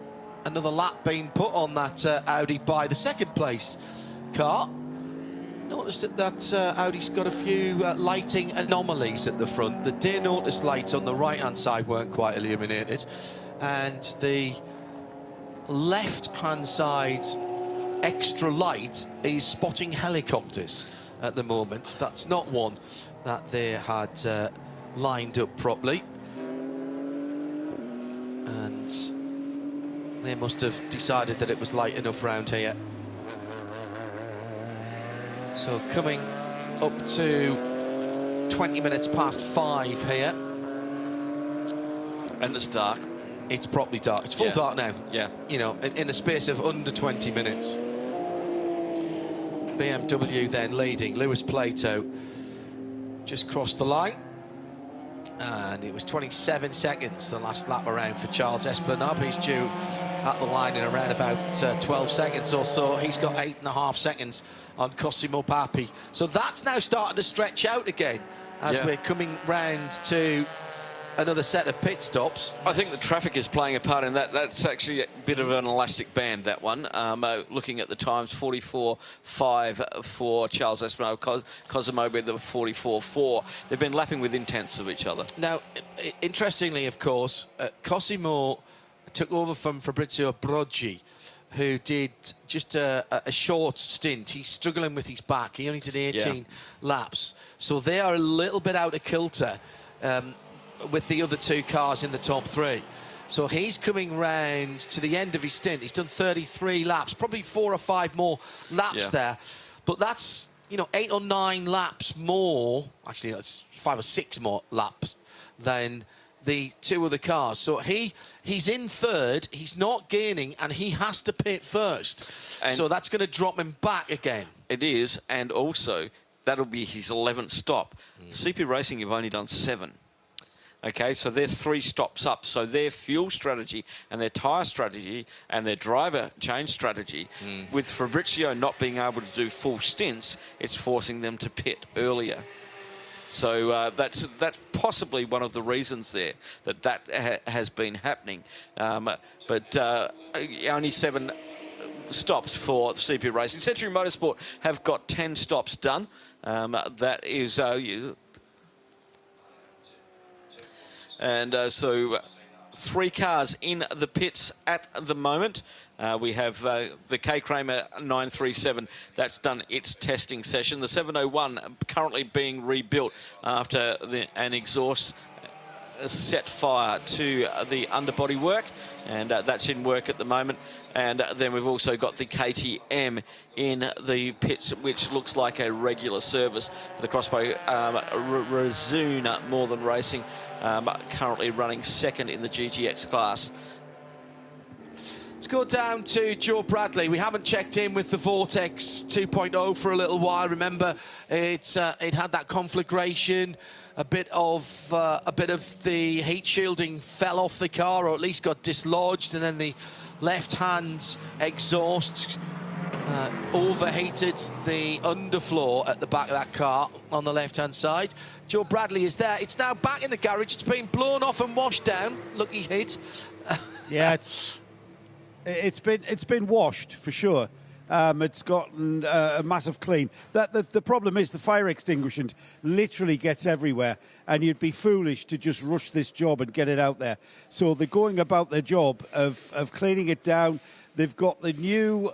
Another lap being put on that Audi by the second place car. Notice that Audi's got a few lighting anomalies at the front. The day notice lights on the right-hand side weren't quite illuminated, and the left-hand side extra light is spotting helicopters at the moment. That's not one that they had lined up properly, and they must have decided that it was light enough round here. So coming up to 20 minutes past 5 here. And it's dark. It's properly dark. It's full dark now. Yeah. You know, in the space of under 20 minutes. BMW then leading. Lewis Plato just crossed the line. And it was 27 seconds the last lap around for Charles Esplanade. He's due at the line in around about 12 seconds or so. He's got 8.5 seconds on Cosimo Papi. So that's now starting to stretch out again as we're coming round to another set of pit stops. I think the traffic is playing a part in that. That's actually a bit of an elastic band, that one. Looking at the times, 44.5 for Charles Esplanade, Cosimo with the 44.4. They've been lapping within tenths of each other. Now, interestingly, of course, Cosimo took over from Fabrizio Broggi, who did just a short stint. He's struggling with his back. He only did 18 laps. So they are a little bit out of kilter with the other two cars in the top three. So he's coming round to the end of his stint. He's done 33 laps, probably 4 or 5 more laps there. But that's, you know, 8 or 9 laps more. Actually, it's 5 or 6 more laps than the two other cars. So he's in third, he's not gaining, and he has to pit first. And so that's going to drop him back again. It is, and also that'll be his 11th stop. CP Racing have only done 7. Okay, so there's 3 stops up. So their fuel strategy and their tyre strategy and their driver change strategy, with Fabrizio not being able to do full stints, it's forcing them to pit earlier. So that's possibly one of the reasons there that has been happening. But only 7 stops for CP Racing. Century Motorsport have got 10 stops done. That is... so 3 cars in the pits at the moment. We have the K Kramer 937 that's done its testing session. The 701 currently being rebuilt after an exhaust set fire to the underbody work, and that's in work at the moment. And then we've also got the KTM in the pits, which looks like a regular service for the Crossbow. Razuna More Than Racing currently running second in the GTX class. Let's go down to Joe Bradley. We haven't checked in with the Vortex 2.0 for a little while. Remember, it had that conflagration. A bit of the heat shielding fell off the car, or at least got dislodged, and then the left-hand exhaust overheated the underfloor at the back of that car on the left-hand side. Joe Bradley is there. It's now back in the garage. It's been blown off and washed down. Lucky hit. Yeah, it's been washed for sure. It's gotten a massive clean. The problem is the fire extinguishant literally gets everywhere, and you'd be foolish to just rush this job and get it out there. So they're going about their job of cleaning it down. They've got the new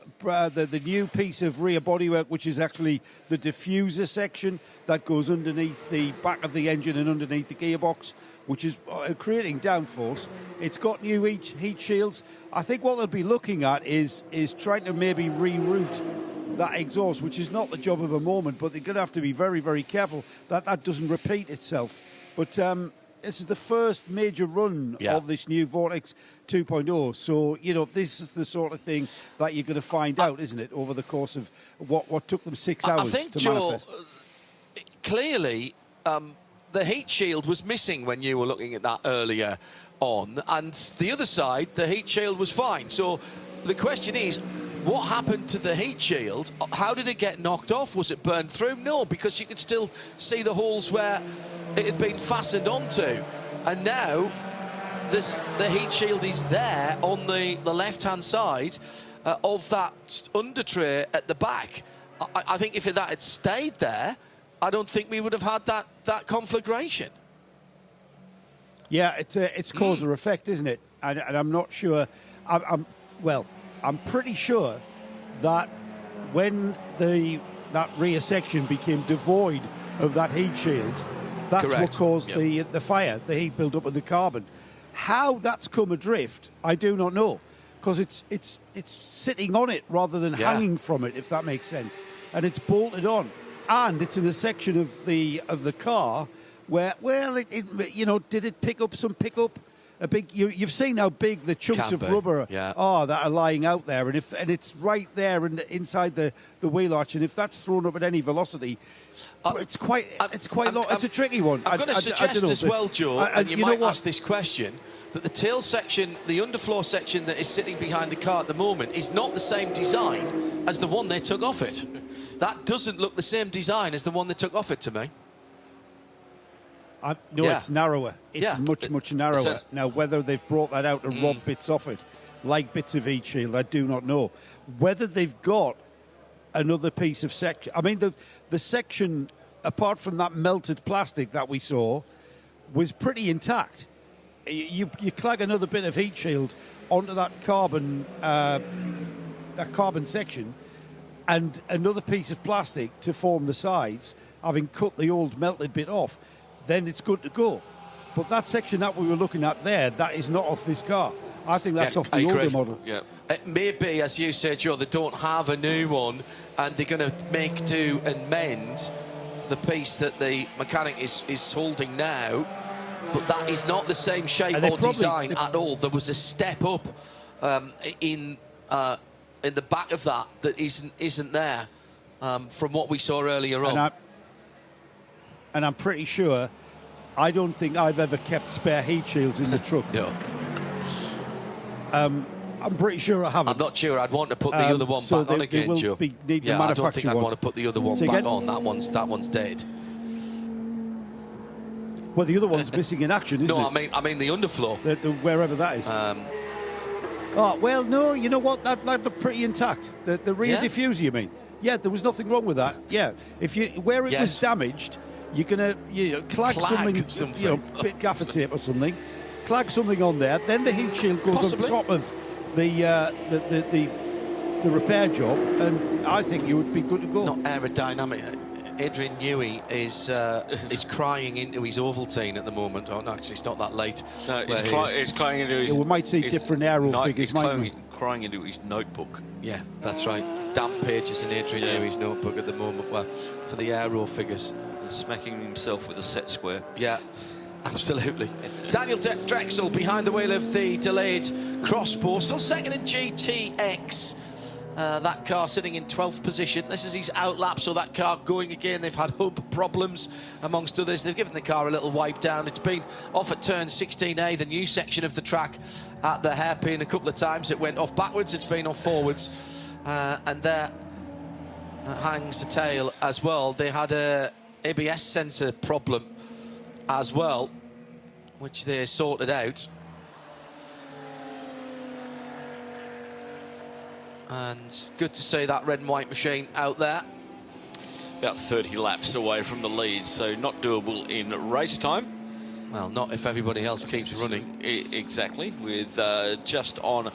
piece of rear bodywork, which is actually the diffuser section that goes underneath the back of the engine and underneath the gearbox, which is creating downforce. It's got new heat shields. I think what they'll be looking at is trying to maybe reroute that exhaust, which is not the job of a moment, but they're going to have to be very, very careful that doesn't repeat itself. But this is the first major run of this new Vortex 2.0. So, you know, this is the sort of thing that you're going to find out, isn't it, over the course of what took them 6 hours to manifest. Clearly, the heat shield was missing when you were looking at that earlier on, and the other side, the heat shield was fine. So the question is, what happened to the heat shield? How did it get knocked off? Was it burned through? No, because you could still see the holes where it had been fastened onto. And now the heat shield is there on the left-hand side of that under tray at the back. I think if that had stayed there, I don't think we would have had that conflagration. Yeah, it's cause or effect, isn't it? And I'm not sure. I'm pretty sure that when that rear section became devoid of that heat shield, that's what caused the fire, the heat build up of the carbon. How that's come adrift, I do not know. because it's sitting on it rather than hanging from it, if that makes sense, and it's bolted on, and it's in a section of the car where, well, did it pick up some pickup? A big, you've seen how big the chunks of rubber are that are lying out there, and it's right there inside the wheel arch, and if that's thrown up at any velocity, it's quite long. It's a tricky one. I'm going to suggest as well, Joe, and you might ask this question, that the tail section, the underfloor section that is sitting behind the car at the moment is not the same design as the one they took off it. That doesn't look the same design as the one they took off it to me. It's narrower. It's much narrower. Now, whether they've brought that out to rob bits off it, like bits of heat shield, I do not know. Whether they've got another piece of section. I mean, the section, apart from that melted plastic that we saw, was pretty intact. You clag another bit of heat shield onto that carbon section, and another piece of plastic to form the sides, having cut the old melted bit off, then it's good to go. But that section that we were looking at there, that is not off this car. I think that's off the older model. Yeah. It may be, as you said, Joe, they don't have a new one, and they're going to make do and mend the piece that the mechanic is holding now. But that is not the same shape or design at all. There was a step up in the back of that isn't there from what we saw earlier on. And I'm pretty sure, I don't think I've ever kept spare heat shields in the truck. No. I'm pretty sure I haven't. I'm not sure I'd want to put the other one back on again, Joe. Yeah, I don't think I'd want to put the other one back on. That one's dead. Well, the other one's missing in action, isn't it? No, I mean the underfloor. Wherever that is. Oh, well, no, you know what? That looked pretty intact. The rear diffuser, you mean? Yeah, there was nothing wrong with that. Yeah, where it was damaged, you're gonna clag something, bit gaffer tape or something, clag something on there. Then the heat shield goes on top of the repair job, and I think you would be good to go. Not aerodynamic. Adrian Newey is crying into his Ovaltine at the moment. Oh no, actually, it's not that late. No, he's crying into his. We might see different aero figures, might we? Crying into his notebook. Yeah, that's right. Damp pages in Adrian Newey's notebook at the moment. Well, for the aero figures. And smacking himself with a set square. Yeah, absolutely. Daniel Drexel behind the wheel of the delayed crossbow. Still second in GTX. That car sitting in 12th position. This is his outlap, so that car going again. They've had hub problems, amongst others. They've given the car a little wipe down. It's been off at turn 16A, the new section of the track at the hairpin. A couple of times it went off backwards, it's been off forwards. And there hangs the tail as well. They had a ABS sensor problem as well, which they sorted out. And good to see that red and white machine out there. About 30 laps away from the lead, so not doable in race time. Well, not if everybody else keeps running. Exactly, with just on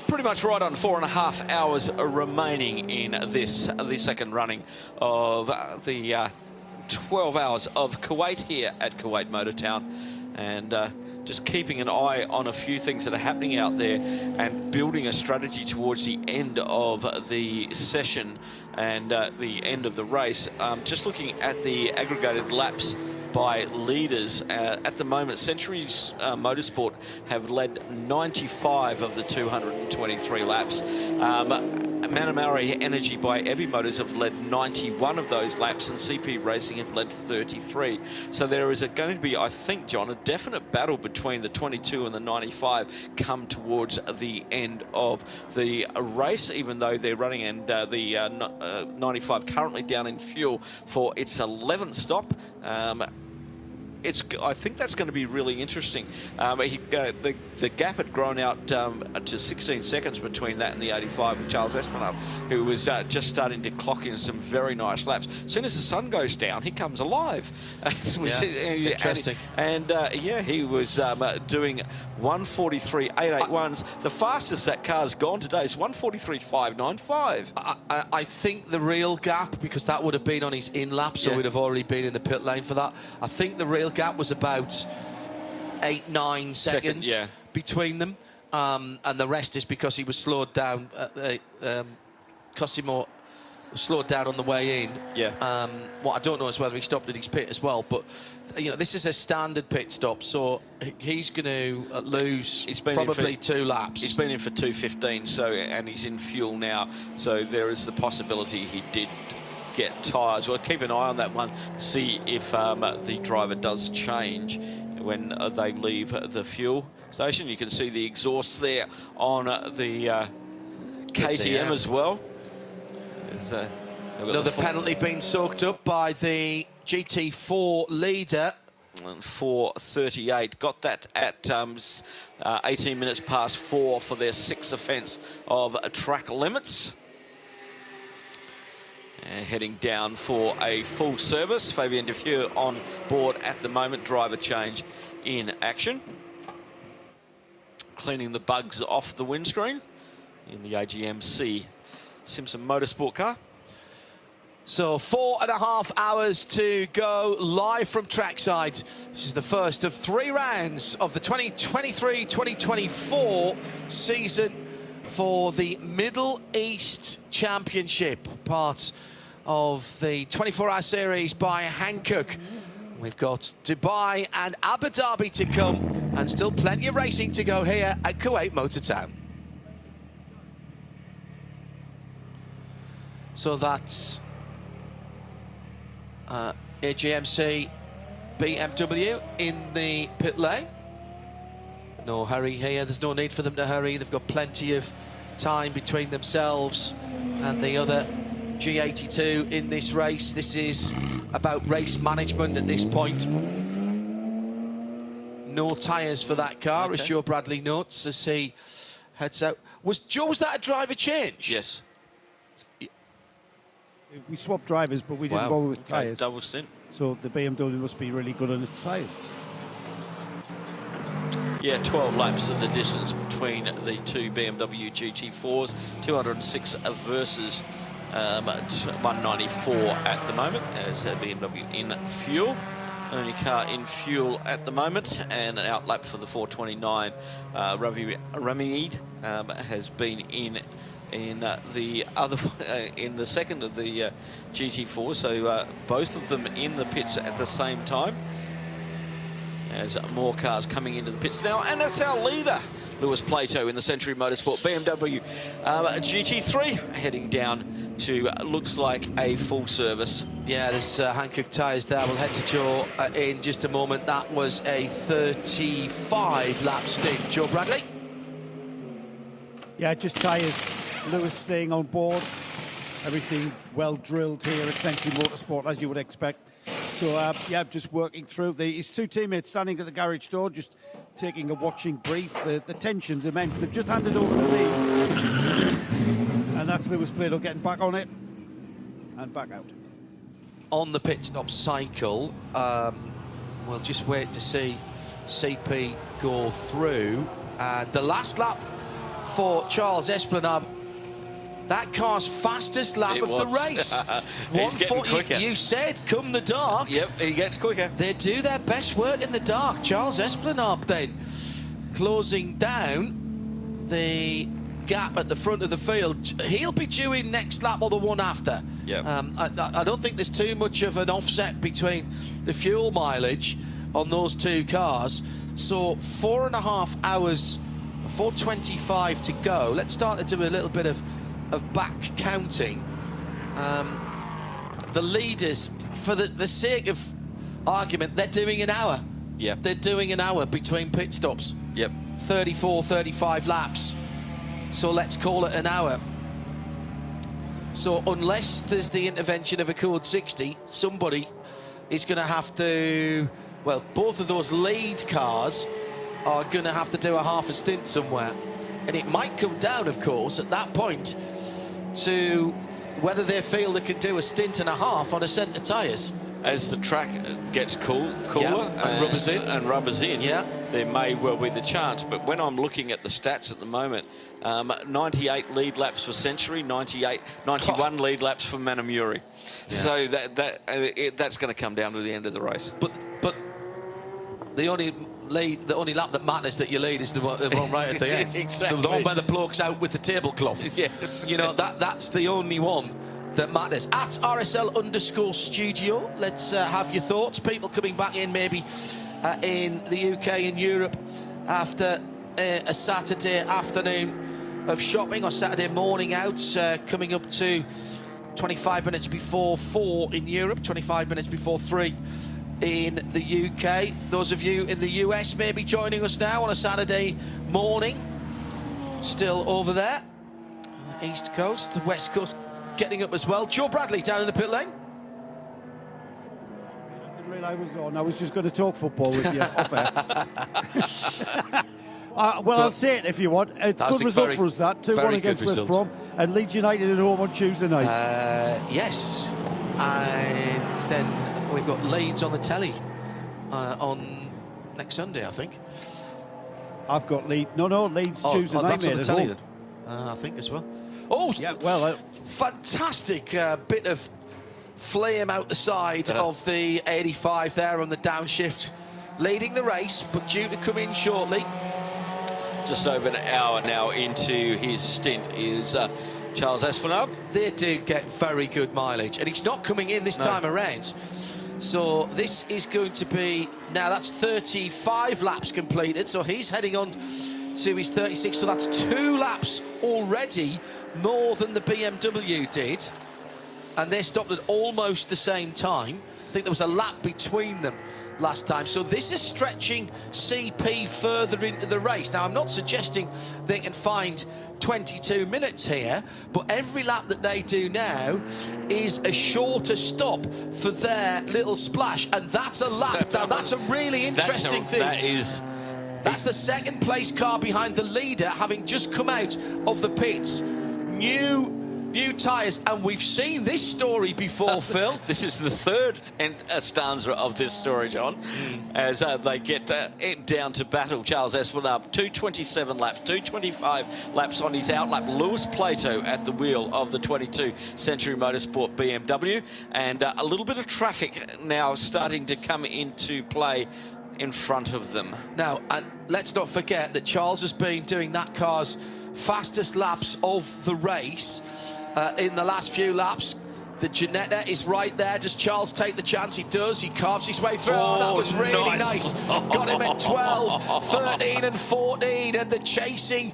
pretty much right on 4.5 hours remaining in this, the second running of the 12 hours of Kuwait here at Kuwait Motor Town. And just keeping an eye on a few things that are happening out there and building a strategy towards the end of the session and the end of the race. Just looking at the aggregated laps by leaders. At the moment, Century's Motorsport have led 95 of the 223 laps. Manamari Energy by Ebby Motors have led 91 of those laps, and CP Racing have led 33. So there is going to be, I think, John, a definite battle between the 22 and the 95 come towards the end of the race, even though they're running, and the 95 currently down in fuel for its 11th stop. I think that's going to be really interesting. The gap had grown out to 16 seconds between that and the 85 with Charles Espinal, who was just starting to clock in some very nice laps. As soon as the sun goes down, he comes alive. Interesting. And he was doing 143.881s. The fastest that car's gone today is 143.595. I think the real gap, because that would have been on his in lap, so we'd have already been in the pit lane for that. I think the real gap was about 8-9 seconds between them. and the rest is because he was slowed down. Cosimo slowed down on the way in. Yeah. What I don't know is whether he stopped at his pit as well, but you know, this is a standard pit stop, so he's going to lose probably 2 laps. He's been in for 2:15, so, and he's in fuel now, so there is the possibility he did get tyres. Well, keep an eye on that one, see if the driver does change when they leave the fuel station. You can see the exhaust there on the KTM as well. Another penalty being soaked up by the GT4 leader. 4:38. Got that at 18 minutes past 4 for their 6th offence of track limits. Heading down for a full service. Fabien Defieux on board at the moment. Driver change in action. Cleaning the bugs off the windscreen in the AGM-C Simpson Motorsport car. So 4.5 hours to go live from trackside. This is the first of 3 rounds of the 2023-2024 season for the Middle East Championship, part of the 24-hour series by Hankook. We've got Dubai and Abu Dhabi to come, and still plenty of racing to go here at Kuwait Motor Town. So that's AGMC BMW in the pit lane. No hurry here, there's no need for them to hurry. They've got plenty of time between themselves and the other G82 in this race. This is about race management at this point. No tyres for that car, as Joe Bradley notes as he heads out. Was that a driver change? Yes. We swapped drivers, but we didn't bother with tyres. Double stint. So the BMW must be really good on its tyres. Yeah, 12 laps of the distance between the 2 BMW GT4s. 206 versus 194 at the moment as BMW in fuel. Only car in fuel at the moment, and an out lap for the 429. Ramid has been in the other in the second of the GT4, so both of them in the pits at the same time as more cars coming into the pits now. And that's our leader, Lewis Plato, in the Century Motorsport BMW GT3, heading down to looks like a full service. Yeah, there's Hankook tyres there. We'll head to Joe in just a moment. That was a 35 lap stint. Joe Bradley? Yeah, just tyres. Lewis staying on board. Everything well drilled here at Century Motorsport, as you would expect. So, yeah, just working through. His 2 teammates standing at the garage door, just taking a watching brief. The tension's immense. They've just handed over the lead. And that's Lewis Plato getting back on it and back out. On the pit stop cycle, we'll just wait to see CP go through. And the last lap for Charles Esplanade, that car's fastest lap of the race. He's getting quicker. You said, come the dark. Yep, he gets quicker. They do their best work in the dark. Charles Esplanade then closing down the gap at the front of the field. He'll be due in next lap or the one after. Yep. I don't think there's too much of an offset between the fuel mileage on those 2 cars. So 4.5 hours, 4:25 to go. Let's start to do a little bit of back counting. The leaders, for the sake of argument, they're doing an hour. Yep. They're doing an hour between pit stops. Yep. 34, 35 laps. So let's call it an hour. So unless there's the intervention of a code 60, somebody is going to have to, well, both of those lead cars are going to have to do a half a stint somewhere. And it might come down, of course, at that point to whether they feel they can do a stint and a half on a set of tyres. As the track gets cooler and rubbers in, yeah, there may well be the chance. But when I'm looking at the stats at the moment, 98 lead laps for Century, 91 lead laps for Manamuri. Yeah. So that's going to come down to the end of the race. But The only lap that matters that you lead is the one right at the end. Exactly. The one where the bloke's out with the tablecloth. Yes. You know, that's the only one that matters. At RSL_studio, let's have your thoughts. People coming back in maybe in the UK and Europe after a Saturday afternoon of shopping or Saturday morning out, coming up to 25 minutes before 4 in Europe, 25 minutes before 3 in the UK. Those of you in the US may be joining us now on a Saturday morning. Still over there. East Coast, the West Coast getting up as well. Joe Bradley down in the pit lane. I didn't realise I was on. I was just going to talk football with you off air. Well, I'll say it if you want. It's a good result for us, that. 2-1 against West Brom. And Leeds United at home on Tuesday night. Yes. And then we've got Leeds on the telly on next Sunday, I think. I've got Leeds. No, Leeds Tuesday night, that's on the at telly home. then. I think as well. Oh, yeah, well, fantastic bit of flame out the side of the 85 there on the downshift, leading the race, but due to come in shortly. Just over an hour now into his stint is Charles Aspinall. They do get very good mileage, and he's not coming in this time around. So this is going to be, now that's 35 laps completed, so he's heading on to his 36, so that's 2 laps already more than the BMW did, and they stopped at almost the same time. I think there was a lap between them last time, so this is stretching CP further into the race. Now, I'm not suggesting they can find 22 minutes here, but every lap that they do now is a shorter stop for their little splash, and that's a lap. Now, that's a really interesting thing. That's the second place car behind the leader, having just come out of the pits. New tyres, and we've seen this story before, Phil. This is the third stanza of this story, John, as they get down to battle. Charles Aspinall, 227 laps, 225 laps on his outlap. Lewis Plato at the wheel of the 22 Century Motorsport BMW, and a little bit of traffic now starting to come into play in front of them. Now, and let's not forget that Charles has been doing that car's fastest laps of the race in the last few laps. The Ginetta is right there. Does Charles take the chance? He does. He carves his way through. Oh, that was really nice. Got him at 12, 13 and 14, and the chasing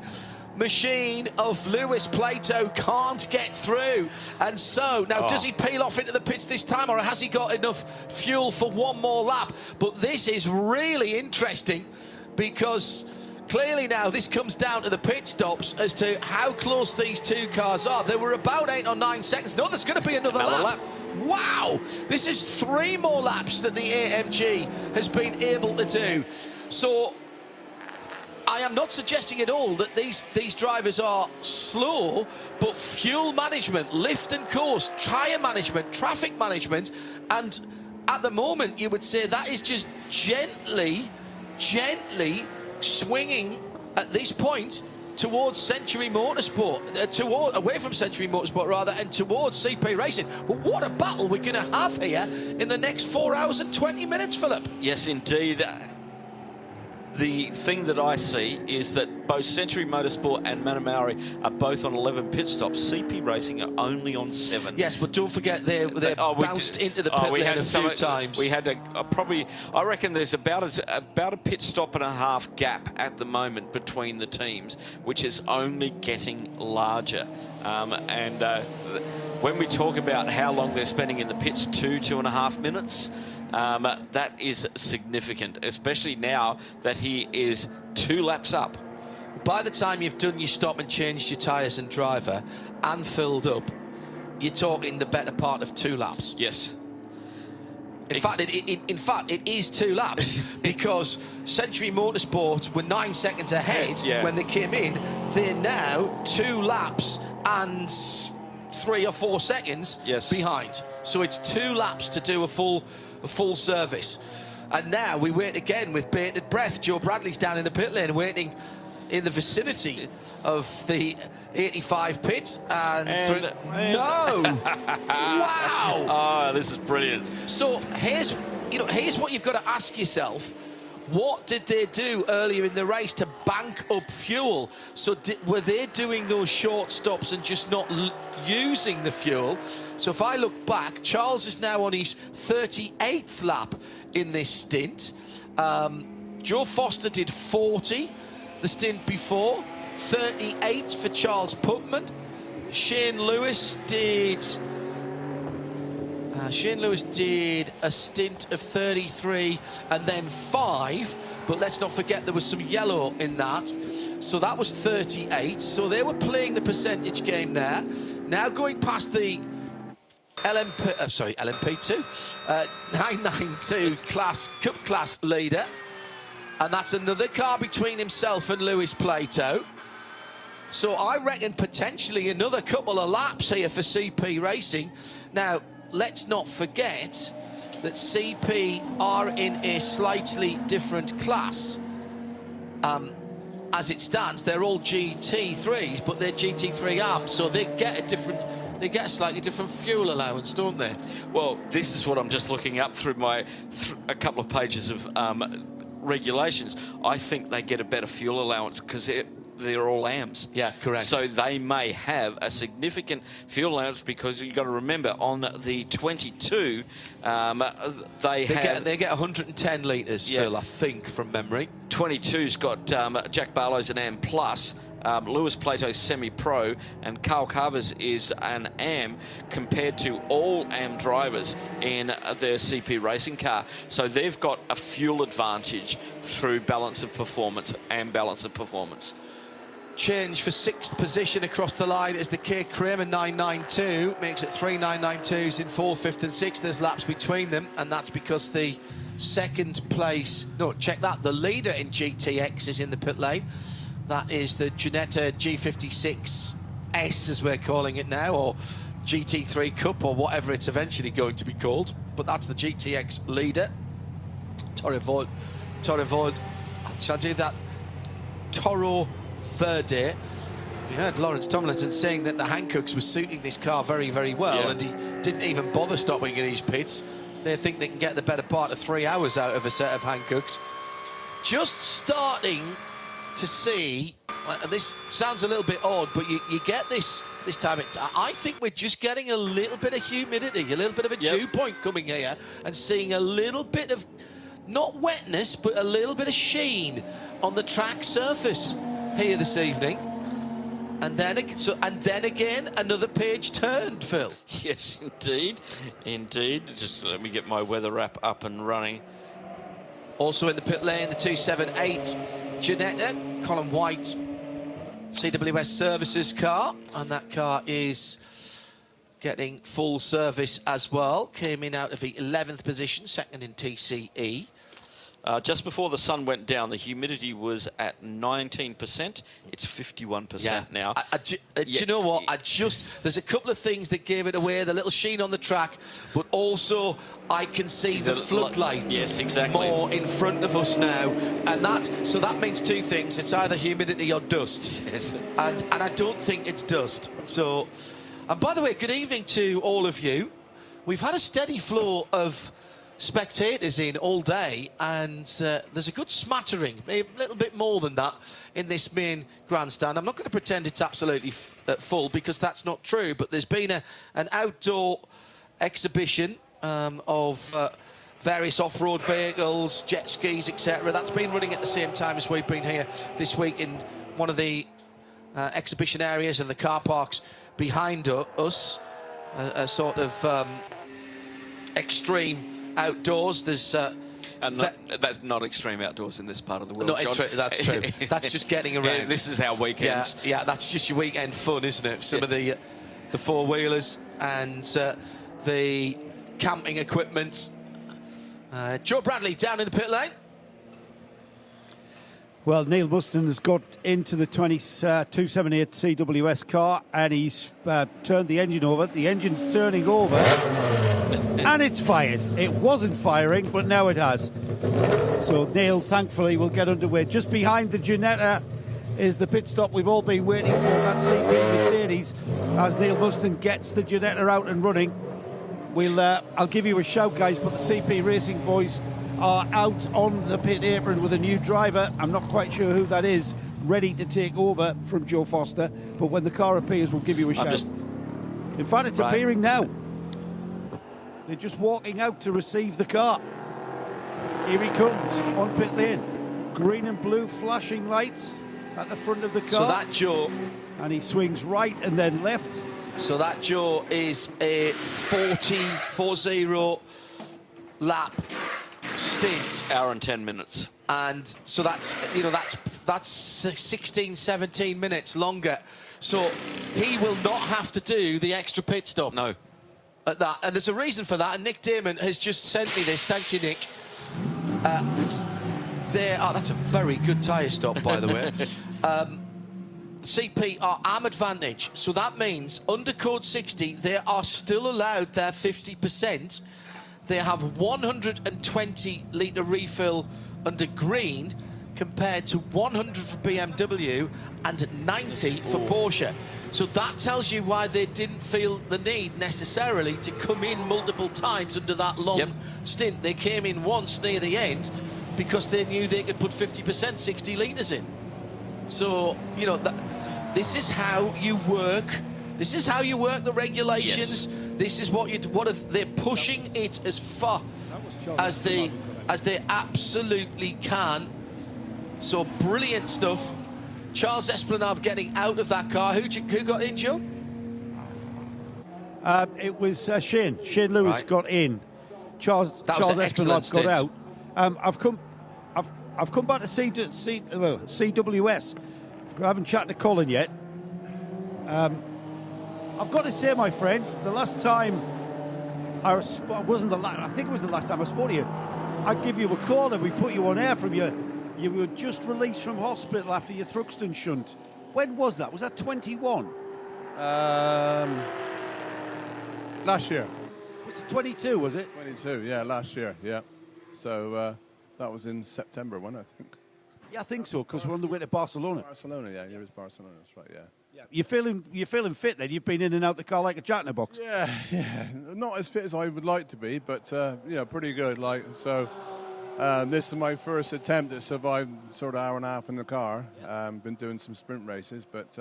machine of Lewis Plato can't get through. And so, now does he peel off into the pits this time, or has he got enough fuel for one more lap? But this is really interesting, because clearly now this comes down to the pit stops as to how close these two cars are. They were about 8 or 9 seconds. No, there's going to be another lap. Wow! This is 3 more laps that the AMG has been able to do. So I am not suggesting at all that these drivers are slow, but fuel management, lift and course, tyre management, traffic management, and at the moment you would say that is just gently swinging at this point towards Century Motorsport, away from Century Motorsport rather, and towards CP Racing. But what a battle we're going to have here in the next 4 hours and 20 minutes, Philip. Yes, indeed. The thing that I see is that both Century Motorsport and Manamauri are both on 11 pit stops. CP Racing are only on 7. Yes, but don't forget they bounced into the pit lane a few times. We had probably, I reckon there's about a pit stop and a half gap at the moment between the teams, which is only getting larger. When we talk about how long they're spending in the pits, 2.5 minutes, that is significant, especially now that he is 2 laps up. By the time you've done your stop and changed your tyres and driver and filled up, you're talking the better part of 2 laps. Yes. In fact, it is 2 laps because Century Motorsport were 9 seconds ahead when they came in. They're now 2 laps and 3 or 4 seconds behind. So it's 2 laps to do a full service. And now we wait again with bated breath. Joe Bradley's down in the pit lane waiting in the vicinity of the 85 pit. And no! Wow! Oh, this is brilliant. So here's what you've got to ask yourself. what did they do earlier in the race to bank up fuel? So were they doing those short stops and just not using the fuel? So if I look back, Charles is now on his 38th lap in this stint. Joe Foster did 40 the stint before, 38 for Charles Putman. Shane Lewis did a stint of 33 and then 5, but let's not forget there was some yellow in that. So that was 38. So they were playing the percentage game there. Now going past the LMP2, 992 Cup class leader. And that's another car between himself and Lewis Plato. So I reckon potentially another couple of laps here for CP Racing. Now, let's not forget that CP are in a slightly different class. As it stands, they're all GT3s, but they're GT3 arms, so they get a slightly different fuel allowance, don't they? Well, this is what I'm just looking up through a couple of pages of regulations. I think they get a better fuel allowance because they're all AMs. Yeah, correct. So they may have a significant fuel allowance because you've got to remember on the 22, they get 110 litres, Phil, I think, from memory. 22's got Jack Barlow's an AM Plus, Lewis Plato's semi-pro, and Carl Carver's is an AM compared to all AM drivers in their CP racing car. So they've got a fuel advantage through balance of performance and balance of performance. Change for 6th position across the line is the K Kramer 992. Makes it 3 992s in 4th, 5th and 6th. There's laps between them, and that's because the second place... No, check that. The leader in GTX is in the pit lane. That is the Ginetta G56S, as we're calling it now, or GT3 Cup, or whatever it's eventually going to be called. But that's the GTX leader. Torre shall I do that? Toro Verde. We heard Lawrence Tomlinson saying that the Hankooks were suiting this car very, very well, and he didn't even bother stopping in his pits. They think they can get the better part of 3 hours out of a set of Hankooks. Just starting to see, and this sounds a little bit odd, but you get this time. I think we're just getting a little bit of humidity, a little bit of a dew point coming here, and seeing a little bit of, not wetness, but a little bit of sheen on the track surface here this evening. And then again, another page turned, Phil. Yes, indeed. Just let me get my weather app up and running. Also in the pit lane, the 278 Ginetta, Colin White, CWS Services car, and that car is getting full service as well. Came in out of the 11th position, second in TCE. Just before the sun went down, the humidity was at 19%. It's 51% now. Do you know what? There's a couple of things that gave it away. The little sheen on the track, but also I can see the floodlights more in front of us now. And that means two things. It's either humidity or dust. And I don't think it's dust. So, and by the way, good evening to all of you. We've had a steady flow of spectators in all day, and there's a good smattering, a little bit more than that in this main grandstand. I'm not going to pretend it's absolutely full, because that's not true, but there's been an outdoor exhibition of various off-road vehicles, jet skis, etc. That's been running at the same time as we've been here this week in one of the exhibition areas and the car parks behind us, a sort of extreme outdoors. There's that's not extreme outdoors in this part of the world, John. That's true. That's just getting around. Yeah, this is our weekends. Yeah, that's just your weekend fun, isn't it? Some of the four-wheelers and the camping equipment. Joe Bradley down in the pit lane. Well, Neil Muston has got into the 278 CWS car, and he's turned the engine over. The engine's turning over, and it's fired. It wasn't firing, but now it has. So Neil, thankfully, will get underway. Just behind the Ginetta is the pit stop we've all been waiting for, that CP Mercedes, as Neil Muston gets the Ginetta out and running. I'll give you a shout, guys, but the CP Racing boys are out on the pit apron with a new driver. I'm not quite sure who that is, ready to take over from Joe Foster. But when the car appears, we'll give you a shout. In fact, it's appearing now. They're just walking out to receive the car. Here he comes on pit lane. Green and blue flashing lights at the front of the car. So that Joe... And he swings right and then left. So that, Joe, is a 40 lap stint. Hour and 10 minutes. And so that's, you know, that's 16, 17 minutes longer. So he will not have to do the extra pit stop. No. At that. And there's a reason for that. And Nick Damon has just sent me this. Thank you, Nick. That's a very good tyre stop, by the way. CP are arm advantage, so that means under code 60 they are still allowed their 50%. They have 120 litre refill under green compared to 100 for BMW and 90 for Porsche. So that tells you why they didn't feel the need necessarily to come in multiple times under that long stint. They came in once near the end because they knew they could put 50%, 60 litres in. So, you know, this is how you work. This is how you work the regulations. Yes. This is they're pushing it as far as they absolutely can. So brilliant stuff. Charles Esplanade getting out of that car. Who got in, Joe? It was Shane. Shane Lewis got in. Charles Esplanade got out. I've come back to CWS. I haven't chatted to Colin yet. I've got to say, my friend, the last time I think it was the last time I spoke to you. I give you a call and we put you on air from you. You were just released from hospital after your Thruxton shunt. When was that? Was that 21? Last year. Was it 22, was it? 22, yeah, last year, yeah. So that was in September, wasn't it, I think? Yeah, I think so, because we're on the way to Barcelona. Barcelona, yeah, here is Barcelona, that's right, yeah. You're feeling fit then? You've been in and out the car like a jack in a box? Yeah. Not as fit as I would like to be, but, pretty good. This is my first attempt to survive sort of hour and a half in the car. Been doing some sprint races, but,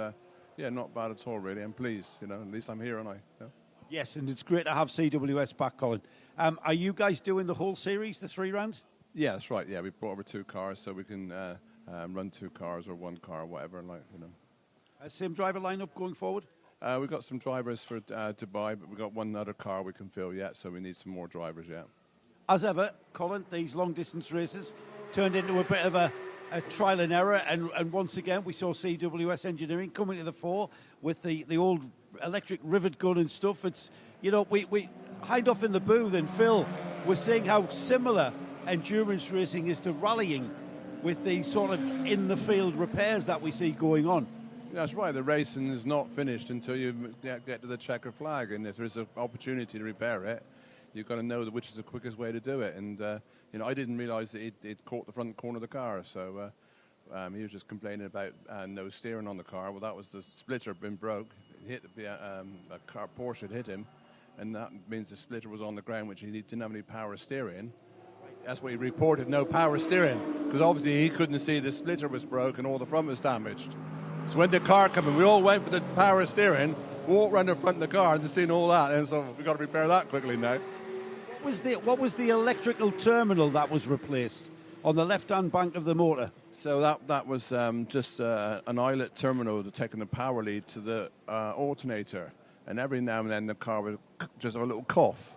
not bad at all, really. I'm pleased, at least I'm here, aren't I? Yeah. Yes, and it's great to have CWS back, Colin. Are you guys doing the whole series, the 3 rounds? Yeah, that's right. Yeah, we brought over 2 cars, so we can run 2 cars or 1 car, whatever. Same driver lineup going forward? We've got some drivers for Dubai, but we've got 1 other car we can fill yet, so we need some more drivers yet. As ever, Colin, these long-distance races turned into a bit of a trial and error, and once again we saw CWS Engineering coming to the fore with the old electric rivet gun and stuff. It's, we hide off in the booth, and Phil was saying how similar endurance racing is to rallying with these sort of in-the-field repairs that we see going on. Yeah, that's right. The racing is not finished until you get to the checker flag, and if there's an opportunity to repair it, you've got to know which is the quickest way to do it. And I didn't realise that it caught the front corner of the car, so he was just complaining about no steering on the car. Well, that was the splitter been broke. Hit a car, Porsche had hit him, and that means the splitter was on the ground, which he didn't have any power steering. That's what he reported, no power steering, because obviously he couldn't see the splitter was broken, all the front was damaged. So when the car came in, we all went for the power steering, walked around the front of the car and seen all that, and so we've got to repair that quickly now. What was the electrical terminal that was replaced on the left-hand bank of the motor? So that was just an eyelet terminal to taking the power lead to the alternator, and every now and then the car would just have a little cough.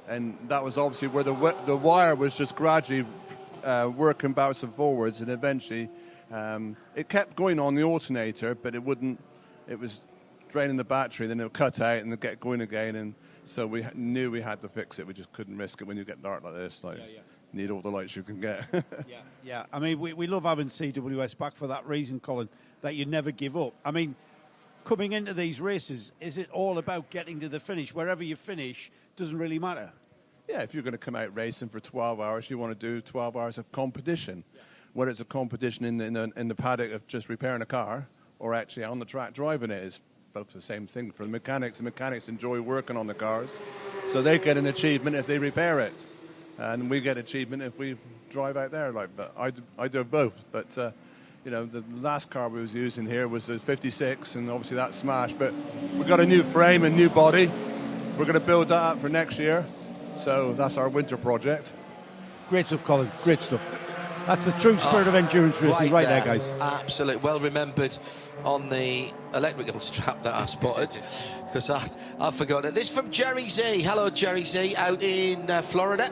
And that was obviously where the wire was just gradually working backwards and forwards, and eventually it kept going on the alternator, but it wouldn't. It was draining the battery, then it would cut out and it'd get going again. And so we knew we had to fix it. We just couldn't risk it when you get dark like this. Need all the lights you can get. Yeah. I mean, we love having CWS back for that reason, Colin, that you never give up. I mean, coming into these races, is it all about getting to the finish? Wherever you finish doesn't really matter. Yeah, if you're going to come out racing for 12 hours, you want to do 12 hours of competition. Whether it's a competition in the paddock of just repairing a car or actually on the track driving it, is both the same thing for the mechanics. The mechanics enjoy working on the cars, so they get an achievement if they repair it. and we get achievement if we drive out there. Like, but I do both. But you know, the last car we was using here was a 56, and obviously that smashed. But we got a new frame and new body. We're going to build that up for next year. So that's our winter project. Great stuff, Colin. Great stuff. That's the true spirit of endurance racing right there, guys. Absolutely. Well remembered on the electrical strap that I spotted, because I've forgotten it. This from Jerry Z. Hello, Jerry Z, out in Florida.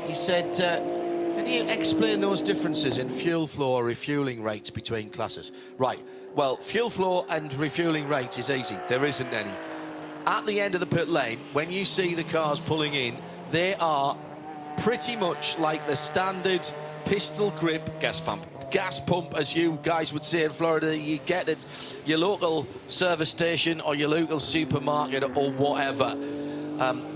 He said, can you explain those differences in fuel flow or refueling rates between classes? Right. Well, fuel flow and refueling rate is easy. There isn't any. At the end of the pit lane, when you see the cars pulling in, they are pretty much like the standard pistol grip gas pump, as you guys would say in Florida. You get at your local service station or your local supermarket or whatever.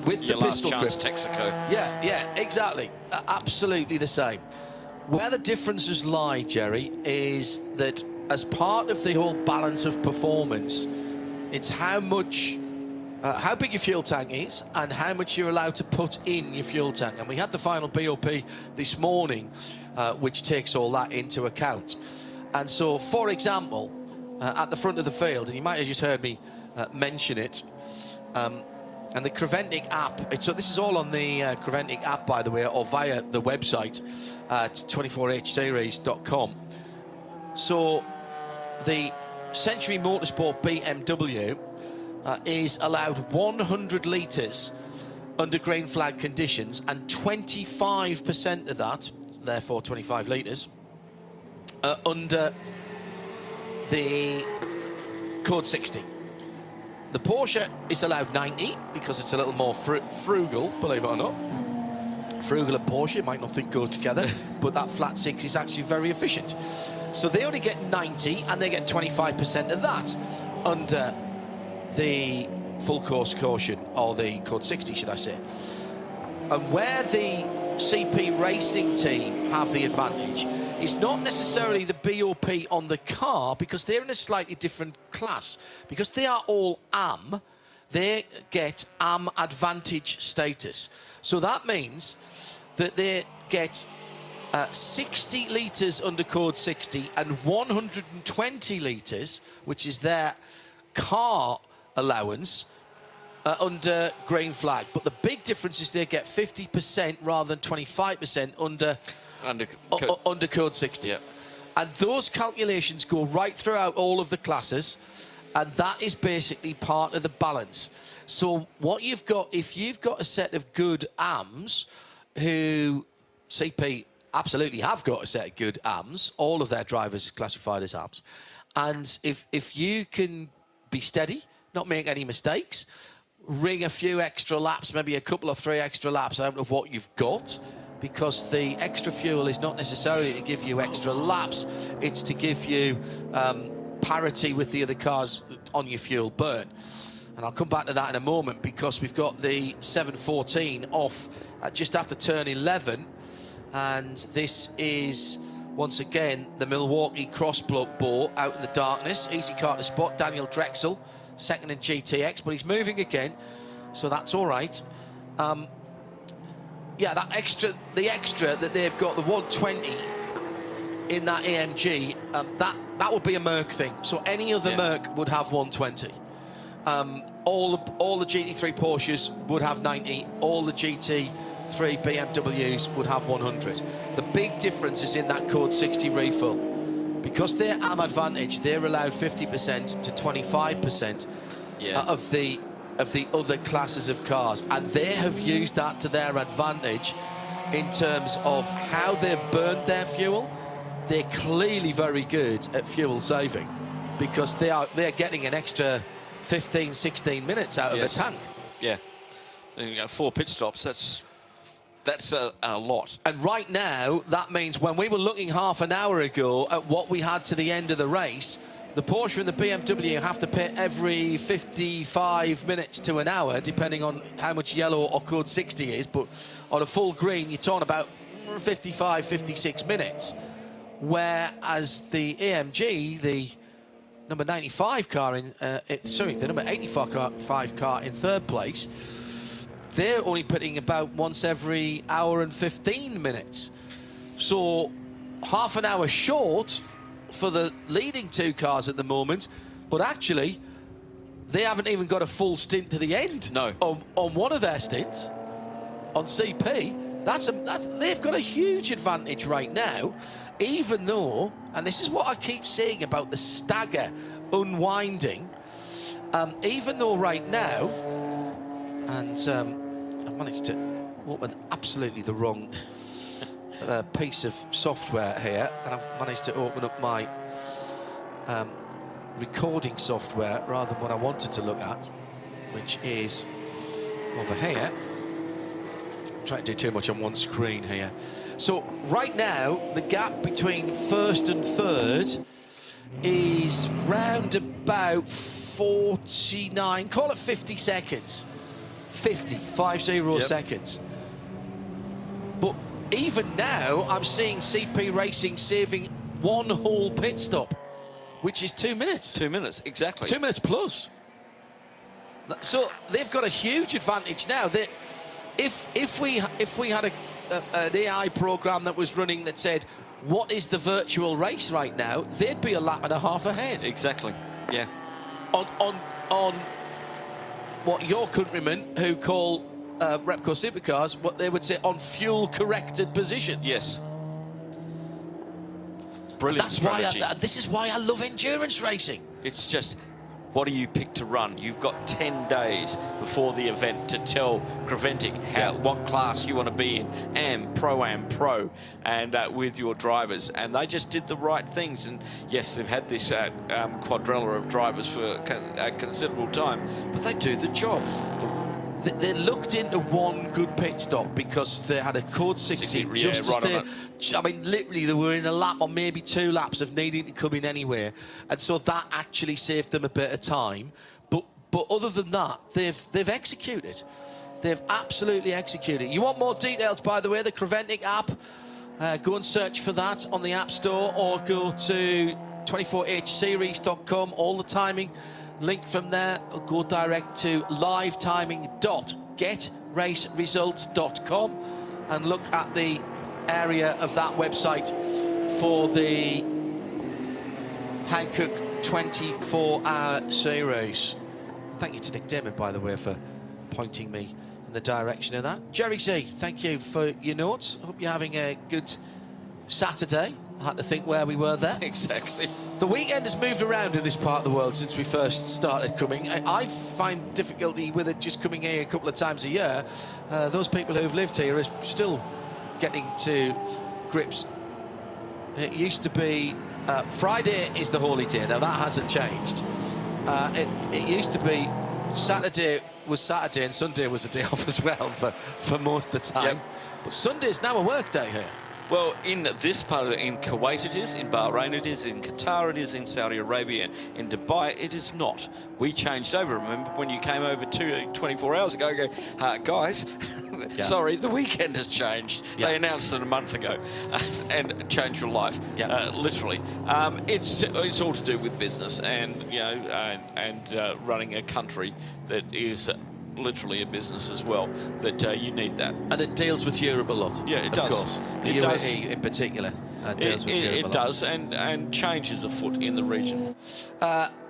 With your the pistol last chance grip. Texaco. Yeah, exactly. Absolutely the same. Where the differences lie, Jerry, is that as part of the whole balance of performance, it's how much, how big your fuel tank is and how much you're allowed to put in your fuel tank. And we had the final BOP this morning, which takes all that into account. And so, for example, at the front of the field, and you might have just heard me mention it, and the Creventic app, so this is all on the Creventic app, by the way, or via the website at 24hseries.com. So the Century Motorsport BMW is allowed 100 litres under green flag conditions, and 25% of that, therefore 25 litres, under the code 60. The Porsche is allowed 90 because it's a little more frugal, believe it or not. Frugal and Porsche might not think go together, but that flat six is actually very efficient. So they only get 90 and they get 25% of that under the full course caution, or the code 60, should I say. And where the CP racing team have the advantage is not necessarily the BOP on the car, because they're in a slightly different class. Because they are all AM, they get AM advantage status. So that means that they get 60 litres under code 60 and 120 litres, which is their car allowance, under green flag. But the big difference is they get 50% rather than 25% under code 60. Yeah. And those calculations go right throughout all of the classes, and that is basically part of the balance. So what you've got, if you've got a set of good AMs, who CP absolutely have got a set of good AMs, all of their drivers are classified as AMs, and if you can be steady, not make any mistakes, ring a few extra laps, maybe a couple or 3 extra laps out of what you've got, because the extra fuel is not necessarily to give you extra laps, it's to give you parity with the other cars on your fuel burn. And I'll come back to that in a moment, because we've got the 714 off just after turn 11, and this is once again the Milwaukee crossbow out in the darkness. Easy car to spot, Daniel Drexel, second in GTX, but he's moving again, so that's all right. Yeah, the extra that they've got, the 120 in that AMG, that would be a Merc thing. So any other Merc would have 120. All the GT3 Porsches would have 90. All the GT3 BMWs would have 100. The big difference is in that code 60 refill. Because they're AM advantage, they're allowed 50% to 25% of the other classes of cars, and they have used that to their advantage in terms of how they've burned their fuel. They're clearly very good at fuel saving, because they're getting an extra 15, 16 minutes out of a tank. Yeah, 4 pit stops, that's a lot. And right now, that means when we were looking half an hour ago at what we had to the end of the race, the Porsche and the BMW have to pit every 55 minutes to an hour, depending on how much yellow or code 60 is. But on a full green, you're talking about 55, 56 minutes. Whereas the AMG, the number 95 car the number 85 car in third place, they're only pitting about once every hour and 15 minutes. So half an hour short for the leading two cars at the moment, but actually they haven't even got a full stint to the end. No. On one of their stints, on CP, they've got a huge advantage right now, even though, and this is what I keep saying about the stagger unwinding, even though right now, and I've managed to open absolutely the wrong piece of software here, and I've managed to open up my recording software rather than what I wanted to look at, which is over here. I'm trying to do too much on one screen here. So right now, the gap between first and third is round about 49, call it 50 seconds. 50 seconds. But even now, I'm seeing CP Racing saving one whole pit stop, which is 2 minutes. 2 minutes, exactly. 2 minutes plus. So they've got a huge advantage now. If we had an AI program that was running that said, what is the virtual race right now, they'd be a lap and a half ahead. Exactly, yeah. On what your countrymen who call Repco supercars, what they would say on fuel-corrected positions. Yes. Brilliant strategy. This is why I love endurance racing. It's just, what do you pick to run? You've got 10 days before the event to tell Creventic what class you want to be in, Am, Pro, and with your drivers. And they just did the right things. And yes, they've had this quadrilla of drivers for a considerable time, but they do the job. They looked into one good pit stop because they had a code 60 just as they, I mean, literally they were in a lap or maybe 2 laps of needing to come in anywhere, and so that actually saved them a bit of time. But other than that, they've executed. They've absolutely executed. You want more details, by the way, the Creventic app, go and search for that on the App Store or go to 24hseries.com. All the timing link from there, or go direct to livetiming.getraceresults.com and look at the area of that website for the Hankook 24-hour series. Thank you to Nick Damon, by the way, for pointing me in the direction of that. Jerry C, thank you for your notes. Hope you're having a good Saturday. I had to think where we were there. Exactly. The weekend has moved around in this part of the world since we first started coming. I find difficulty with it just coming here a couple of times a year. Those people who've lived here are still getting to grips. It used to be Friday is the holy day. Now that hasn't changed. It used to be Saturday was Saturday and Sunday was a day off as well for most of the time. Yep. But Sunday's now a work day here. Well, in this part of it, in Kuwait it is, in Bahrain it is, in Qatar it is, in Saudi Arabia, in Dubai it is not. We changed over. Remember when you came over 24 hours ago, you go, guys, sorry, the weekend has changed. Yeah. They announced it a month ago and changed your life, literally. It's all to do with business and, you know, running a country that is literally a business as well, that you need that. And it deals with Europe a lot. Yeah, it does. Of course. The UAE in particular deals with Europe a lot. It does, and change is afoot in the region.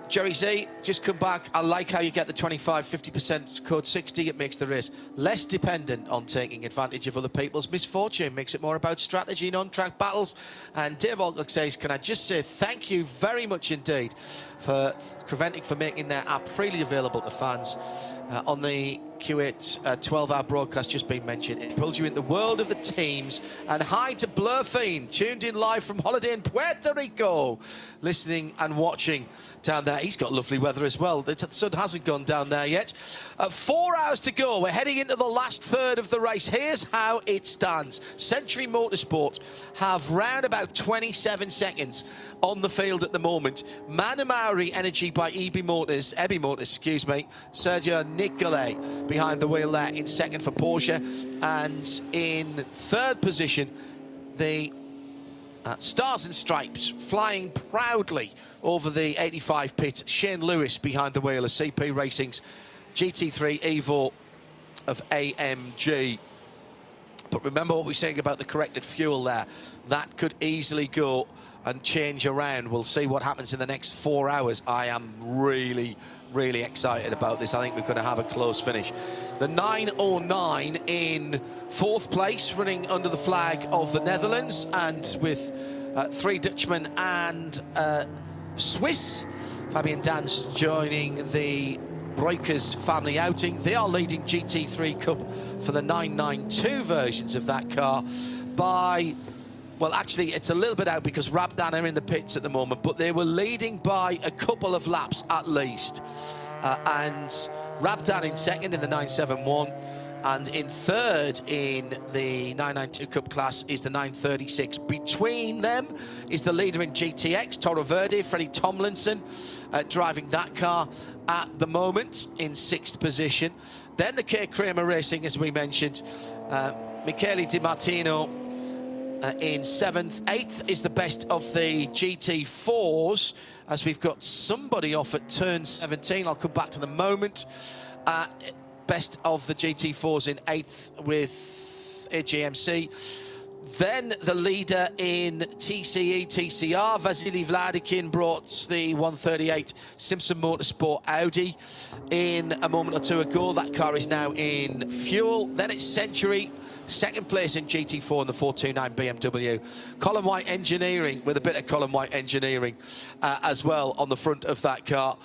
Jerry Z, just come back. I like how you get the 25-50% code 60. It makes the race less dependent on taking advantage of other people's misfortune. Makes it more about strategy and on-track battles. And Dave Alcock says, can I just say thank you very much indeed for Creventic for making their app freely available to fans. On the KUWAIT 12-hour broadcast just been mentioned, it pulls you in the world of the teams. And hi to Blurfiend, tuned in live from holiday in Puerto Rico, listening and watching down there. He's got lovely weather as well. The sun hasn't gone down there yet. 4 hours to go. We're heading into the last third of the race. Here's how it stands. Century Motorsport have round about 27 seconds on the field at the moment. Manamauri Energy by Ebby Motors, excuse me. Sergio Nicolay behind the wheel there in second for Porsche. And in third position, the Stars and Stripes flying proudly over the 85 pit. Shane Lewis behind the wheel of CP Racing's GT3 Evo of AMG. But remember what we're saying about the corrected fuel there. That could easily go and change around. We'll see what happens in the next 4 hours. I am really excited about this. I think we're going to have a close finish. The 909 in 4th place, running under the flag of the Netherlands, and with 3 Dutchmen and Swiss. Fabian Dans joining the Breukers family outing. They are leading GT3 Cup for the 992 versions of that car by, well, actually, it's a little bit out because Rabdan are in the pits at the moment, but they were leading by a couple of laps at least. And Rabdan in 2nd in the 971, and in 3rd in the 992 Cup class is the 936. Between them is the leader in GTX, Toro Verde, Freddie Tomlinson, driving that car at the moment in 6th position. Then the K Kramer Racing, as we mentioned, Michele Di Martino in 7th. 8th is the best of the GT4s, as we've got somebody off at turn 17. I'll come back to the moment. Best of the GT4s in 8th with AGMC. Then the leader in TCE, TCR, Vasily Vladikin brought the 138 Simpson Motorsport Audi in a moment or two ago. That car is now in fuel. Then it's Century, 2nd place in GT4 in the 429 BMW. Colin White Engineering, with a bit of Colin White Engineering as well on the front of that car,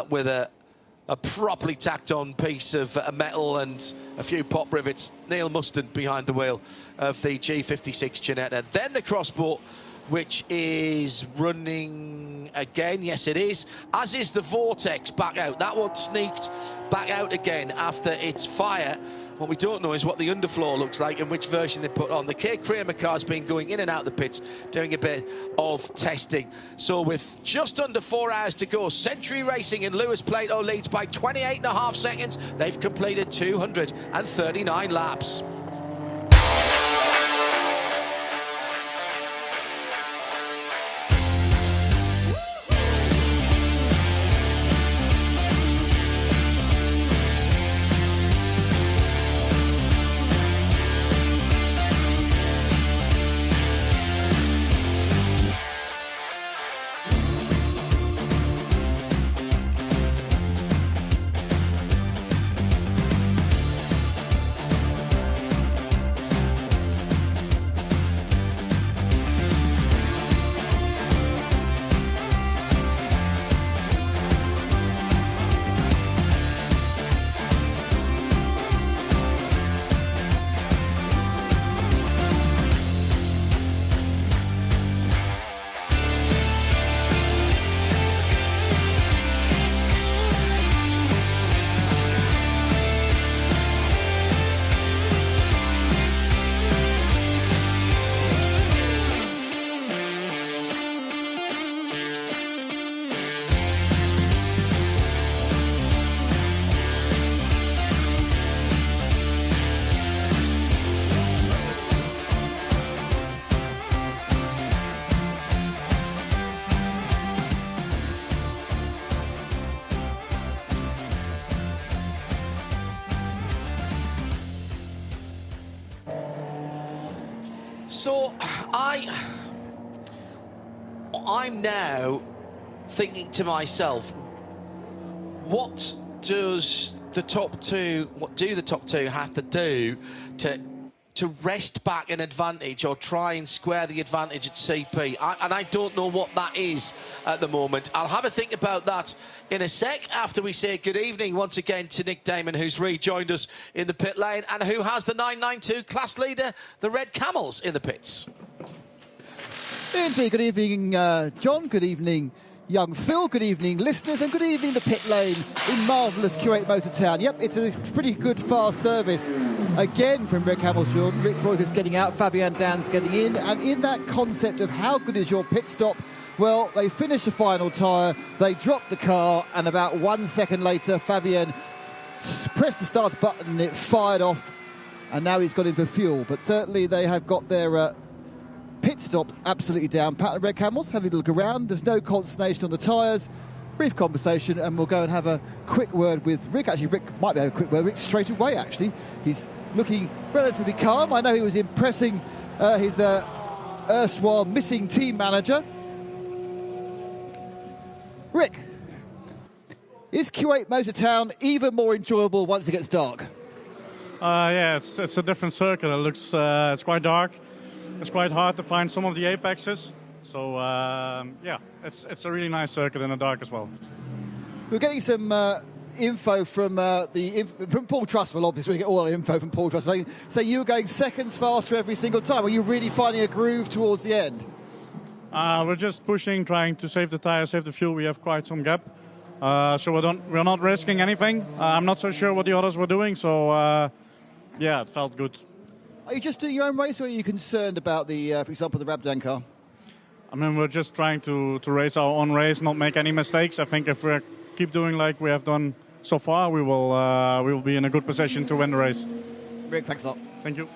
with a properly tacked on piece of metal and a few pop rivets. Neil Muston behind the wheel of the G56 Ginetta. Then the Crossbow, which is running again. Yes, it is. As is the Vortex back out. That one sneaked back out again after its fire. What we don't know is what the underfloor looks like and which version they put on. The K Kramer car's been going in and out of the pits, doing a bit of testing. So with just under 4 hours to go, Century Racing in Lewis Plato leads by 28.5 seconds. They've completed 239 laps. So I'm now thinking to myself, what do the top two have to do to wrest back an advantage or try and square the advantage at CP? And I don't know what that is at the moment. I'll have a think about that in a sec after we say good evening once again to Nick Damon, who's rejoined us in the pit lane and who has the 992 class leader, the Red Camels, in the pits. Indeed, good evening, John. Good evening, young Phil. Good evening, listeners, and good evening, the pit lane in marvellous Kuwait Motor Town. Yep, it's a pretty good fast service again from Red Camels, John. Rick Breukers getting out, Fabian Dans getting in, and in that concept of how good is your pit stop, well, they finished the final tyre, they dropped the car, and about 1 second later, Fabian pressed the start button and it fired off, and now he's got in for fuel. But certainly they have got their pit stop absolutely down. Pat and Red Camels having a look around. There's no consternation on the tyres. brief conversation, and we'll go and have a quick word with Rick. Actually, Rick might be having a quick word with Rick straight away, actually. He's looking relatively calm. I know he was impressing his erstwhile missing team manager. Rick, is Kuwait Motor Town even more enjoyable once it gets dark? Yeah, it's a different circuit. It looks it's quite dark. It's quite hard to find some of the apexes. So yeah, it's a really nice circuit in the dark as well. We're getting some info from Paul Trustwell. Obviously, we get all our info from Paul Trustwell. So you were going seconds faster every single time. Are you really finding a groove towards the end? We're just pushing, trying to save the tires, save the fuel. We have quite some gap, so we're not risking anything. I'm not so sure what the others were doing. So yeah, it felt good. Are you just doing your own race, or are you concerned about the, for example, the Rabdan car? I mean, we're just trying to race our own race, not make any mistakes. I think if we keep doing like we have done so far, we will be in a good position to win the race. Rick, thanks a lot. Thank you.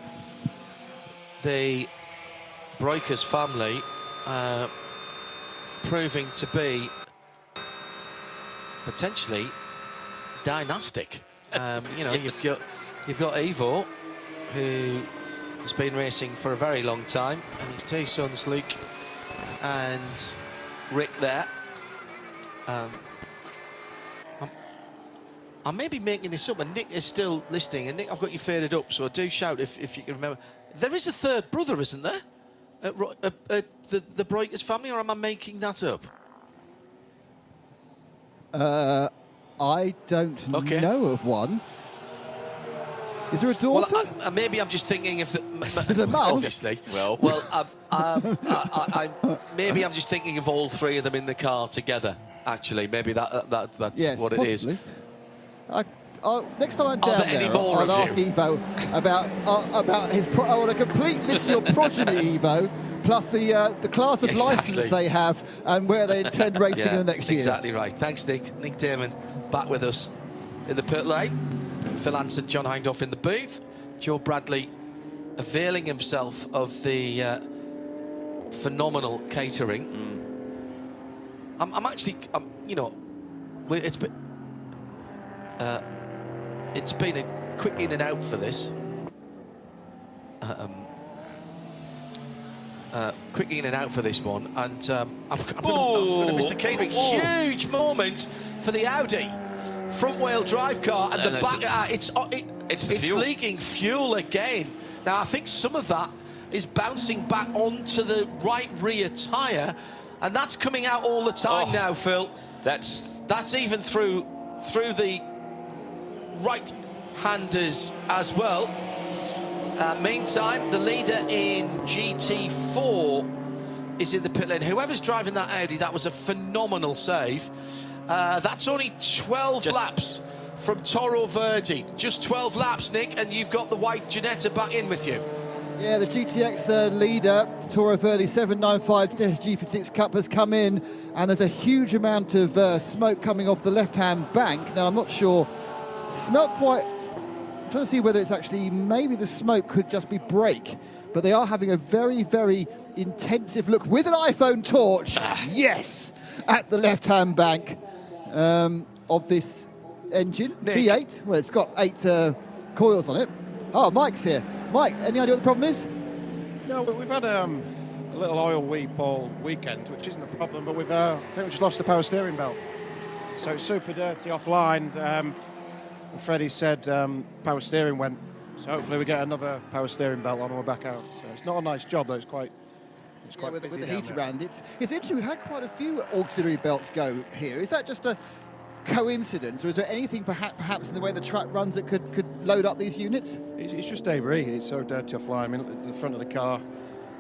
The Breakers family proving to be potentially dynastic. You know, you've got Ivo, who has been racing for a very long time, and his two sons, Luke and Rick, there. I may be making this up, and Nick is still listening. And Nick, I've got you faded up, so do shout if you can remember. There is a third brother, isn't there? The Breakers family, or am I making that up? I don't know of one. Is there a daughter? Well, maybe I'm just thinking of the... There's a mum. Obviously. Well, maybe I'm just thinking of all three of them in the car together, actually. Maybe that's yes, what possibly. it is. Next time I'm down there, I'll ask Ivo about his... I want a complete list of your progeny, Ivo, plus the class of license they have and where they intend racing in the next year. Exactly right. Thanks, Nick. Nick Damon back with us in the pit lane. Phil Anson, John Hindhaugh in the booth. Joe Bradley availing himself of the phenomenal catering. I'm actually, you know, it's been a quick in and out for this. Quick in and out for this one, and I'm going to miss the catering. Huge moment for the Audi front-wheel drive car, and the back. It's leaking fuel again. Now I think some of that is bouncing back onto the right rear tyre, and that's coming out all the time now, Phil. That's even through the right-handers as well. Meantime, the leader in GT4 is in the pit lane. Whoever's driving that Audi, that was a phenomenal save. That's only 12 laps from Toro Verde. Just 12 laps, Nick, and you've got the white Ginetta back in with you. Yeah, the GTX leader, Toro Verde 795 G56 Cup has come in, and there's a huge amount of smoke coming off the left-hand bank. Now, I'm not sure. Smelled quite... I'm trying to see whether it's actually... Maybe the smoke could just be brake, but they are having a very, very intensive look with an iPhone torch. Yes! At the left-hand bank of this engine. Nick. V8. Well, it's got 8 coils on it. Oh, Mike's here. Mike, any idea what the problem is? No, we've had a little oil weep all weekend, which isn't a problem, but I think we just lost the power steering belt. So it's super dirty offline. Freddie said power steering went, so hopefully we get another power steering belt on and we're back out. So it's not a nice job, though. It's quite with the heat around it. It's interesting, we've had quite a few auxiliary belts go here. Is that just a coincidence, or is there anything perhaps in the way the track runs that could load up these units? It's just debris. It's so dirty offline. I mean, the front of the car,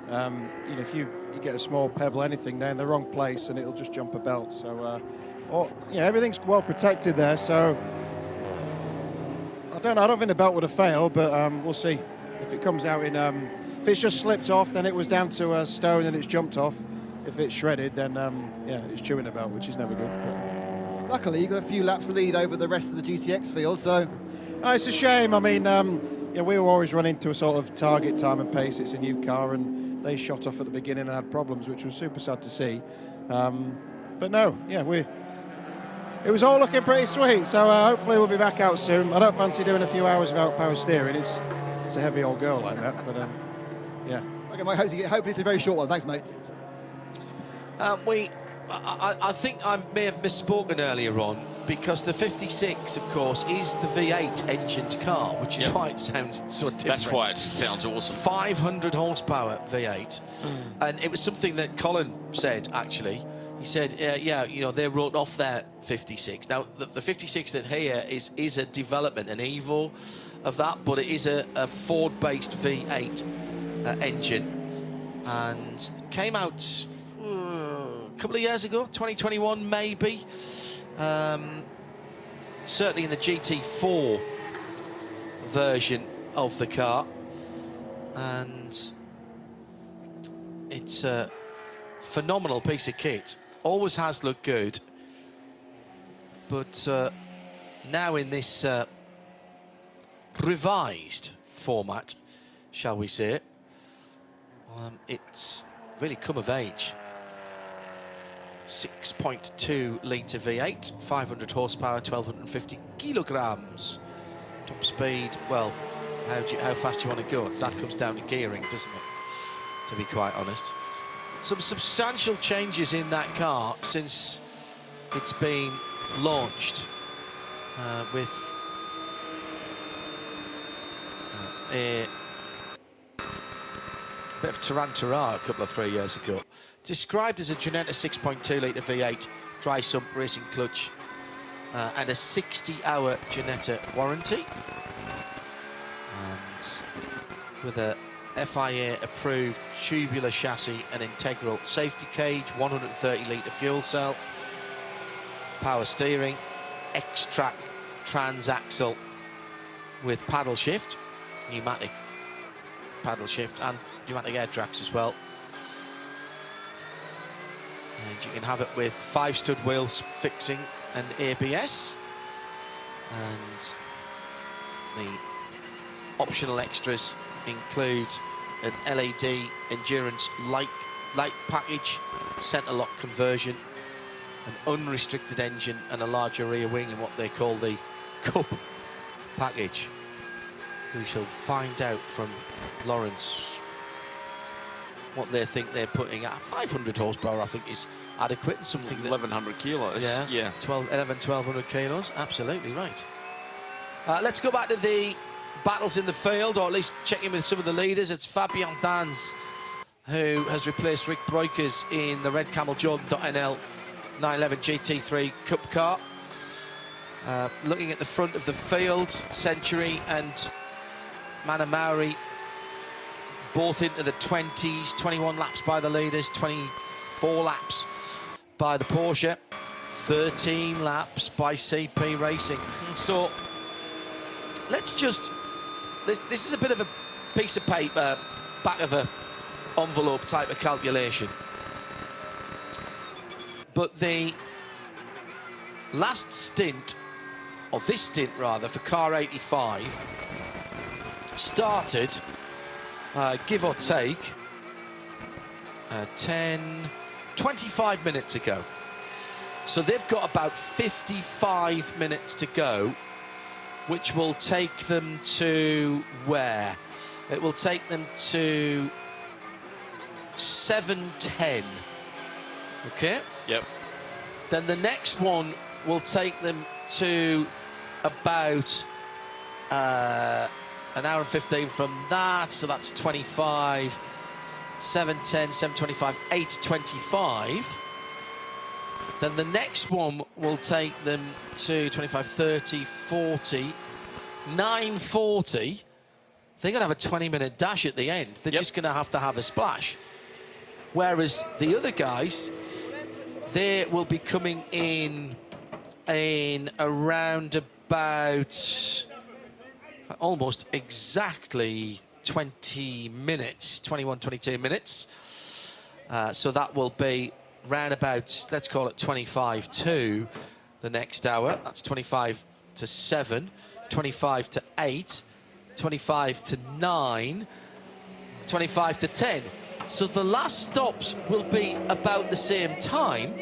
you know, if you get a small pebble, anything there in the wrong place, and it'll just jump a belt. So, yeah, everything's well protected there. So, I don't know. I don't think the belt would have failed, but we'll see. If it comes out in, if it's just slipped off, then it was down to a stone and it's jumped off. If it's shredded, then yeah, it's chewing the belt, which is never good. Luckily, you've got a few laps lead over the rest of the GTX field, so... it's a shame. I mean, you know, we were always running to a sort of target time and pace. It's a new car, and they shot off at the beginning and had problems, which was super sad to see. But no, yeah, it was all looking pretty sweet. So hopefully we'll be back out soon. I don't fancy doing a few hours without power steering. It's a heavy old girl like that, but yeah. Okay, mate, hopefully it's a very short one. Thanks, mate. I think I may have misspoken earlier on, because the 56, of course, is the V8 engined car, which is why it sounds so different. That's why it sounds awesome. 500 horsepower V8. And it was something that Colin said, actually. He said, yeah, you know, they wrote off their 56. Now, the 56 that here is a development, an Evo of that, but it is a Ford-based V8 engine, and came out a couple of years ago, 2021 maybe. Certainly in the GT4 version of the car, and it's a phenomenal piece of kit. Always has looked good, but now in this revised format, shall we say, it's really come of age. 6.2 litre V8, 500 horsepower, 1,250 kilograms. Top speed, well, how fast do you want to go? That comes down to gearing, doesn't it? To be quite honest. Some substantial changes in that car since it's been launched, with a bit of Tarantara a couple of 3 years ago. Described as a Ginetta 6.2 litre V8, dry sump racing clutch, and a 60-hour Ginetta warranty. And with a FIA-approved tubular chassis and integral safety cage, 130 litre fuel cell, power steering, X-Track transaxle with paddle shift, pneumatic paddle shift, and pneumatic air tracks as well. And you can have it with 5-stud wheels fixing and ABS. And the optional extras include an LED endurance light package, centre lock conversion, an unrestricted engine, and a larger rear wing in what they call the Cup package. We shall find out from Lawrence what they think they're putting at. 500 horsepower, I think, is adequate, and something 1,100 kilos. Yeah, 1,200 kilos, absolutely right. Let's go back to the battles in the field, or at least check in with some of the leaders. It's Fabien Dans, who has replaced Rick Breukers in the Red Camel Jordan.NL 911 GT3 Cup car. Looking at the front of the field, Century and Manamauri both into the 20s, 21 laps by the leaders, 24 laps by the Porsche, 13 laps by CP Racing. So let's just, this is a bit of a piece of paper, back of a envelope type of calculation. But the last stint, or this stint rather, for car 85 started, give or take, 25 minutes ago. So they've got about 55 minutes to go, which will take them to where? It will take them to 7:10. Okay? Yep. Then the next one will take them to about an hour and 15 from that, so that's 25, 7:10, 7:25, 8:25. Then the next one will take them to 25, 30, 40, 9:40. They're going to have a 20-minute dash at the end. They're just going to have a splash. Whereas the other guys, they will be coming in around about almost exactly 20 minutes, 21, 22 minutes. So that will be round about, let's call it 25 to the next hour. That's 25 to 7, 25 to 8, 25 to 9, 25 to 10. So the last stops will be about the same time,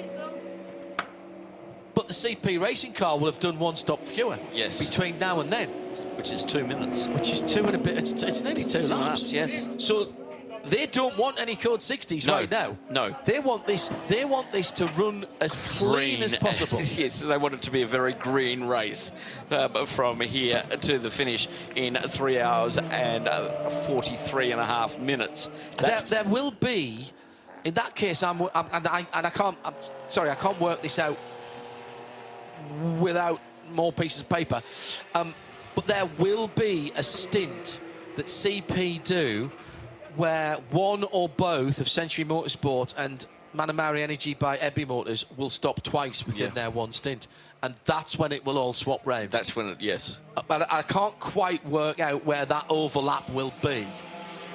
but the CP racing car will have done one stop fewer. Yes. Between now and then. Which is 2 minutes. Which is 2 and a bit. It's nearly 2 laps. Yes. So they don't want any code 60s right now. No. They want this. They want this to run as clean as possible. Yes, they want it to be a very green race from here to the finish in 3 hours and 43.5 minutes. There will be, in that case, I can't work this out without more pieces of paper. But there will be a stint that CP do where one or both of Century Motorsport and Manamari Energy by Ebby Motors will stop twice within their one stint. And that's when it will all swap round. That's when it, yes. But I can't quite work out where that overlap will be.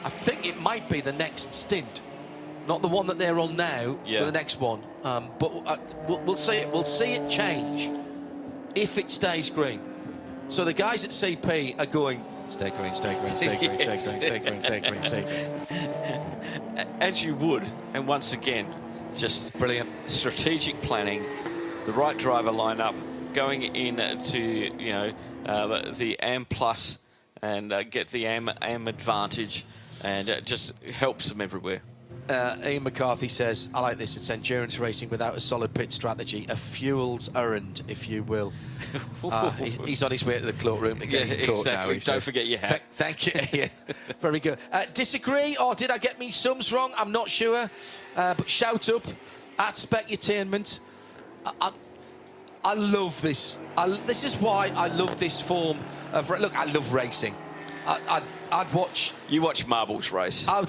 I think it might be the next stint. Not the one that they're on now, but the next one. But we'll see it. We'll see it change if it stays green. So the guys at CP are going, stay green, stay green, stay green, stay green, stay green, stay green, stay green. As you would, and once again, just brilliant strategic planning, the right driver lineup, going into the AM Plus and get the AM advantage, and it just helps them everywhere. Ian McCarthy says, I like this, it's endurance racing without a solid pit strategy, a fuel's errand, if you will. He's on his way to the cloakroom to get his coat exactly. now. Don't forget your hat. Thank you, Ian. Very good. Disagree, or did I get me sums wrong? I'm not sure. But shout up at Specutainment. I love this. This is why I love this form of... Look, I love racing. I'd watch. You watch marbles race. I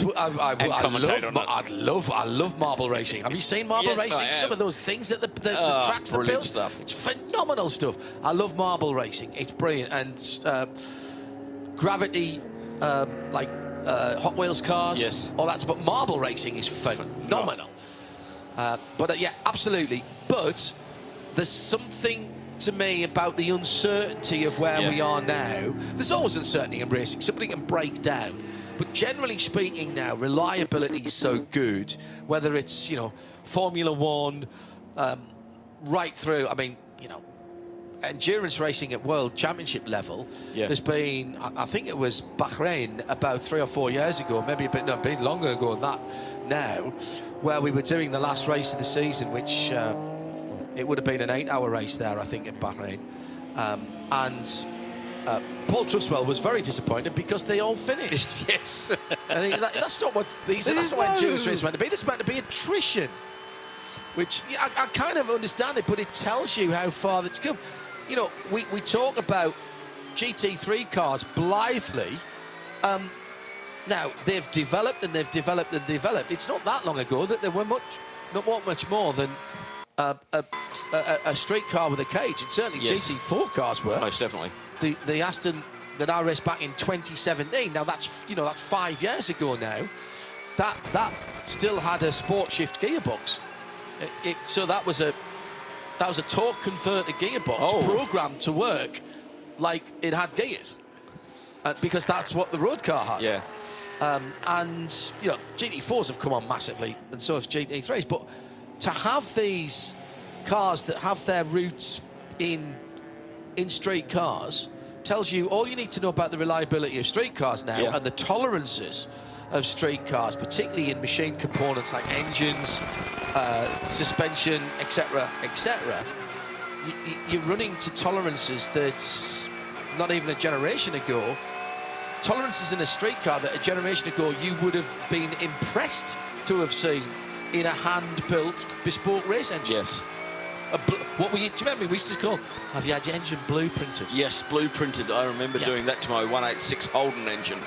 love marble racing. Have you seen marble racing? Some of those things that the tracks that build stuff. It's phenomenal stuff. I love marble racing. It's brilliant. And gravity, Hot Wheels cars. Yes. All that's. But marble racing is phenomenal. Yeah, absolutely. But there's something to me about the uncertainty of where we are now. There's always uncertainty in racing. Somebody can break down. But generally speaking now, reliability is so good, whether it's, Formula One, right through, endurance racing at World Championship level. There's been, I think it was Bahrain about 3 or 4 years ago, maybe a bit longer ago than that now, where we were doing the last race of the season, which... it would have been an 8-hour race there, I think, at Bahrain. Paul Truswell was very disappointed because they all finished. Yes. And that's not what endurance race meant to be. This meant to be attrition, which I kind of understand it, but it tells you how far that's come. We talk about GT3 cars blithely. Now, they've developed and they've developed and developed. It's not that long ago that there were not much more than a street car with a cage, and certainly GT4 cars were. Most definitely. The Aston that I raced back in 2017. Now that's 5 years ago now. That still had a sport shift gearbox. So that was a torque converter gearbox programmed to work like it had gears, because that's what the road car had. Yeah. And GT4s have come on massively, and so have GT3s, but to have these cars that have their roots in street cars tells you all you need to know about the reliability of street cars now and the tolerances of street cars, particularly in machine components like engines, suspension, etc., etc. You're running to tolerances that's not even a generation ago. Tolerances in a street car that a generation ago you would have been impressed to have seen in a hand-built bespoke race engine. Yes. Do you remember we used to call, have you had your engine blueprinted? Yes, blueprinted. I remember doing that to my 186 Holden engine.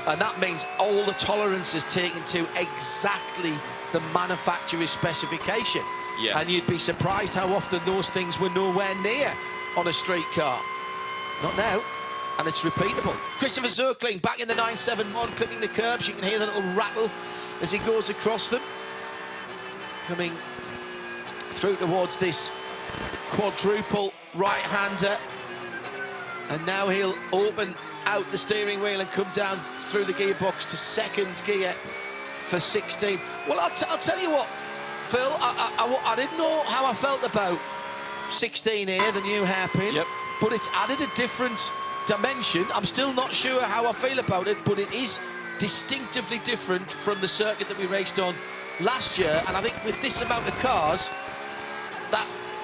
And that means all the tolerances taken to exactly the manufacturer's specification. Yeah. And you'd be surprised how often those things were nowhere near on a street car. Not now. And it's repeatable. Christopher Zirkling back in the 971, clipping the curbs. You can hear the little rattle as he goes across them. Coming through towards this quadruple right-hander. And now he'll open out the steering wheel and come down through the gearbox to second gear for 16. Well, I'll tell you what, Phil, I didn't know how I felt about 16 here, the new hairpin. Yep. But it's added a different dimension. I'm still not sure how I feel about it, but it is distinctively different from the circuit that we raced on last year. And I think with this amount of cars,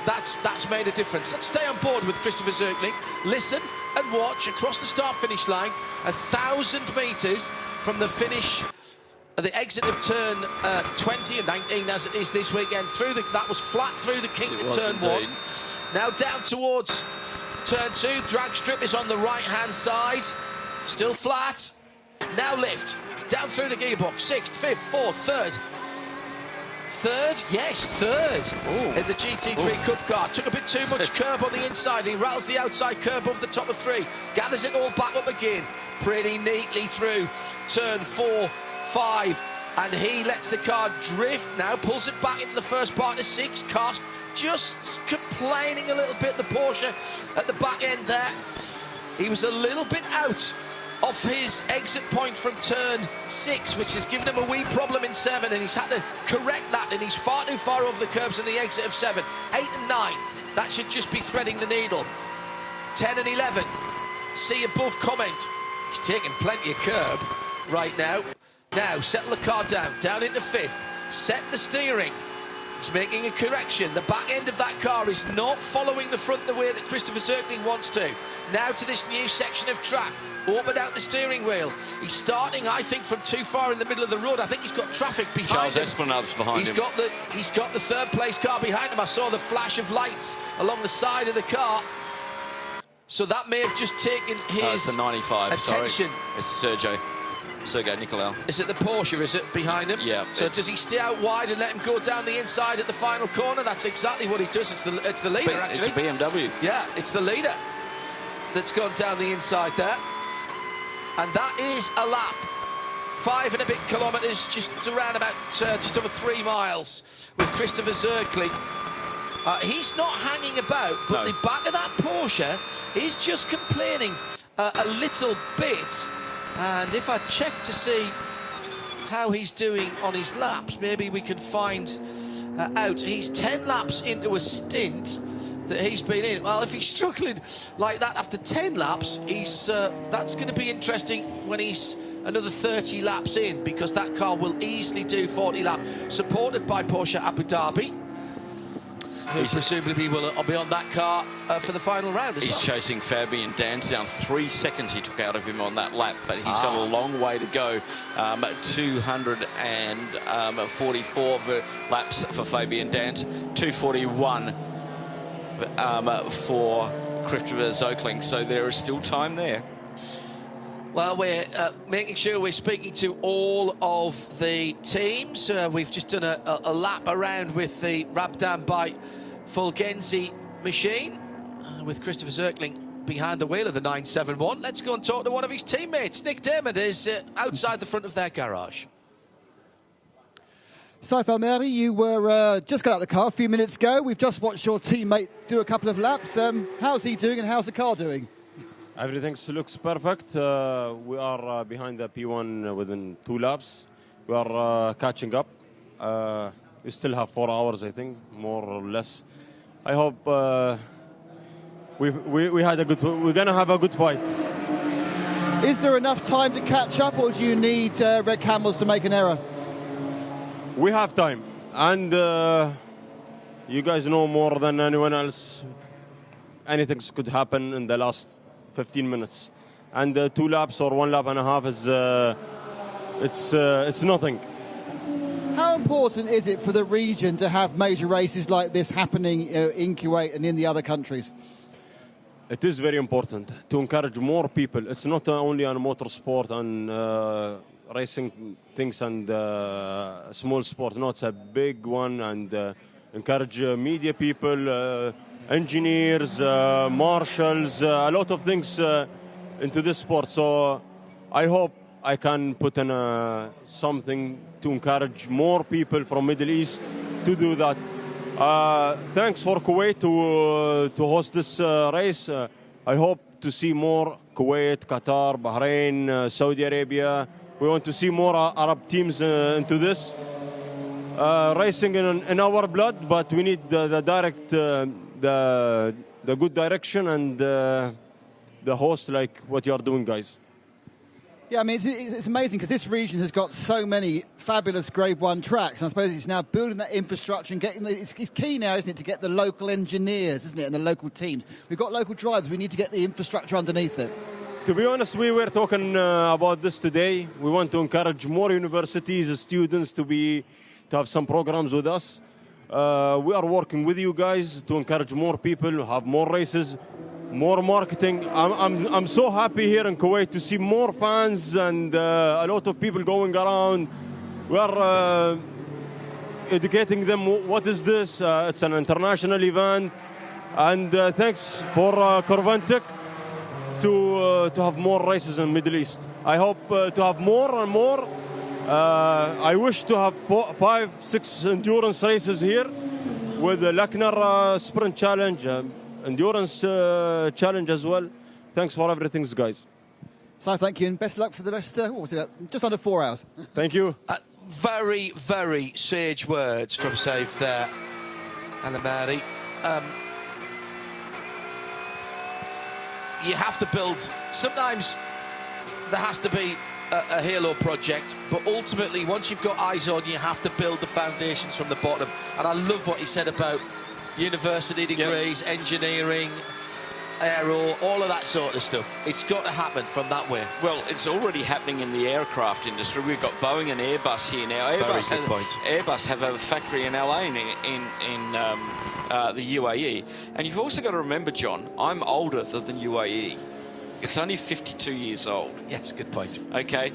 that's made a difference. Let's stay on board with Christopher Zirkling. Listen and watch across the start-finish line, 1,000 metres from the finish, the exit of turn 20 and 19 as it is this weekend. That was flat through the kink at turn 1. Now down towards turn 2, drag strip is on the right-hand side, still flat. Now lift, down through the gearbox, 6th, 5th, 4th, 3rd. Third, yes, third in the GT3 Cup car. Took a bit too much curb on the inside. He rattles the outside curb over the top of 3. Gathers it all back up again. Pretty neatly through turn 4, 5. And he lets the car drift now. Pulls it back into the first part of 6. Car just complaining a little bit, the Porsche at the back end there. He was a little bit out off his exit point from turn 6, which has given him a wee problem in 7, and he's had to correct that, and he's far too far over the curbs in the exit of 7. 8 and 9, that should just be threading the needle. 10 and 11, see above comment. He's taking plenty of curb right now. Now, settle the car down into 5th, set the steering. He's making a correction. The back end of that car is not following the front the way that Christopher Zirkling wants to. Now to this new section of track. Opened out the steering wheel. He's starting, I think, from too far in the middle of the road. I think he's got traffic behind Charles him. Esplanad's behind him. He's got the third place car behind him. I saw the flash of lights along the side of the car. So that may have just taken his it's the 95, attention. sorry. It's Sergei Nicolau. Is it the Porsche, is it, behind him? Yeah. So does he stay out wide and let him go down the inside at the final corner? That's exactly what he does. It's the leader, actually. It's a BMW. Yeah, it's the leader that's gone down the inside there. And that is a lap. 5 and a bit kilometres, just around about just over 3 miles with Christopher Zirkling. He's not hanging about, but the back of that Porsche is just complaining a little bit. And if I check to see how he's doing on his laps, maybe we can find out. He's 10 laps into a stint that he's been in. Well, if he's struggling like that after 10 laps, that's going to be interesting when he's another 30 laps in, because that car will easily do 40 laps, supported by Porsche Abu Dhabi, who presumably will be on that car for the final round as well. He's chasing Fabian Dans down 3 seconds he took out of him on that lap, but he's got a long way to go. 244 laps for Fabian Dans, 241 for Christopher Zirkling, so there is still time there. Well, we're making sure we're speaking to all of the teams. We've just done a lap around with the Rabdan by Fulgenzi machine with Christopher Zirkling behind the wheel of the 971. Let's go and talk to one of his teammates. Nick Dermott is outside the front of their garage. Saif El-Mehri, you were just got out of the car a few minutes ago. We've just watched your teammate do a couple of laps. How's he doing and how's the car doing? Everything looks perfect. We are behind the P1 within 2 laps. We are catching up. We still have 4 hours, I think, more or less. I hope we had a good. We're gonna have a good fight. Is there enough time to catch up, or do you need Red Camels to make an error? We have time, and you guys know more than anyone else. Anything could happen in the last 15 minutes, and 2 laps or 1 lap and a half is it's nothing. How important is it for the region to have major races like this happening in Kuwait and in the other countries? It is very important to encourage more people. It's not only on motorsport and racing things and small sport. No, it's a big one, and encourage media people, engineers, marshals, a lot of things into this sport. So I hope I can put in something to encourage more people from Middle East to do that. Thanks for Kuwait to host this race. I hope to see more Kuwait, Qatar, Bahrain, Saudi Arabia. We want to see more Arab teams into this. Racing in our blood, but we need the the good direction and the host like what you are doing, guys. Yeah, I mean, it's amazing because this region has got so many fabulous Grade 1 tracks, and I suppose it's now building that infrastructure and getting it's key now, isn't it, to get the local engineers, isn't it, and the local teams. We've got local drivers, we need to get the infrastructure underneath it. To be honest, we were talking about this today. We want to encourage more universities, students to have some programs with us. We are working with you guys to encourage more people to have more races, more marketing. I'm so happy here in Kuwait to see more fans and a lot of people going around. We are educating them. What is this? It's an international event, and thanks for Creventic to have more races in the Middle East. I hope to have more and more. I wish to have 5, 6 endurance races here with the Luckner Sprint Challenge, endurance challenge as well. Thanks for everything, guys. So thank you and best of luck for the rest. What was it? Just under 4 hours. Thank you. Very, very sage words from Saif there, Alamari. You have to build. Sometimes there has to be a halo project, but ultimately, once you've got eyes on, you have to build the foundations from the bottom. And I love what he said about university degrees, engineering, aero, all of that sort of stuff. It's got to happen from that way. Well, it's already happening in the aircraft industry. We've got Boeing and Airbus here now. Airbus have a factory in LA in the UAE. And you've also got to remember, John, I'm older than the UAE. It's only 52 years old. Yes, good point. Okay.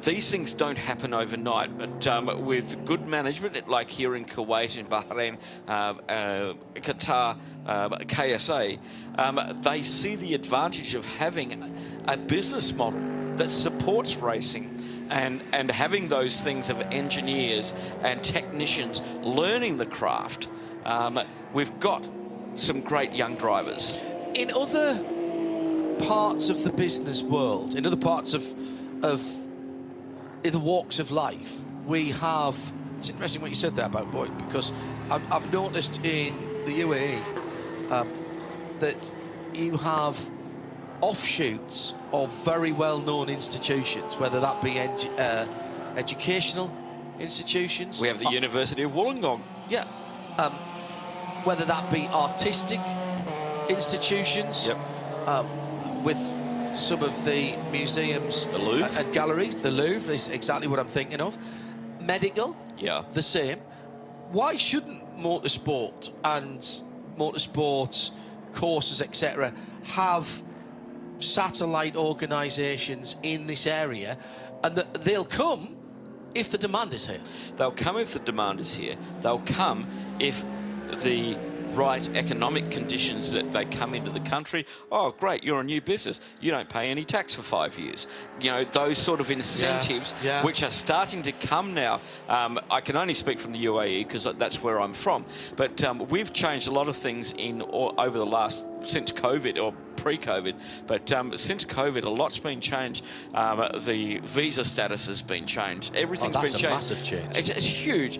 These things don't happen overnight, but with good management, like here in Kuwait, in Bahrain, Qatar, KSA, they see the advantage of having a business model that supports racing and having those things of engineers and technicians learning the craft. We've got some great young drivers. In other parts of the business world, in other parts of in the walks of life, we have. It's interesting what you said there about Boyd, because I've noticed in the UAE that you have offshoots of very well-known institutions, whether that be educational institutions. We have the University of Wollongong. Yeah. Whether that be artistic institutions. Yep. With some of the museums and galleries. The Louvre is exactly what I'm thinking of. Medical, yeah, the same. Why shouldn't motorsport and motorsport courses, etc., have satellite organisations in this area, and that they'll come if the demand is here? They'll come if the demand is here. They'll come if the right economic conditions that they come into the country. Oh, great, you're a new business. You don't pay any tax for 5 years. You know, those sort of incentives, which are starting to come now. I can only speak from the UAE because that's where I'm from. But we've changed a lot of things over the last, since COVID or pre-COVID, but since COVID, a lot's been changed. The visa status has been changed. Everything's been changed. That's a massive change. It's huge.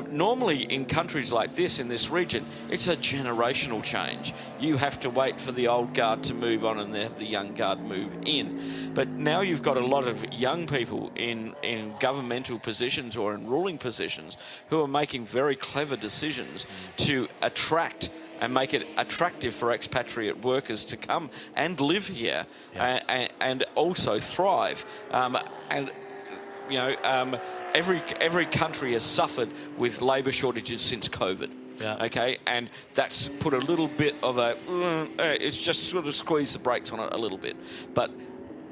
Normally, in countries like this, in this region, it's a generational change. You have to wait for the old guard to move on and the young guard move in. But now you've got a lot of young people in governmental positions or in ruling positions who are making very clever decisions to attract and make it attractive for expatriate workers to come and live here and also thrive. And you know, every country has suffered with labour shortages since COVID. Yeah. Okay, and that's put a little bit of it's just sort of squeezed the brakes on it a little bit. But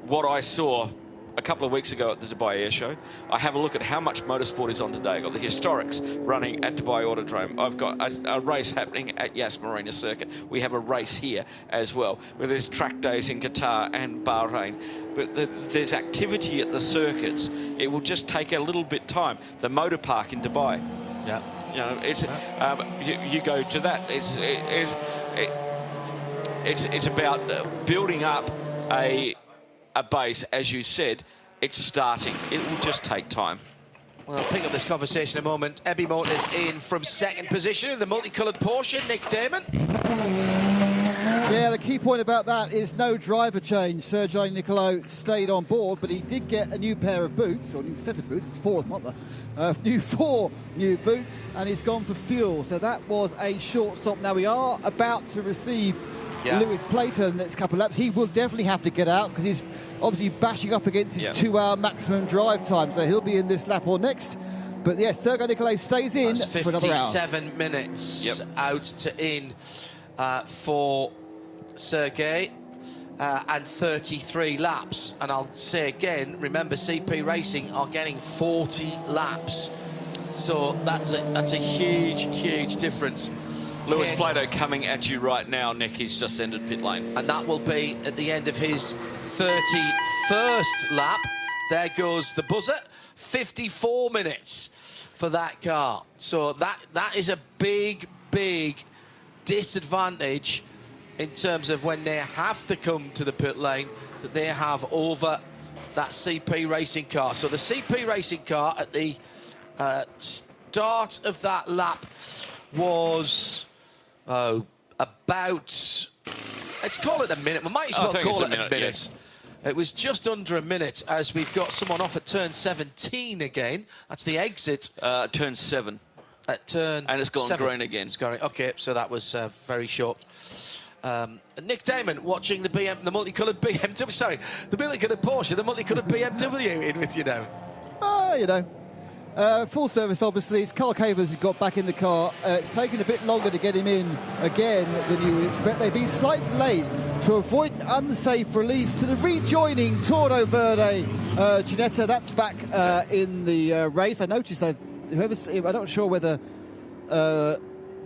what I saw a couple of weeks ago at the Dubai Air Show, I have a look at how much motorsport is on today. I've got the Historics running at Dubai Autodrome. I've got a race happening at Yas Marina Circuit. We have a race here as well, where there's track days in Qatar and Bahrain. But there's activity at the circuits. It will just take a little bit time. The motor park in Dubai. Yeah. You know, it's you go to that. It's about building up a base, as you said. It's starting. It will just take time. Well, I'll pick up this conversation in a moment. Ebby Motors in from second position in the multicoloured Porsche. Nick Damon. Yeah, the key point about that is no driver change. Sergei Nicolo stayed on board, but he did get a new pair of boots, or new set of boots. It's 4 of them, aren't there? 4 new boots, and he's gone for fuel. So that was a short stop. Now we are about to receive Lewis Plater in the next couple of laps. He will definitely have to get out because he's obviously bashing up against his 2-hour maximum drive time. So he'll be in this lap or next. But yes, Sergei Nicolo stays in for another hour. 57 minutes out to in for Sergei and 33 laps. And I'll say again, remember CP Racing are getting 40 laps. So that's a huge difference. Lewis Plato coming at you right now. Nick, he's just entered pit lane. And that will be at the end of his 31st lap. There goes the buzzer. 54 minutes for that car. So that is a big disadvantage in terms of when they have to come to the pit lane that they have over that CP Racing car. So the CP Racing car at the start of that lap was about, let's call it a minute. We might as well call it a minute. Yes. It was just under a minute as we've got someone off at turn 17 again. That's the exit. Turn 7. At turn And it's gone 7. green again. It's going, okay, so that was very short. Nick Damon watching the multicoloured BMW, sorry, the multicoloured Porsche, the multicoloured BMW in with you now. You know. Full service, obviously. It's Carl Cavers who got back in the car. It's taken a bit longer to get him in again than you would expect. They've been slightly delayed to avoid an unsafe release to the rejoining Tordo Verde Ginetta. That's back in the race. I noticed that I'm not sure whether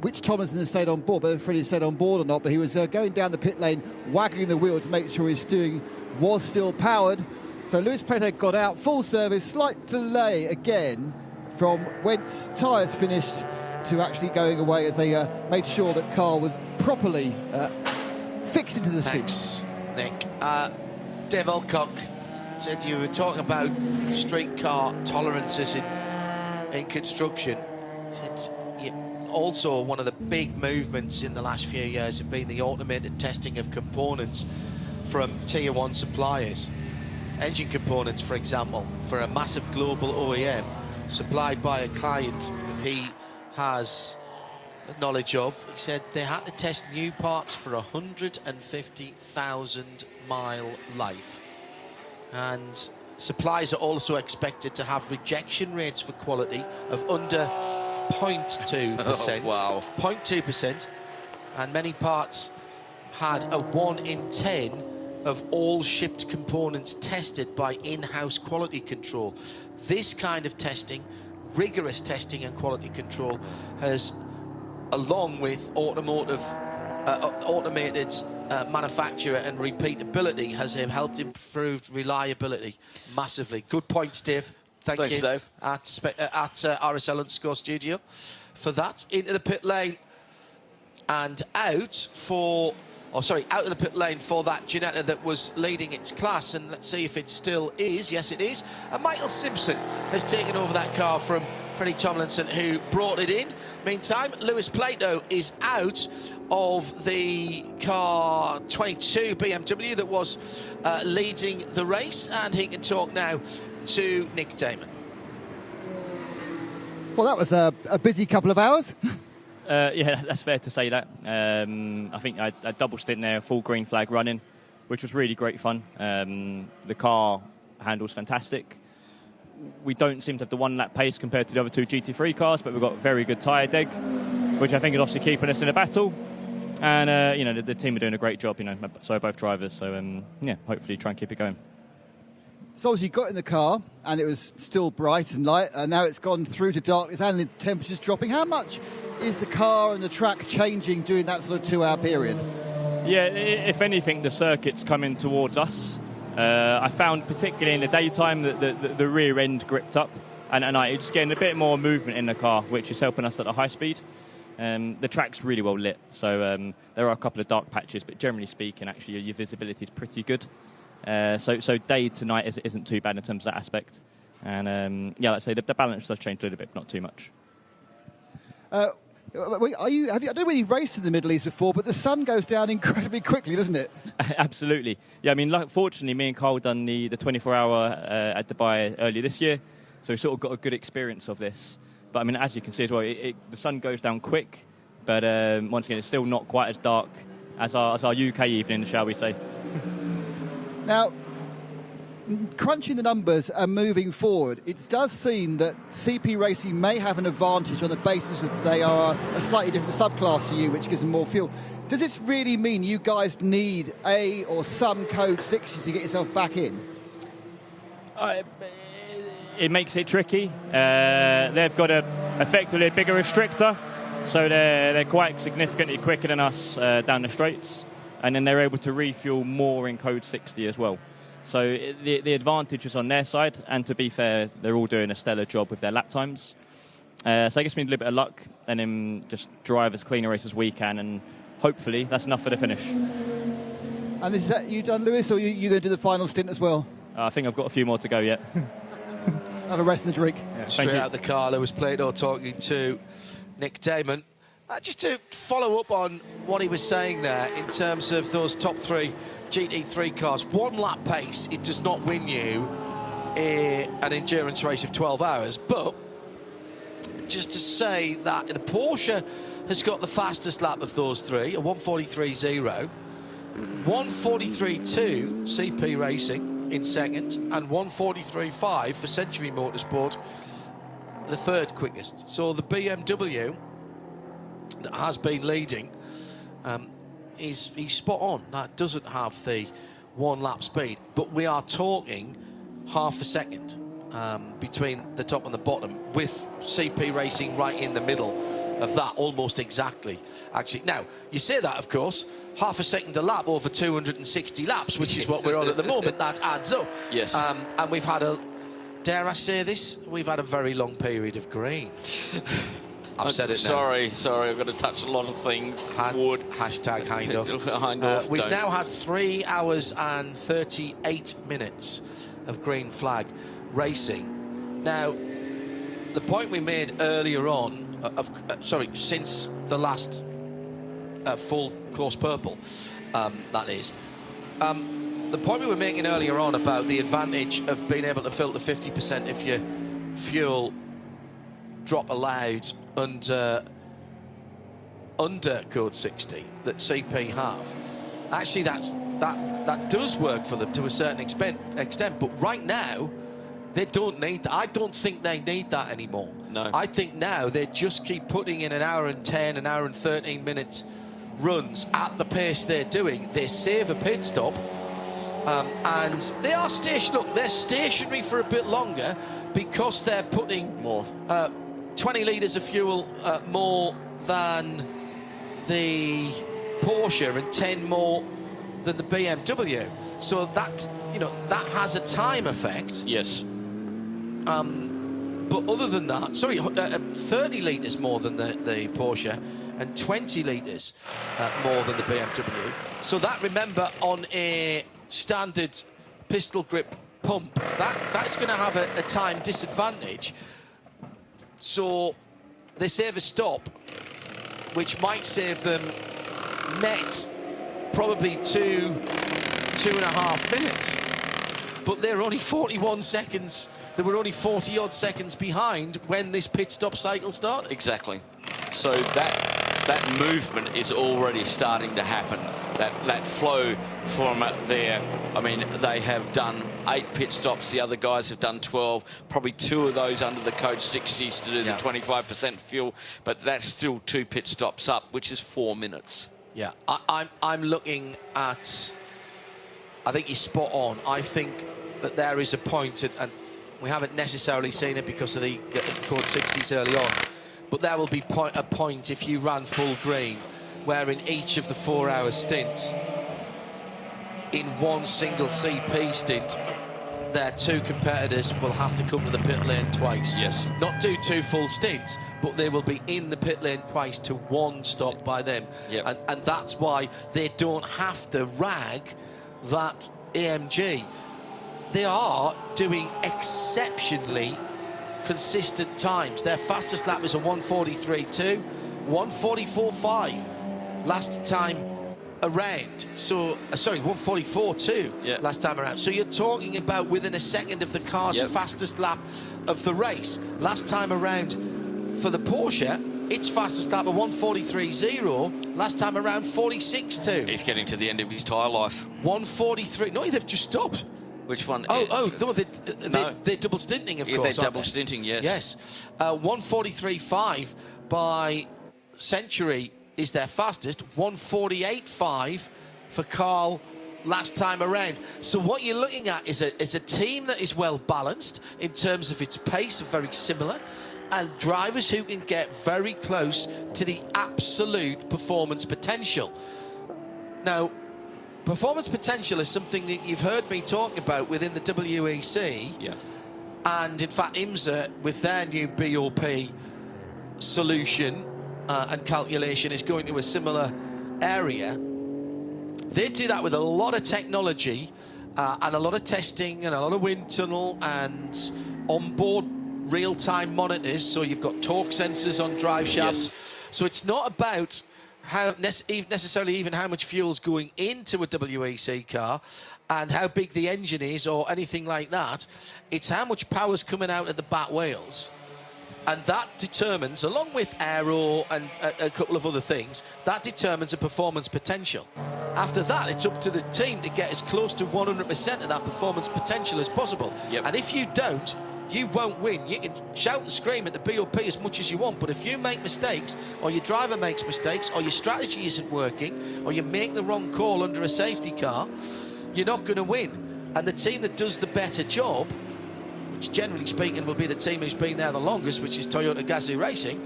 which Tomlinson has stayed on board, whether Freddie stayed on board or not, but he was going down the pit lane, wagging the wheel to make sure his steering was still powered. So Lewis Plato got out, full service, slight delay again from whence tyres finished to actually going away as they made sure that car was properly fixed into the Thanks, Nick. Dave Alcock said you were talking about streetcar tolerances in construction. Said, also one of the big movements in the last few years have been the automated testing of components from Tier 1 suppliers. Engine components, for example, for a massive global OEM supplied by a client that he has knowledge of. He said they had to test new parts for 150,000 mile life. And suppliers are also expected to have rejection rates for quality of under 0.2%. Oh, wow. 0.2%. And many parts had a 1 in 10 of all shipped components tested by in-house quality control. This kind of testing, rigorous testing and quality control, has, along with automated manufacture and repeatability, has helped improve reliability massively. Good points, Dave. Thanks, you Dave. at RSL_Studio for that. Into the pit lane and out for... out of the pit lane for that Ginetta that was leading its class, and let's see if it still is. Yes, it is. And Michael Simpson has taken over that car from Freddie Tomlinson, who brought it in. Meantime, Lewis Plato is out of the car 22 BMW that was leading the race, and he can talk now to Nick Damon. Well, that was a busy couple of hours. Yeah, that's fair to say that. I think I double stint there, full green flag running, which was really great fun. The car handles fantastic. We don't seem to have the 1 lap pace compared to the other 2 GT3 cars, but we've got very good tyre deg, which I think is obviously keeping us in a battle. And the team are doing a great job. So are both drivers. So yeah, hopefully try and keep it going. So obviously you got in the car and it was still bright and light, and now it's gone through to darkness and the temperature's dropping. How much is the car and the track changing during that sort of 2-hour period? Yeah, if anything, the circuit's coming towards us. I found particularly in the daytime that the rear end gripped up, and it's getting a bit more movement in the car, which is helping us at a high speed. The track's really well lit, so there are a couple of dark patches, but generally speaking, actually, your visibility is pretty good. So day to night isn't too bad in terms of that aspect. And yeah, like I say, the balance does change a little bit, but not too much. I don't know whether you've raced in the Middle East before, but the sun goes down incredibly quickly, doesn't it? Absolutely. Yeah, I mean, fortunately, me and Carl done the 24-hour at Dubai earlier this year, so we sort of got a good experience of this. But I mean, as you can see as well, the sun goes down quick, but once again, it's still not quite as dark as our UK evening, shall we say. Now, crunching the numbers and moving forward, it does seem that CP Racing may have an advantage on the basis that they are a slightly different subclass to you, which gives them more fuel. Does this really mean you guys need a or some code 60s to get yourself back in? It makes it tricky. They've got effectively a bigger restrictor, so they're quite significantly quicker than us down the straights, and then they're able to refuel more in code 60 as well. So the advantage is on their side, and to be fair, they're all doing a stellar job with their lap times. So I guess we need a little bit of luck, and then just drive as clean a race as we can, and hopefully that's enough for the finish. And is that you done, Lewis, or you going to do the final stint as well? I think I've got a few more to go yet. Have a rest and a drink. Yeah, Straight out the car, Lewis Plato talking to Nick Damon. Just to follow up on what he was saying there in terms of those top three GT3 cars, one lap pace, it does not win you an endurance race of 12 hours. But just to say that the Porsche has got the fastest lap of those three, a 1:43.0, 1:43.2 CP Racing in second, and 1:43.5 for Century Motorsport, the third quickest. So the BMW that has been leading, he's spot on. That doesn't have the one lap speed, but we are talking half a second between the top and the bottom, with CP Racing right in the middle of that, almost exactly. Actually, now you say that, of course, half a second a lap over 260 laps, which is what we're on at the moment. That adds up. Yes. And we've had dare I say this, we've had a very long period of green. I've said it now. Sorry, I've got to touch a lot of things. Hashtag Hindorf. We've now had 3 hours and 38 minutes of green flag racing. Now, the point we made earlier on, since the last full course purple, that is, the point we were making earlier on about the advantage of being able to filter 50% if your fuel drop allowed under code 60 that CP have. Actually, that does work for them to a certain extent, but right now they don't need that. I don't think they need that anymore. No. I think now they just keep putting in an hour and 10, an hour and 13 minutes runs at the pace they're doing. They save a pit stop, and they are they're stationary for a bit longer because they're putting more 20 litres of fuel more than the Porsche and 10 more than the BMW. So that has a time effect. Yes. But other than that, 30 litres more than the Porsche and 20 litres more than the BMW. So that, remember, on a standard pistol grip pump, that's going to have a time disadvantage. So they save a stop, which might save them net probably 2.5 minutes. But they're only 41 seconds. They were only 40 odd seconds behind when this pit stop cycle started. Exactly. So that movement is already starting to happen. That flow from there. I mean, they have done 8 pit stops. The other guys have done 12. Probably 2 of those under the code 60s to do the 25% fuel. But that's still 2 pit stops up, which is 4 minutes. Yeah, I'm looking at. I think you're spot on. I think that there is a point, and we haven't necessarily seen it because of the code 60s early on, but there will be a point if you ran full green, where in each of the 4-hour stints, in one single CP stint, their 2 competitors will have to come to the pit lane twice. Yes. Not do 2 full stints, but they will be in the pit lane twice to 1 stop by them. Yep. And that's why they don't have to rag that AMG. they are doing exceptionally consistent times. Their fastest lap is a 1:43.2, 1:44.5 last time around. So, sorry, 1:44.2 last time around. So you're talking about within a second of the car's fastest lap of the race. Last time around for the Porsche, its fastest lap of 1:43.0. Last time around 46.2. He's getting to the end of his tyre life. 1:43. No, they've just stopped. Which one? No, they're double stinting, of course. They're double stinting, yes. Yes. 1:43.5 by Century is their fastest. 1:48.5 for Carl last time around. So what you're looking at is a team that is well balanced in terms of its pace, very similar, and drivers who can get very close to the absolute performance potential. Now, performance potential is something that you've heard me talking about within the WEC. Yeah. And in fact, IMSA, with their new BOP solution and calculation, is going to a similar area. They do that with a lot of technology and a lot of testing and a lot of wind tunnel and onboard real-time monitors. So you've got torque sensors on drive shafts. So it's not about how necessarily even how much fuel's going into a WEC car and how big the engine is or anything like that. It's how much power's coming out of the back wheels. And that determines, along with aero and a couple of other things, that determines a performance potential. After that, it's up to the team to get as close to 100% of that performance potential as possible. And if you don't, you won't win. You can shout and scream at the BOP as much as you want, but if you make mistakes, or your driver makes mistakes, or your strategy isn't working, or you make the wrong call under a safety car, you're not going to win. And the team that does the better job, which generally speaking will be the team who's been there the longest, which is Toyota Gazoo Racing,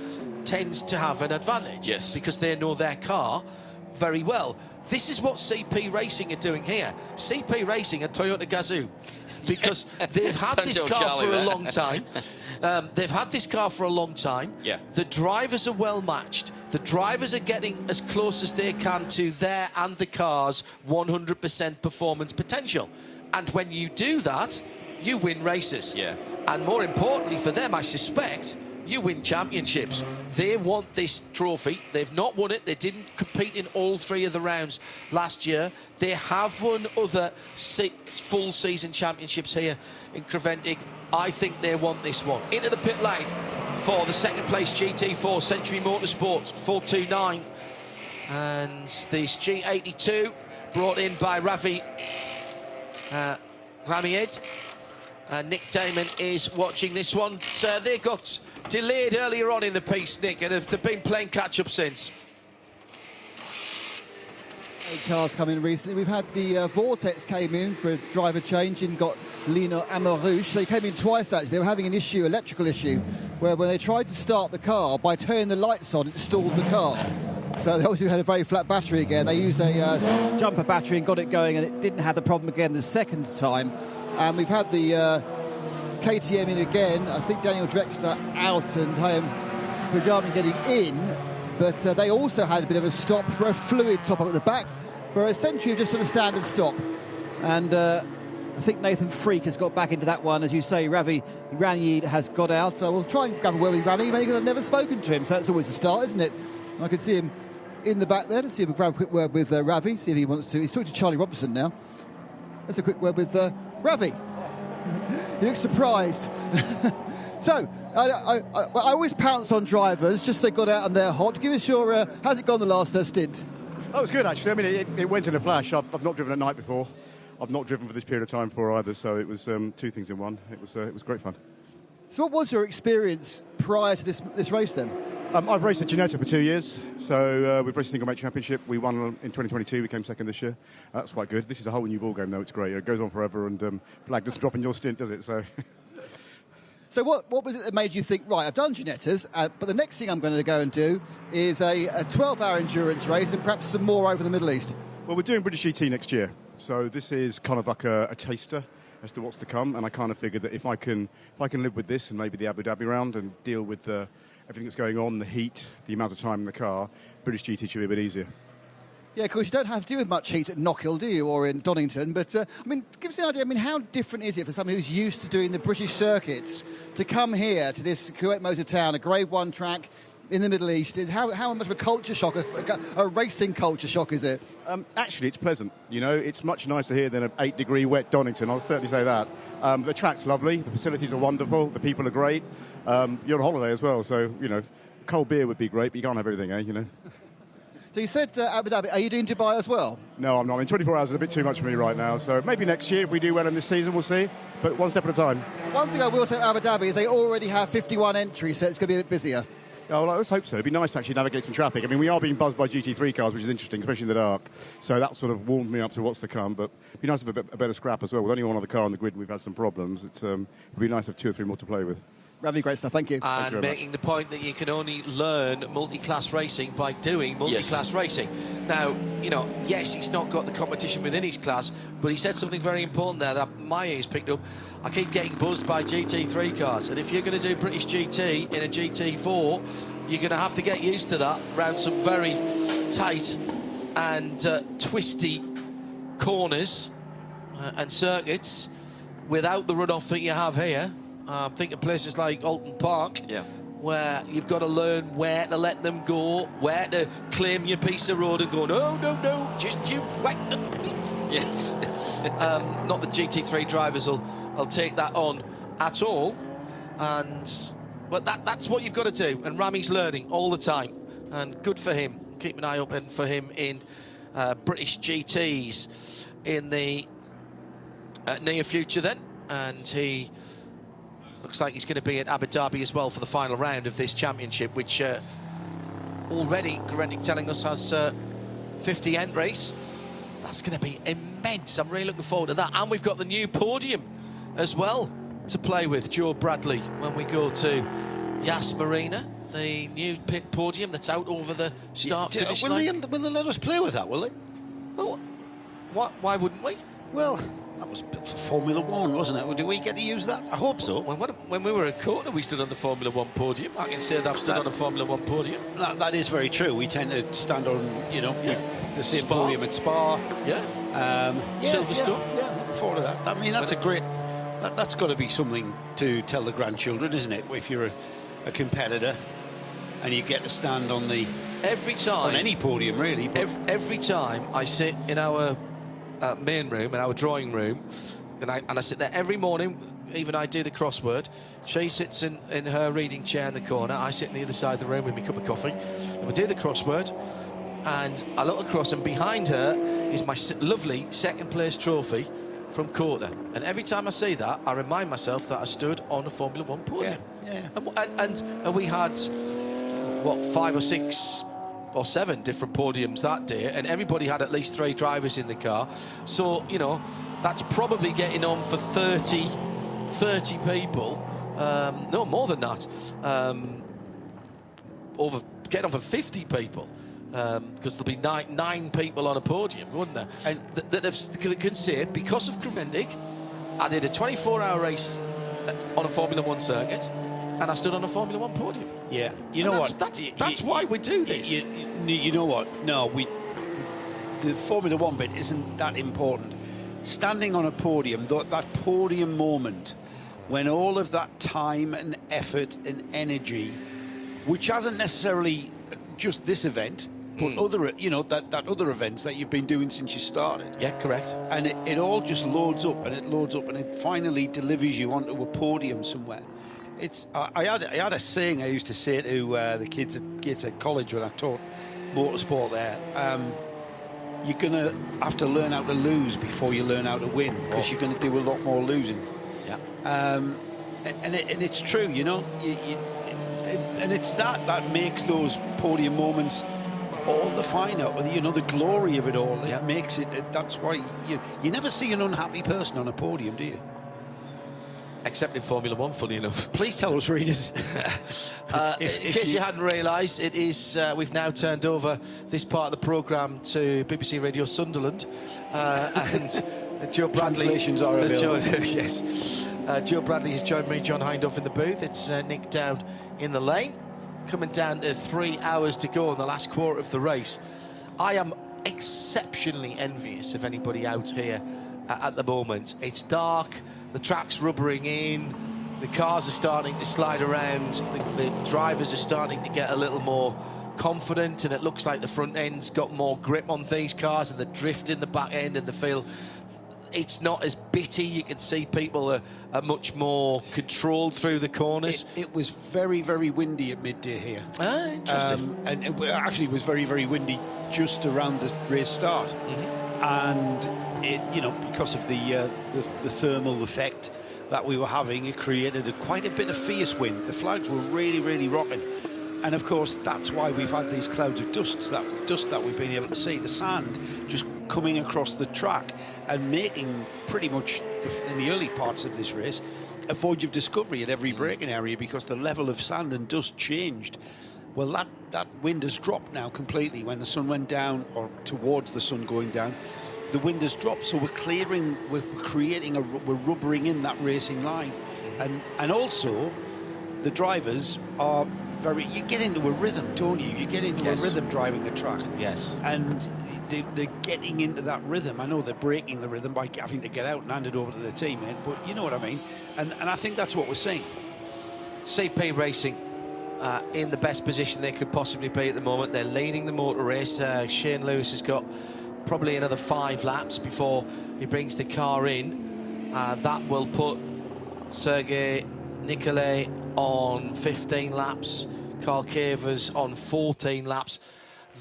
tends to have an advantage. Yes. Because they know their car very well. This is what CP Racing are doing here. CP Racing and Toyota Gazoo. Because they've had this car for a long time. They've had this car for a long time. Yeah. The drivers are well matched. The drivers are getting as close as they can to their and the car's 100% performance potential. And when you do that, you win races. Yeah. And more importantly for them, I suspect, you win championships. They want this trophy. They've not won it. They didn't compete in all 3 of the rounds last year. They have won other 6 full season championships here in Creventic. I think they want this one. Into the pit lane for the second place GT4 Century Motorsport 429. And this G82 brought in by Ravi Ramied. Nick Damon is watching this one. So they got delayed earlier on in the piece, Nick, and they've been playing catch-up since. 8 cars come in recently. We've had the Vortex came in for a driver change and got Lino Amorouche. They came in twice, actually. They were having an issue, electrical issue, where when they tried to start the car, by turning the lights on, it stalled the car. So they obviously had a very flat battery again. They used a jumper battery and got it going, and it didn't have the problem again the second time. And we've had the KTM in again. I think Daniel Drexler out and Pujami getting in. But they also had a bit of a stop for a fluid top up at the back, whereas Century just done a standard stop. And I think Nathan Freak has got back into that one. As you say, Ravi Ranyid has got out. So we'll try and grab a word with Ravi, maybe because I've never spoken to him. So that's always a start, isn't it? And I could see him in the back there. Let's see if we grab a quick word with Ravi, see if he wants to. He's talking to Charlie Robinson now. Let's a quick word with Ravi. He looks surprised. So, I always pounce on drivers, just they got out and they're hot. Give us your, how's it gone the last stint? That was good, actually. I mean, it went in a flash. I've not driven at night before. I've not driven for this period of time before either, so it was 2 things in one. It was great fun. So what was your experience prior to this race then? I've raced at Ginetta for 2 years, so we've raced the Single Mate Championship. We won in 2022, we came second this year. That's quite good. This is a whole new ballgame, though. It's great. It goes on forever, and flag doesn't drop in your stint, does it? So what was it that made you think, right, I've done Ginettas, but the next thing I'm going to go and do is a 12-hour endurance race and perhaps some more over the Middle East? Well, we're doing British GT next year, so this is kind of like a taster as to what's to come, and I kind of figured that if I can live with this and maybe the Abu Dhabi round and deal with everything that's going on, the heat, the amount of time in the car, British GT should be a bit easier. Yeah, of course, you don't have to deal with much heat at Knockhill, do you, or in Donington? But, I mean, give us an idea, I mean, how different is it for someone who's used to doing the British circuits to come here to this Kuwait Motor Town, a Grade 1 track in the Middle East? How much of a culture shock, a racing culture shock is it? Actually, it's pleasant. You know, it's much nicer here than an 8-degree wet Donington, I'll certainly say that. The track's lovely, the facilities are wonderful, the people are great. You're on holiday as well, so, you know, cold beer would be great, but you can't have everything, you know. So you said Abu Dhabi. Are you doing Dubai as well? No, I'm not. I mean, 24 hours is a bit too much for me right now. So maybe next year, if we do well in this season, we'll see. But one step at a time. One thing I will say about Abu Dhabi is they already have 51 entries, so it's going to be a bit busier. Oh, well, let's hope so. It'd be nice to actually navigate some traffic. I mean, we are being buzzed by GT3 cars, which is interesting, especially in the dark. So that sort of warmed me up to what's to come. But it'd be nice to have a better scrap as well. With only one other car on the grid, we've had some problems. It'd be nice to have 2 or 3 more to play with. Ravi, great stuff. Thank you. And making the point that you can only learn multi-class racing by doing multi-class racing. Now, you know, yes, he's not got the competition within his class, but he said something very important there that my ears picked up. I keep getting buzzed by GT3 cars, and if you're going to do British GT in a GT4, you're going to have to get used to that around some very tight and twisty corners and circuits without the runoff that you have here. Think of places like Alton Park, where you've got to learn where to let them go, where to claim your piece of road and go, no, just you whack them. Yes. Not that GT3 drivers will take that on at all. But that's what you've got to do. And Rami's learning all the time. And good for him. Keep an eye open for him in British GTs in the near future then. And he looks like he's going to be at Abu Dhabi as well for the final round of this championship, which already Creventic telling us has 50 entries. That's going to be immense. I'm really looking forward to that. And we've got the new podium as well to play with, Joe Bradley, when we go to Yas Marina, the new pit podium that's out over the start-finish line. Will they let us play with that, will they? Oh, why wouldn't we? Well, that was built for Formula 1, wasn't it? Do we get to use that? I hope so. When we were at Kona, we stood on the Formula 1 podium. I can say that I've stood on a Formula 1 podium. That is very true. We tend to stand on, you know, the same podium at Spa. Silverstone. Yeah, looking forward to that. I mean, that's a great... That's got to be something to tell the grandchildren, isn't it? If you're a competitor and you get to stand on the... Every time... On any podium, really. Every time I sit in our main room, in our drawing room, and I sit there every morning, even I do the crossword. She sits in her reading chair in the corner. I sit on the other side of the room with my cup of coffee. And we do the crossword, and I look across, and behind her is my lovely second-place trophy from Kota. And every time I see that, I remind myself that I stood on a Formula 1 podium. And we had, what, 5 or 6 or 7 different podiums that day, and everybody had at least 3 drivers in the car. So, you know, that's probably getting on for 30 people. No, more than that. Getting on for 50 people. Because there'll be nine people on a podium, wouldn't there? And that can say, because of Creventic, I did a 24-hour race on a Formula 1 circuit, and I stood on a Formula 1 podium. Yeah, you know what? That's why we do this. You know what? No, the Formula 1 bit isn't that important. Standing on a podium, that podium moment, when all of that time and effort and energy, which hasn't necessarily just this event, but other, you know, that other events that you've been doing since you started. Yeah, correct. And it all just loads up, and it finally delivers you onto a podium somewhere. I had a saying I used to say to the kids at college when I taught motorsport there. You're gonna have to learn how to lose before you learn how to win, because you're going to do a lot more losing. Yeah. And it's true, you know. And it's that makes those podium moments all the finer, you know, the glory of it all. It makes it. That's why you never see an unhappy person on a podium, do you? Except in Formula 1, funny enough. Please tell us, readers. In case you hadn't realised, it is we've now turned over this part of the programme to BBC Radio Sunderland, and Joe Bradley. Translations are available. Yes. Joe Bradley has joined me, John Hindhaugh, in the booth. It's Nick down in the lane, coming down to 3 hours to go in the last quarter of the race. I am exceptionally envious of anybody out here at the moment. It's dark, the track's rubbering in, the cars are starting to slide around, the drivers are starting to get a little more confident, and it looks like the front end's got more grip on these cars, and the drift in the back end and the feel. It's not as bitty. You can see people are much more controlled through the corners. It was very, very windy at midday here. Ah, interesting. And it actually was very, very windy just around the race start. And it, you know, because of the thermal effect that we were having, it created quite a bit of fierce wind. The flags were really, really rocking. And of course, that's why we've had these clouds of dust that we've been able to see. The sand just coming across the track and making pretty much, in the early parts of this race, a voyage of discovery at every braking area, because the level of sand and dust changed. Well, that wind has dropped now completely. When the sun went down, or towards the sun going down, the wind has dropped, so we're creating we're rubbering in that racing line. And also, the drivers are you get into a rhythm, don't you? You get into a rhythm driving the track. Yes. And they're getting into that rhythm. I know they're breaking the rhythm by having to get out and hand it over to their teammate, but you know what I mean. And I think that's what we're seeing. CP Racing in the best position they could possibly be at the moment. They're leading the motor race. Shane Lewis has got probably another 5 laps before he brings the car in. That will put Sergei Nicolay on 15 laps, Carl Cavers on 14 laps.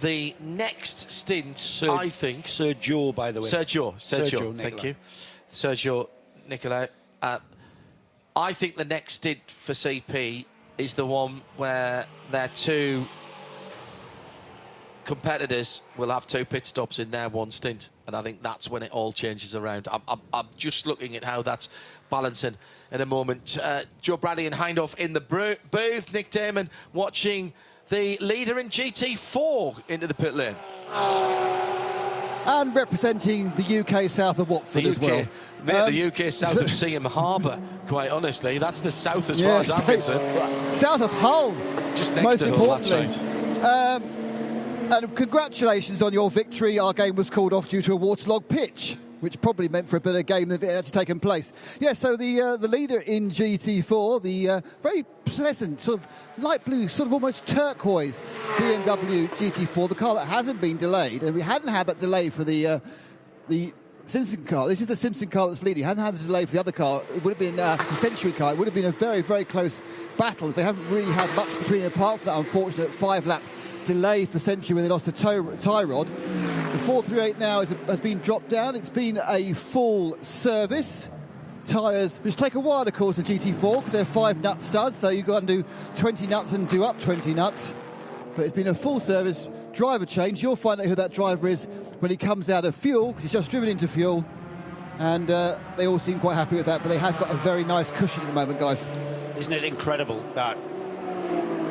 The next stint, I think... Sergio, by the way. Sergio, thank you. Sergio Nicolay. I think the next stint for CP is the one where their 2 competitors will have 2 pit stops in their one stint, and I think that's when it all changes around. I'm just looking at how that's balancing in a moment. Joe Bradley and Hindhoff in the booth. Nick Damon watching the leader in GT4 into the pit lane. And representing the UK south of Watford as well. Mate, the UK south of Seaham Harbour, quite honestly. That's the south as far as I'm concerned. South of Hull. Just next to Hull, that's right. And congratulations on your victory. Our game was called off due to a waterlogged pitch, which probably meant for a better game if it had taken place. Yeah, so the leader in GT4, the very pleasant, sort of light blue, sort of almost turquoise BMW GT4, the car that hasn't been delayed, and we hadn't had that delay for the Simpson car. This is the Simpson car that's leading. Hadn't had a delay for the other car. It would have been the Century car. It would have been a very, very close battle. They haven't really had much between them, apart from that unfortunate 5-lap delay for Century when they lost the tie rod. The 438 now has been dropped down. It's been a full service. Tyres, which take a while, of course, in GT4, because they're 5-nut studs, so you've got to do 20 nuts and do up 20 nuts. But it's been a full service driver change. You'll find out who that driver is when he comes out of fuel, because he's just driven into fuel. And they all seem quite happy with that, but they have got a very nice cushion at the moment, guys. Isn't it incredible that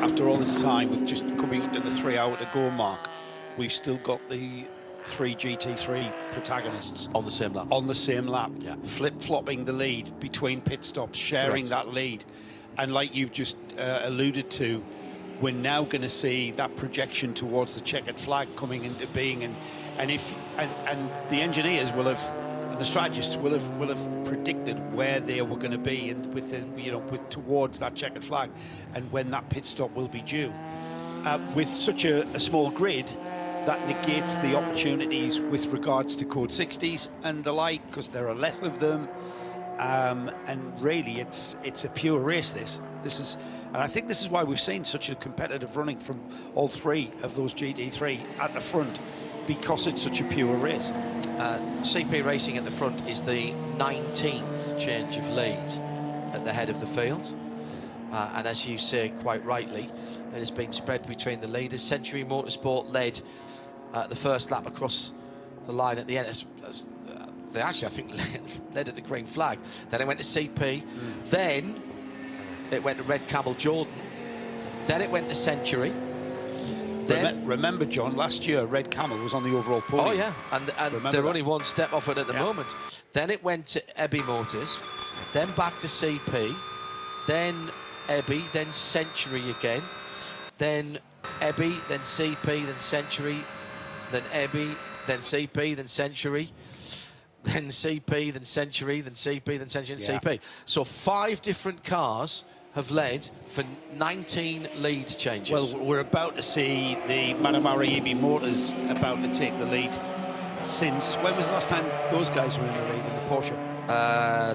after all this time, with just coming up to the 3-hour to go mark, we've still got the 3 GT3 protagonists on the same lap. On the same lap, yeah. Flip-flopping the lead between pit stops, sharing that lead. And like you've just alluded to, we're now going to see that projection towards the checkered flag coming into being, and the engineers will have, and the strategists will have predicted where they were going to be, and with towards that checkered flag, and when that pit stop will be due. With such a small grid, that negates the opportunities with regards to code 60s and the like, because there are less of them, and really it's a pure race. This is, and I think this is why we've seen such a competitive running from all 3 of those GT3 at the front, because it's such a pure race. CP Racing at the front is the 19th change of lead at the head of the field. And as you say quite rightly, it has been spread between the leaders. Century Motorsport led the first lap across the line at the end. They actually, I think, led at the green flag. Then it went to CP. Then it went to Red Camel Jordan. Then it went to Century. Remember, John, last year Red Camel was on the overall podium. Oh, yeah, and they're only one step off it at the moment. Then it went to Ebby Motors, then back to CP, then Ebby, then Century again, then Ebby, then CP, then Century, then Ebby, then CP, then Century, then CP, then Century, then CP, then Century, then CP. So 5 different cars have led for 19 lead changes. Well, we're about to see the Maramara EB Motors about to take the lead since, when was the last time those guys were in the lead in the Porsche?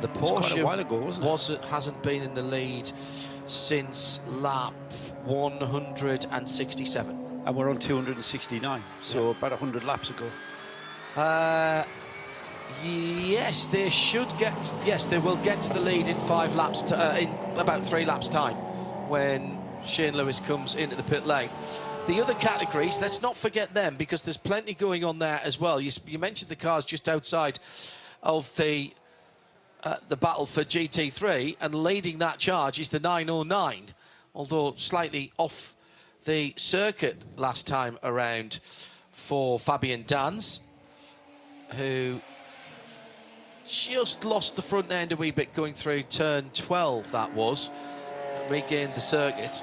The Porsche quite a while ago, wasn't it? hasn't been in the lead since lap 167. And we're on 269, so about 100 laps ago. Yes, they should get. Yes, they will get to the lead in 5 laps. In about 3 laps' time, when Shane Lewis comes into the pit lane. The other categories, let's not forget them, because there's plenty going on there as well. You mentioned the cars just outside of the battle for GT3, and leading that charge is the 909, although slightly off the circuit last time around for Fabian Dans, who just lost the front end a wee bit going through turn 12, that was, regained the circuit.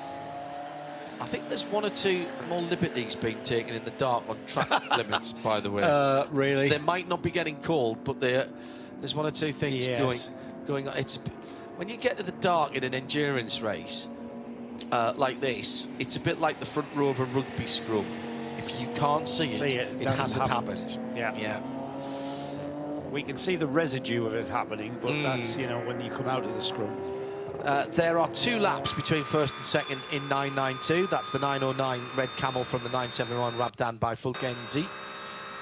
I think there's 1 or 2 more liberties being taken in the dark on track limits, by the way. Really? They might not be getting called, but there's 1 or 2 things going on. It's when you get to the dark in an endurance race like this, it's a bit like the front row of a rugby scrum. If you can't see it, it hasn't happened. Yeah. We can see the residue of it happening, but that's, you know, when you come out of the scrum. There are 2 laps between first and second in 992. That's the 909 Red Camel from the 971 Rabdan by Fulgenzi.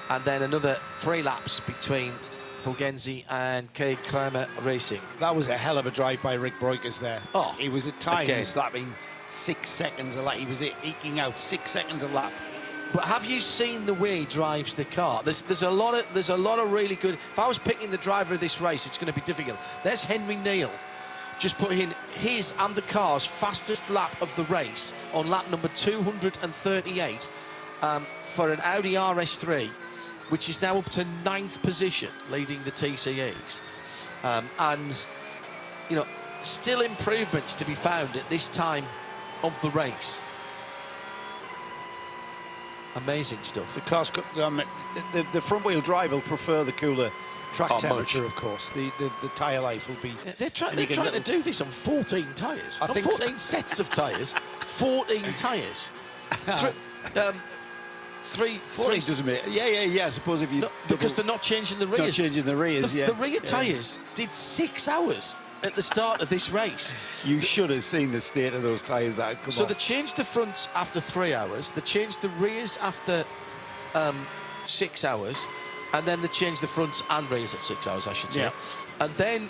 And then another 3 laps between Fulgenzi and K. Kramer Racing. That was a hell of a drive by Rick Breukers there. Oh, he was at times slapping 6 seconds a lap. He was eking out 6 seconds a lap. But have you seen the way he drives the car? There's a lot of really good. If I was picking the driver of this race, it's going to be difficult. There's Henry Neal, just put in his and the car's fastest lap of the race on lap number 238 for an Audi RS3, which is now up to 9th position, leading the TCEs. And, you know, still improvements to be found at this time of the race. Amazing stuff. The car's the front-wheel drive will prefer the cooler track temperature, of course. The tyre life will be... They're trying to do this on 14 tyres. Not 14 sets of tyres, 14 tyres. 3 doesn't it? Yeah. I suppose if you... No, because they're not changing the rears. Not changing the rears, The rear tyres did 6 hours at the start of this race. You should have seen the state of those tyres that had come So off. they changed the fronts after 3 hours, they changed the rears after 6 hours, and then they changed the fronts and rears at 6 hours, I should say. Yeah. And then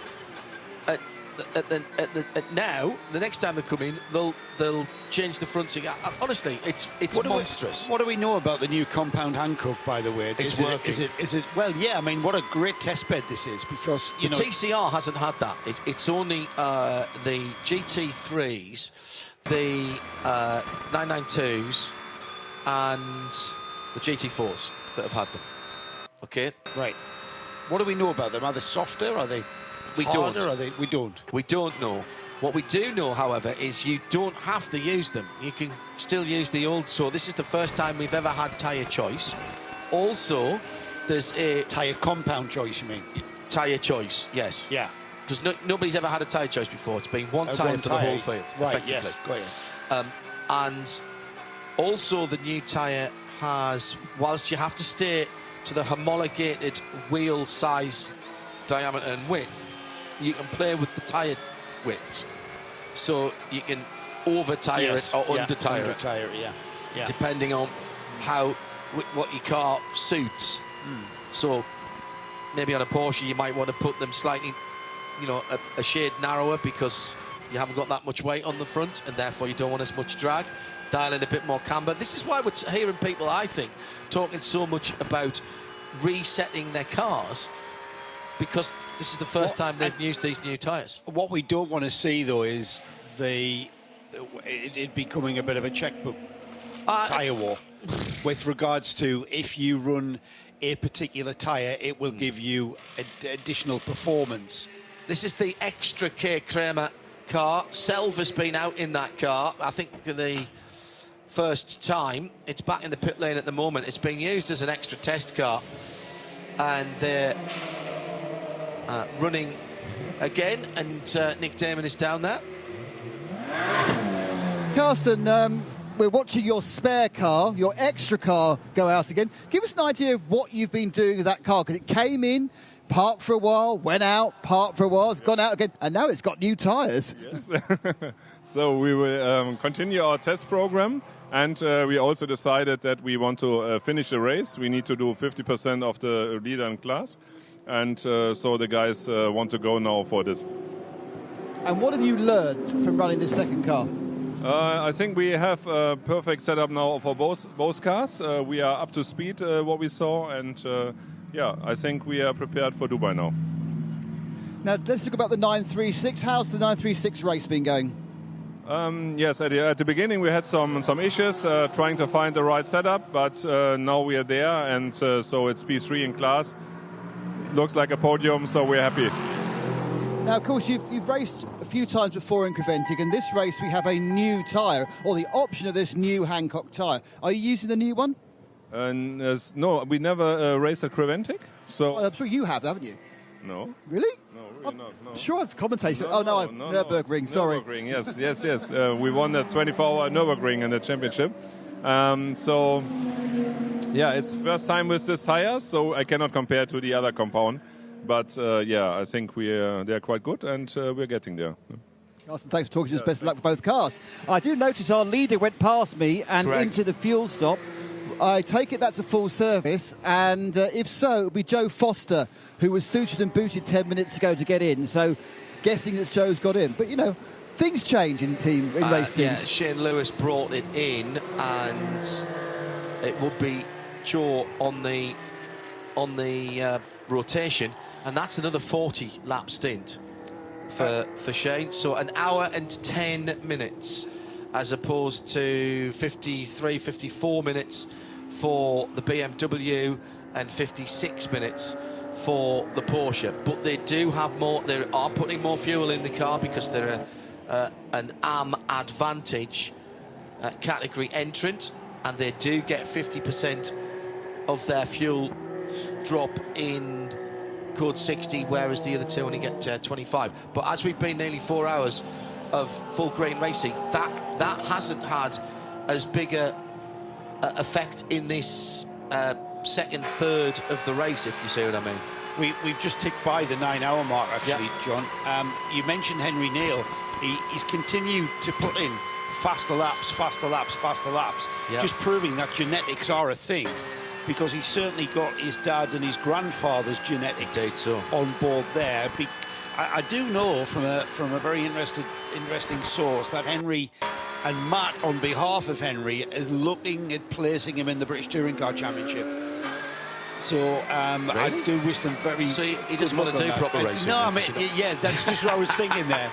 now, the next time they come in, they'll change the fronts again. Honestly, it's monstrous. What do we know about the new compound Hankook, by the way? It's working. Is it? Well, yeah. I mean, what a great test bed this is, because The TCR hasn't had that. It's only the GT3s, the 992s, and the GT4s that have had them. Okay, right. What do we know about them? Are they softer? Are they? We harder? don't. We don't. We don't know. What we do know, however, is you don't have to use them. You can still use the old. So this is the first time we've ever had tyre choice. Also, there's a tyre compound choice. You mean? Tyre choice, yes. Yeah. Because nobody's ever had a tyre choice before. It's been one tyre for the whole field, right? effectively. Yes. Got you. And also, the new tyre has, whilst you have to stay to the homologated wheel size, diameter, and width, you can play with the tyre widths. So you can over-tyre it or under-tyre it. Yeah. Depending on what your car suits. So maybe on a Porsche you might want to put them slightly, you know, a shade narrower because you haven't got that much weight on the front and therefore you don't want as much drag. Dial in a bit more camber. This is why we're hearing people, I think, talking so much about resetting their cars, because this is the first time they've used these new tyres. What we don't want to see, though, is it becoming a bit of a checkbook tyre war with regards to if you run a particular tyre, it will give you additional performance. This is the extra K. Kramer car. Selva's been out in that car. I think the first time. It's back in the pit lane at the moment. It's being used as an extra test car, and they're running again, and Nick Damon is down there. Carsten, we're watching your spare car, your extra car, go out again. Give us an idea of what you've been doing with that car, because it came in, parked for a while, went out, parked for a while, it's gone out again, and now it's got new tyres. Yes. So we will continue our test program, and we also decided that we want to finish the race. We need to do 50% of the leader in class, and so the guys want to go now for this. And what have you learned from running this second car? I think we have a perfect setup now for both cars. We are up to speed, what we saw, and yeah, I think we are prepared for Dubai now. Now, let's talk about the 936. How's the 936 race been going? Yes, at the beginning we had some issues trying to find the right setup, but now we are there, and so it's P3 in class. Looks like a podium, so we're happy. Now, of course, you've raced a few times before in Creventic, and this race we have a new tyre, or the option of this new Hankook tyre. Are you using the new one? No, we never raced at Creventic. So I'm sure you have, haven't you? No. Really? No, really not. No. I'm sure I've commentated. Nürburgring, sorry. Nürburgring, yes. We won that 24-hour Nürburgring in the championship. So, yeah, it's first time with this tire, so I cannot compare to the other compound. But, yeah, I think they're quite good, and we're getting there. Carsten, thanks for talking to us. Best of luck for both cars. I do notice our leader went past me and into the fuel stop. I take it that's a full service, and if so, it would be Joe Foster, who was suited and booted 10 minutes ago to get in. So, guessing that Joe's got in. But, you know, things change in race teams. Yeah, Shane Lewis brought it in, and it would be Joe on the rotation, and that's another 40-lap stint for Shane. So an hour and 10 minutes as opposed to 53, 54 minutes for the BMW and 56 minutes for the Porsche. But they do have more, they are putting more fuel in the car because they're an AM Advantage category entrant, and they do get 50% of their fuel drop in code 60, whereas the other two only get 25. But as we've been nearly 4 hours of full grain racing, that hasn't had as big a effect in this second third of the race, if you see what I mean. We've just ticked by the 9-hour mark, actually, John. You mentioned Henry Neal. He's continued to put in faster laps, just proving that genetics are a thing, because he's certainly got his dad's and his grandfather's genetics on board there. I do know from a very interesting source that Henry and Matt, on behalf of Henry, is looking at placing him in the British Touring Car Championship. So really? I do wish them very. So he doesn't want to do proper racing. No, I mean, yeah, that's just what I was thinking there.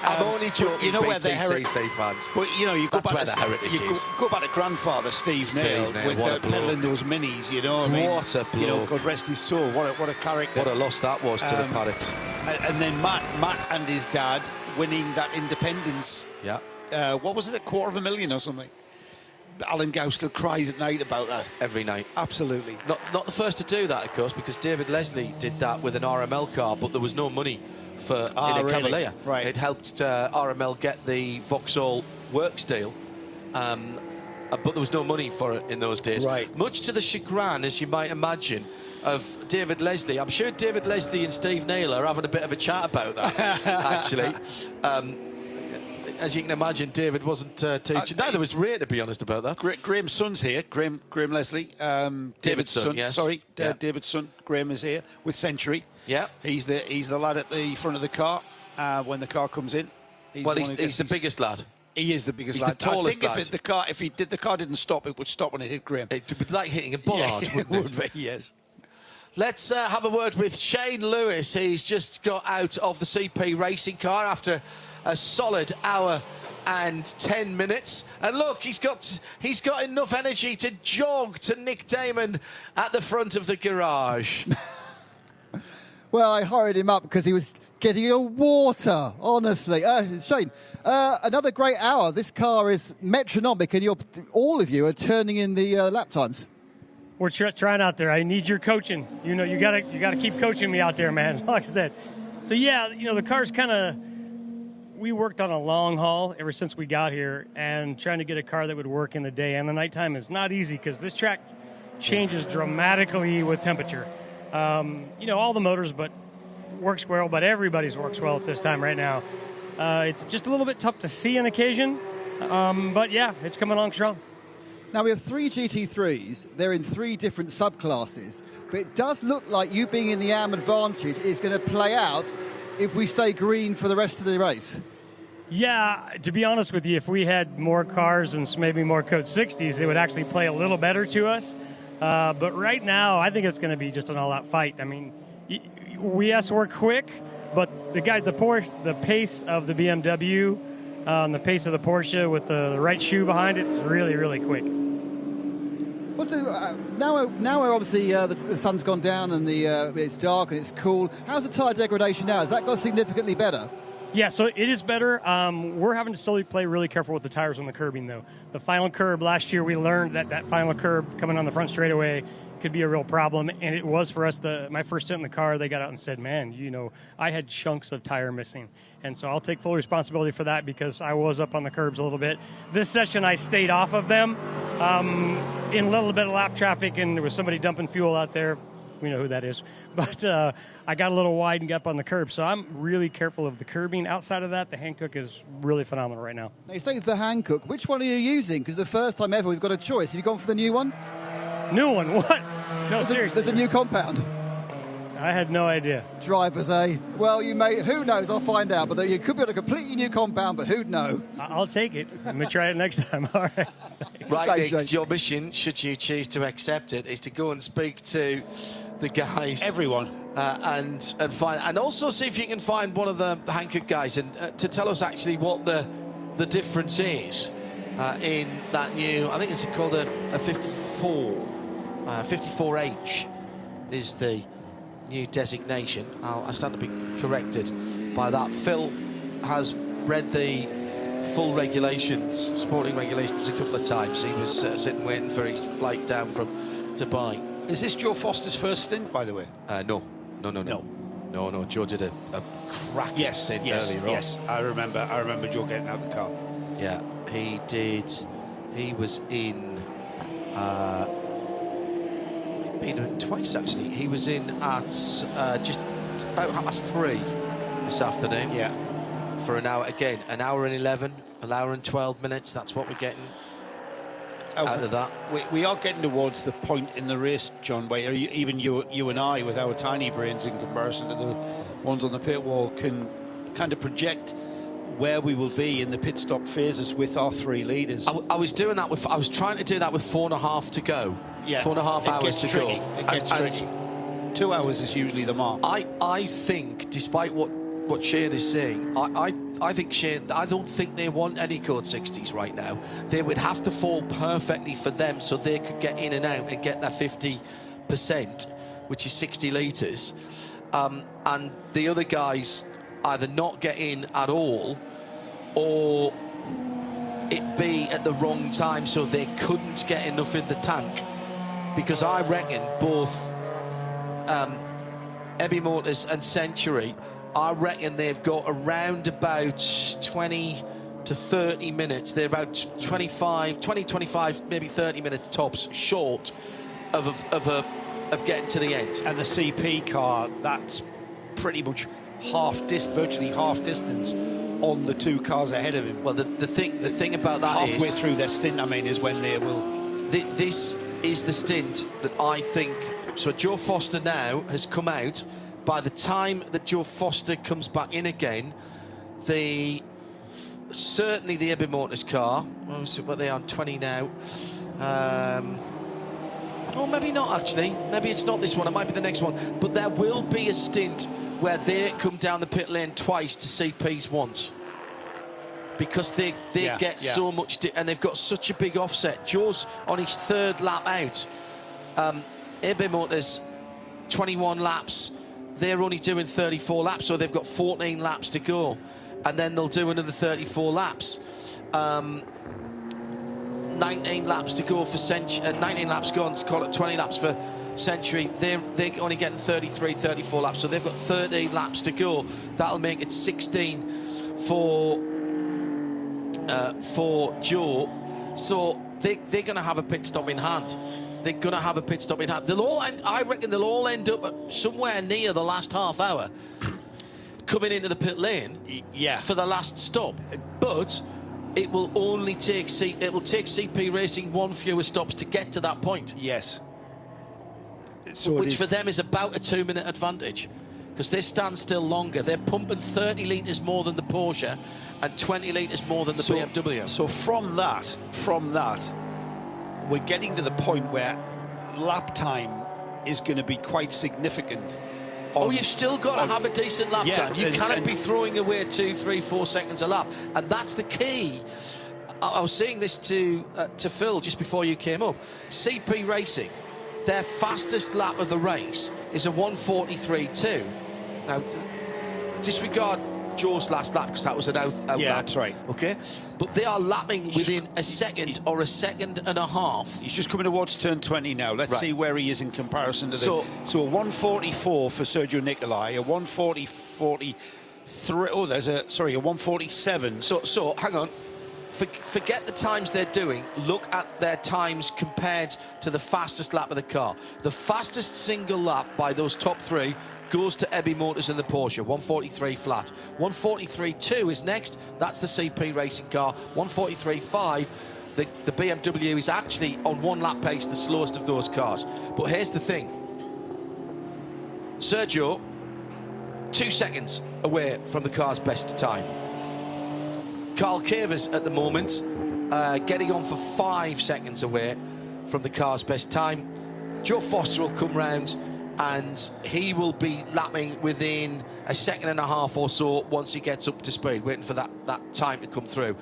I'm only joking. You know where the BTCC fans. But you know, you go That's back where the heritage is. Go back to grandfather Steve Nail with peddling those minis. You know, what I mean, what a bloke. You know, God rest his soul. What a character. What a loss that was to the paddocks. And then Matt and his dad winning that independence. Yeah. What was it, $250,000 or something? Alan Gow still cries at night about that. Every night. Absolutely. Not the first to do that, of course, because David Leslie did that with an RML car, but there was no money for in a really? Cavalier. Right. It helped RML get the Vauxhall Works deal, but there was no money for it in those days. Right. Much to the chagrin, as you might imagine, of David Leslie. I'm sure David Leslie and Steve Nail are having a bit of a chat about that, actually. As you can imagine, David wasn't teaching. Neither was Ray, to be honest, about that. Graham's son's here. Graham Leslie. David's son, yes. Sorry, Yeah. David's son. Graham is here with Century. Yeah. He's the lad at the front of the car when the car comes in. He's the biggest lad. He is the biggest He's lad. the tallest I think if the car didn't stop, it would stop when it hit Graham. It would be like hitting a bollard, wouldn't it? It would be, yes. Let's have a word with Shane Lewis. He's just got out of the CP racing car after a solid hour and 10 minutes, and look, he's got enough energy to jog to Nick Damon at the front of the garage. Well, I hurried him up because he was getting your water, honestly. Shane, another great hour. This car is metronomic, and all of you are turning in the lap times. We're trying out there. I need your coaching. You know, you gotta keep coaching me out there, man. Like that. So yeah, you know, the car's kind of. We worked on a long haul ever since we got here, and trying to get a car that would work in the day and the nighttime is not easy because this track changes dramatically with temperature. You know, all the motors, but works well, but everybody's works well at this time right now. It's just a little bit tough to see on occasion, but yeah, it's coming along strong. Now, we have 3 GT3s. They're in 3 different subclasses, but it does look like you being in the AM advantage is going to play out if we stay green for the rest of the race. Yeah, to be honest with you, if we had more cars and maybe more Code 60s, it would actually play a little better to us. But right now, I think it's going to be just an all-out fight. I mean, we're quick, but the pace of the BMW, and the pace of the Porsche with the right shoe behind it is really, really quick. Now we're obviously the sun's gone down and it's dark and it's cool. How's the tyre degradation now? Has that got significantly better? Yeah, so it is better. We're having to slowly play really careful with the tires on the curbing, though. The final curb last year, we learned that final curb coming on the front straightaway could be a real problem, and it was for us. My first stint in the car, they got out and said, man, you know, I had chunks of tire missing. And so I'll take full responsibility for that because I was up on the curbs a little bit. This session, I stayed off of them in a little bit of lap traffic, and there was somebody dumping fuel out there. We know who that is. But I got a little wide and got up on the curb, so I'm really careful of the curbing. Outside of that, the Hankook is really phenomenal right now. Now, you say the Hankook. Which one are you using? Because the first time ever we've got a choice. Have you gone for the new one? New one? What? No, seriously. There's a new compound. I had no idea. Drivers, eh? Well, you may. Who knows? I'll find out. But you could be on a completely new compound, but who'd know? I'll take it. I'm going to try it next time. All right. Right, Nick, your mission, should you choose to accept it, is to go and speak to the guys. Everyone. And find, and also see if you can find one of the Hankook guys and to tell us actually what the difference is in that new, I think it's called a 54. 54H is the new designation. I stand to be corrected by that. Phil has read the full regulations, sporting regulations, a couple of times. He was sitting waiting for his flight down from Dubai. Is this Joe Foster's first stint, by the way? No. Joe did a cracking stint earlier on. Yes, I remember Joe getting out of the car. Yeah, he did. He was in. Been twice actually. He was in at just about 3:30 this afternoon. Yeah. For an hour again, an hour and 11, an hour and 12 minutes. That's what we're getting out of that. We are getting towards the point in the race, John, where even you and I, with our tiny brains in comparison to the ones on the pit wall, can kind of project where we will be in the pit stop phases with our 3 leaders. I was doing that with. I was trying to do that with 4.5 to go. Yeah, 4.5 hours to go. It gets tricky. 2 hours is usually the mark. I think, despite what Shane is saying, I think Shane, I don't think they want any Code 60s right now. They would have to fall perfectly for them so they could get in and out and get that 50%, which is 60 litres. And the other guys either not get in at all or it be at the wrong time so they couldn't get enough in the tank. Because I reckon both Ebby Motors and Century, I reckon they've got around about 20 to 30 minutes. They're about 20, 25, maybe 30 minutes tops short of getting to the end. And the CP car, that's pretty much virtually half distance on the 2 cars ahead of him. Well, the thing about that halfway through their stint, I mean, is when they will. This is the stint that I think. So Joe Foster now has come out. By the time that Joe Foster comes back in again, certainly the Ebby Motors car. What are they on 20 now? Or maybe not actually. Maybe it's not this one. It might be the next one. But there will be a stint where they come down the pit lane twice to CPs once. Because they get so much, and they've got such a big offset. Joe's on his 3rd lap out. Ebby Motors, 21 laps. they're only doing 34 laps, so they've got 14 laps to go, and then they'll do another 34 laps. 19 laps to go for Century, 19 laps gone, call it 20 laps for Century. They're only getting 33, 34 laps, so they've got 13 laps to go. That'll make it 16 for Joe. So they're going to have a pit stop in hand. They're going to have a pit stop in hand. I reckon they'll all end up at somewhere near the last half hour coming into the pit lane for the last stop. But it will only take CP Racing one fewer stops to get to that point. Yes. Which for them is about a 2-minute advantage, because they stand still longer. They're pumping 30 litres more than the Porsche and 20 litres more than the BMW. So from that, we're getting to the point where lap time is going to be quite significant. You've still got to have a decent lap time. You cannot be throwing away 2, 3, 4 seconds a lap, and that's the key. I was saying this to Phil just before you came up. CP Racing, their fastest lap of the race is a 1:43.2. Now, disregard Joe's last lap, because that was an out lap. That's right. Okay, but they are lapping within a second or a second and a half. He's just coming towards turn 20 now. Let's see where he is in comparison to so a 1:44 for Sergio Nicolai, a 1:40.43. Oh, there's a 1:47. So hang on. Forget the times they're doing. Look at their times compared to the fastest lap of the car. The fastest single lap by those top three goes to Ebby Motors and the Porsche, 1:43 flat. 1:43.2 is next. That's the CP Racing car. 1:43.5. The BMW is actually on one lap pace the slowest of those cars. But here's the thing. Sergio, 2 seconds away from the car's best time. Carl Cavers at the moment getting on for 5 seconds away from the car's best time. Joe Foster will come round and he will be lapping within a second and a half or so once he gets up to speed, waiting for that time to come through.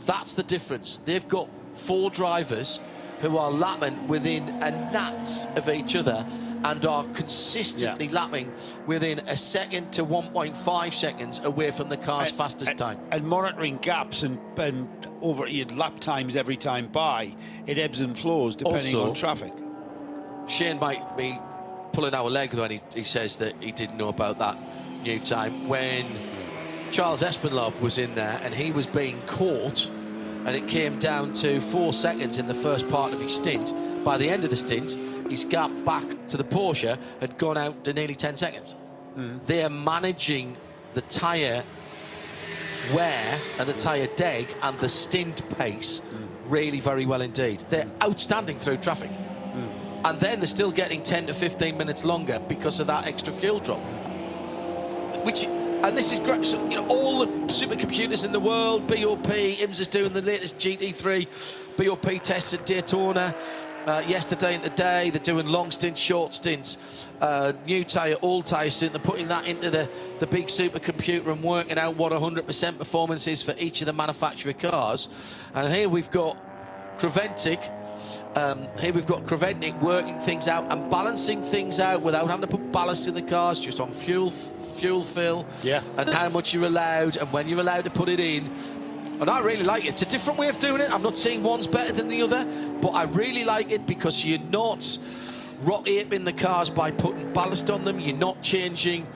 That's the difference. They've got 4 drivers who are lapping within a gnats of each other and are consistently lapping within a second to 1.5 seconds away from the car's fastest time. And monitoring gaps and over lap times every time by, it ebbs and flows depending on traffic. Shane might be pulling our leg when he says that he didn't know about that new time. When Charles Espinlab was in there and he was being caught, and it came down to 4 seconds in the first part of his stint, by the end of the stint, his gap back to the Porsche had gone out to nearly 10 seconds. They are managing the tyre wear and the tyre deg and the stint pace really very well indeed. They're outstanding through traffic. And then they're still getting 10 to 15 minutes longer because of that extra fuel drop. And this is great. So, all the supercomputers in the world, BOP, IMSA's doing the latest GT3 BOP tests at Daytona. Yesterday and today, they're doing long stints, short stints, new tyre, old tyre stint. They're putting that into the big supercomputer and working out what 100% performance is for each of the manufacturer cars. And here we've got Creventic. Working things out and balancing things out without having to put ballast in the cars, just on fuel fill, and how much you're allowed and when you're allowed to put it in. And I really like it. It's a different way of doing it. I'm not saying one's better than the other, but I really like it because you're not rock-aping the cars by putting ballast on them. You're not changing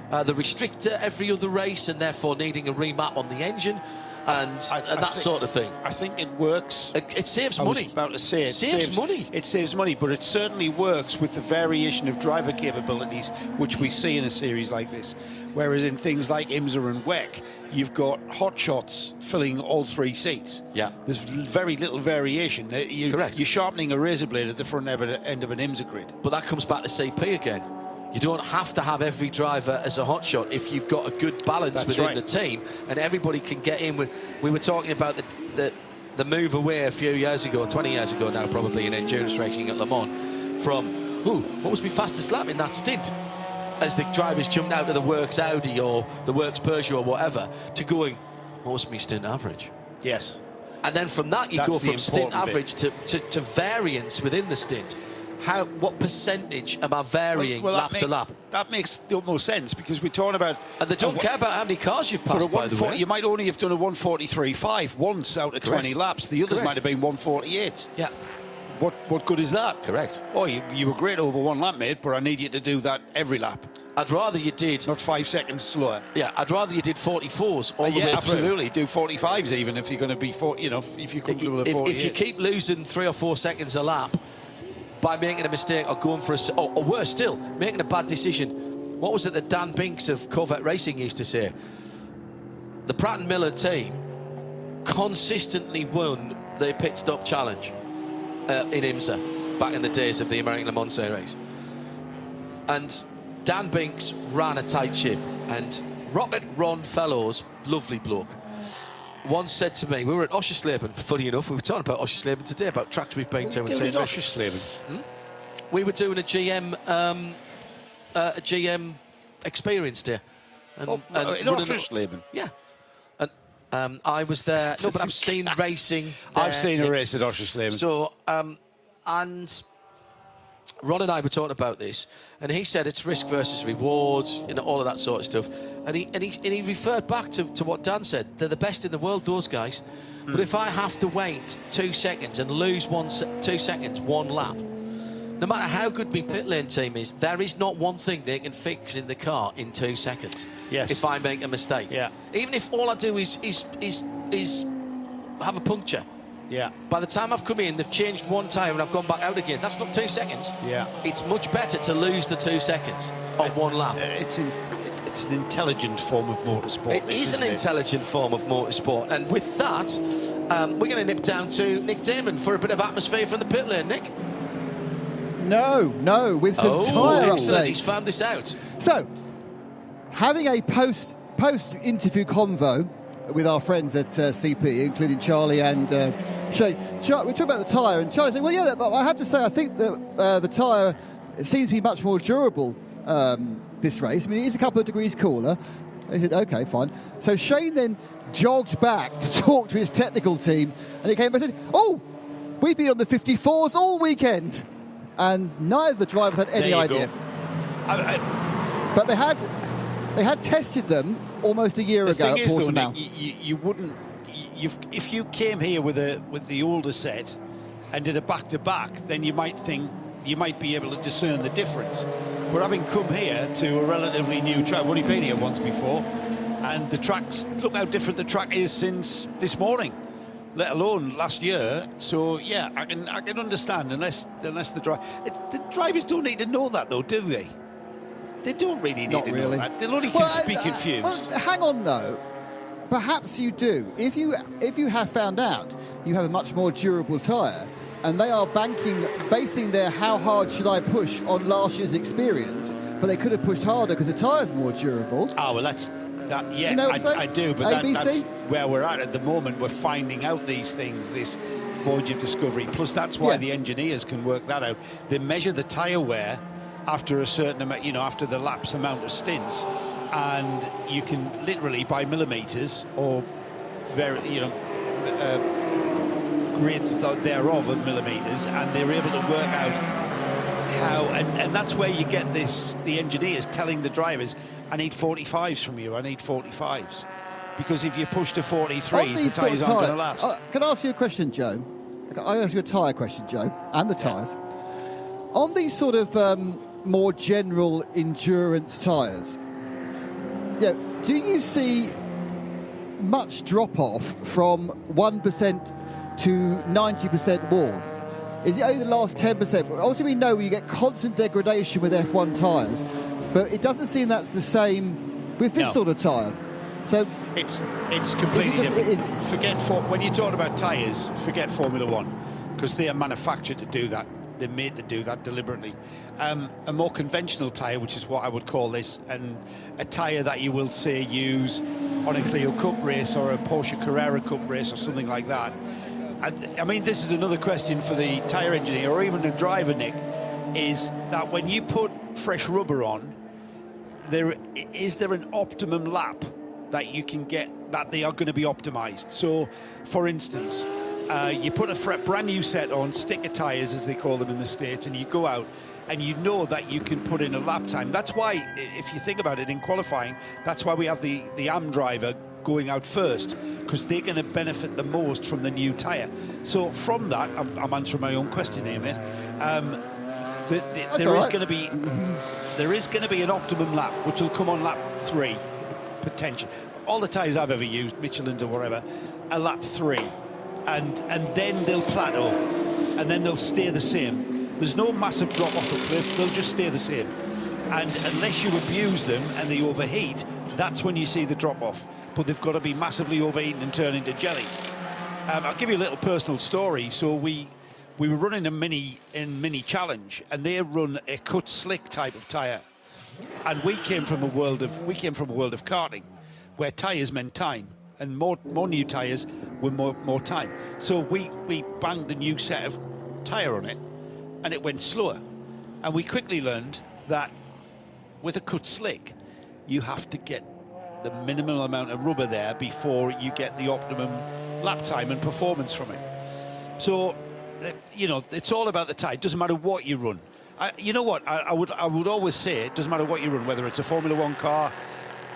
the restrictor every other race and therefore needing a remap on the engine and that sort of thing. I think it works. It saves money. I was about to say it saves money. It saves money, but it certainly works with the variation of driver capabilities which we see in a series like this. Whereas in things like IMSA and WEC, you've got hot shots filling all 3 seats. Yeah. There's very little variation. Correct. You're sharpening a razor blade at the front end of an IMSA grid. But that comes back to CP again. You don't have to have every driver as a hot shot if you've got a good balance within the team and everybody can get in with. We were talking about the move away a few years ago, 20 years ago now probably, in endurance racing at Le Mans from, what was my fastest lap in that stint? As the drivers jumped out of the Works Audi or the Works Peugeot or whatever, to going, what was my stint average? Yes. And then from that you go from stint average to variance within the stint. what percentage am I varying lap to lap? That makes the utmost sense, because we're talking about... And they don't care about how many cars you've passed, by the way. You might only have done a 143.5 once out of 20 laps. The others might have been 148. Yeah. What good is that? Correct. Oh, you were great over one lap, mate, but I need you to do that every lap. I'd rather you did... Not 5 seconds slower. Yeah, I'd rather you did 44s all the way through. Absolutely. Do 45s even if you're going to be, if you're comfortable with 48. If you keep losing 3 or 4 seconds a lap by making a mistake or going for or worse still, making a bad decision. What was it that Dan Binks of Corvette Racing used to say? The Pratt & Miller team consistently won the pit stop challenge in IMSA back in the days of the American Le Mans Series. And Dan Binks ran a tight ship, and Rocket Ron Fellows, lovely bloke, once said to me, we were at Oschersleben, funny enough, we were talking about Oschersleben today, about tracks we've been to and seen. Oschersleben? We were doing a GM experience there. And Oschersleben? Yeah. And I was there. No, but I've seen racing there. I've seen a race at Oschersleben. So, and Ron and I were talking about this, and he said it's risk versus reward, all of that sort of stuff. And he referred back to what Dan said. They're the best in the world, those guys. But if I have to wait 2 seconds and lose 2 seconds, one lap, no matter how good my pit lane team is, there is not one thing they can fix in the car in 2 seconds. Yes. If I make a mistake. Yeah. Even if all I do is have a puncture. Yeah. By the time I've come in, they've changed one tyre and I've gone back out again. That's not 2 seconds. Yeah. It's much better to lose the 2 seconds on one lap. It's an intelligent form of motorsport. It is an intelligent form of motorsport. And with that, we're going to nip down to Nick Damon for a bit of atmosphere from the pit lane. Nick? No, with some tyre excellent. updates. He's found this out. So, having a post-interview convo with our friends at CP, including Charlie and Shane. We talked about the tyre, and Charlie said, well, yeah, but I have to say, I think that the tyre seems to be much more durable this race. I mean, it is a couple of degrees cooler. He said, OK, fine. So Shane then jogged back to talk to his technical team, and he came back and said, oh, we've been on the 54s all weekend. And neither of the drivers had any idea. But they had tested them almost a year ago at Portimao. You wouldn't. If you came here with the older set and did a back-to-back, then you might think you might be able to discern the difference. But having come here to a relatively new track, I've only been here once before, and the tracks, look how different the track is since this morning, let alone last year. So yeah, I can understand unless the drivers don't need to know that though, do they? They don't really need to know that. They'll only be confused. Well, hang on though. Perhaps you do. If you have found out you have a much more durable tyre, and they are basing their how hard should I push on last year's experience, but they could have pushed harder because the tyre's more durable. Oh well, yeah, you know I do, but that's where we're at the moment. We're finding out these things, this voyage of discovery. Plus, that's why the engineers can work that out. They measure the tyre wear after a certain amount, after the lapse amount of stints, and you can literally by millimeters or grids thereof of millimeters, and they're able to work out how, and that's where you get the engineers telling the drivers, I need 45s from you, I need 45s. Because if you push to 43s, the tyres aren't going to last. Can I ask you a question, Joe? I ask you a tyre question, Joe, and the tyres. On these sort of more general endurance tyres, do you see much drop-off from 1% to 90% worn? Is it only the last 10%? Obviously, we know you get constant degradation with F1 tyres, but it doesn't seem that's the same with this sort of tyre. So it's completely different. When you talk about tyres, forget Formula One, because they are manufactured to do that. They're made to do that deliberately. A more conventional tyre, which is what I would call this, and a tyre that you will say use on a Clio Cup race or a Porsche Carrera Cup race or something like that. I mean, this is another question for the tyre engineer or even the driver, Nick, is that when you put fresh rubber on, is there an optimum lap that you can get, that they are going to be optimized? So, for instance, you put a brand new set on, sticker tyres as they call them in the States, and you go out and you know that you can put in a lap time. That's why, if you think about it, in qualifying, that's why we have the AM driver going out first, because they're going to benefit the most from the new tyre. So from that, I'm answering my own question here, mate. There is going to be an optimum lap, which will come on lap 3, potentially. All the tyres I've ever used, Michelin's or whatever, a lap 3, and then they'll plateau, and then they'll stay the same. There's no massive drop off the cliff; they'll just stay the same. And unless you abuse them and they overheat, that's when you see the drop off. But they've got to be massively overeaten and turn into jelly. I'll give you a little personal story. So we were running a mini challenge, and they run a cut slick type of tyre, and we came from a world of karting, where tyres meant time, and more new tyres were more time. So we banged the new set of tyre on it, and it went slower. And we quickly learned that with a cut slick, you have to get the minimal amount of rubber there before you get the optimum lap time and performance from it. So, you know, it's all about the tyre. It doesn't matter what you run. You know what? I would always say it doesn't matter what you run, whether it's a Formula 1 car,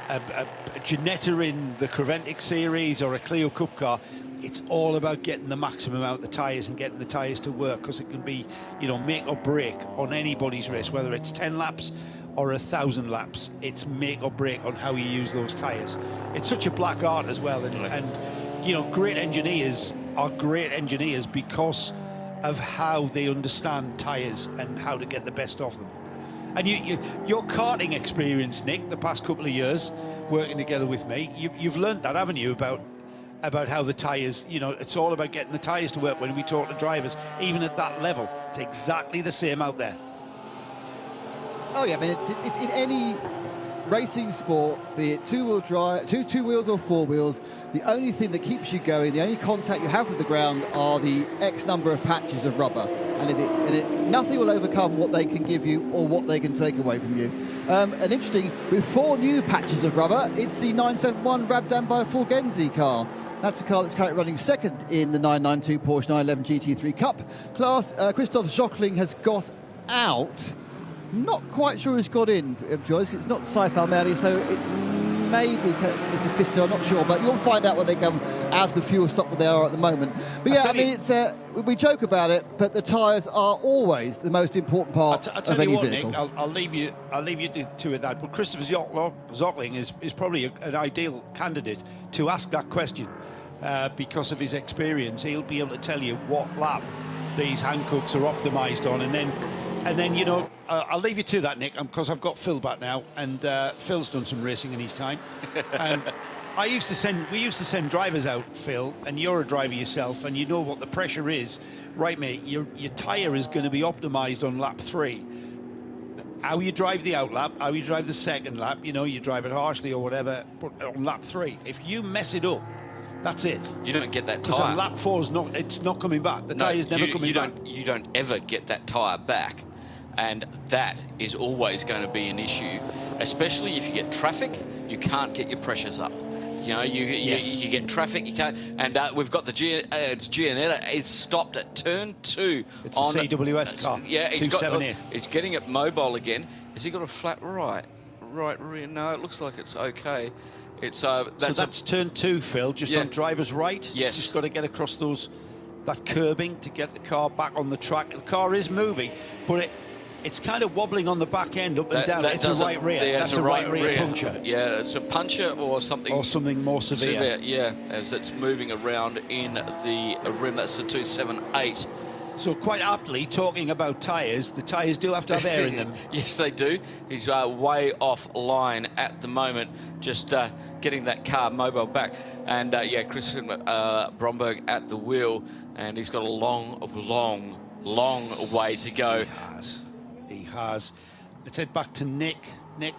a Ginetta in the Creventic series, or a Clio Cup car. It's all about getting the maximum out of the tyres and getting the tyres to work, because it can be, you know, make or break on anybody's race, whether it's 10 laps or 1,000 laps. It's make or break on how you use those tyres. It's such a black art as well, and you know, great engineers are great engineers because of how they understand tyres and how to get the best off them. And your karting experience, Nick, the past couple of years working together with me, you've learned that, haven't you, about how the tyres, you know, it's all about getting the tyres to work. When we talk to drivers, even at that level, it's exactly the same out there. Oh yeah, I mean, it's in any racing sport, be it two-wheel drive, two wheels or four wheels, the only thing that keeps you going, the only contact you have with the ground are the X number of patches of rubber, and nothing will overcome what they can give you or what they can take away from you. And interesting, with 4 new patches of rubber, it's the 971 Rabdan by Fulgenzi car. That's a car that's currently running second in the 992 Porsche 911 GT3 Cup class. Christoph Jochling has got out. Not quite sure who's got in, because it's not Saif Al-Mahdi, so it may be Mr. Fister, I'm not sure, but you'll find out when they come out of the fuel stop where they are at the moment. But yeah, I mean, it's we joke about it, but the tyres are always the most important part of any vehicle. Nick, I'll leave you to it that. But Christopher Zockling is probably an ideal candidate to ask that question because of his experience. He'll be able to tell you what lap these Hankooks are optimised on, and then, you know, I'll leave you to that, Nick, because I've got Phil back now, and Phil's done some racing in his time. And we used to send drivers out, Phil, and you're a driver yourself, and you know what the pressure is. Right, mate, your tyre is going to be optimised on lap 3. How you drive the out lap, how you drive the second lap, you know, you drive it harshly or whatever, but on lap 3, if you mess it up, that's it. You don't get that tyre. Because on lap 4, it's not coming back. The tyre's never coming back. You don't ever get that tyre back. And that is always going to be an issue, especially if you get traffic. You can't get your pressures up. You know, you get traffic, you can't. And we've got the Giannetta. It's stopped at turn 2. It's a CWS car. Yeah, 278. It's getting it mobile again. Has he got a flat right rear? No, it looks like it's okay. It's so that's turn 2, Phil. Just on driver's right. Yes, it's just got to get across that curbing to get the car back on the track. The car is moving, but it's kind of wobbling on the back end up and down. It's a right rear. Yeah, that's a right rear puncture. Yeah, it's a puncture or something. Or something more severe. Yeah, as it's moving around in the rim. That's the 278. So quite aptly, talking about tyres, the tyres do have to have air in them. Yes, they do. He's way offline at the moment, just getting that car mobile back. And Christian Bromberg at the wheel, and he's got a long way to go. He has. Let's head back to Nick. Nick.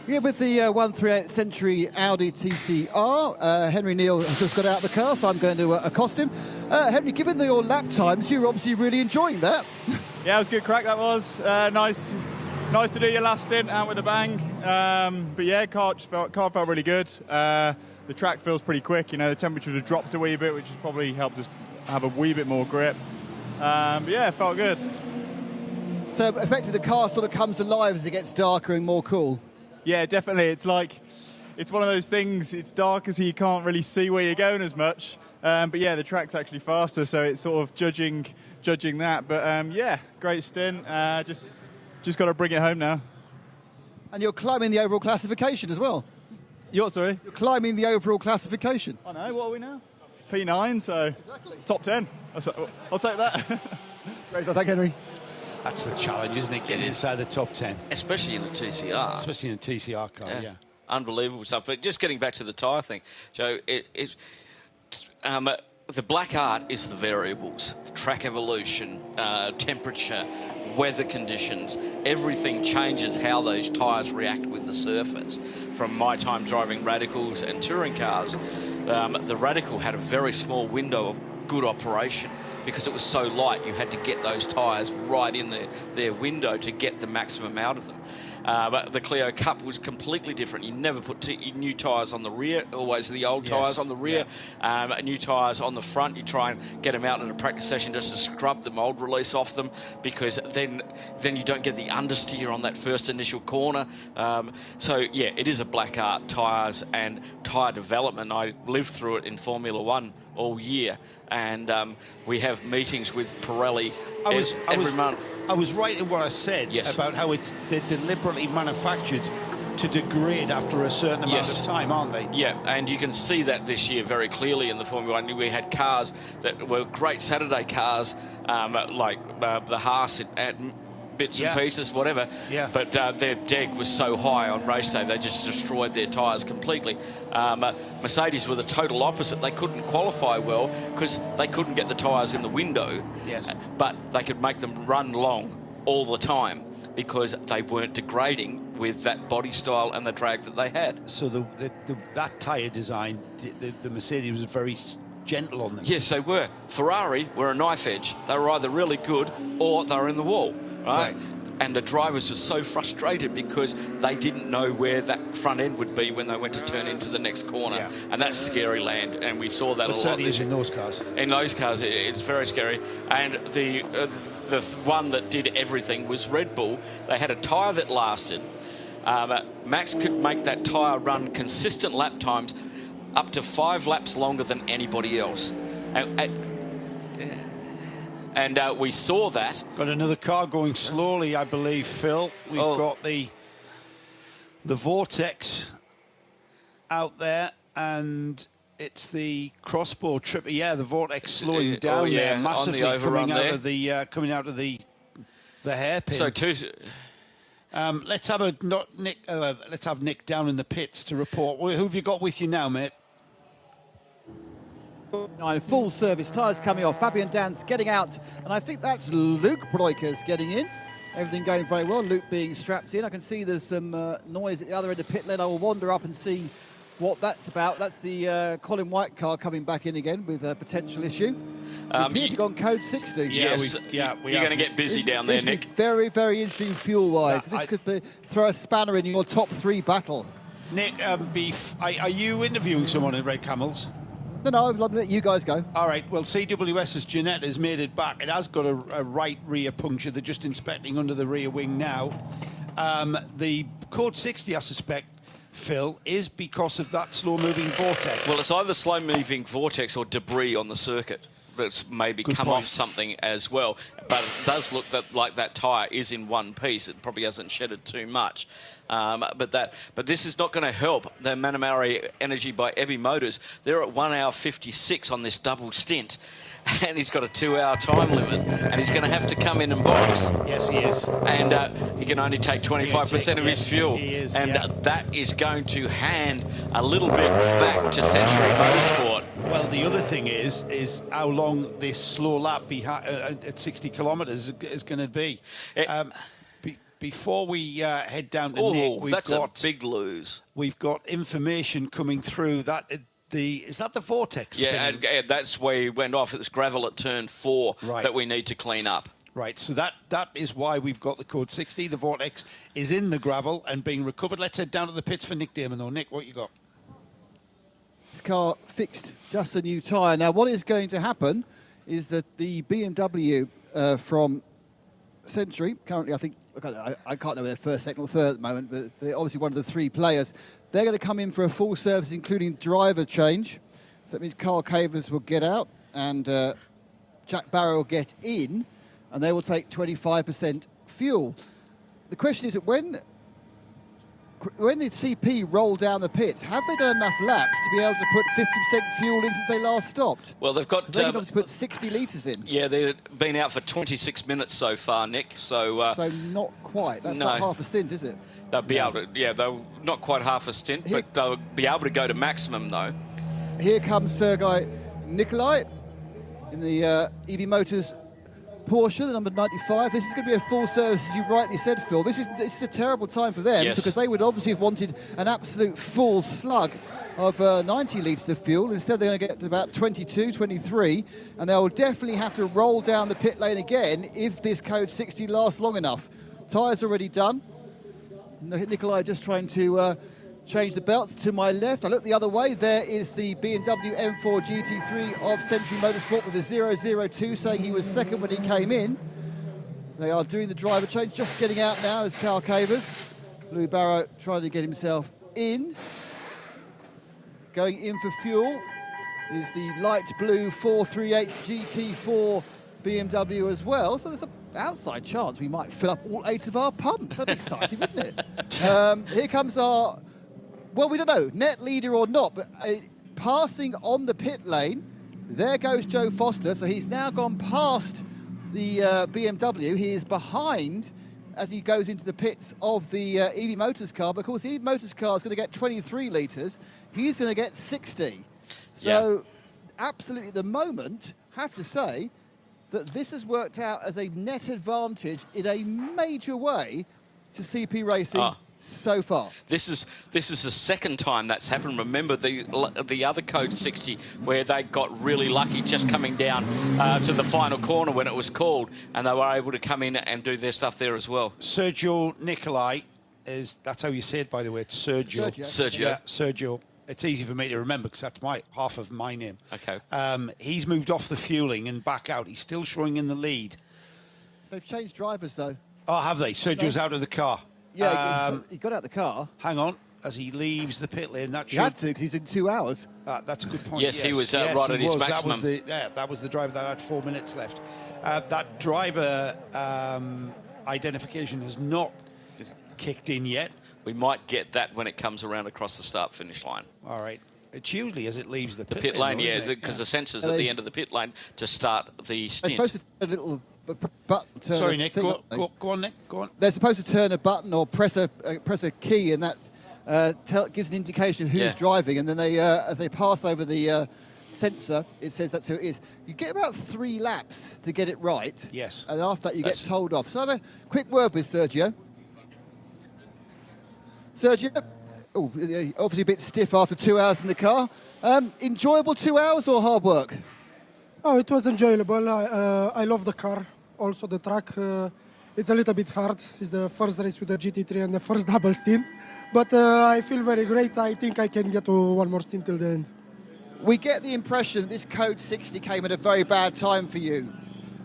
Yeah, with the 138 Century Audi TCR, Henry Neal has just got out of the car, so I'm going to accost him. Henry, given your lap times, you're obviously really enjoying that. Yeah, it was a good crack, that was. Nice to do your last stint out with a bang. But yeah, car felt really good. the track feels pretty quick. You know, the temperatures have dropped a wee bit, which has probably helped us have a wee bit more grip. But yeah, it felt good. So effectively the car sort of comes alive as it gets darker and more cool. Yeah, definitely. It's like, it's one of those things, it's darker so you can't really see where you're going as much. But yeah, the track's actually faster, so it's sort of judging that. But yeah, great stint. Just got to bring it home now. And you're climbing the overall classification as well. You're sorry? You're climbing the overall classification. I know, what are we now? P9, so exactly. Top 10. I'll take that. Great, thank you, Henry. That's the challenge, isn't it? Getting inside the top 10. Especially in a TCR. Especially in a TCR car, yeah. Unbelievable stuff. But just getting back to the tyre thing, Joe, the black art is the variables. The track evolution, temperature, weather conditions, everything changes how those tyres react with the surface. From my time driving radicals and touring cars, the radical had a very small window of good operation because it was so light. You had to get those tyres right in their window to get the maximum out of them. But the Clio Cup was completely different. You never put new tyres on the rear, always the old tyres on the rear, new tyres on the front. You try and get them out at a practice session just to scrub the mould release off them, because then you don't get the understeer on that first initial corner. So yeah, it is a black art, tyres and tyre development. I lived through it in Formula One all year, and we have meetings with Pirelli every month. I was right in what I said about how they're deliberately manufactured to degrade after a certain amount of time, aren't they? Yeah, and you can see that this year very clearly in the Formula One. We had cars that were great Saturday cars, like the Haas at bits and pieces, whatever. Yeah. But their deck was so high on race day, they just destroyed their tyres completely. Mercedes were the total opposite. They couldn't qualify well because they couldn't get the tyres in the window. Yes. But they could make them run long all the time because they weren't degrading with that body style and the drag that they had. So that tyre design, the Mercedes was very gentle on them. Yes, they were. Ferrari were a knife edge. They were either really good or they were in the wall. Right. And the drivers were so frustrated because they didn't know where that front end would be when they went to turn into the next corner. Yeah. And that's scary land, and we saw that a lot. Certainly is in those cars. In those cars, it's very scary. And the one that did everything was Red Bull. They had a tyre that lasted. Max could make that tyre run consistent lap times up to 5 laps longer than anybody else. And we saw that. Got another car going slowly, I believe, Phil. We've got the Vortex out there, and it's the crossbow tripper. Yeah, the Vortex slowing down there massively, coming out of the hairpin. So let's have Nick down in the pits to report. Who have you got with you now, mate? Full service, tyres coming off, Fabian Danz getting out, and I think that's Luke Breukers getting in. Everything going very well, Luke being strapped in. I can see there's some noise at the other end of pit lane. I will wander up and see what that's about. That's the Colin White car coming back in again with a potential issue. We appear to go on code 60. Yes, you're going to get busy down there, Nick. Very, very interesting fuel-wise. This could throw a spanner in your top 3 battle. Nick, are you interviewing someone in Red Camels? No, I'll let you guys go. All right, well, CWS's Jeanette has made it back. It has got a right rear puncture. They're just inspecting under the rear wing now. The code 60, I suspect, Phil, is because of that slow-moving vortex. Well, it's either slow-moving vortex or debris on the circuit that's maybe come off something as well. But it does look like that tyre is in one piece. It probably hasn't shedded too much. But this is not going to help the Manamari Energy by Ebby Motors. They're at 1 hour 56 on this double stint, and he's got a 2-hour time limit, and he's going to have to come in and box. Yes, he is. And he can only take 25% of his fuel. He is, and that is going to hand a little bit back to Century Motorsport. Well, the other thing is how long this slow lap at 60 kilometres is going to be. Before we head down to Nick, we've that's got a big lose. We've got information coming through that is that the vortex? Yeah, and that's where he went off. It's gravel at turn 4 that we need to clean up. Right, so that is why we've got the code 60. The vortex is in the gravel and being recovered. Let's head down to the pits for Nick Damon, though. Nick, what you got? car fixed, just a new tyre. Now, what is going to happen is that the BMW from Century, currently I think, I can't know their first, second or third at the moment, but they're obviously one of the 3 players. They're going to come in for a full service, including driver change. So that means Carl Cavers will get out and Jack Barrow will get in, and they will take 25% fuel. The question is that when the CP roll down the pits, have they done enough laps to be able to put 50% fuel in since they last stopped? Well, they've got... They can obviously put 60 litres in. Yeah, they've been out for 26 minutes so far, Nick. So not quite. That's not half a stint, is it? They'll be able to... Yeah, they'll not quite half a stint, but they'll be able to go to maximum, though. Here comes Sergei Nikolai in the EB Motors Porsche, the number 95. This is going to be a full service, as you rightly said, Phil. This is a terrible time for them because they would obviously have wanted an absolute full slug of 90 litres of fuel. Instead, they're going to get to about 22, 23, and they'll definitely have to roll down the pit lane again if this code 60 lasts long enough. Tyres already done. Nikolai just trying to change the belts. To my left, I look the other way, there is the BMW M4 GT3 of Century Motorsport with the 002 saying he was second when he came in. They are doing the driver change, just getting out now is Carl Cavers. Louis Barrow trying to get himself in. Going in for fuel is the light blue 438 GT4 BMW as well. So there's an outside chance we might fill up all 8 of our pumps. That'd be exciting, wouldn't it? Here comes our... Well, we don't know, net leader or not, but passing on the pit lane, there goes Joe Foster. So he's now gone past the BMW. He is behind as he goes into the pits of the EV Motors car. But of course, the EV Motors car is going to get 23 litres. He's going to get 60. So absolutely at the moment, have to say that this has worked out as a net advantage in a major way to CP Racing. So far, this is the second time that's happened. Remember the other code 60 where they got really lucky just coming down to the final corner when it was called, and they were able to come in and do their stuff there as well. Sergio Nikolai that's how you say it, by the way. It's Sergio. Sergio. Yeah, Sergio. It's easy for me to remember because that's half of my name. Okay. He's moved off the fueling and back out. He's still showing in the lead. They've changed drivers though. Oh, have they? Sergio's out of the car. Yeah, he got out the car. Hang on, as he leaves the pit lane. He had to because he's in 2 hours. That's a good point. Yes, he was right at his maximum. That was the driver that had 4 minutes left. That driver identification has not kicked in yet. We might get that when it comes around across the start-finish line. All right. It's usually as it leaves the pit lane, yeah, because the sensor's at the end of the pit lane to start the stint. They're supposed to turn a little button. Sorry, Nick. Go on, Nick. Go on. They're supposed to turn a button or press a key, and that gives an indication of who's driving. And then they, as they pass over the sensor, it says that's who it is. You get about 3 laps to get it right. Yes. And after that, you get told off. So I have a quick word with Sergio. Sergio, obviously a bit stiff after 2 hours in the car. Enjoyable 2 hours or hard work? Oh, it was enjoyable. I love the car. Also the track, it's a little bit hard. It's the first race with the GT3 and the first double stint. But I feel very great. I think I can get to one more stint till the end. We get the impression that this code 60 came at a very bad time for you.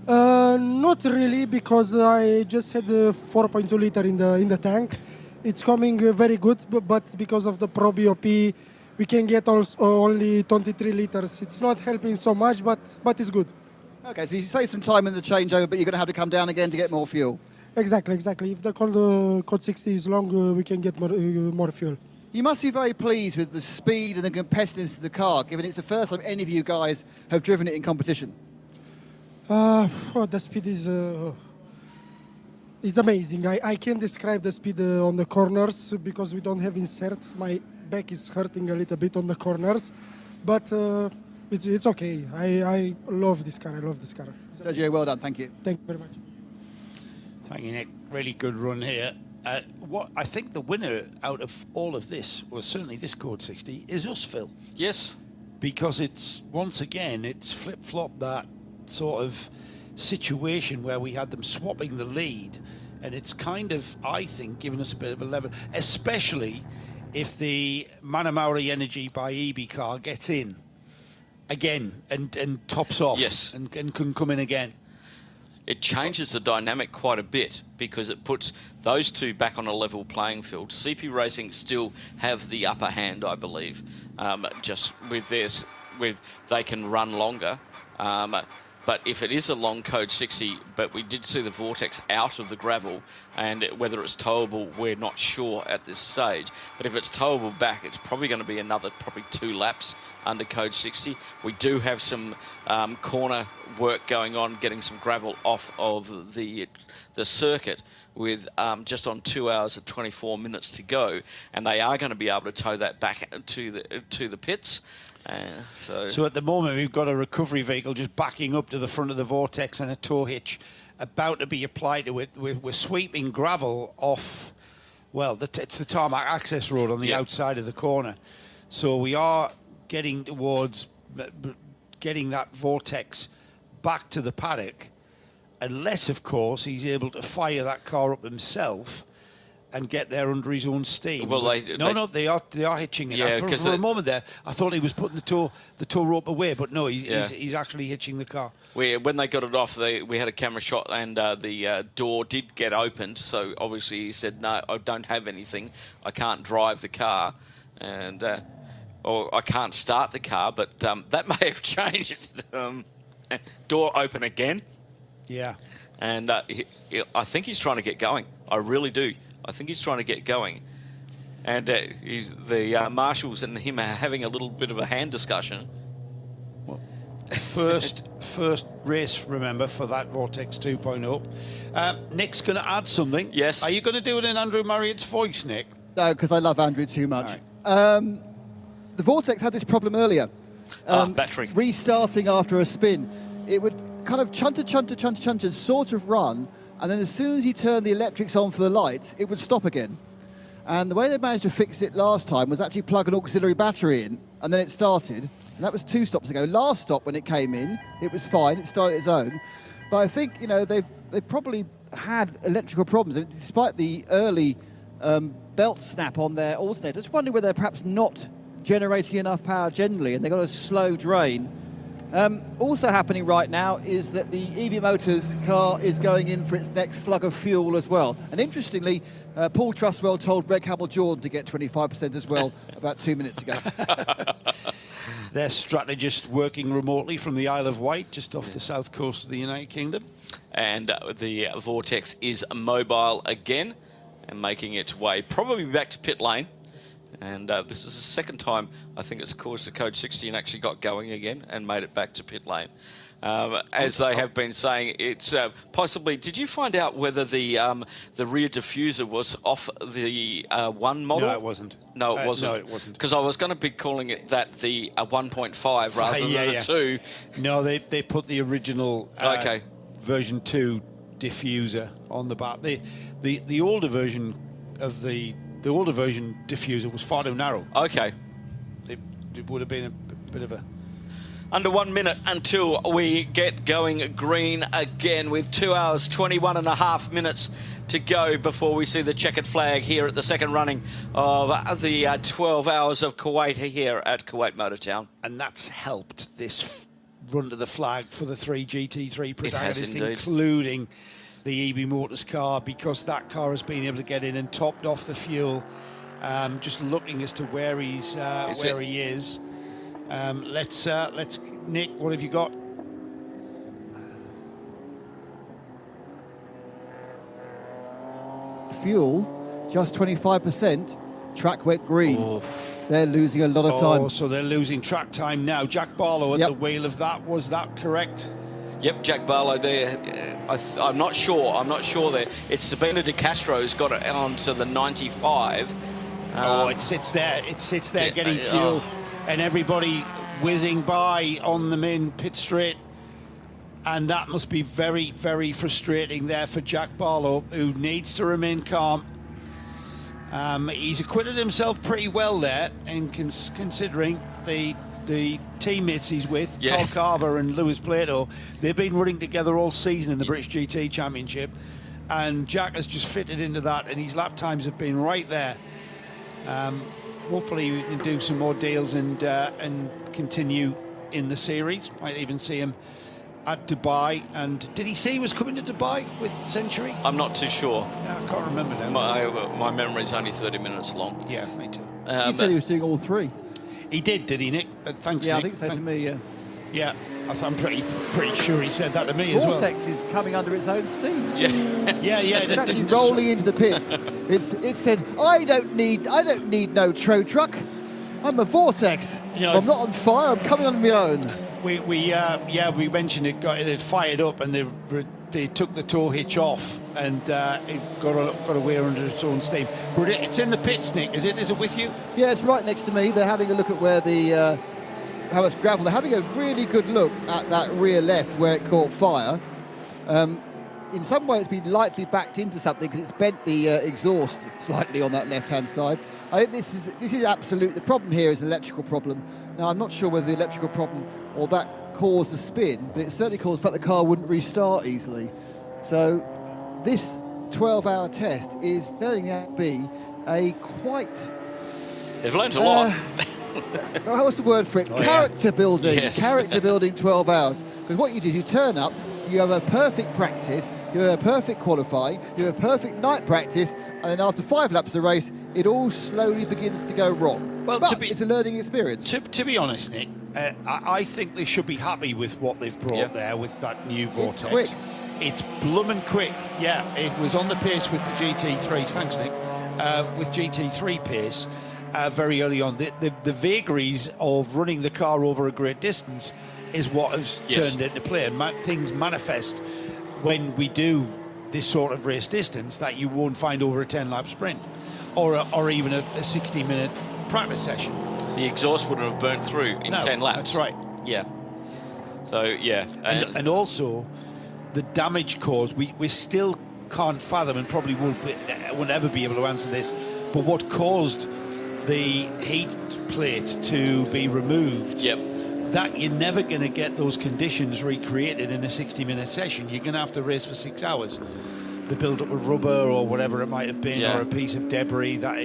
Not really, because I just had 4.2 liter in the tank. It's coming very good, but because of the Pro BOP, we can get also only 23 liters. It's not helping so much, but it's good. Okay, so you save some time in the changeover, but you're going to have to come down again to get more fuel. Exactly. If the code 60 is long, we can get more fuel. You must be very pleased with the speed and the competitiveness of the car, given it's the first time any of you guys have driven it in competition. The speed is it's amazing. I can't describe the speed on the corners because we don't have inserts. My back is hurting a little bit on the corners, but it's okay. I love this car. Sergio, well done. Thank you. Thank you very much. Thank you, Nick. Really good run here. What I think the winner out of all of this, well, certainly this Code 60, is us, Phil. Yes. Because it's, once again, it's flip-flopped that sort of situation where we had them swapping the lead, and it's kind of, I think, given us a bit of a level, especially if the Manamauri Energy by EB car gets in again and tops off, Yes. and can come in again. It changes the dynamic quite a bit because it puts those two back on a level playing field. CP Racing still have the upper hand, I believe, just with this, they can run longer. But if it is a long code 60, but we did see the Vortex out of the gravel, and whether it's towable, we're not sure at this stage. But if it's towable back, it's probably going to be another 2 laps under code 60. We do have some corner work going on, getting some gravel off of the circuit with just on 2 hours and 24 minutes to go, and they are going to be able to tow that back to the pits. So at the moment we've got a recovery vehicle just backing up to the front of the Vortex and a tow hitch about to be applied to it. We're sweeping gravel off, well, it's the tarmac access road on the outside of the corner. So we are getting towards getting that Vortex back to the paddock, unless, of course, he's able to fire that car up himself and get there under his own steam. Well, they are hitching it. Yeah, for a moment there, I thought he was putting the tow rope away, but no, he's actually hitching the car. When they got it off, we had a camera shot, and the door did get opened. So obviously he said, "No, I don't have anything. I can't drive the car, and or I can't start the car." But that may have changed. Door open again. Yeah. And I think he's trying to get going. I really do. I think he's trying to get going. And the marshals and him are having a little bit of a hand discussion. Well, first race, remember, for that Vortex 2.0. Nick's going to add something. Yes. Are you going to do it in Andrew Marriott's voice, Nick? No, because I love Andrew too much. The Vortex had this problem earlier. Battery. Restarting after a spin. It would kind of chunter, sort of run, and then as soon as you turn the electrics on for the lights, it would stop again. And the way they managed to fix it last time was actually plug an auxiliary battery in, and then it started. And that was 2 stops ago. Last stop, when it came in, it was fine. It started its own. But I think, they've probably had electrical problems. I mean, despite the early belt snap on their alternator, I just wondering whether they're perhaps not generating enough power generally, and they've got a slow drain. Also happening right now is that the EB Motors car is going in for its next slug of fuel as well. And interestingly, Paul Trustwell told Greg Hamill-Jordan to get 25% as well about 2 minutes ago. Their strategist working remotely from the Isle of Wight, just off the south coast of the United Kingdom. And the Vortex is mobile again and making its way probably back to pit lane. And this is the second time I think it's caused the code 60 and actually got going again and made it back to pit lane. As they have been saying, it's possibly... Did you find out whether the rear diffuser was off the 1 model? No, it wasn't. No, it wasn't. No, it wasn't. Because I was going to be calling it that the 1.5 rather than a 2. No, they put the original version 2 diffuser on the back. The older version of the older version diffuser was far too narrow. Okay. It would have been a bit of a... Under 1 minute until we get going green again with 2 hours, 21 and a half minutes to go before we see the checkered flag here at the second running of the 12 hours of Kuwait here at Kuwait Motor Town. And that's helped this run to the flag for the 3 GT3 protagonists, indeed. including the EB Motors car, because that car has been able to get in and topped off the fuel. Just looking as to where he is. Let's Nick, what have you got? Fuel, just 25%. Track went green. Oh. They're losing a lot of time. Oh, so they're losing track time now. Jack Barlow at the wheel of that. Was that correct? Yep, Jack Barlow there. I'm not sure. I'm not sure there. It's Sabina De Castro's got it onto the 95. It sits there. It sits there getting fuel, and everybody whizzing by on the main pit straight. And that must be very, very frustrating there for Jack Barlow, who needs to remain calm. He's acquitted himself pretty well there, and considering the teammates he's with, Carl Carver and Lewis Plato, they've been running together all season in the British GT Championship, and Jack has just fitted into that, and his lap times have been right there. hopefully we can do some more deals and continue in the series. Might even see him at Dubai. And did he say he was coming to Dubai with Century? I'm not too sure. Yeah, I can't remember now. My memory's only 30 minutes long. Yeah, me too. He said he was doing all three. He did he, Nick? Thanks, yeah, Nick. I think so to me, yeah. Yeah, I'm pretty sure he said that to me as well. Vortex is coming under its own steam. Yeah, yeah. It's actually rolling into the pits. It said, I don't need no tow truck. I'm a Vortex. You know, I'm not on fire. I'm coming on my own. We mentioned it had fired up and they took the tow hitch off and it got away under its own steam. But it's in the pits, Nick. Is it with you? Yeah, it's right next to me. They're having a look at where the how much gravel. They're having a really good look at that rear left where it caught fire. In some way, it's been lightly backed into something because it's bent the exhaust slightly on that left-hand side. I think this is absolute. The problem here is an electrical problem. Now, I'm not sure whether the electrical problem or that caused the spin, but it certainly caused the fact the car wouldn't restart easily. So this 12-hour test is turning out to be a quite... They've learned a lot. What's the word for it? Character building. Yes. Character building 12 hours. Because what you do, you turn up, you have a perfect practice, you have a perfect qualifying, you have a perfect night practice, and then after 5 laps of the race, it all slowly begins to go wrong. Well, but it's a learning experience. To be honest, Nick, I think they should be happy with what they've brought there with that new Vortex. It's quick. It's blooming quick. Yeah, it was on the pace with the GT3s. Thanks, Nick. With GT3 pace very early on. The vagaries of running the car over a great distance is what has turned into play, and things manifest when we do this sort of race distance that you won't find over a 10-lap sprint or even a 60-minute practice session. The exhaust wouldn't have burnt through in 10 laps. That's right. Yeah. So, yeah. And also, the damage caused, we still can't fathom and probably won't ever be able to answer this, but what caused the heat plate to be removed, that you're never going to get those conditions recreated in a 60-minute session. You're going to have to race for 6 hours. The build-up of rubber or whatever it might have been, or a piece of debris that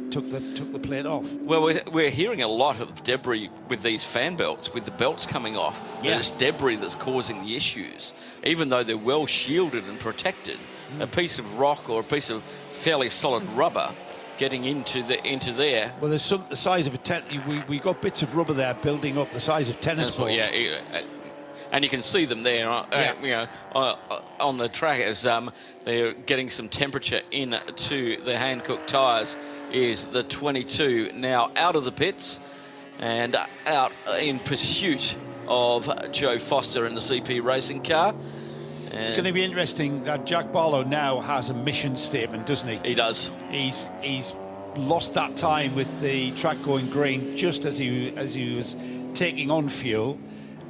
took the plate off. Well, we're hearing a lot of debris with these fan belts, with the belts coming off. Yeah. There's debris that's causing the issues, even though they're well shielded and protected. A piece of rock or a piece of fairly solid rubber getting into there. Well, there's the size of a we got bits of rubber there building up the size of tennis balls. Yeah, and you can see them there, on the track as they're getting some temperature into the Hankook tyres. Is the 22 now out of the pits and out in pursuit of Joe Foster in the CP racing car. It's going to be interesting that Jack Barlow now has a mission statement, doesn't he? He does. He's lost that time with the track going green just as he was taking on fuel.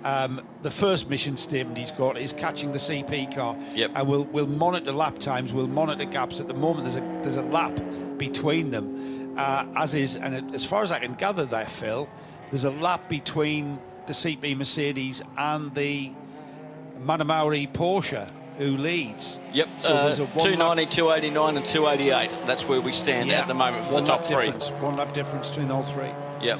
The first mission statement he's got is catching the CP car. And we'll monitor lap times, we'll monitor gaps. At the moment, there's a lap between them, as far as I can gather there, Phil, there's a lap between the CP Mercedes and the Manamauri Porsche, who leads. So there's a 290, 289 and 288. That's where we stand at the moment for the top three. 1 lap difference between all three. Yep.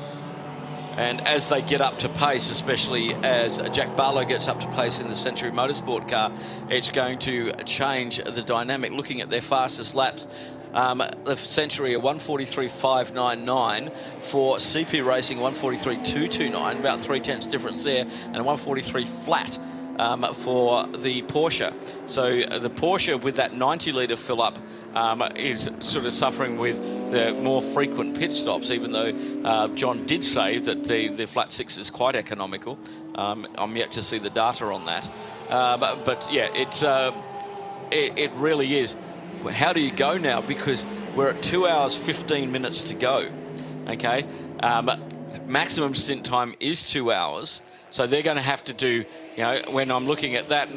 And as they get up to pace, especially as Jack Barlow gets up to pace in the Century Motorsport car, it's going to change the dynamic. Looking at their fastest laps, the Century are 143.599 for CP Racing 143.229, about 0.3 difference there, and a 143 flat for the Porsche. So the Porsche with that 90-litre fill-up is sort of suffering with the more frequent pit stops, even though John did say that the flat 6 is quite economical. I'm yet to see the data on that. But yeah, it really is. How do you go now? Because we're at 2 hours, 15 minutes to go, okay? Maximum stint time is 2 hours, so they're going to have to do, when I'm looking at that,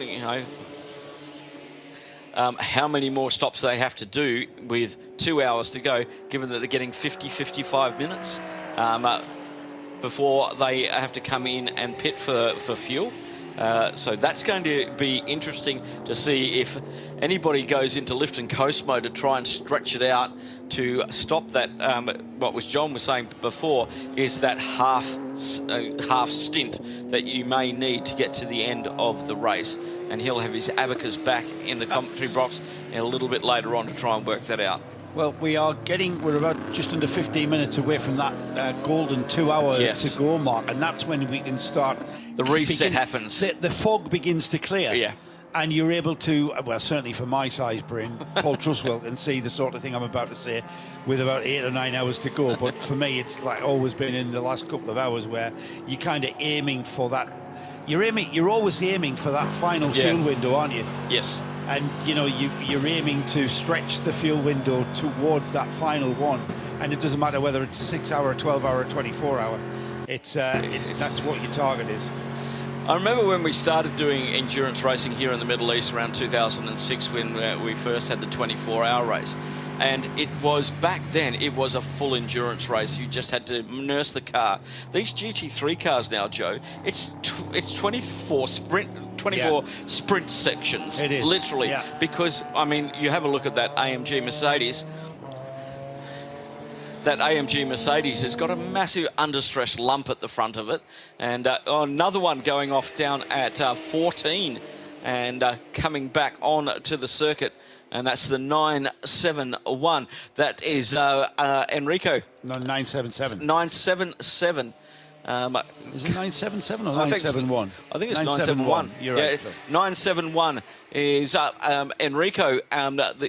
how many more stops they have to do with 2 hours to go, given that they're getting 50, 55 minutes before they have to come in and pit for fuel. So that's going to be interesting to see if anybody goes into lift and coast mode to try and stretch it out to stop that, what was John was saying before, is that half stint that you may need to get to the end of the race. And he'll have his abacus back in the commentary box a little bit later on to try and work that out. Well, we're about just under 15 minutes away from that golden 2 hour to go mark, and that's when we can start. The reset happens. The fog begins to clear. Yeah. And you're able to, well, certainly for my size brain, Paul Truswell can see the sort of thing I'm about to say with about 8 or 9 hours to go. But for me, it's like always been in the last couple of hours where you're kind of aiming for that. You're always aiming for that final fuel window, aren't you? Yes. And you know you're aiming to stretch the fuel window towards that final one, and it doesn't matter whether it's a 6 hour, 12 hour, 24 hour. It's that's what your target is. I remember when we started doing endurance racing here in the Middle East around 2006 when we first had the 24-hour race. And it was, back then, it was a full endurance race. You just had to nurse the car. These GT3 cars now, Joe, it's 24 sprint sections. It is. Literally. Yeah. Because, I mean, you have a look at that AMG Mercedes. That AMG Mercedes has got a massive understress lump at the front of it. And another one going off down at 14 and coming back on to the circuit. And that's the 971. That is Enrico. No, 977. 977. Is it 977 or 971? I think it's 971. You're right. 971 is Enrico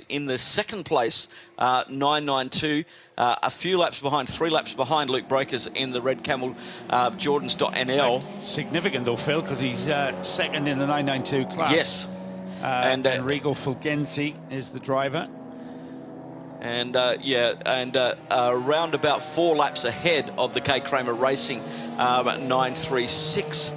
in the second place, 992. A few laps behind, 3 laps behind Luke Breakers in the Red Camel Jordans.nl. Significant though, Phil, because he's second in the 992 class. Yes. And Enrico Fulgenzi is the driver. And around about 4 laps ahead of the K. Kramer Racing 936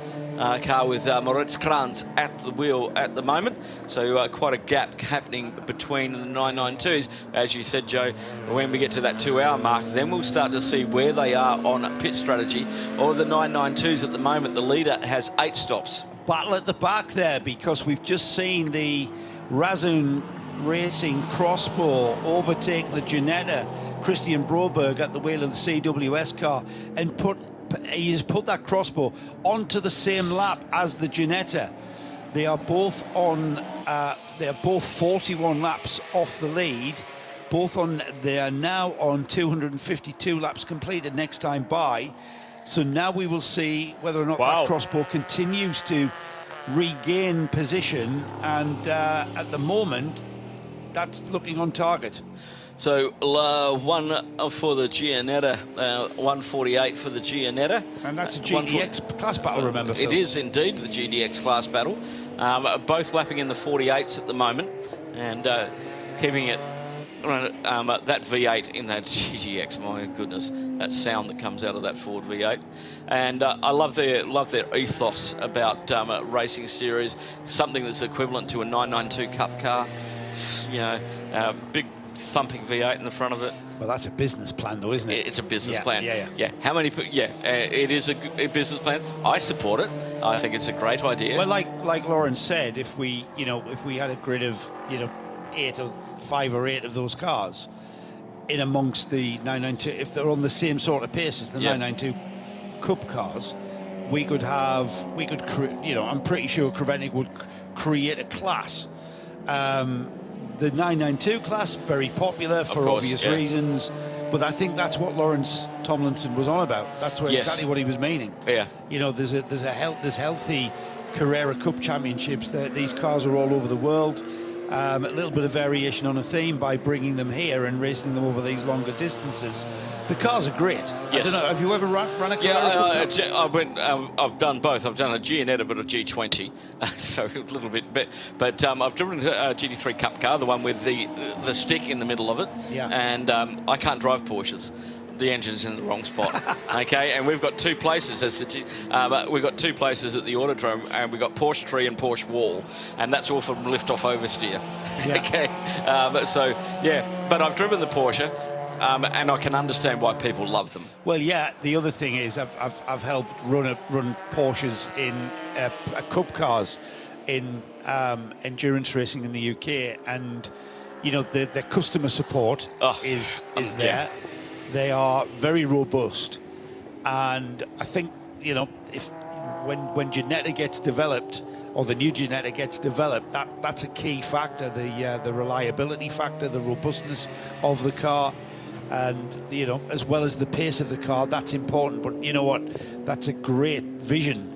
car with Moritz Kranz at the wheel at the moment. So quite a gap happening between the 992s. As you said, Joe, when we get to that 2 hour mark, then we'll start to see where they are on pit strategy. Or the 992s at the moment, the leader has 8 stops. Battle at the back there, because we've just seen the Razzoon Racing Crossbow overtake the Ginetta. Christian Broberg at the wheel of the CWS car, and he's put that Crossbow onto the same lap as the Ginetta. They are both on. They are both 41 laps off the lead. They are now on 252 laps completed next time by. So now we will see whether or not that Crossbow continues to regain position, and at the moment that's looking on target. So 1 for the Gianetta, 148 for the Gianetta. And that's a GDX class battle, remember, Phil? It is indeed the GDX class battle. Both lapping in the 48s at the moment, and keeping it that V8 in that GDX. My goodness, that sound that comes out of that Ford V8. And I love their ethos about racing series, something that's equivalent to a 992 Cup car. You know, big thumping V8 in the front of it. Well, that's a business plan, though, isn't it? It's a business plan. Yeah. How many? It is a business plan. I support it. I think it's a great idea. Well, like Lauren said, if we had a grid of 5 or 8 of those cars in amongst the 992, if they're on the same sort of pace as the 992 Cup cars, I'm pretty sure Creventic would create a class. The 992 class, very popular for obvious reasons, but I think that's what Lawrence Tomlinson was on about. That's exactly what he was meaning. Yeah. You know, there's healthy Carrera Cup championships. These cars are all over the world. A little bit of variation on a theme by bringing them here and racing them over these longer distances. The cars are great. Yes. I don't know, have you ever run a Carrera Cup? I've done both. I've done a Gianetta but a G20, so a little bit. But I've driven a GT3 Cup car, the one with the stick in the middle of it. Yeah. And I can't drive Porsches. The engine's in the wrong spot. Okay, and we've got 2 places we've got 2 places at the Autodrome, and we've got Porsche Tree and Porsche Wall, and that's all from lift-off oversteer. Yeah. Okay, but I've driven the Porsche, and I can understand why people love them. Well, yeah. The other thing is, I've helped run Porsches in Cup cars in endurance racing in the UK, and you know the customer support is there. Yeah. They are very robust, and I think you know if when Ginetta gets developed, or the new Ginetta gets developed, that's a key factor, the reliability factor, the robustness of the car, and you know, as well as the pace of the car, that's important. But you know what, that's a great vision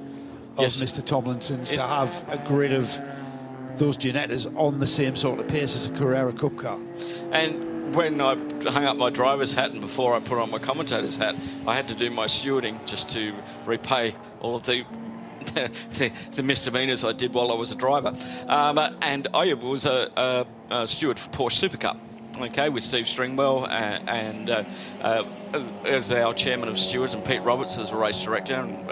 of Mr. Tomlinson's, to have a grid of those Ginettas on the same sort of pace as a Carrera Cup car. And when I hung up my driver's hat and before I put on my commentator's hat, I had to do my stewarding just to repay all of the misdemeanors I did while I was a driver. And I was a steward for Porsche Super Cup, okay, with Steve Stringwell and as our chairman of stewards, and Pete Roberts as a race director. And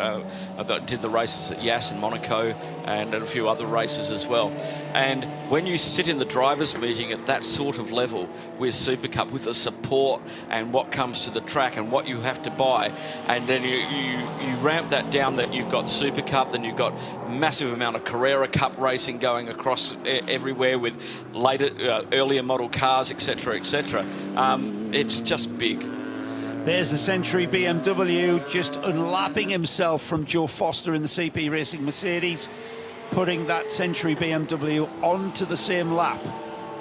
I did the races at Yas and Monaco and a few other races as well. And when you sit in the drivers' meeting at that sort of level with Super Cup, with the support and what comes to the track and what you have to buy, and then you ramp that down, that you've got Super Cup, then you've got massive amount of Carrera Cup racing going across everywhere with later, earlier model cars, etc., etc. It's just big. There's the Century BMW just unlapping himself from Joe Foster in the CP Racing Mercedes, putting that Century BMW onto the same lap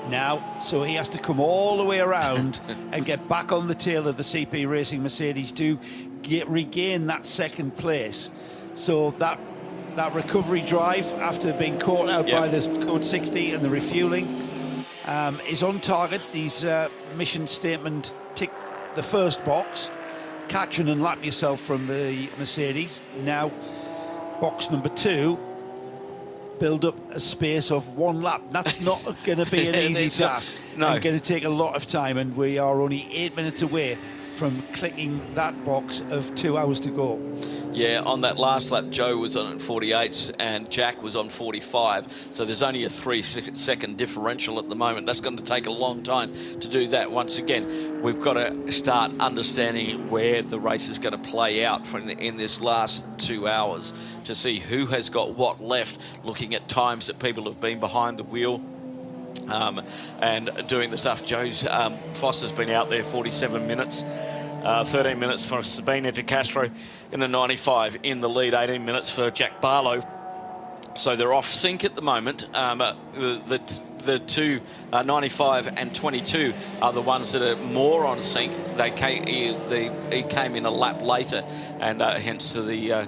now, so he has to come all the way around and get back on the tail of the CP Racing Mercedes to regain that second place. So that recovery drive after being caught out by this Code 60 and the refueling is on target. These mission statement tick the first box, catch and unlap yourself from the Mercedes. Now box number 2, build up a space of 1 lap. That's not going to be an easy task. No. It's going to take a lot of time, and we are only 8 minutes away from clicking that box of 2 hours to go. Yeah, on that last lap, Joe was on 48 and Jack was on 45. So there's only a 3-second differential at the moment. That's going to take a long time to do that. Once again, we've got to start understanding where the race is going to play out in this last 2 hours to see who has got what left, looking at times that people have been behind the wheel. And doing the stuff. Joe's Foster's been out there 47 minutes, 13 minutes for Sabina De Castro in the 95 in the lead, 18 minutes for Jack Barlow. So they're off sync at the moment. The two 95 and 22 are the ones that are more on sync. He came in a lap later, and hence the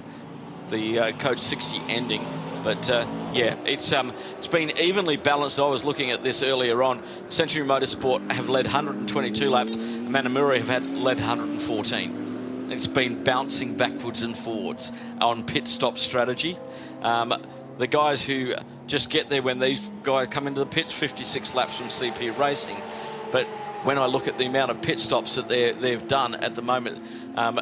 Code 60 ending. But yeah, it's been evenly balanced. I was looking at this earlier on. Century Motorsport have led 122 laps. Manamura have led 114. It's been bouncing backwards and forwards on pit stop strategy. The guys who just get there when these guys come into the pits, 56 laps from CP Racing. But when I look at the amount of pit stops that they've done at the moment,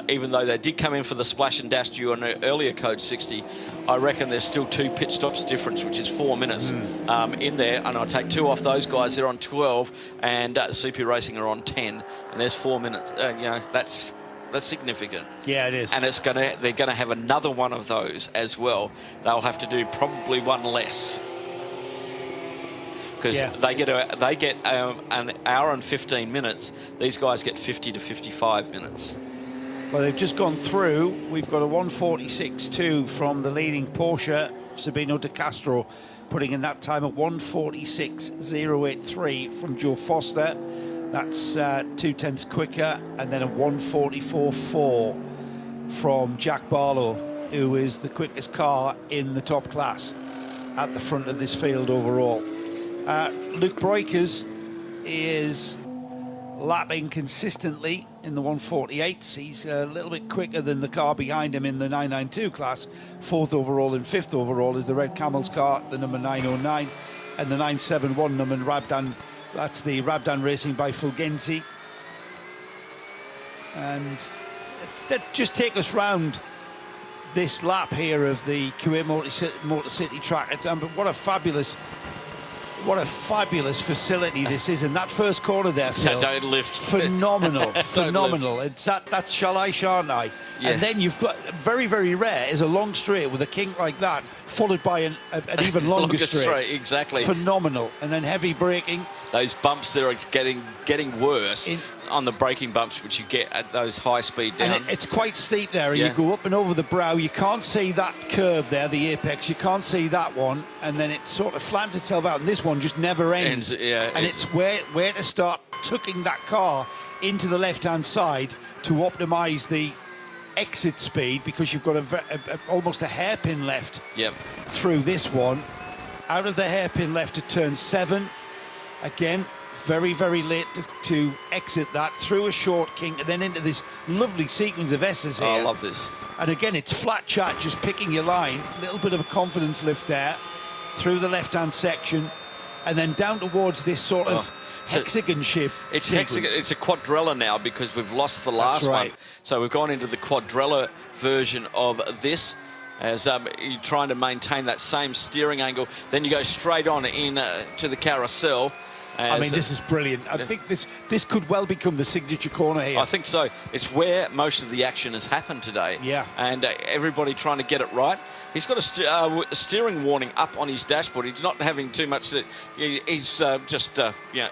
even though they did come in for the splash and dash due on an earlier Code 60, I reckon there's still 2 pit stops difference, which is 4 minutes in there. And I'll take 2 off those guys. They're on 12, and CP Racing are on 10, and there's 4 minutes. You know, that's significant. Yeah, it is. And they're gonna have another one of those as well. They'll have to do probably one less, because they get an hour and 15 minutes. These guys get 50 to 55 minutes. Well, they've just gone through. We've got a 1:46.2 from the leading Porsche, Sabino De Castro, putting in that time at 1:46.083 from Joe Foster. That's 0.2 quicker, and then a 1:44.4 from Jack Barlow, who is the quickest car in the top class at the front of this field overall. Luke Breukers is lapping consistently in the 1:48. He's a little bit quicker than the car behind him in the 992 class. 4th overall and 5th overall is the Red Camels car, the number 909, and the 971 number Rabdan. That's the Rabdan Racing by Fulgenzi. And just take us round this lap here of the KUWAIT Motor City track. What a fabulous what a fabulous facility this is. And that first corner there, Phil, don't lift. Phenomenal, Don't phenomenal. lift. It's that's shall I, shan't I? Yeah. And then you've got, very, very rare is a long straight with a kink like that, followed by an even longer straight. Exactly. Phenomenal. And then heavy braking. Those bumps there are getting worse on the braking bumps, which you get at those high speed down. And it's quite steep there. Yeah. You go up and over the brow. You can't see that curve there, the apex. You can't see that one. And then it sort of flattens itself out. And this one just never ends. And it's where to start tucking that car into the left-hand side to optimise the exit speed, because you've got almost a hairpin left through this one. Out of the hairpin left to turn 7. Again, very, very late to exit that, through a short kink, and then into this lovely sequence of S's here. Oh, I love this. And again, it's flat chat, just picking your line. A little bit of a confidence lift there, through the left-hand section, and then down towards this sort of hexagon shape. It's hexagon. It's a quadrella now, because we've lost the last one. So we've gone into the quadrella version of this. As you're trying to maintain that same steering angle, then you go straight on in to the carousel. I mean, this is brilliant. I think this could well become the signature corner here. I think so. It's where most of the action has happened today. Yeah. And everybody trying to get it right. He's got a steering warning up on his dashboard. He's not having too much. He's just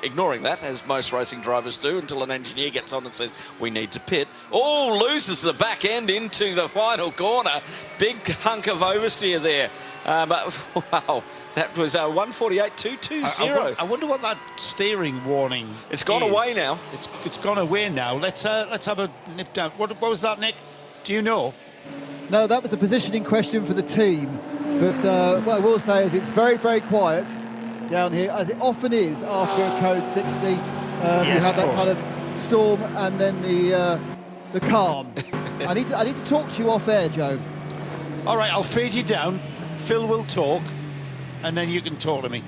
ignoring that, as most racing drivers do, until an engineer gets on and says, we need to pit. Oh, loses the back end into the final corner. Big hunk of oversteer there. But, wow. That was 148.220. I wonder what that steering warning It's gone away now. It's gone away now. Let's have a nip down. What was that, Nick? Do you know? No, that was a positioning question for the team. But what I will say is it's very, very quiet down here, as it often is after a code 60. You have that kind of storm and then the calm. I need to talk to you off air, Joe. All right, I'll fade you down. Phil will talk, and then you can talk to me.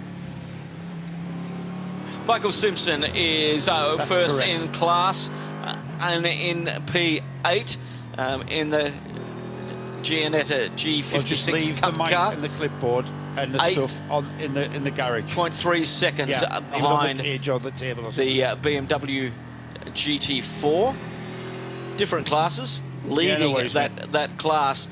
Michael Simpson is first correct. in class and in P8 in the Giannetta G56 I'll just leave Cup the mic car. and the clipboard and the stuff in the garage. 0.3 seconds behind the page on the table. The BMW GT4. Different classes, leading that class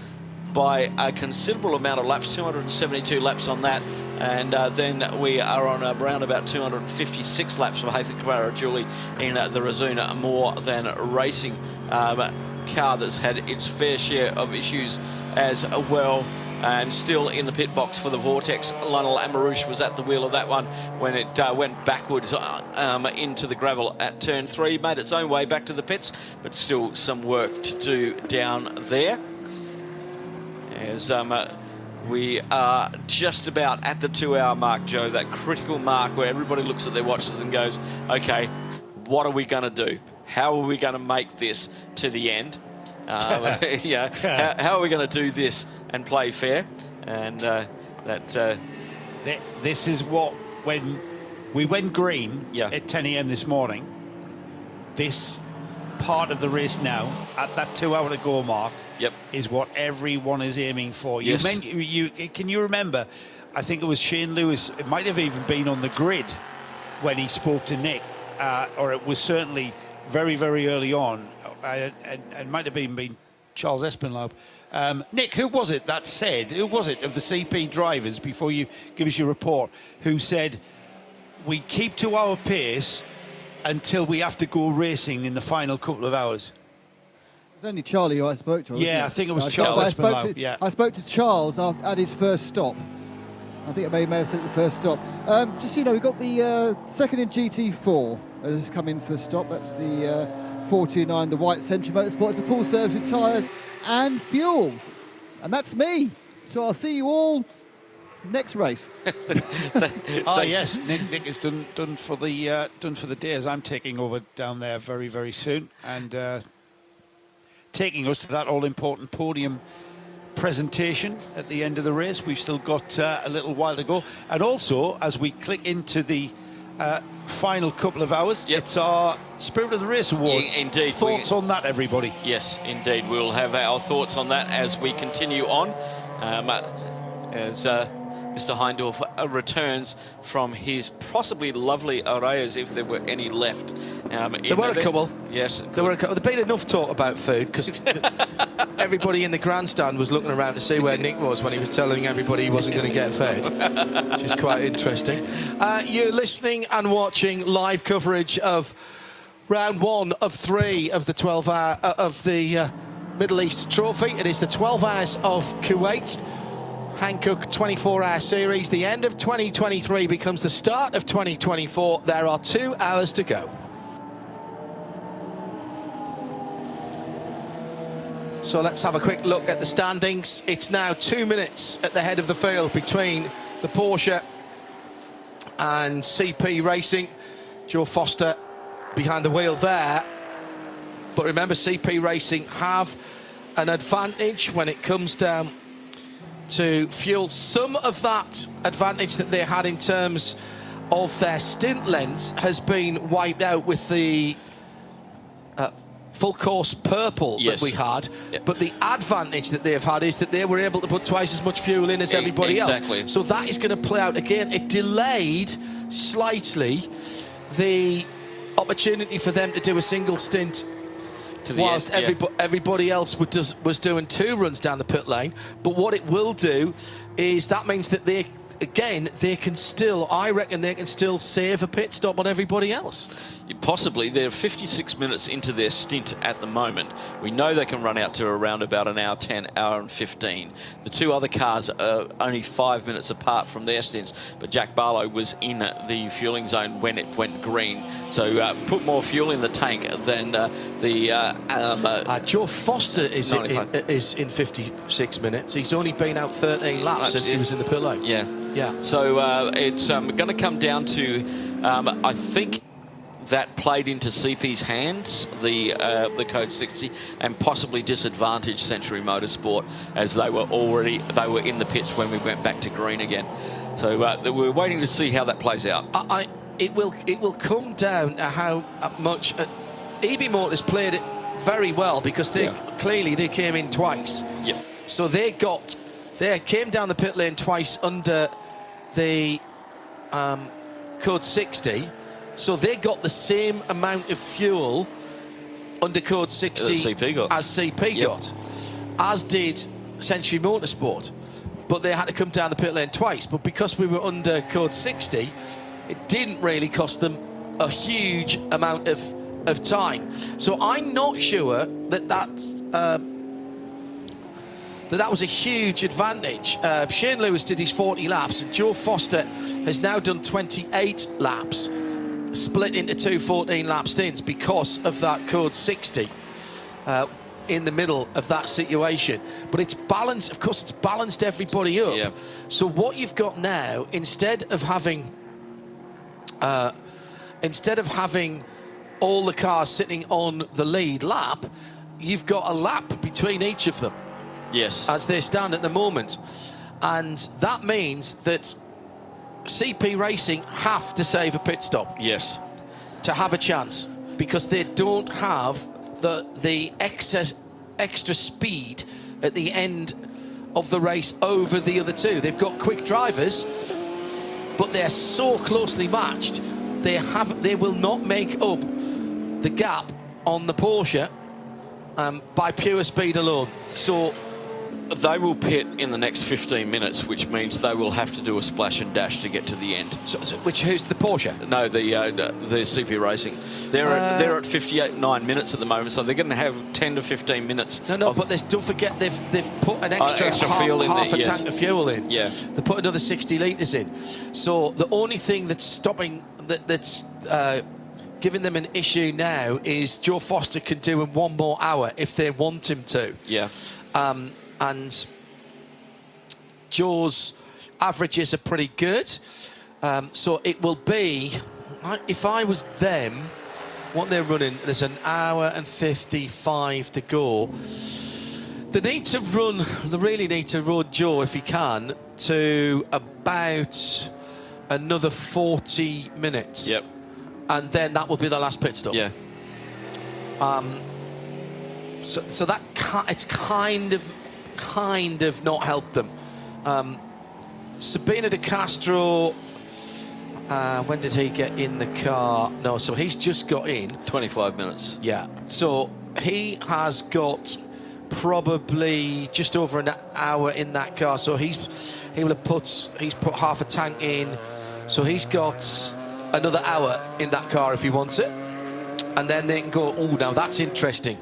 by a considerable amount of laps, 272 laps on that. And then we are on around about 256 laps for Haytham Kwarajuli in the Razuna More Than Racing car that's had its fair share of issues as well. And still in the pit box for the Vortex, Lionel Amarouche was at the wheel of that one when it went backwards into the gravel at turn 3. Made its own way back to the pits, but still some work to do down there. As we are just about at the 2-hour mark, Joe, that critical mark where everybody looks at their watches and goes, okay, what are we going to do? How are we going to make this to the end? How are we going to do this and play fair? And this is what, when we went green at 10 a.m. this morning, this part of the race now, at that 2-hour to go mark, is what everyone is aiming for. Yes. Can you remember, I think it was Shane Lewis, it might have even been on the grid when he spoke to Nick, or it was certainly very, very early on. It might have even been Charles Espinlaub. Nick, who was it that said, who was it of the CP drivers, before you give us your report, who said, we keep to our pace until we have to go racing in the final couple of hours? It was only Charlie who I spoke to. Wasn't it? I think it was Charles Espinlaub. I spoke to Charles at his first stop. I think I may have said the first stop. Just so you know, we've got the second in GT4 has come in for the stop. That's the 429, the white Century Motorsport. It's a full service with tyres and fuel. And that's me. So I'll see you all next race. Yes, Nick is done for the day, as I'm taking over down there very, very soon, and taking us to that all-important podium presentation at the end of the race. We've still got a little while to go, and also as we click into the final couple of hours, it's our Spirit of the Race Awards. Indeed. Thoughts on that, everybody? Yes, indeed. We'll have our thoughts on that as we continue on. As Mr. Heindorf returns from his possibly lovely arrayas, if there were any left. There were a couple. Yes. There were a couple. There'd been enough talk about food because everybody in the grandstand was looking around to see where Nick was when he was telling everybody he wasn't going to get fed, which is quite interesting. You're listening and watching live coverage of round 1 of 3 of the 12-hour of the Middle East Trophy. It is the 12 Hours of Kuwait. Hankook 24-hour series. The end of 2023 becomes the start of 2024. There are 2 hours to go. So let's have a quick look at the standings. It's now 2 minutes at the head of the field between the Porsche and CP Racing. Joe Foster behind the wheel there. But remember, CP Racing have an advantage when it comes down to fuel. Some of that advantage that they had in terms of their stint lengths has been wiped out with the full course purple that we had. But the advantage that they've had is that they were able to put twice as much fuel in as everybody else. So that is going to play out again. It delayed slightly the opportunity for them to do a single stint whilst everybody else was doing 2 runs down the pit lane. But what it will do is that means that they can still, I reckon they can still save a pit stop on everybody else. Possibly. They're 56 minutes into their stint at the moment. We know they can run out to around about an hour 10, hour and 15. The 2 other cars are only 5 minutes apart from their stints, but Jack Barlow was in the fueling zone when it went green. So put more fuel in the tank than Joe Foster is in 56 minutes. He's only been out 13 laps since he was in the pit lane. Yeah. So it's going to come down to, I think, that played into CP's hands, the code 60, and possibly disadvantaged Century Motorsport as they were in the pits when we went back to green again. So we're waiting to see how that plays out. It will come down to how much EB Motors played it very well, because clearly they came in twice. Yeah. So they came down the pit lane twice under the code 60. So they got the same amount of fuel under code 60 as CP got, as did Century Motorsport. But they had to come down the pit lane twice. But because we were under code 60, it didn't really cost them a huge amount of time. So I'm not sure that that was a huge advantage. Shane Lewis did his 40 laps, and Joe Foster has now done 28 laps, split into 2 14-lap stints because of that code 60 in the middle of that situation. But it's balanced, of course, it's balanced everybody up. Yeah. So what you've got now, instead of having all the cars sitting on the lead lap, you've got a lap between each of them. Yes. As they stand at the moment. And that means that CP Racing have to save a pit stop. Yes. To have a chance, because they don't have the extra speed at the end of the race over the other 2. They've got quick drivers, but they're so closely matched. They will not make up the gap on the Porsche by pure speed alone. So they will pit in the next 15 minutes, which means they will have to do a splash and dash to get to the end. Who's the Porsche? No, the CP Racing. They're at 58.9 minutes at the moment, so they're going to have 10 to 15 minutes. No, but don't forget they've put an extra fuel in half there, a tank of fuel in. Yeah. They put another 60 litres in. So the only thing that's stopping that's giving them an issue now is Joe Foster can do in 1 more hour if they want him to. Yeah. And Joe's averages are pretty good. So it will be, if I was them, what they're running, there's an hour and 55 to go. They really need to run Joe, if he can, to about another 40 minutes. Yep. And then that will be the last pit stop. Yeah. So that it's kind of not helped them. Sabino de Castro, when did he get in the car? No, so he's just got in. 25 minutes. Yeah, so he has got probably just over an hour in that car. So he's put half a tank in. So he's got another hour in that car if he wants it. And then they can go, oh, now that's interesting.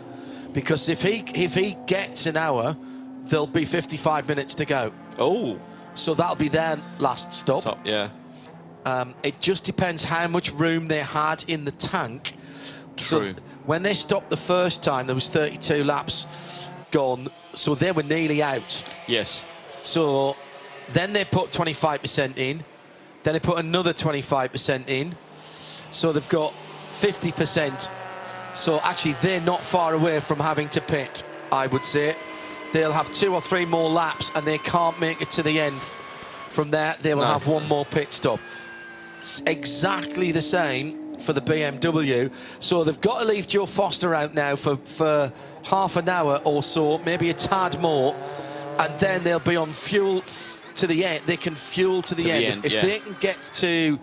Because if he gets an hour, there'll be 55 minutes to go. Oh. So that'll be their last stop. Yeah. It just depends how much room they had in the tank. True. So when they stopped the first time, there was 32 laps gone. So they were nearly out. Yes. So then they put 25% in. Then they put another 25% in. So they've got 50%. So actually, they're not far away from having to pit, I would say. They'll have 2 or 3 more laps and they can't make it to the end. From there, they will have 1 more pit stop. It's exactly the same for the BMW. So they've got to leave Joe Foster out now for half an hour or so, maybe a tad more. And then they'll be on fuel to the end. They can fuel to the end. If they can get to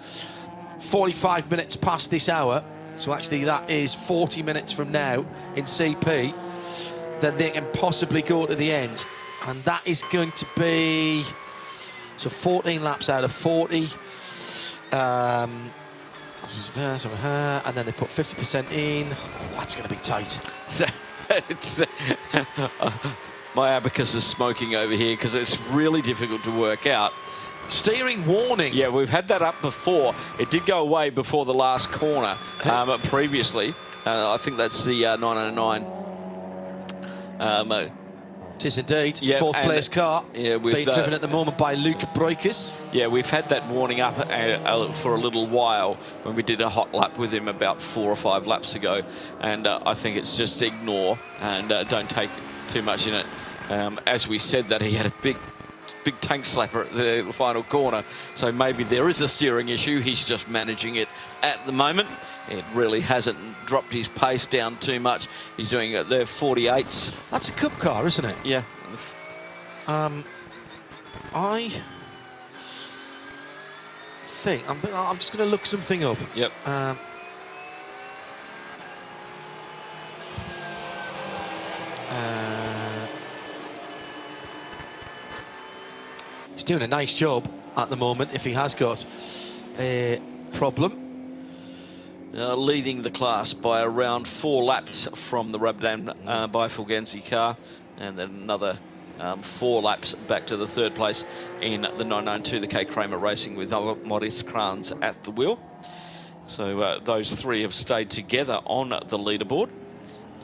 45 minutes past this hour, so actually that is 40 minutes from now in CP, then they can possibly go to the end. And that is going to be, so 14 laps out of 40. And then they put 50% in. Oh, that's going to be tight. My abacus is smoking over here because it's really difficult to work out. Steering warning. Yeah, we've had that up before. It did go away before the last corner previously. I think that's the 909. It is indeed. Yeah, Fourth place car. Yeah, being driven at the moment by Luke Breukers. Yeah, we've had that warning up for a little while when we did a hot lap with him about 4 or 5 laps ago. And I think it's just ignore and don't take too much in it. As we said that he had a big tank slapper at the final corner, so maybe there is a steering issue. He's just managing it at the moment. It really hasn't dropped his pace down too much. He's doing the 48s. That's a Cup car, isn't it? Yeah. I think I'm just going to look something up. Yep. He's doing a nice job at the moment if he has got a problem. Leading the class by around 4 laps from the rub down by Fulgenzi car, and then another 4 laps back to the 3rd place in the 992, the K Kramer Racing, with Maurice Kranz at the wheel. So those 3 have stayed together on the leaderboard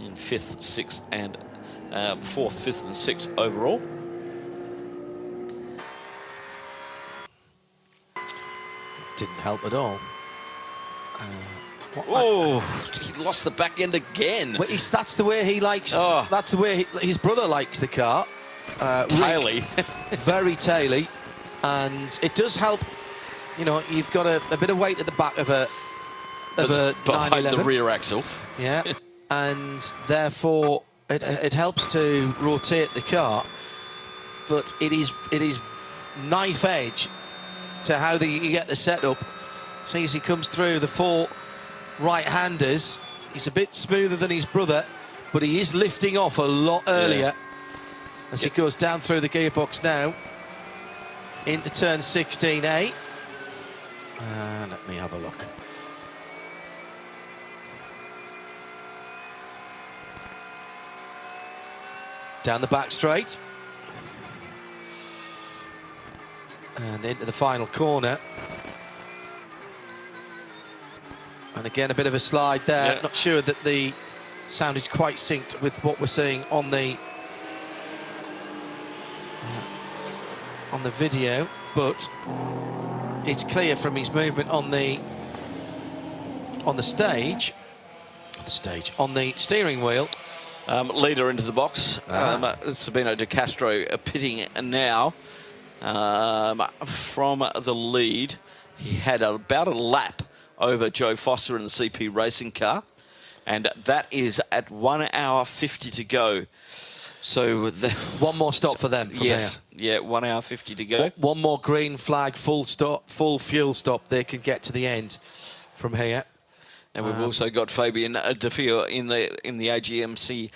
in 5th, 6th and 4th, 5th and 6th overall. Didn't help at all. Oh, he lost the back end again. Well, that's the way he likes. That's the way his brother likes the car. Taily. Very taily. And it does help. You know, you've got a bit of weight at the back of a behind 911. the rear axle. Yeah. And therefore it helps to rotate the car. But it is knife edge to how you get the setup. See, as he comes through the 4 right-handers, he's a bit smoother than his brother, but he is lifting off a lot earlier as he goes down through the gearbox now into turn 16A. Let me have a look. Down the back straight. And into the final corner. And again, a bit of a slide there. Yeah. Not sure that the sound is quite synced with what we're seeing on the video, but it's clear from his movement on the steering wheel. Leader into the box. Sabino de Castro pitting now from the lead. He had about a lap over Joe Foster in the CP racing car, and that is at 1 hour 50 to go. So one more stop for them. From yes, yeah, 1 hour 50 to go. One more green flag, full stop, full fuel stop. They can get to the end from here. And we've also got Fabian Defio in the AGMC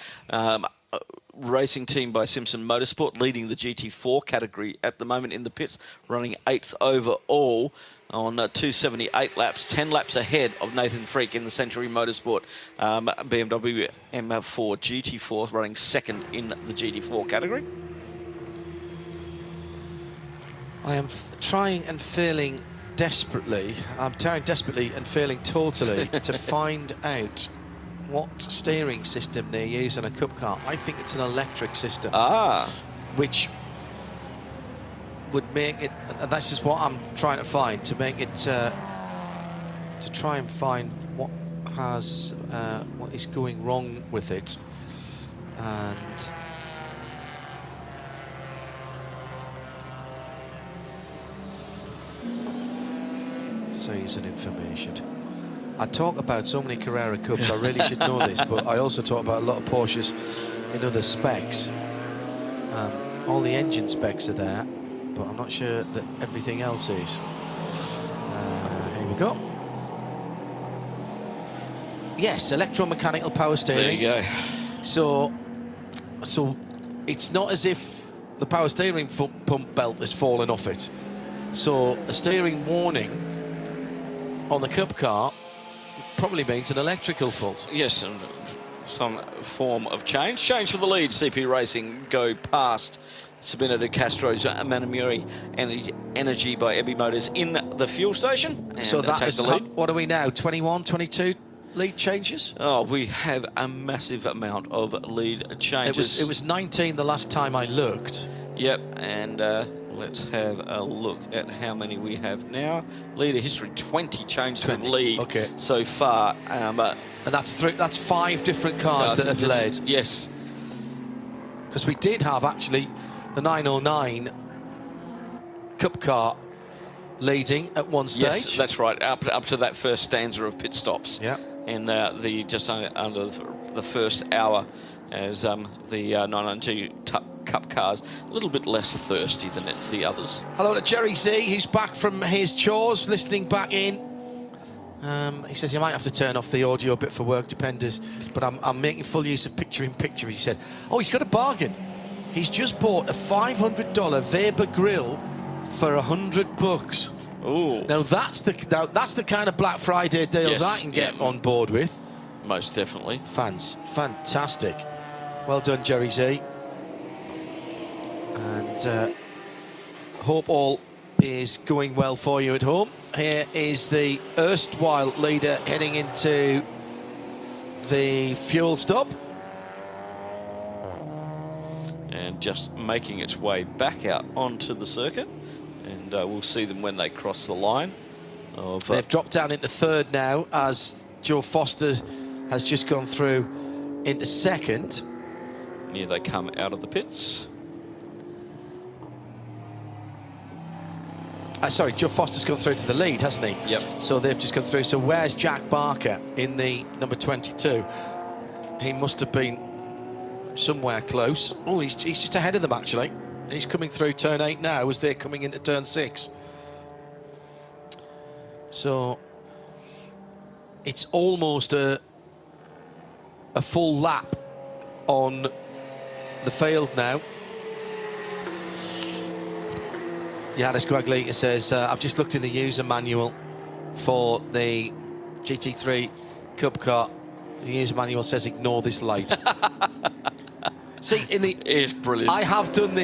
racing team by Simpson Motorsport, leading the GT4 category at the moment in the pits, running 8th overall on 278 laps, 10 laps ahead of Nathan Freak in the Century Motorsport BMW M4 GT4, running 2nd in the GT4 category. I am trying and failing desperately. I'm trying desperately and failing totally to find out what steering system they use on a Cup car. I think it's an electric system. Which would make it, and this is what I'm trying to find, to make it, to try and find what is going wrong with it. And season information. I talk about so many Carrera Cups, I really should know this, but I also talk about a lot of Porsches in other specs. All the engine specs are there, but I'm not sure that everything else is. Here we go. Yes, electromechanical power steering. There you go. So it's not as if the power steering pump belt has fallen off it. So a steering warning on the Cup car probably means an electrical fault. Yes, and some form of change. Change for the lead. CP Racing go past Sabina de Castro's Manamuri Energy by Ebby Motors in the fuel station. And so that is the lead. What are we now? 21, 22 lead changes? Oh, we have a massive amount of lead changes. It was 19 the last time I looked. Yep, and let's have a look at how many we have now. Leader history, 20 changes of lead so far. And that's 5 different cars that have led. Yes. Because we did have actually the 909 Cup car leading at one stage. Yes, that's right, up to that first stanza of pit stops. Yeah. And the just under the first hour as the 992 Cup cars a little bit less thirsty than the others. Hello to Jerry Z, who's back from his chores, listening back in. He says he might have to turn off the audio a bit for work, dependers, but I'm making full use of picture-in-picture. He said, oh, he's got a bargain. He's just bought a $500 Weber grill for $100. Ooh. Now that's the kind of Black Friday deals I can get on board with. Most definitely. Fantastic. Well done, Jerry Z. And hope all is going well for you at home. Here is the erstwhile leader heading into the fuel stop. And just making its way back out onto the circuit. And we'll see them when they cross the line. They've dropped down into third now as Joe Foster has just gone through into second. And here they come out of the pits. Sorry, Joe Foster's gone through to the lead, hasn't he? Yep. So they've just gone through. So where's Jack Barker in the number 22? He must have been somewhere close. Oh, he's just ahead of them, actually. He's coming through turn 8 now as they're coming into turn 6. So it's almost a full lap on the field now. Johannes Guaglietta says, I've just looked in the user manual for the GT3 Cup car. The user manual says ignore this light. See, it's brilliant. I have done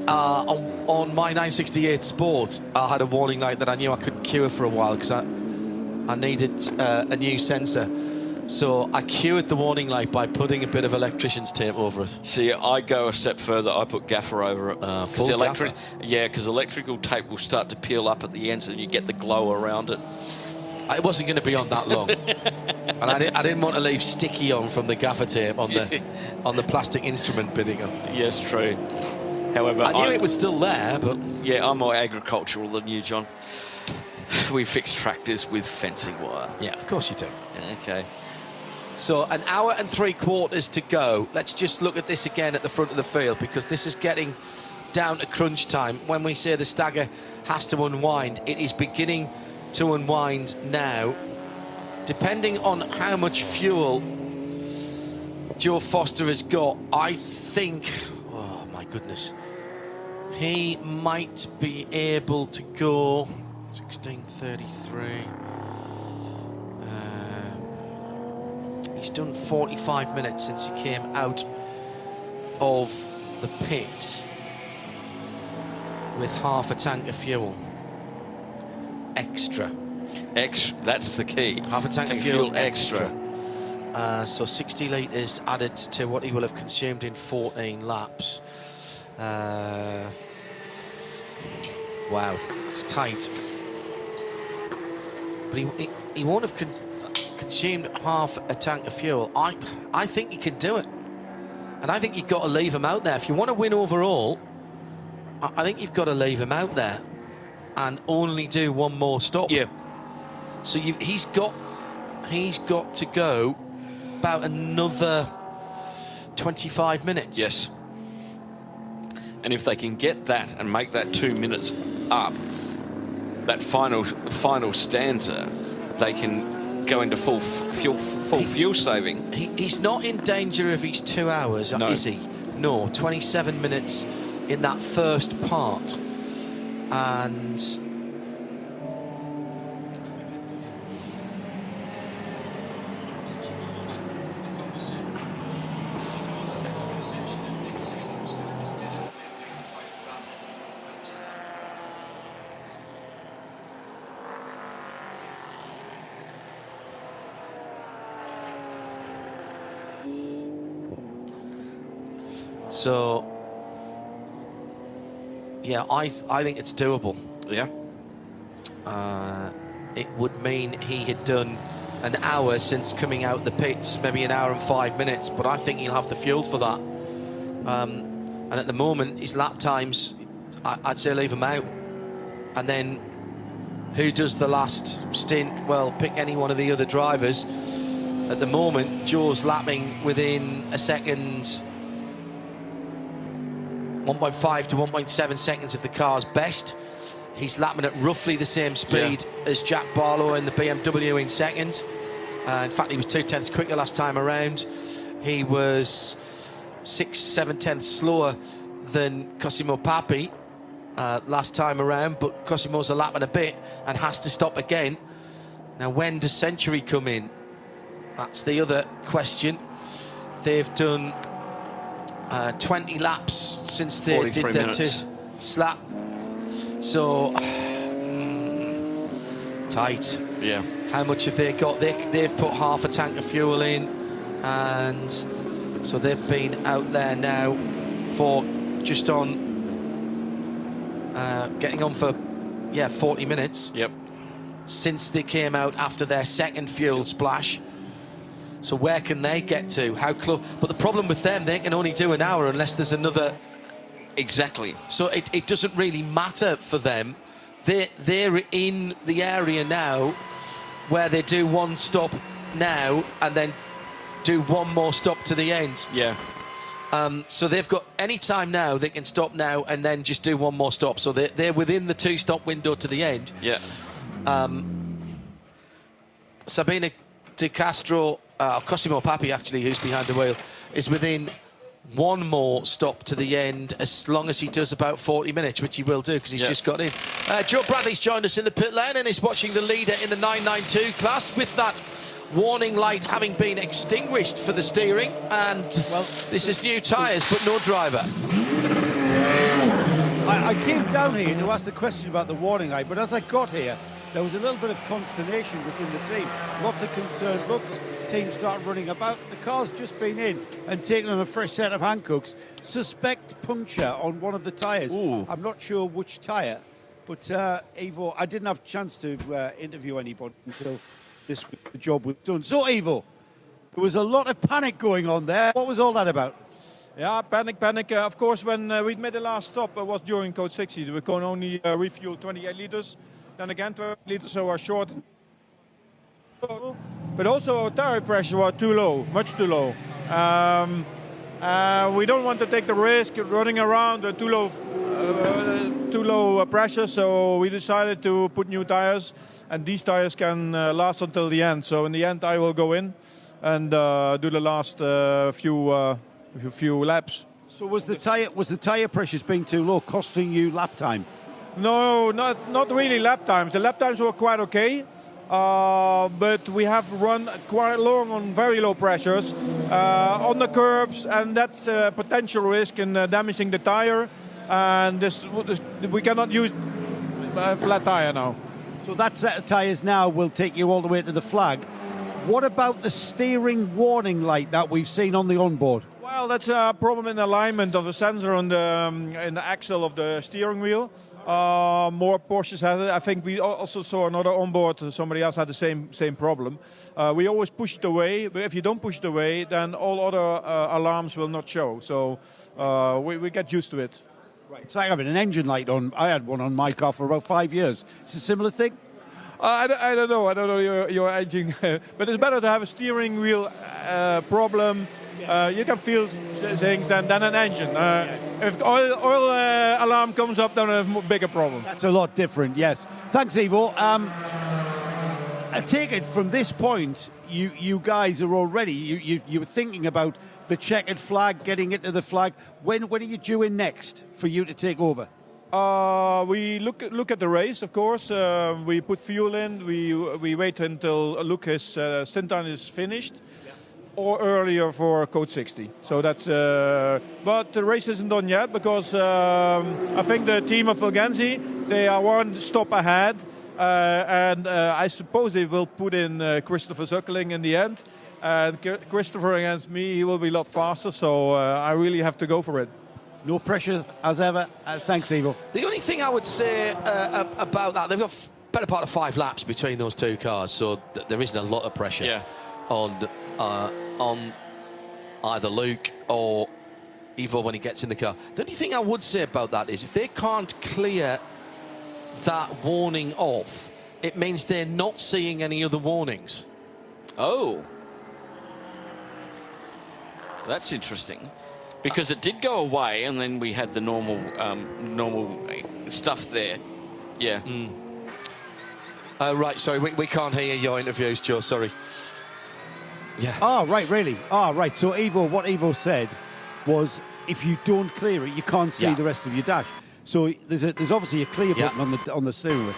on my 968 Sport. I had a warning light that I knew I couldn't cure for a while because I needed a new sensor. So I cured the warning light by putting a bit of electrician's tape over it. See, I go a step further. I put gaffer over it. Full gaffer? Yeah, because electrical tape will start to peel up at the ends and you get the glow around it. It wasn't going to be on that long. And I didn't want to leave sticky on from the gaffer tape on the plastic instrument bidding on. Yes, true. However, I knew it was still there, but... Yeah, I'm more agricultural than you, John. We fix tractors with fencing wire. Yeah, of course you do. Okay. So 1 hour and 3/4 to go. Let's just look at this again at the front of the field, because this is getting down to crunch time. When we say the stagger has to unwind, it is beginning to unwind now. Depending on how much fuel Joe Foster has got, I think, oh my goodness, he might be able to go 16:33. He's done 45 minutes since he came out of the pits with half a tank of fuel. Extra. That's the key. Half a tank of fuel extra. So 60 litres added to what he will have consumed in 14 laps. Wow, it's tight. But he won't have consumed half a tank of fuel. I think he can do it. And I think you've got to leave him out there. If you want to win overall, I think you've got to leave him out there and only do one more stop. Yeah. So he's got to go about another 25 minutes. Yes. And if they can get that and make that 2 minutes up, that final stanza, they can go into full fuel saving. He's not in danger of his 2 hours, No. is he? No, 27 minutes in that first part. And so, yeah, I think it's doable. Yeah. It would mean he had done an hour since coming out the pits, maybe 1 hour and 5 minutes, but I think he'll have the fuel for that. And at the moment, his lap times, I'd say leave him out. And then who does the last stint? Well, pick any one of the other drivers. At the moment, Joe's lapping within a second, 1.5 to 1.7 seconds of the car's best. He's lapping at roughly the same speed as Jack Barlow in the BMW in second. In fact, he was 0.2 quicker last time around. He was 6-7 tenths slower than Cosimo Papi last time around, but Cosimo's a lap and a bit and has to stop again. Now, when does Century come in? That's the other question. They've done 20 laps since they did their minutes. slap. So, tight. Yeah. How much have they got? They've put half a tank of fuel in, and so they've been out there now for just on, getting on for, 40 minutes. Yep. Since they came out after their second fuel splash. So where can they get to? How close? But the problem with them, they can only do an hour unless there's another. Exactly. So it doesn't really matter for them. They're in the area now where they do one stop now and then do one more stop to the end. Yeah. So they've got any time now, they can stop now and then just do one more stop. So they're within the 2-stop window to the end. Yeah. Sabina De Castro, Cosimo Papi actually, who's behind the wheel, is within one more stop to the end as long as he does about 40 minutes, which he will do because he's just got in. Joe Bradley's joined us in the pit lane and is watching the leader in the 992 class with that warning light having been extinguished for the steering, and well, this is new tyres but no driver. I came down here to ask the question about the warning light, but as I got here, there was a little bit of consternation within the team. Lots of concerned looks. Team started running about. The car's just been in and taken on a fresh set of Hankooks. Suspect puncture on one of the tyres. I'm not sure which tyre, but Ivo, I didn't have a chance to interview anybody until this week the job was done. So, Ivo, there was a lot of panic going on there. What was all that about? Yeah, panic. Of course, when we made the last stop, it was during Code 60. We can only refuel 28 liters. Then again, 20 liters, so we're short. but also our tire pressure was too low, much too low. We don't want to take the risk running around too low pressure, so we decided to put new tires, and these tires can last until the end. So in the end, I will go in and do the last few laps. So was the tire pressures being too low costing you lap time? No, not really lap times. The lap times were quite okay, but we have run quite long on very low pressures on the curbs, and that's a potential risk in damaging the tire. And we cannot use a flat tire now. So that set of tyres now will take you all the way to the flag. What about the steering warning light that we've seen on the onboard? Well, that's a problem in alignment of the sensor on in the axle of the steering wheel. More Porsches have it. I think we also saw another onboard. Somebody else had the same problem. We always push it away, but if you don't push it away, then all other alarms will not show. So we get used to it. Right. It's like having an engine light on. I had one on my car for about 5 years. It's a similar thing? I don't know. I don't know your engine. But it's better to have a steering wheel problem. You can feel things than an engine. If oil alarm comes up, then a bigger problem. That's a lot different, yes. Thanks, Ivo. I take it from this point, you guys are already, you're thinking about the checkered flag, getting it to the flag. When are you due in next for you to take over? We look at the race, of course. We put fuel in. We wait until Lucas stint time is finished, or earlier for Code 60. So that's. But the race isn't done yet because I think the team of Fulgenzi, they are one stop ahead, and I suppose they will put in Christopher Zuckeling in the end. And Christopher against me, he will be a lot faster. So I really have to go for it. No pressure as ever. Thanks, Ivo. The only thing I would say about that, they've got better part of 5 laps between those two cars, so there isn't a lot of pressure on either Luke or Ivo when he gets in the car. The only thing I would say about that is if they can't clear that warning off, it means they're not seeing any other warnings. Oh. That's interesting. Because it did go away, and then we had the normal stuff there. Yeah. Right, sorry, we can't hear your interviews, Joe, sorry. Yeah. Oh, right, really? Oh, right. So what Ivo said was if you don't clear it, you can't see the rest of your dash. So there's obviously a clear button on the steering wheel.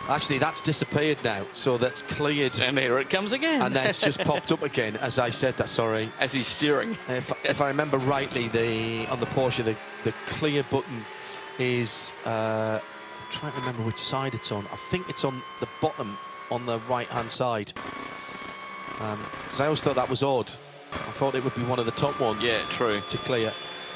Actually, that's disappeared now, so that's cleared. And here it comes again. And then it's just popped up again, as I said that, sorry. As he's steering. If I remember rightly, on the Porsche, the clear button is, I'm trying to remember which side it's on. I think it's on the bottom, on the right-hand side. Because I always thought that was odd. I thought it would be one of the top ones. Yeah, true. To clear.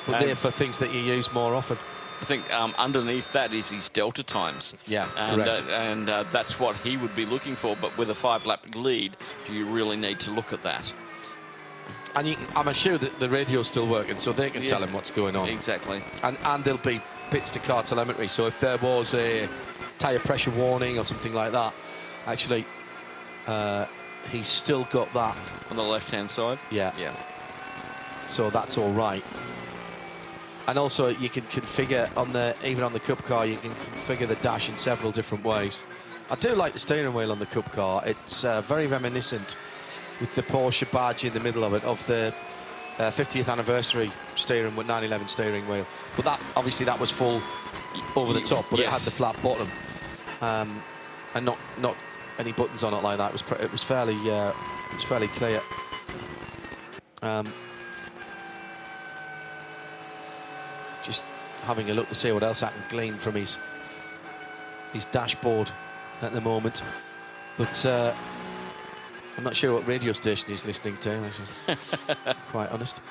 But they're for things that you use more often. I think underneath that is his delta times. Yeah, correct. And that's what he would be looking for. But with a 5-lap lead, do you really need to look at that? And I'm sure that the radio's still working, so they can tell him what's going on. Exactly. And there'll be bits to car telemetry. So if there was a tyre pressure warning or something like that, actually, he's still got that on the left-hand side. Yeah. Yeah. So that's all right. And also, you can configure even on the Cup car, you can configure the dash in several different ways. I do like the steering wheel on the Cup car. It's very reminiscent with the Porsche badge in the middle of it, of the 50th anniversary steering with 911 steering wheel. But that obviously that was full over the top, but it had the flat bottom and not any buttons on it like that. It was fairly clear. Just having a look to see what else I can glean from his dashboard at the moment. But I'm not sure what radio station he's listening to, quite honest.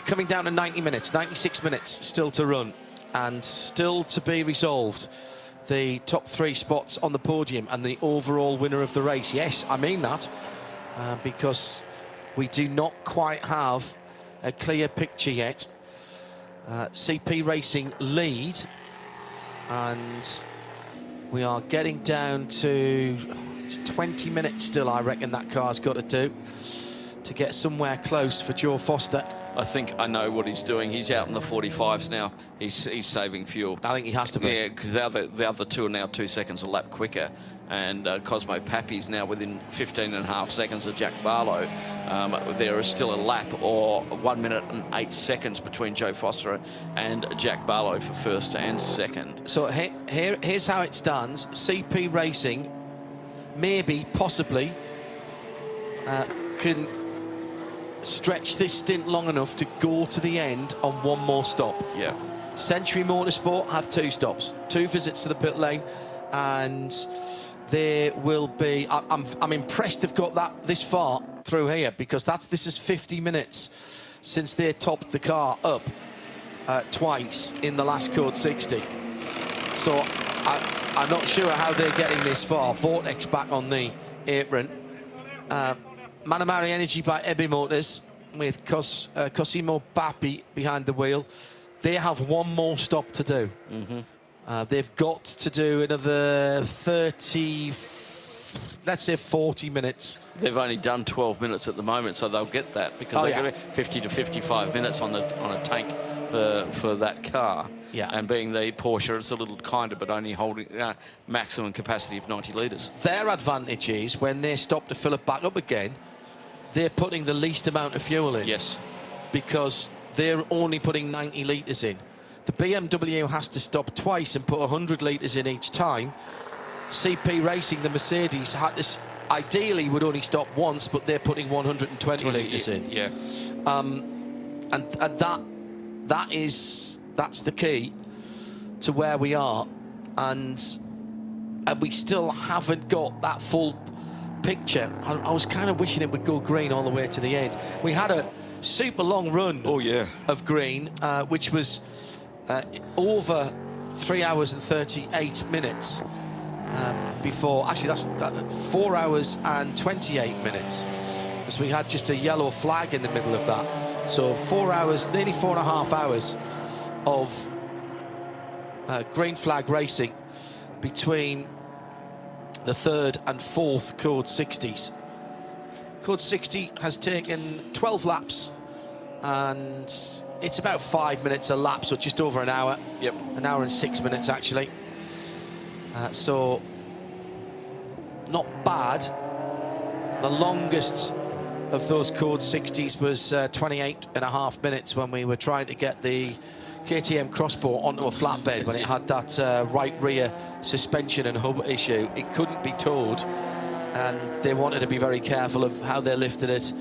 Coming down to 90 minutes, 96 minutes still to run, and still to be resolved. The top 3 spots on the podium and the overall winner of the race. Yes, I mean that, because we do not quite have a clear picture yet. CP Racing lead, and we are getting down to It's 20 minutes still, I reckon, that car's got to do to get somewhere close for Joe Foster. I think I know what he's doing. He's out in the 45s now. He's saving fuel. I think he has to be. Yeah, because the other two are now 2 seconds a lap quicker. And Cosmo Pappy's now within 15.5 seconds of Jack Barlow. There is still a lap or 1 minute and 8 seconds between Joe Foster and Jack Barlow for first and second. So here's how it stands. CP Racing, maybe, possibly, can stretch this stint long enough to go to the end on one more stop. Yeah. Century Motorsport have 2 stops, 2 visits to the pit lane, and there will be. I'm impressed they've got that this far through here, because this is 50 minutes since they topped the car up twice in the last Code 60. So I'm not sure how they're getting this far. Vortex back on the apron. Manamari Energy by Ebby Motors with Cosimo Pappy behind the wheel. They have one more stop to do. They've got to do another 30, let's say 40 minutes. They've only done 12 minutes at the moment, so they'll get that, because they've got 50 to 55 minutes on a tank for that car. Yeah. And being the Porsche, it's a little kinder, but only holding maximum capacity of 90 litres. Their advantage is when they stop to fill it back up again, they're putting the least amount of fuel in. Yes. Because they're only putting 90 litres in. The BMW has to stop twice and put 100 litres in each time. CP Racing, the Mercedes, ideally would only stop once, but they're putting 120 litres in. Yeah. And that's the key to where we are, and we still haven't got that full picture. I was kind of wishing it would go green all the way to the end. We had a super long run of green, which was over 3 hours and 38 minutes before. Actually, that's 4 hours and 28 minutes, because we had just a yellow flag in the middle of that. So 4 hours, nearly 4.5 hours of green flag racing between the 3rd and 4th Code 60s. Code 60 has taken 12 laps, and it's about 5 minutes a lap, so just over an hour. Yep. An hour and 6 minutes, actually. So, not bad. The longest of those Code 60s was 28.5 minutes when we were trying to get the KTM Crossbow onto a flatbed, when it had that right rear suspension and hub issue. It couldn't be towed, and they wanted to be very careful of how they lifted it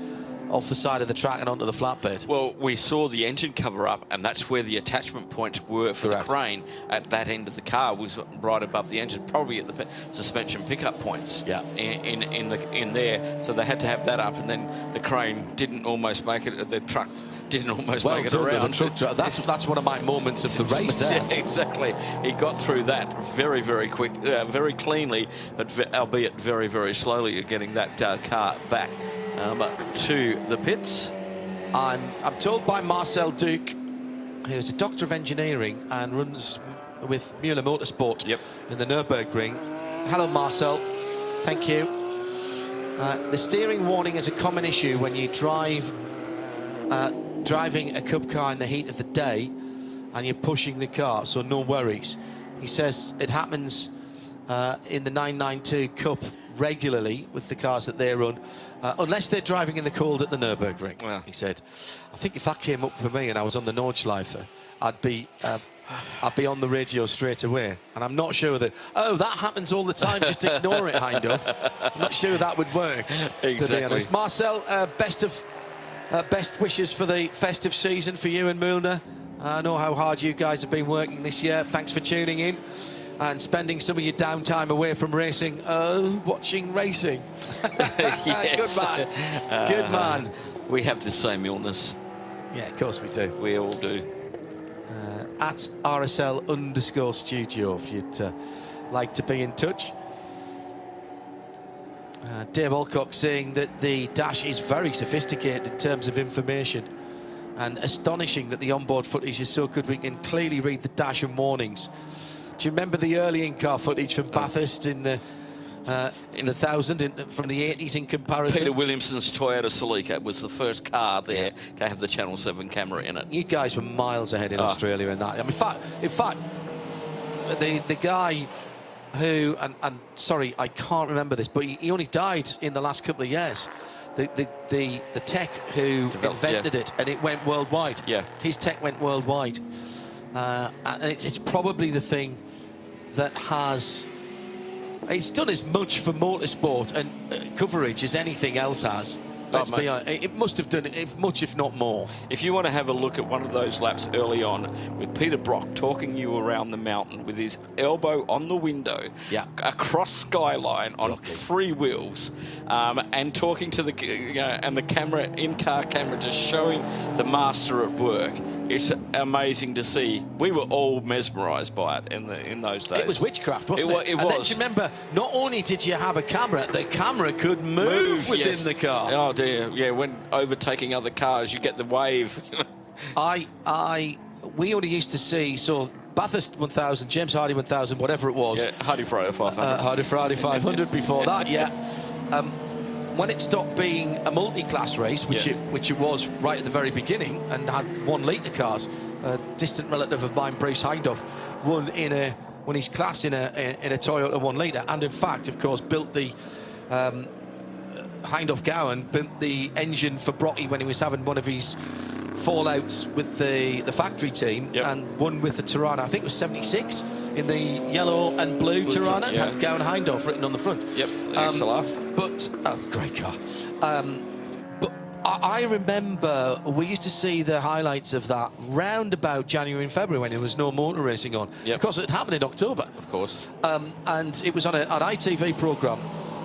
off the side of the track and onto the flatbed. Well, we saw the engine cover up, and that's where the attachment points were for the crane. At that end of the car was right above the engine, probably at the suspension pickup points. Yeah. In there, so they had to have that up, and then the crane didn't almost make it. The truck didn't almost make it around. That's one of my moments of the race there. Yeah, exactly. He got through that very, very quick, very cleanly, but albeit very, very slowly, getting that car back to the pits. I'm told by Marcel Duke, who's a doctor of engineering and runs with Mueller Motorsport in the Nürburgring. Hello, Marcel. Thank you. The steering warning is a common issue when you driving a Cup car in the heat of the day and you're pushing the car, so no worries. He says it happens in the 992 Cup regularly with the cars that they run, unless they're driving in the cold at the Nürburgring. Yeah. He said, I think if that came up for me and I was on the Nordschleife, I'd be on the radio straight away. And I'm not sure that, that happens all the time, just ignore it, Hindhoff. I'm not sure that would work, Exactly. to be honest. Marcel, best wishes for the festive season for you and Mulder. I know how hard you guys have been working this year. Thanks for tuning in and spending some of your downtime away from racing, watching racing. Yes. Good man. Good man. We have the same illness. Yeah, of course we do. We all do. At RSL_studio if you'd like to be in touch. Dave Alcock saying that the dash is very sophisticated in terms of information, and astonishing that the onboard footage is so good we can clearly read the dash and warnings. Do you remember the early in-car footage from Bathurst in the in the 1,000 from the 80s in comparison. Peter Williamson's Toyota Celica was the first car there to have the Channel 7 camera in it. You guys were miles ahead in Australia in that. I mean, in fact, the guy who, and sorry, I can't remember this, but he only died in the last couple of years. The tech who invented it, and it went worldwide. Yeah, his tech went worldwide, and it's probably the thing that has. It's done as much for motorsport and coverage as anything else has. Let's be honest, it must have done it much, if not more. If you want to have a look at one of those laps early on with Peter Brock talking you around the mountain with his elbow on the window, across skyline on 3 wheels, and talking to the and the camera, in-car camera, just showing the master at work. It's amazing to see. We were all mesmerised by it in those days. It was witchcraft, wasn't it? It and was. Then, do you remember, not only did you have a camra, the camera could move within the car. Oh dear, yeah. When overtaking other cars, you get the wave. We only used to see Bathurst 1000, James Hardy 1000, whatever it was. Yeah, Hardy Friday 500. Hardy Friday 500 before that, yeah. When it stopped being a multi-class race, which it was right at the very beginning, and had 1 litre cars, a distant relative of mine, Bruce Hindhoff, won when his class in a Toyota 1 litre, and in fact, of course, built the Hindhoff Gowan built the engine for Brocky when he was having one of his fallouts with the factory team, and won with the Tirana. I think it was 76 in the yellow and blue Tirana. It had Gowan Hindhoff written on the front. Yep, XLR. But great car. But I remember we used to see the highlights of that round about January and February when there was no motor racing on. Because it happened in October. Of course. And it was on an ITV programme,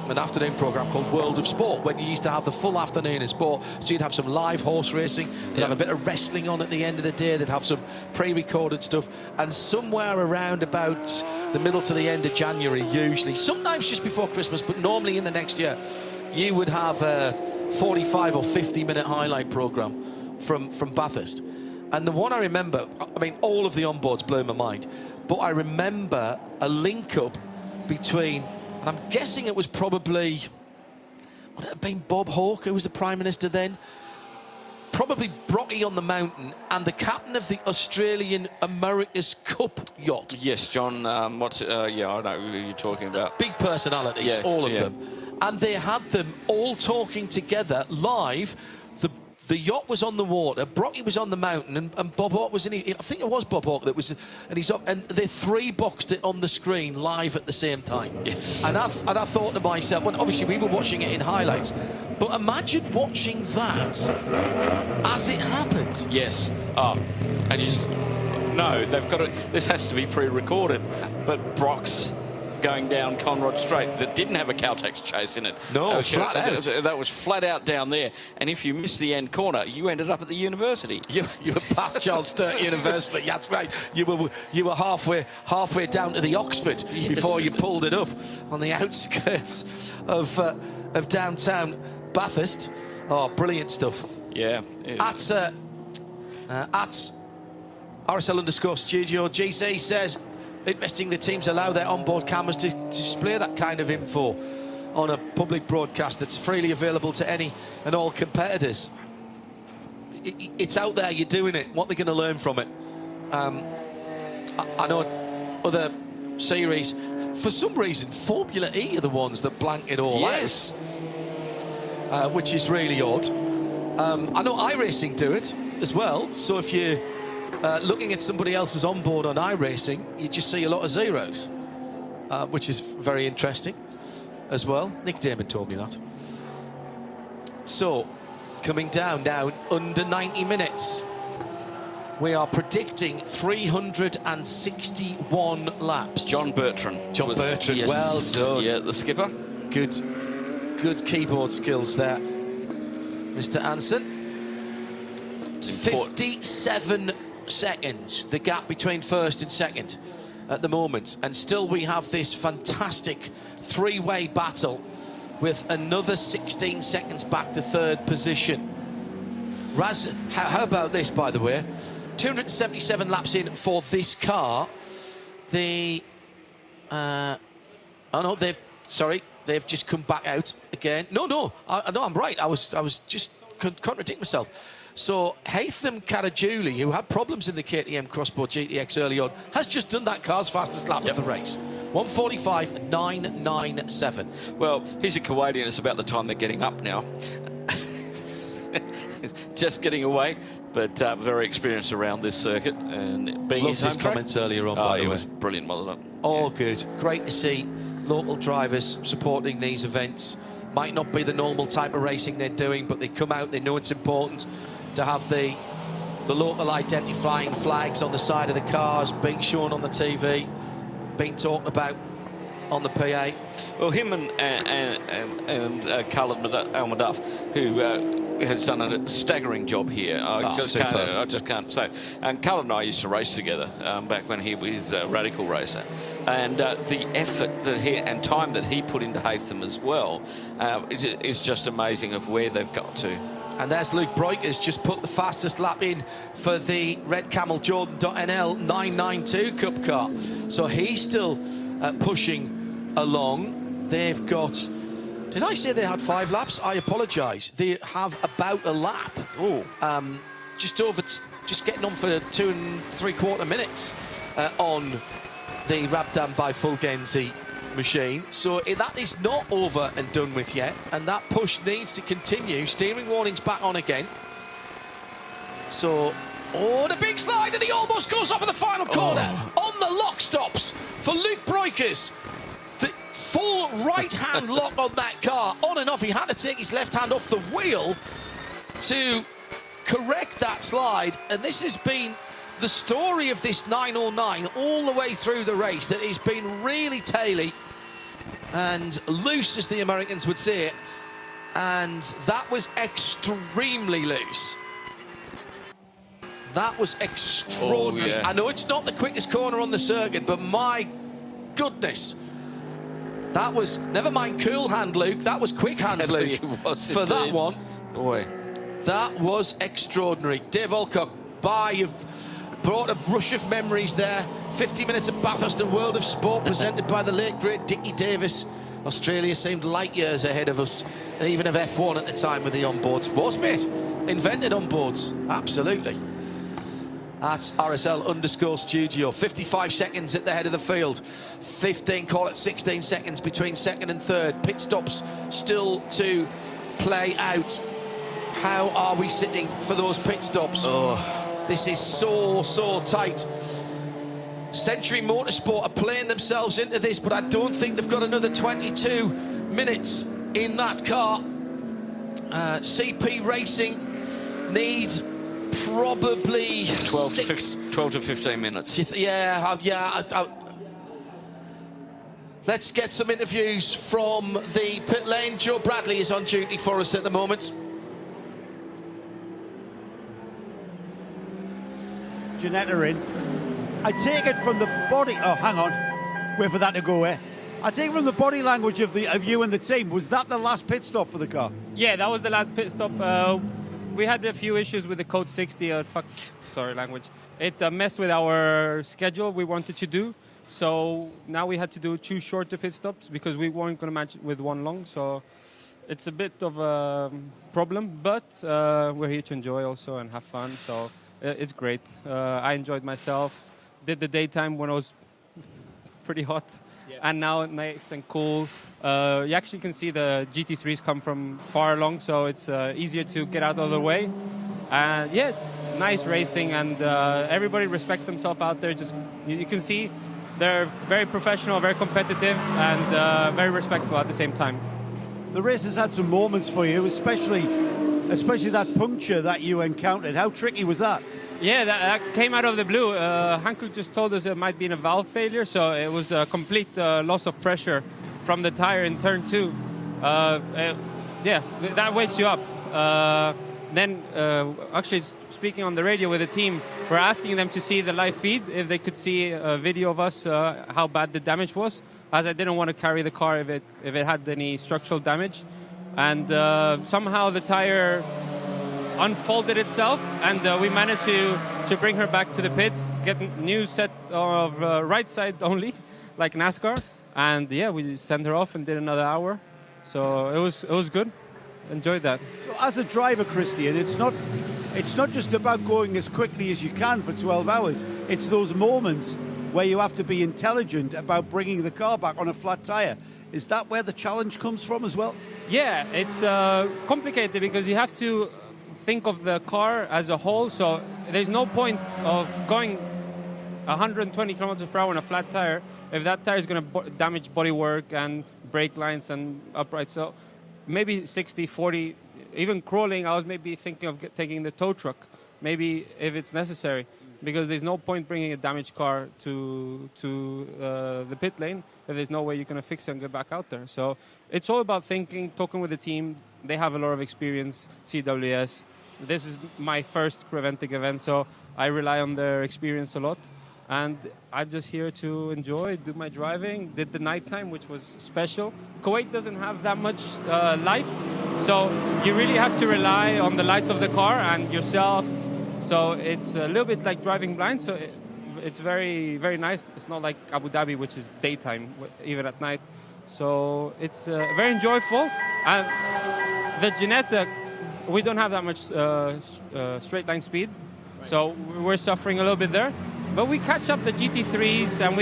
an afternoon programme called World of Sport, when you used to have the full afternoon of sport. So you'd have some live horse racing, you'd have a bit of wrestling on at the end of the day, they'd have some pre-recorded stuff, and somewhere around about the middle to the end of January, usually, sometimes just before Christmas, but normally in the next year, you would have a 45 or 50-minute highlight programme from Bathurst. And the one I remember, I mean, all of the onboards blew my mind, but I remember a link-up between, and I'm guessing it was probably, would it have been Bob Hawke, who was the Prime Minister then? Probably Brocky on the mountain, and the captain of the Australian America's Cup yacht. Yes, John, yeah, I know who you're talking about. Big personalities, all of them. And they had them all talking together live. The yacht was on the water, Brocky was on the mountain, and Bob Hawke was in it. I think it was Bob Hawke that was, and he's up, and they 3-boxed it on the screen live at the same time. Yes. And I thought to myself, well, obviously we were watching it in highlights, but imagine watching that as it happened. Yes. And you just, no, they've got it. This has to be pre-recorded, but Brock's going down Conrod Straight that didn't have a Caltex chase in it. No, flat out. That was flat out down there. And if you missed the end corner, you ended up at the university. You were past Charles Sturt University. That's right. You were halfway down to the Oxford before you pulled it up on the outskirts of downtown Bathurst. Oh, brilliant stuff. Yeah. At RSL_studio, GC says, interesting the teams allow their onboard cameras to display that kind of info on a public broadcast that's freely available to any and all competitors. It's out there, you're doing it. What are they going to learn from it? I know other series, for some reason, Formula E are the ones that blank it all out, which is really odd. I know iRacing do it as well, so if you looking at somebody else's onboard on iRacing, you just see a lot of zeros, which is very interesting as well. Nick Damon told me that. So, coming down now, under 90 minutes. We are predicting 361 laps. John Bertrand. John Bertrand, yes, well done. Yeah, the skipper. Good keyboard skills there, Mr. Anson. 57 seconds, the gap between first and second at the moment, and still we have this fantastic 3-way battle with another 16 seconds back to third position. Raz, how about this, by the way? 277 laps in for this car. they've just come back out again. No, I'm right. I was just contradicting myself. So Haytham Caragiuli, who had problems in the KTM Crossbow GTX early on, has just done that car's fastest lap of the race. 1:45.997. Well, he's a Kuwaiti, and it's about the time they're getting up now. Just getting away, but very experienced around this circuit. And being Loved his comments earlier on, by the way. It was brilliant, wasn't it? All good. Great to see local drivers supporting these events. Might not be the normal type of racing they're doing, but they come out, they know it's important to have the local identifying flags on the side of the cars being shown on the TV, being talked about on the PA. Well, him and Khaled Al-Madaf, who has done a staggering job here. I just can't say. And Khaled and I used to race together back when he was a radical racer. And the effort that and time that he put into Haytham as well is just amazing of where they've got to. And there's Luke Breukers just put the fastest lap in for the Red Camel Jordan.nl 992 Cup car. So he's still pushing along. They've got... Did I say they had 5 laps? I apologise. They have about a lap. Oh. Just getting on for 2 3/4 minutes on the Rabdan by Fulgenzi machine. So that is not over and done with yet, and that push needs to continue. Steering warning's back on again. So, the big slide, and he almost goes off in the final corner. On the lock stops for Luke Breukers. The full right-hand lock on that car, on and off. He had to take his left hand off the wheel to correct that slide, and this has been the story of this 909 all the way through the race, that it's been really taily and loose, as the Americans would say it, and that was extremely loose. That was extraordinary. I know it's not the quickest corner on the circuit, but my goodness, that was, never mind cool hand, Luke, that was quick hands, Luke, for that one. Boy. That was extraordinary. Dave Alcock, you've brought a rush of memories there. 50 minutes of Bathurst and World of Sport presented by the late, great Dickie Davis. Australia seemed light years ahead of us, and even of F1 at the time with the onboards. Was, mate? Invented onboards, absolutely. At RSL_studio. 55 seconds at the head of the field. 15, call it 16 seconds between second and third. Pit stops still to play out. How are we sitting for those pit stops? This is so tight. Century Motorsport are playing themselves into this, but I don't think they've got another 22 minutes in that car. CP Racing need probably 12 to 15 minutes. Let's get some interviews from the pit lane. Joe Bradley is on duty for us at the moment. Janetta in. I take it from the body... Oh, hang on. Wait for that to go away. I take it from the body language of you and the team. Was that the last pit stop for the car? Yeah, that was the last pit stop. We had a few issues with the Code 60. Sorry, language. It messed with our schedule we wanted to do. So now we had to do 2 shorter pit stops because we weren't going to match it with 1 long. So it's a bit of a problem, but we're here to enjoy also and have fun. So it's great. I enjoyed myself. Did the daytime when it was pretty hot, and now nice and cool. You actually can see the GT3s come from far along, so it's easier to get out of the way. And yeah, it's nice racing, and everybody respects themselves out there. Just you can see they're very professional, very competitive, and very respectful at the same time. The race has had some moments for you, especially that puncture that you encountered. How tricky was that? Yeah, that came out of the blue. Hankook just told us it might be a valve failure, so it was a complete loss of pressure from the tire in turn 2. Yeah, that wakes you up. Then, actually, speaking on the radio with the team, we're asking them to see the live feed, if they could see a video of us, how bad the damage was, as I didn't want to carry the car if it had any structural damage. And somehow the tire unfolded itself, and we managed to bring her back to the pits, get a new set of right side only, like NASCAR, And yeah, we sent her off and did another hour. So it was good. Enjoyed that. So as a driver, Christian, it's not just about going as quickly as you can for 12 hours. It's those moments where you have to be intelligent about bringing the car back on a flat tire. Is that where the challenge comes from as well? Yeah, it's complicated because you have to think of the car as a whole. So there's no point of going 120 kilometers per hour on a flat tire if that tire is going to damage bodywork and brake lines and uprights. So maybe 60, 40, even crawling, I was maybe thinking of taking the tow truck, maybe if it's necessary, because there's no point bringing a damaged car to the pit lane if there's no way you're going to fix it and get back out there. So it's all about thinking, talking with the team. They have a lot of experience, CWS. This is my first Creventic event, so I rely on their experience a lot. And I'm just here to enjoy, do my driving. Did the nighttime, which was special. Kuwait doesn't have that much light, so you really have to rely on the lights of the car and yourself. So it's a little bit like driving blind, so it's very, very nice. It's not like Abu Dhabi, which is daytime, even at night. So it's very enjoyable. And the Ginetta, we don't have that much straight line speed, so we're suffering a little bit there. But we catch up the GT3s, and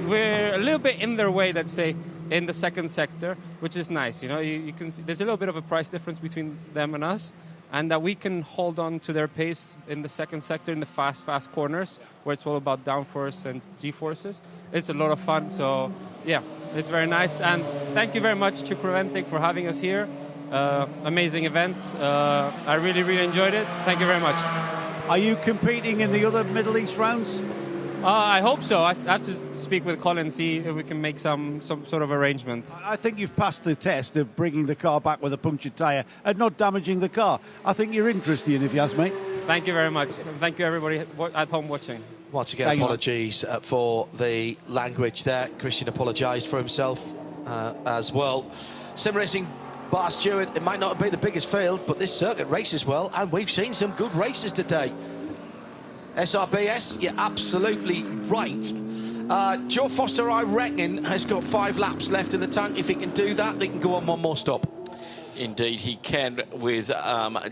we're a little bit in their way, let's say, in the second sector, which is nice. You know, you can see there's a little bit of a price difference between them and us, and that we can hold on to their pace in the second sector, in the fast corners, where it's all about downforce and G-forces. It's a lot of fun, so yeah, it's very nice. And thank you very much to Creventic for having us here. Amazing event. I really, really enjoyed it. Thank you very much. Are you competing in the other Middle East rounds? I hope so. I have to speak with Colin and see if we can make some sort of arrangement. I think you've passed the test of bringing the car back with a punctured tyre and not damaging the car. I think you're in, Christian, if you ask me. Thank you very much. Thank you, everybody at home watching. Once again, apologies for the language there. Christian apologised for himself as well. Sim Racing Bar Stewart, it might not be the biggest field, but this circuit races well, and we've seen some good races today. SRBS, you're absolutely right. Joe Foster, I reckon, has got 5 laps left in the tank. If he can do that, they can go on one more stop. Indeed, he can, with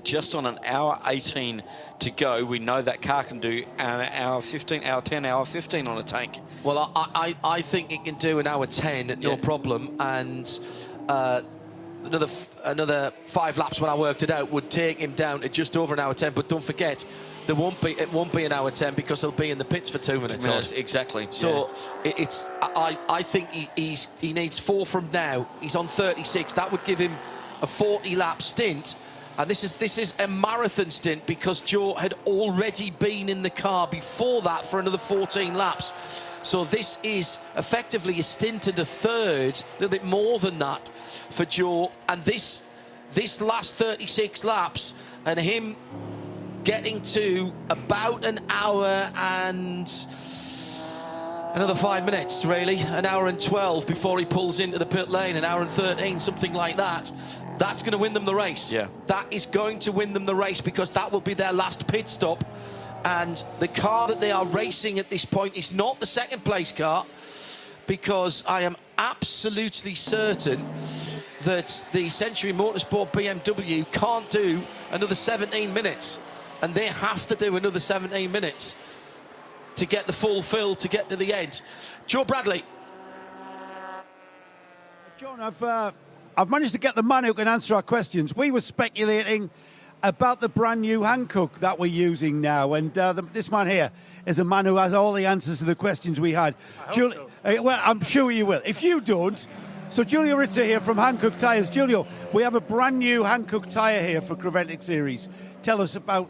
just on an hour 18 to go. We know that car can do an hour 15, hour 10, hour 15 on a tank. Well, I think it can do an hour 10, no problem, and another 5 laps when I worked it out would take him down to just over an hour 10. But don't forget, it won't be an hour 10 because he'll be in the pits for 2 minutes. 2 minutes, exactly. So I think he needs 4 from now. He's on 36. That would give him a 40-lap stint. And this is a marathon stint because Joe had already been in the car before that for another 14 laps. So this is effectively a stint and a third, a little bit more than that for Joe. And this last 36 laps and him getting to about an hour and another 5 minutes, really, an hour and 12 before he pulls into the pit lane, an hour and 13, something like that. That's going to win them the race. Yeah. That is going to win them the race because that will be their last pit stop. And the car that they are racing at this point is not the second place car, because I am absolutely certain that the Century Motorsport BMW can't do another 17 minutes. And they have to do another 17 minutes to get the full fill, to get to the end. Joe Bradley. John, I've managed to get the man who can answer our questions. We were speculating about the brand new Hankook that we're using now, and this man here is a man who has all the answers to the questions we had. Well, I'm sure you will. If you don't, so Giulio Ritter here from Hankook Tyres. Giulio, we have a brand new Hankook tyre here for Creventic Series. Tell us about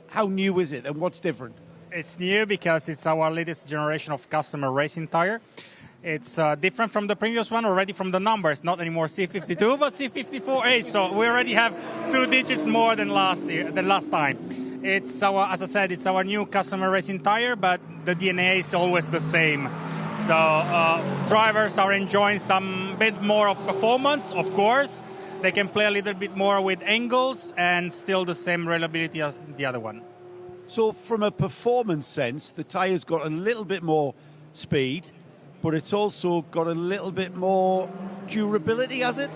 how new is it and what's different? It's new because it's our latest generation of customer racing tyre. It's different from the previous one already from the numbers, not anymore C52, but C54H. So we already have 2 digits more than last time. It's as I said, it's our new customer racing tire, but the DNA is always the same. So drivers are enjoying some bit more of performance, of course. They can play a little bit more with angles and still the same reliability as the other one. So from a performance sense, the tire's got a little bit more speed, but it's also got a little bit more durability, has it?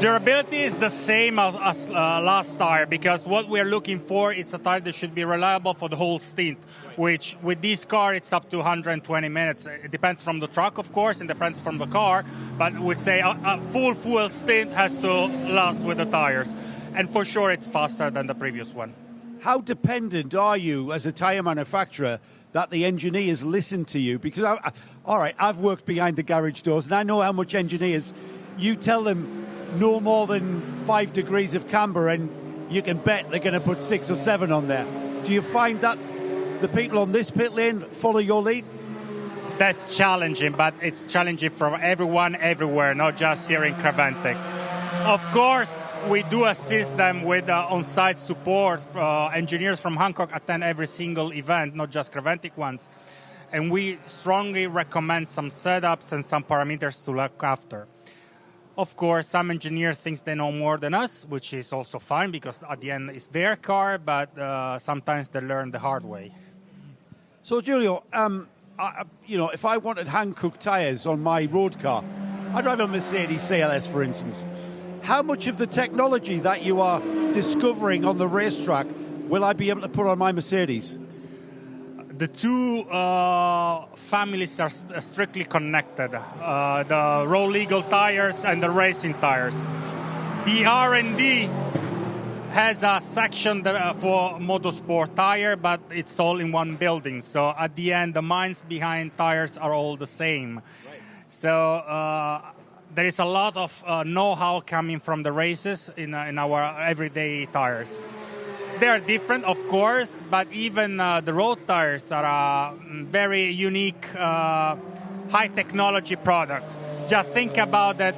Durability is the same as last tire, because what we're looking for is a tire that should be reliable for the whole stint, which with this car it's up to 120 minutes. It depends from the truck, of course, and depends from the car, but we say a full stint has to last with the tires, and for sure it's faster than the previous one. How dependent are you as a tire manufacturer that the engineers listen to you? Because all right, I've worked behind the garage doors and I know how much engineers, you tell them no more than 5 degrees of camber and you can bet they're going to put 6 or 7 on there. Do you find that the people on this pit lane follow your lead? That's challenging, but it's challenging for everyone everywhere, not just here in Creventic. Of course, we do assist them with on-site support. Engineers from Hankook attend every single event, not just Creventic ones. And we strongly recommend some setups and some parameters to look after. Of course, some engineer thinks they know more than us, which is also fine because at the end it's their car, but sometimes they learn the hard way. So, Giulio, if I wanted Hankook tyres on my road car, I drive a Mercedes CLS, for instance. How much of the technology that you are discovering on the racetrack will I be able to put on my Mercedes? The two families are strictly connected, the road legal tires and the racing tires. The R&D has a section for motorsport tire, but it's all in one building. So at the end, the minds behind tires are all the same. Right. So there is a lot of know-how coming from the races in our everyday tires. They are different, of course, but even the road tires are a very unique, high-technology product. Just think about that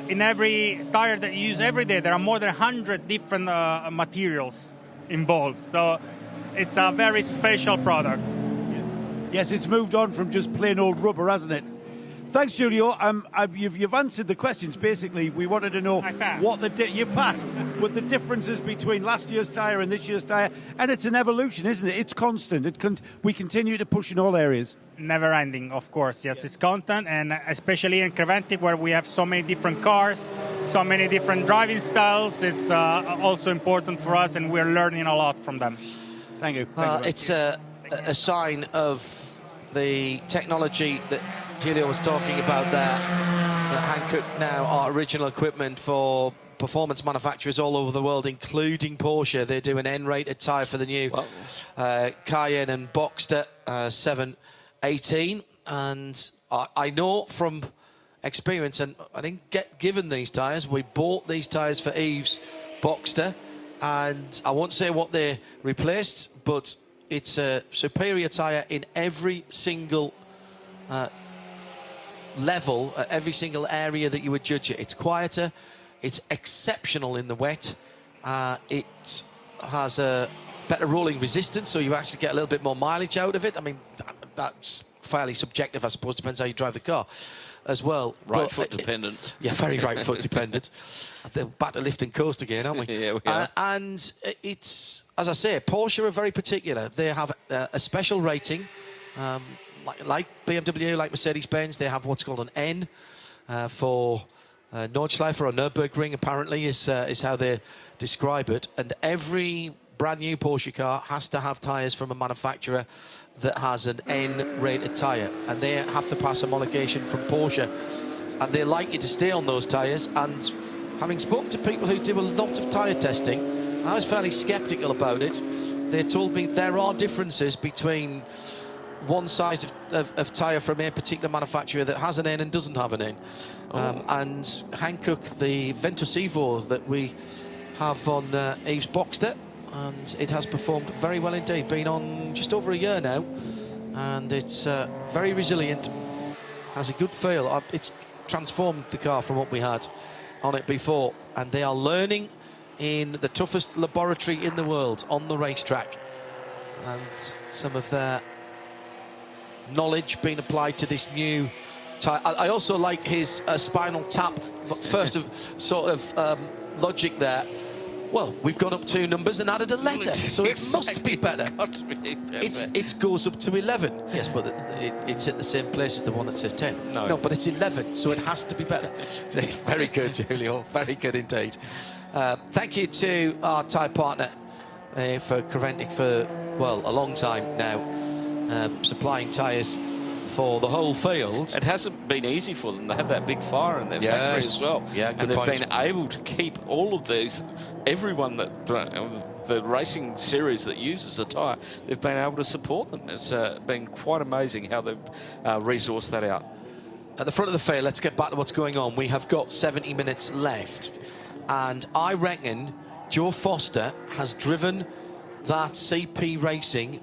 in every tire that you use every day, there are more than 100 different materials involved. So it's a very special product. Yes, it's moved on from just plain old rubber, hasn't it? Thanks, Giulio. You've answered the questions. Basically, we wanted to know what you passed with the differences between last year's tyre and this year's tyre, and it's an evolution, isn't it? It's constant. We continue to push in all areas. Never ending, of course. Yes, it's constant, and especially in Creventic, where we have so many different cars, so many different driving styles. It's also important for us, and we're learning a lot from them. Thank you. It's a sign of the technology that Giulio was talking about there. Hankook now are original equipment for performance manufacturers all over the world, including Porsche. They do an N-rated tyre for the new Cayenne and Boxster 718. And I know from experience, and I didn't get given these tyres. We bought these tyres for Yves' Boxster, and I won't say what they replaced, but it's a superior tyre in every single level, every single area that you would judge it. It's quieter, it's exceptional in the wet, it has a better rolling resistance, so you actually get a little bit more mileage out of it. I mean, that's fairly subjective, I suppose, depends how you drive the car as well. Right foot dependent. Yeah, very right foot dependent. They're back to lift and coast again, aren't we? Yeah, we are. And it's, as I say, Porsche are very particular. They have a special rating, like BMW, like Mercedes-Benz. They have what's called an N for Nordschleife or Nürburgring, apparently, is how they describe it. And every brand new Porsche car has to have tyres from a manufacturer that has an N-rated tyre, and they have to pass homologation from Porsche, and they like you to stay on those tyres. And having spoken to people who do a lot of tyre testing, I was fairly sceptical about it. They told me there are differences between one size of tyre from a particular manufacturer that has an N and doesn't have an N. And Hankook, the Ventus Evo that we have on Yves' Boxster, and it has performed very well indeed. Been on just over a year now, and it's very resilient, has a good feel. It's transformed the car from what we had on it before, and they are learning in the toughest laboratory in the world, on the racetrack, and some of their knowledge being applied to this new tyre. I also like his spinal tap, first of sort of logic there. Well, we've gone up 2 numbers and added a letter, so it must be better. It's got to be better. It goes up to 11. Yes, but it's at the same place as the one that says 10. No, but it's 11, so it has to be better. Very good, Julio. Very good indeed. Thank you to our tyre partner for Creventic for, well, a long time now, supplying tyres for the whole field. It hasn't been easy for them. They have that big fire in their factory as well. Yeah, good and they've point. been able to keep all of these, everyone that the racing series that uses the tyre, they've been able to support them. It's been quite amazing how they've resourced that out. At the front of the field, let's get back to what's going on. We have got 70 minutes left, and I reckon Joe Foster has driven that CP Racing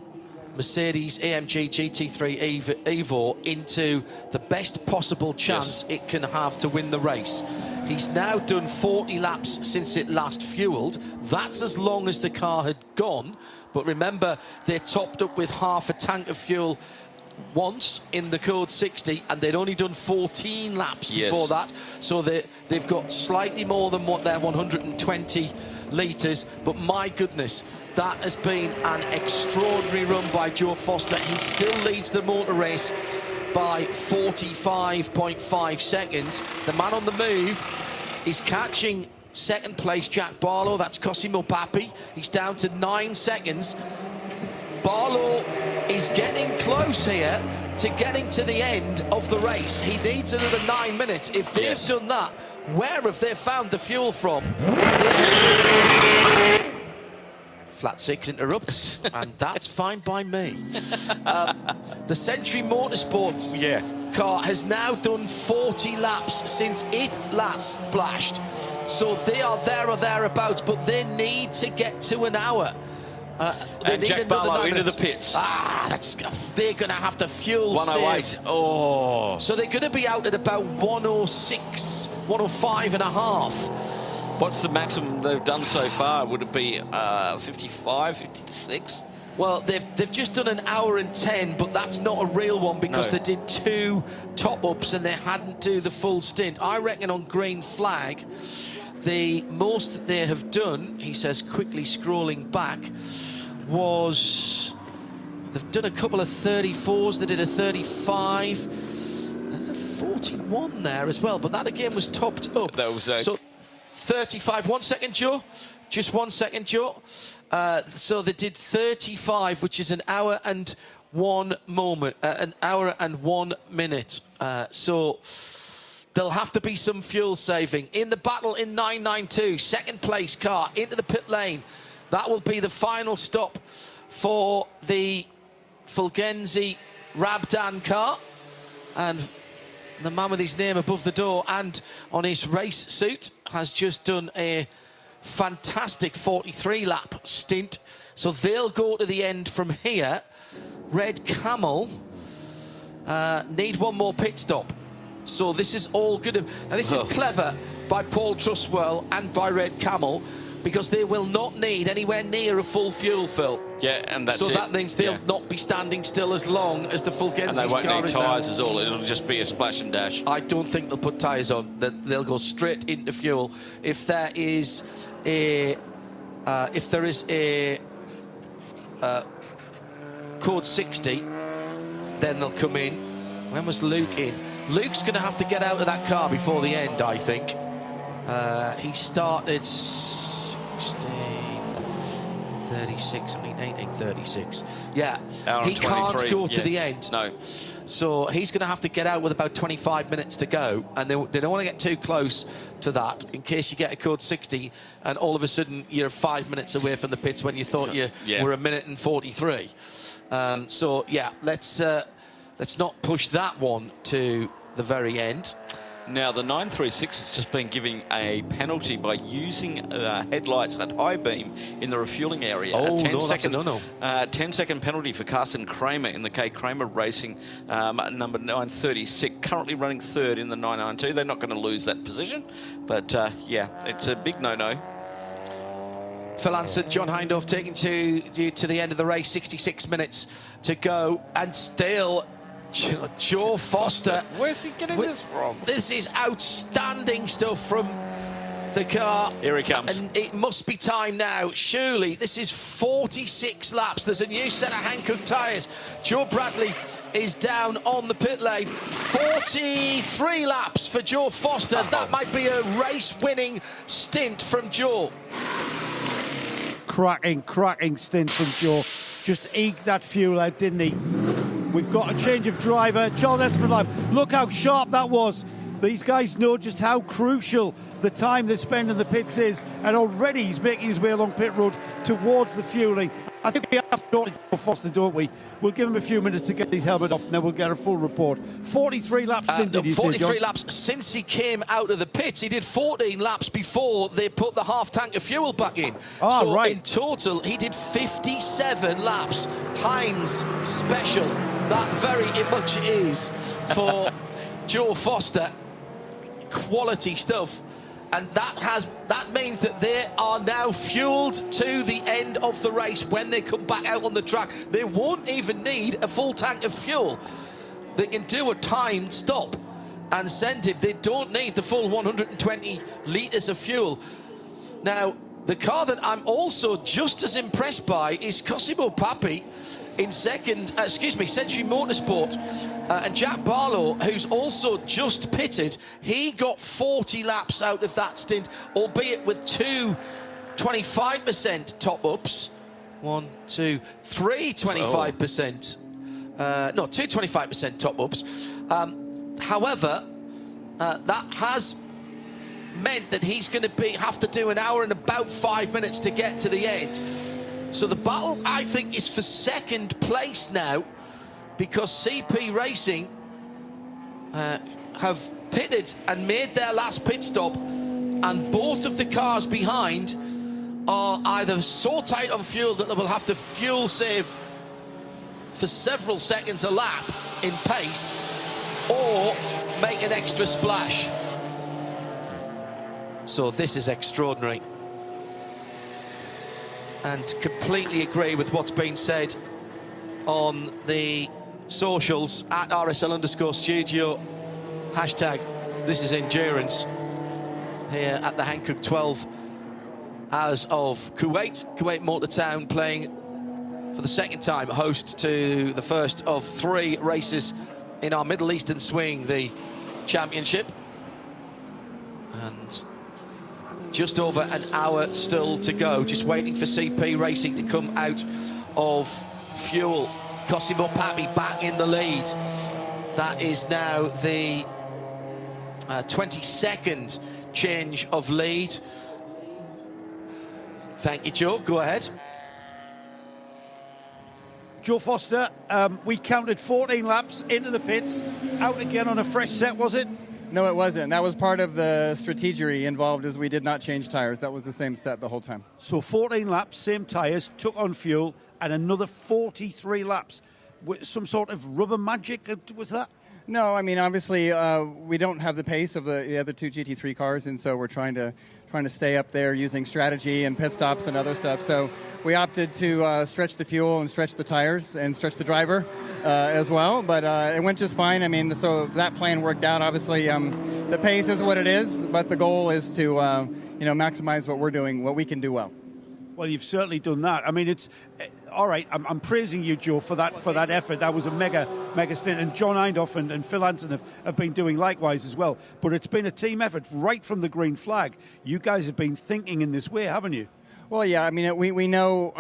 Mercedes AMG GT3 Evo into the best possible chance it can have to win the race. He's now done 40 laps since it last fueled. That's as long as the car had gone. But remember, they topped up with half a tank of fuel once in the Code 60, and they'd only done 14 laps before that. So they've got slightly more than what their 120 litres. But my goodness, that has been an extraordinary run by Joe Foster. He still leads the motor race by 45.5 seconds. The man on the move is catching second place Jack Barlow. That's Cosimo Papi. He's down to 9 seconds. Barlow is getting close here to getting to the end of the race. He needs another 9 minutes. If they've done that, where have they found the fuel from? Flat 6 interrupts, and that's fine by me. The Century Motorsports car has now done 40 laps since it last splashed. So they are there or thereabouts, but they need to get to an hour. And Jack Barlow into the pits. They're going to have to fuel 108. save. Oh. So they're going to be out at about 106, 105 and a half. What's the maximum they've done so far? Would it be 55, 56? Well, they've just done an hour and 10, but that's not a real one because they did 2 top-ups and they hadn't do the full stint. I reckon on green flag, the most that they have done, he says, quickly scrolling back, was they've done a couple of 34s. They did a 35. There's a 41 there as well, but that again was topped up. That was so 35. 1 second, Joe. Just 1 second, Joe. So they did 35, which is an hour and 1 moment, an hour and 1 minute. So there'll have to be some fuel saving. In the battle in 992, second place car into the pit lane. That will be the final stop for the Fulgenzi Rabdan car. And the man with his name above the door and on his race suit has just done a fantastic 43-lap stint. So they'll go to the end from here. Red Camel need one more pit stop. So this is all good. Now this is clever by Paul Trustwell and by Red Camel, because they will not need anywhere near a full fuel fill. Yeah, and that's so it. that means they'll not be standing still as long as the Fulgenzi And they won't car need is now. tyres as all. It'll just be a splash and dash. I don't think they'll put tyres on. They'll go straight into fuel. If there is a code 60, then they'll come in. When was Luke in? Luke's going to have to get out of that car before the end, I think. He started 16, 36, 18, 36. Yeah, he can't go to the end. No. So he's going to have to get out with about 25 minutes to go, and they don't want to get too close to that in case you get a code 60 and all of a sudden you're 5 minutes away from the pits when you thought you were 1 minute and 43. So yeah, let's not push that one to the very end. Now, the 936 has just been giving a penalty by using headlights at high beam in the refueling area. Oh, a 10 no, second, that's a no-no. 10-second penalty for Carsten Kramer in the K. Kramer Racing number 936, currently running third in the 992. They're not going to lose that position, but yeah, it's a big no-no. Phil Anson, John Hindhaugh taking you to the end of the race, 66 minutes to go, and still Joe Foster. Where's he getting this from? This is outstanding stuff from the car. Here he comes. And it must be time now, surely. This is 46 laps. There's a new set of Hankook tyres. Joe Bradley is down on the pit lane. 43 laps for Joe Foster. That might be a race-winning stint from Joe. Cracking stint from Joe. Just eked that fuel out, didn't he? We've got a change of driver. Charles Espenlaub, look how sharp that was. These guys know just how crucial the time they spend in the pits is, and already he's making his way along pit road towards the fueling. I think we have to talk to Joe Foster, don't we? We'll give him a few minutes to get his helmet off, and then we'll get a full report. 43 laps, did you say, 43 John? laps since he came out of the pits. He did 14 laps before they put the half tank of fuel back in. So right. in total, he did 57 laps. Heinz special. That very much is for Joe Foster. Quality stuff. And that means that they are now fueled to the end of the race. When they come back out on the track, they won't even need a full tank of fuel. They can do a timed stop and send him. They don't need the full 120 litres of fuel. Now, the car that I'm also just as impressed by is Cosimo Papi in second, Century Motorsport. And Jack Barlow, who's also just pitted, he got 40 laps out of that stint, albeit with two 25% top-ups. 1, 2, 3 25%. No, two 25% top-ups. However, that has meant that he's going to have to do an hour and about 5 minutes to get to the end. So the battle, I think, is for second place now, because CP Racing have pitted and made their last pit stop, and both of the cars behind are either so tight on fuel that they will have to fuel save for several seconds a lap in pace, or make an extra splash. So this is extraordinary. And completely agree with what's been said on the socials at RSL_studio. Hashtag this is endurance here at the Hankook 12 as of Kuwait Motor Town, playing for the second time host to the first of 3 races in our Middle Eastern swing, the championship. And just over an hour still to go, just waiting for CP Racing to come out of fuel. Cosimo Papi back in the lead. That is now the 22nd change of lead. Thank you, Joe. Go ahead. Joe Foster, we counted 14 laps into the pits, out again on a fresh set, was it? No, it wasn't. That was part of the strategy involved, as we did not change tires. That was the same set the whole time. So 14 laps, same tires, took on fuel, and another 43 laps. Some sort of rubber magic, was that? No, I mean, obviously, we don't have the pace of the other 2 GT3 cars, and so we're trying to stay up there using strategy and pit stops and other stuff. So we opted to stretch the fuel and stretch the tires and stretch the driver as well. But it went just fine. I mean, so that plan worked out. Obviously, the pace is what it is, but the goal is to maximize what we're doing, what we can do well. Well, you've certainly done that. I mean, it's all right. I'm praising you, Joe, for that effort. That was a mega stint. And John Eindhoff and Phil Hansen have been doing likewise as well. But it's been a team effort right from the green flag. You guys have been thinking in this way, haven't you? Well, yeah. I mean, we know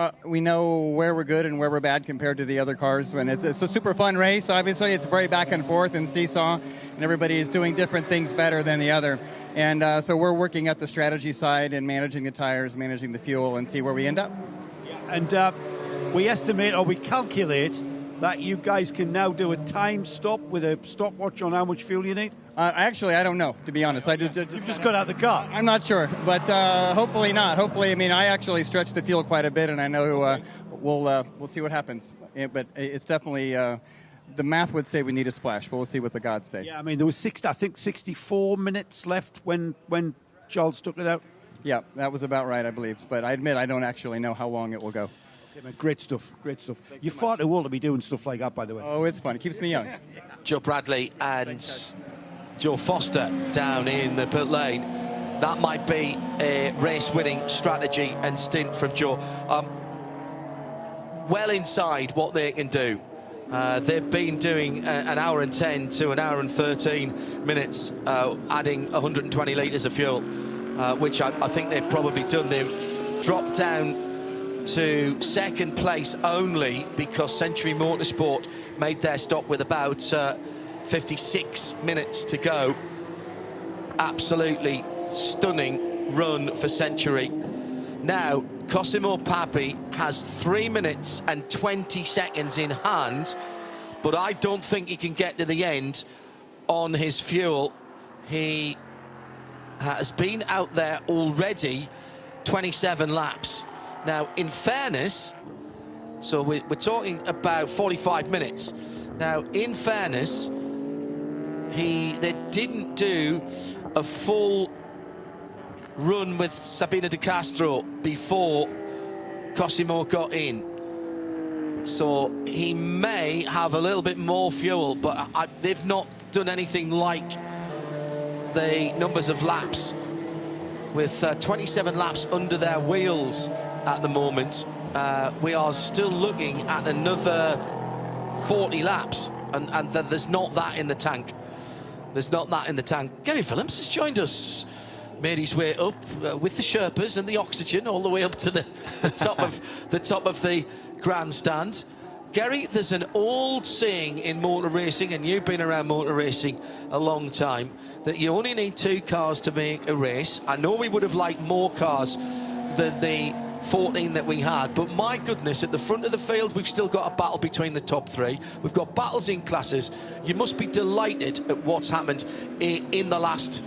where we're good and where we're bad compared to the other cars. And it's a super fun race. Obviously, it's very back and forth and seesaw, and everybody is doing different things better than the other. And so we're working at the strategy side and managing the tires, managing the fuel, and see where we end up. And we estimate, or we calculate, that you guys can now do a time stop with a stopwatch on how much fuel you need? Actually, I don't know, to be honest. You've just got out of the car. I'm not sure, but hopefully not. Hopefully, I mean, I actually stretched the fuel quite a bit, and I know we'll see what happens. But it's definitely... the math would say we need a splash, but we'll see what the gods say. Yeah, I mean, there was 64 minutes left when Charles took it out. Yeah, that was about right, I believe. But I admit I don't actually know how long it will go. Yeah, man, great stuff. You're far too old to be doing stuff like that, by the way. Oh, it's fun. It keeps me young. Joe Bradley and Joe Foster down in the pit lane. that might be a race-winning strategy and stint from Joe. Well inside what they can do. They've been doing an hour and 10 to an hour and 13 minutes, adding 120 litres of fuel, which I think they've probably done. They've dropped down to second place only because Century Motorsport made their stop with about 56 minutes to go. Absolutely stunning run for Century. Now, Cosimo Papi has 3 minutes and 20 seconds in hand, but I don't think he can get to the end on his fuel. He has been out there already 27 laps. Now, in fairness, so we're talking about 45 minutes. Now, in fairness, they didn't do a full run with Sabina de Castro before Cosimo got in. So he may have a little bit more fuel, but they've not done anything like the numbers of laps. With 27 laps under their wheels at the moment, we are still looking at another 40 laps, and there's not that in the tank. There's not that in the tank. Gary Phillips has joined us. Made his way up with the Sherpas and the oxygen all the way up to the top of the grandstand. Gary, there's an old saying in motor racing, and you've been around motor racing a long time, that you only need 2 cars to make a race. I know we would have liked more cars than the 14 that we had, but my goodness, at the front of the field we've still got a battle between the top 3. We've got battles in classes. You must be delighted at what's happened in the last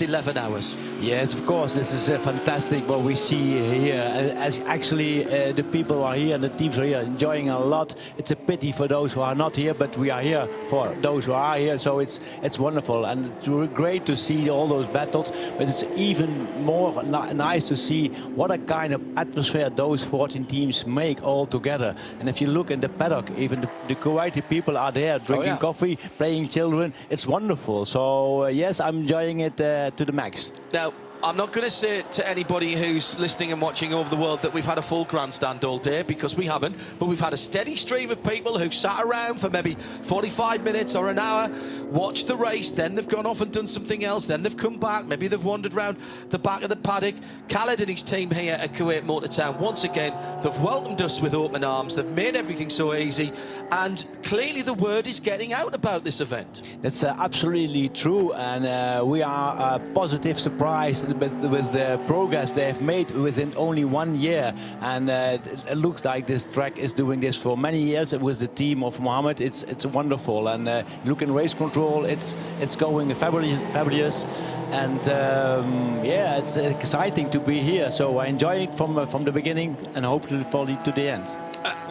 11 hours. Yes, of course, this is fantastic what we see here. As actually the people are here and the teams are here enjoying a lot. It's a pity for those who are not here, but we are here for those who are here, so it's wonderful, and it's great to see all those battles, but it's even more nice to see what a kind of atmosphere those 14 teams make all together. And if you look in the paddock, even the Kuwaiti people are there drinking coffee, playing children. It's wonderful. So yes, I'm enjoying it to the max. Now, I'm not going to say to anybody who's listening and watching over the world that we've had a full grandstand all day, because we haven't, but we've had a steady stream of people who've sat around for maybe 45 minutes or an hour, watched the race, then they've gone off and done something else, then they've come back, maybe they've wandered around the back of the paddock. Khaled and his team here at Kuwait Motor Town, once again, they've welcomed us with open arms, they've made everything so easy, and clearly the word is getting out about this event. That's absolutely true, and we are positive surprised with the progress they have made within only 1 year, and it looks like this track is doing this for many years with the team of Mohammed. It's wonderful, and look in race control, it's going fabulous, and yeah, it's exciting to be here. So I enjoy it from the beginning, and hopefully follow to the end.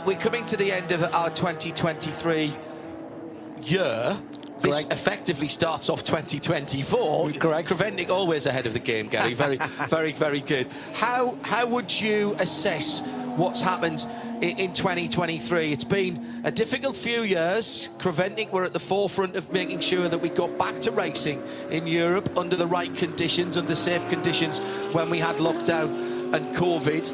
We're coming to the end of our 2023 year. This effectively starts off 2024. Correct. Creventic always ahead of the game, Gary. Very, very good. How would you assess what's happened in 2023? It's been a difficult few years. Creventic were at the forefront of making sure that we got back to racing in Europe under the right conditions, under safe conditions when we had lockdown and COVID.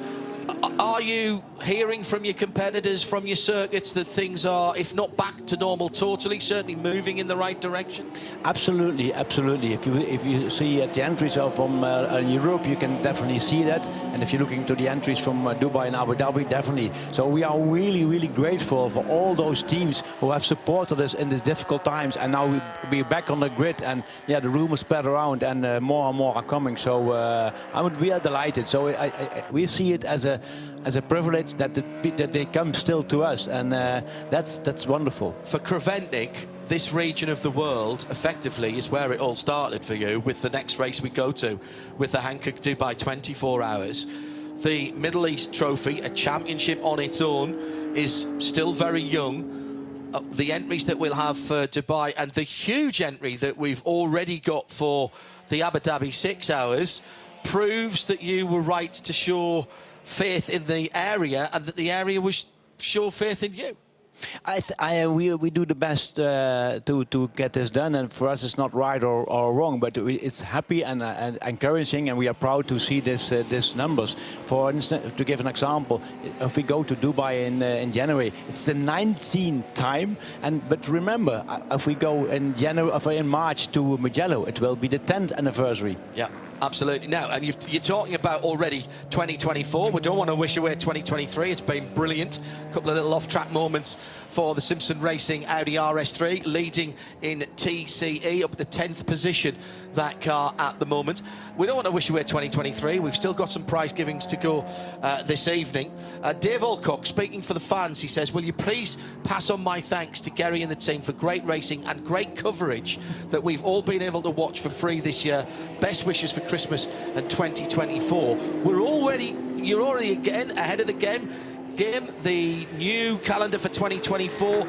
Are you hearing from your competitors, from your circuits, that things are, if not back to normal totally, certainly moving in the right direction? Absolutely, absolutely. If you see at the entries from Europe, you can definitely see that. And if you're looking to the entries from Dubai and Abu Dhabi, definitely. So we are really grateful for all those teams who have supported us in these difficult times. And now we're back on the grid, and yeah, the rumors spread around, and more and more are coming. So we are delighted. So we see it as a privilege that they come still to us, and that's wonderful. For Creventic, this region of the world effectively is where it all started for you, with the next race we go to, with the Hankook Dubai 24 hours. The Middle East Trophy, a championship on its own, is still very young. The entries that we'll have for Dubai, and the huge entry that we've already got for the Abu Dhabi 6 hours, proves that you were right to show faith in the area, and that the area was show faith in you. We do the best to get this done, and for us it's not right or wrong, but it's happy and encouraging, and we are proud to see this numbers. For instance, to give an example, if we go to Dubai in January, it's the 19th time, but remember, if we go in March to Mugello, it will be the 10th anniversary. Yeah. Absolutely. Now, and you're talking about already 2024. We don't want to wish away 2023. It's been brilliant. A couple of little off-track moments for the Simpson Racing Audi RS3, leading in TCE up to the 10th position, that car at the moment. We don't want to wish away 2023. We've still got some prize givings to go this evening. Dave Alcock, speaking for the fans, he says, will you please pass on my thanks to Gary and the team for great racing and great coverage that we've all been able to watch for free this year. Best wishes for Christmas and 2024. You're already again ahead of the game. The new calendar for 2024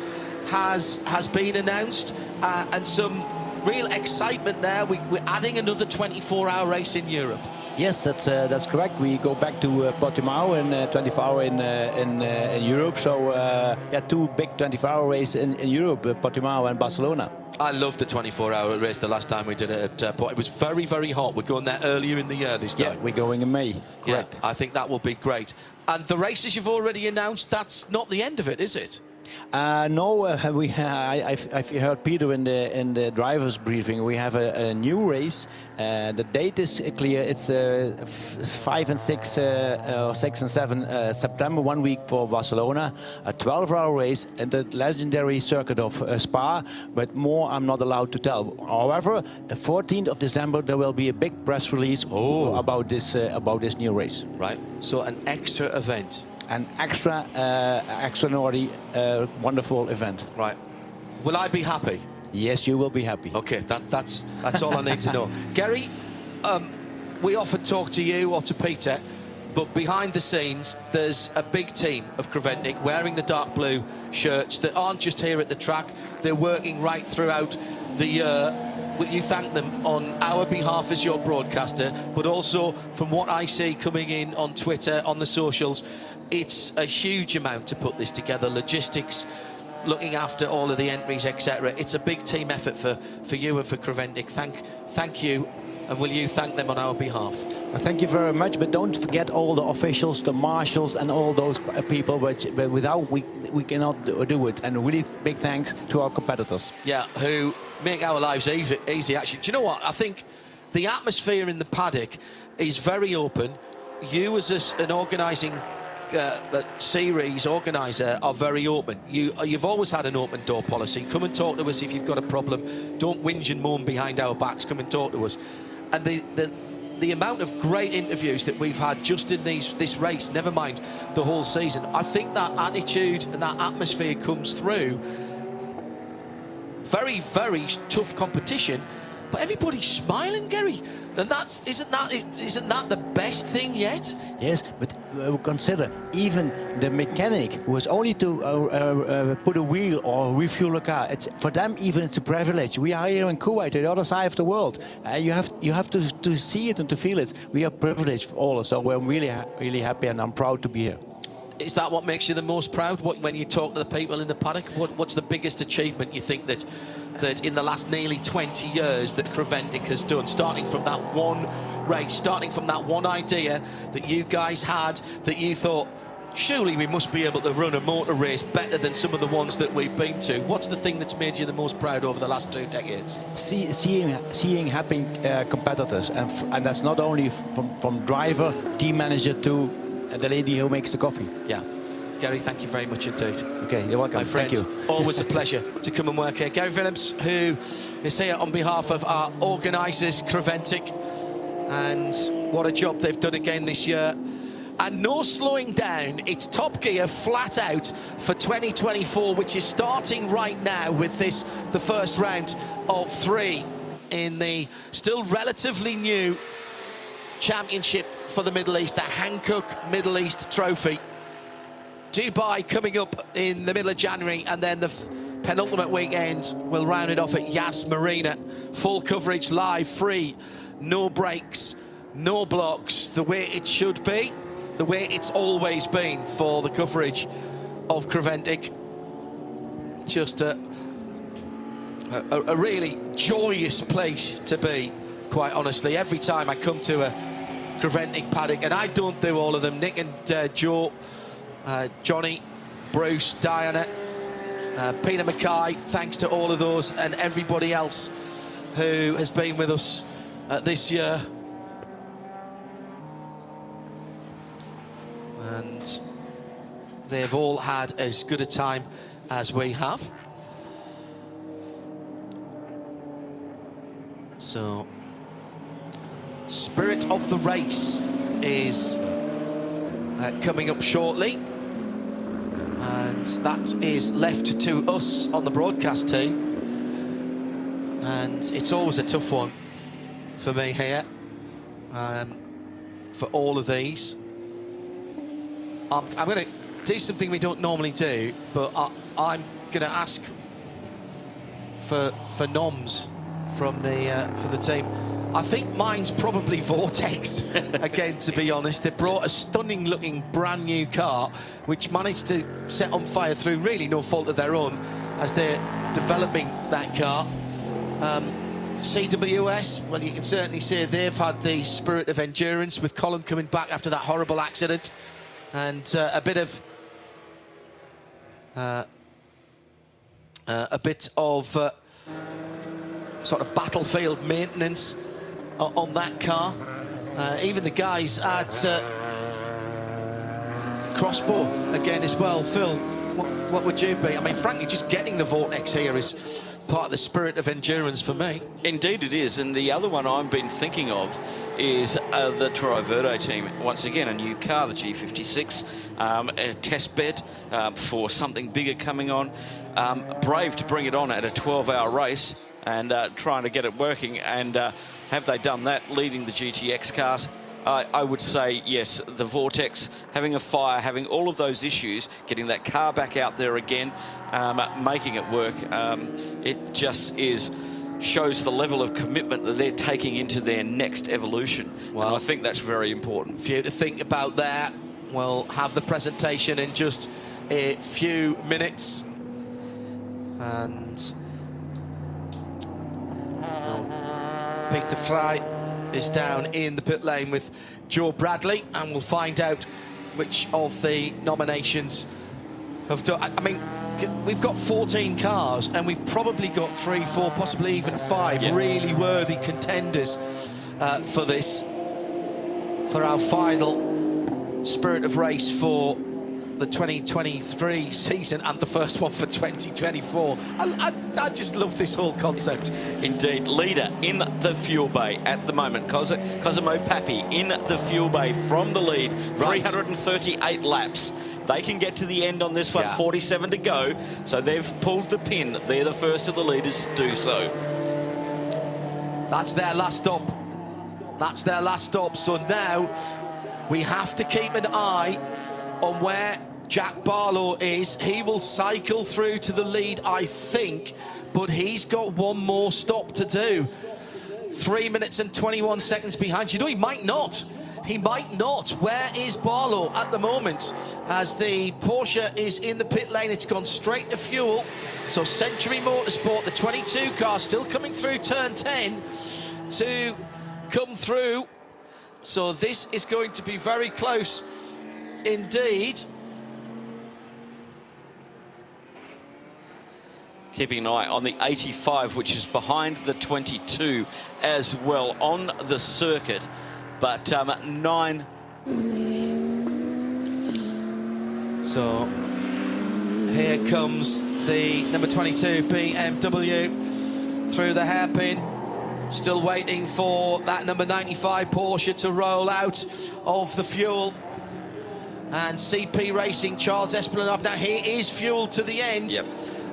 has been announced, and some real excitement there. We're adding another 24-hour race in Europe. Yes, that's correct. We go back to Portimao in 24-hour in Europe. So yeah, two big 24-hour races in Europe, Portimao and Barcelona. I loved the 24-hour race the last time we did it at Port. It was very, very hot. We're going there earlier in the year this time. Yeah, we're going in May. Correct. Yeah, I think that will be great. And the races you've already announced, that's not the end of it, is it? No, I've heard Peter in the driver's briefing. We have a new race. The date is clear. It's 5 and 6 or 6 and 7 September, 1 week for Barcelona. A 12-hour race in the legendary circuit of Spa. But more I'm not allowed to tell. However, the 14th of December there will be a big press release about this new race. Right. So an extra event. An extraordinary, wonderful event. Right. Will I be happy? Yes, you will be happy. Okay, that's all I need to know. Gary, we often talk to you or to Peter, but behind the scenes, there's a big team of Creventic wearing the dark blue shirts that aren't just here at the track. They're working right throughout the year. Will you thank them on our behalf as your broadcaster, but also from what I see coming in on Twitter, on the socials, it's a huge amount to put this together. Logistics, looking after all of the entries, etc. It's a big team effort for you and for Creventic. Thank you, and will you thank them on our behalf? Well, thank you very much, but don't forget all the officials, the marshals, and all those people. But without we cannot do it. And really big thanks to our competitors. Yeah, who make our lives easy. Actually, do you know what? I think the atmosphere in the paddock is very open. You, as an organising series organiser, are very open. You've always had an open door policy. Come and talk to us if you've got a problem. Don't whinge and moan behind our backs. Come and talk to us. And the amount of great interviews that we've had just in this race, never mind the whole season, I think that attitude and that atmosphere comes through. Very, very tough competition, but everybody's smiling, Gary. And isn't that the best thing yet? Yes, but consider even the mechanic who has only to put a wheel or refuel a car. For them even it's a privilege. We are here in Kuwait, the other side of the world. You have to see it and to feel it. We are privileged all, so we're really happy, and I'm proud to be here. Is that what makes you the most proud? When you talk to the people in the paddock, what's the biggest achievement you think that in the last nearly 20 years that Creventic has done, starting from that one race, starting from that one idea that you guys had, that you thought, surely we must be able to run a motor race better than some of the ones that we've been to. What's the thing that's made you the most proud over the last 2 decades? Seeing happy competitors, and that's not only from driver, team manager to the lady who makes the coffee. Yeah. Gary, thank you very much indeed. Okay, you're welcome. My friend, thank you. Always a pleasure to come and work here. Gary Willems, who is here on behalf of our organisers, Creventic, and what a job they've done again this year. And no slowing down. It's top gear flat out for 2024, which is starting right now with the first round of 3 in the still relatively new championship for the Middle East, the Hankook Middle East Trophy. Dubai coming up in the middle of January, and then the penultimate weekend will round it off at Yas Marina. Full coverage, live, free, no breaks, no blocks, the way it should be, the way it's always been for the coverage of Creventic. just a really joyous place to be, quite honestly. Every time I come to a Creventic paddock, and I don't do all of them, Nick and Joe, Johnny, Bruce, Diana, Peter Mackay, thanks to all of those and everybody else who has been with us this year. And they've all had as good a time as we have. So, Spirit of the Race is coming up shortly, and that is left to us on the broadcast team, and it's always a tough one for me here for all of these. I'm going to do something we don't normally do, but I'm going to ask for noms from the team. I think mine's probably Vortex again, to be honest. They brought a stunning looking brand new car which managed to set on fire through really no fault of their own as they're developing that car. CWS, well, you can certainly say they've had the spirit of endurance, with Colin coming back after that horrible accident, and a bit of sort of battlefield maintenance on that car. Even the guys at Crossbow again as well. Phil, what would you be? I mean, frankly, just getting the Vortex here is part of the spirit of endurance for me. Indeed it is, and the other one I've been thinking of is the Toro Verde team. Once again, a new car, the G56, a test bed for something bigger coming on. Brave to bring it on at a 12-hour race and trying to get it working, and have they done that, leading the GTX cars? I would say yes, the Vortex, having a fire, having all of those issues, getting that car back out there again, making it work. It just shows the level of commitment that they're taking into their next evolution. Well, and I think that's very important. For you to think about that, we'll have the presentation in just a few minutes. And Peter Fry is down in the pit lane with Joe Bradley, and we'll find out which of the nominations have done. I mean, we've got 14 cars, and we've probably got 3, 4, possibly even 5 really worthy contenders for this, for our final Spirit of Race for the 2023 season, and the first one for 2024. I just love this whole concept. Indeed. Leader in the fuel bay at the moment, Cosimo Papi in the fuel bay from the lead, 338 laps. They can get to the end on this one, 47 to go, so they've pulled the pin. They're the first of the leaders to do so. That's their last stop. That's their last stop. So now we have to keep an eye on where Jack Barlow is. He will cycle through to the lead, I think, but he's got one more stop to do. 3 minutes and 21 seconds behind. You know, he might not. He might not. Where is Barlow at the moment? As the Porsche is in the pit lane, it's gone straight to fuel. So Century Motorsport, the 22 car, still coming through turn 10 to come through. So this is going to be very close indeed. Keeping an eye on the 85, which is behind the 22 as well on the circuit. But 9. So here comes the number 22 BMW through the hairpin. Still waiting for that number 95 Porsche to roll out of the fuel. And CP Racing, Charles Esplanade. Now here is fuel to the end. Yep.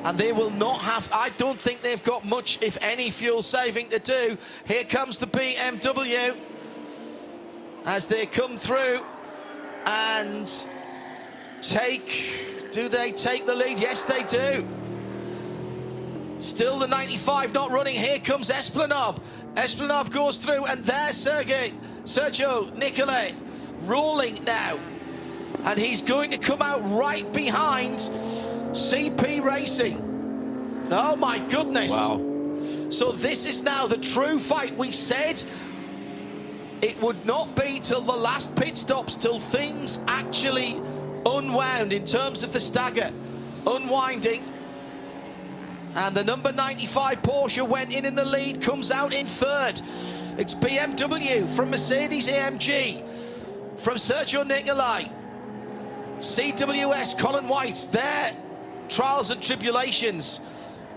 And they will not have, I don't think they've got much, if any, fuel saving to do. Here comes the BMW as they come through and do they take the lead? Yes, they do. Still the 95 not running. Here comes Esplanade. Esplanade goes through, and there's Sergio Nicolai rolling now. And he's going to come out right behind CP Racing. Oh my goodness. Wow. So this is now the true fight. We said it would not be till the last pit stops till things actually unwound in terms of the stagger. Unwinding. And the number 95 Porsche went in the lead, comes out in third. It's BMW from Mercedes-AMG, from Sergio Nicolai. CWS, Colin White, their trials and tribulations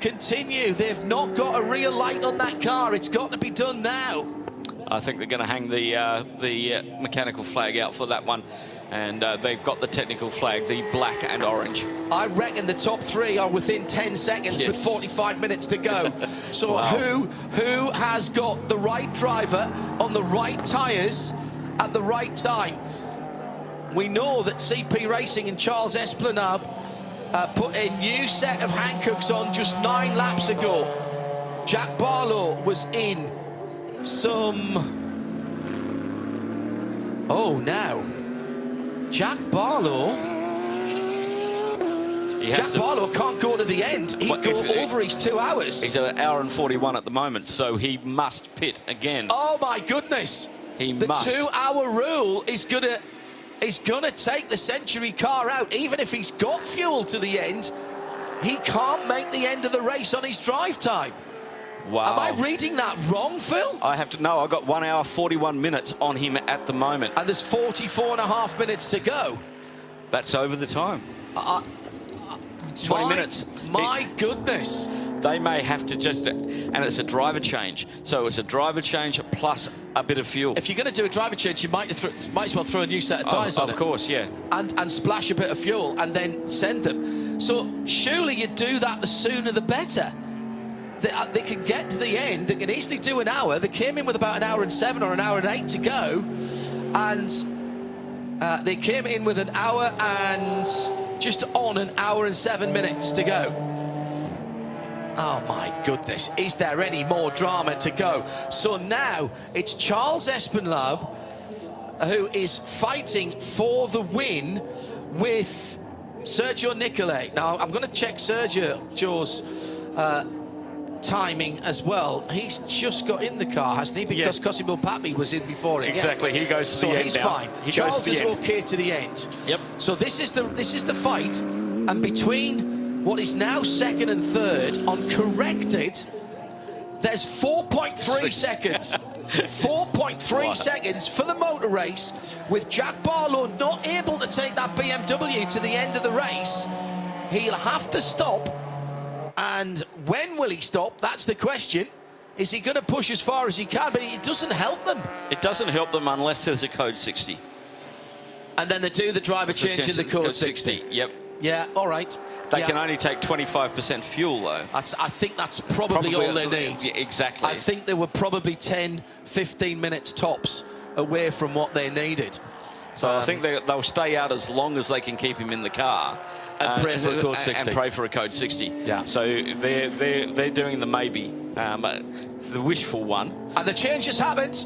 continue. They've not got a real light on that car. It's got to be done now. I think they're going to hang the mechanical flag out for that one. And they've got the technical flag, the black and orange. I reckon the top three are within 10 seconds with 45 minutes to go. So Wow. who has got the right driver on the right tyres at the right time? We know that CP Racing and Charles Esplanade put a new set of Hankooks on just 9 laps ago. Jack Barlow was in some... Oh, now. Jack Barlow... Jack Barlow can't go to the end. He'd go over his 2 hours. He's an hour and 41 at the moment, so he must pit again. Oh my goodness! He the must. 2-hour rule is gonna take the Century car out. Even if he's got fuel to the end, he can't make the end of the race on his drive time. Wow. Am I reading that wrong, Phil? I have to know. I've got 1 hour 41 minutes on him at the moment. And there's 44.5 minutes to go. That's over the time. 20 minutes. My goodness. They may have to just... And it's a driver change. So it's a driver change plus a bit of fuel. If you're going to do a driver change, you might as well throw a new set of tyres on it. Of course, yeah. And splash a bit of fuel and then send them. So surely you do that, the sooner the better. They can get to the end. They can easily do an hour. They came in with about 1 hour and 7 or 1 hour and 8 to go. And they came in with 1 hour and... just on 1 hour and 7 minutes to go. Oh my goodness, is there any more drama to go? So now it's Charles Esplanade who is fighting for the win with Sergio Nicolai. Now I'm going to check Sergio's timing as well. He's just got in the car, hasn't he? Because Cosimo Papi was in before him. Exactly. Yes. He goes to the end So now. he's fine. He Charles goes to the is end. okay to the end. Yep. So this is the fight, and between what is now second and third on corrected, there's 4.3 seconds. 4.3 seconds for the motor race, with Jack Barlow not able to take that BMW to the end of the race. He'll have to stop. And when will he stop? That's the question. Is he going to push as far as he can? But it doesn't help them. It doesn't help them unless there's a code 60. And then they do the driver change in the code 60. Yep. Yeah, all right. They can only take 25% fuel, though. I think that's probably all they need. Yeah, exactly. I think they were probably 10, 15 minutes tops away from what they needed. So I think they'll stay out as long as they can keep him in the car. And pray for a code 60. And pray for a code 60. Yeah. So they're doing the maybe, the wishful one. And the change has happened.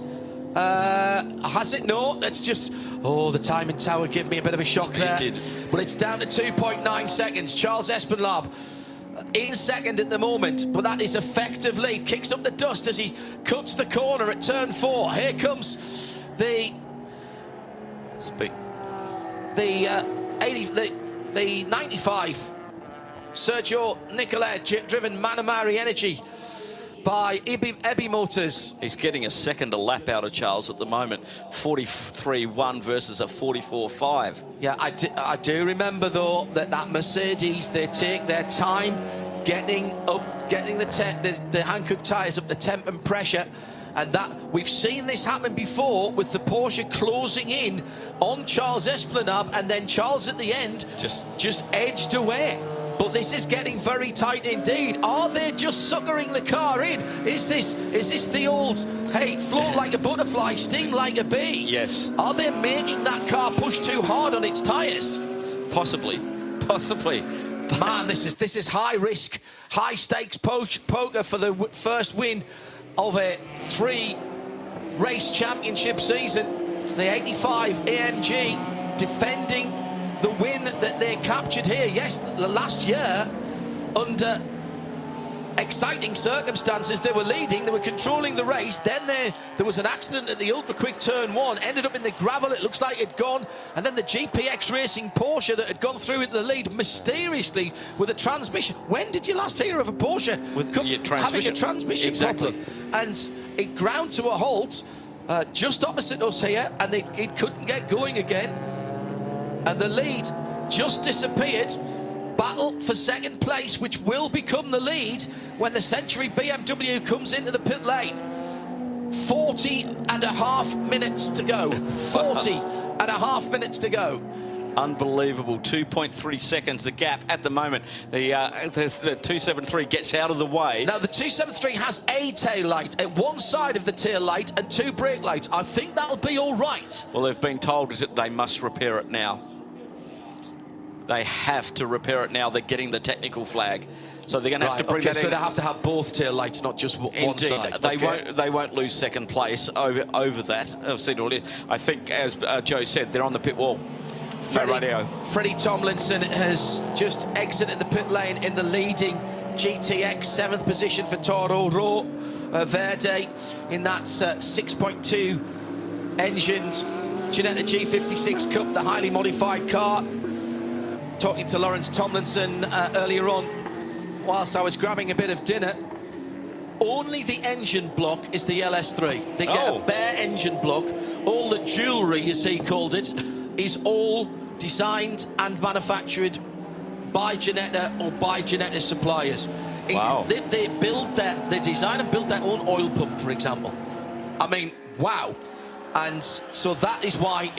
Has it? No, that's just... Oh, the timing tower gave me a bit of a shock there. It did. But it's down to 2.9 seconds. Charles Esplanade in second at the moment, but that is effective lead. Kicks up the dust as he cuts the corner at turn 4. Here comes the 95 Sergio Nicolai driven Manamari Energy by Ebi Motors. He's getting a second a lap out of Charles at the moment. 43.1 versus a 44.5. Yeah, I do remember though that Mercedes, they take their time getting the Hankook tyres up to temp and pressure. And that we've seen this happen before with the Porsche closing in on Charles Esplanade, and then Charles at the end just edged away. But this is getting very tight indeed. Are they just suckering the car in? Is this the old, hey, float like a butterfly, steam like a bee? Yes. Are they making that car push too hard on its tyres? Possibly. Man, this is high risk, high stakes poker for the first win of a 3-race championship season. The 85 AMG defending the win that they captured here. Yes, last year under exciting circumstances. They were leading, they were controlling the race. Then there was an accident at the ultra quick turn 1, ended up in the gravel. It looks like it'd gone. And then the GPX Racing Porsche that had gone through into the lead mysteriously with a transmission. When did you last hear of a Porsche with your transmission? Having a transmission exactly problem? And it ground to a halt just opposite us here, and it couldn't get going again. And the lead just disappeared. Battle for second place, which will become the lead when the Century BMW comes into the pit lane. 40.5 minutes to go. 40.5 minutes to go. Unbelievable. 2.3 seconds the gap at the moment. The 273 gets out of the way. Now the 273 has a tail light at one side of the tail light and 2 brake lights. I think that'll be all right. Well, they've been told that they must repair it now. They have to repair it now. They're getting the technical flag, so they're going to have to bring that in. So they have to have both tail lights, not just one side. They won't lose second place over that. I've said already. I think, as Joe said, they're on the pit wall. Freddie Tomlinson has just exited the pit lane in the leading GTX, 7th position for Toro Verde in that 6.2 engined Ginetta G56 Cup, the highly modified car. Talking to Lawrence Tomlinson earlier on, whilst I was grabbing a bit of dinner, only the engine block is the LS3. They get a bare engine block. All the jewellery, as he called it, is all designed and manufactured by Ginetta or by Ginetta suppliers. Wow. They design and build their own oil pump, for example. I mean, wow. And so that is why